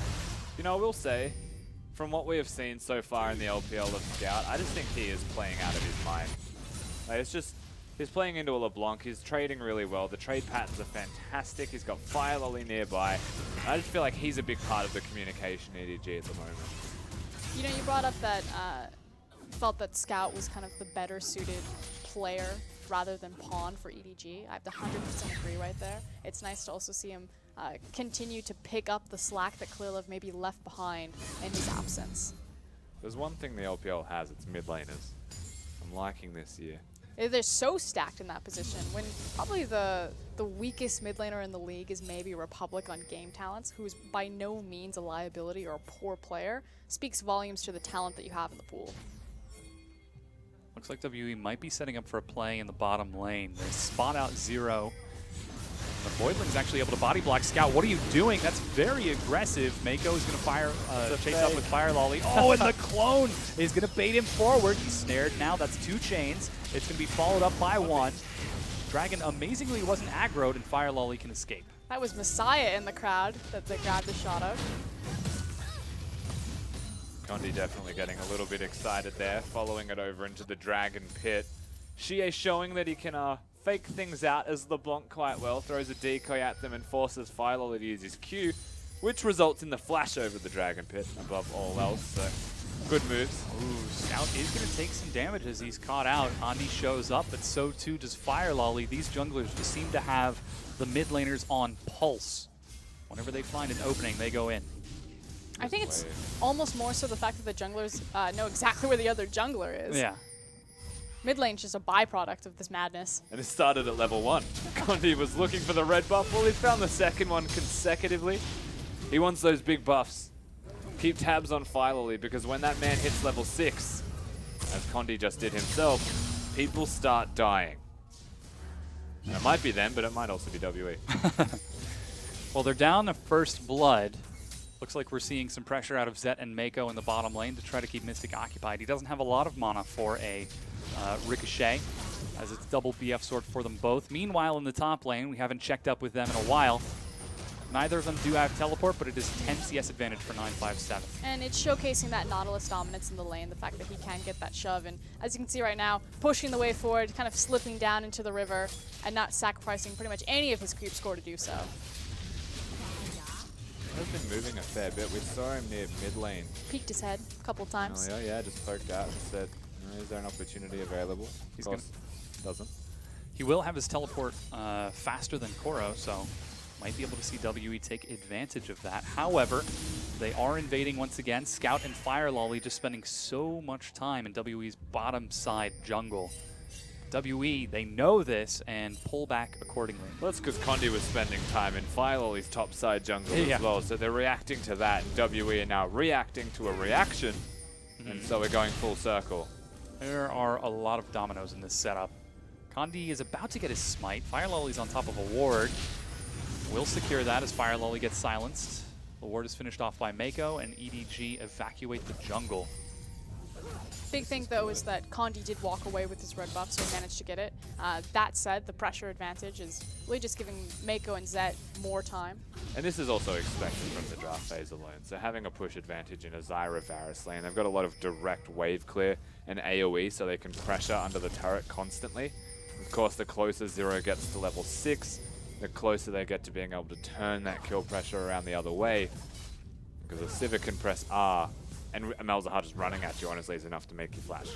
You know, I will say, from what we have seen so far in the LPL of Scout, I just think he is playing out of his mind. Like, it's just, he's playing into a LeBlanc, he's trading really well, the trade patterns are fantastic, he's got Fire Lolly nearby. I just feel like he's a big part of the communication EDG at the moment. You know, you brought up that felt that Scout was kind of the better suited player rather than pawn for EDG. I have to 100% agree right there. It's nice to also see him continue to pick up the slack that Clearlove maybe left behind in his absence. There's one thing the LPL has, it's mid laners. I'm liking this year. They're so stacked in that position when probably the weakest mid laner in the league is maybe Republic on game talents, who is by no means a liability or a poor player. Speaks volumes to the talent that you have in the pool. Looks like WE might be setting up for a play in the bottom lane. They spot out Zero. The Voidling's actually able to body block Scout. What are you doing? That's very aggressive. Mako is going to fire, chase up with Fire Lolly. Oh, and the clone is going to bait him forward. He's snared now. That's 2 chains. It's going to be followed up by 1. Dragon amazingly wasn't aggroed, and Fire Lolly can escape. That was Messiah in the crowd that they grabbed the shot of. Condi definitely getting a little bit excited there, following it over into the Dragon Pit. Xie showing that he can fake things out as LeBlanc quite well, throws a decoy at them and forces Fire Lolly to use his Q, which results in the flash over the Dragon Pit above all else, so good moves. Ooh, Scout is going to take some damage as he's caught out. Andi shows up, but so too does Fire Lolly. These junglers just seem to have the mid laners on pulse. Whenever they find an opening, they go in. I think it's almost more so the fact that the junglers know exactly where the other jungler is. Yeah. Mid lane's just a byproduct of this madness. And it started at level 1. Condi was looking for the red buff. Well, he's found the second one consecutively. He wants those big buffs. Keep tabs on Fire Lolly, because when that man hits level 6, as Condi just did himself, people start dying. And it might be them, but it might also be WE. Well, they're down to first blood. Looks like we're seeing some pressure out of Zet and Mako in the bottom lane to try to keep Mystic occupied. He doesn't have a lot of mana for a Ricochet, as it's double BF sword for them both. Meanwhile, in the top lane, we haven't checked up with them in a while. Neither of them do have teleport, but it is 10 CS advantage for 957. And it's showcasing that Nautilus dominance in the lane, the fact that he can get that shove. And as you can see right now, pushing the way forward, kind of slipping down into the river, and not sacrificing pretty much any of his creep score to do so. He's been moving a fair bit. We saw him near mid lane. Peeked his head a couple times. Oh, yeah, just poked out and said, is there an opportunity available? He's of course, doesn't. He will have his teleport faster than Koro, so might be able to see WE take advantage of that. However, they are invading once again. Scout and Fire Lolly just spending so much time in WE's bottom side jungle. WE, they know this and pull back accordingly. Well, that's because Condi was spending time in Fire Lolly's top side jungle as well, so they're reacting to that, and WE are now reacting to a reaction, and so we're going full circle. There are a lot of dominoes in this setup. Condi is about to get his smite. Fire Lolly's on top of a ward. Will secure that as Fire Lolly gets silenced. The ward is finished off by Mako, and EDG evacuate the jungle. Big thing, though, is that Condi did walk away with his red buff, so he managed to get it. That said, the pressure advantage is really just giving Mako and Zet more time. And this is also expected from the draft phase alone. So having a push advantage in a Zyra Varus lane, they've got a lot of direct wave clear and AoE, so they can pressure under the turret constantly. Of course, the closer Zero gets to level 6, the closer they get to being able to turn that kill pressure around the other way. Because a Sivir can press R, and Malzahar just running at you, honestly, is enough to make you flash.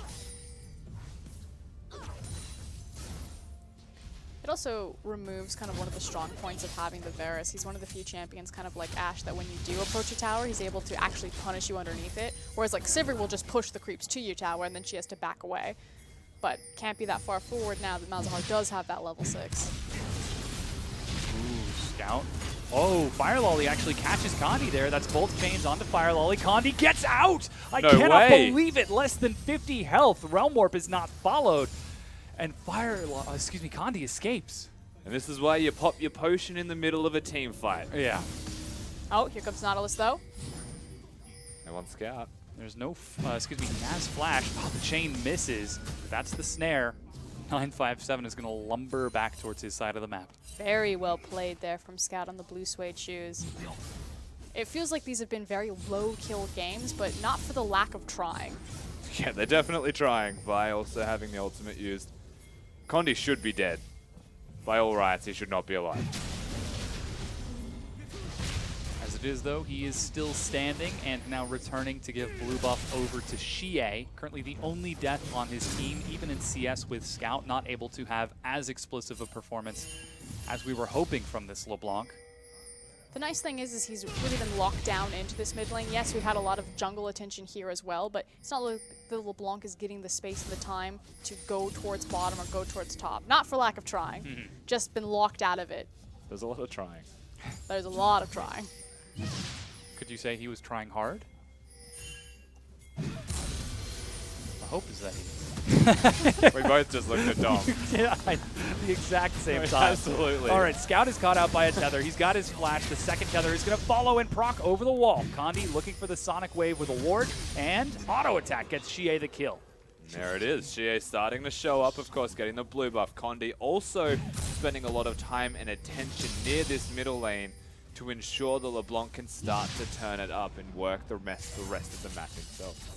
It also removes kind of one of the strong points of having the Varus. He's one of the few champions, kind of like Ashe, that when you do approach a tower, he's able to actually punish you underneath it. Whereas like Sivir will just push the creeps to your tower, and then she has to back away. But can't be that far forward now that Malzahar does have that level 6. Ooh, Scout. Oh, Fire Lolly actually catches Condi there. That's both chains onto Fire Lolly. Condi gets out! I cannot believe it. Less than 50 health. Realm Warp is not followed. And Condi escapes. And this is why you pop your potion in the middle of a team fight. Yeah. Oh, here comes Nautilus, though. No one Scout. There's no, Naz flash. Oh, the chain misses. That's the snare. 957 is going to lumber back towards his side of the map. Very well played there from Scout on the blue suede shoes. It feels like these have been very low kill games, but not for the lack of trying. Yeah, they're definitely trying by also having the ultimate used. Condi should be dead. By all rights, he should not be alive. As it is, though, he is still standing and now returning to give blue buff over to Xie. Currently the only death on his team, even in CS with Scout, not able to have as explosive a performance as we were hoping from this LeBlanc. The nice thing is he's really been locked down into this mid lane. Yes, we've had a lot of jungle attention here as well, but it's not like the LeBlanc is getting the space and the time to go towards bottom or go towards top. Not for lack of trying, just been locked out of it. There's a lot of trying. There's a lot of trying. Could you say he was trying hard? The hope is that he is. We both just looked at Dom. Yeah, the exact same time. Absolutely. All right, Scout is caught out by a tether. He's got his flash. The second tether is going to follow and proc over the wall. Condi looking for the Sonic Wave with a ward, and auto attack gets Xie the kill. There it is. Xie starting to show up, of course, getting the blue buff. Condi also spending a lot of time and attention near this middle lane to ensure the LeBlanc can start to turn it up and work the rest of the map himself.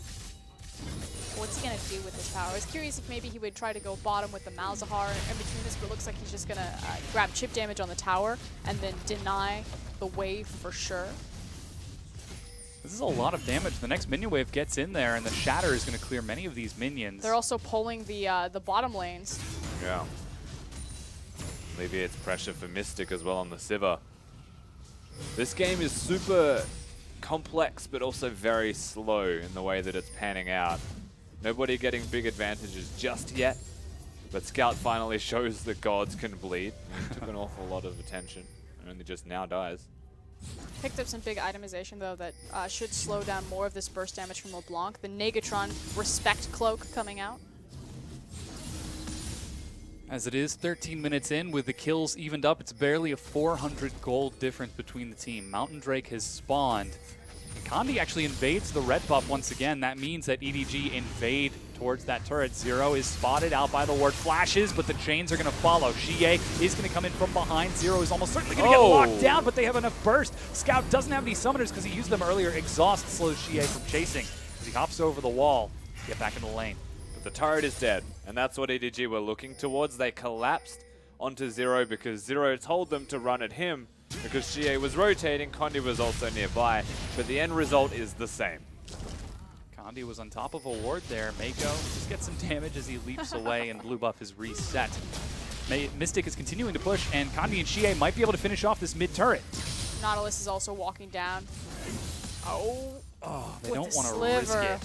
What's he going to do with this power? I was curious if maybe he would try to go bottom with the Malzahar in between this, but it looks like he's just going to grab chip damage on the tower and then deny the wave for sure. This is a lot of damage. The next minion wave gets in there, and the Shatter is going to clear many of these minions. They're also pulling the bottom lanes. Yeah. Alleviates pressure for Mystic as well on the Sivir. This game is super complex, but also very slow in the way that it's panning out. Nobody getting big advantages just yet, but Scout finally shows that gods can bleed. He took an awful lot of attention and only just now dies. Picked up some big itemization, though, that should slow down more of this burst damage from LeBlanc. The Negatron Respect Cloak coming out. As it is 13 minutes in, with the kills evened up, it's barely a 400 gold difference between the team. Mountain Drake has spawned, and Condi actually invades the red buff once again. That means that EDG invade towards that turret. Zero is spotted out by the ward. Flashes, but the chains are going to follow. Xie is going to come in from behind. Zero is almost certainly going to get locked down, but they have enough burst. Scout doesn't have any summoners because he used them earlier. Exhaust slows Xie from chasing as he hops over the wall to get back in the lane. But the turret is dead, and that's what EDG were looking towards. They collapsed onto Zero because Zero told them to run at him because Xie was rotating, Condi was also nearby, but the end result is the same. Condi was on top of a ward there. Mako just gets some damage as he leaps away, and blue buff is reset. Mystic is continuing to push, and Condi and Xie might be able to finish off this mid turret. Nautilus is also walking down. Oh, they don't want to risk it.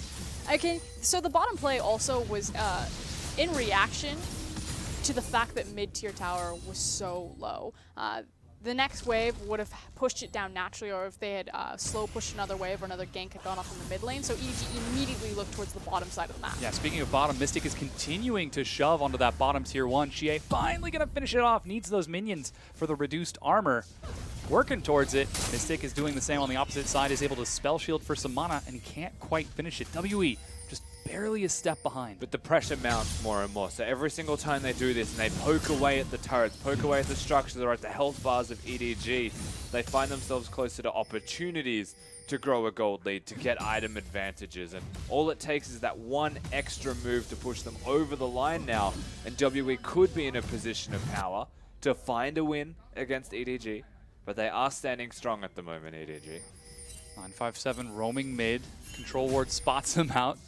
Okay, so the bottom play also was in reaction to the fact that mid-tier tower was so low. the next wave would have pushed it down naturally, or if they had slow pushed another wave or another gank had gone off in the mid lane. So EDG immediately looked towards the bottom side of the map. Yeah, speaking of bottom, Mystic is continuing to shove onto that bottom tier 1. Xie finally going to finish it off. Needs those minions for the reduced armor. Working towards it. Mystic is doing the same on the opposite side, is able to spell shield for some mana, and he can't quite finish it. WE just barely a step behind. But the pressure mounts more and more. So every single time they do this and they poke away at the turrets, poke away at the structures or at the health bars of EDG, they find themselves closer to opportunities to grow a gold lead, to get item advantages. And all it takes is that one extra move to push them over the line now. And WE could be in a position of power to find a win against EDG. But they are standing strong at the moment, EDG. 957 roaming mid. Control ward spots him out.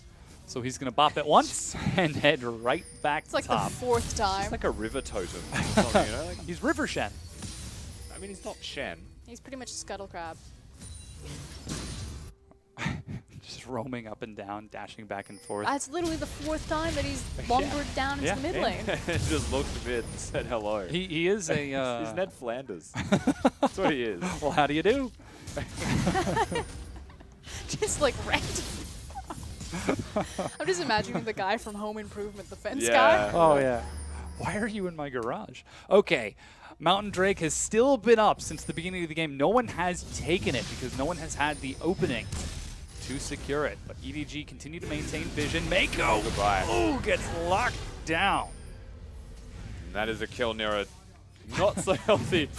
So he's going to bop it once and head right back It's like top. the 4th time. It's like a river totem. Or something, you know? Like, he's River Shen. I mean, he's not Shen. He's pretty much a scuttle crab. Just roaming up and down, dashing back and forth. That's literally the 4th time that he's lumbered down into the mid lane. Just looked a bit and said hello. He is a... He's Ned Flanders. That's what he is. Well, how do you do? Just like wrecked. I'm just imagining the guy from Home Improvement, the fence Yeah. guy. Oh, yeah. Why are you in my garage? Okay. Mountain Drake has still been up since the beginning of the game. No one has taken it because no one has had the opening to secure it. But EDG continue to maintain vision. Mako! Goodbye. Ooh, gets locked down. And that is a kill near a not so healthy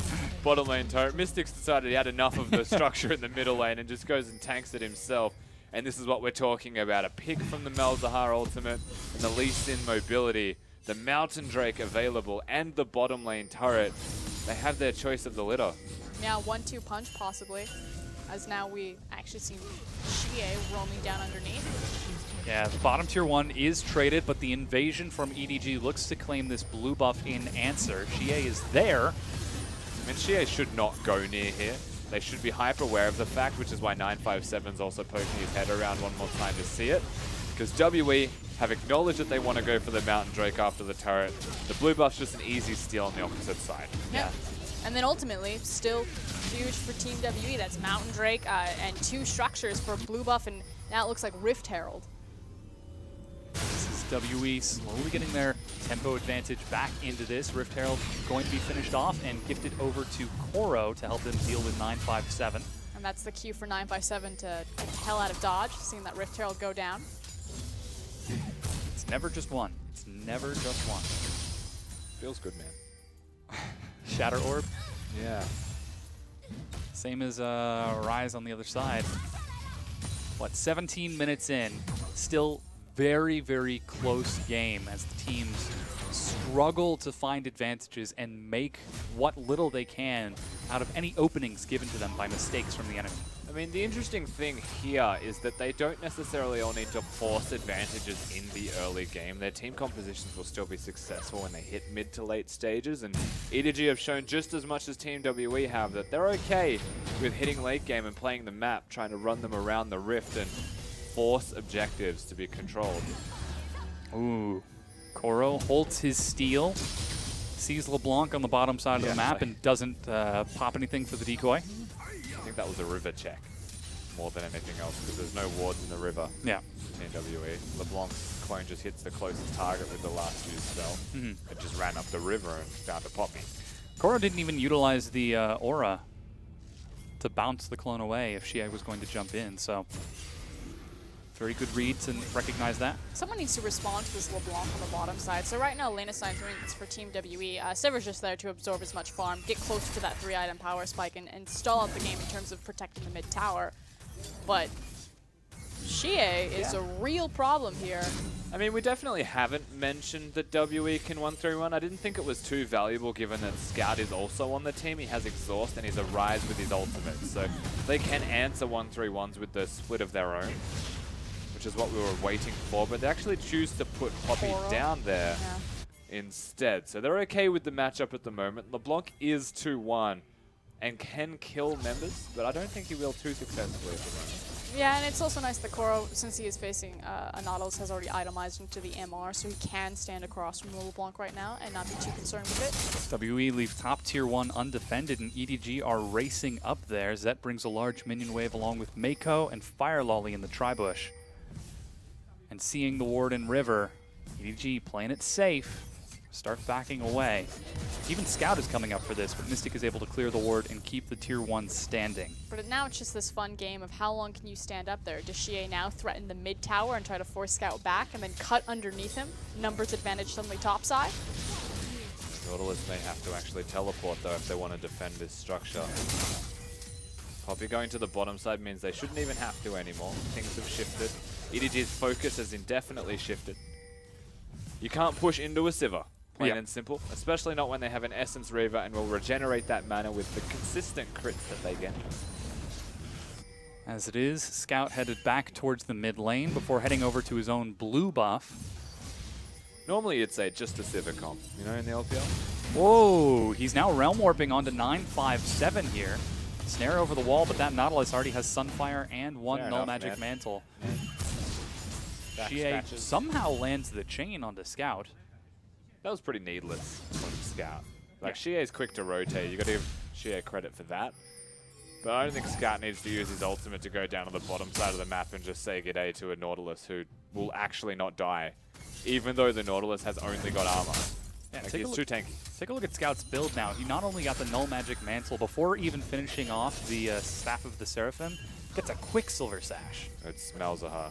bottom lane turret. Mystics decided he had enough of the structure in the middle lane and just goes and tanks it himself. And this is what we're talking about. A pick from the Malzahar ultimate and the Lee Sin mobility. The Mountain Drake available and the bottom lane turret. They have their choice of the litter. Yeah, 1-2 punch possibly. As now we actually see Xie roaming down underneath. Yeah, the bottom tier 1 is traded, but the invasion from EDG looks to claim this blue buff in answer. Xie is there. And Xie should not go near here. They should be hyper aware of the fact, which is why 957's also poking his head around one more time to see it. Because WE have acknowledged that they want to go for the Mountain Drake after the turret. The blue buff's just an easy steal on the opposite side. Yeah. And then ultimately, still huge for Team WE. That's Mountain Drake and 2 structures for blue buff, and now it looks like Rift Herald. This is WE slowly getting their tempo advantage back into this. Rift Herald going to be finished off and gifted over to Koro to help them deal with 957. And that's the cue for 957 to get the hell out of dodge, seeing that Rift Herald go down. It's never just one. It's never just one. Feels good, man. Shatter Orb. Yeah. Same as Rise on the other side. What, 17 minutes in, still very, very close game as the teams struggle to find advantages and make what little they can out of any openings given to them by mistakes from the enemy. I mean, the interesting thing here is that they don't necessarily all need to force advantages in the early game. Their team compositions will still be successful when they hit mid to late stages, and EDG have shown just as much as Team WE have that they're okay with hitting late game and playing the map, trying to run them around the rift and force objectives to be controlled. Ooh. Koro holds his steal, sees LeBlanc on the bottom side of the map and doesn't pop anything for the decoy. I think that was a river check more than anything else because there's no wards in the river. Yeah. In WE. LeBlanc's clone just hits the closest target with the last used spell. It just ran up the river and found a poppy. Koro didn't even utilize the aura to bounce the clone away if Xie was going to jump in, so very good read to recognize that. Someone needs to respond to this LeBlanc on the bottom side. So right now, Lena Stein's doing this for Team WE. Sever's just there to absorb as much farm, get close to that 3-item power spike, and stall out the game in terms of protecting the mid tower. But Xie is a real problem here. I mean, we definitely haven't mentioned that WE can 1-3-1. I didn't think it was too valuable given that Scout is also on the team. He has Exhaust and he's a Rise with his ultimate. So they can answer 1-3-1s with the split of their own, which is what we were waiting for. But they actually choose to put Poppy down there instead. So they're okay with the matchup at the moment. LeBlanc is 2-1 and can kill members, but I don't think he will too successfully at the moment. Yeah, and it's also nice that Koro, since he is facing a Nautilus, has already itemized into the MR, so he can stand across from LeBlanc right now and not be too concerned with it. WE leave top tier 1 undefended, and EDG are racing up there. Zet brings a large minion wave along with Mako and Fire Lolly in the Tribush. And seeing the ward in River, EDG playing it safe, start backing away. Even Scout is coming up for this, but Mystic is able to clear the ward and keep the tier 1 standing. But now it's just this fun game of how long can you stand up there? Does Xie now threaten the mid tower and try to force Scout back and then cut underneath him? Numbers advantage suddenly topside? Nautilus may have to actually teleport though if they want to defend this structure. Poppy going to the bottom side means they shouldn't even have to anymore. Things have shifted. EDG's focus has indefinitely shifted. You can't push into a Sivir. Plain and simple, especially not when they have an Essence Reaver and will regenerate that mana with the consistent crits that they get. As it is, Scout headed back towards the mid lane before heading over to his own blue buff. Normally you'd say just a Sivir comp, you know, in the LPL. Whoa, he's now Realm Warping onto 957 here. Snare over the wall, but that Nautilus already has Sunfire and one Fair Null enough, Magic man. Mantle. Back Xie scratches. somehow lands the chain onto Scout. That was pretty needless from Scout. Like, Xie's quick to rotate. You got to give Xie credit for that. But I don't think Scout needs to use his ultimate to go down to the bottom side of the map and just say g'day to a Nautilus who will actually not die, even though the Nautilus has only got armor. Yeah, Like, he's too tanky. Take a look at Scout's build now. He not only got the Null Magic Mantle, before even finishing off the Staff of the Seraphim, gets a Quicksilver Sash. It's Malzahar.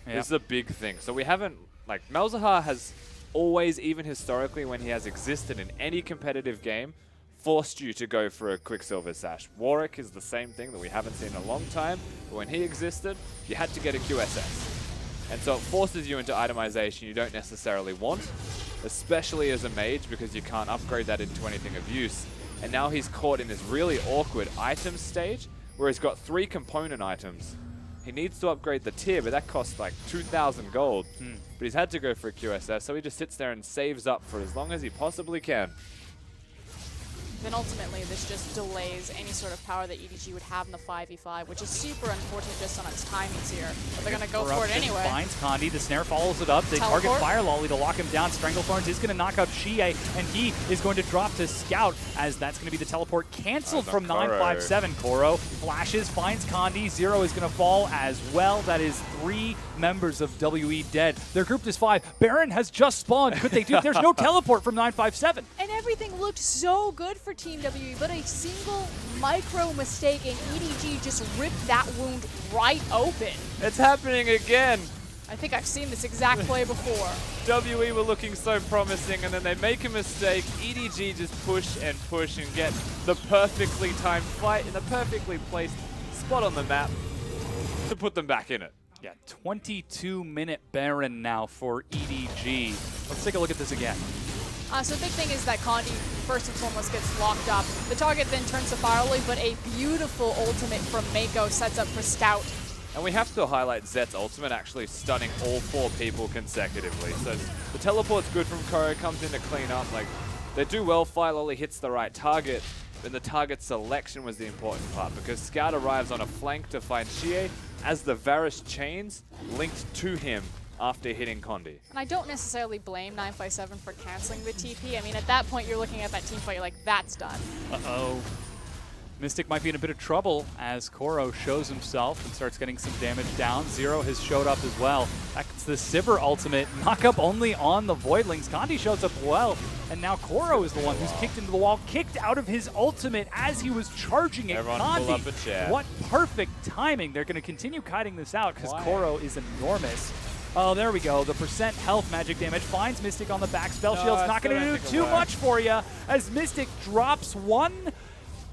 Yeah. This is a big thing. So we haven't, like, Malzahar has always, even historically when he has existed in any competitive game, forced you to go for a Quicksilver Sash. Warwick is the same thing that we haven't seen in a long time, but when he existed, you had to get a QSS. And so it forces you into itemization you don't necessarily want, especially as a mage, because you can't upgrade that into anything of use. And now he's caught in this really awkward item stage, where he's got 3 component items. He needs to upgrade the tier, but that costs like 2,000 gold. But he's had to go for a QSS, so he just sits there and saves up for as long as he possibly can. Then ultimately this just delays any sort of power that EDG would have in the 5v5, which is super unfortunate just on its timings here. But they're going to go for it Corruption anyway. finds Condi. The Snare follows it up. They target Teleport. Fire Lolly to lock him down. Stranglethorns is going to knock out Xie, and he is going to drop to Scout, as that's going to be the teleport canceled from Koro. 957. Koro flashes, finds Condi. Zero is going to fall as well. That is 3 members of WE dead. They're grouped as 5. Baron has just spawned. Could they do? There's no teleport from 957. And everything looked so good for Team WE, but a single micro mistake and EDG just ripped that wound right open. It's happening again. I think I've seen this exact play before. WE were looking so promising, and then they make a mistake. EDG just push and get the perfectly timed fight in the perfectly placed spot on the map to put them back in it. Yeah, 22-minute Baron now for EDG. Let's take a look at this again. So the big thing is that Condi, first and foremost, gets locked up. The target then turns to Fire Lolly, but a beautiful ultimate from Mako sets up for Scout. And we have to highlight Zet's ultimate actually stunning all 4 people consecutively. So the teleport's good from Koro, comes in to clean up. Like, they do well, Fire Lolly hits the right target, but the target selection was the important part, because Scout arrives on a flank to find Xie as the Varus chains linked to him after hitting Condi. And I don't necessarily blame 957 for canceling the TP. I mean, at that point, you're looking at that team fight, you're like, that's done. Uh-oh. Mystic might be in a bit of trouble as Koro shows himself and starts getting some damage down. Zero has showed up as well. That's the Sivir ultimate. Knock up only on the Voidlings. Condi shows up well, and now Koro is the one who's kicked into the wall, kicked out of his ultimate as he was charging it. Everyone Condi, pull up a chair. what perfect timing. They're going to continue kiting this out because Koro is enormous. Oh, there we go. The percent health magic damage finds Mystic on the back. Spell Shield's not going to do too much for you as Mystic drops 1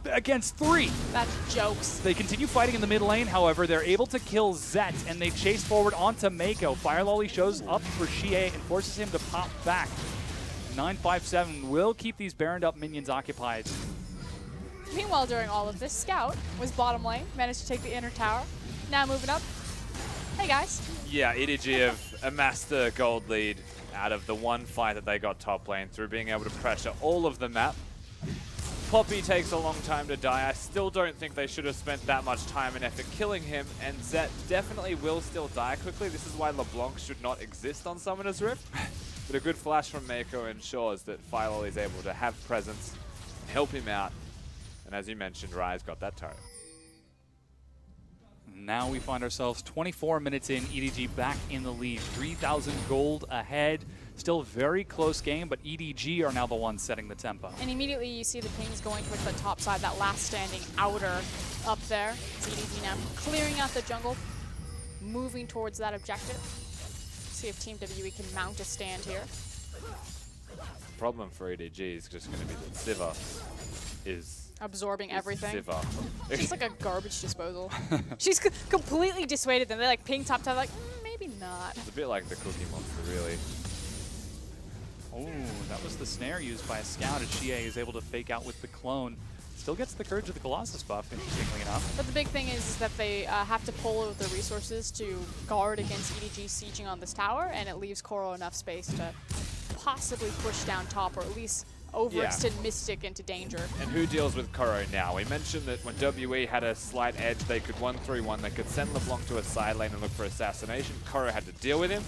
against 3. That's jokes. They continue fighting in the mid lane, however. They're able to kill Zet, and they chase forward onto Mako. Fire Lolly shows up for Xie and forces him to pop back. 957 will keep these Baroned up minions occupied. Meanwhile, during all of this, Scout was bottom lane, managed to take the inner tower. Now moving up. Hey, guys. Yeah, EDG have amassed the gold lead out of the one fight that they got top lane through being able to pressure all of the map. Poppy takes a long time to die. I still don't think they should have spent that much time and effort killing him, and Zet definitely will still die quickly. This is why LeBlanc should not exist on Summoner's Rift. But a good flash from Mako ensures that Firelol is able to have presence, help him out, and as you mentioned, Rise got that turret. Now we find ourselves 24 minutes in, EDG back in the lead, 3,000 gold ahead. Still a very close game, but EDG are now the ones setting the tempo. And immediately you see the pings going towards the top side, that last standing outer up there. It's EDG now clearing out the jungle, moving towards that objective. See if Team WE can mount a stand here. The problem for EDG is just going to be that Sivir is absorbing everything. Sivir. She's like a garbage disposal. She's completely dissuaded them. They like ping top, like, maybe not. It's a bit like the Cookie Monster, really. Oh, that was the snare used by a scout, as Xie is able to fake out with the clone. Still gets the Courage of the Colossus buff, interestingly enough. But the big thing is that they have to pull the resources to guard against EDG sieging on this tower, and it leaves Koro enough space to possibly push down top, or at least overextend Mystic into danger. And who deals with Koro now? We mentioned that when WE had a slight edge, they could 1-3-1, they could send LeBlanc to a side lane and look for assassination. Koro had to deal with him,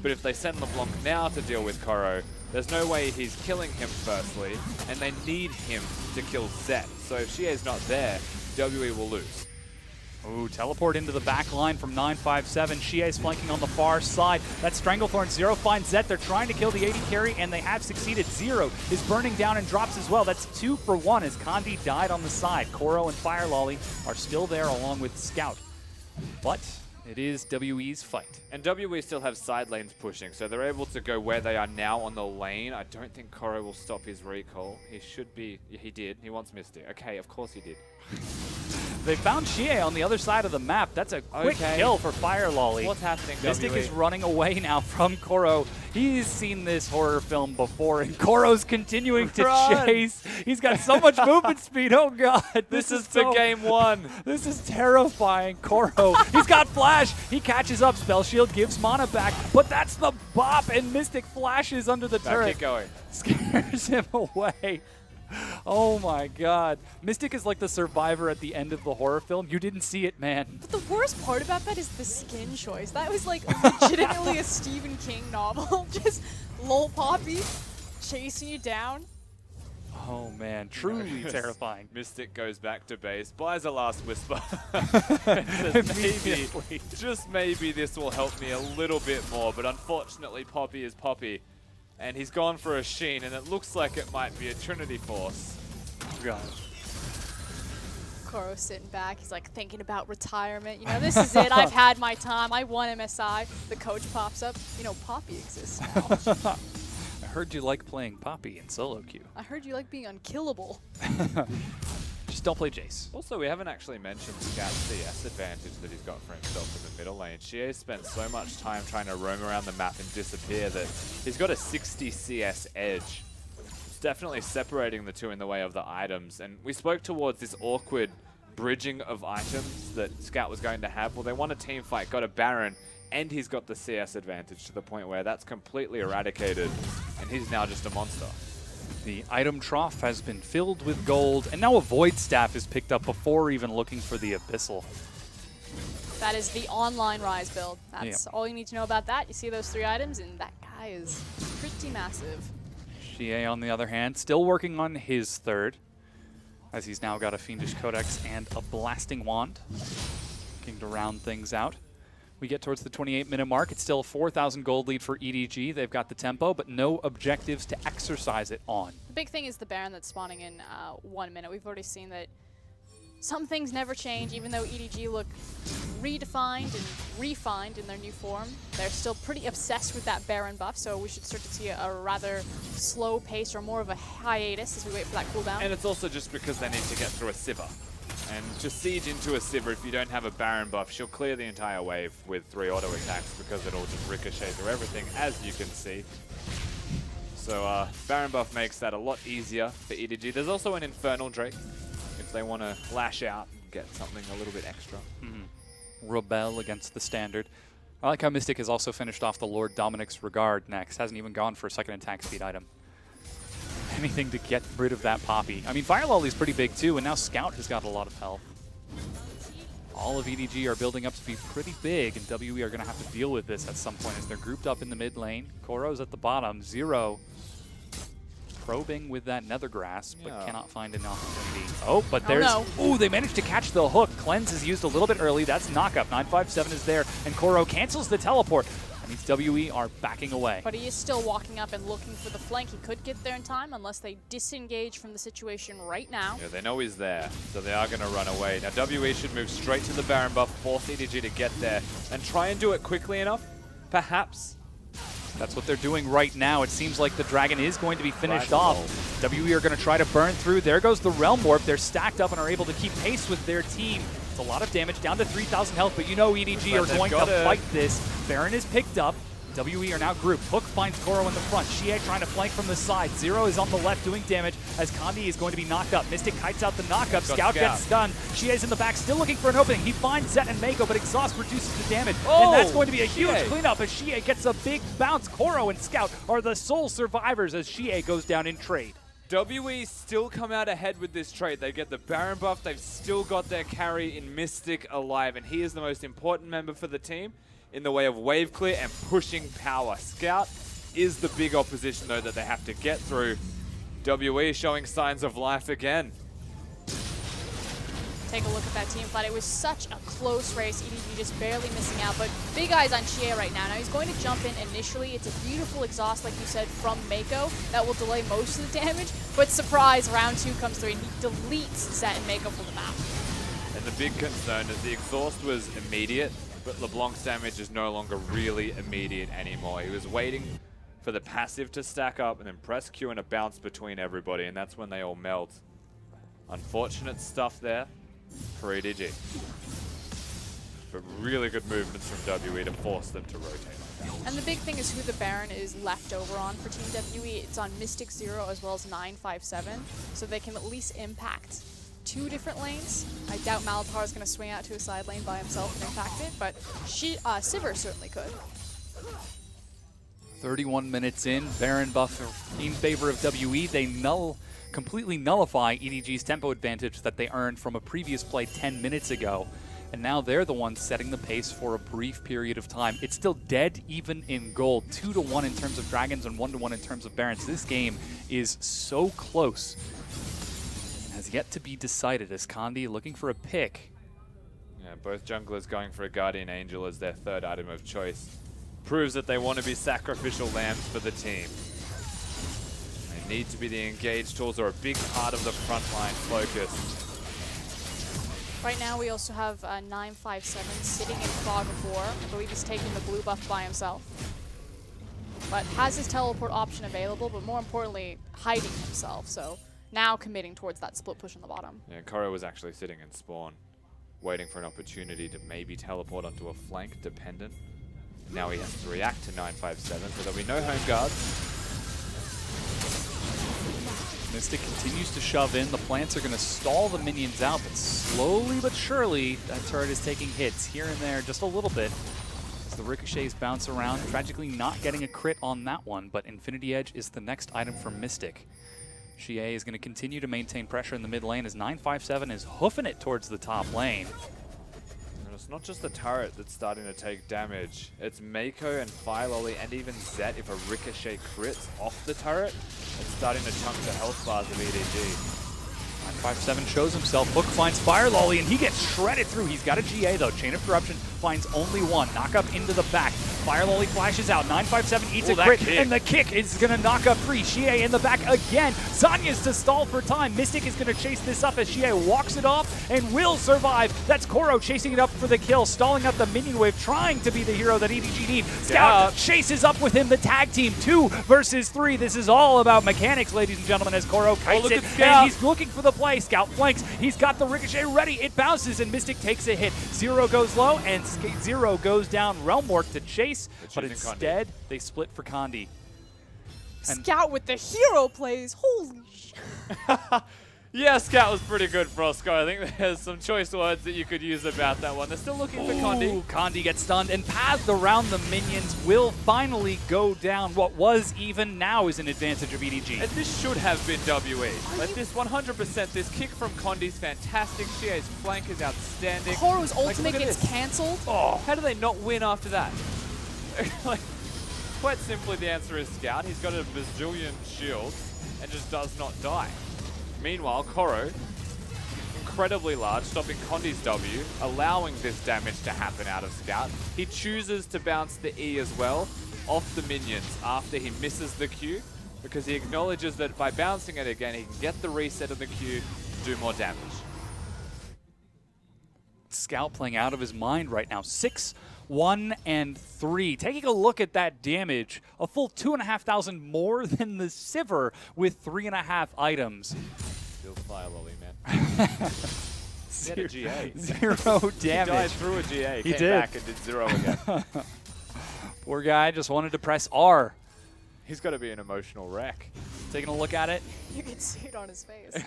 but if they send LeBlanc now to deal with Koro, there's no way he's killing him firstly, and they need him to kill Zet. So if Xie's not there, WE will lose. Ooh, teleport into the back line from 957. Xie's flanking on the far side. That Stranglethorn, Zero finds Zet. They're trying to kill the AD carry, and they have succeeded. Zero is burning down and drops as well. That's 2 for 1 as Kandi died on the side. Koro and Firelolly are still there along with Scout. But it is WE's fight. And WE still have side lanes pushing, so they're able to go where they are now on the lane. I don't think Koro will stop his recall. He should be. He did. He wants Mystic. Okay, of course he did. They found Xie on the other side of the map. That's a quick kill for Firelolly. What's happening, Mystic WE? is running away now from Koro. He's seen this horror film before, and Koro's continuing to chase. He's got so much movement speed. Oh, God. This is for game 1. This is terrifying. Koro, he's got Flash. He catches up. Spell Shield gives mana back, but that's the bop, and Mystic flashes under the turret. Keep going. Scares him away. Oh my God. Mystic is like the survivor at the end of the horror film. You didn't see it, man. But the worst part about that is the skin choice. That was like legitimately a Stephen King novel. Just lol Poppy chasing you down. Oh man, truly terrifying. Mystic goes back to base, buys a last whisper. maybe, just maybe this will help me a little bit more, but unfortunately Poppy is Poppy. And he's gone for a Sheen, and it looks like it might be a Trinity Force. God. Koro sitting back, he's like thinking about retirement. You know, this is it, I've had my time, I won MSI. The coach pops up, you know, Poppy exists now. I heard you like playing Poppy in solo queue. I heard you like being unkillable. Just don't play Jace. Also, we haven't actually mentioned Scout's CS advantage that he's got for himself in the middle lane. Xie spent so much time trying to roam around the map and disappear that he's got a 60 CS edge. It's definitely separating the two in the way of the items. And we spoke towards this awkward bridging of items that Scout was going to have. Well, they won a team fight, got a Baron, and he's got the CS advantage to the point where that's completely eradicated, and he's now just a monster. The item trough has been filled with gold, and now a Void Staff is picked up before even looking for the Abyssal. That is the online Rise build. That's all you need to know about that. You see those 3 items, and that guy is pretty massive. Xie, on the other hand, still working on his third, as he's now got a Fiendish Codex and a Blasting Wand, looking to round things out. We get towards the 28-minute mark. It's still a 4,000 gold lead for EDG. They've got the tempo, but no objectives to exercise it on. The big thing is the Baron that's spawning in 1 minute. We've already seen that some things never change, even though EDG look redefined and refined in their new form. They're still pretty obsessed with that Baron buff, so we should start to see a rather slow pace or more of a hiatus as we wait for that cooldown. And it's also just because they need to get through a Sivir. And to siege into a Sivir, if you don't have a Baron buff, she'll clear the entire wave with 3 auto attacks because it'll just ricochet through everything, as you can see. So Baron buff makes that a lot easier for EDG. There's also an Infernal Drake if they want to lash out and get something a little bit extra. Rebel against the standard. I like how Mystic has also finished off the Lord Dominic's Regard next. Hasn't even gone for a second attack speed item. anything to get rid of that Poppy. I mean, Fire Lolly's pretty big too, and now Scout has got a lot of health. All of EDG are building up to be pretty big, and WE are going to have to deal with this at some point as they're grouped up in the mid lane. Koro's at the bottom. Zero probing with that Nether Grass, but cannot find an opportunity. Oh, but there's... Ooh, they managed to catch the hook. Cleanse is used a little bit early. That's knockup. 957 is there, and Koro cancels the teleport. That means WE are backing away. But he is still walking up and looking for the flank. He could get there in time unless they disengage from the situation right now. Yeah, they know he's there, so they are going to run away. Now WE should move straight to the Baron buff, force EDG to get there, and try and do it quickly enough, perhaps. That's what they're doing right now. It seems like the Dragon is going to be finished off. WE are going to try to burn through. There goes the Realm Warp. They're stacked up and are able to keep pace with their team. It's a lot of damage, down to 3,000 health, but you know EDG are going to fight this. Baron is picked up. WE are now grouped. Hook finds Koro in the front. Xie trying to flank from the side. Zero is on the left doing damage as Kandi is going to be knocked up. Mystic kites out the knockup. Scout gets stunned. Xie's in the back, still looking for an opening. He finds Zet and Mako, but Exhaust reduces the damage. And that's going to be a huge cleanup as Xie gets a big bounce. Koro and Scout are the sole survivors as Xie goes down in trade. WE still come out ahead with this trade. They get the Baron buff. They've still got their carry in Mystic alive, and he is the most important member for the team in the way of wave clear and pushing power. Scout is the big opposition, though, that they have to get through. WE showing signs of life again. Take a look at that team fight. It was such a close race. EDG just barely missing out, but big eyes on Xie right now. Now he's going to jump in initially. It's a beautiful exhaust, like you said, from Mako that will delay most of the damage, but surprise, round 2 comes through and he deletes Zet and Mako from the map. And the big concern is the exhaust was immediate, but LeBlanc's damage is no longer really immediate anymore. He was waiting for the passive to stack up and then press Q and a bounce between everybody, and that's when they all melt. Unfortunate stuff there for EDG. But really good movements from WE to force them to rotate like that. And the big thing is who the Baron is left over on for Team WE. It's on Mystic Zero as well as 957, so they can at least impact 2 different lanes. I doubt Malatar is going to swing out to a side lane by himself and impact it, but Sivir certainly could. 31 minutes in, Baron buff in favor of WE. They completely nullify EDG's tempo advantage that they earned from a previous play 10 minutes ago. And now they're the ones setting the pace for a brief period of time. It's still dead even in gold. 2-1 in terms of Dragons and 1-1 in terms of Barons. This game is so close. Has yet to be decided as Kandi looking for a pick. Yeah, both junglers going for a Guardian Angel as their third item of choice. Proves that they want to be sacrificial lambs for the team. They need to be the engaged tools are a big part of the frontline focus. Right now we also have 957 sitting in Fog of War. I believe he's taking the blue buff by himself. But has his teleport option available, but more importantly, hiding himself. So now committing towards that split push on the bottom. Yeah, Koro was actually sitting in spawn, waiting for an opportunity to maybe teleport onto a flank dependent. Now he has to react to 957, so there'll be no home guards. Mystic continues to shove in. The plants are going to stall the minions out, but slowly but surely, that turret is taking hits here and there just a little bit. As the ricochets bounce around, tragically not getting a crit on that one, but Infinity Edge is the next item for Mystic. Xie is going to continue to maintain pressure in the mid lane as 957 is hoofing it towards the top lane. And it's not just the turret that's starting to take damage. It's Mako and Fire Lolly and even Zet. If a ricochet crits off the turret, it's starting to chunk the health bars of EDG. 957 shows himself. Hook finds Fire Lolly and he gets shredded through. He's got a GA though. Chain of Corruption finds only one. Knock up into the back. Fire Lolly flashes out. 957 eats a crit and the kick is going to knock up 3. Xie in the back again. Zanya's to stall for time. Mystic is going to chase this up as Xie walks it off and will survive. That's Koro chasing it up for the kill. Stalling out the minion wave. Trying to be the hero that EDG need. Scout chases up with him. The tag team 2 versus 3. This is all about mechanics, ladies and gentlemen, as Koro kites it. And he's looking for the play. Scout flanks. He's got the ricochet ready. It bounces and Mystic takes a hit. Zero goes low and Zero goes down. Realm Warp to chase, but instead they split for Kandi. Scout with the hero plays. Holy shit. Yeah, Scout was pretty good, Frosco. I think there's some choice words that you could use about that one. They're still looking for Condi. Condi gets stunned and pathed around the minions will finally go down. What was even now is an advantage of EDG. And this should have been WE. Like this 100%, this kick from Condi's fantastic. Shie's flank is outstanding. Koro's Like, ultimate look at gets this. cancelled. Oh, how do they not win after that? Like, quite simply, the answer is Scout. He's got a bazillion shields and just does not die. Meanwhile, Koro, incredibly large, stopping Condi's W, allowing this damage to happen out of Scout. He chooses to bounce the E as well off the minions after he misses the Q, because he acknowledges that by bouncing it again, he can get the reset of the Q to do more damage. Scout playing out of his mind right now. 6, 1, and 3. Taking a look at that damage, a full 2,500 more than the Sivir with 3.5 items. Still fire lolly, man. He had a GA. 0 damage. He died through a GA, He came did. back and did 0 again. Poor guy just wanted to press R. He's got to be an emotional wreck. Taking a look at it. You can see it on his face.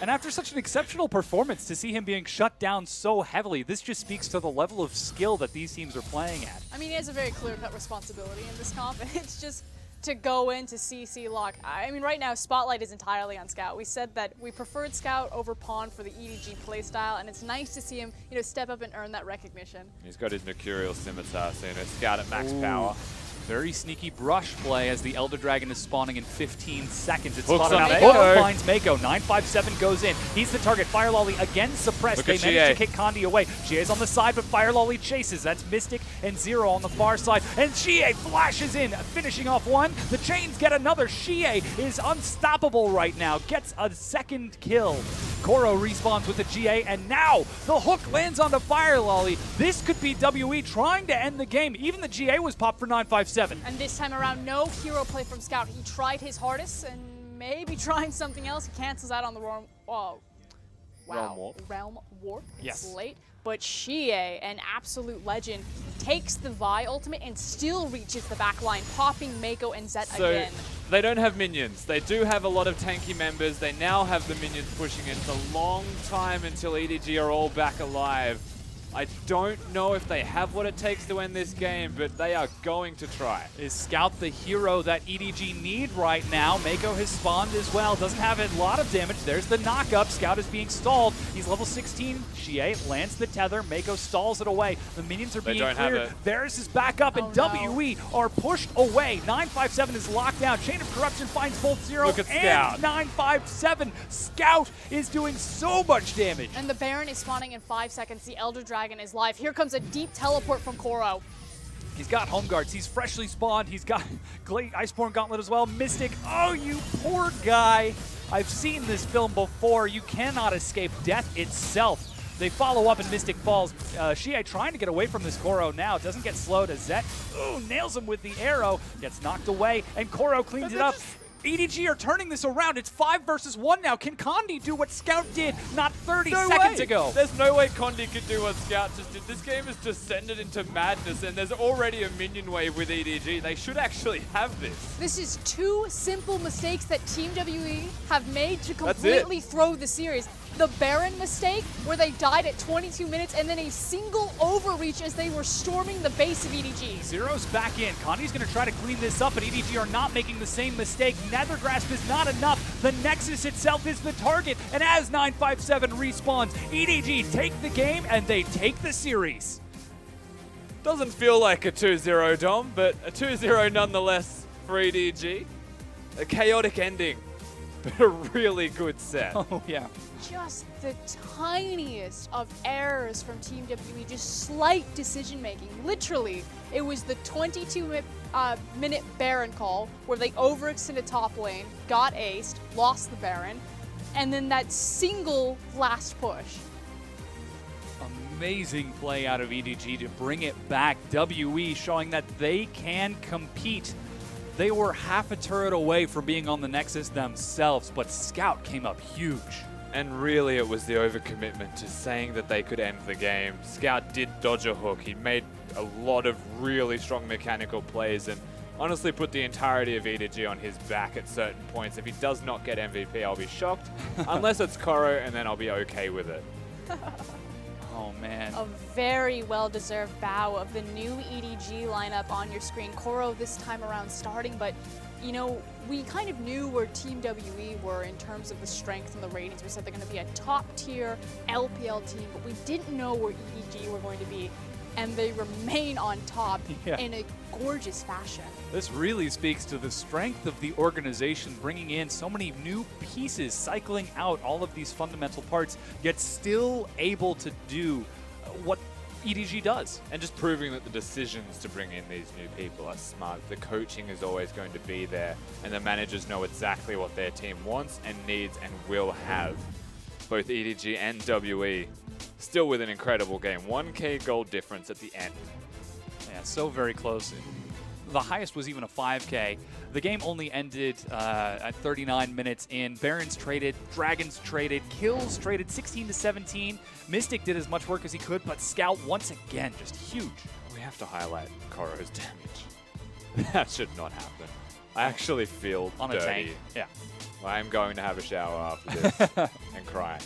And after such an exceptional performance, to see him being shut down so heavily, this just speaks to the level of skill that these teams are playing at. I mean, he has a very clear-cut responsibility in this comp, and it's just to go into CC lock. I mean, right now, Spotlight is entirely on Scout. We said that we preferred Scout over Pawn for the EDG playstyle, and it's nice to see him, step up and earn that recognition. He's got his Mercurial Scimitar, so Scout at max power. Very sneaky brush play as the Elder Dragon is spawning in 15 seconds. It's Hooks spotted on out. Mako. Finds Mako. 957 goes in. He's the target. Fire Lolly again suppressed. Look They at manage to GA. kick Condi away. GA's on the side, but Fire Lolly chases. That's Mystic and Zero on the far side. And GA flashes in, finishing off one. The Chains get another. GA is unstoppable right now. Gets a second kill. Koro respawns with a GA, and now the hook lands onto Fire Lolly. This could be WE trying to end the game. Even the GA was popped for 957. And this time around, no hero play from Scout. He tried his hardest and maybe trying something else. He cancels out on the Realm. Oh, wow. Realm Warp. Realm Warp. Yes. It's late. But Shie, an absolute legend, takes the Vi ultimate and still reaches the back line, popping Mako and Zet So again. they don't have minions. They do have a lot of tanky members. They now have the minions pushing in. It's a long time until EDG are all back alive. I don't know if they have what it takes to end this game, but they are going to try. Is Scout the hero that EDG need right now? Mako has spawned as well. Doesn't have a lot of damage. There's the knock-up. Scout is being stalled. He's level 16. Shie lands the tether. Mako stalls it away. The minions are They being don't have cleared. it. Varus is back up, and WE are pushed away. 957 is locked down. Chain of Corruption finds both Zero Look at and Scout. 957. Scout is doing so much damage. And the Baron is spawning in 5 seconds. The Elder Dragon is live. Here comes a deep teleport from Koro. He's got home guards. He's freshly spawned. He's got Iceborne Gauntlet as well. Mystic. Oh, you poor guy. I've seen this film before. You cannot escape death itself. They follow up and Mystic falls. Shie trying to get away from this Koro now. Doesn't get slowed as Zet. Ooh, nails him with the arrow. Gets knocked away and Koro cleans it up. EDG are turning this around. It's 5 versus 1 now. Can Condi do what Scout did not 30 seconds ago? There's no way Condi could do what Scout just did. This game has descended into madness, and there's already a minion wave with EDG. They should actually have this. This is 2 simple mistakes that Team WE have made to That's completely throw the series. The Baron mistake, where they died at 22 minutes, and then a single overreach as they were storming the base of EDG. Zero's back in. Condi's going to try to clean this up, but EDG are not making the same mistake. Nether Grasp is not enough. The Nexus itself is the target, and as 957 respawns, EDG take the game, and they take the series. Doesn't feel like a 2-0, Dom, but a 2-0 nonetheless for EDG. A chaotic ending, but a really good set. Oh, yeah. Just the tiniest of errors from Team WE, just slight decision making. Literally, it was the 22-minute Baron call where they overextended top lane, got aced, lost the Baron, and then that single last push. Amazing play out of EDG to bring it back. WE showing that they can compete. They were half a turret away from being on the Nexus themselves, but Scout came up huge. And really it was the overcommitment to saying that they could end the game. Scout did dodge a hook. He made a lot of really strong mechanical plays, and honestly put the entirety of EDG on his back at certain points. If he does not get MVP, I'll be shocked. Unless it's Koro, and then I'll be okay with it. Oh, man. A very well-deserved bow of the new EDG lineup on your screen. Koro this time around starting, but, you know, we kind of knew where Team WE were in terms of the strength and the ratings. We said they're going to be a top-tier LPL team, but we didn't know where EDG were going to be. And they remain on top in a gorgeous fashion. This really speaks to the strength of the organization, bringing in so many new pieces, cycling out all of these fundamental parts, yet still able to do what EDG does. And just proving that the decisions to bring in these new people are smart. The coaching is always going to be there, and the managers know exactly what their team wants and needs and will have. Both EDG and WE still with an incredible game. 1K gold difference at the end. Yeah, so very close. The highest was even a 5K. The game only ended at 39 minutes in. Barons traded, Dragons traded, Kills traded 16-17. Mystic did as much work as he could, but Scout once again just huge. We have to highlight Koro's damage. That should not happen. I actually feel on dirty. a tank. Yeah. I'm going to have a shower after this and cry.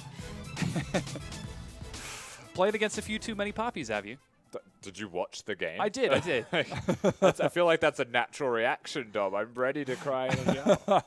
Played against a few too many poppies, have you? Did you watch the game? I did, I did. I feel like that's a natural reaction, Dom. I'm ready to cry in a shower.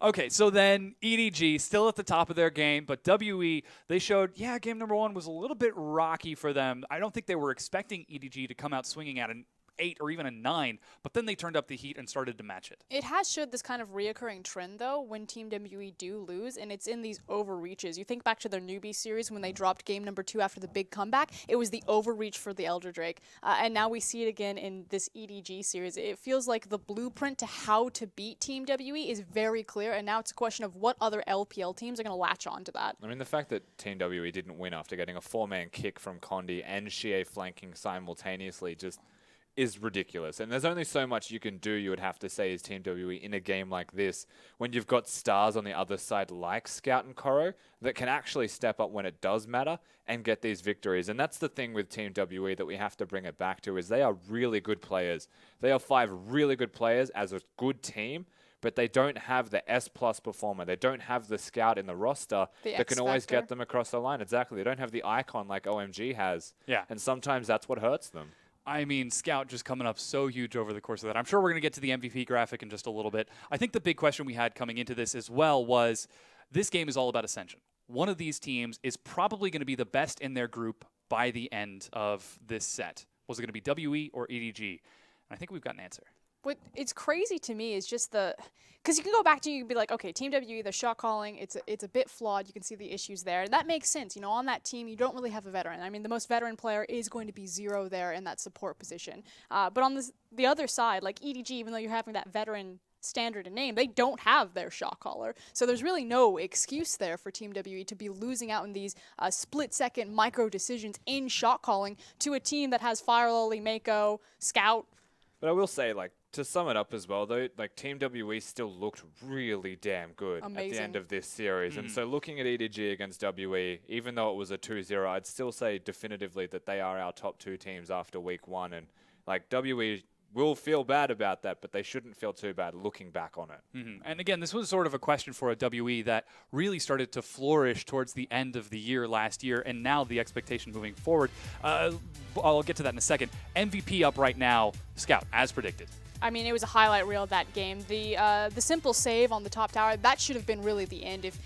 Okay, so then EDG still at the top of their game, but WE, they showed, yeah, game number 1 was a little bit rocky for them. I don't think they were expecting EDG to come out swinging at an 8 or even a 9, but then they turned up the heat and started to match it. It has showed this kind of reoccurring trend, though, when Team WE do lose, and it's in these overreaches. You think back to their newbie series when they dropped game number 2 after the big comeback. It was the overreach for the Elder Drake, and now we see it again in this EDG series. It feels like the blueprint to how to beat Team WE is very clear, and now it's a question of what other LPL teams are going to latch on to that. I mean, the fact that Team WE didn't win after getting a 4-man kick from Condi and Xie flanking simultaneously just is ridiculous. And there's only so much you can do, you would have to say, as Team WE in a game like this, when you've got stars on the other side like Scout and Koro that can actually step up when it does matter and get these victories. And that's the thing with Team WE that we have to bring it back to, is they are really good players. They are 5 really good players as a good team, but they don't have the S+ performer. They don't have the Scout in the roster that can always get them across the line. Exactly. They don't have the icon like OMG has. Yeah. And sometimes that's what hurts them. I mean, Scout just coming up so huge over the course of that. I'm sure we're going to get to the MVP graphic in just a little bit. I think the big question we had coming into this as well was, this game is all about Ascension. One of these teams is probably going to be the best in their group by the end of this set. Was it going to be WE or EDG? And I think we've got an answer. What it's crazy to me is just because you can go back to, you can be like, okay, Team WE, their shot calling, it's a bit flawed. You can see the issues there, and that makes sense. You know, on that team, you don't really have a veteran. I mean, the most veteran player is going to be Zero there in that support position. But on the other side, like EDG, even though you're having that veteran standard in name, they don't have their shot caller. So there's really no excuse there for Team WE to be losing out in these split-second micro decisions in shot calling to a team that has Firelily, Mako, Scout. But I will say, like, to sum it up as well, though, like, Team WE still looked really damn good at the end of this series. And so looking at EDG against WE, even though it was a 2-0, I'd still say definitively that they are our top 2 teams after week 1. And, like, WE will feel bad about that, but they shouldn't feel too bad looking back on it. And again, this was sort of a question for a WE that really started to flourish towards the end of the year last year, and now the expectation moving forward. I'll get to that in a second. MVP up right now, Scout, as predicted. I mean, it was a highlight reel of that game. The simple save on the top tower, that should have been really the end. If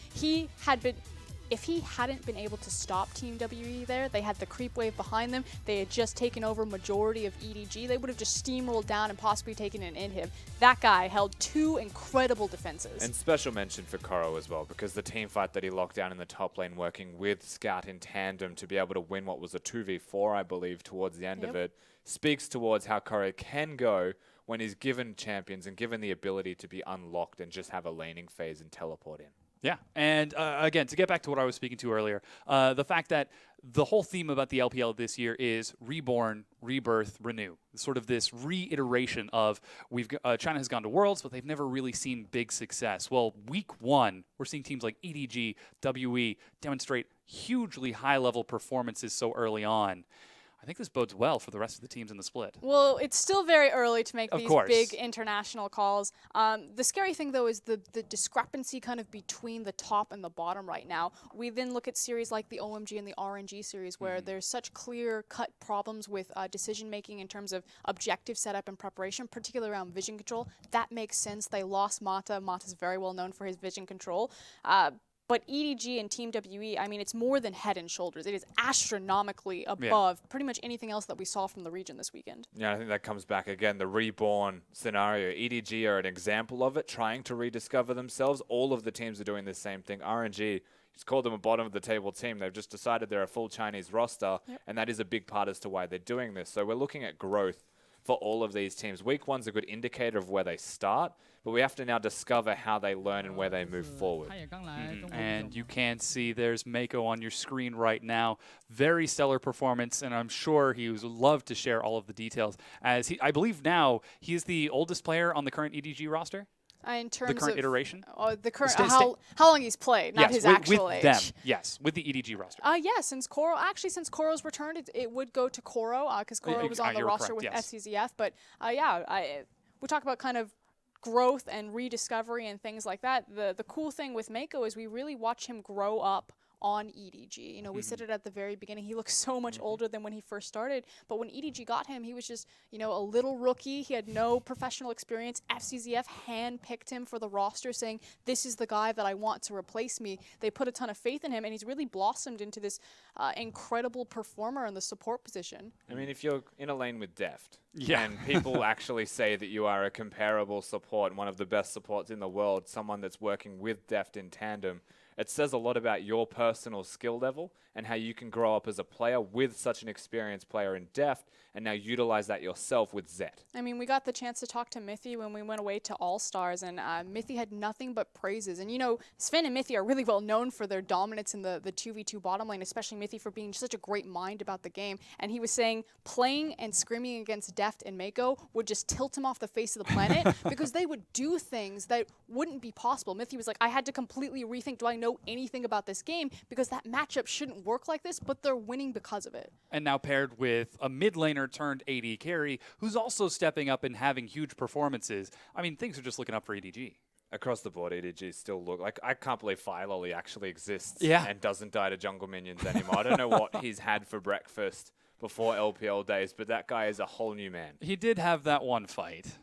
he hadn't been able to stop Team WE there, they had the creep wave behind them, they had just taken over majority of EDG, they would have just steamrolled down and possibly taken an in-him. That guy held 2 incredible defenses. And special mention for Koro as well, because the team fight that he locked down in the top lane, working with Scout in tandem to be able to win what was a 2v4, I believe, towards the end of it, speaks towards how Koro can go when he's given champions and given the ability to be unlocked and just have a laning phase and teleport in. Yeah, and again, to get back to what I was speaking to earlier, the fact that the whole theme about the LPL this year is reborn, rebirth, renew. Sort of this reiteration of China has gone to Worlds, but they've never really seen big success. Well, week 1, we're seeing teams like EDG, WE demonstrate hugely high-level performances so early on. I think this bodes well for the rest of the teams in the split. Well, it's still very early to make Of these course. big international calls. The scary thing, though, is the discrepancy kind of between the top and the bottom right now. We then look at series like the OMG and the RNG series where there's such clear-cut problems with decision-making in terms of objective setup and preparation, particularly around vision control. That makes sense. They lost Mata. Mata's very well known for his vision control. But EDG and Team WE, I mean, it's more than head and shoulders. It is astronomically above pretty much anything else that we saw from the region this weekend. Yeah, I think that comes back again, the reborn scenario. EDG are an example of it, trying to rediscover themselves. All of the teams are doing the same thing. RNG, just called them a bottom-of-the-table team. They've just decided they're a full Chinese roster, and that is a big part as to why they're doing this. So we're looking at growth for all of these teams. Week 1's a good indicator of where they start, but we have to now discover how they learn and where they move forward. And you can see there's Mako on your screen right now. Very stellar performance, and I'm sure he would love to share all of the details. As I believe now, he is the oldest player on the current EDG roster. In terms the current of iteration? The current, how long he's played, not his actual with age. them, yes, with the EDG roster. Yeah, since Koro's returned, it would go to Koro because Koro was on the roster with FCZF. But we talk about kind of growth and rediscovery and things like that. The cool thing with Mako is we really watch him grow up on EDG. You know, we said it at the very beginning. He looks so much older than when he first started. But when EDG got him, he was just, you know, a little rookie. He had no professional experience. FCZF handpicked him for the roster, saying, this is the guy that I want to replace me. They put a ton of faith in him, and he's really blossomed into this incredible performer in the support position. I mean, if you're in a lane with Deft, and people actually say that you are a comparable support, one of the best supports in the world, someone that's working with Deft in tandem, it says a lot about your personal skill level and how you can grow up as a player with such an experienced player in Deft and now utilize that yourself with Zet. I mean, we got the chance to talk to Mithy when we went away to All-Stars, and Mithy had nothing but praises. And, you know, Sven and Mithy are really well known for their dominance in the 2v2 bottom lane, especially Mithy for being such a great mind about the game. And he was saying playing and screaming against Deft and Mako would just tilt him off the face of the planet because they would do things that wouldn't be possible. Mithy was like, I had to completely rethink, do I know anything about this game? Because that matchup shouldn't work like this, but they're winning because of it. And now paired with a mid laner turned AD carry, who's also stepping up and having huge performances. I mean, things are just looking up for EDG. Across the board, EDG still look like, I can't believe Firelolly actually exists and doesn't die to jungle minions anymore. I don't know what he's had for breakfast before LPL days, but that guy is a whole new man. He did have that one fight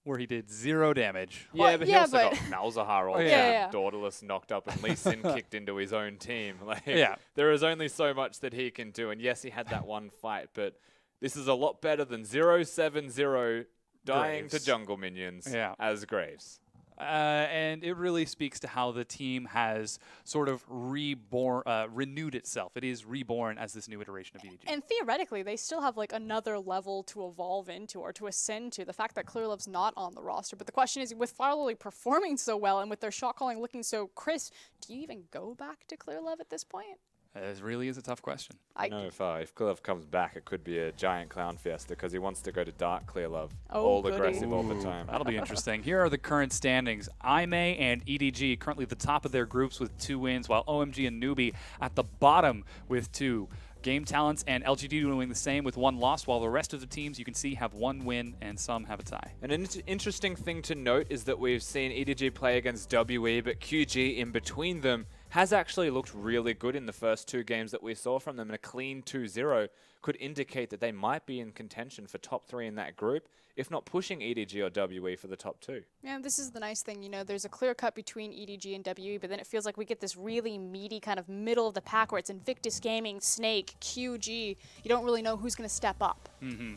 where he did 0 damage. Yeah, but he also got Malzahar all yeah. Daughterless knocked up and Lee Sin kicked into his own team. Like, yeah. There is only so much that he can do. And yes, he had that one fight, but this is a lot better than 0-7-0 dying Graves. to jungle minions as Graves. And it really speaks to how the team has sort of renewed itself. It is reborn as this new iteration of EDG. And theoretically, they still have like another level to evolve into or to ascend to. The fact that Clearlove's not on the roster. But the question is, with Firelolly performing so well and with their shot calling looking so crisp, do you even go back to Clearlove at this point? It really is a tough question. I know if Clearlove comes back, it could be a giant clown fiesta because he wants to go to Dark Clearlove. All aggressive all the time. That'll be interesting. Here are the current standings. IME and EDG currently at the top of their groups with 2 wins, while OMG and Newbie at the bottom with 2. Game Talents and LGD doing the same with 1 loss, while the rest of the teams you can see have 1 win and some have a tie. And an interesting thing to note is that we've seen EDG play against WE, but QG in between them has actually looked really good in the first 2 games that we saw from them, and a clean 2-0 could indicate that they might be in contention for top 3 in that group, if not pushing EDG or WE for the top 2. Yeah, this is the nice thing, you know, there's a clear cut between EDG and WE, but then it feels like we get this really meaty kind of middle of the pack where it's Invictus Gaming, Snake, QG. You don't really know who's going to step up.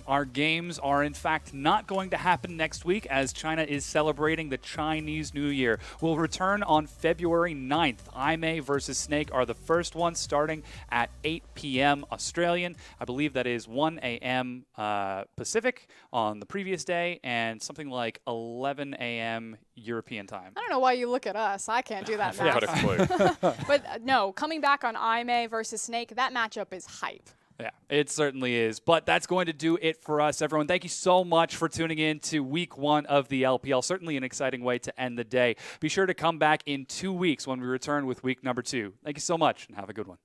Our games are in fact not going to happen next week as China is celebrating the Chinese New Year. We'll return on February 9th. IME versus Snake are the first ones starting at 8 p.m. Australian. I believe that is 1 a.m. Pacific on the previous day and something like 11 a.m. European time. I don't know why you look at us. I can't do that Got math. a clue. But no, coming back on IME versus Snake, that matchup is hype. Yeah, it certainly is. But that's going to do it for us, everyone. Thank you so much for tuning in to week 1 of the LPL. Certainly an exciting way to end the day. Be sure to come back in 2 weeks when we return with week number 2. Thank you so much and have a good one.